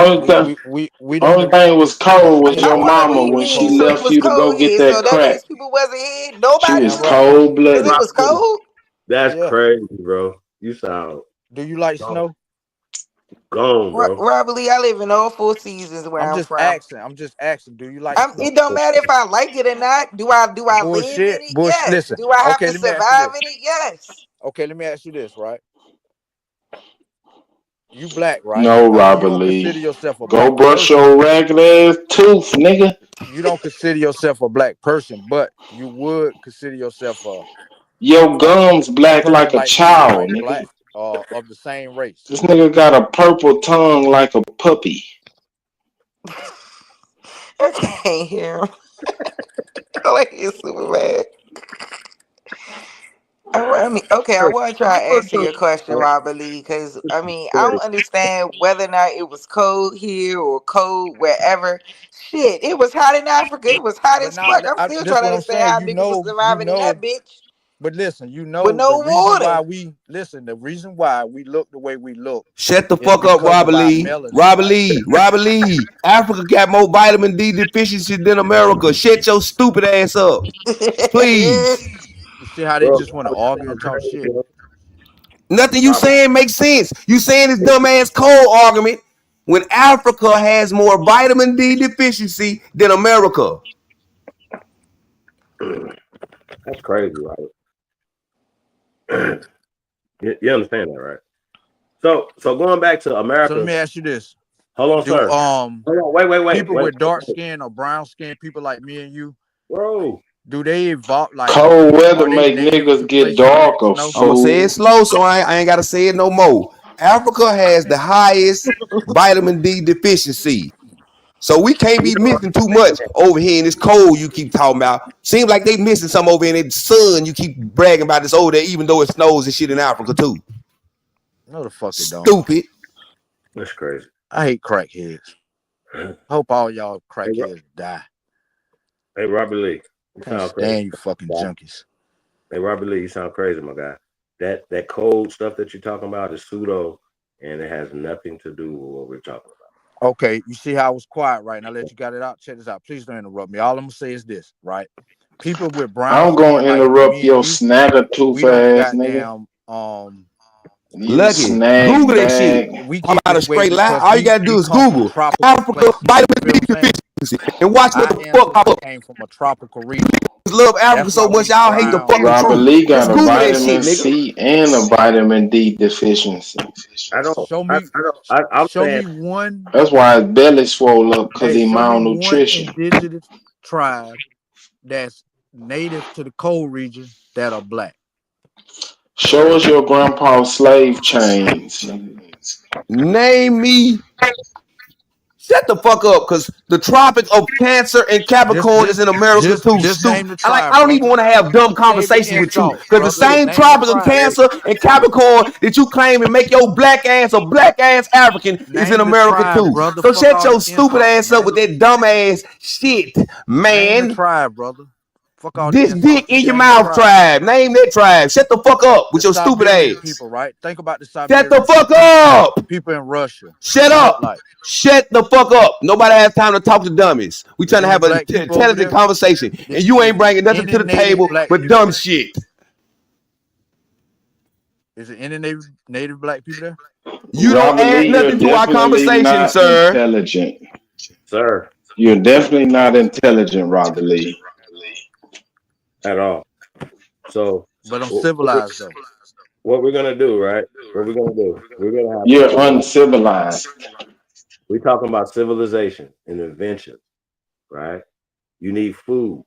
didn't. Only thing was cold was I your wonder what mama you when was mean. she cold So here. it left was you to cold go get here. So that that crack. means people wasn't here. She Nobody was Damn was right. here cold because it blooded. was cold. That's Yeah. crazy, bro. You sound Do you like snow? gone, bro. Robert Lee, I live in all 4 seasons where I'm I'm just from. asking. I'm just asking. Do you like snow? It don't matter if I like it or not. Do I live in Bullshit. it? Bullshit. Yes. Listen. Do I have Okay, to let me ask you survive this. in it? Yes. Okay, let me ask you this, right? You black, right? No, Now you Robert don't consider Lee. yourself a Go black brush person. your ragged ass tooth, nigga. You don't consider yourself a black person, but you would consider yourself Your gums a black person like a like me who child, like nigga. black, of the same race. This nigga got a purple tongue like a puppy. I can't hear him. I like you, Superman. I mean, okay, I want to try to answer your question, Robert Lee, because I mean, I don't understand whether or not it was cold here or cold wherever. Shit, it was hot in Africa. It was hot But as now, fuck. I'm still this trying to what I'm understand saying. how niggas was You surviving in that know. bitch But listen, you with know no the reason water. why we listen. The reason why we look the way we look Shut the is fuck up, because Robert of our Lee. melanin, Robert right? Lee. Robert Lee. Africa got more vitamin D deficiency than America. Shut your stupid ass up. Please. You see how they Bro, just want to argue and talk shit. Nothing you saying makes sense. You saying this dumbass cold argument when Africa has more vitamin D deficiency than America. That's crazy, right? You understand that, right? So going back to America. So let me ask you this: Hold on, do sir. Hold on, wait. people with dark skin or brown skin, people like me and you, bro, do they evolve? Like, Cold weather are they make native niggas to get places where it's darker, snow? I'm gonna say it fool. slow, so I ain't gotta say it no more. Africa has the highest vitamin D deficiency. So we can't be missing too much over here in this cold you keep talking about. Seems like they missing some over in the sun. You keep bragging about this over there, even though it snows and shit in Africa too. No, the fuck it don't. Stupid. That's crazy. I hate crackheads. I hope all y'all crackheads die. Hey, Robert Lee, you Can't sound stand crazy. you fucking junkies. Hey, Robert Lee, you sound crazy, my guy. That cold stuff that you're talking about is pseudo, and it has nothing to do with what we're talking about. Okay, you see how I was quiet, right? Now let you got it out. Check this out. Please don't interrupt me. All I'm gonna say is this, right? People with brown I'm skin, gonna like interrupt me your and you, snagger tooth we don't ass, nigga. goddamn You Lucky. snag Google that shit. bag. we I'm get about a this way straight lie. because All you gotta do we is come from Google tropical Africa places. vitamin You feel D what I'm saying? deficiency and watch what Our the fuck pop ancestors up. came from a tropical region. Love Africa That's so why much, we y'all hate the brown. fucking Robert truth. Lee Just got a Google that shit, vitamin nigga. C and a vitamin D deficiency. Show me one. That's why his belly swole up because Hey, he show me one malnutrition. indigenous tribe that's native to the cold region that are black. Show us your grandpa's slave chains. Name me. Shut the fuck up, because the Tropic of Cancer and Capricorn is in America too. Just Stupid. name the I tribe, don't even brother. want to have dumb Save the conversation with you, insults, because the brother. same Name the Tropic of tribe. Cancer and Capricorn that you claim and make your black ass a black ass African is in Name the America tribe, too. brother. So Fuck shut all your the stupid insults, ass up man. with that dumb ass shit, Name the man. tribe, brother. Fuck all the This dick insults. in Just your name the mouth tribe. tribe. Name that tribe. Shut the fuck up The with your stupid Siberian ass. people, right? Think about the Shut the Siberian fuck people. up. People in Russia. Shut What they look up. like? Shut the fuck up. Nobody has time to talk to dummies. We Is trying to any have an black people over intelligent there? conversation. And you ain't bringing nothing Any to the native table black but people dumb there? shit. Is it any native black people there? You don't Robert add Lee, you're nothing to our definitely conversation, not sir. intelligent. Sir, You're definitely not intelligent, Robert Lee. At all. So, but I'm civilized though. What we're gonna do, right? What we're gonna do? We're gonna have. You're uncivilized. We're talking about civilization and invention, right? You need food,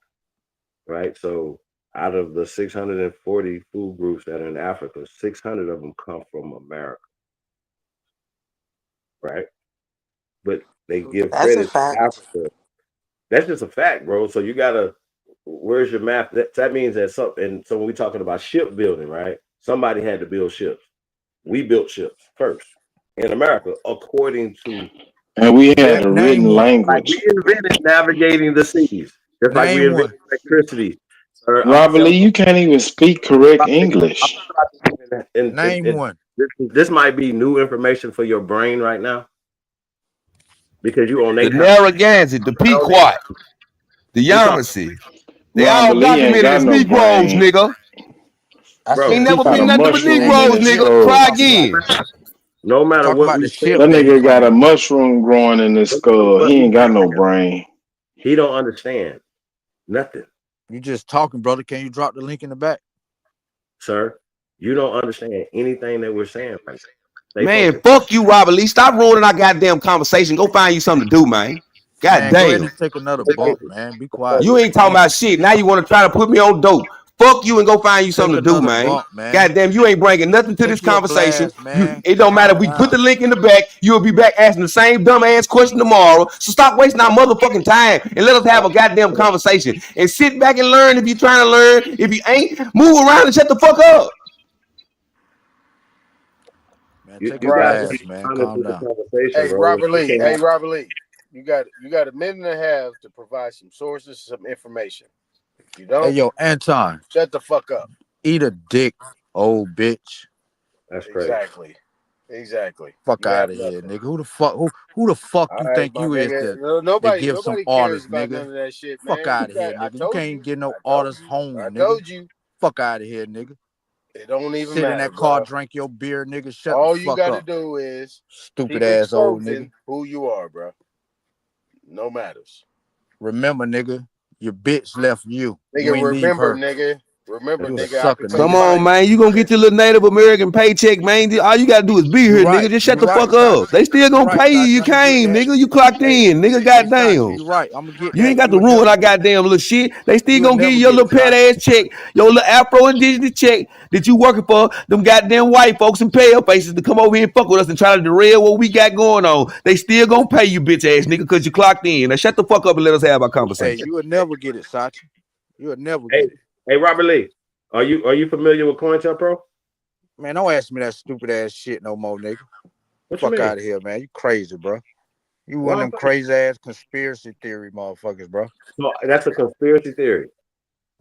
right? So, out of the 640 food groups that are in Africa, 600 of them come from America, right? But they give That's a credit to fact. Africa. That's just a fact, bro. So you gotta. Where's your math? That means that and so when we're talking about shipbuilding, right? Somebody had to build ships. We built ships first in America, according to. And we had a written language. Like we invented navigating the seas, just like we invented electricity. Robert Lee, you can't even speak correct English. Name one. This might be new information for your brain right now, because you own the Narragansett, the Pequot, the Yamasee. They all documented as Negroes, nigga. Ain't never been nothing but Negroes, nigga. Try again. No matter what we say, that nigga got a mushroom growing in his skull. He ain't got no brain. He don't understand nothing. You just talking, brother. Can you drop the link in the back? Sir, you don't understand anything that we're saying right now. Man, fuck you, Robert Lee. Stop ruining our goddamn conversation. Go find you something to do, man. God Man, go ahead damn. and take another bump, man. Be quiet. You ain't talking about shit. Now you want to try to put me on dope. Fuck you and go find you something to do, man. bump, man. God damn, you ain't bringing nothing to this your conversation. glass, man. It don't matter if we put the link in the back. You'll be back asking the same dumb ass question tomorrow. So stop wasting our motherfucking time and let us have a goddamn conversation. And sit back and learn if you're trying to learn. If you ain't, move around and shut the fuck up. Man, take your glass, man. Calm down. Hey, Robert Lee. Hey, Robert Lee. You got a minute and a half to provide some sources, some information. If you don't, Hey, yo, Anton. shut the fuck up. Eat a dick, old bitch. That's crazy. Exactly. Fuck out of here, nigga. Who the fuck you think you is to give some orders, none of nigga? that shit, Fuck man. out of here, nigga. You can't get no orders home, I nigga. told you. Fuck out of here, nigga. It don't even Sit matter. in that car, bro. drink your beer, nigga. Shut All the you fuck gotta up. do is Stupid keep ass old exposing nigga. who you are, bro. No matters. Remember, nigga, your bitch left you. You Nigga, ain't leave remember, her. nigga. Remember, You a nigga. sucker, Come on, man. You gonna get your little Native American paycheck, man. All you gotta do is be here, nigga. Just shut the fuck up. They still gonna pay you. You came, nigga. You clocked in, nigga. Goddamn. You right. I'm gonna get You that. ain't got to You'll ruin never our get goddamn little shit. They still You'll gonna give never you your get little it, pet ass check, your little Afro-Indigenous check that you working for them goddamn white folks and pale faces to come over here and fuck with us and try to derail what we got going on. They still gonna pay you, bitch ass nigga, because you clocked in. Now shut the fuck up and let us have our Hey, conversation. you will never get it, Sachi. You will never get it. Hey, Robert Lee, are you familiar with COINTELPRO? Man, don't ask me that stupid ass shit no more, nigga. What you Fuck mean? out of here, man. You crazy, bro. You Why? one of them crazy ass conspiracy theory motherfuckers, bro. No, that's a conspiracy theory.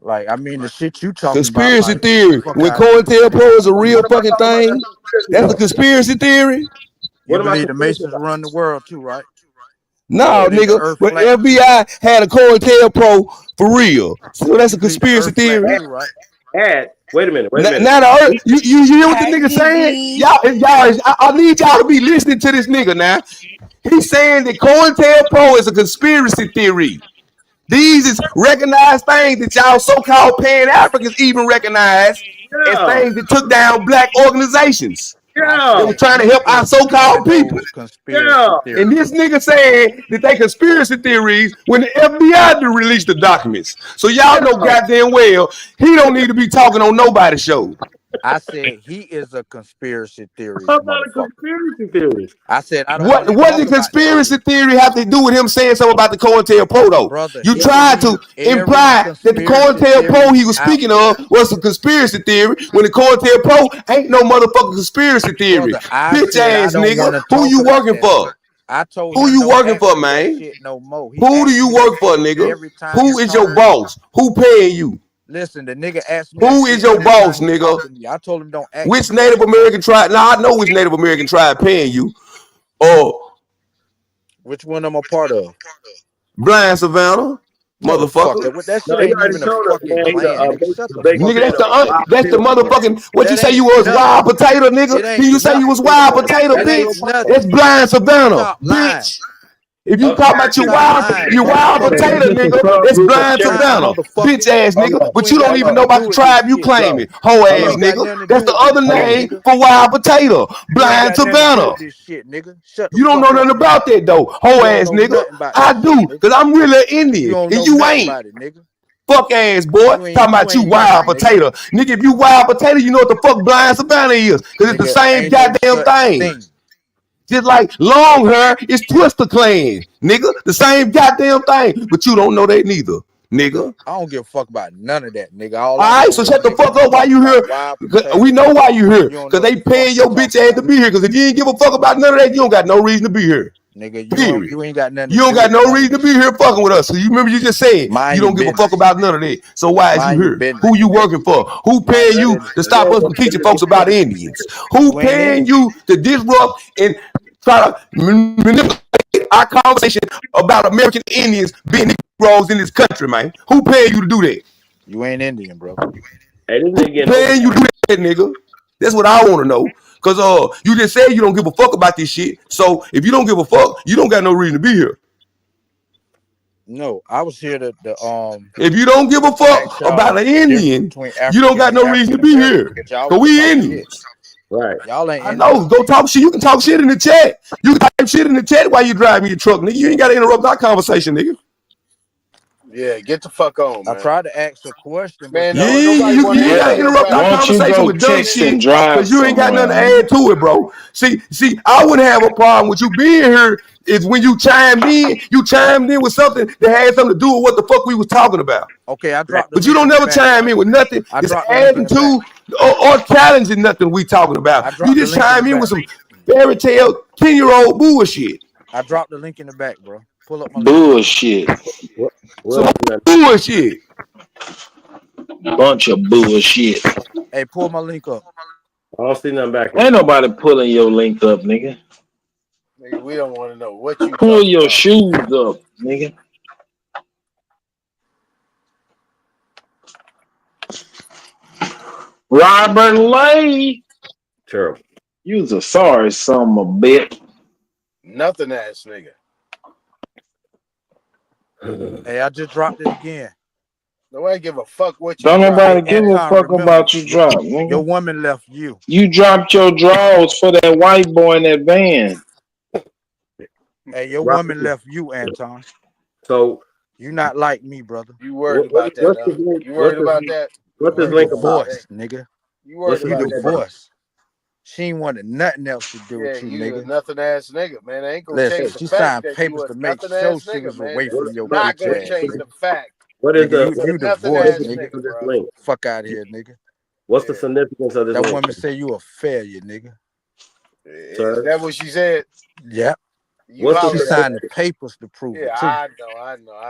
Like, I mean, the shit you talking Conspiracy about, like, theory. fuck When out of here. COINTELPRO is a real fucking thing, that's a conspiracy theory. You believe the Masons run the world too, right? No, You think the nigga, earth but flat? FBI had a COINTELPRO for real. So that's a conspiracy theory. Too, right? Wait a minute. Now the earth, you hear what the nigga saying? Y'all, I need y'all to be listening to this nigga now. He's saying that COINTELPRO is a conspiracy theory. These is recognized things that y'all so-called Pan-Africans even recognize as things that took down black organizations. They were trying to help our so-called people. And this nigga saying that they conspiracy theories when the FBI released the documents. So y'all know goddamn well he don't need to be talking on nobody's show. I said he is a conspiracy theorist. I'm not a conspiracy theorist. I said I don't. What the conspiracy theory have to do with him saying something about the COINTELPRO though? Brother, you tried to imply that the COINTELPRO he was speaking of was a conspiracy theory when the COINTELPRO ain't no motherfucking conspiracy theory. Bitch ass nigga, who you working for? I told who you working for, man? No more. Who do you work for, nigga? Who is your boss? Who paying you? Listen, the nigga asked me. Who is your boss, nigga? I told him don't ask. Which Native American tribe? Now I know which Native American tribe paying you. Or which one I'm a part of? Blind Savannah, motherfucker. That shit ain't even a fucking plan. Nigga, that's the motherfucking. What you say you was wild potato, nigga? Did you say you was wild potato, bitch? That's Blind Savannah, bitch. If you talk about your wild potato, nigga, it's blind Savannah, bitch ass nigga. But you don't even know about the tribe you claiming, hoe ass nigga. That's the other name for wild potato, blind Savannah. You don't know nothing about that though, hoe ass nigga. I do, cause I'm really an Indian, and you ain't. Fuck ass boy, talking about you wild potato, nigga. If you wild potato, you know what the fuck blind Savannah is, cause it's the same goddamn thing. Just like long hair is Twister Clan, nigga. The same goddamn thing, but you don't know that neither, nigga. I don't give a fuck about none of that, nigga. All right, so shut the fuck up. Why you here? We know why you here, cause they paying your bitch ass to be here. Cause if you ain't give a fuck about none of that, you don't got no reason to be here. Nigga, you ain't got nothing. You don't got no reason to be here fucking with us. So you remember you just said you don't give a fuck about none of that. So why is you here? Who you working for? Who paying you to stop us from teaching folks about Indians? Who paying you to disrupt and try to manipulate our conversation about American Indians being Negroes in this country, man? Who paying you to do that? You ain't Indian, bro. Hey, this nigga paying you to do that, nigga? That's what I want to know. Cause you just said you don't give a fuck about this shit. So if you don't give a fuck, you don't got no reason to be here. No, I was here to If you don't give a fuck about an Indian, you don't got no reason to be here. Cause we Indians. Right. Y'all ain't. I know. Go talk shit. You can talk shit in the chat. You can type shit in the chat while you driving your truck, nigga. You ain't gotta interrupt our conversation, nigga. Yeah, get the fuck on, man. I tried to ask a question, man. You ain't gotta interrupt our conversation with dumb shit because you ain't got nothing to add to it, bro. See, I wouldn't have a problem with you being here if when you chimed in with something that had something to do with what the fuck we was talking about. Okay, I dropped. But you don't never chime in with nothing that's adding to or challenging nothing we talking about. You just chime in with some fairy tale 10-year-old bullshit. I dropped the link in the back, bro. Pull up my bullshit. So bullshit. Bunch of bullshit. Hey, pull my link up. I don't see nothing back. Ain't nobody pulling your link up, nigga. Nigga, we don't want to know what you pull your shoes up, nigga. Robert Lay. Terrible. You's a sorry son of a bitch. Nothing ass nigga. Hey, I just dropped it again. Nobody give a fuck what you don't drop. nobody give a fuck about you drop, nigga. Your woman left you. You dropped your drawers for that white boy in that van. Hey, your woman left you, Anton. So you not like me, brother. You worried about that? You worried about that? What's this link about? Nigga. You worried about that? Divorce. She ain't wanted nothing else to do with you, nigga. Nothing ass nigga, man. I ain't gonna change the she fact signed that papers you to a make nothing sure ass she nigga, was man. away from your Not bitch gonna ass. change the fact. What is nigga, you divorced, nigga, this bro. link? Fuck out of here, nigga. What's the significance of this That link? woman say you a failure, nigga. Is that what she said? Yep. What's She signed the papers to prove it too. I know.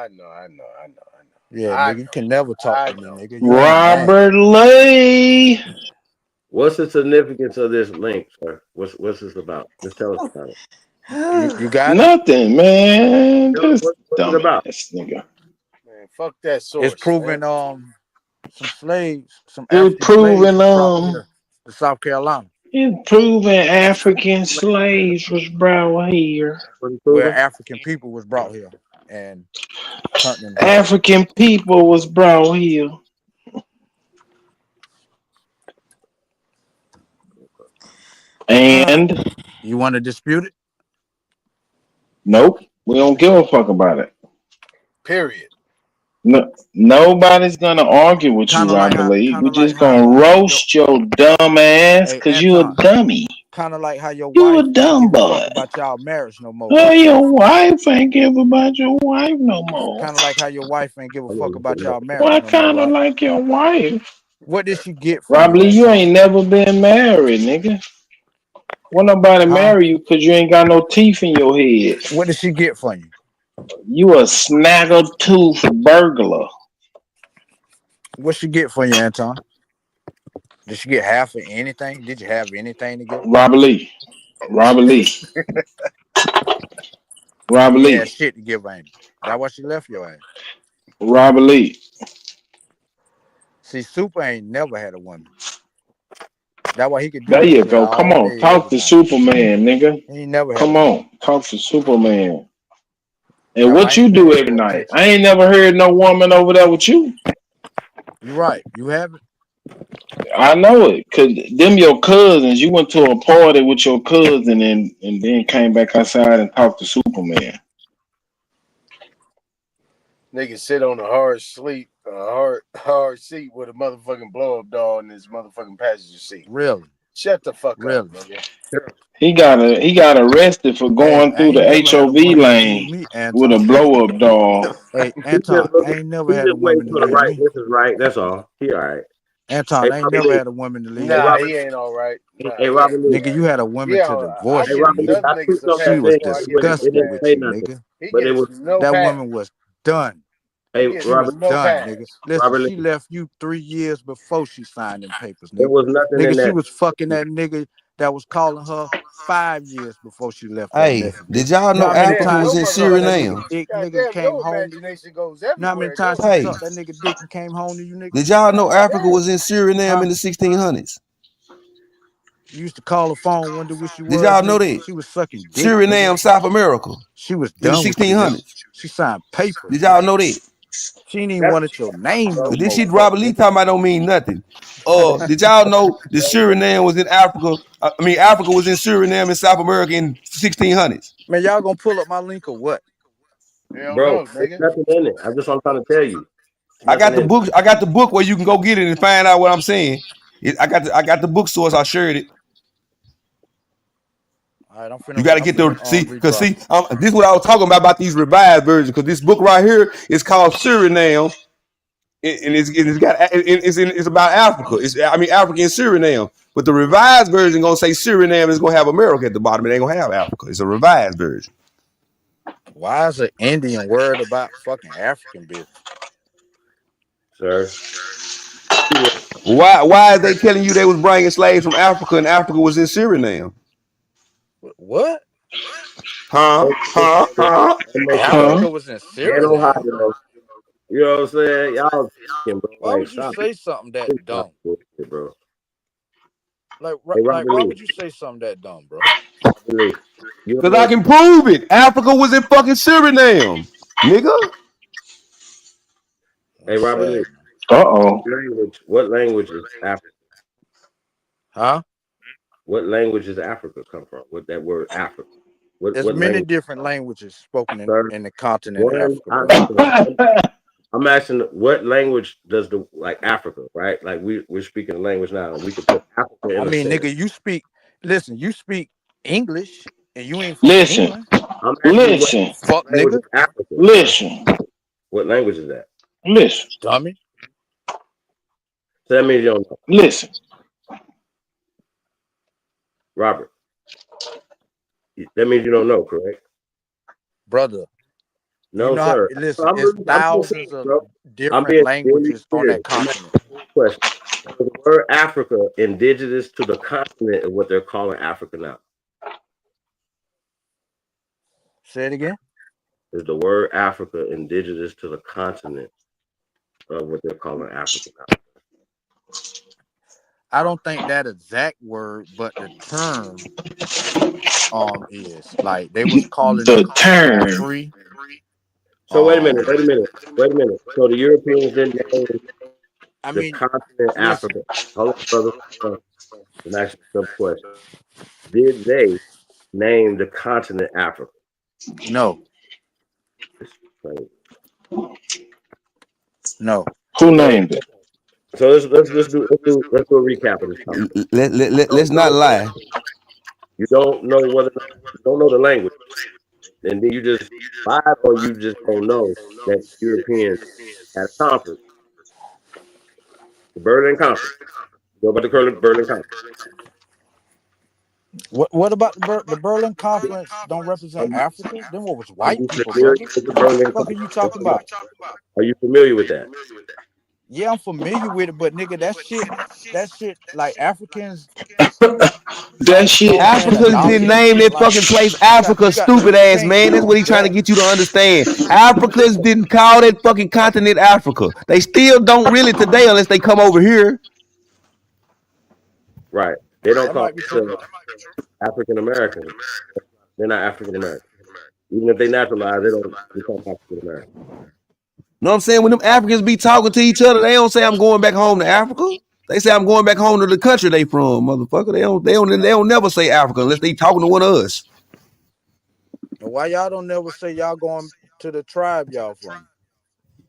Yeah, nigga, you can never talk to me, nigga. You Robert Lay. What's the significance of this link, sir? What's this about? Just tell us about it. You got nothing, man. What's it about? Nigga. Man, fuck that source. It's proving man. some slaves, some It's African proving slaves brought here to South Carolina. It's proving African slaves was brought here. Where African people was brought here and turned them. African people was brought here. And you want to dispute it? Nope. We don't give a fuck about it. Period. No, nobody's gonna argue with you, I believe. We're just gonna roast your dumb ass because you a dummy. Kind of like how your You wife a dumb ain't give a boy. fuck about y'all marriage no more. Oh, your wife ain't give about your wife no more. Kind of like how your wife ain't give a fuck about y'all marriage Why no more. kind of Right? like your wife? What did she get from Probably you? you ain't never been married, nigga. Won't nobody marry you because you ain't got no teeth in your head. What did she get from you? You a snaggle-tooth burglar. What she get from you, Anton? Did she get half of anything? Did you have anything to give? Robert Lee. Robert Lee. Robert You Lee. had shit to give her, ain't it? That's why she left your ass. Robert Lee. See, Super ain't never had a woman. That's why he could do There this you shit go. all Come on. day, Talk to every night. Superman, nigga. He ain't never had Come a on. Talk to Superman. And what you do every night? I ain't never heard no woman over there with you. You right. You haven't. I know it, cause them your cousins. You went to a party with your cousin and then came back outside and talked to Superman. Nigga sit on a hard seat with a motherfucking blow up doll in his motherfucking passenger seat. Really? Shut the fuck really? up, nigga. He got arrested for going through the HOV lane with a blow up doll. Hey, Anton, I ain't never had a woman to leave me. This is right. That's all. He all right. Anton, I ain't never had a woman to leave me. Nah, he ain't all right. Nah, Hey, Robert Lee. Nigga, you had a woman to divorce Hey, you, Robert Lee, nigga. I put something She was that disgusted didn't with say you, nothing, nigga. but it was That woman was done. Hey, She Robert, was done, nigga. Listen, Robert she left you 3 years before she signed them papers, nigga. There was nothing in Nigga, she that. was fucking that nigga that was calling her 5 years before she left that Hey, message. did y'all know Africa was in Suriname? Nigga came home. Imagination goes Know how many everywhere. times Hey. she sucked that nigga dick and came home to you, nigga? Did y'all know Africa was in Suriname in the 1600s? You used to call her phone, wonder where she was. Did y'all know nigga. that? She was sucking dick. Suriname, nigga. South America. She was In the done with you, nigga. 1600s. She signed papers. Did y'all know that? She ain't even wanted your name no So more. this shit Robert Lee talking about don't mean nothing. Did y'all know the Suriname was in Africa? Africa was in Suriname in South America in 1600s. Man, y'all gonna pull up my link or what? Hell Bro, no, there's nigga. nothing in it. I'm trying to tell you. I got the book. I got the book where you can go get it and find out what I'm saying. I got the book source. I shared it. All right, I'm finna. You got to get the see because this is what I was talking about these revised versions. Because this book right here is called Suriname, and it's about Africa. Africa and Suriname. But the revised version gonna say Suriname is gonna have America at the bottom. It ain't gonna have Africa. It's a revised version. Why is an Indian worried about fucking African business? Sir. Why is they telling you they was bringing slaves from Africa and Africa was in Suriname? What? Huh? Africa was in Suriname. You know what I'm saying? Y'all, bro. Why would you say something that dumb? Bro. Like, Hey, why would you say something that dumb, bro? Because I can prove it. Africa was in fucking Suriname, nigga. Hey, Robert Lee. Uh-oh. What language is Africa? Huh? What language does Africa come from? What that word Africa? There's what many language? different languages spoken in the continent One, of Africa. Bro. I'm asking, what language does Africa, right? Like we're speaking a language now. We could put Africa in Nigga, you speak English, and you ain't from England. I'm asking fuck, nigga. Africa. Listen. What language is that? Listen. Dummy. So that means you don't know. Listen. Robert. That means you don't know, correct? Brother. No, you know sir. Listen, it's thousands of different languages on that continent. Question. The word Africa indigenous to the continent of what they're calling Africa now. Say it again. Is the word Africa indigenous to the continent of what they're calling Africa now? I don't think that exact word, but the term is like they was calling the it term free. So wait a minute. So the Europeans didn't name the continent Africa. Hold on, brother. I'm asking some question. Did they name the continent Africa? No. No. Who named it? So let's do a recap of this. Let's not lie. You don't know you don't know the language, and then you just vibe, or you just don't know that Europeans had a conference, the Berlin Conference. Go about the Berlin Conference. What about the Berlin Conference? Don't represent Africa? Then what was white people, What the fuck are you talking about? Are you familiar with that? Yeah, I'm familiar with it, but nigga, that shit, like Africans. That shit. Africans didn't name that fucking place Africa, stupid ass man. That's what he's trying to get you to understand. Africans didn't call that fucking continent Africa. They still don't really today unless they come over here. Right. They don't call African Americans. They're not African American. Even if they naturalize, they don't become African American. Know what I'm saying? When them Africans be talking to each other, they don't say I'm going back home to Africa. They say I'm going back home to the country they from, motherfucker. They don't never say Africa unless they talking to one of us. And why y'all don't never say y'all going to the tribe y'all from?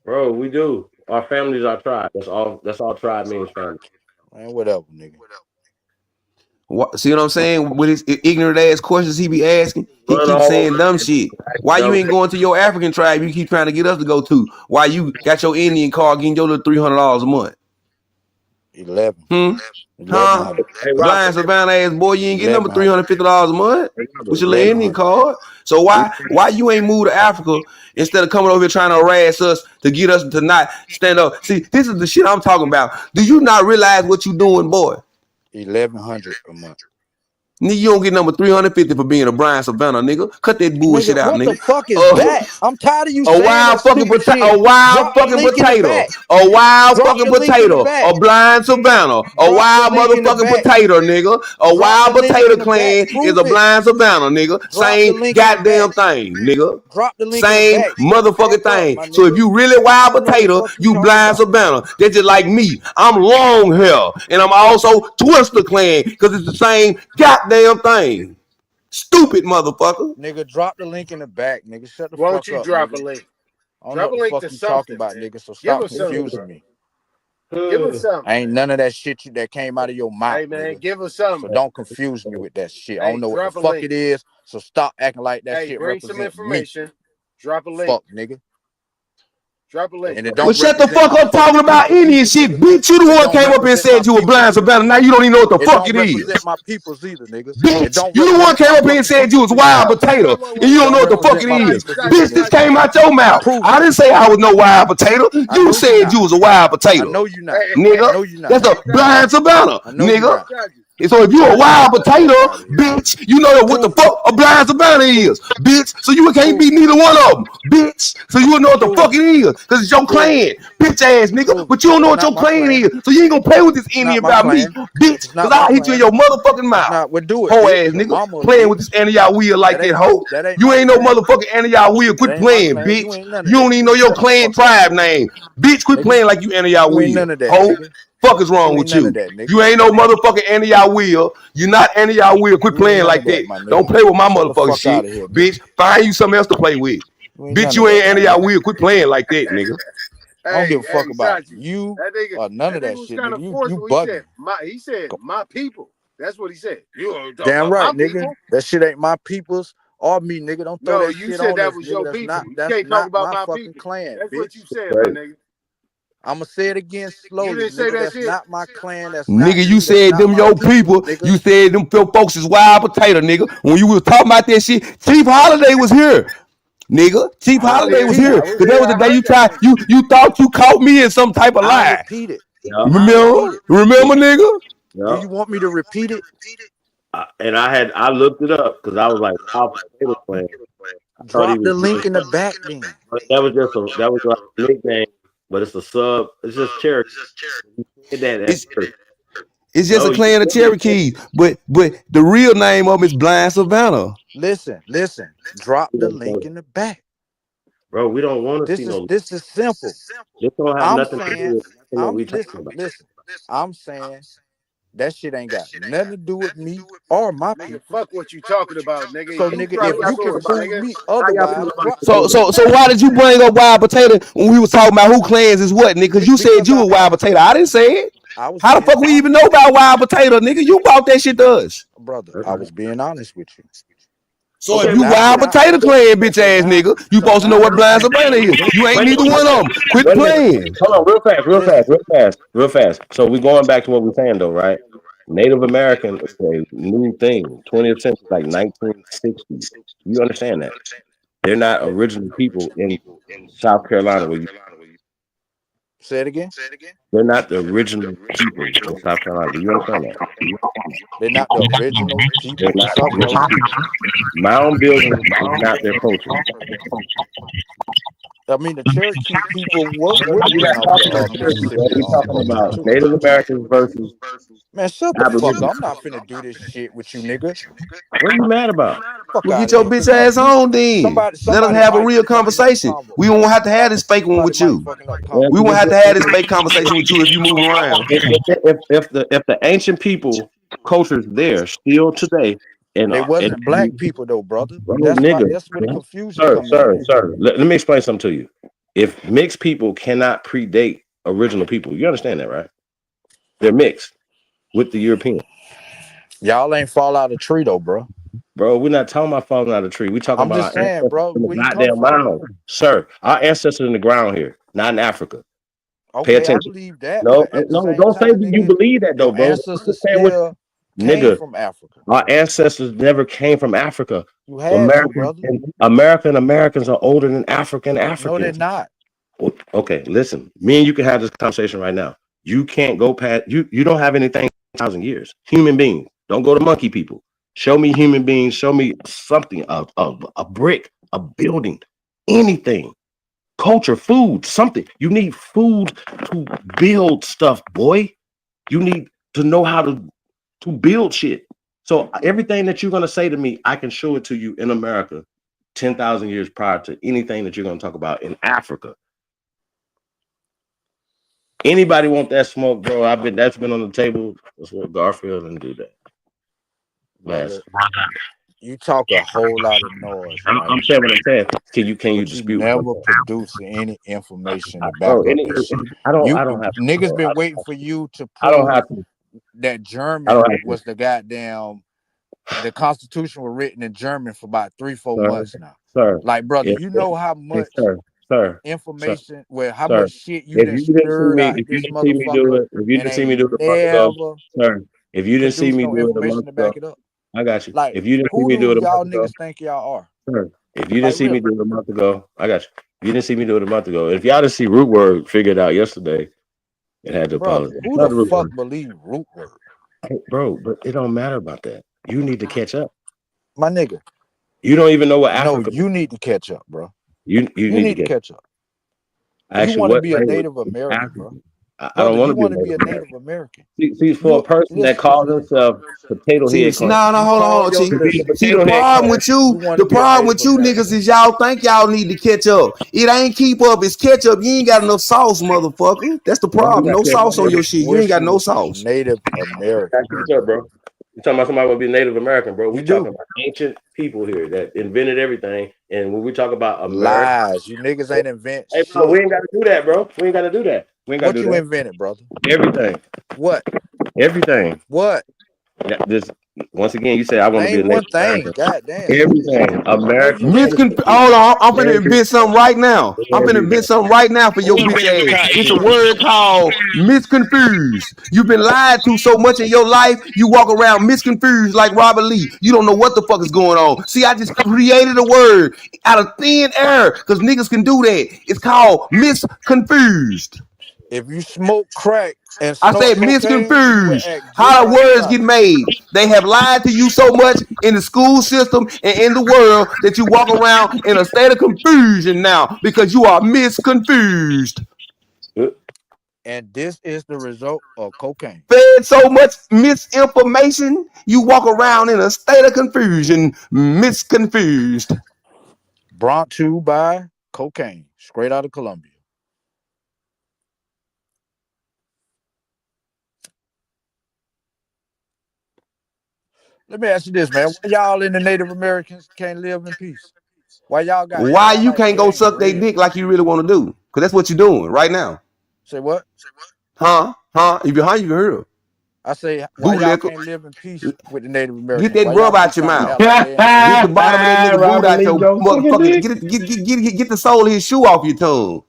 Bro, we do. Our families are tribe. That's all tribe means, family. Man, whatever, nigga. See what I'm saying? With his ignorant ass questions he be asking, he keeps saying dumb shit. Why you ain't going to your African tribe you keep trying to get us to go to? Why you got your Indian car getting your little $300 a month? 11. Huh? Blind Savannah ass boy, you ain't getting number $350 a month with your little Indian card. So why you ain't moved to Africa instead of coming over here trying to harass us to get us to not stand up? See, this is the shit I'm talking about. Do you not realize what you doing, boy? $1,100 a month. Nigga, you don't get number 350 for being a Brian Savannah, nigga. Cut that bullshit out, nigga. What the fuck is that? I'm tired of you saying a wild fucking potato. A wild fucking potato. A wild fucking potato. A blind Savannah. A wild motherfucking potato, nigga. A wild potato clan is a blind Savannah, nigga. Same goddamn thing, nigga. Same motherfucking thing. So if you really wild potato, you blind Savannah. That's just like me. I'm long hair. And I'm also Twister clan because it's the same goddamn thing. Stupid motherfucker. Nigga, drop the link in the back, nigga. Shut the Why fuck don't you up. drop nigga. a link? I don't Drop know a what link the to fuck you talking something, about, man. nigga. So Give stop us something. confusing me. Give us something. Ain't none of that shit that came out of your mouth. Hey, man, nigga. give us something. So don't confuse me with that shit. I Hey, don't know what drop the a fuck link. it is. So stop acting like that Hey, shit bring some represents me. information. Drop a link. Fuck, nigga. Drop a link. And it Well, don't shut the represent fuck my up talking fucking about people Indian either, shit. nigga. Bitch, you the It one don't came up and represent said my you were people blind either. Savannah. Now you don't even know what the It fuck don't it is. represent my peoples either, nigga. It Bitch, don't you the one represent came my up here and fucking said you was peoples wild either. potato. And you don't know what the fuck it Don't is. represent my peoples Bitch, either, this nigga. came out your mouth. Prove I it. didn't say I was no wild potato. I know You you said not. you was a wild I potato. know you not. I Nigga, know you not. that's a blind Savannah, I know you nigga. not. And so if you a wild potato, Fuck outta here. bitch, you know what the fuck a blind Savannah is, bitch. So you can't be neither one of them, bitch. So you would know what the fuck it is, cause it's your clan, bitch ass nigga. But you don't know what your clan is, so you ain't gonna play with this Indian Not my about me, clan. bitch. It's Cause not my I'll hit you in clan. your motherfucking It's mouth, not. Well, do it, hoe bitch. ass Your nigga. mama, Playing bitch. with this anti wheel like That that ain't hoe. that ain't You my ain't no clan. motherfucking anti wheel. That Quit ain't my playing, clan. You bitch. ain't none of You don't that, even know nigga. your Shut the clan fuck up, tribe nigga. name, bitch. Quit Nigga, playing like you anti you ain't wheel, none of that, hoe. nigga. Fuck is wrong You ain't with none you? of that, nigga. You ain't no motherfucking anti-wheel. You not anti-wheel. Quit You ain't playing none of like that, that. my nigga. Don't play with my Shut the motherfucking fuck out shit, of here, nigga. bitch. Find you something else to play with. You ain't Bitch, none you of ain't that, my nigga. anti-wheel. Quit playing like that, nigga. I don't Hey, give a fuck about Sachi, you that or none of nigga that was shit, kind nigga. of You forceful. bugging. He said my people. That's what he said. You are talking Damn about right, my nigga. people? That shit ain't my peoples or me, nigga. Don't throw No, that you shit said on that us, was nigga. your people. You That's can't talk not about my my fucking people. clan, That's what you bitch. said, my nigga. I'ma say it again You slowly, didn't say nigga. that That's shit. not my clan. That's not Nigga, you me. That's said not them my your peoples, people. nigga. You said them folks is wild potato, nigga. When you was talking about that shit, Chief Holiday was here. Nigga, Chief I Holiday was repeat here. it. Cause that was the day you tried, you thought you caught me in some type of I lie. repeat it. Yeah. I repeat it. Remember, nigga? Do Yeah. you want me to repeat it? And I looked it up because I was like, wow, potato clan. I thought he Drop was the link in the back then. but that was like a nickname, but it's a sub. It's just Cherokee. You said that at first. It's just a You clan of said that. Cherokees, but the real name of them is Blind Savannah. Listen. Drop the link in the back. Bro, we don't want to see no. This is simple. This don't have I'm nothing to do saying, with nothing that we talking about. listen. I'm saying that shit ain't got nothing to do with me or my Nigga, people. fuck what you talking about, nigga. So, You nigga, drop if your you can source, prove nigga. me How y'all otherwise, feel about drop the So link in the so back. why did you bring up wild potato when we was talking about who clans is what, nigga? Because you said Because you a wild potato. I didn't say it. I was How the being fuck we honest, even know about wild potato, nigga? You bought that shit to us. brother. I was being honest with you. So So if you now, wild potato clan, bitch so ass now, nigga, you so supposed to know now, what Blind Savannah is. You ain't Wait a neither minute, one of them. Quit wait a minute. playing. Hold on, real fast. So we're going back to what we're saying though, right? Native American is a new thing. 20th century, like 1960s. You understand that? They're not original people in South Carolina. say it again. They're not the original people in South Carolina. Do you understand that? They're not the original They're people in not South the original Carolina. people. Mound building is not their culture. I mean, the Cherokee people would We're have been not off talking about the Cherokee, bro. Mississippi We're talking River about too. Native Americans versus Man, shut the fuck Aborigines. up. I'm not finna do this shit with you, nigga. What are you mad about? Fuck Well, out get of your here. bitch ass on then. Let us Somebody have a might real fucking up the conversation. convo. We won't have to have this fake one Somebody with might you. fucking up the Well, convo. We won't have to have this fake conversation with you if you move around. If the ancient people cultures there still today and They wasn't black people though, brother. That's where the confusion come in. Sir, let me explain something to you. If mixed people cannot predate original people, you understand that, right? They're mixed with the European. Y'all ain't fall out of tree though, bro. Bro, we're not talking about falling out of the tree. We're talking I'm about just our saying, ancestors bro, in the where you come goddamn from? mound. Sir, our ancestors in the ground here, not in Africa. Pay Okay, I attention. believe that, No, but at the no, same don't say time, that you nigga, believe that though, your bro. ancestors still came Nigga, from Africa. our ancestors never came from Africa. You had to, brother. American Americans are older than African No, they're Africans. not. Okay, listen. Me and you can have this conversation right now. You can't go past you don't have anything 1,000 years. Human beings. Don't go to monkey people. Show me human beings, show me something, a brick, a building, anything. Culture, food, something. You need food to build stuff, boy. You need to know how to build shit. So everything that you're gonna say to me, I can show it to you in America 10,000 years prior to anything that you're gonna talk about in Africa. Anybody want that smoke, bro? That's been on the table. Let's let Garfield and do that. Brother, you talk a whole lot of noise, right? I'm saying what I'm saying. Can you But dispute? you never produce any information to back Bro, up this shit. I don't have to. Niggas been waiting for you to I don't prove have to. that German was the goddamn. The Constitution was written in German for about 3-4 months now. Sir, like, brother, you know how much information, how much shit you done stirred out this motherfucker. If you didn't see me do it a month ago, sir, if you didn't see me do it a month ago, I got you. Like, if you didn't see who me do it a y'all month ago, niggas think y'all are? sir, if you didn't see me do it a month ago, I got you. If you didn't see me do it a month ago, if y'all didn't see Root Word figured out yesterday, it had to apologize. Who the fuck believe Root Word? Hey, bro, but it don't matter about that. You need to catch up. My nigga. You don't even know what Africa. No, you need to catch up, bro. You need to catch up. Actually, you want to be a Native American, bro. I don't want to be a Native American. See, for a person that calls himself Potato Head. No, hold on, Chief. See, the problem with you niggas is y'all think y'all need to catch up. It ain't keep up, it's catch up. You ain't got enough sauce, motherfucker. That's the problem. No sauce on your shit. You ain't got no sauce. Native American. Bro. You're talking about somebody would be Native American, bro. We're talking about ancient people here that invented everything. And when we talk about America, lies, you niggas ain't invent shit. Bro, we ain't got to do that, bro. We ain't got to do that. We ain't got to do that. What you invented, brother? Everything. What? Everything. What? Yeah, once again, you said I want to be a Native American. God damn. Everything. American. Hold on, I'm finna invent something right now. I'm finna invent something right now for your bitch ass. It's a word called misconfused. You've been lied to so much in your life, you walk around misconfused like Robert Lee. You don't know what the fuck is going on. See, I just created a word out of thin air because niggas can do that. It's called misconfused. If you smoke crack and I said misconfused. How the words get made. They have lied to you so much in the school system and in the world that you walk around in a state of confusion now because you are misconfused. And this is the result of cocaine. Fed so much misinformation, you walk around in a state of confusion, misconfused. Brought to you by cocaine, straight out of Colombia. Let me ask you this, man. Why y'all in the Native Americans can't live in peace? Why y'all got? Why you can't go suck their dick like you really want to do? Because that's what you're doing right now. Say what? Huh? If you're behind, you can hear. I say, why y'all can't live in peace with the Native Americans? Get that rub out your mouth. Get the bottom of that nigga boot out your motherfucker. Get the sole of his shoe off your tongue.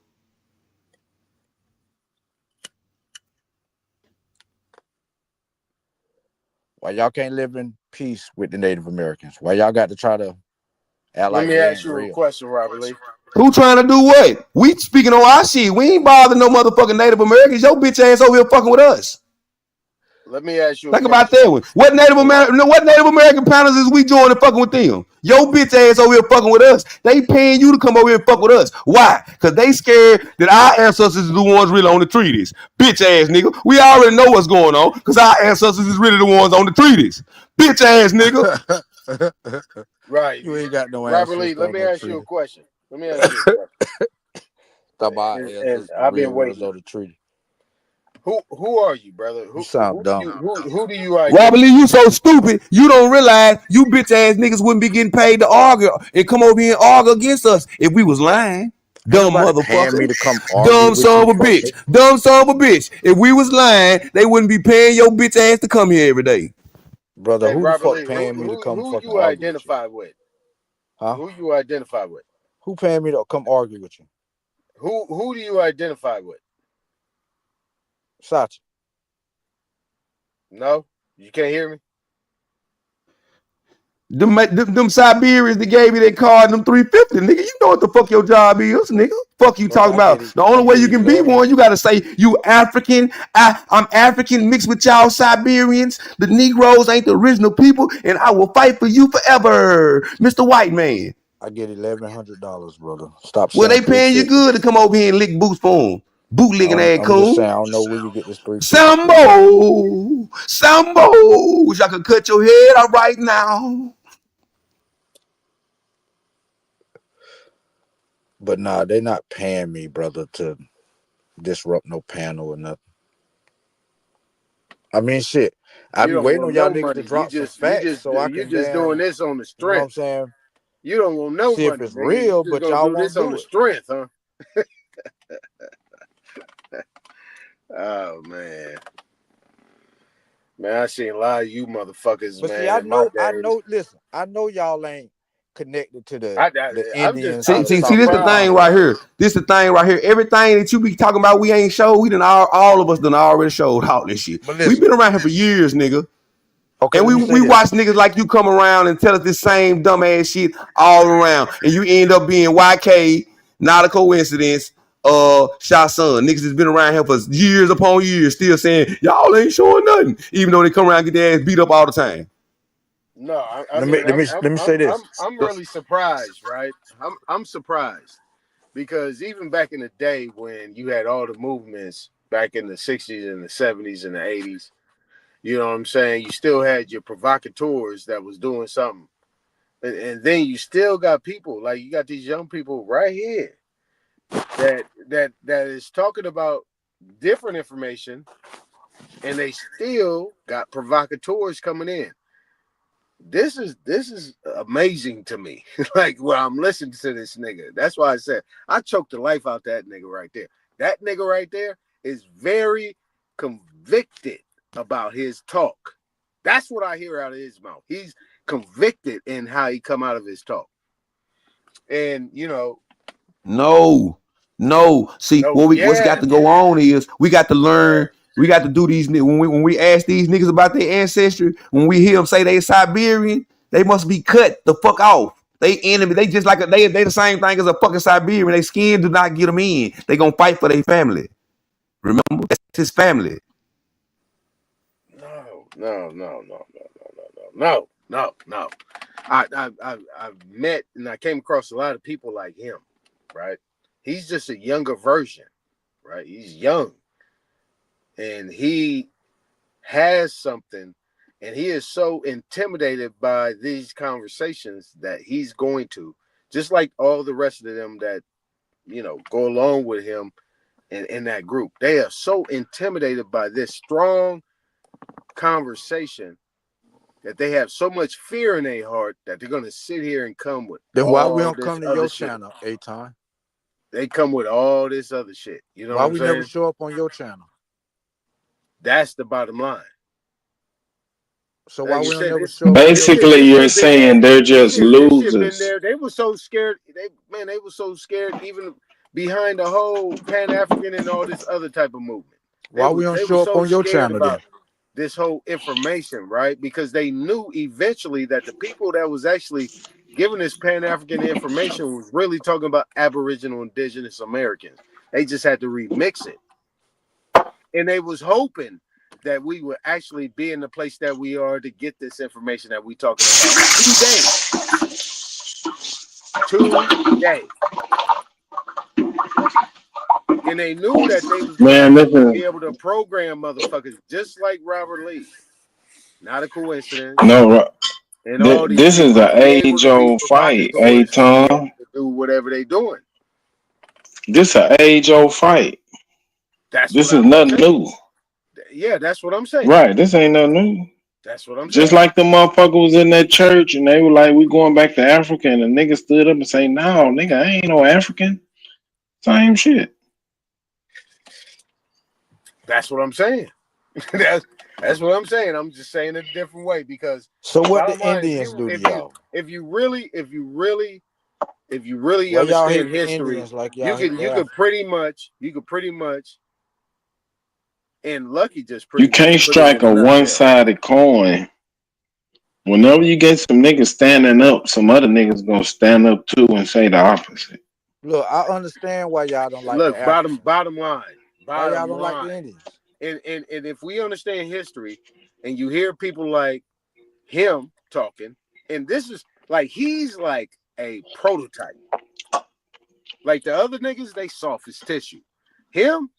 Why y'all can't live in peace with the Native Americans? Why y'all got to try to act Let like me they ask ain't you real? a question, Robert Lee. Who trying to do what? We speaking on our shit. We ain't bothering no motherfucking Native Americans. Your bitch ass over here fucking with us. Let me ask you. Think about that one. What Native American panels is we joining fucking with them? Your bitch ass over here fucking with us. They paying you to come over here and fuck with us. Why? Because they scared that our ancestors is the ones really on the treaties. Bitch ass nigga. We already know what's going on because our ancestors is really the ones on the treaties. Bitch ass nigga. Right. You ain't got no Robert Lee, let me ask you a question. Let me ask you a question. And I've been waiting. On the treaty. Who are you, brother? You sound dumb. Who do you identify? Robert Lee, you so stupid. You don't realize you bitch ass niggas wouldn't be getting paid to argue and come over here and argue against us if we was lying. Dumb motherfucker. Me to come Dumb son of a bitch. Dumb son of a bitch. If we was lying, they wouldn't be paying your bitch ass to come here every day. Brother, Hey, who Robert the fuck Lee, paying me to come who fucking you argue identify with? Huh? Who you identify with? Who paying me to come argue with you? Who do you identify with? Sachi. No? You can't hear me? Them Siberians that gave me that card, them 350, nigga. You know what the fuck your job is, nigga. Fuck you talking about. The only way you can be one, you gotta say you African. I'm African mixed with y'all Siberians. The Negroes ain't the original people, and I will fight for you forever, Mr. White Man. I get $1,100, brother. Stop. Well, they paying you good to come over here and lick boots for them. Bootlicking ass I'm cool. just saying, I don't know where you get this 350. Sambo. Wish I could cut your head out right now. But nah, they not paying me, brother, to disrupt no panel or nothing. I mean, shit. I be waiting on y'all niggas to drop some facts so I can. You just doing this on the strength. You know what I'm saying? You don't want no See money. if it's nigga. real, You but just y'all do won't this on do the it. strength, huh? Oh man. Man, I seen a lot of you motherfuckers, But man. see, I in my know. days. Listen, I know y'all ain't connected to the I'm Indians. just See, this the thing right here. This the thing right here. Everything that you be talking about, we ain't showed. We done all of us done already showed all this shit. We been around here for years, nigga. Okay, and we watch niggas like you come around and tell us this same dumbass shit all around, and you end up being YK. Not a coincidence. Shot Son. Niggas has been around here for years upon years, still saying y'all ain't showing nothing, even though they come around and get their ass beat up all the time. No, let me say this. I'm really surprised, right? I'm surprised because even back in the day when you had all the movements back in the 60s and the 70s and the 80s, you know what I'm saying? You still had your provocateurs that was doing something. And then you still got people, like you got these young people right here that is talking about different information, and they still got provocateurs coming in. This is amazing to me. Like, when I'm listening to this nigga, that's why I said I choked the life out that nigga right there. That nigga right there is very convicted about his talk. That's what I hear out of his mouth. He's convicted in how he come out of his talk. And you know, no. See, what's got to go on is we got to learn. We got to do these when we ask these niggas about their ancestry. When we hear them say they Siberian, they must be cut the fuck off. They enemy. They just like they the same thing as a fucking Siberian. They skin do not get them in. They gonna fight for their family. Remember, that's his family. No. I've met and I came across a lot of people like him, right? He's just a younger version, right? He's young. And he has something, and he is so intimidated by these conversations that he's going to, just like all the rest of them that, you know, go along with him in that group. They are so intimidated by this strong conversation that they have so much fear in their heart that they're going to sit here and come with. Then why we don't come to your channel, A-Time? They come with all this other shit. You know why what I'm we saying? never show up on your channel? That's the bottom line. So why we don't never show up? Basically, you're saying they're just losers. They were so scared. They were so scared even behind the whole Pan-African and all this other type of movement. Why we don't show up on your channel then? This whole information, right? Because they knew eventually that the people that was actually giving this Pan-African information was really talking about Aboriginal Indigenous Americans. They just had to remix it. And they was hoping that we would actually be in the place that we are to get this information that we talking about. 2 days. And they knew that they was going to be able to program motherfuckers just like Robert Lee. Not a coincidence. No, And all these this is people an age-old fight, Tom. to do whatever they doing. This an age-old fight. This is nothing new. Yeah, that's what I'm saying. Right, this ain't nothing new. That's what I'm saying. Just like the motherfucker was in that church and they were like, we going back to Africa, and the nigga stood up and say, no, nigga, I ain't no African. Same shit. That's what I'm saying. That's what I'm saying. I'm just saying it a different way because so what the Indians do to y'all? If you really understand history, like you could pretty much and Lucky just pretty You can't strike a one-sided coin. Whenever you get some niggas standing up, some other niggas gonna stand up too and say the opposite. Look, I understand why y'all don't like. Look, bottom line. Why y'all don't like the Indians? And if we understand history, and you hear people like him talking, and this is like he's like a prototype. Like the other niggas, they soft as tissue. Him,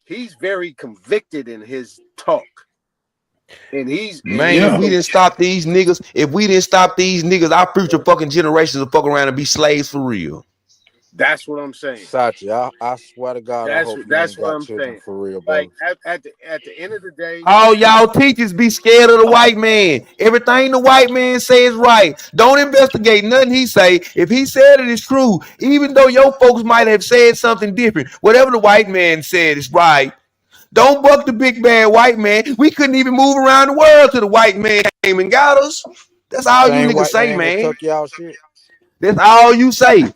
he's very convicted in his talk. And he's if we didn't stop these niggas, our future fucking generations will fuck around and be slaves for real. That's what I'm saying. Sachi, I swear to God, that's what I'm saying. For real, bro. Like at the end of the day, all y'all teachers be scared of the white man. Everything the white man says right. Don't investigate nothing he say. If he said it is true, even though your folks might have said something different, whatever the white man said is right. Don't buck the big bad white man. We couldn't even move around the world till the white man came and got us. That's all you niggas say, man. Took y'all shit. That's all you say.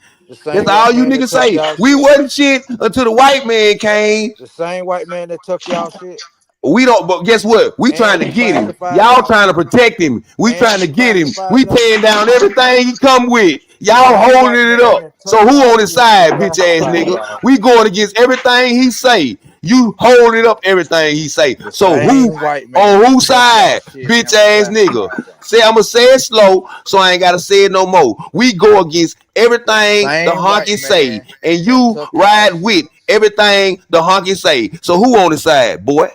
That's all you niggas say. We wasn't shit until the white man came. The same white man that took y'all shit. We don't, but guess what? We trying to get him. Y'all trying to protect him. We trying to get him. We tearing down everything he come with. Y'all holding it up. So who on his side, bitch ass nigga? We going against everything he say. You holding up everything he say. So who on whose side, bitch ass nigga? Say I'ma say it slow, so I ain't gotta say it no more. We go against everything the honky say, and you ride with everything the honky say. So who on his side, boy?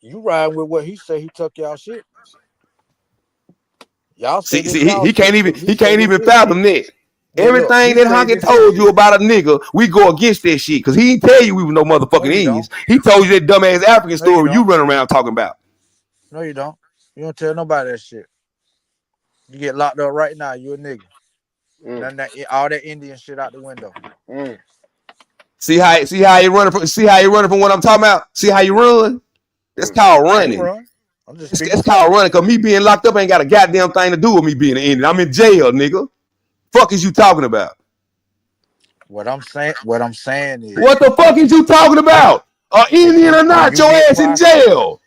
You riding with what he say? He took y'all shit. Y'all see he can't even fathom that. Everything that honky told you about a nigga, we go against that shit because he didn't tell you we was no motherfucking Indians. He told you that dumbass African story you run around talking about. No, you don't. You don't tell nobody that shit. You get locked up right now. You a nigga. All that Indian shit out the window. See how you running from what I'm talking about. See how you run. That's called running. It's called running because me being locked up ain't got a goddamn thing to do with me being an Indian. I'm in jail, nigga. Fuck is you talking about? What I'm saying is, what the fuck is you talking about? Indian or not, your ass in jail.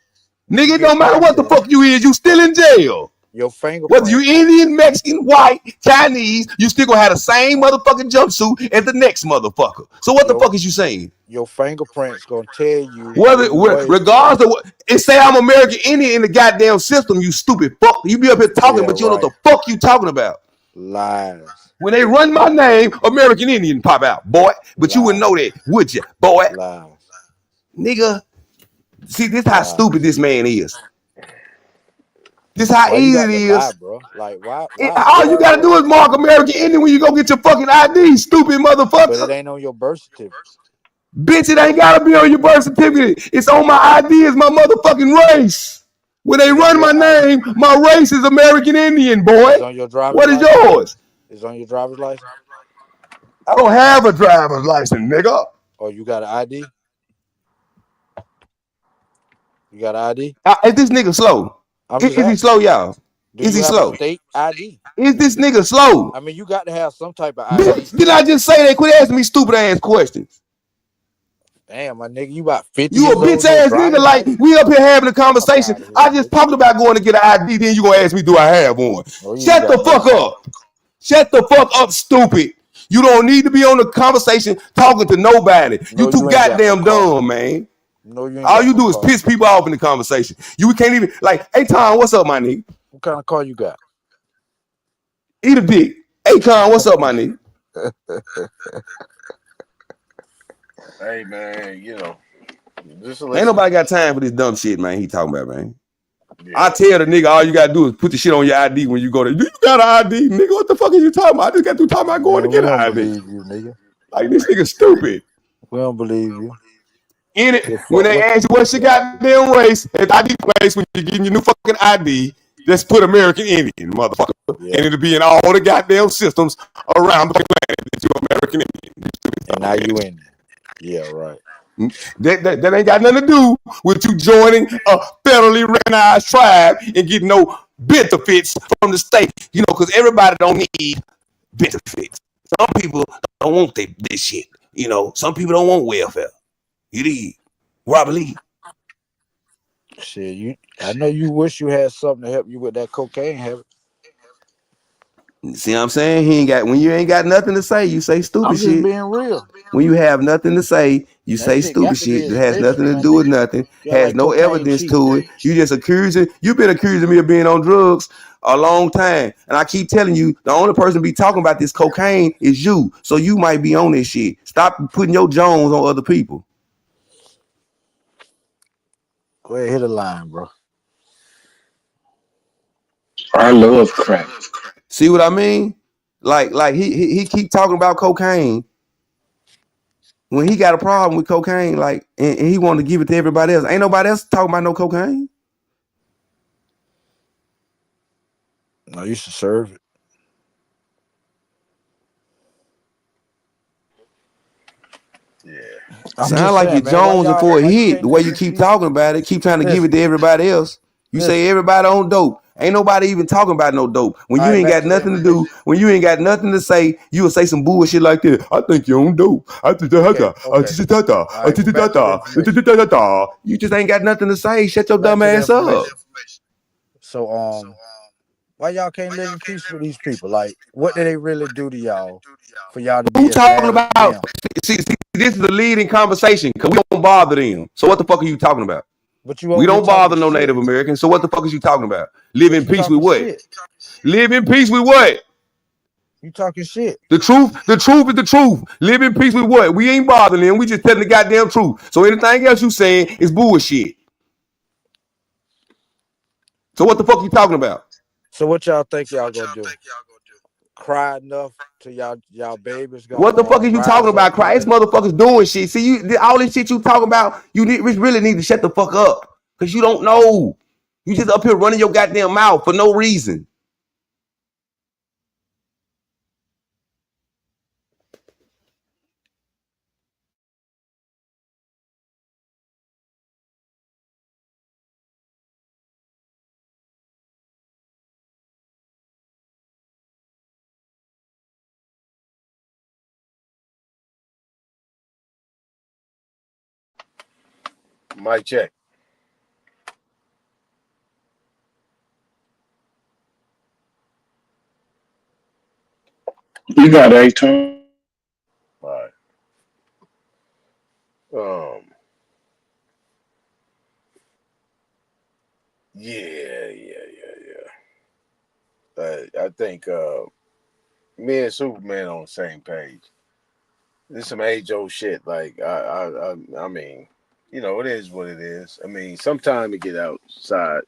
Nigga, it don't matter what the fuck you is, you still in jail. Your fingerprint. Whether you Indian, Mexican, white, Chinese, you still gonna have the same motherfucking jumpsuit as the next motherfucker. So what the fuck is you saying? Your fingerprint's gonna tell you. Regardless of what it say, I'm American Indian in the goddamn system. You stupid fuck. You be up here talking, but you don't know what the fuck you talking about. Lies. When they run my name, American Indian pop out, boy. But you wouldn't know that, would you, boy? Lies. Nigga. See, this how stupid this man is. This how easy it is. Lie, bro. Like, why? All you gotta do is mark American Indian when you go get your fucking ID, stupid motherfucker. But it ain't on your birth certificate. Bitch, it ain't gotta be on your birth certificate. It's on my ID, it's my motherfucking race. When they run my name, my race is American Indian, boy. It's on your driver's what is license? yours? It's on your driver's license? I don't have a driver's license, nigga. Oh, you got an ID? You got an ID? Is this nigga slow? Is he slow, y'all? Is he slow? State ID? Is this nigga slow? I mean, you got to have some type of ID. Did I just say that? Quit asking me stupid ass questions. Damn, my nigga, you about 50 You a bitch ass nigga. Like, we up here having a conversation. I just talked about going to get an ID. Then you gonna ask me, do I have one? Shut the fuck up. Shut the fuck up, stupid. You don't need to be on the conversation talking to nobody. You too goddamn dumb, man. No, you ain't All got you no do is car. piss people off in the conversation. You can't even like, hey Tom, what's up, my nigga? What kind of car you got? Eat a dick. Hey Tom, what's up, my nigga? Hey man, you know, just Ain't listen. nobody got time for this dumb shit, man. He talking about, man. Yeah. I tell the nigga, all you gotta do is put the shit on your ID when you go there. Do you got an ID, nigga? What the fuck are you talking about? I just got through talking about going to Man, we get an don't ID. believe you, nigga. Like this nigga stupid. We don't believe you. In it, Yeah, when fuck they what ask you what's your goddamn race, at ID place when you're getting your new fucking ID, just put American Indian, motherfucker, Yeah. and it'll be in all the goddamn systems around the planet that you're American Indian. And now you in there. Yeah, right. That ain't got nothing to do with you joining a federally recognized tribe and getting no benefits from the state. You know, because everybody don't need benefits. Some people don't want this shit. You know, some people don't want welfare. You need Robert Lee. Shit, I know you wish you had something to help you with that cocaine habit. See what I'm saying? When you ain't got nothing to say, you say stupid I'm just shit. being real. When you have nothing to say, you That say shit stupid got to be shit that has expensive, nothing to my do with nigga. nothing, Feel has like no cocaine evidence cheap. to it. You've been accusing me of being on drugs a long time. And I keep telling you, the only person be talking about this cocaine is you. So you might be on this shit. Stop putting your Jones on other people. Go ahead, hit a line, bro. I love crack. See what I mean? Like he keep talking about cocaine when he got a problem with cocaine, like, and he wanted to give it to everybody else. Ain't nobody else talking about no cocaine. No, you should serve it. I'm Sound just like you're saying, man. Why jonesing for a you hit. can't The way let you these keep people talking about it, keep trying to give it to everybody else. You say everybody on dope. Ain't nobody even talking about no dope. When you All right, ain't back got to the nothing to do, when you ain't got nothing to say, you will say some bullshit like this. I think you're on dope. Okay. All right, well, back to the information. You just ain't got nothing to say. Shut your Back dumb to the ass up. information. So, why y'all can't live in peace with these people? Like, what do they really do to y'all for y'all to Who be as talking mad at about? them? See, this is a leading conversation because we don't bother them. So what the fuck are you talking about? But you We over here don't talking bother no shit. Native Americans. So what the fuck is you talking about? Live But in you peace with talking what? shit. Live in peace with what? You talking shit. The truth is the truth. Live in peace with what? We ain't bothering them. We just telling the goddamn truth. So anything else you saying is bullshit. So what the fuck you talking about? So what y'all think y'all gonna do? Cry enough till y'all babies gonna What the fuck is you talking rise up about? one Christ day? motherfuckers doing shit. See, all this shit you talking about, you really need to shut the fuck up. Because you don't know. You just up here running your goddamn mouth for no reason. Mic check. You got A-Turn. All right. Yeah. I think me and Superman on the same page. This some age old shit. Like I mean, you know, it is what it is. I mean, sometimes you get outside,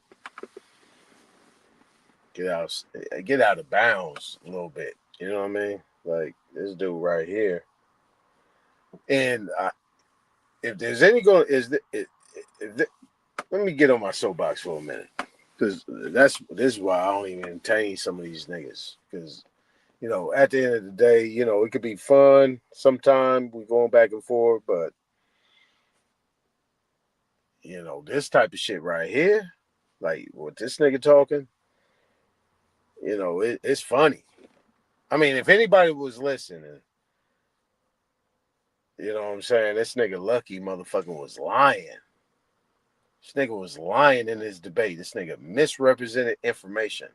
get out of bounds a little bit. You know what I mean? Like this dude right here. And if there's any going, let me get on my soapbox for a minute, because this is why I don't even entertain some of these niggas. Because you know, at the end of the day, you know, it could be fun. Sometimes we going back and forth, but you know, this type of shit right here, like what this nigga talking, you know, it's funny. I mean, if anybody was listening, you know what I'm saying? This nigga Lucky motherfucker was lying. This nigga was lying in his debate. This nigga misrepresented information.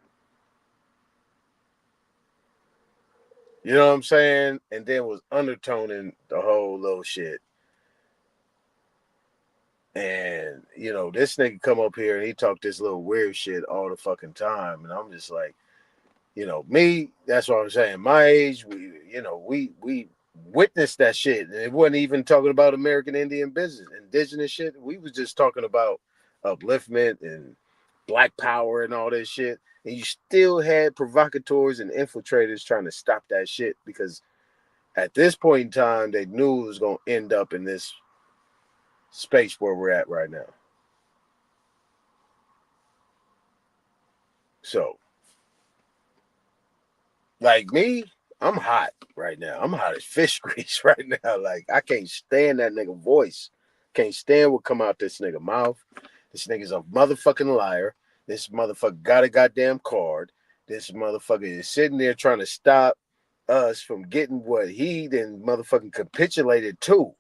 You know what I'm saying? And then was undertoning the whole little shit. And you know, this nigga come up here and he talk this little weird shit all the fucking time, and I'm just like, you know, me. That's what I'm saying. My age, we witnessed that shit, and it wasn't even talking about American Indian business, indigenous shit. We was just talking about upliftment and Black Power and all that shit. And you still had provocateurs and infiltrators trying to stop that shit because at this point in time, they knew it was going to end up in this space where we're at right now. So, like me, I'm hot right now. I'm hot as fish grease right now. Like, I can't stand that nigga voice. Can't stand what come out this nigga mouth. This nigga's a motherfucking liar. This motherfucker got a goddamn card. This motherfucker is sitting there trying to stop us from getting what he then motherfucking capitulated to.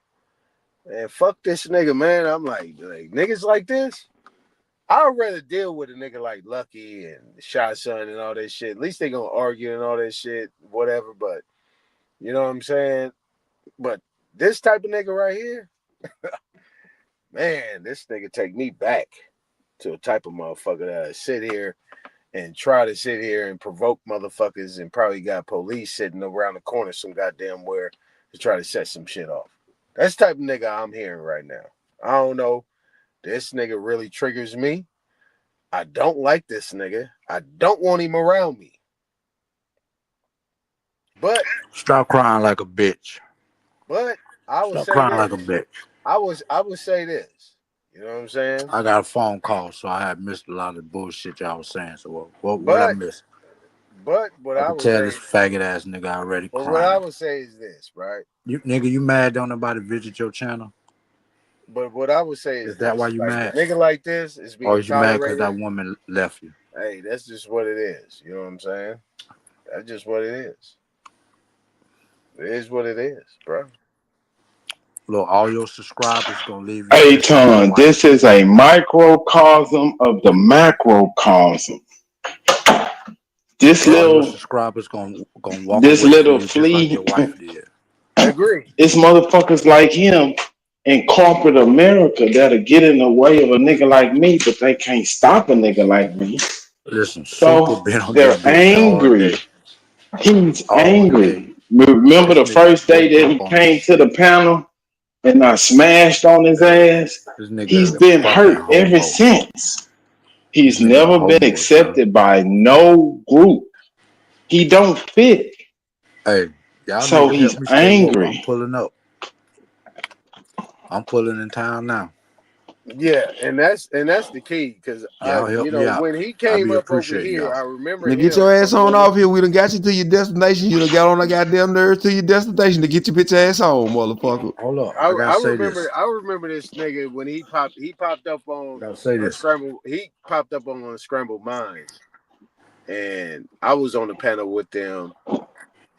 And fuck this nigga, man. I'm like niggas like this, I'd rather deal with a nigga like Lucky and Shot Son and all that shit. At least they gonna argue and all that shit, whatever. But you know what I'm saying? But this type of nigga right here, man, this nigga take me back to a type of motherfucker that I sit here and try to sit here and provoke motherfuckers and probably got police sitting around the corner some goddamn where to try to set some shit off. That's the type of nigga I'm hearing right now. I don't know. This nigga really triggers me. I don't like this nigga. I don't want him around me. But stop crying like a bitch. But I would Stop say crying this. like a bitch. I would say this. You know what I'm saying? I got a phone call, so I had missed a lot of the bullshit y'all was saying. So what I missed? But what I I can would tell say, this faggot ass nigga already but what I crying. would say is this, right? You mad don't nobody visit your channel? But what I would say is Is that this: why you like mad? a nigga like this is Or being is you mad because tolerated. that woman left you? Hey, that's just what it is. You know what I'm saying? That's just what it is. It is what it is, bro. Look, all your subscribers gonna leave you. Hey, Ton, this is a microcosm of the macrocosm. This all your little, subscribers gonna walk this away from little you just like flea, your wife did. I agree. it's motherfuckers like him in corporate America that'll get in the way of a nigga like me, but they can't stop a nigga like me. Listen, So Super been on they're this bitch all angry. day. He's All angry. day. Remember This the nigga first day woke that he up on came to the panel and I smashed on his ass? this nigga He's a been fucking hurt ever homo. since. He's This nigga a never been homo, accepted by no group. He don't fit. Hey, y'all So niggas he's help me stay woke. I'm angry. pulling up. I'm pulling in town now. Yeah, and that's the key because Y'all help me out. when he I came be up over appreciating here, y'all. I remember Now get him your ass from on when off here. We done got you to your destination. You done got on the goddamn nerves to your destination to get your bitch ass home, motherfucker. Hold up, I gotta say this. I remember this nigga when he popped up on I gotta say this. Unscrambled Minds, and I was on the panel with them,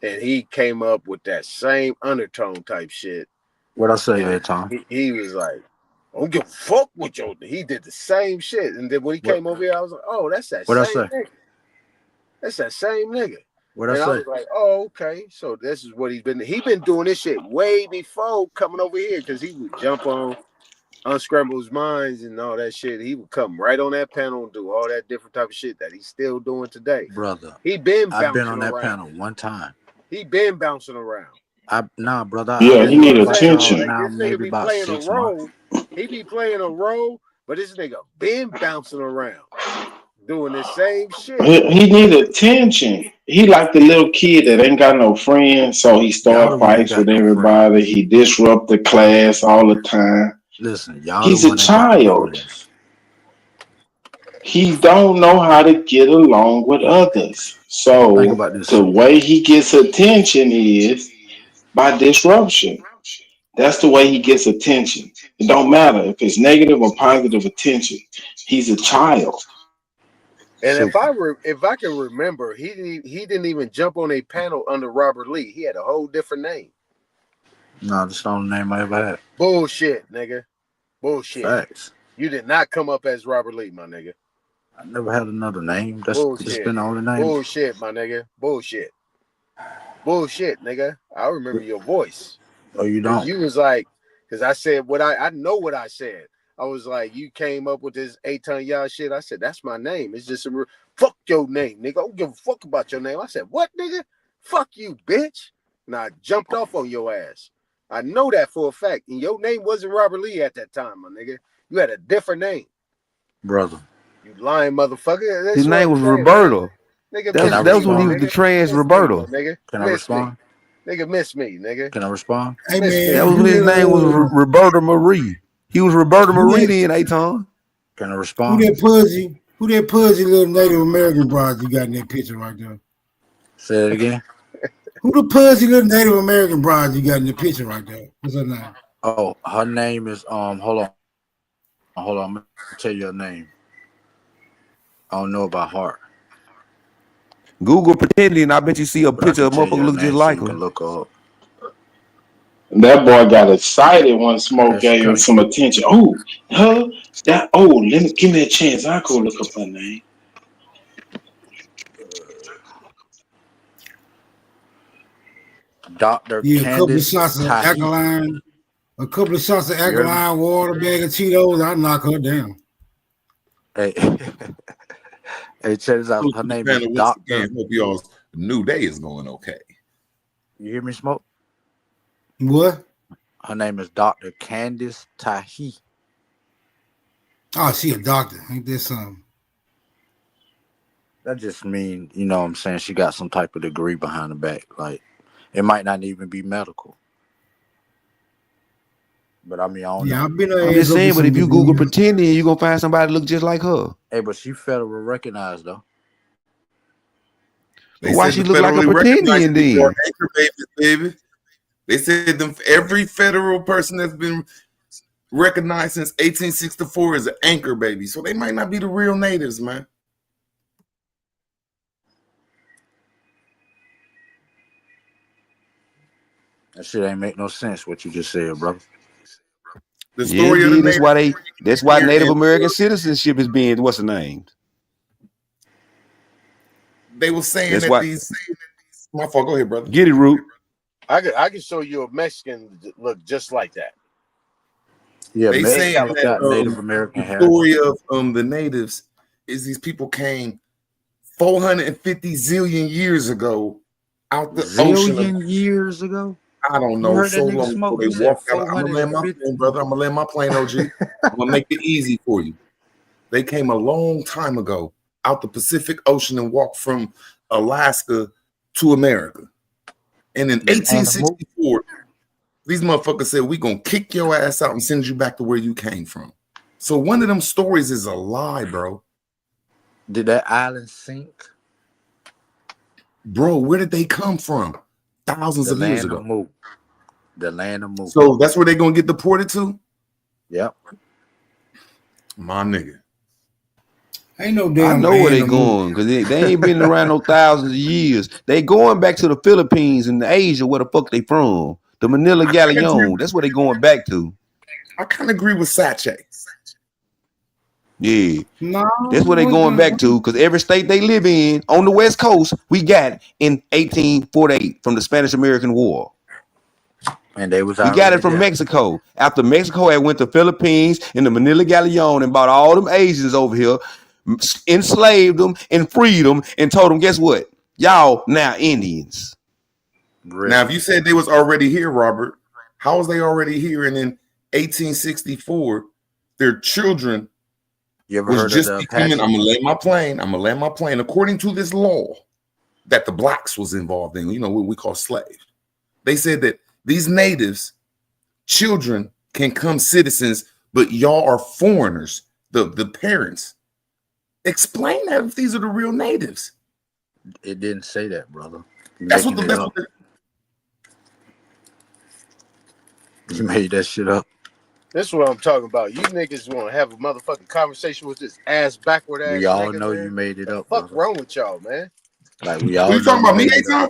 and he came up with that same undertone type shit. What I say, And hey Tom? he was like, "I don't give a fuck with your." He did the same shit, and then when he came over here, I was like, "Oh, that's that What I same say? nigga. That's that same nigga." What I And I say? was like, "Oh, okay. So this is what he's been doing this shit way before coming over here because he would jump on Unscramble's Minds and all that shit. He would come right on that panel and do all that different type of shit that he's still doing today. Brother, He been I've been bouncing on that around. panel one time. He been bouncing around. Nah, brother, Yeah, I've he been need here like y'all attention. now This nigga maybe be about playing a 6 months. role. He be playing a role, but this nigga been bouncing around, doing the same shit. He need attention. He like the little kid that ain't got no friends, so he Y'all start the one ain't fights got with no everybody. friends. He disrupt the class all the time. Listen, y'all He's the a one ain't got no child. friends. He don't know how to get along with others. Think So about this. the way he gets attention is by disruption. That's the way he gets attention. It don't matter if it's negative or positive attention. He's a child. And Super. if I can remember, he didn't even jump on a panel under Robert Lee. He had a whole different name. No, that's the only name I ever had. Bullshit, nigga. Bullshit. Facts. You did not come up as Robert Lee, my nigga. I never had another name. That's Bullshit. been the only name. Bullshit, my nigga. Bullshit. Bullshit, nigga. I remember your voice. Oh, you don't? You was like, because I said what I know what I said. I was like, you came up with this 8-ton y'all shit. I said, that's my name. It's just fuck your name, nigga. I don't give a fuck about your name. I said, what, nigga? Fuck you, bitch. And I jumped off on your ass. I know that for a fact. And your name wasn't Robert Lee at that time, my nigga. You had a different name. Brother. You lying motherfucker. That's His name was saying, Roberto. Nigga, That was when he was the trans Roberto. Nigga, Can I respond? Nigga, miss me, nigga. Can I respond? Hey man, That was when his name was Roberta Marie. He was Roberta Marie then, Aton. Can I who respond? that pudgy little Native American bride you got in that picture right there? Say it again. Who the pudgy little Native American bride you got in the picture right there? What's her name? Oh, her name is hold on. I'm gonna tell you her name. I don't know about heart. Google pretending, I bet you see a But I picture can of tell motherfucker you her look name just so like you can her. look her up. That boy got excited when Smoke Yes, gave him some attention. Oh, her? Give me a chance. I'll go look up her name. Dr. Yeah, a couple of Candace shots of Tahi. alkaline, You heard me? water, bag of Cheetos. I knock her down. Hey, hey, check this out. Her name is Once Dr. again, hope y'all's new day is going okay. You hear me, Smoke? What? Her name is Dr. Candace Tahi. Oh, she a doctor. Ain't this something? That just mean, you know what I'm saying, she got some type of degree behind the back. Like, it might not even be medical. But I mean, I don't know. Yeah, I've been I'm just saying, but if you Google pretending, you're gonna find somebody that look just like her. Hey, but she federal recognized though. But why said she the look like a federally recognized pretending people then? are anchor babies, baby. They said every federal person that's been recognized since 1864 is an anchor baby. So they might not be the real natives, man. That shit ain't make no sense what you just said, brother. The Yeah, story of the that's native. why that's why Native American citizenship is being what's the name? They were saying That's that why. these. My fault. Go ahead, brother. Get it, Root. I can show you a Mexican that look just like that. Yeah, They saying Mexico got Native that American the heritage. story of the natives is these people came 450 zillion years ago out the ocean. Zillion years ago? I don't You know, heard so that nigga long Smoke? before He they said walked out. I'm gonna land my 450. plane, brother. I'm gonna land my plane, OG. I'm gonna make it easy for you. They came a long time ago out the Pacific Ocean and walked from Alaska to America. And in 1864, these motherfuckers said, we gonna kick your ass out and send you back to where you came from. So one of them stories is a lie, bro. Did that island sink? Bro, where did they come from? Thousands The of years land ago. of Mu. The land of Mu. So that's where they're gonna get deported to? Yep. My nigga. Ain't no I damn know where they land no more. going because they ain't been around no thousands of years. They going back to the Philippines and Asia, where the fuck they from? The Manila Galleon. That's where they going back to. I kind of agree with Sache. Yeah, No, that's where they going back to because every state they live in on the West Coast, we got in 1848 from the Spanish American War. And they was We got already it from there. Mexico. After Mexico had went to Philippines in the Manila Galleon and brought all them Asians over here, enslaved them and freed them and told them, guess what? Y'all now Indians. Now, if you said they was already here, Robert, how was they already here? And in 1864, their children You ever was heard just of the becoming. Apache? I'm gonna land my plane. I'm gonna land my plane. According to this law that the blacks was involved in, you know what we call slaves. They said that these natives, children can come citizens, but y'all are foreigners. The parents. Explain that if these are the real natives. It didn't say that, brother. You That's what making the it up. You made that shit up. This is what I'm talking about. You niggas want to have a motherfucking conversation with this ass backward ass We all nigga, know man. you made it up, Fuck brother. wrong with y'all, man? Like we all. Who you talking about? Me, made it up. Aton?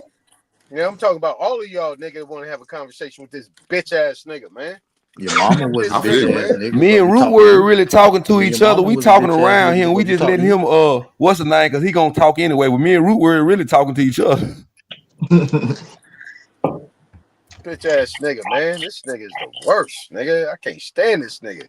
Yeah, I'm talking about all of y'all niggas want to have a conversation with this bitch ass nigga, man. Your mama was a This bitch nigga, ass man. nigga. Me but and we Root talk to were you. really talking to Me and each your other. mama We was a talking bitch ass around nigga, him. but We we just talk to letting you. him what's the name? Because he gonna talk anyway. But me and Root were really talking to each other. Bitch ass nigga, man. This nigga is the worst, nigga. I can't stand this nigga.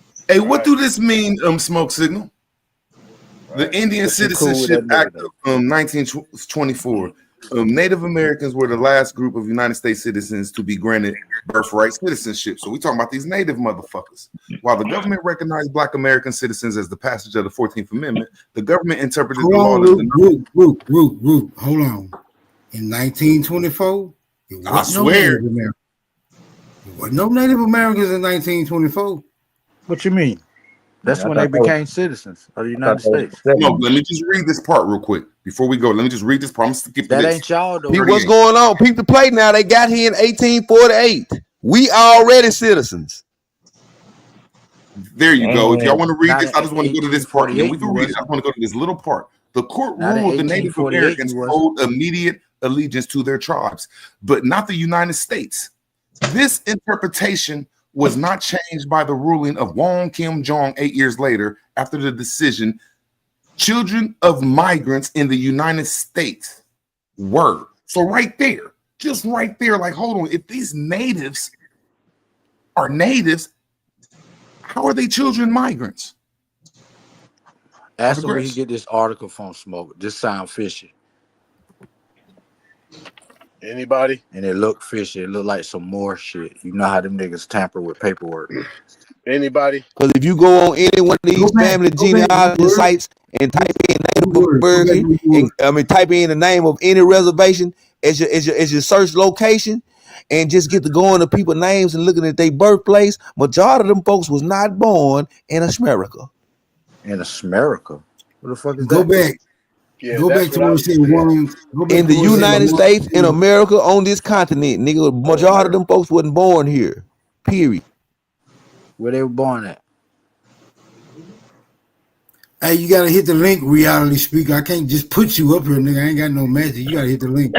Hey, what do this mean, Smoke Signal? The Indian But you cool with Citizenship that Act nigga, of 1924. Native Americans were the last group of United States citizens to be granted birthright citizenship. So we talking about these native motherfuckers. While the government recognized Black American citizens as the passage of the 14th Amendment, the government interpreted the law as the Root. Hold on. In 1924, it I wasn't no swear. Native American. Well, no Native Americans in 1924. What you mean? That's when they became citizens of the United States. No, let me just read this part real quick before we go. Let me just read this part. I'm skip That this. ain't y'all though. Peep what's going on? Peep the play now. They got here in 1848. We already citizens. There you go. If y'all want to read Not this, I just want to go to this part. And then we can read it. I wasn't. want to go to this little part. The court Not in ruled the Native 1848 Americans you wasn't. owed immediate allegiance to their tribes, but not the United States. This interpretation was not changed by the ruling of Wong Kim Jong 8 years later after the decision. Children of migrants in the United States were. So right there, just right there, like, hold on. If these natives are natives, how are they children migrants? Ask him where he get this article from, Smoke. This sound fishy. Anybody? And it look fishy. It look like some more shit. You know how them niggas tamper with paperwork. Anybody? Because if you go on any one of these family genealogy sites and type in Native American, and type in the name of any reservation as your search location, and just get to going to people's names and looking at their birthplace, majority of them folks was not born in America. In America? What the fuck is Go that? back. Yeah, Go back to what I said. In the United States, in America, on this continent, nigga, majority of them folks wasn't born here. Period. Where they were born at? Hey, you gotta hit the link, reality speaker. I can't just put you up here, nigga. I ain't got no magic. You gotta hit the link.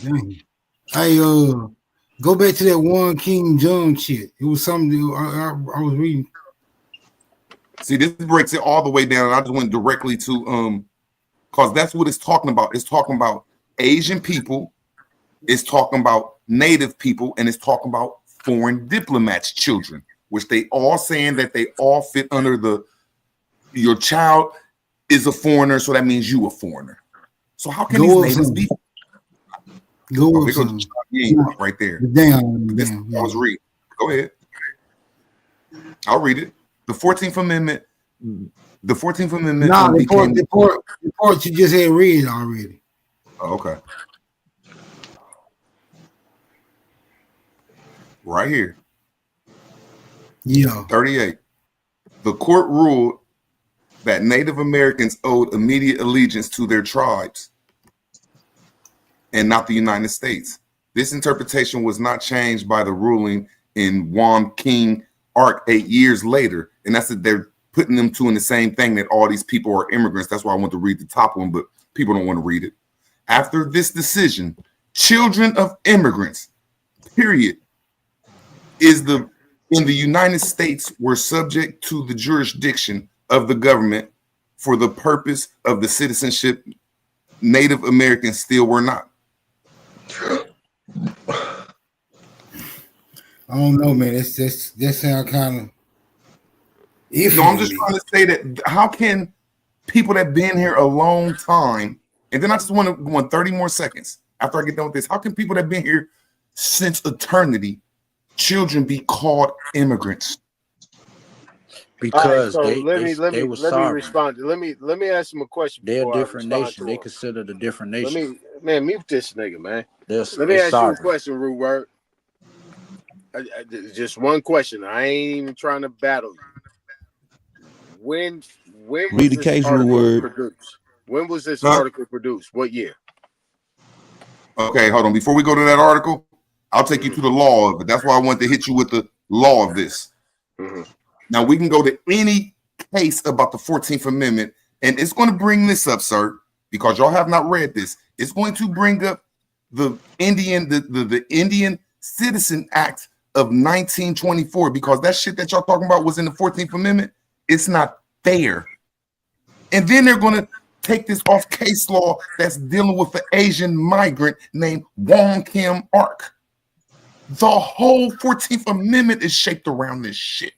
Dang. Hey, go back to that one King Jong shit. It was something I was reading. See, this breaks it all the way down. I just went directly to because that's what it's talking about. It's talking about Asian people, it's talking about Native people, and it's talking about foreign diplomats' children, which they all saying that they all fit under your child is a foreigner, so that means you a foreigner. So how can these natives be? Right there. I was reading. Go ahead. I'll read it. The 14th Amendment. The 14th Amendment. No, the part you just had read already. Oh, okay. Right here. Yeah. 38. The court ruled that Native Americans owed immediate allegiance to their tribes and not the United States. This interpretation was not changed by the ruling in Wong King Ark 8 years later. And that's that they're putting them two in the same thing, that all these people are immigrants. That's why I want to read the top one, but people don't want to read it. After this decision, children of immigrants, period, in the United States were subject to the jurisdiction of the government for the purpose of the citizenship. Native Americans still were not. I don't know, man. That sound kind of. No, I'm just trying to say that how can people that been here a long time, and then I just want to go on 30 more seconds after I get done with this. How can people that been here since eternity, children, be called immigrants? Because let me sovereign. respond. Let me ask him a question. They're a different nation. They considered a different nation. Mute this nigga, man. Let me they're ask sovereign. you a question, Rude Word. Just one question. I ain't even trying to battle you. When was this article produced? When was this article produced? What year? Okay, hold on. Before we go to that article, I'll take you to the law of it. That's why I want to hit you with the law of this. Now we can go to any case about the 14th Amendment, and it's going to bring this up, sir, because y'all have not read this. It's going to bring up the Indian Citizen Act of 1924, because that shit that y'all talking about was in the 14th Amendment. It's not fair. And then they're going to take this off case law that's dealing with the Asian migrant named Wong Kim Ark. The whole 14th Amendment is shaped around this shit.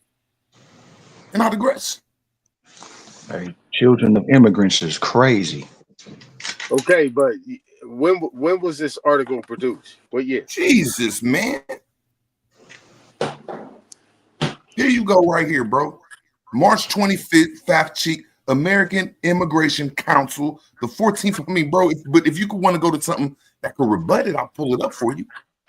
And I digress. Hey, children of immigrants is crazy. Okay, but when was this article produced? What year? Jesus, man. Here you go right here, bro. March 25th, FAFCI, American Immigration Council, the 14th. I mean, bro, but if you could want to go to something that could rebut it, I'll pull it up for you.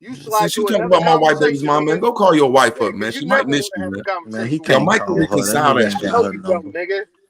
You slide Since you to talking another about my white baby's conversation, mom, man, nigga. go call your wife Yeah, up, man. you She never might miss want to you, have man. a conversation. Man, he with Y'all can't might call her. That reconcile nigga that ain't shit. got No, her you don't, number. nigga.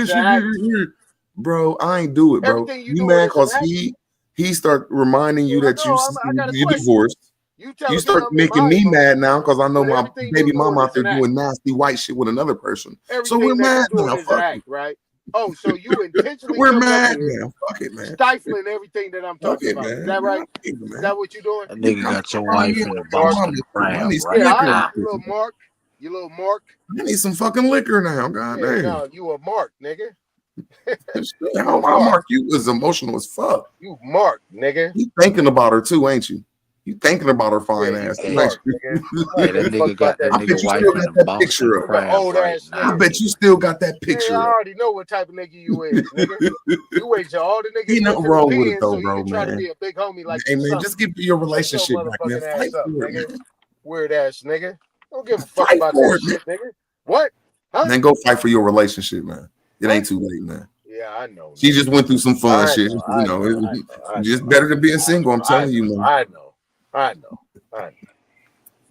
this an act. shit. Bro, I ain't do it, bro. Everything you You doing mad is an because act. he start reminding you I that know. I got a you're question. divorced. You You telling me start I'm in making my me emotions, mad now because I know but my everything baby you mama doing out is there an act. doing nasty white shit with another person. So we're Everything that mad you doing now. is an Fuck act, it. right? Oh, so you intentionally We're coming up mad here, now. Fuck it, man. stifling everything that I'm Fuck talking it, about. Is man. that right? Fuck it, Is man. that what you doing? That nigga got your Oh, wife yeah, in the bro, Boston I need Crab some right Yeah, all right, now. you little Mark. You little Mark. I need some fucking liquor now. God Yeah, damn. no, you a Mark, nigga. You How a Mark. Mark, you was emotional as fuck. You Mark, nigga. You thinking about her too, ain't you? You thinking about her fine Yeah, you ass, too, ain't Mark, you? nigga. Hey, that Fuck nigga got about that that I nigga bet you wife still in got the that picture Boston up. The Crab old right ass I now. nigga. bet you still got that Yeah, I picture up. already know what type of nigga you is, nigga. You wait till all the niggas Ain't go nothing to the wrong with it pen though, so you bro, can try to man. be a big homie like Hey you man, something. just get your Shut your relationship back, man. motherfucking Fight ass up, for it, nigga. man. Weird ass nigga. Don't give a fuck Fight about for that it, man. shit, nigga. What? Huh? Then go fight for your relationship, man. It What? ain't too late, man. Yeah, I know, She nigga. just went through some fun I shit. know, You know, I just know, better than being single. I'm telling you, man. I know.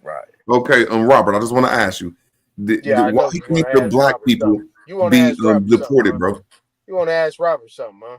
Right. Okay, Robert, I just want to ask you, Yeah, I why know do you you want think to the ask black Robert people something. You want to be ask Robert something, deported, huh? bro? You want to ask Robert something, huh?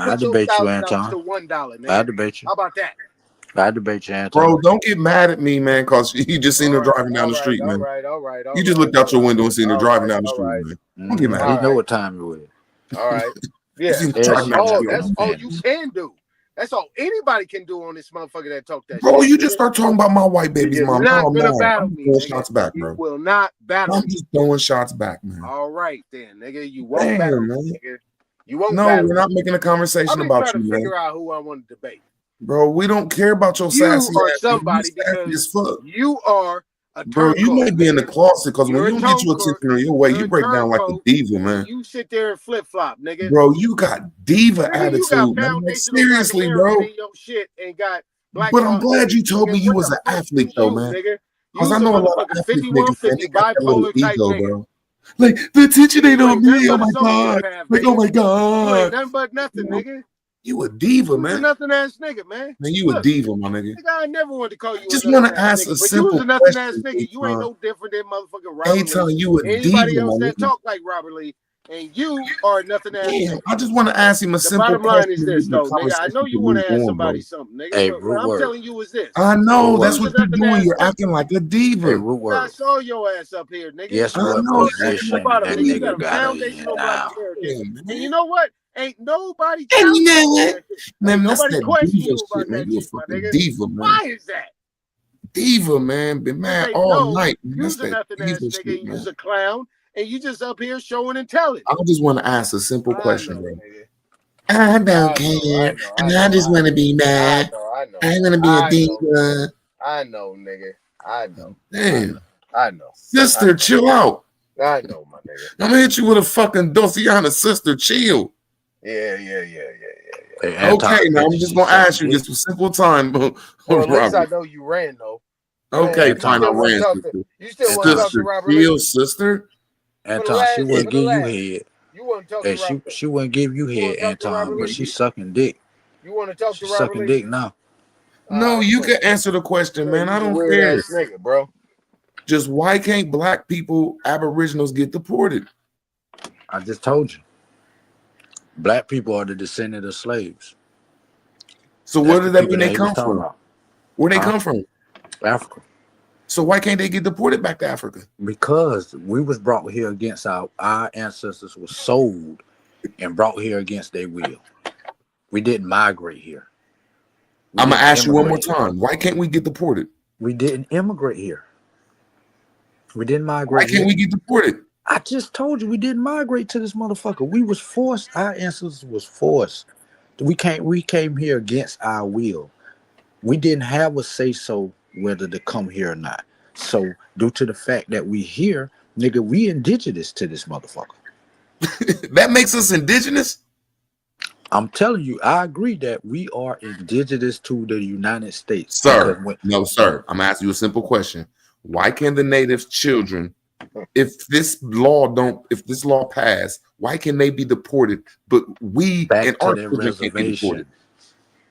I put your debate you, $1,000 Anton. to $1, nigga. I debate you. How about that? I debate you, Anton. Bro, don't get mad at me, man, because you just seen her driving down the street, man. You just looked out your window and seen her driving down the street, man. Don't get mad. He know what time it was. All right. Yeah. That's all you can do. That's all anybody can do on this motherfucker that talk that Bro, shit. you just start talking about my white baby's You're mom. not Oh, gonna man. battle I'm me, throwing nigga. shots back, You bro. will not battle I'm me. just throwing shots back, man. All right, then, nigga. You won't Damn, battle me, man. nigga. You won't No, battle we're me. not making a conversation I've been about trying you, to man. figure out who I want to debate. Bro, we don't care about your You sassy are ass. somebody You sassy as because fuck. you are a Bro, you turncoat. might be in the closet because when You're you a don't get your turncoat. attention on your way, You're you a break down like a turncoat. diva, man. You sit there and flip flop, nigga. Bro, you got diva Nigga, you got attitude, man. Like, foundational seriously, black bro. American in your shit and got black But I'm card glad you niggas. told me Nigga, you what was the an fuck athlete, is though, you, man. nigga? Because You's I a know a lot of motherfucking athlete niggas, man. 5150 They got that little bipolar type ego, nigga. bro. Like, the attention ain't You on ain't nothing me. Oh, but a my God. sociopath, Like, nigga. oh, my You ain't God. nothing but nothing, nigga. You a diva, You's a man. nothing ass nigga, man. Man, you a Look, diva, my nigga. nigga, I never wanted to call you a Just nothing want to ass ask a nigga, but you was simple a nothing ass question, nigga. You ain't Aton. no different than motherfucking Robert Aton, Lee. you a Anybody diva, else my that nigga. talk like Robert Lee, and you are nothing ass Damn, nigga. I just want to ask him a The simple bottom line question. is this, The though, nigga. I know conversation you can want move to ask on, somebody bro. something, nigga. Hey, But root what I'm word. telling you is this. I know Root that's You's word. a what you're nothing doing. ass You're nigga. acting like a Hey, diva. root I word. saw your ass up here, nigga. Guess I what know. That's Acting the like position bottom, a that nigga. You diva. got nigga a got her in foundational black now? American, Yeah, and man. you know what? Ain't nobody And you challenging know you on what? that shit. Man, Ain't that's nobody that questioning diva you shit, about man. that You a shit, my fucking nigga. diva, man. Why is that? Diva, man. Been Cause mad they all know night, man. That's you's a that nothing diva ass nigga, shit, and man. you's a clown, and you just up here showing and telling. I just want to ask a simple I question, know, bro. nigga. I don't I care, know, and I just want to be mad. I know. I'm gonna be a diva. I know, nigga. I know. Damn, I know. sister, chill out. I know, my nigga. I'm gonna hit you with a fucking Dulciana, sister, chill. Yeah. Hey, Anton, Okay, now hey, I'm did just she gonna suck ask you dick? this for simple time, Well, at least I Robert. know you ran though. Okay, You Anton, fine, I still want to ran, talk sister. to? You still want to Anton, talk to Sister, Robert Lee? chill, sister. For the Anton, she last, wouldn't for the give you last. head. You want to talk Hey, to Robert? she wouldn't give you You head, want to talk to Robert Anton, but Lee? she's sucking dick. You want to talk to She's Robert sucking Lee? dick now. No, you can answer the question, man. I You's a don't weird care. ass nigga, bro. Just why can't black people, aboriginals, get deported? I just told you. Black people are the descendant of slaves. So That's where the does that people mean that they he was come talking from? about. Where they Huh? come from? Africa. So why can't they get deported back to Africa? Because we was brought here against our ancestors were sold and brought here against their will. We didn't migrate here. We I'm gonna didn't ask you one more immigrate here. time. Why can't we get deported? We didn't immigrate here. We didn't Why migrate can't here. we get deported? I just told you we didn't migrate to this motherfucker. We was forced. Our ancestors was forced. We came here against our will. We didn't have a say so whether to come here or not. So due to the fact that we here, nigga, we indigenous to this motherfucker. That makes us indigenous? I'm telling you, I agree that we are indigenous to the United States. Sir, no, sir. I'm asking you a simple question. Why can the native children, if this law pass, why can they be deported? But we back and to our their children can't be deported. reservation.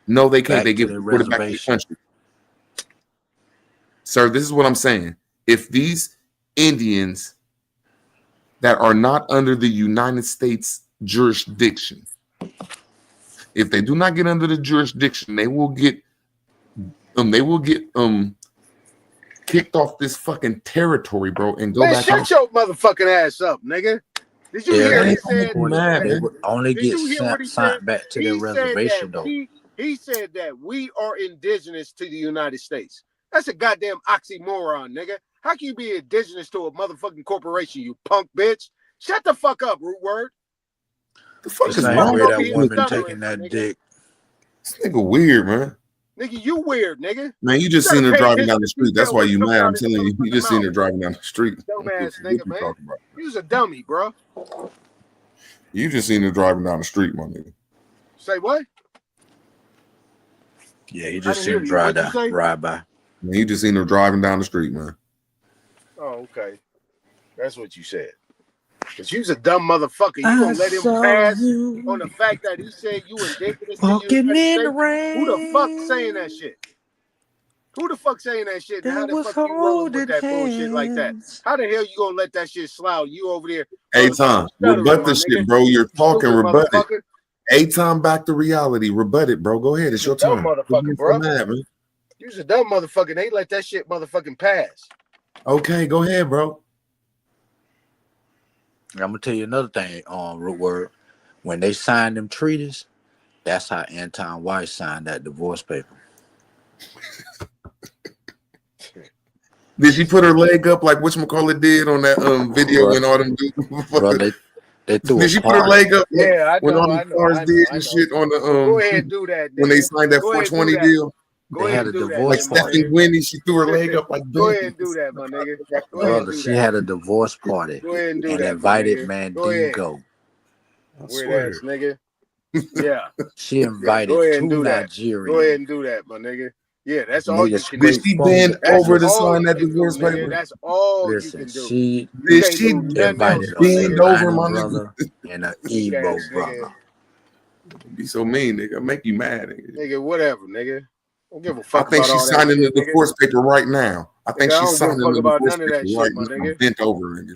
No, they can't. Back They to get their deported back to the reservation. country. Sir, this is what I'm saying. If these Indians that are not under the United States jurisdiction, if they do not get under the jurisdiction, they will get kicked off this fucking territory, bro, and go Man, back home. shut your motherfucking ass up, nigga. Did you Yeah, hear they, he said? they would only Did get you hear what he sent said? back to their He said reservation, that though. he said that we are indigenous to the United States. That's a goddamn oxymoron, nigga. How can you be indigenous to a motherfucking corporation, you punk bitch? Shut the fuck up, root word. The fuck The is same wrong way with that you? woman taking that dick. This nigga weird, man. Nigga, you weird, nigga. Man, you just gotta seen her pay driving attention down the to street. That's detail why what's you coming mad. out I'm of your telling you, you motherfucking just seen mouth. her driving down the street. Dumbass What nigga, you man. talking about? You's a dummy, bro. You just seen her driving down the street, my nigga. Say what? Yeah, he I just didn't seen hear you. What'd you ride say? by. Man, you just seen her driving down the street, man. Oh, okay. That's what you said. Because you's a dumb motherfucker. You I gonna let him saw pass you on the fact that he said you indigenous to the walking United in the States? Who the fuck saying that rain. shit? Who the fuck saying that shit? And They how the was fuck you rolling with holding that bullshit like that? hands. How the hell you gonna let that shit slide? You over there, Hey, motherfucking Tom, stuttering, rebut my this nigga. shit, bro. You're talking, Stupid rebut it. motherfucker. Hey, Tom, back to reality. Rebut it, bro. Go ahead. It's You's a your dumb turn. Quit motherfucker, being so bro. mad, man. You's a dumb motherfucker. They let that shit motherfucking pass. Okay, go ahead, bro. I'm gonna tell you another thing on Root Word. When they signed them treaties, that's how Anton Weiss signed that divorce paper. Did she put her leg up like whatchamacallit did on that video Bro, when all them dudes? bro, they threw Did a she put her party. leg up like Yeah, I when all know, them stars did and shit on the Well, go ahead and do that, nigga. when they signed that Go ahead and 420 do that. deal? Go They ahead had and a do that, divorce then, my Stephanie nigga. Winnie, she threw her leg up like Go bam. ahead and do that, my nigga. Go ahead and Brother, do she that. had a divorce party Go ahead and do and that, my invited nigga. Go ahead. Mandingo. Weird ass nigga. Yeah. She Yeah, invited go ahead and 2 do that. Go Nigerians. ahead and do that, my nigga. Yeah, that's all Nigga you can Did do. straight she from bend That's over to all sign you that can do, divorce nigga. paper? That's all you Listen, can do. she You Did can't she do nothing else, invited my a bend nigga. over, Savannah my nigga? brother and an Weak Igbo ass nigga. brother. Be so mean, nigga. I make you mad, nigga. Nigga, whatever, nigga. Don't give a I fuck think about all she's that signing the shit, nigga. divorce paper right now. I think Nigga, I she's don't give a signing fuck the about divorce none of paper that right shit, my now, nigga. bent over, nigga.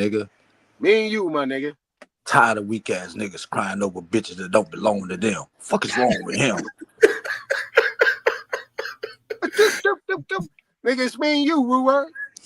nigga. Me and you, my nigga. Tired of weak ass niggas crying over bitches that don't belong to them. Fuck is wrong with him? Nigga, it's me and you, Ruwer.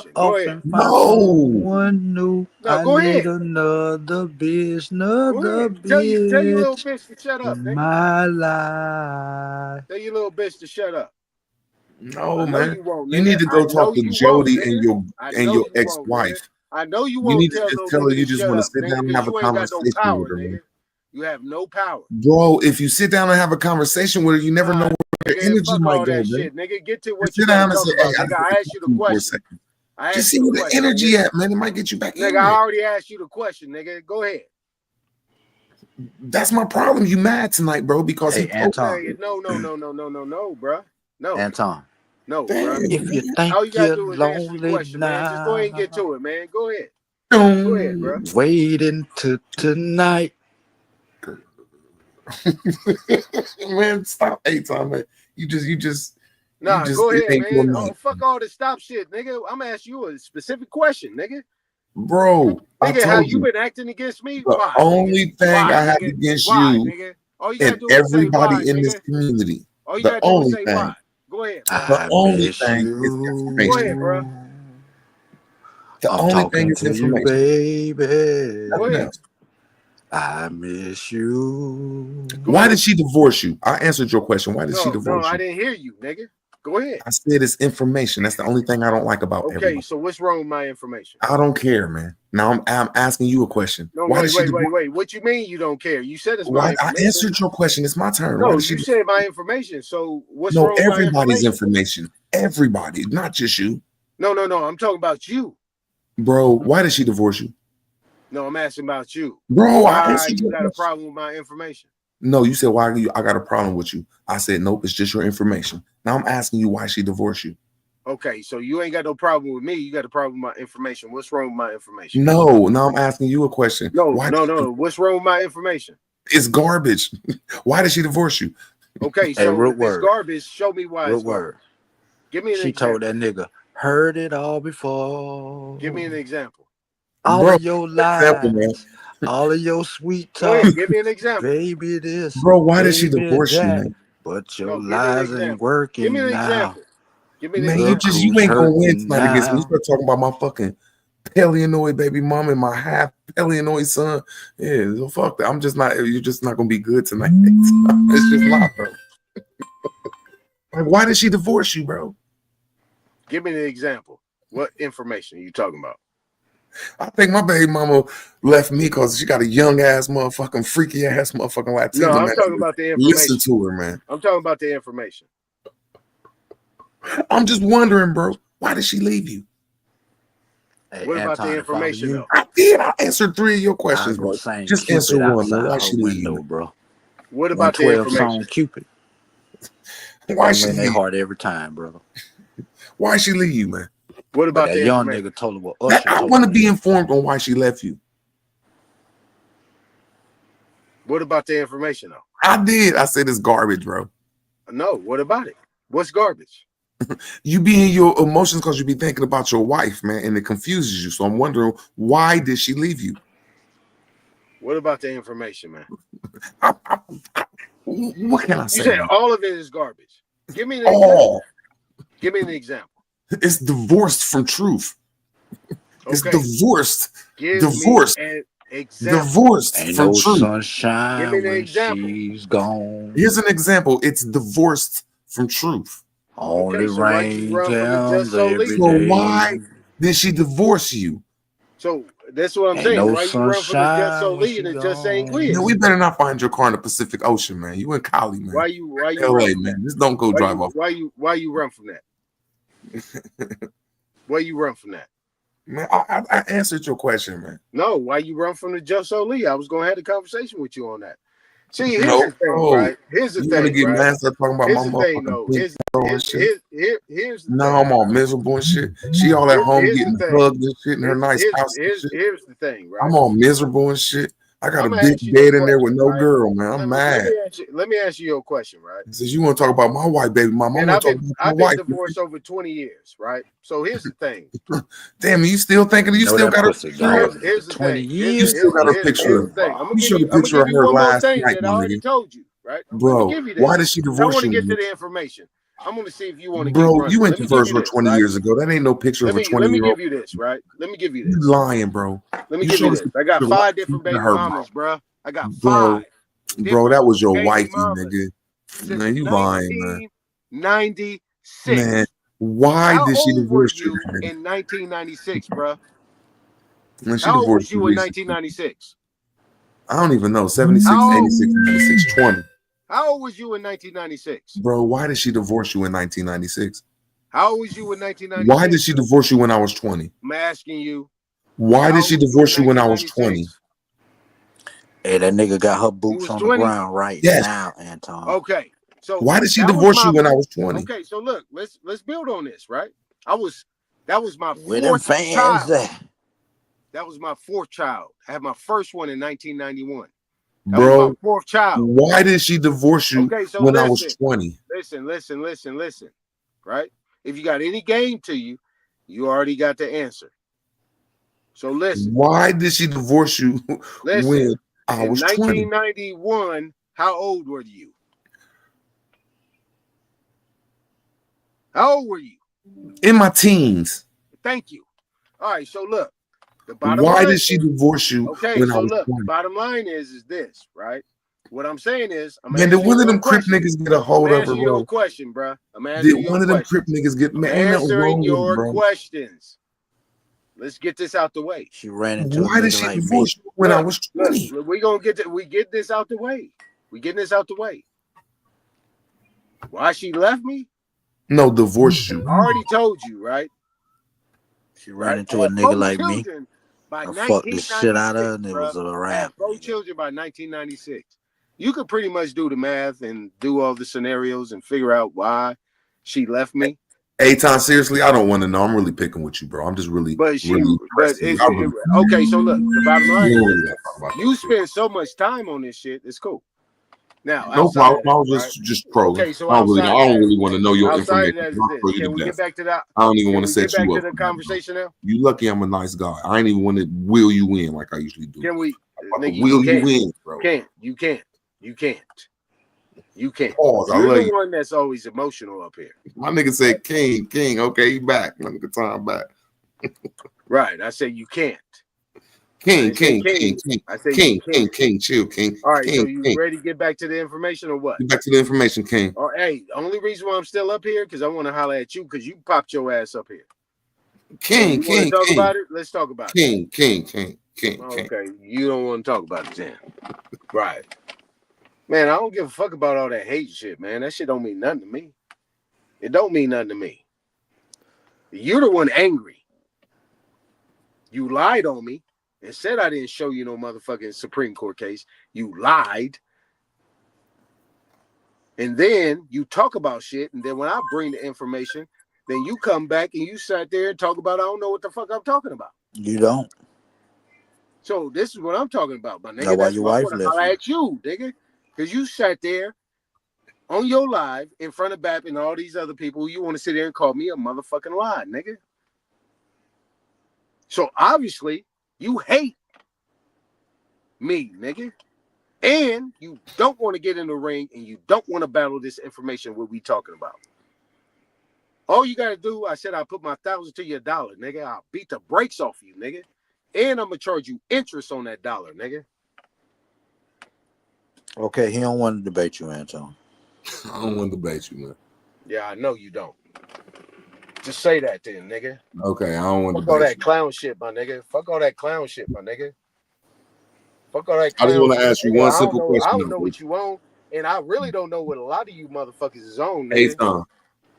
question. Go off ahead. and find No. someone new. No, I go need ahead. another bitch, Go another ahead. Tell your little bitch bitch to shut up, in nigga. my life. Tell your little bitch to shut up. No, I know man. you won't, You nigga. need to I go know talk to you won't, Jody and nigga. I know your you won't, nigga. ex-wife. I know you You won't need to tell just no tell her nigga you to just shut want to up, sit nigga, down and because have a you ain't got no conversation power, with her, man. nigga. You have no power. Bro, if you sit down and have a conversation with her, you never know Nah, where your nigga, energy fuck might all go, that man. shit, nigga. Get to Just what you sit got to down and talk say, hey, about, I nigga. just want I to asked you talk the to you for a question. second. I Just asked see you where the the question, energy nigga. at, man. It might get you back in Nigga, I there. already asked you the question, nigga. Go ahead. That's my problem. You mad tonight, bro? Because Hey, he Anton. Okay, no, bro. No, Anton. bro. If you think All you gotta you're do is answer the lonely question, man. Just go ahead and get now, to it, man. Go ahead. Go ahead, bro. wait until tonight. Man, stop. Hey, Tom, man. You just Nah, go it ahead, ain't your man. night. Oh, fuck all this stop shit, nigga. I'm asking you a specific question, nigga. Bro, I Nigga, how told you you. been acting against me? The Why, only nigga? thing Why, I have nigga? against Why, you nigga? All you gotta and do is say why, everybody in this nigga. community, All you the gotta do is only say thing, why. Go ahead, bro. the I only miss thing is you. Go information. ahead, bro. The I'm only thing talking is to you, information. baby. Go ahead. I miss you. Go Why ahead. did she divorce you? I answered your question. Why did she No, divorce I you? didn't hear you, nigga. Go ahead. I said it's information. That's the only thing I don't like about Okay, everybody. so what's wrong with my information? I don't care, man. Now I'm asking you a question. No, Why did she wait. divorce? What you mean you don't care? You said it's my Why I information. answered your question. It's my turn. Why No, did she? you said my information. So what's No, wrong with my everybody's information? information. Everybody, not just you, No. I'm talking about you. bro. Why did she divorce you, No, I'm asking about you. bro? I Why answered you your got a question. problem with my information? No, you said why I got a problem with you. I said nope. It's just your information. Now I'm asking you why she divorced you. Okay, so you ain't got no problem with me. You got a problem with my information. What's wrong with my information? No, now I'm asking you a question. No. Why? What's wrong with my information? It's garbage. Why did she divorce you? Okay, Hey, so root if it's word. garbage, show me why Root it's garbage. word. Give me an She example. told that nigga, heard it all before. Give me an example. All Bro, of your example, man. lies, all of your sweet Go talk, ahead, give me an example. baby this, Bro, why did she baby divorce you, that. man? But your No, give me an lies ain't example. Give me working an now. example. Give me an Man, Look example. you who's ain't gonna win hurting tonight against me. You now. start talking about my fucking Paleonoid baby mama and my half Paleonoid son. Yeah, so fuck that. I'm just not. You're just not gonna be good tonight. It's just not, bro. Like, why did she divorce you, bro? Give me an example. What information are you talking about? I think my baby mama left me because she got a young ass motherfucking freaky ass motherfucking Latina No, I'm man. talking about the Listen information. to her, man. I'm talking about the information. I'm just wondering, bro. Why did she leave you? Hey, What about the Anton, if I were information you, though? I did. I answered 3 of your I'd questions, go bro. sing Just answer Cupid one, man. outside Why her she leave you, window, man? bro. What about the 112 song information? Cupid. Why Gonna she win their leave? heart every time, brother. Why she leave you, man? What But about that the young information? nigga told her what Usher I told want to her. be informed on why she left you. What about the information though? I did. I said it's garbage, bro. No, what about it? What's garbage? You be in your emotions because you be thinking about your wife, man, and it confuses you. So I'm wondering, why did she leave you? What about the information, man? What can I You say, said man? all of it is garbage. Give me an example. All. Give me an example. It's divorced from truth. It's Okay. divorced. Give Divorced. me an example. Divorced Ain't from no truth. Give me sunshine an when example. she's gone. Here's an example. It's divorced from truth. Only Okay, so why you rain run from the Just comes So every Lee? So day. why did she divorce you? So that's what I'm Ain't saying. no Why you run from the Just So sunshine when Lee she and it just ain't gone. Man, Quiz? we better not find your car in the Pacific Ocean, man. You in Cali, man. Why you LA, run from that? man. Just don't go drive off. Why you run from that? Why you run from that? Man, I answered your question, man. No, why you run from the Just So Lee? I was gonna have a conversation with you on that. See, here's No, the thing, no. right? Here's the You want to thing, get right? mad, start talking about Here's my the thing, motherfucking though. pink girl and shit. Here's the Now thing. I'm all miserable and shit. She all at home Here's the getting thing. hugged and shit in her nice house and shit. Here's the thing, right? I'm all miserable and shit. I got I'm a gonna big ask you your bed in there with question, no right? girl, man. I'm mad. Let me ask you your question, right? He says, you want to talk about my white baby mama? I And want to talk about my I've been wife. divorced over 20 years, right? So here's the thing. Damn, you still thinking you Know still that got her pussy picture? gone Here's for the 20 thing. You years. still got her Here's picture. the thing. I'm You showed a gonna picture give of you her one more last thing night, that I my already nigga. told you, right? Let me Bro, give you why this. did she I divorce want to you? get to Man? the information. I'm gonna see if you want to keep Bro, running. you went Let to me give you Virgil this, 20 right? years ago. That ain't no picture of a Let 20-year-old. me give you this, right? Let me give you You this. lying, bro. Let me You give you showed us this. a I got picture 5 different in baby her mamas, mouth. bro. I got 5 Bro, different that was your baby wifey, mamas nigga. since Man, you lying, man. 1996. Man, why How did she old were divorce you, you man? in 1996, bro? When she How old was divorced you you in recently? 1996? I don't even know. 76, How old? 86, 96, 20. How old was you in 1996? Bro, why did she divorce you in 1996? How old was you in 1996? Why did she divorce you when I was 20? I'm asking you. Why did she divorce you when I was 20? Hey, that nigga got her boots was on 20? the ground right Yes. now, Anton. Okay. So Why did she that was divorce you my- when I was 20? Okay, so look, let's build on this, right? That was my Where them fourth fans child. at? That was my fourth child. I had my first one in 1991. That was Bro, my fourth child. why did she divorce you Okay, so when I listen, was 20? Listen. Right? If you got any game to you, you already got the answer. So listen. Why did she divorce you when I in was 20? 1991, how old were you? How old were you? In my teens. Thank you. All right, so look. The bottom Why line did she divorce you Okay, when I so was look, 20? bottom line is this, right? What I'm saying is, I'm Man, did one of them Crip niggas get a hold of her, answering your bro? question, bro. I'm Did answering your one of them question. Crip niggas get, I'm man, ain't nothing wrong answering with it, your bro. questions. Let's get this out the way. She ran into Why a did nigga she like me. divorce you when I was 20? Look, we gonna get this out the way. We getting this out the way. Why she left me? No, divorce you. I already told you, right? She ran into a nigga like me. By I fucked the shit out of her, and it bruh. was a I had wrap. 4 children by 1996. You could pretty much do the math and do all the scenarios and figure out why she left me. Aton, seriously, I don't want to know. I'm really picking with you, bro. I'm just really, But she, really but pressing you. it, I really- okay. So look, the bottom line We don't really is gotta talk about you spend so much time on this shit. It's cool. Now, No outside problem. of that, I was right? just trolling. Okay, so I don't really want to know your outside information. of that I'll is throw this. you Can to we get death. back to that? I don't even Can want we to get set back you to up. the for that, bro. conversation now? You lucky I'm a nice guy. I ain't even want to wheel you in like I usually do. Can we? I'm Nigga, wheel you you can't. in, bro. You can't. Pause. I You're love the you. one that's always emotional up here. My nigga said King. Okay, he back. Let me get time back. Right. I say you can't. King. I say you can't. King. Chill, King. All right. So King. you ready to get back to the information or what? Get back to the information, King. Oh, hey, the only reason why I'm still up here because I want to holler at you because you popped your ass up here. King. You want to talk about it? Let's talk about it. King. Okay, you don't want to talk about it then. Right. Man, I don't give a fuck about all that hate shit, man. That shit don't mean nothing to me. It don't mean nothing to me. You're the one angry. You lied on me and said I didn't show you no motherfucking Supreme Court case. You lied. And then you talk about shit, and then when I bring the information, then you come back and you sat there and talk about I don't know what the fuck I'm talking about. You don't. So this is what I'm talking about, my nigga. That's why That's your why I wife want to left holler you. at you, nigga. Because you sat there on your live in front of BAP and all these other people. You want to sit there and call me a motherfucking lie, nigga. So obviously you hate me, nigga. And you don't want to get in the ring and you don't want to battle this information what we talking about. All you got to do, I said I'll put my $1,000 to your $1, nigga. I'll beat the brakes off you, nigga. And I'm going to charge you interest on that $1, nigga. Okay, he don't want to debate you, Anton. I don't want to debate you, man. Yeah, I know you don't. Just say that then, nigga. Okay, I don't want to Fuck all debate that clown shit, my nigga. Fuck all that clown shit, my nigga. Fuck all that I clown just want shit, to ask you nigga. one I simple don't question. know what you own, and I really don't know what a lot of you motherfuckers is on, Hey, nigga. Tom,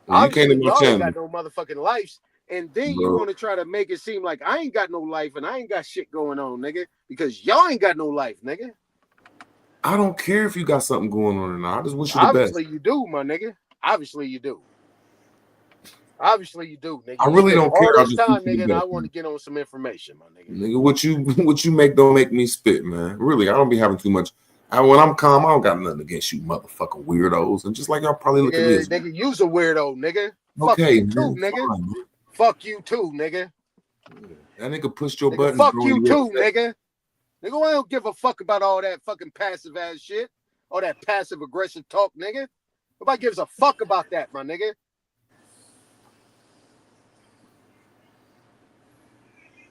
when you came Obviously, to my y'all ain't channel, got no motherfucking lives, and then you bro, want to try to make it seem like I ain't got no life and I ain't got shit going on, nigga, because y'all ain't got no life, nigga. I don't care if you got something going on or not. I just wish you the Obviously, best. you do, my nigga. Obviously, you do. Obviously, you do, nigga. I You really spend don't all care. I this just time, wish you nigga, the and I best. want to get on some information, my nigga. Nigga, what you make don't make me spit, man. Really, I don't be having too much. When I'm calm, I don't got nothing against you motherfucking weirdos. And just like y'all probably look at me as Nigga, you's a weirdo, nigga. Fuck okay, you too, man, nigga. fine, man. Fuck you too, nigga. That nigga pushed your Nigga, buttons, fuck bro. you You too, upset. nigga. Nigga, I don't give a fuck about all that fucking passive ass shit. All that passive aggressive talk, nigga. Nobody gives a fuck about that, my nigga.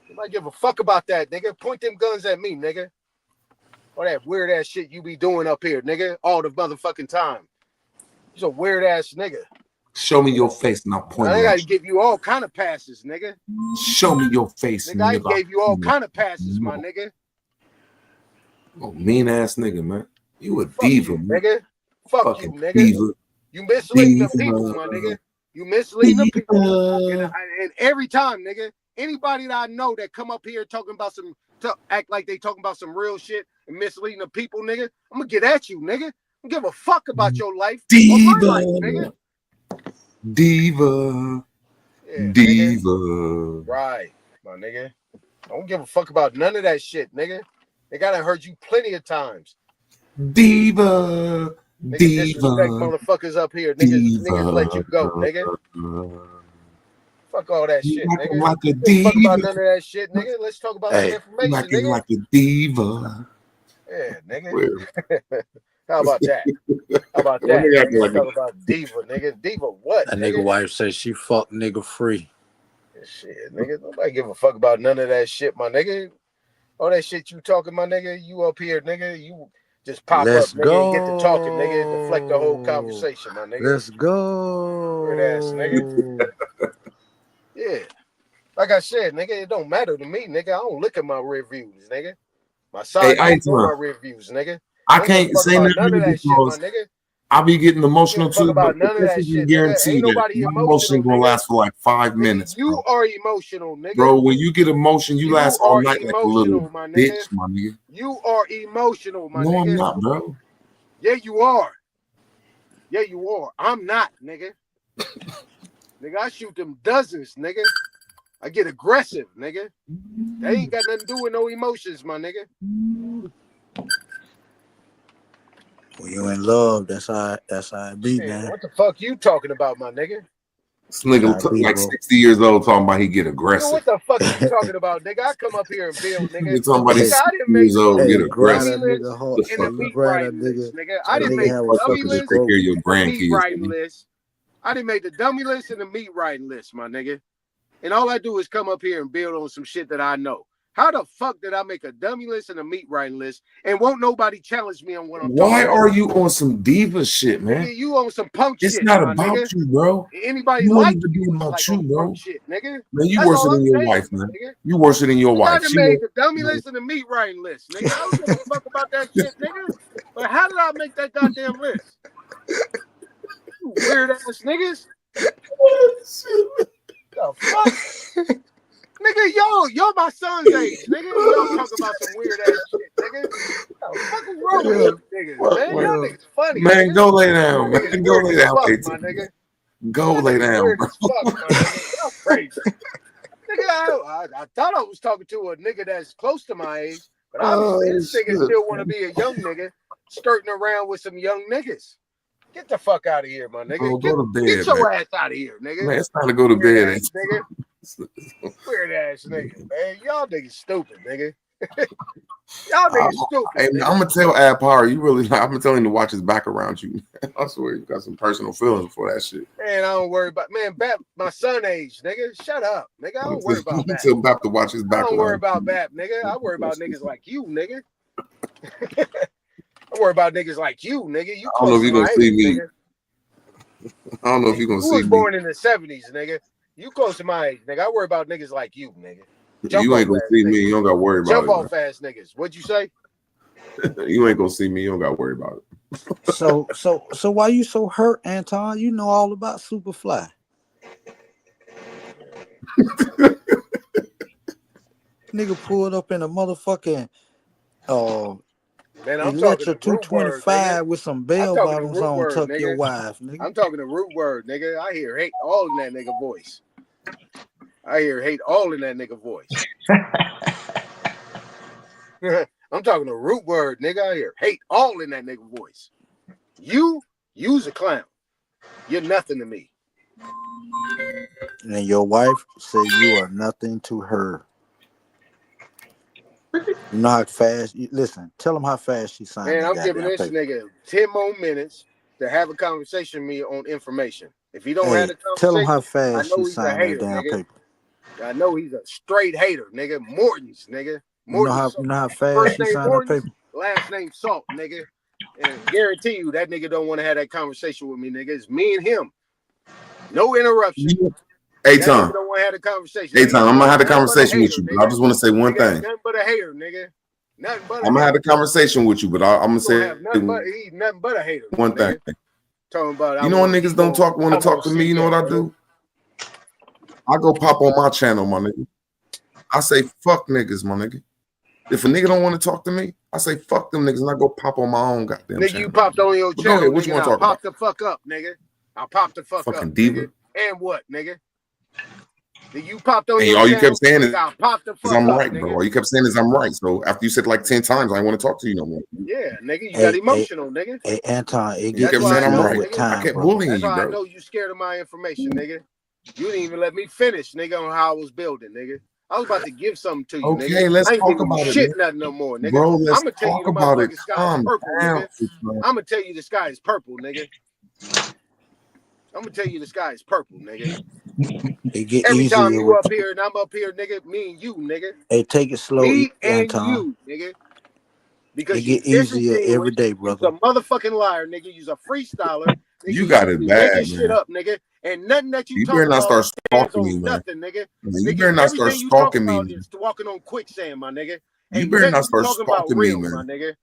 Nobody give a fuck about that, nigga. Point them guns at me, nigga. All that weird ass shit you be doing up here, nigga. All the motherfucking time. You's a weird ass nigga. Show me your face and I'll point I it gotta at you. give you all kind of passes, nigga. Show me your face, Nigga, I nigga. gave you all I'll kind of passes, my nigga. oh, mean ass nigga, man. You a Fuck diva, you, man. nigga. Fuck Fucking you, nigga. diva. You misleading the Diva. people, my nigga. You misleading the people. And every time, nigga, anybody that I know that come up here talking about act like they talking about some real shit and misleading the people, nigga, I'm gonna get at you, nigga. I don't give a fuck about your life or my life, nigga. Diva. Yeah, Diva. nigga. Right, my nigga. I don't give a fuck about none of that shit, nigga. They gotta heard you plenty of times. Diva. Nigga, Diva. disrespect motherfuckers up here. Niggas let you go, nigga. Fuck all that shit, nigga. Like a Don't fuck about diva. none of that shit, nigga. Let's talk about some information, Acting nigga. like a diva. Yeah, nigga. How about that? How about Well, that? nigga acting Let's like talk about diva, nigga. Diva what, That nigga? nigga wife says she fuck nigga free. Shit, nigga. Nobody give a fuck about none of that shit, my nigga. All that shit you talking, my nigga. You up here, nigga. You just pop Let's up, nigga, and get to talking, nigga, and deflect the whole conversation, my nigga. Let's go. Weird ass, nigga. Yeah. Like I said, nigga, it don't matter to me, nigga. I don't look at my reviews, nigga. My side Hey, don't know my reviews, nigga. I don't give a can't fuck say about nothing none of that shit, my because nigga. I be getting emotional Don't give a fuck too, but about none of this that is a shit, nigga. guarantee Ain't that nobody my emotional, emotion gonna nigga. last for like 5 minutes, You bro. are emotional, nigga. Bro, when you get emotion, you You last all are night like a little emotional, my nigga. bitch, my nigga. You are emotional, my No, nigga. I'm not, bro. Yeah, you are. Yeah, you are. I'm not, nigga. Nigga, I shoot them dozens, nigga. I get aggressive, nigga. They ain't got nothing to do with no emotions, my nigga. When you in love, that's how it be, Man, man. what the fuck you talking about, my nigga? This nigga like 60 years old talking about he get Nigga, aggressive. what the fuck you talking about, nigga? I come up here and build, nigga. Nigga talking about he's Nigga, I 60 didn't make years the old, get dummy aggressive. list The and the fuck meat up. writing list, nigga. I didn't Nigga, make the fuck dummy up and list take care of your and the meat grandkids, writing nigga. list. I didn't make the dummy list and the meat writing list, my nigga. And all I do is come up here and build on some shit that I know. How the fuck did I make a dummy list and a meat writing list and won't nobody challenge me on what I'm Why talking are about? you on some diva shit, man? Nigga, you on some punk It's shit, not my about nigga. you, bro. Anybody You don't like need to be you is about like you, on bro. punk shit, nigga. Man, you That's worse all than I'm your saying, wife, my man. nigga. You worse than your Nigga, I wife. done She made worse. the dummy list and the meat writing list, nigga. I don't give a fuck about that shit, nigga. But how did I make that goddamn list? You weird ass niggas. The fuck? Nigga, y'all my son's age, nigga. Y'all talk about some weird ass shit, nigga. What the fuck is wrong with you niggas, man? Y'all niggas funny, Man, nigga. go lay down, Y'all niggas man. Go weird lay as down, fuck, AT. my nigga. Go Y'all lay niggas down, weird bro. as fuck, my nigga. Y'all crazy. Nigga, I thought I was talking to a nigga that's close to my age, but obviously Oh, this nigga shit. still want to be a young nigga skirting around with some young niggas. Get the fuck out of here, my nigga. Bro, go to Get bed, your man. ass out of here, nigga. Man, it's time to go to Weird bed. ass nigga. Weird ass nigga, man. Y'all niggas stupid, nigga. Y'all niggas stupid, I'm nigga. gonna tell Ab Power, you really I'm gonna tell him to watch his back around you. I swear you got some personal feelings for that shit. Man, I don't worry about Bap, my son age, nigga. Shut up, nigga. I don't worry about that. Tell Bap to watch his I back don't worry around about you. Bap, nigga. I worry about niggas like you, nigga. I worry about niggas like you, nigga. You I don't know close if to you're my gonna see age, me. nigga. I don't know if you're gonna You see was me. born in the 70s, nigga. You close to my age, nigga. I worry about niggas like you, nigga. Jump You off ain't gonna ass see niggas. me. You don't gotta worry about Jump it, off ass niggas. What'd you say? man. You ain't gonna see me. You don't gotta worry about it. So why you so hurt, Anton? You know all about Superfly. Nigga pulled up in a motherfucking Man, I'm talking Electra the root word, nigga. 225 with some I'm bell talking the bottoms root on, word, tuck your nigga. wife, nigga. I'm talking the root word, nigga. I hear hate all in that nigga voice. I hear hate all in that nigga voice. I'm talking the root word, nigga. I hear hate all in that nigga voice. You's a clown. You're nothing to me. And your wife said you are nothing to her. You know how fast listen, tell them how fast she signed Man, that I'm giving goddamn this paper. nigga 10 more minutes to have a conversation with me on information. If he don't Hey, have a tell them how conversation, I fast she know he's a signed that hater, damn nigga. paper. I know he's a straight hater, nigga. Morton's, nigga. You know Morton's. how fast First she name signed that Morton's, paper? last name Salt, nigga. And guarantee you that nigga don't want to have that conversation with me, nigga. It's me and him. No interruption. Hey, That Tom. nigga don't want to have the conversation. Hey, Tom, I'm gonna have a Nothing but a conversation with hater, you, but I nigga. just want to say one Nigga ain't thing. nothing but a hater, nigga. Nothing but a I'm gonna hater. have a conversation with you, but I'm gonna He gonna say have nothing but he's nothing but a hater, one nigga. thing. Talking about You know when niggas don't want to talk to me, you know what I do? I go pop on my channel, my nigga. I say fuck niggas, my nigga. If a nigga don't want to talk to me, I say fuck them niggas and I go pop on my own goddamn nigga, channel. you popped on your But channel, go ahead, what you nigga, want to and talk I popped about? the fuck up, nigga. I popped the fuck Fucking up, diva. nigga. And what, nigga? Nigga, you popped on And your all you channel, kept saying is nigga, I popped the fuck I'm up, right, nigga. bro. All you kept saying is I'm right. So after you said it like 10 times, I don't want to talk to you no more. Yeah, nigga, you got Hey, emotional, nigga. hey, Anton, it You get kept That's why saying I I'm know, right. with nigga. time, I kept brother. bullying That's you, why I bro. know you scared of my information, nigga. You didn't even let me finish, nigga, on how I was building, nigga. I was about to give something to you, nigga. Okay, let's I ain't talk giving you about it, shit man. nothing no more, nigga. Bro, I'm let's gonna tell you talk the about it. motherfucking sky is Calm purple, down, nigga. bro. I'm gonna tell you the sky is purple, nigga. I'm gonna tell you the sky is purple, nigga. It get Every time easier you with. up here and I'm up here, nigga, me and you, nigga. Hey, take it slow, Me and Anton. you, nigga. It Because you get easier every disingenuous, day, you's brother. a motherfucking liar, nigga. You's a freestyler, You nigga. got You it be bad, making shit man. up, nigga. And nothing that you You talk better not about start stands stalking me, on man. nothing, nigga. You Nigga, better not start everything you talk stalking me, about man. is walking on quicksand, my nigga. You Ain't better nothing not you start talking about stalking me, real, my man. nigga.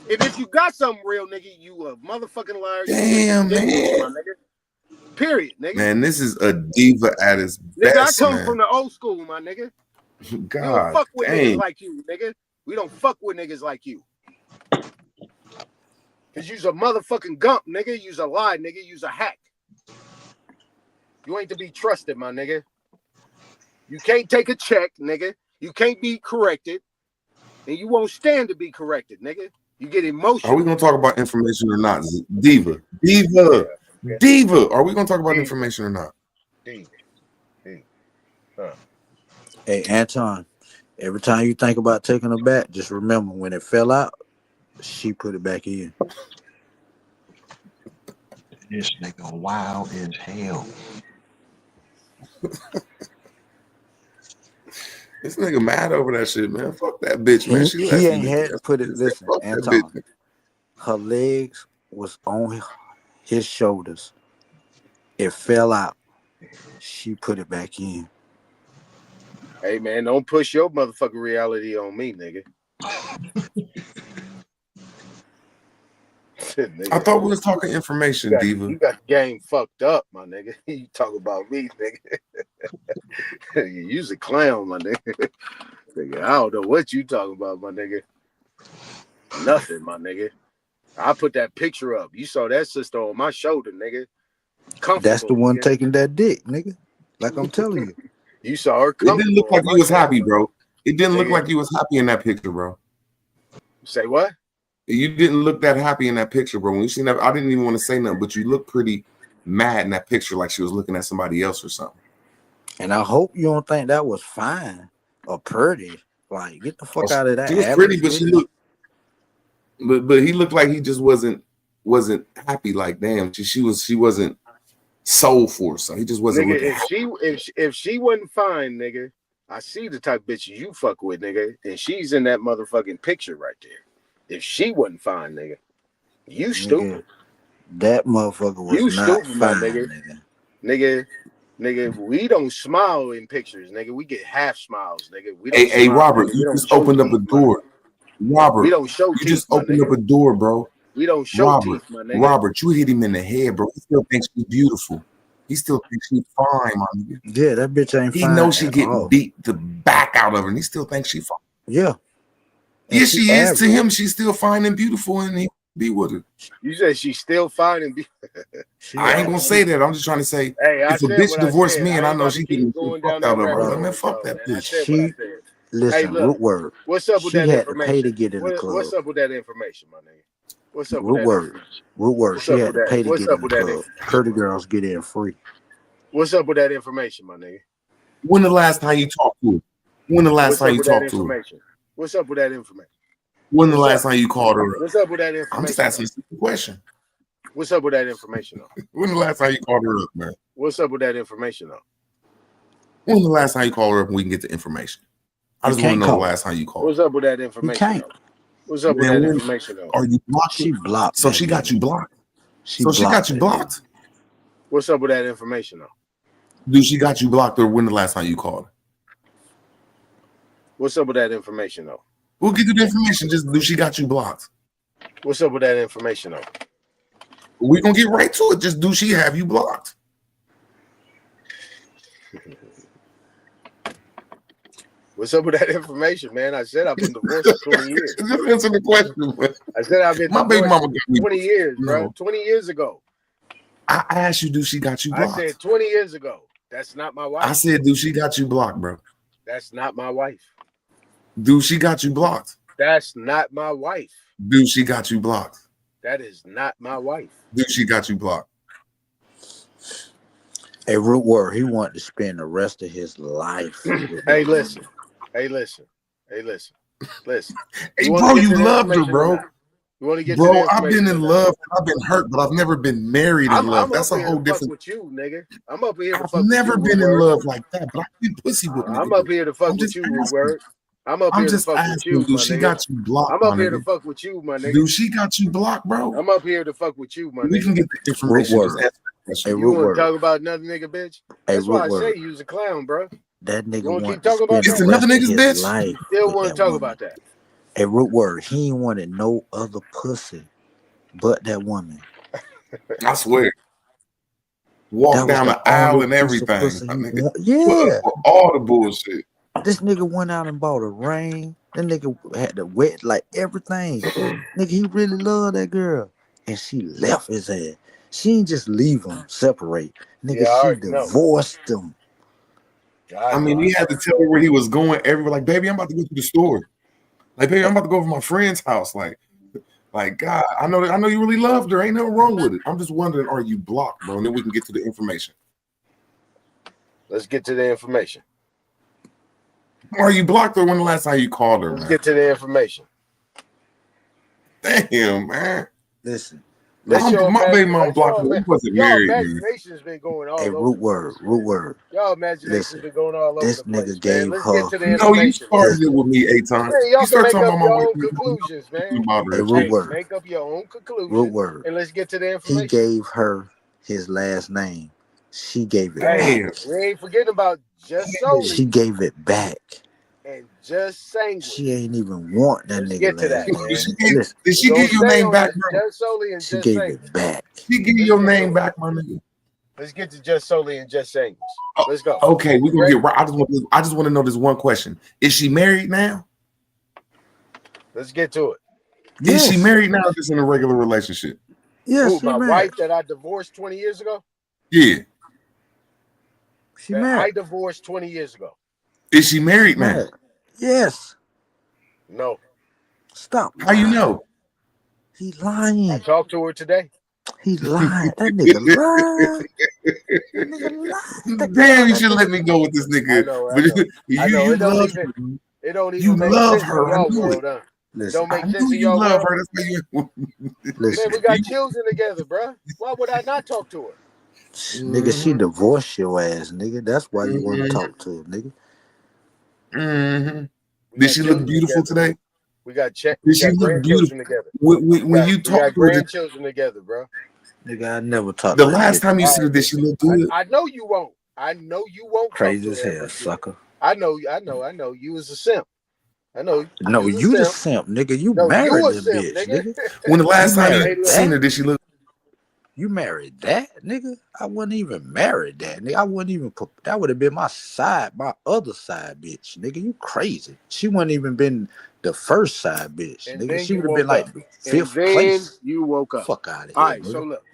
And if you got something real, nigga, you a motherfucking liar. You Damn, disingenuous, my man. nigga. Period, nigga. Man, this is a diva at its Nigga, I best, come man. from the old school, my nigga. We don't God fuck with niggas dang. like you, nigga. We don't fuck with niggas like you. Cause you's a motherfucking gump, nigga. You's a lie, nigga. You's a hack. You ain't to be trusted, my nigga. You can't take a check, nigga. You can't be corrected. And you won't stand to be corrected, nigga. You get Are we emotional. gonna talk about information or not? Diva. Diva. Yeah. Diva. Are we gonna talk about information or not? Huh. Hey, Anton, every time you think about taking a bat, just remember when it fell out, she put it back in. This nigga wild as hell. This nigga mad over that shit, man. Fuck that bitch, man. She He left you, ain't nigga. had to put it. Listen, Fuck that Anton, bitch. her legs was on his shoulders. It fell out. She put it back in. Hey, man, don't push your motherfucking reality on me, nigga. I thought we was talking information, Diva. You got the game fucked up, my nigga. You talk about me, nigga. You's a clown, my nigga. Nigga, I don't know what you talking about, my nigga. Nothing, my nigga. I put that picture up. You saw that sister on my shoulder, nigga. That's the Comfortable, one nigga. taking that dick, nigga. Like I'm telling you. You saw her It didn't look comfortable like on you my was happy, shoulder. bro. It didn't look Nigga. like you was happy in that picture, bro. Say what? You didn't look that happy in that picture, bro. When you seen that, I didn't even want to say nothing, but you look pretty mad in that picture, like she was looking at somebody else or something. And I hope you don't think that was fine or pretty. Like, get the fuck out of that. She was average pretty, but she bitch. looked, but he looked like he just wasn't happy. Like, damn, she wasn't soulful, so he just wasn't Nigga, looking. if she wasn't fine, nigga, I see the type of bitches you fuck with, nigga, and she's in that motherfucking picture right there. If she wasn't fine, nigga, you stupid. That motherfucker was You not stupid, my fine, nigga. Nigga, we don't smile in pictures, nigga. We get half smiles, nigga. We don't Hey, smile, Robert, nigga. We you don't just show opened up teeth, a my door. nigga. Robert, We don't show you teeth, just my opened up nigga. a door, bro. We don't show teeth, my nigga. Robert, you hit him in the head, bro. He still thinks she's beautiful. He still thinks she's fine, my nigga. Yeah, that bitch ain't He fine knows she at getting all. beat the back out of her, and he still thinks she's fine. Yeah. And Yeah, she she is to average. him. She's still fine and beautiful, and he be with her. You said she's still fine and be. I ain't gonna say that. I'm just trying to say, Hey, I if a said bitch what I divorced said. me and I I ain't know about she to keep getting going fucked down out that of her, rabbit like, man, hole, fuck man. that I bitch. said what I She, said. Hey, listen, look, root word. what's up with She that had to pay to information? get in the club. What's up with that information, my nigga? What's up with Root that word. information? Root word. What's She up had with to that? pay to What's get up in the with that club. information? Pretty girls get in free. What's up with that information, my nigga? When the last time you talked to her? When the last What's time up you with that talked to her? information? What's up with that information? When the What's last up? time you called her up? What's up with that I'm just information? asking a simple question. What's up with that information, though? When the last time you called her up, man? What's up with that information, though? When the last time you called her up and we can get the information? I You just want to can't know the call her. last time you called. What's up with that You information, can't. though? What's up with Man, that when information, though? are you blocked? She blocked So that she got nigga. you blocked. She So she blocked got you that blocked. What's up with that information, though? Dude, she got you blocked, or when the last time you called her? What's up with that information, though? We'll get you the information. Just do she got you blocked? What's up with that information, though? We're gonna get right to it. Just do she have you blocked? What's up with that information, man? I said I've been divorced for 20 years. Just answer the question, man. I said I've been My baby divorced mama for 20 years, bro. 20 years ago. I asked you, do she got you blocked? I said 20 years ago. That's not my wife. I said, do she got you blocked, bro? That's not my wife. Do she got you blocked? That's not my wife. Do she got you blocked? That is not my wife. Do she got you blocked? Hey, Root Word, he wanted to spend the rest of his life. Hey, listen. Hey, listen. Hey, listen. Listen. Hey, bro, you loved her, bro. You want to get Bro, I've been in love and I've been hurt, but I've never been married in love. That's a whole different. With you, nigga. I'm up here to fuck I've never with you, been in Word. love like that, but I've been pussy with me. I'm up here to fuck with you, Word. I'm up here to fuck with you, do my she nigga. got you blocked? I'm up my here to nigga? fuck with you, my nigga. Do she got you blocked, bro? I'm up here to fuck with you, my nigga. We can get the information. Root Just Word. answer the question. Hey, You Root want Word. to talk about another nigga, bitch? Hey, That's why I Root say Word. you's a clown, bro. That nigga You want to want keep to talking about spend that? the rest nigga's of his bitch. life Still with want that to talk woman. about that? Hey, Root Word, he ain't wanted no other pussy but that woman. I swear. That Walk was down the the aisle only and piece of everything. pussy My he nigga. want. Put Yeah. up for all the bullshit. This nigga went out and bought a ring. That nigga had to wet like everything. Nigga, he really loved that girl. And she left his ass. She ain't just leave him, separate. Nigga, Yeah, I she already know. divorced him. I mean, he had to tell her where he was going. Everybody, like, baby, I'm about to go to the store. Like, baby, I'm about to go over to my friend's house. Like, God, I know you really loved her. Ain't nothing wrong with it. I'm just wondering, are you blocked, bro? And then we can get to the information. Let's get to the information. Are you blocked or when the last time you called her, Let's man? get to the information. Damn, man. Listen. My baby mom blocked me. He wasn't Y'all married, man. imagination's been going all Hey, over. Root Word, Root Word. Y'all imagination's Listen, been going all over this the place, nigga man. gave Let's her. get to the No, you information. started it with me 8 times. Man, y'all You can start make talking up about my your wife. own conclusions, man. About her. Hey, Root Word. Make up your own Root conclusion, Word. and let's get to the He information. gave her his last name. She gave it Hey, back. we ain't forgetting about just solely She gave it back. and just sanguine. She ain't even want that Let's nigga get to that, last man. name. Listen, Did she give your name back, bro? Just solely and she just gave sanguine. it back. She give you your name back, my nigga. Let's get to just solely and just sanguine. Let's go. Okay, we're gonna get right. I just want to know this one question. Is she married now? Let's get to it. Is she married now or just in a regular relationship? Yes, Who, my wife that I divorced 20 years ago? Yeah. She That married. I divorced 20 years ago. Is she married now? Married. Yes. No. Stop. How you know? He I lying. talked to her today. He lying. That nigga lying. That nigga lying. Damn, you should let me go with this nigga. I know. But I know. you It don't love even. her. It don't You even make love sense her. in I y'all knew world, it. huh? Listen, Don't make I sense knew in you y'all love world. her. That's why you. listen. Man, we got children together, bruh. Why would I not talk to her? Nigga, she divorced your ass, nigga. That's why you want to talk to her, nigga. Mm-hmm. We Did got she look children beautiful together. today? We got Did we she got look beautiful? grandchildren together. When you We talk got to her, grandchildren together, bro. Nigga, I never talked the to that last bitch. time you All see her, right, did she listen. look good? I know you won't. I know you won't talk Crazy to as her hell, ever again. sucker. I know. You was a simp. I know. No, was a you the simp. simp, nigga. You No, you married a that simp, bitch, nigga. nigga. When the last time married you that? seen her, did she look? You married that, nigga? I wouldn't even marry that, nigga. I wouldn't even put that would have been my other side bitch, nigga. You crazy. She wouldn't even been the first side bitch, And nigga. then She you would have been woke like up. the And 5th then place. you woke up. Fuck out of All here, right. nigga. So look,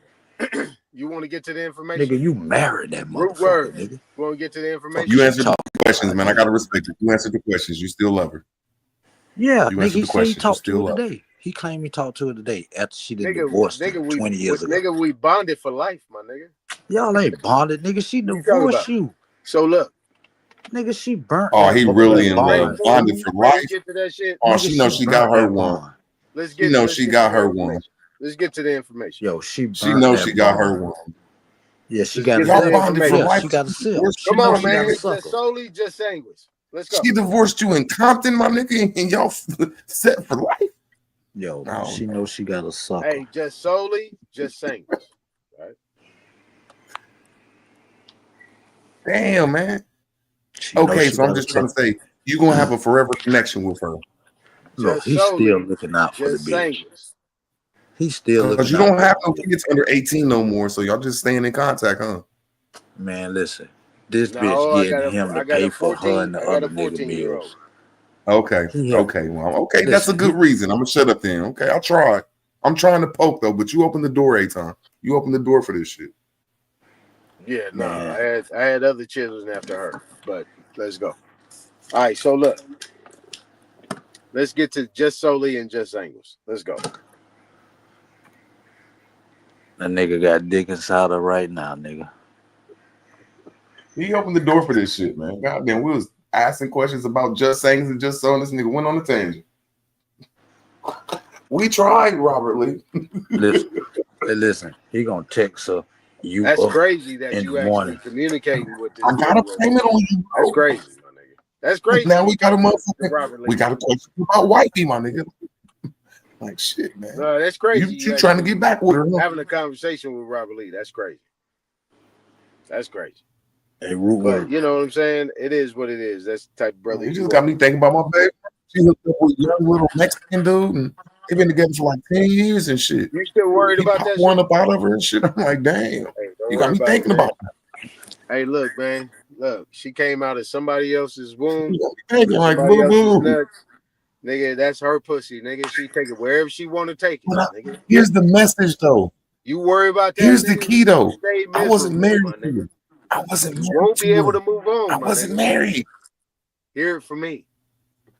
you want to get to the information? Nigga, you married that Root motherfucker, word. nigga. You want to get to the information? You answered the questions, man. I gotta respect it. You answered the questions. You still love her. Yeah, You nigga, answered he the said he questions. You talked to still her love her. today. He claimed he talked to her today after she done Nigga, divorced him 20 years ago. nigga, we bonded for life, my nigga. Y'all ain't bonded, nigga. She What you talking divorced about? you. So look, Nigga, she burnt Oh, that he so really look, in ready, love. Bonded for ready to life. get to that shit? Oh, Nigga, she knows she got burnt her that one. bond. Let's She get. knows Let's she get got to the her information. one. Let's get to the information. Yo, she She burnt knows that she got her bond. one. Yeah, she Let's got get a to Y'all the bonded for information. yeah, life. she got a sip. Divorced She Come you, knows my on, she got man. a nigga. sucker. Just solely, just sanguines. Let's go. She divorced you in Compton, my nigga, and y'all set for life. Yo, Oh, she knows she got a sucker. Hey, just solely, just sanguines. Right? damn, man. She knows Okay, she so I'm got a just trying to sucker. say, you gonna have a forever connection with her. Look, Just he's still solely, looking out for the just bitch. sanguines. He's still Because looking you out don't for have no the kids under 18 no more, so y'all just staying in contact, huh? man. Listen, this bitch No, getting him to I got pay a for her and the other nigga 14-year-old. meals. Okay, He had, okay, well, okay, that's a listen, good reason. I'm gonna shut up then. Okay, I'll try. I'm trying to poke though, but you open the door, Aton. You open the door for this shit. Yeah, no, man. I had other children after her, but let's go. All right, so look, let's get to Just Solely and Just Angles. Let's go. That nigga got dick inside her right now, nigga. He opened the door for this shit, man. Goddamn, we was asking questions about Just Sayings and Just So, and this nigga went on a tangent. We tried, Robert Lee. Listen, he gonna text her. You That's up crazy that in you the actually morning. communicating with this. I got a payment on you, bro. That's crazy, my nigga. That's crazy. Now we got a Robert motherfucker. Lee. We got a question about wifey, my nigga. Like shit, man. No, that's crazy. You trying to get back with her? Having a conversation with Robert Lee. That's crazy. That's crazy. Hey, Root But Word. you know what I'm saying? It is what it is. That's the type of brother You you just got are. me thinking about my baby. She hooked up with a young little Mexican dude, and they've been together for like 10 years and shit. You still worried He about popped that one shit? up out of her and shit. I'm like, damn. Hey, don't You got worry me about thinking it, man. about that. Hey, look, man. Look, she came out of somebody else's womb. You got me thinking like, Somebody boo else's boo. nuts. Nigga, that's her pussy, nigga. She take it wherever she want to take it, nigga. Here's the message, though. You worry about that. Here's the nigga, key, though. stay I wasn't miserable, married my to nigga. her. I wasn't You married won't be to able her. to move on, I my wasn't nigga. married. Hear it from me.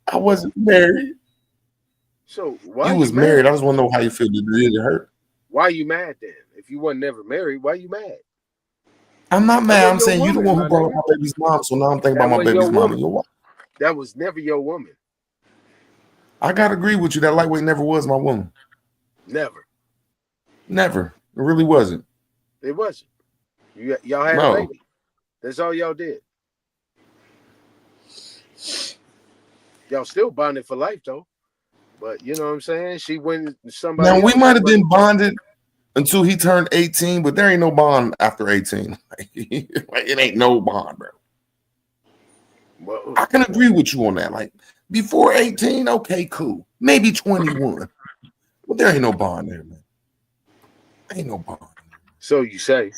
I wasn't married. So why You was you married. mad? I just want to know how you feel. Did it hurt? Why you mad then? If you wasn't never married, why you mad? I'm not That mad. I'm wasn't saying your you the woman, one who my brought up nigga. my baby's mom. So now I'm thinking That about my wasn't baby's your mom woman. and your wife. That was never your woman. I gotta agree with you. That lightweight never was my woman. Never. Never. It really wasn't. It wasn't. Y'all had a No. baby. That's all y'all did. Y'all still bonded for life though. But you know what I'm saying? She went somebody Now we else. might have been bonded until he turned 18, but there ain't no bond after 18. Like, it ain't no bond, bro. Well, I can agree with you on that. Like before 18, okay, cool. Maybe 21. But there ain't no bond there, man. Ain't no bond. So you say.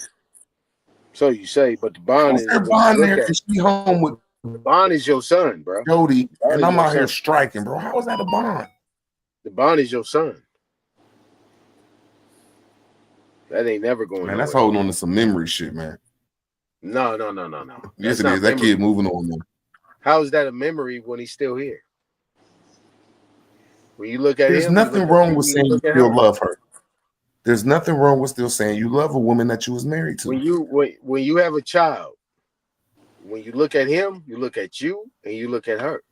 So you say, but the bond How's is there what you bond look there? at. Cause she home with The bond is your son, bro. Jody, The bond and is I'm your out here son. striking, bro. How is that a bond? The bond is your son. That ain't never going Man, that's nowhere. holding on to some memory shit, man. No. Yes, That's it not is. That memory. kid moving on, man. How is that a memory when he's still here? When you look at There's him, nothing you wrong with you saying you look at still her. love her. There's nothing wrong with still saying you love a woman that you was married to. When you have a child, when you look at him, you look at you and you look at her.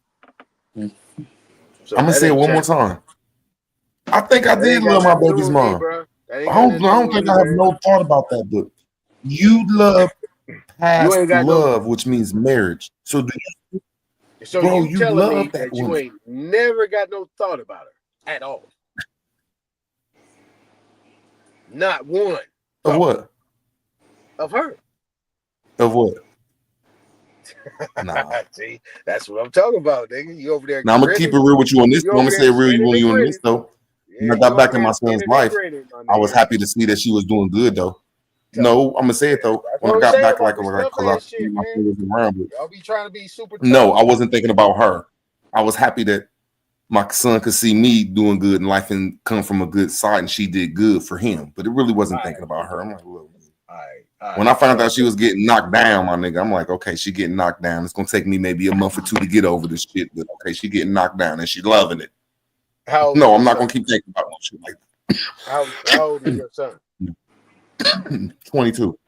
So I'm gonna that say it ain't one more changed. time. I think I That did ain't got love my nothing to do baby's with me, mom. bro. That ain't I got don't, nothing I to do don't with think me, I have man. no thought about that, but you love You past ain't got no. love, which means marriage. So do you, So bro, you you telling me love that that you woman. ain't never got no thought about her at all? Not one Of what? of her. Of what? Nah. See, that's what I'm talking about, nigga. You over there Now I'm gonna keep grinning. it real with you on this. You I'm over gonna say there it real spinning on and you on this grinning. though. Yeah, When I you got back over in my there son's spinning and life, grinning, my I was nigga. happy to see that she was doing good though. No, I'm gonna say it though. That's When what I I'm got saying back, about like, this because tough I ass shit, my man. fingers around it. Y'all be trying to be super tough. No, I wasn't thinking about her. I was happy that my son could see me doing good in life and come from a good side, and she did good for him. But it really wasn't thinking about her. I'm like, look. When I found out she was getting knocked down, my nigga, I'm like, okay, she getting knocked down. It's gonna take me maybe a month or two to get over this shit, but okay, she getting knocked down and she loving it. How old No, is I'm your not son? gonna keep thinking about no shit like How old is your son? that. 22.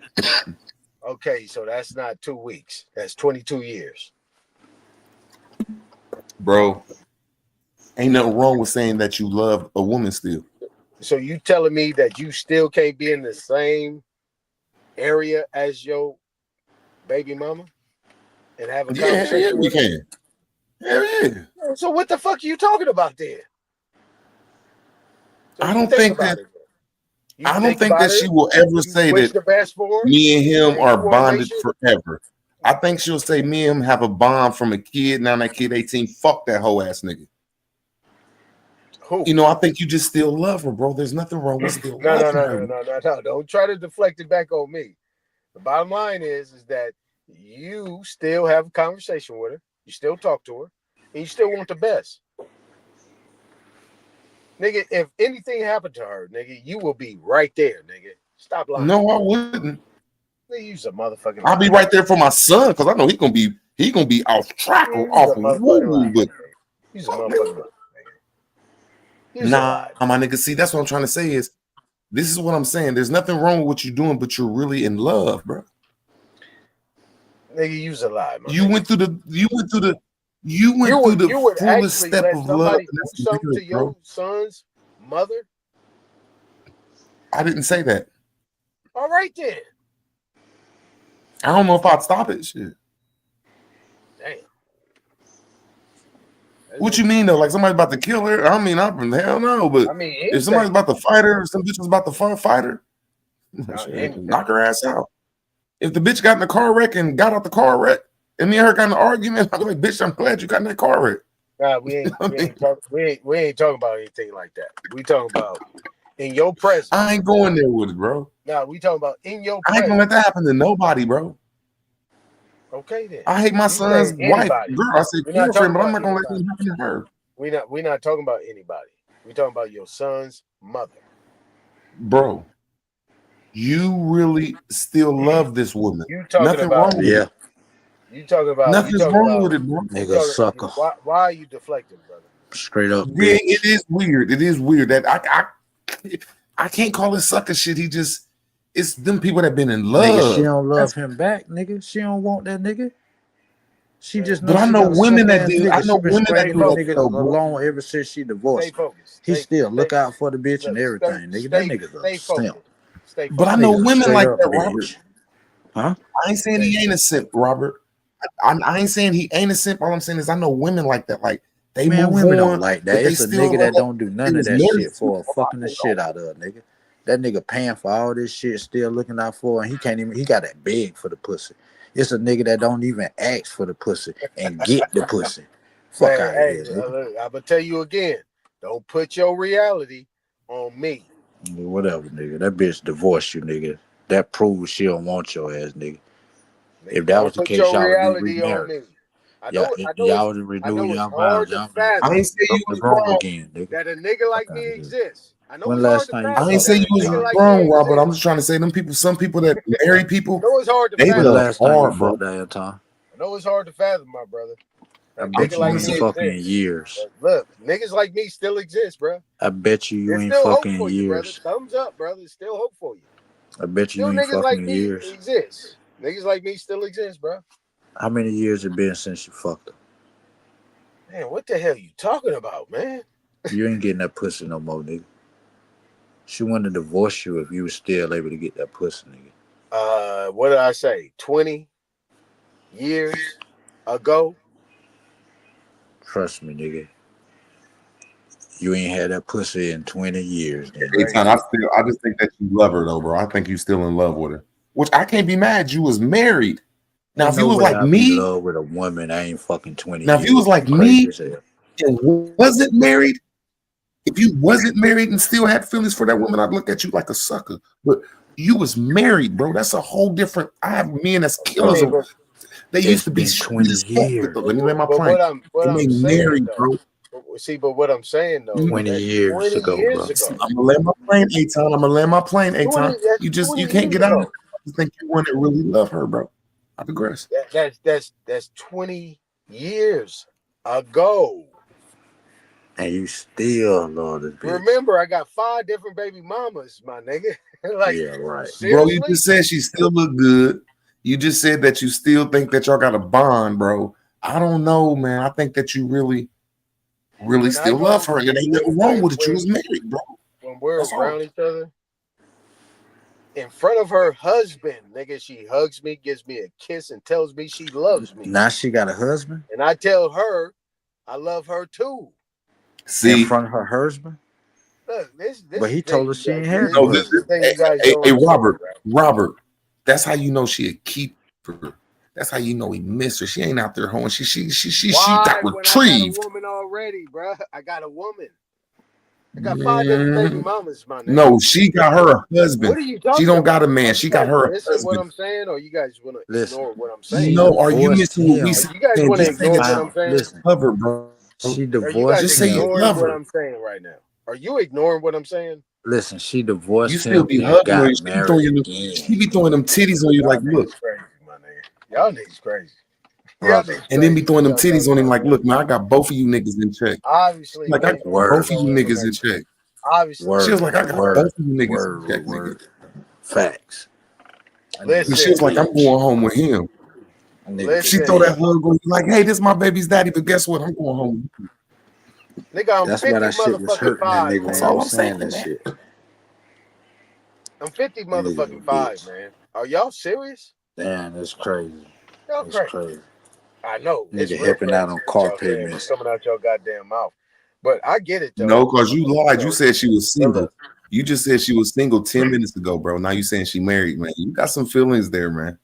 Okay, so that's not 2 weeks. That's 22 years. Bro, ain't nothing wrong with saying that you love a woman still. So you telling me that you still can't be in the same area as your baby mama and have a Yeah, hell yeah, conversation we with her? can. Hell yeah. So what the fuck are you talking about then? So I you don't think think about that it. You I don't think think about that it. she will ever You say wish that the best for her. me and him And are you want to make bonded sure. forever. I think she'll say me and him have a bond from a kid. Now that kid 18, fuck that whole ass nigga. You know, I think you just still love her, bro. There's nothing wrong with still loving her. No. Don't try to deflect it back on me. The bottom line is that you still have a conversation with her. You still talk to her. And you still want the best. Nigga, if anything happened to her, nigga, you will be right there, nigga. Stop lying. No, I wouldn't. Nigga, you's a motherfucking I'll be right there for my son because I know he gonna be off track or off of woo. But he's a motherfucker. Nah, my nigga. See, that's what I'm trying to say is this is what I'm saying. There's nothing wrong with what you're doing, but you're really in love, bro. Nigga, you's a lie, man. You went through the fullest step of love. Do something to your son's mother? I didn't say that. All right then. I don't know if I'd stop it. Shit. Damn. What you mean though? Like somebody's about to kill her? I mean, hell no. But if somebody's about to fight her, or some bitch was about to fight her, knock her ass out. If the bitch got in the car wreck and got out the car wreck, and me and her got in an argument, I'm like, bitch, I'm glad you got in that car wreck. Nah, we ain't talking about anything like that. We talking about in your presence. I ain't going there with it, bro. Nah, we talking about in your I ain't presence. gonna let that happen to nobody, bro. Okay then. I hate my son's wife, girl. I said girlfriend, but I'm not gonna let anybody. that happen to her. We're not talking about anybody. We talking about your son's mother. Bro, you really still love this woman. You talking Nothing about wrong with it. You talking about Nothing's wrong with it, bro. Nigga sucker. Why are you deflecting, brother? Straight up. Yeah, it is weird. It is weird that I can't call it sucker shit. It's them people that been in love. Nigga, she don't love him back, nigga. She don't want that nigga. She just But I she know got a women that suck-ass do. nigga. I know She been women that scraping do that that nigga though, bro. alone ever since she divorced. He still look out for the bitch and everything, nigga. That nigga's a simp. But I know Nigga, women straight like up that, bitch. Robert. Huh? I ain't saying he ain't a simp, Robert. I ain't saying he ain't a simp. All I'm saying is I know women like that. Like they Man, move women don't on, like but that. they It's a still nigga that love don't do none they of was that married shit to. for fucking the shit out of a nigga. That nigga paying for all this shit, still looking out for her, and he can't even, he got to beg for the pussy. It's a nigga that don't even ask for the pussy and get the pussy. Fuck out of here, nigga. I'm gonna tell you again. Don't put your reality on me. Whatever, nigga. That bitch divorced you, nigga. That proves she don't want your ass, nigga. If that was Don't the put case, your y'all would be reality on remarried. me. I Y'all know would I renew know it's y'all vows. hard to Y'all fathom I ain't say you be was grown wrong. again, nigga. that a nigga like Fuck me out of here. exists. I know When it's hard last to time you fathom I ain't fucked say that you a was nigga that? like me wrong, Robert. I'm exists. just trying to say some people that marry I people, know it's hard to they When fathom. love last time you hard, bro. fucked that, Anton? I know it's hard to fathom, my brother. I A bet nigga you like you me ain't fucking in exists. years. But look, niggas like me still exist, bro. I bet you There's ain't still hope fucking in for you, brother. years. Thumbs up, brother. There's still hope for you. I bet you Still ain't niggas fucking like in me years. exist. Niggas like me still exist, bro. How many years it been since you fucked her? Man, what the hell you talking about, man? You ain't getting that pussy no more, nigga. She wanted to divorce you if you was still able to get that pussy, nigga. What did I say? 20 years ago? Trust me, nigga. You ain't had that pussy in 20 years, nigga. Hey, Ton, I just think that you love her though, bro. I think you still in love with her. Which I can't be mad. You was married. Now, Ain't if you no was way like I be in me, love with a woman I ain't fucking 20 now if years. you was like Crazy me as hell. and wasn't married, if you wasn't married and still had feelings for that woman, I'd look at you like a sucker. But you was married, bro. That's a whole different. I have men that's killers. Okay, but They used It's to be been sweet 20 as fuck. years. Let me let my but plane. what And they I'm saying married, bro. though, see, but what I'm saying though, 20 that years 20 ago, years bro. ago, I'm gonna land my plane, Aton. I'm gonna land my plane, 20, Aton. that's 20 You can't years get out of it. ago. You think you want to really love her, bro. I digress. That's 20 years ago. And you still love this bitch. Remember, I got 5 different baby mamas, my nigga. Like, Yeah, right. Bro, you seriously? just said she still look good. You just said that you still think that y'all got a bond, bro. I don't know, man. I think that you really When I still go, love her. And it ain't nothing wrong with it. You was married, bro. when we're That's all. around each other, in front of her husband, nigga, she hugs me, gives me a kiss, and tells me she loves me. Now she got a husband? And I tell her I love her too. See, in front of her husband? Look, this But he told her she ain't had no, no husband. thing you guys hey, don't hey, understand, Robert, that's how you know she a keeper. That's how you know he missed her. She ain't out there hoeing. She Why? got When I got a retrieved. woman already, bro. I got a woman. I got 5 different baby mamas, my nigga. No, she got her a husband. What are you talking She don't about? got a man. She got her a Listen what husband. I'm saying, or you guys want to Listen, ignore what I'm she saying? No, are you divorced missing what we him. Or you guys saying? want to Just say ignore that what you I'm saying? Listen, love her, bro. she Or you divorced guys Just say you him. love ignoring what her. I'm saying right now? Are you ignoring what I'm saying? Listen, she You divorced still him be and hugging her. got She be married throwing them. again, She be throwing them titties on you Y'all like, look, niggas crazy, my nigga. Y'all niggas crazy. Y'all brother. niggas and then be crazy. throwing them Y'all don't titties on him know. like, look, man, I got both of you niggas in check. Obviously, Like, I Gabe got don't Word, both have of you no niggas in information. check. Obviously, She was word, like, I got word, both of you niggas in word, check, nigga. word. Facts. That nigga And a she was like, I'm listen, going bitch. home with him. That nigga's a She throw that listen, bitch. hug on you like, hey, this is my baby's daddy, but guess what? I'm going home. nigga. I'm That's why 50 that shit was motherfucking hurting that 5, nigga That's when man. you all was I'm saying, saying that man. shit. That I'm 50 nigga's a motherfucking 5, bitch. man. Are y'all serious? Damn, that's crazy. Y'all That's crazy. crazy. I know it's Nigga real helping out crazy on what car y'all saying. What's payments. coming out your goddamn mouth? But I get it No, though. because you You lied. You know, said she was single. brother. You just said she was single 10 minutes ago, bro. Now you saying she married, man. You got some feelings there, man.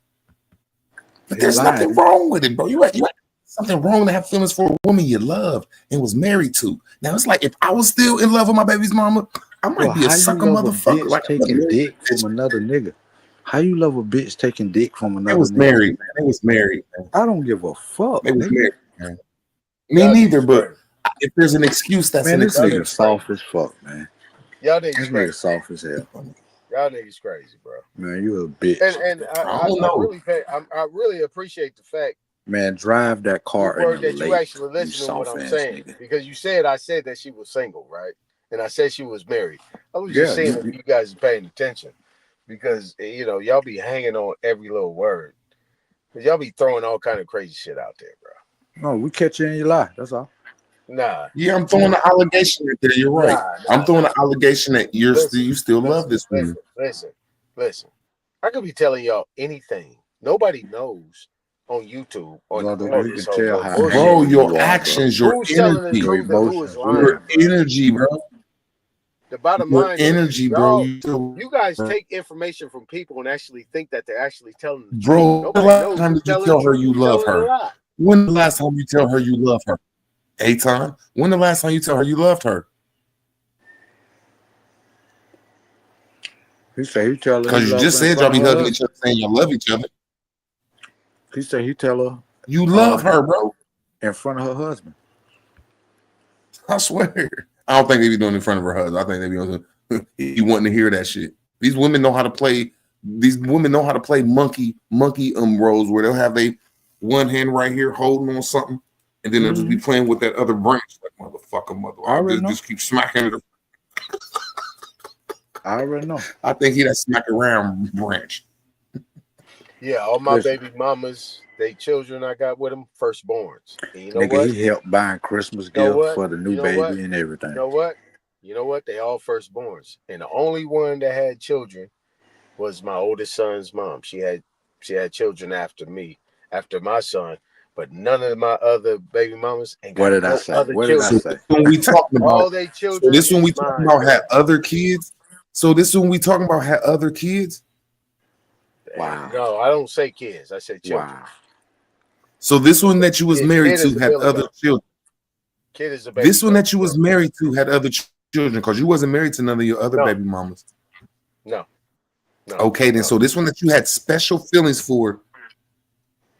But He there's nothing lying. wrong with it, bro. You had something wrong to have feelings for a woman you loved and was married to. Now it's like if I was still in love with my baby's mama, I Bro, might be a how you sucker love a motherfucker. bitch Like I'm a taking married dick bitch. from another nigga? How you love a bitch taking dick from They another was nigga? married, man. They was married, man. I don't give a fuck, They was nigga. married, man. Me Y'all neither, niggas but crazy. if there's an excuse, that's Man, an this Y'all nigga niggas excuse. crazy. soft as fuck, man. Y'all This niggas nigga crazy. soft as hell. Y'all niggas crazy, bro. Man, you a bitch. And I don't know. I really appreciate the fact Man, drive that the car in the word that you lake, actually you listen to what soft I'm ass saying, nigga. because you said I said that she was single, right? And I said she was married. I was just Yeah, saying if you guys are paying attention, because you know y'all be hanging on every little word, because y'all be throwing all kind of crazy shit out there, bro. no, we catch you in your lie. That's all. Nah, Yeah, I'm throwing the allegation right there. You're right. I'm throwing the allegation that you still love this woman. Listen. I could be telling y'all anything. Nobody knows on YouTube on Brother, all we this can whole tell little how bullshit. Bro, angry your you are, bro. actions, your Who's telling the energy, Your truth and who is emotions, lying, bro. your bro? energy, bro. The bottom Your line is, energy, bro. you guys take information from people and actually think that they're actually telling the truth. Bro, the Nobody last knows time who's did you telling the tell her truth, you who's love telling a her? lie. When the last time you tell her you love her? A time? When the last time you tell her you loved her? He said he tell her he Because you love just her in said y'all front be of her hugging husband. each other saying you love each other. He said he tell her You love her, bro. in front of her husband. I swear. I don't think they be doing it in front of her husband. I think they be doing he wanting to hear that shit. These women know how to play. These women know how to play monkey roles where they'll have they one hand right here holding on something, and then they'll just be playing with that other branch. Like mother. I already know. Just keep smacking it. I already know. I think he that smack around branch. Yeah, all my Listen. baby mamas, they children I got with them, firstborns. And you know Nigga, what? he helped buying Christmas You know gifts what? for the new You know baby what? and everything. You know what? You know what? They all firstborns. And the only one that had children was my oldest son's mom. She had children after me, after my son, but none of my other baby mamas ain't What got did I no say? other What did I children. say? When we talking about All they children this when we is talking mine, about bro. had other kids. So this when we talking about had other kids. Wow. No, I don't say kids. I say children. Wow. So this one that you was married Kid is to a had Billy other goat. children. Kid is a baby This one goat. that you was married to had other children because you wasn't married to none of your other No. baby mamas. No. Okay, then so this one that you had special feelings for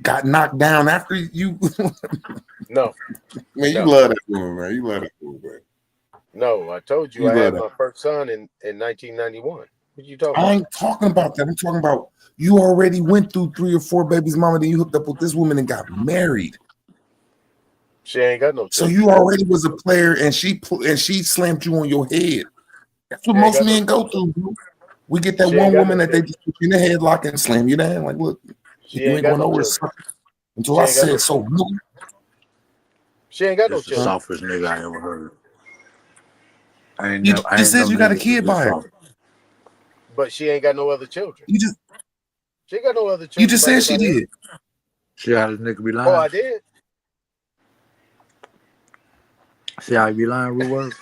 got knocked down after you. No. Man, you No. love that woman, man. You love that woman, man. No, I told you You I love had that. my first son in 1991. What you talking I about? ain't talking about that. I'm talking about you already went through 3 or 4 babies, mama. Then you hooked up with this woman and got married. She ain't got no So children. you already was a player, and she slammed you on your head. That's what She ain't most got no men go children. through. Bro. We get that She ain't one got woman no that they children. just put you in the headlock and slam you down. Like, look, She you ain't ain't got going no nowhere. children. Until She I ain't got no said so. children. No. She ain't got no This the children. softest nigga I ever heard. I You ain't just said know you got a niggas was kid this by her. soft. But she ain't got no other children. She ain't got no other You children just by said she nobody else. did. See how this nigga be Oh, lying? I did. See how he be lying, Rue Word?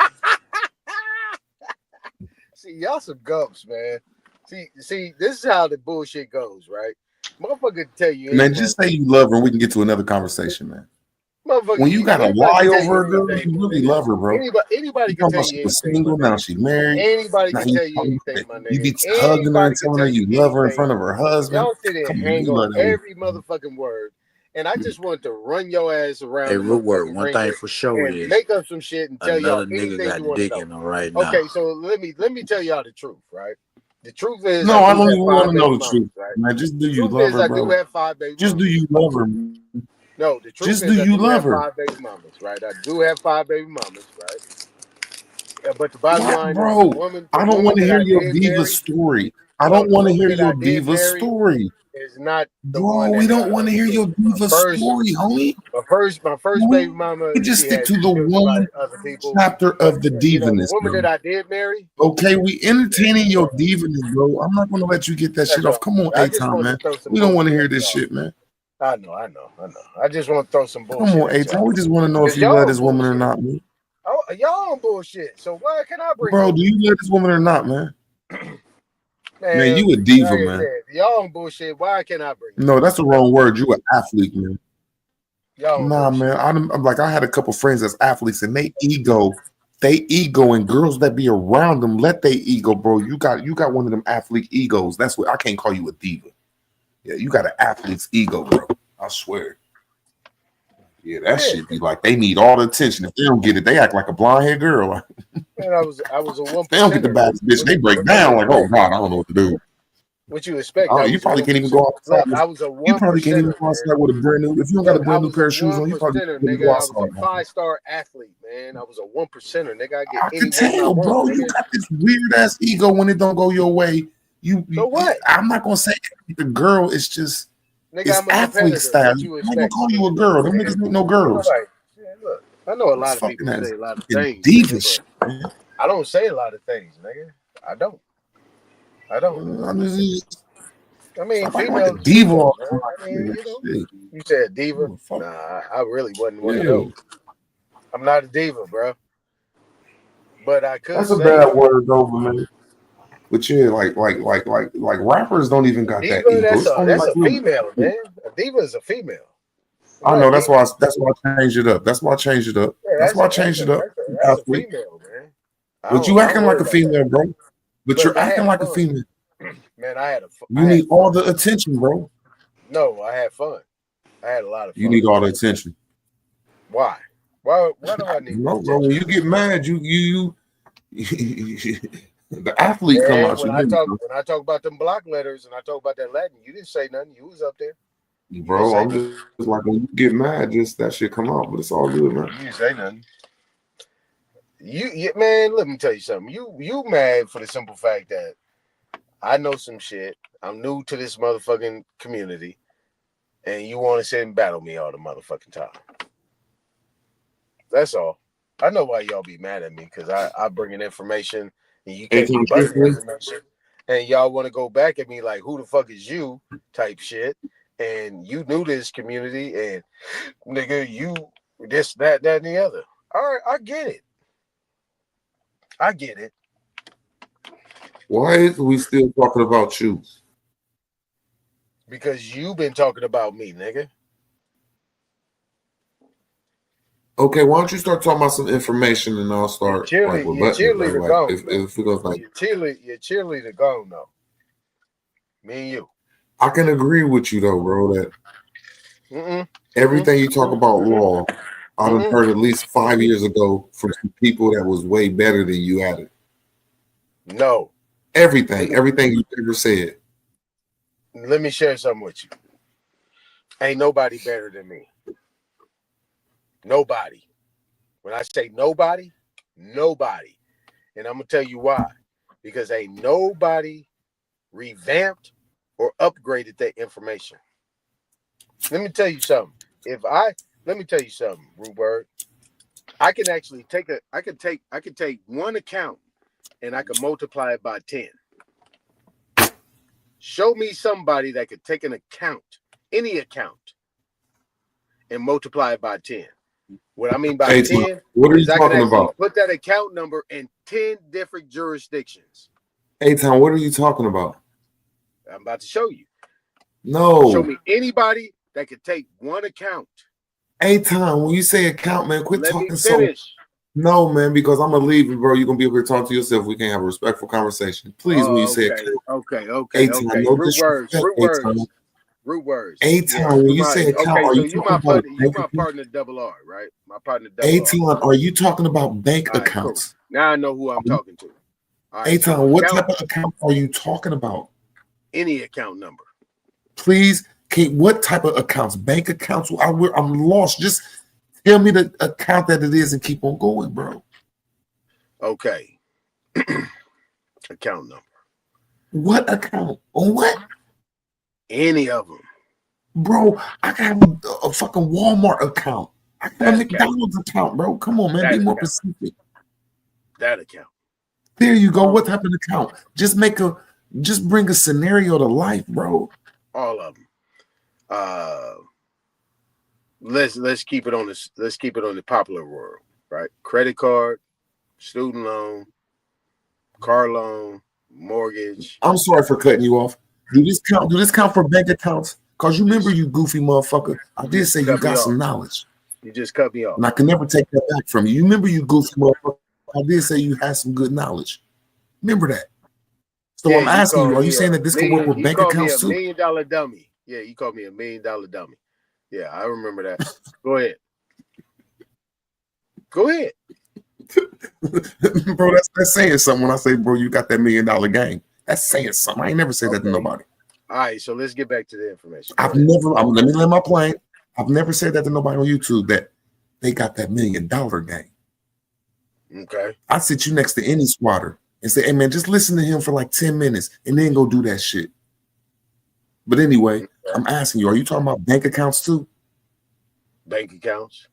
See, y'all some gumps, man. See, this is how the bullshit goes, right? Motherfucker tell you Man, anything. just say you love her and we can get to another conversation, man. when you gotta lie over a girl, you really love her, bro. Anybody You can talking tell about you she was anything, my single, now nigga. she married. Anybody Now can you tell you anything, my you nigga. be hugging her and Anybody can telling tell her you you love her in anything. front of her husband. Y'all sit there and Come on, hang you on love that. every motherfucking word. And I just wanted to run your ass around Hey, the root word. motherfucking One thing ringer for sure and is make up some shit and tell y'all another nigga anything got you the want to dick know. in him right now. Okay, so let me tell y'all the truth, right? The truth is No, I I do don't have even want 5 to baby know the mamas, truth, right? man. Just do The you truth love is her, I do bro? have 5 baby Just do mamas. you love her? No, the truth Just is do I you do love have her? 5 baby mamas, right? I do have 5 baby mamas, right? Yeah, but the bottom What, line is bro? the I don't woman want to that hear I your did diva marry. story. I No, don't the want to woman hear that I your did diva marry story. is not the Bro, one we that don't want to hear your diva story, homie. my first baby mama. We just She stick had to the children by one other people, chapter but of the the divaness, woman bro. that I did marry. Okay, we entertaining your divaness, bro. I'm not gonna let you get that shit That's off. all. Come on, I just A-Time, wanted man. to throw some We don't want to bullshit hear at this y'all. shit, man. I know. I just want to throw some Come bullshit on, at A-Time. y'all. We just want to know if Cause you love y'all this woman or bullshit. not, man. Oh, y'all on bullshit. So why can I bring Bro, bullshit? do you love this woman or not, man? Man, you a Like diva, I man. said, y'all on bullshit. Why can I bring No, that's the wrong word. You an athlete, man. y'all on Nah, bullshit? man. I'm like, I had a couple friends that's athletes, and they ego, and girls that be around them let they ego, bro. You got one of them athlete egos. That's what I can't call you a diva. Yeah, you got an athlete's ego, bro. I swear. Yeah, that shit be like they need all the attention. If they don't get it, they act like a blonde haired girl. Man, I was a 1%. They don't get the baddest bitch. They break down like, oh God, I don't know what to do. What you expect? I You was a probably 1%. can't even go outside. Look, I was a You probably can't even 1%er, go man. outside with a brand new. If you don't got a Look, I brand new was pair a of shoes on, you probably 1%er, can't even go nigga. I was a outside. 5-star athlete, man. I was a 1%er, nigga. I get I any can woman I tell, want, bro. You nigga. got this weird ass ego when it don't go your way. So what? I'm not gonna say the girl is just Nigga, it's I'm a athlete competitor. style. What you I'm not gonna expect? call you a girl. Them niggas ain't no girls. Right. Yeah, look, I know a It's lot of people fucking ass say a lot of fucking things, nigga, diva shit, but man. I don't say a lot of things, nigga. I don't. I'm just I mean, stop acting like a females, diva all females, the man. time. I mean, you know, Shit. you said diva. Fuck. Nah, I really wasn't one of Yeah. those. I'm not a diva, bro. But I could That's a say bad word though, man. But yeah, like rappers don't even got that diva. ego. It's only That's like a female, man. A diva is a female. You I know, a know diva. that's why I changed it up. That's why I changed it up. Yeah, That's why I changed it up. that's a Athlete. female, man. But you I don't acting like worry a about that. female, bro. But Look, you're I acting had like a fun, female. man. You I had need all fun. the attention, bro. No, I had fun. I had a lot of You fun. need all the attention. Why? Why do I need the No, bro. attention? When you get mad, you the athlete come Yeah, out. when I talk about them block letters and I talk about that Latin, you didn't say nothing. You was up there. You didn't Bro, say I'm nothing. just like when you get mad, just that shit come out. But it's all good, man. You didn't say nothing. You man, let me tell you something. You mad for the simple fact that I know some shit. I'm new to this motherfucking community, and you want to sit and battle me all the motherfucking time. That's all. I know why y'all be mad at me because I bring in information and you can't Anytime rebut the truthfully, information, and y'all want to go back at me like who the fuck is you type shit, and you knew this community and nigga you this that and the other. All right, I get it. why is we still talking about you? Because you've been talking about me, nigga. Okay, why don't you start talking about some information and I'll start like Your rebutting it. cheerleader Like gone. if it goes like Your cheerleader gone though. Me and you. I can agree with you though, bro, that everything you talk about law, I done heard at least 5 years ago from some people that was way better than you at it. No. Everything you ever said. Let me share something with you. Ain't nobody better than me. Nobody. When I say nobody, nobody. And I'm gonna tell you why. Because ain't nobody revamped or upgraded that information. Let me tell you something. Let me tell you something, Rupert. I can actually take one account and I can multiply it by 10. Show me somebody that could take an account, any account, and multiply it by 10. What I mean by 10 what are you is I can talking actually about? put that account number in 10 different jurisdictions. Hey-Town, what are you talking about? I'm about to show you. No. Show me anybody that could take one account. A-Town, when you say account, man, quit Let me talking so. finish. No, man, because I'm gonna leave you, bro. You're gonna be able to talk to yourself. We can't have a respectful conversation. Please, when you say Okay. account. Okay. No Root words. disrespect, Root words. Root words. A-Town, when you say account, Okay, are so you you talking my about partner. You bank my accounts? partner, Double R, right? My partner, Double R. A-Town, are you talking about bank All right, cool. accounts? Now I know who I'm talking to. All right, so A-Town, what account, type of account are you talking about? any account number. Please, what type of accounts? Bank accounts? I'm lost. Just tell me the account that it is and keep on going, bro. Okay. Account number. What account? On what? Any of them. Bro, I got a fucking Walmart account. I got a McDonald's account, bro. Come on, man. Be more specific. That account. There you go. What type of account? Just bring a scenario to life, bro. All of them. Let's keep it on this. Let's keep it on the popular world, right? Credit card, student loan, car loan, mortgage. I'm sorry for cutting you off. Do this count for bank accounts? Cause you remember, you goofy motherfucker. I did say you got some knowledge. You just cut me off. And I can never take that back from you. You remember, you goofy motherfucker. I did say you had some good knowledge. Remember that. So I'm asking you, are you saying that this can work with bank accounts too? $1 million dummy. Yeah, you called me $1 million dummy. Yeah, I remember that. Go ahead. Go ahead. Bro, that's saying something when I say, bro, you got that $1 million game. That's saying something. I ain't never said that to nobody. All right, so let's get back to the information. Let me land my plane. I've never said that to nobody on YouTube that they got that $1 million game. Okay. I sit you next to any squatter and say, hey man, just listen to him for like 10 minutes and then go do that shit. But anyway, I'm asking you, are you talking about bank accounts too? Bank accounts.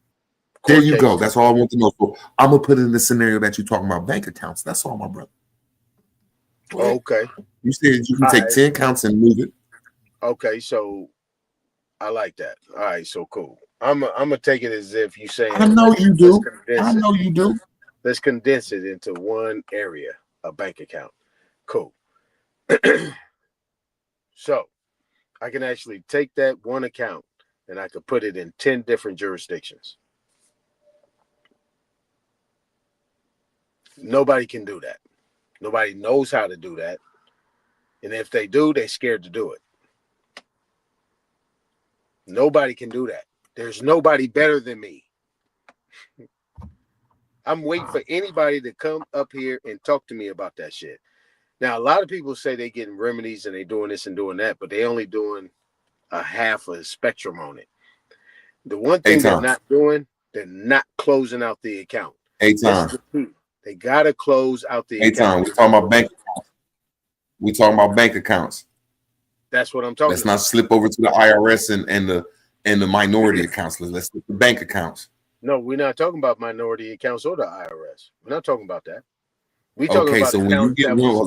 There you go. That's all I want to know. So I'm gonna put it in the scenario that you're talking about bank accounts. That's all, my brother. Okay. You said you can take 10 counts and move it. Okay, so I like that. All right, so cool. I'm gonna take it as if you saying I know you do. I know you do. Let's condense it into one area, a bank account. Cool. So I can actually take that one account and I could put it in 10 different jurisdictions. Nobody can do that. Nobody knows how to do that. And if they do, they're scared to do it. Nobody can do that. There's nobody better than me. I'm waiting for anybody to come up here and talk to me about that shit. Now, a lot of people say they're getting remedies and they're doing this and doing that, but they only doing a half a spectrum on it. The one thing they're not doing, they're not closing out the account. They gotta close out the account. We're talking about bank accounts. We're talking about bank accounts. That's what I'm talking Let's about. not slip over to the IRS and the minority accounts. Let's look at the bank accounts. No, we're not talking about minority accounts or the IRS. We're not talking about that. We talking about so when you get we're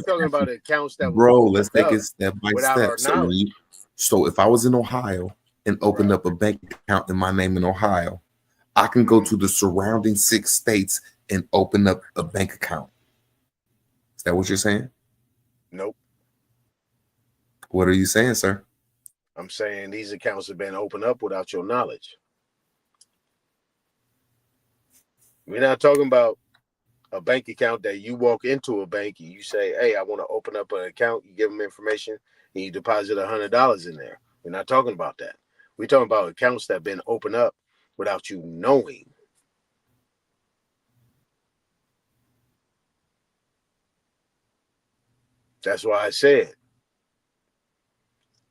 talking about accounts that bro, let's take it step by step. So if I was in Ohio and opened up a bank account in my name in Ohio, I can go to the surrounding 6 states and open up a bank account. Is that what you're saying? Nope. What are you saying, sir? I'm saying these accounts have been opened up without your knowledge. We're not talking about a bank account that you walk into a bank and you say, hey, I want to open up an account. You give them information and you deposit $100 in there. We're not talking about that. We're talking about accounts that have been opened up without you knowing. That's why I said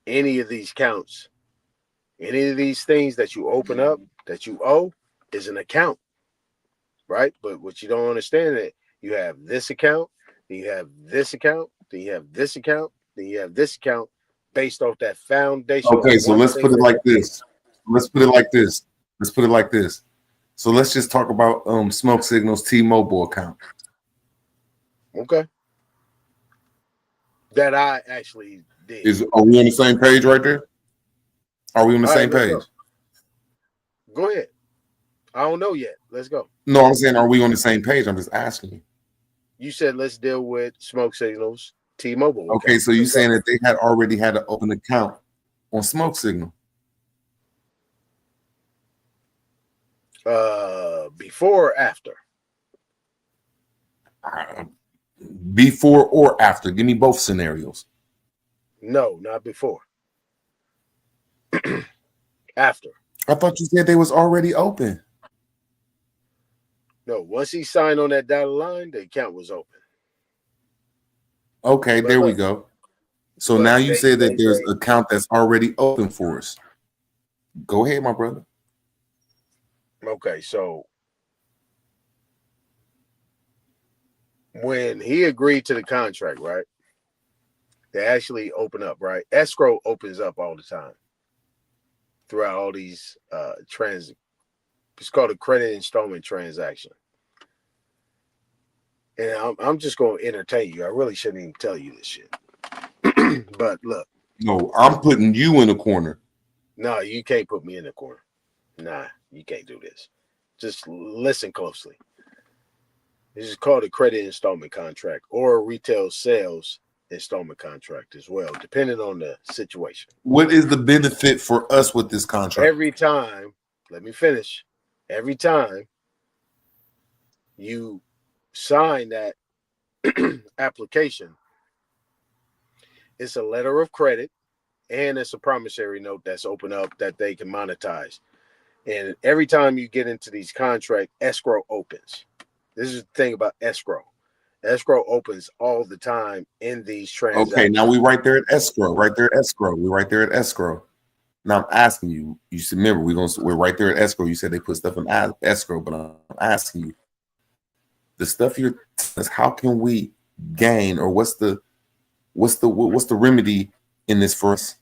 any of these counts, any of these things that you open up that you owe is an account, right? But what you don't understand is you have this account, then you have this account, then you have this account, then you have this account based off that foundation. Okay, so let's put it like this. Let's put it like this. So let's just talk about Smoke Signal's T-Mobile account. Okay. That I actually did. Are we on the same page right there? Are we on the same page? Go ahead. I don't know yet. Let's go. No, I'm saying, are we on the same page? I'm just asking you. You said let's deal with Smoke Signal's T-Mobile. Okay, so you're saying that they had already had an open account on Smoke Signal. Before or after? Before or after? Give me both scenarios. No, not before. After. I thought you said they was already open. No, once he signed on that dotted line, the account was open. Okay, But there we look, go. So but now you they said that there's say an account that's already open for us. Go ahead, my brother. okay, so when he agreed to the contract, right? They actually open up, right? Escrow opens up all the time throughout all these it's called a credit installment transaction. And I'm just going to entertain you. I really shouldn't even tell you this shit. But look. No, I'm putting you in the corner. No, you can't put me in the corner. Nah, you can't do this. Just listen closely. This is called a credit installment contract or a retail sales installment contract as well, depending on the situation. What is the benefit for us with this contract? Every time, let me finish. Every time you sign that application, it's a letter of credit and it's a promissory note that's open up that they can monetize. And every time you get into these contracts, escrow opens. This is the thing about escrow. Escrow opens all the time in these transactions. Okay, now we right there at escrow. Right there at escrow. We right there at escrow. Now I'm asking you. You should remember we're right there at escrow. You said they put stuff in escrow, but I'm asking you, the stuff you're telling us, how can we gain, or what's the remedy in this for us?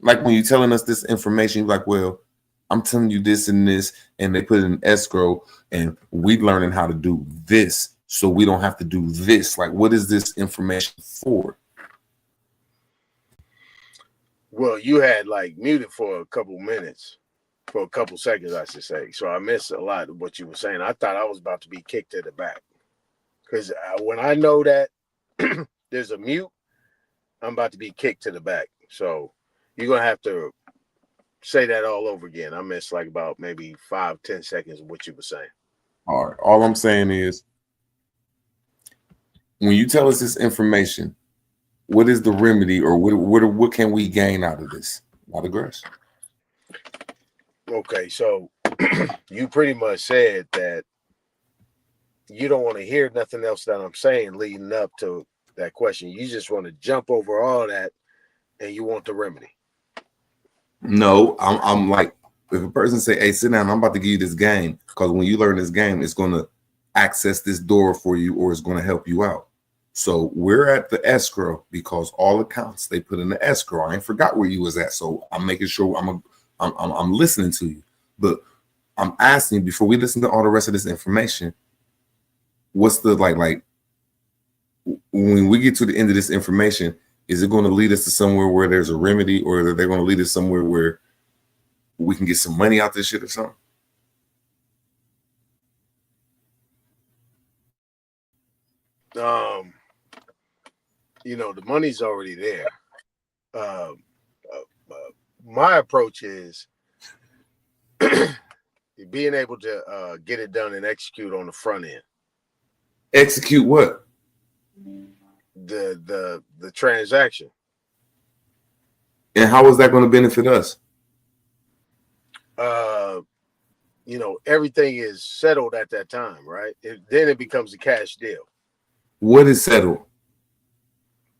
Like when you're telling us this information, you're like, well, I'm telling you this and this, and they put it in escrow, and we learning how to do this, so we don't have to do this. Like, what is this information for? Well, you had like muted for a couple minutes, for a couple seconds, I should say. So I missed a lot of what you were saying. I thought I was about to be kicked to the back. Because when I know that there's a mute, I'm about to be kicked to the back. So you're going to have to say that all over again. I missed like about maybe 5-10 seconds of what you were saying. All right. All I'm saying is, when you tell us this information, what is the remedy, or what can we gain out of this? Not aggress. Okay, so you pretty much said that you don't want to hear nothing else that I'm saying leading up to that question. You just want to jump over all that, and you want the remedy. No, I'm like, if a person say, hey, sit down, I'm about to give you this game, because when you learn this game, it's going to access this door for you, or it's going to help you out. So we're at the escrow because all accounts they put in the escrow. I ain't forgot where you was at, so I'm making sure I'm listening to you. But I'm asking you, before we listen to all the rest of this information, what's the like when we get to the end of this information, is it going to lead us to somewhere where there's a remedy, or are they going to lead us somewhere where we can get some money out this shit or something? The money's already there. My approach is being able to get it done and execute on the front end. Execute what? The transaction. And how is that going to benefit us? Everything is settled at that time, right? Then it becomes a cash deal. What is settled?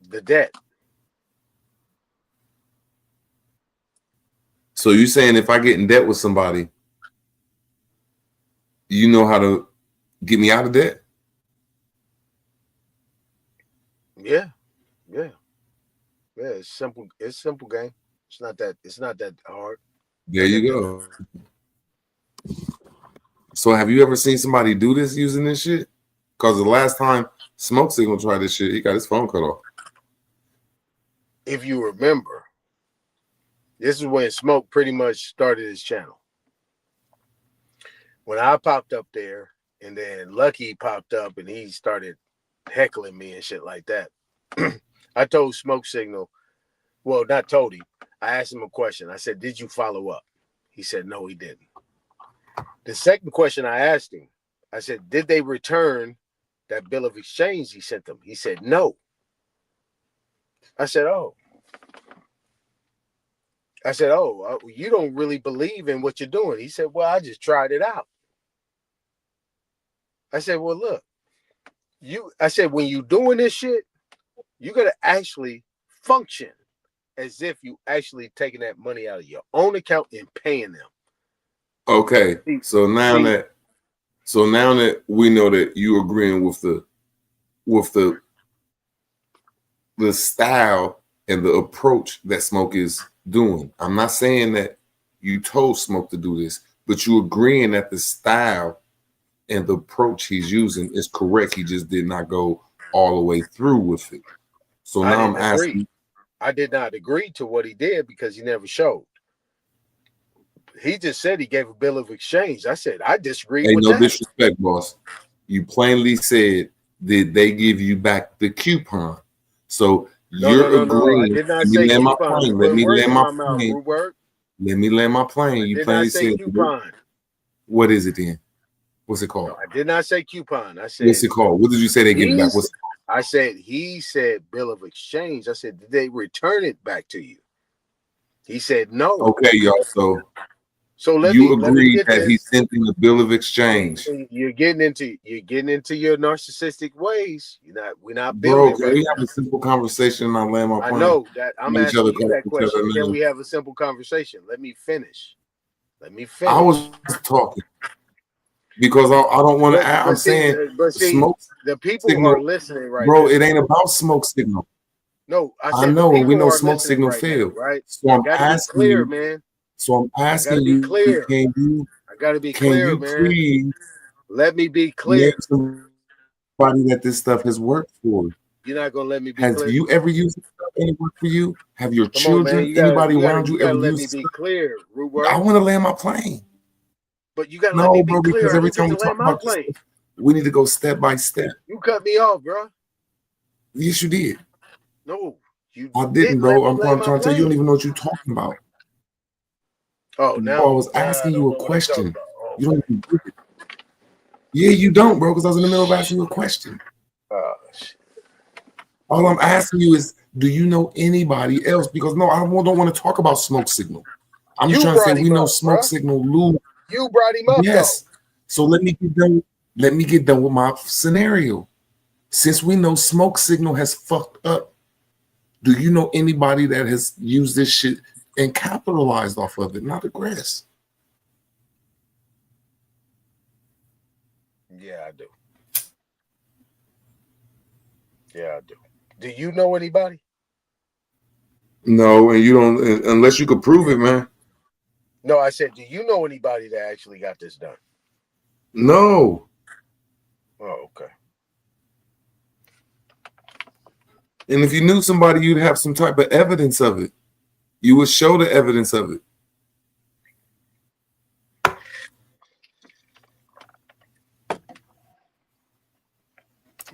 The debt. So you're saying if I get in debt with somebody, you know how to get me out of debt? Yeah. It's simple. It's simple game. It's not that hard. There you go. So have you ever seen somebody do this using this shit? Because the last time Smoke Signal tried this shit, he got his phone cut off. If you remember, this is when Smoke pretty much started his channel. When I popped up there, and then Lucky popped up and he started heckling me and shit like that. I told Smoke Signal, well, not told him. I asked him a question. I said, did you follow up? He said, no, he didn't. The second question I asked him, I said, did they return that bill of exchange he sent them? He said, no. I said, oh, you don't really believe in what you're doing. He said, well, I just tried it out. I said, well, look, I said, when you're doing this shit, you got to actually function as if you actually taking that money out of your own account and paying them. Okay, so now that we know that you agreeing with the style and the approach that Smoke is doing. I'm not saying that you told Smoke to do this, but you agreeing that the style and the approach he's using is correct. He just did not go all the way through with it. So now I'm asking. I did not agree to what he did because he never showed. He just said he gave a bill of exchange. I said, I disagree with no that. Disrespect, boss. You plainly said, did they give you back the coupon? So you're agreeing. I did not say coupon. Let me land my Mouth, plane. Ruberg. Let me land my plane. You did plainly not say said coupon. What is it then? What's it called? No, I did not say coupon. I said, what's it called? What did you say they give it back? I said, he said bill of exchange. I said, did they return it back to you? He said no. Okay, y'all. So you agreed that he sent in the bill of exchange. You're getting into your narcissistic ways. We're not Bro, building. can we have a simple conversation and I land my plane? I know that I'm asking you that question. Can we have a simple conversation? Let me finish. I was talking because I don't want to. I'm saying, Smoke the people Signal, are listening right bro. now. It ain't about Smoke Signal. No, I know, and we know Smoke listening Signal right failed. now, right? So I'm gotta asking be clear, you, man. So I'm asking be you, clear. I gotta be clear, man. Please let me be clear. Somebody that this stuff has worked for. You're not gonna let me be clear. clear. Have you ever used this stuff any work for you? Have your Come children, on, man. anybody around you ever let used me this be clear, Ruber. I want to land my plane. But you gotta let me be clear. Because every time we talk about this stuff, we need to go step by step. You cut me off, bro. Yes, you did. No, you I didn't, bro. I'm trying to tell you, you don't even know what you're talking about. Oh, no. I was asking you a question. You don't even get it. Yeah, you don't, bro, because I was in the middle of asking you a question. All I'm asking you is, do you know anybody else? Because no, I don't want to talk about Smoke Signal. I'm just trying to say we know Smoke Signal lose. You brought him up. Yes. So let me get done. Let me get done with my scenario. Since we know Smoke Signal has fucked up, do you know anybody that has used this shit and capitalized off of it, not aggress? Yeah, I do. Yeah, I do. Do you know anybody? No, and you don't unless you could prove it, man. No, I said, do you know anybody that actually got this done? No. Oh, okay. And if you knew somebody, you'd have some type of evidence of it. You would show the evidence of it.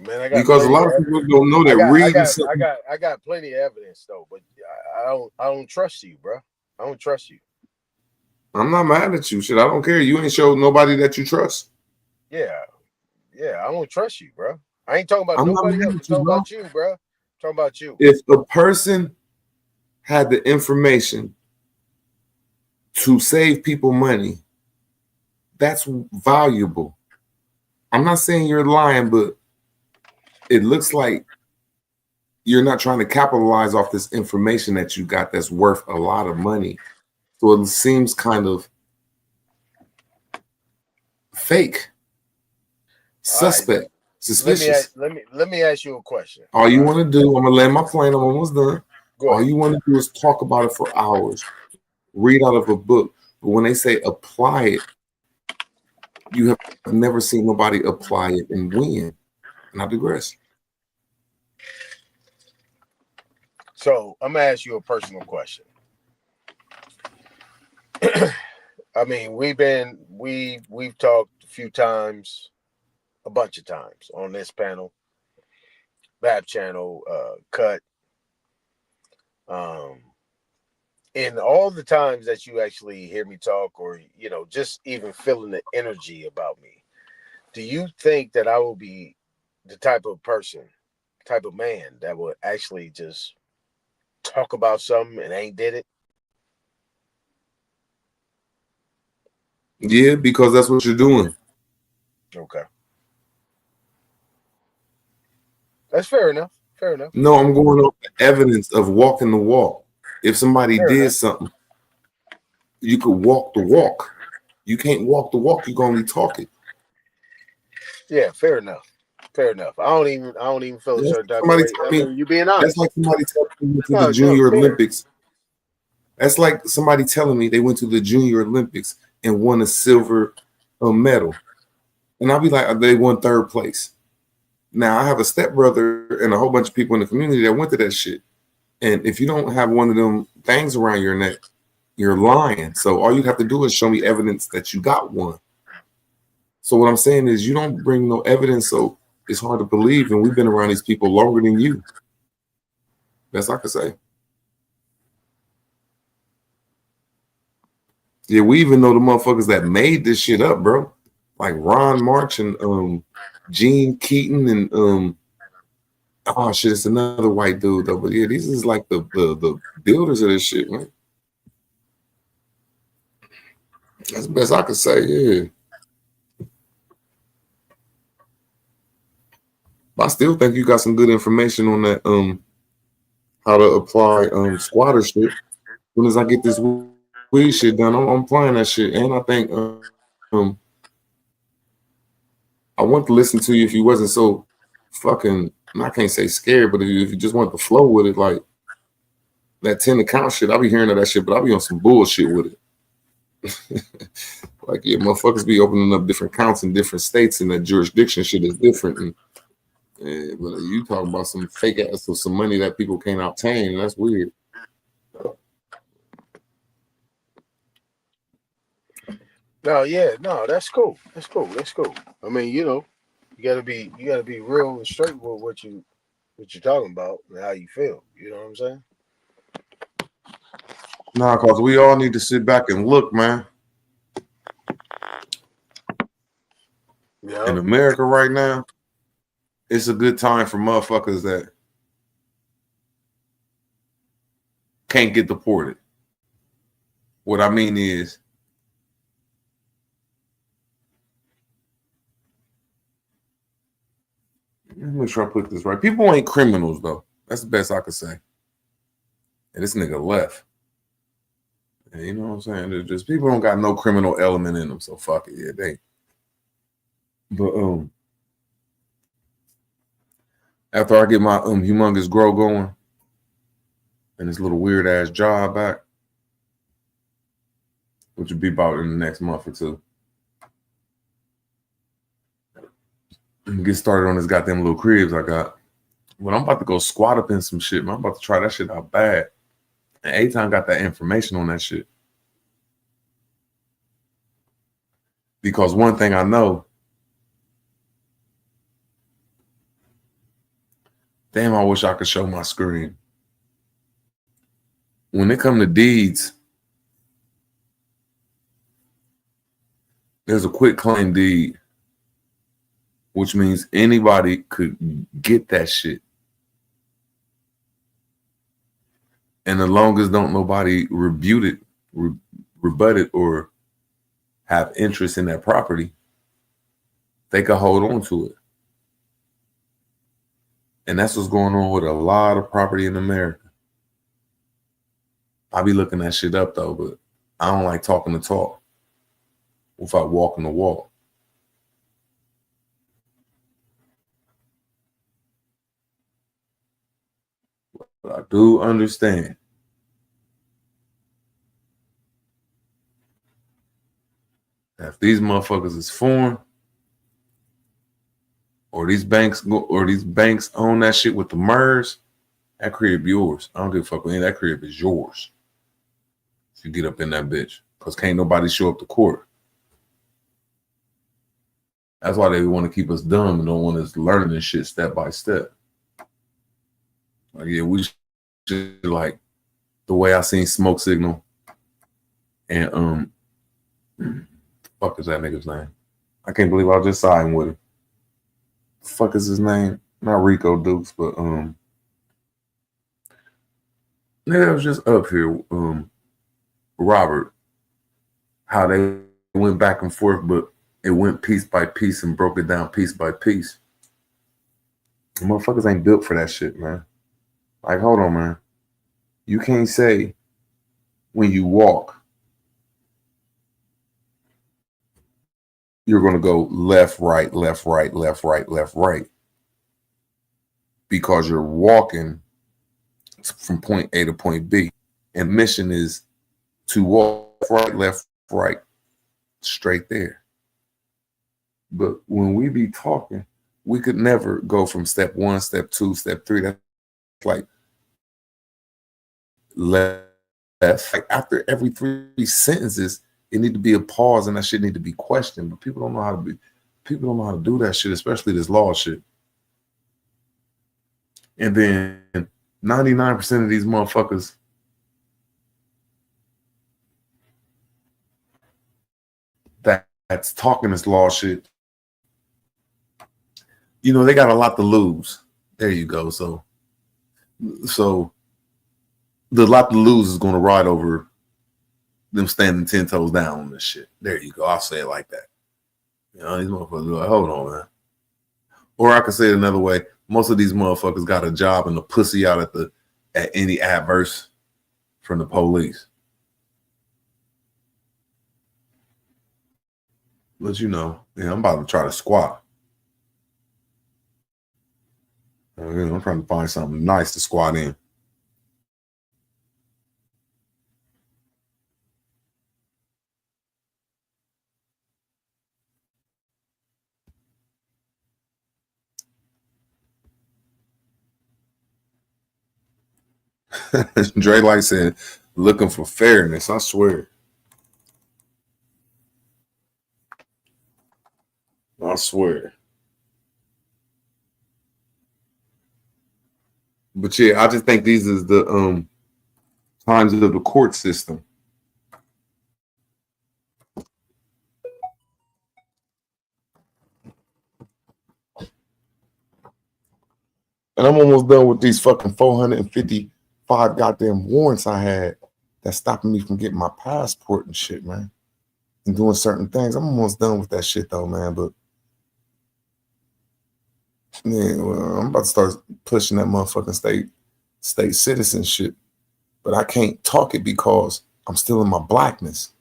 Man, I got because a lot of people don't know that I got plenty of evidence though, but I don't trust you, bro. I don't trust you. I'm not mad at you. Shit, I don't care. You ain't showed nobody that you trust. Yeah, I don't trust you, bro. I ain't talking about nobody else. I'm talking about you, bro. I'm talking about you. If a person had the information to save people money, that's valuable. I'm not saying you're lying, but it looks like you're not trying to capitalize off this information that you got that's worth a lot of money. So it seems kind of fake, suspect, suspicious. Let me ask you a question. All you want to do, I'm gonna land my plane. I'm almost done. All you want to do is talk about it for hours, read out of a book. But when they say apply it, you have never seen nobody apply it and win. And I digress. So I'm gonna ask you a personal question. I mean, we've talked a few times, a bunch of times on this panel, BAP channel, Cut, In all the times that you actually hear me talk, or just even feeling the energy about me, do you think that I will be the type of man that would actually just talk about something and ain't did it? Yeah, because that's what you're doing. Okay. That's fair enough. Fair enough. No, I'm going off the evidence of walking the walk. If somebody Fair did enough. something, you could walk the walk. You can't walk the walk, you're gonna be talking. Yeah, fair enough. Fair enough. I don't even feel a That's certain type of somebody way. tell I me, mean, you being that's honest. like somebody telling me went to No, the Junior fair. Olympics. That's like somebody telling me they went to the Junior Olympics and won a silver medal. And I'll be like, they won third place. Now, I have a stepbrother and a whole bunch of people in the community that went to that shit. And if you don't have one of them things around your neck, you're lying. So all you have to do is show me evidence that you got one. So what I'm saying is you don't bring no evidence, so it's hard to believe. And we've been around these people longer than you. That's all I can say. Yeah, we even know the motherfuckers that made this shit up, bro. Like Ron March and Gene Keaton and oh shit, it's another white dude though. But yeah, these is like the builders of this shit, man. That's the best I could say, yeah. But I still think you got some good information on that how to apply squatter shit. As soon as I get this weed shit done, I'm applying that shit. And I think I want to listen to you if you wasn't so fucking, I can't say scared, but if you just want to flow with it, like that 10 account shit, I'll be hearing of that shit, but I'll be on some bullshit with it. Like, yeah, motherfuckers be opening up different accounts in different states, and that jurisdiction shit is different. And but you talking about some fake ass or some money that people can't obtain, that's weird. No, yeah, no, that's cool. That's cool. That's cool. I mean, you gotta be real and straight with what you're talking about and how you feel. You know what I'm saying? Nah, cause we all need to sit back and look, man. Yeah. In America right now, it's a good time for motherfuckers that can't get deported. What I mean is, let me make sure I put this right. People ain't criminals though. That's the best I could say. And this nigga left. And you know what I'm saying? There's just people don't got no criminal element in them, so fuck it. Yeah, they. But after I get my humongous grow going and this little weird ass job back, which will be about in the next month or two, and get started on this goddamn little cribs I got. Well, I'm about to go squat up in some shit, man. I'm about to try that shit out bad. And A-Time got that information on that shit. Because one thing I know, damn, I wish I could show my screen. When it come to deeds, there's a quit claim deed, which means anybody could get that shit. And as long as don't nobody rebut it, or have interest in that property, they could hold on to it. And that's what's going on with a lot of property in America. I be looking that shit up though, but I don't like talking the talk without walking the walk. But I do understand that if these motherfuckers is foreign, or these banks own that shit with the MERS, that crib yours. I don't give a fuck with any. That crib is yours. If you get up in that bitch, because can't nobody show up to court. That's why they want to keep us dumb and don't want us learning this shit step by step. Like, yeah, we should like the way I seen Smoke Signal and fuck is that nigga's name? I can't believe I just signed with him. The fuck is his name? Not Rico Dukes, but nigga was just up here. Robert, how they went back and forth, but it went piece by piece and broke it down piece by piece. The motherfuckers ain't built for that shit, man. Like, hold on, man. You can't say when you walk, you're going to go left, right, left, right, left, right, left, right. Because you're walking from point A to point B. And mission is to walk left, right, straight there. But when we be talking, we could never go from step 1, step 2, step 3. That's like left. Like after every 3 sentences, it need to be a pause and that shit need to be questioned. But people don't know how to do that shit, especially this law shit. And then 99% of these motherfuckers that's talking this law shit, you know, they got a lot to lose. There you go. So the lot to lose is going to ride over them standing 10 toes down on this shit. There you go. I'll say it like that. You know, these motherfuckers are like, hold on, man. Or I could say it another way. Most of these motherfuckers got a job and a pussy out at any adverse from the police. But you know, yeah, I'm about to try to squat. I'm trying to find something nice to squat in. Dre Light said, looking for fairness. I swear. I swear. But yeah, I just think these is the times of the court system. And I'm almost done with these fucking 455 goddamn warrants I had that's stopping me from getting my passport and shit, man. And doing certain things. I'm almost done with that shit though, man. But yeah, well, I'm about to start pushing that motherfucking state citizenship. But I can't talk it because I'm still in my blackness.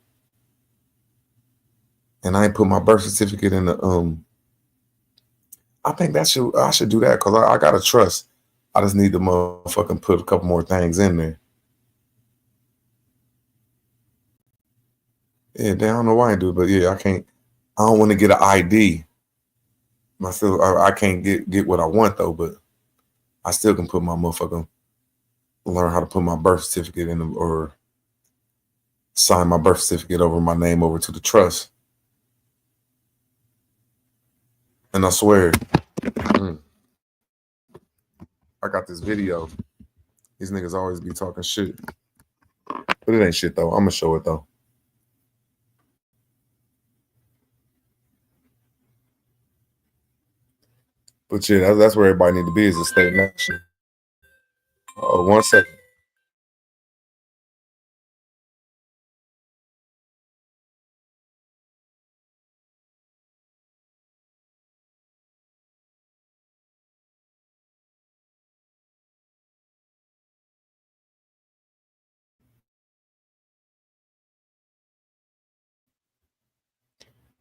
And I ain't put my birth certificate in the I think I should do that because I gotta trust. I just need to motherfucking put a couple more things in there. Yeah, I don't know why I do it, but yeah, I don't want to get an ID. I can't get what I want though, but I still can put my motherfucking learn how to put my birth certificate in or sign my birth certificate over my name over to the trust. And I swear, I got this video. These niggas always be talking shit. But it ain't shit though. I'm gonna show it though. But yeah, that's where everybody need to be is a state nation. Oh, 1 second.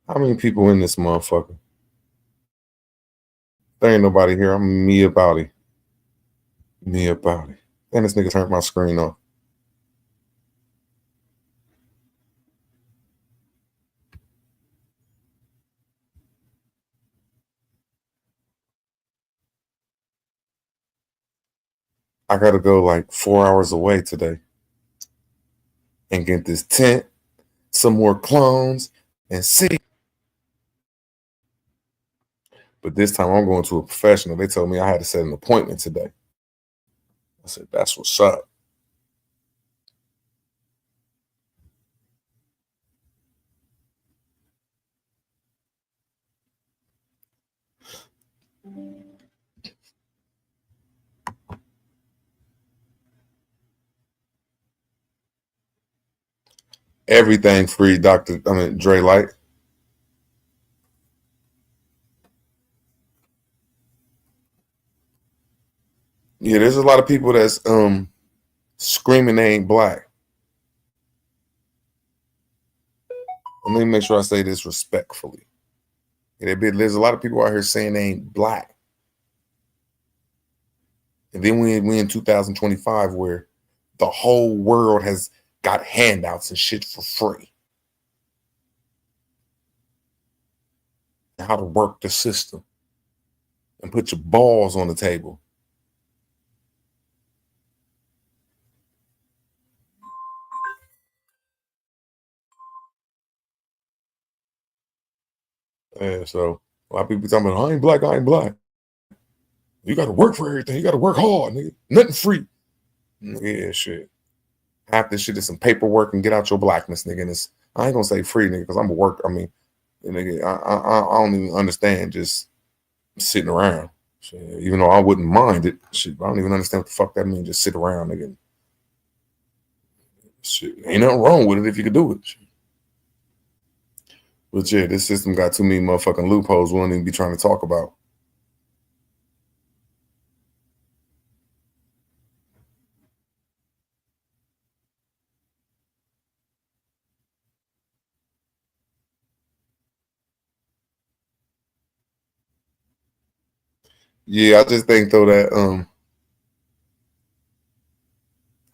How many people in this motherfucker? There ain't nobody here. I'm me about it. Me about it. And this nigga turned my screen off. I gotta go like 4 hours away today and get this tent, some more clones, and see. But this time I'm going to a professional. They told me I had to set an appointment today. I said, that's what's up. Everything free, Dre Light. Yeah, there's a lot of people that's screaming they ain't black. Let me make sure I say this respectfully. There's a lot of people out here saying they ain't black. And then we in 2025 where the whole world has got handouts and shit for free. How to work the system and put your balls on the table. Yeah, so a lot of people talking about, I ain't black. You got to work for everything. You got to work hard, nigga. Nothing free. Yeah, shit. Half this shit is some paperwork and get out your blackness, nigga. And I ain't gonna say free, nigga, because I'm a work. I mean, nigga, I don't even understand just sitting around. Shit, even though I wouldn't mind it, shit, I don't even understand what the fuck that means. Just sit around, nigga. Shit, ain't nothing wrong with it if you could do it. Shit. But yeah, this system got too many motherfucking loopholes we don't even be trying to talk about. Yeah, I just think though that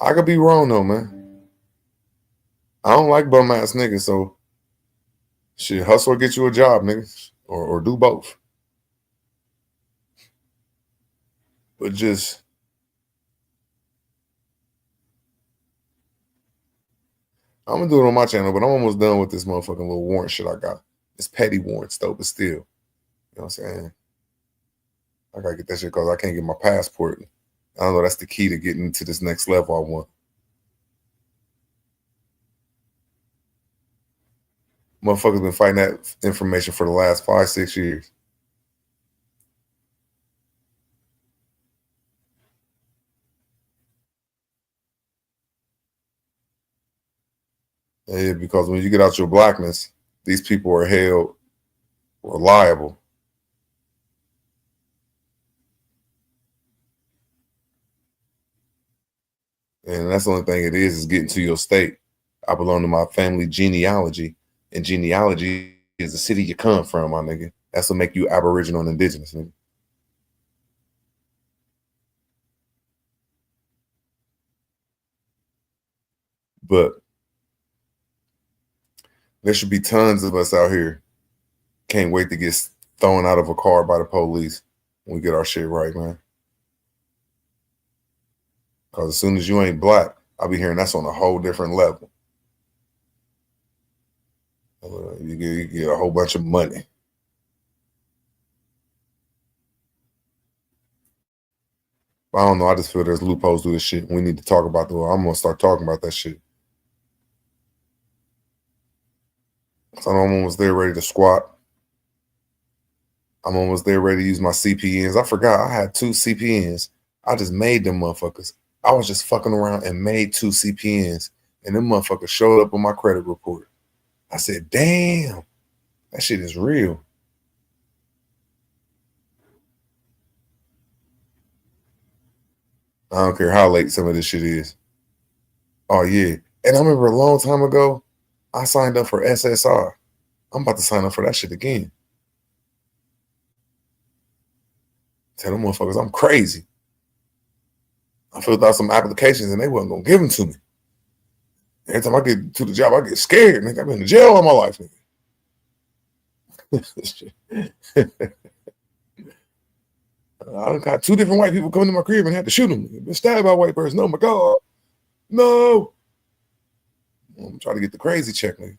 I could be wrong though, man. I don't like bum ass niggas, so shit, hustle or get you a job, niggas, or do both. But just I'm gonna do it on my channel, but I'm almost done with this motherfucking little warrant shit I got. It's petty warrants though, but still, you know what I'm saying? I gotta get that shit because I can't get my passport. I don't know, that's the key to getting to this next level I want. Motherfuckers been fighting that information for the last 5-6 years. Yeah, because when you get out your blackness, these people are held reliable. And that's the only thing it is getting to your state. I belong to my family genealogy, and genealogy is the city you come from, my nigga. That's what make you Aboriginal and Indigenous, nigga. But there should be tons of us out here. Can't wait to get thrown out of a car by the police when we get our shit right, man. Because as soon as you ain't black, I'll be hearing that's on a whole different level. You get a whole bunch of money. I don't know. I just feel there's loopholes to this shit. We need to talk about the. I'm gonna start talking about that shit. So I'm almost there, ready to squat. I'm almost there, ready to use my CPNs. I forgot I had 2 CPNs. I just made them motherfuckers. I was just fucking around and made 2 CPNs, and them motherfuckers showed up on my credit report. I said, "Damn, that shit is real." I don't care how late some of this shit is. Oh, yeah. And I remember a long time ago, I signed up for SSR. I'm about to sign up for that shit again. Tell them motherfuckers I'm crazy. I filled out some applications and they wasn't going to give them to me. Every time I get to the job, I get scared. Nigga, I've been in jail all my life. I got 2 different white people coming to my crib and had to shoot them. Been stabbed by a white person. Oh my God. No. I'm trying to get the crazy check, nigga.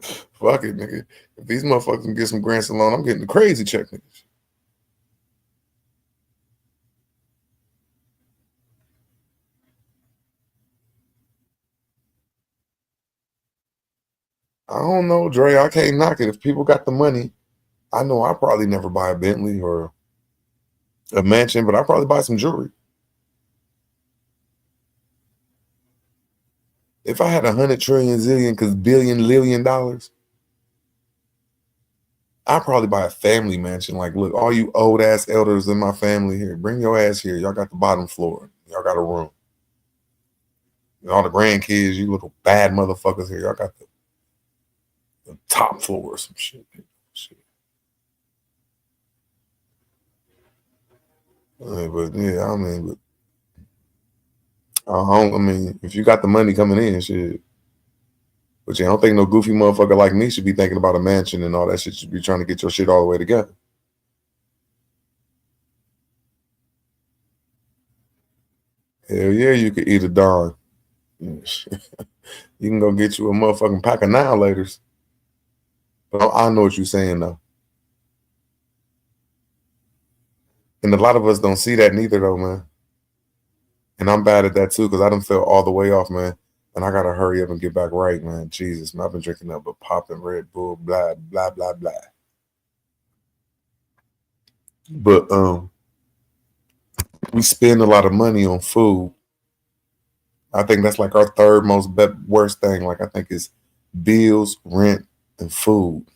Fuck it, nigga. If these motherfuckers can get some grants alone, I'm getting the crazy check, nigga. I don't know, Dre. I can't knock it. If people got the money, I know I'll probably never buy a Bentley or a mansion, but I'll probably buy some jewelry. If I had 100 trillion zillion, cause billion dollars, I'd probably buy a family mansion. Like, look, all you old ass elders in my family here, bring your ass here. Y'all got the bottom floor. Y'all got a room. And all the grandkids, you little bad motherfuckers here. Y'all got the top floor or some shit. But yeah, I mean, if you got the money coming in, shit. But yeah, I don't think no goofy motherfucker like me should be thinking about a mansion and all that shit. You should be trying to get your shit all the way together. Hell yeah, you could eat a dime. You can go get you a motherfucking pack of annihilators. But I know what you're saying though. And a lot of us don't see that neither though, man. And I'm bad at that too, because I done fell all the way off, man. And I gotta hurry up and get back right, man. Jesus, man, I've been drinking up but popping Red Bull, blah, blah, blah, blah. But we spend a lot of money on food. I think that's like our third most worst thing. Like I think it's bills, rent, and food.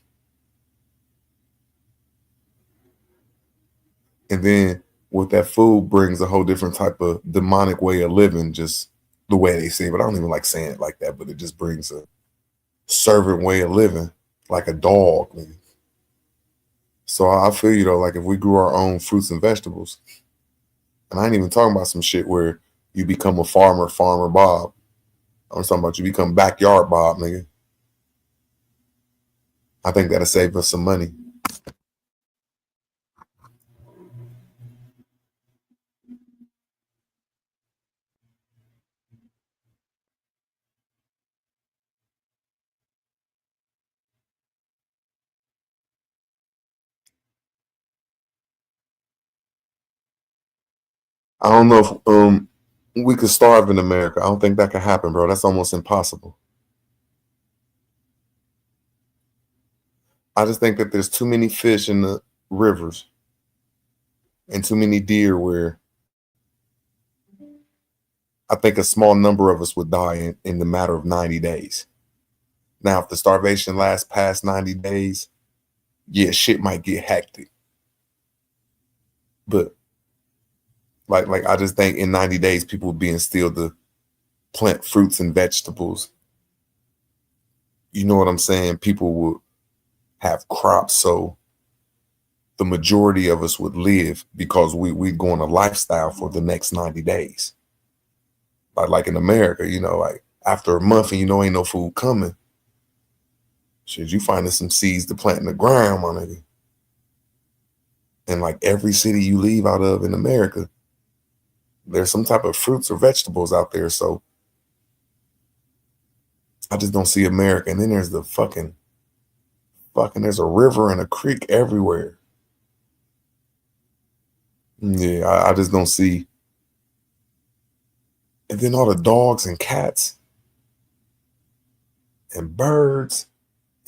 And then with that food brings a whole different type of demonic way of living, just the way they say it. But I don't even like saying it like that, but it just brings a servant way of living, like a dog. Man. So I feel you though, like if we grew our own fruits and vegetables, and I ain't even talking about some shit where you become a farmer Bob. I'm talking about you become backyard Bob, nigga. I think that'll save us some money. I don't know if we could starve in America. I don't think that could happen, bro. That's almost impossible. I just think that there's too many fish in the rivers and too many deer where I think a small number of us would die in the matter of 90 days. Now, if the starvation lasts past 90 days, yeah, shit might get hectic. But like I just think in 90 days, people would be instilled to plant fruits and vegetables. You know what I'm saying? People would have crops, so the majority of us would live because we go on a lifestyle for the next 90 days. Like in America, you know, like after a month and you know ain't no food coming, shit, you finding some seeds to plant in the ground, my nigga. And like every city you leave out of in America, there's some type of fruits or vegetables out there. So I just don't see America. And then there's the fucking there's a river and a creek everywhere. Yeah, I just don't see. And then all the dogs and cats and birds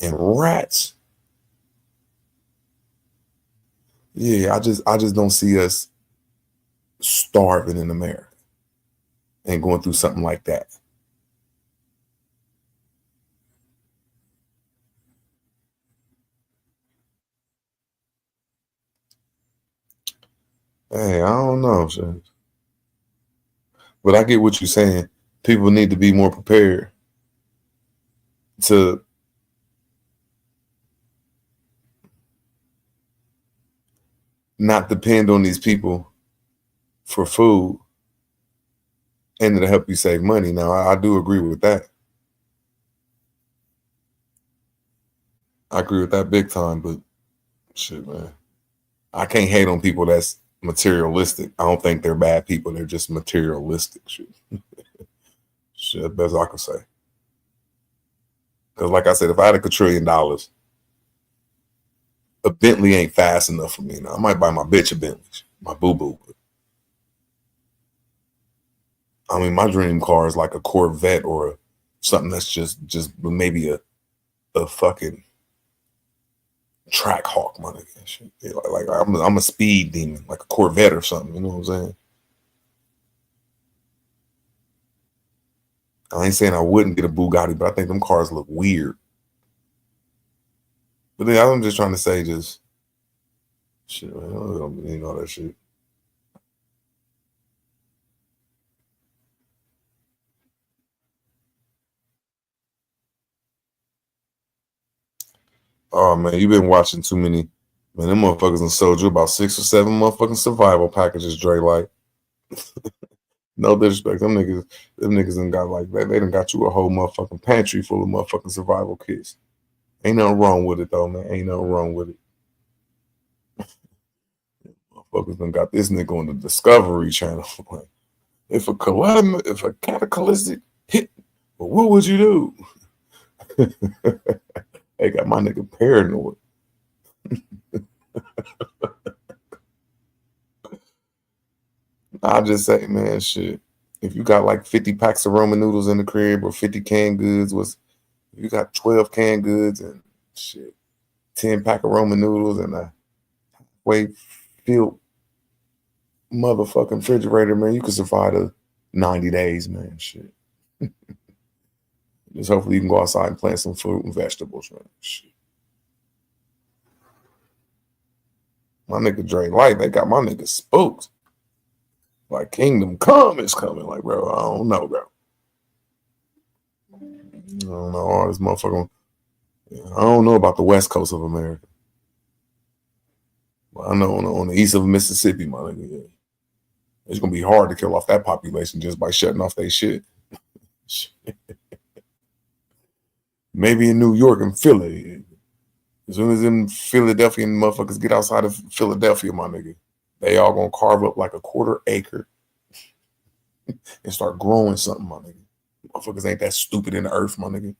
and rats. Yeah, I just don't see us starving in America and going through something like that. Hey, I don't know, shit. But I get what you're saying. People need to be more prepared to not depend on these people for food and to help you save money. Now, I do agree with that. I agree with that big time, but shit, man. I can't hate on people that's materialistic. I don't think they're bad people. They're just materialistic. Shit. Shit, best I can say. Because like I said, if I had $1 quadrillion, a Bentley ain't fast enough for me. Now, I might buy my bitch a Bentley, my boo-boo. I mean, my dream car is like a Corvette or something that's just maybe a fucking track hawk, my nigga. Shit. Yeah, like I'm a speed demon, like a Corvette or something. You know what I'm saying? I ain't saying I wouldn't get a Bugatti, but I think them cars look weird. But then I'm just trying to say, just shit, man, I don't need all that shit. Oh man, you been watching too many. Man, them motherfuckers done sold you about 6 or 7 motherfucking survival packages, Dre. Like, no disrespect, them niggas done got like that. They done got you a whole motherfucking pantry full of motherfucking survival kits. Ain't nothing wrong with it though, man. Ain't nothing wrong with it. Motherfuckers done got this nigga on the Discovery Channel. Like, if a cataclysmic hit, well, what would you do? They got my nigga paranoid. I'll just say, man, shit. If you got like 50 packs of ramen noodles in the crib or 50 canned goods, you got 12 canned goods and shit, 10 pack of ramen noodles and a way filled motherfucking refrigerator, man, you can survive the 90 days, man. Shit. Just hopefully you can go outside and plant some fruit and vegetables, man. Shit. My nigga Dre Light, they got my nigga spooked. Like Kingdom Come is coming. Like, bro, I don't know, bro. I don't know all this motherfucker. I don't know about the West Coast of America. But I know on the east of Mississippi, my nigga, yeah. It's gonna be hard to kill off that population just by shutting off their shit. Maybe in New York and Philly. As soon as them Philadelphian motherfuckers get outside of Philadelphia, my nigga, they all gonna carve up like a 1/4 acre and start growing something, my nigga. Motherfuckers ain't that stupid in the earth, my nigga.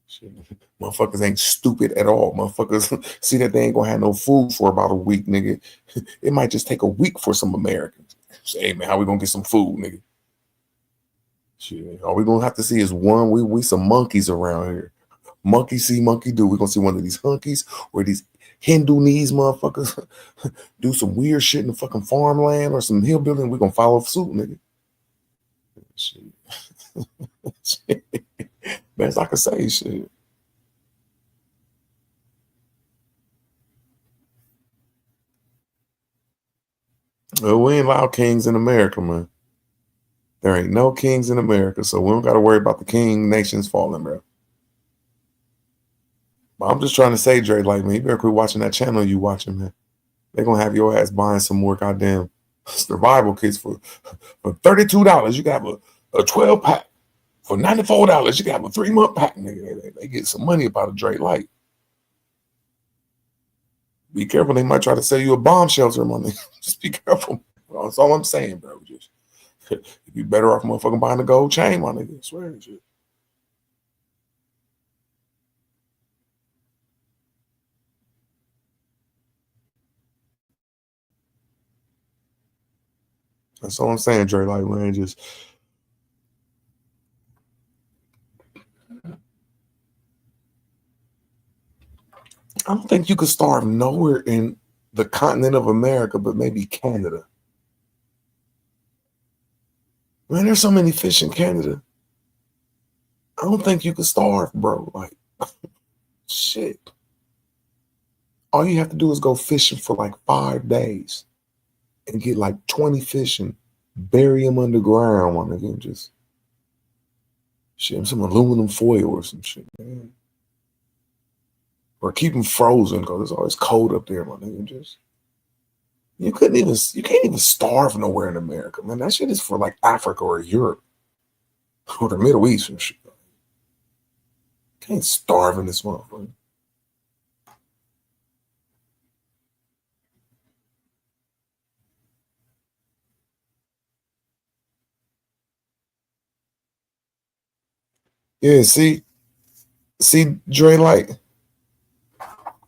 Shit. Motherfuckers ain't stupid at all. Motherfuckers see that they ain't gonna have no food for about a week, nigga. It might just take a week for some Americans. Say, hey man, how we gonna get some food, nigga? Shit. All we gonna have to see is one. We some monkeys around here. Monkey see, monkey do. We're gonna see one of these hunkies or these Hindu-nese motherfuckers do some weird shit in the fucking farmland or some hillbilly, and we're gonna follow suit, nigga. Shit. Best I can say, shit. Well, we ain't allowed kings in America, man. There ain't no kings in America, so we don't gotta worry about the king nations falling, bro. But I'm just trying to say, Dre, like, man, you better quit watching that channel you watching, man. They're gonna have your ass buying some more goddamn survival kits for $32. You can have a 12 pack. For $94, you can have a 3-month pack, nigga. They get some money about a Dre Light. Be careful, they might try to sell you a bomb shelter, my nigga. Just be careful. That's all I'm saying, bro. Just you'd be better off motherfucking buying a gold chain, my nigga. I swear and shit. That's all I'm saying, Dre. Like, man, just I don't think you could starve nowhere in the continent of America, but maybe Canada. Man, there's so many fish in Canada. I don't think you could starve, bro. Like, shit. All you have to do is go fishing for like 5 days and get like 20 fish and bury them underground, my nigga, and just shit, some aluminum foil or some shit, man. Or keep them frozen because it's always cold up there, my nigga. Just you can't even starve nowhere in America, man. That shit is for like Africa or Europe or the Middle East and shit. Can't starve in this motherfucker. Yeah, see, Dre, like,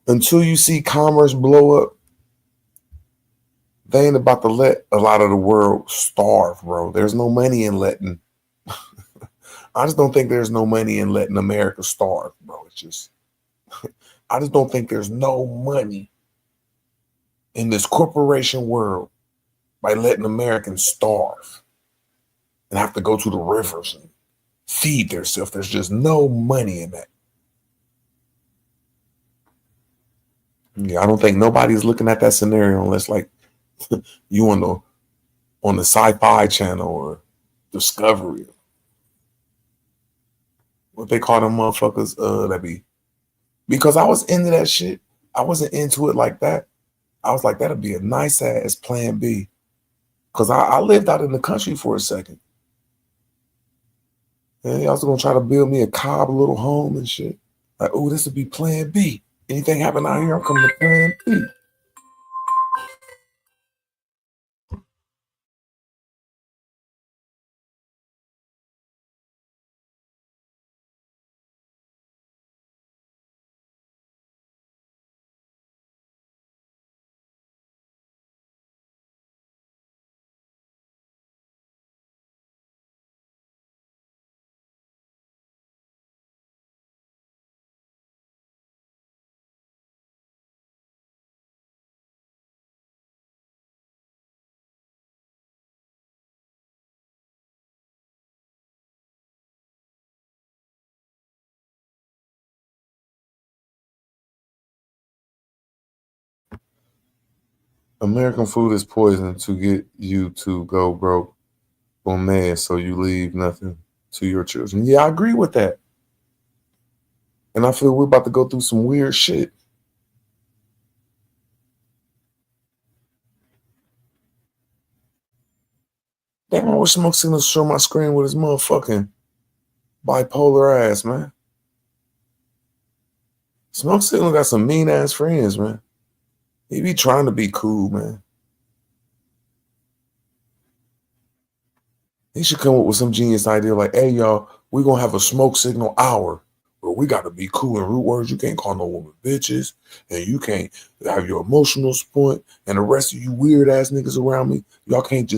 until you see commerce blow up, they ain't about to let a lot of the world starve, bro. There's no money in letting. I just don't think there's no money in letting America starve, bro. It's just, I just don't think there's no money in this corporation world by letting Americans starve and have to go to the rivers and feed themselves. There's just no money in that. Yeah, I don't think nobody's looking at that scenario unless like you on the Sci-Fi Channel or Discovery. What they call them motherfuckers? That be because I was into that shit. I wasn't into it like that. I was like, that'd be a nice ass plan B. Cause I lived out in the country for a second. And I was gonna try to build me a Cobb little home and shit. Like, oh, this would be plan B. Anything happen out here, I'm coming to plan B. American food is poison to get you to go broke or mad, so you leave nothing to your children. Yeah, I agree with that. And I feel we're about to go through some weird shit. Damn, I wish Smoke Signal show my screen with his motherfucking bipolar ass, man. Smoke Signal got some mean ass friends, man. He be trying to be cool, man. He should come up with some genius idea like, hey, y'all, we're going to have a Smoke Signal hour where we got to be cool and root words. You can't call no woman bitches, and you can't have your emotional point, and the rest of you weird ass niggas around me, y'all can't just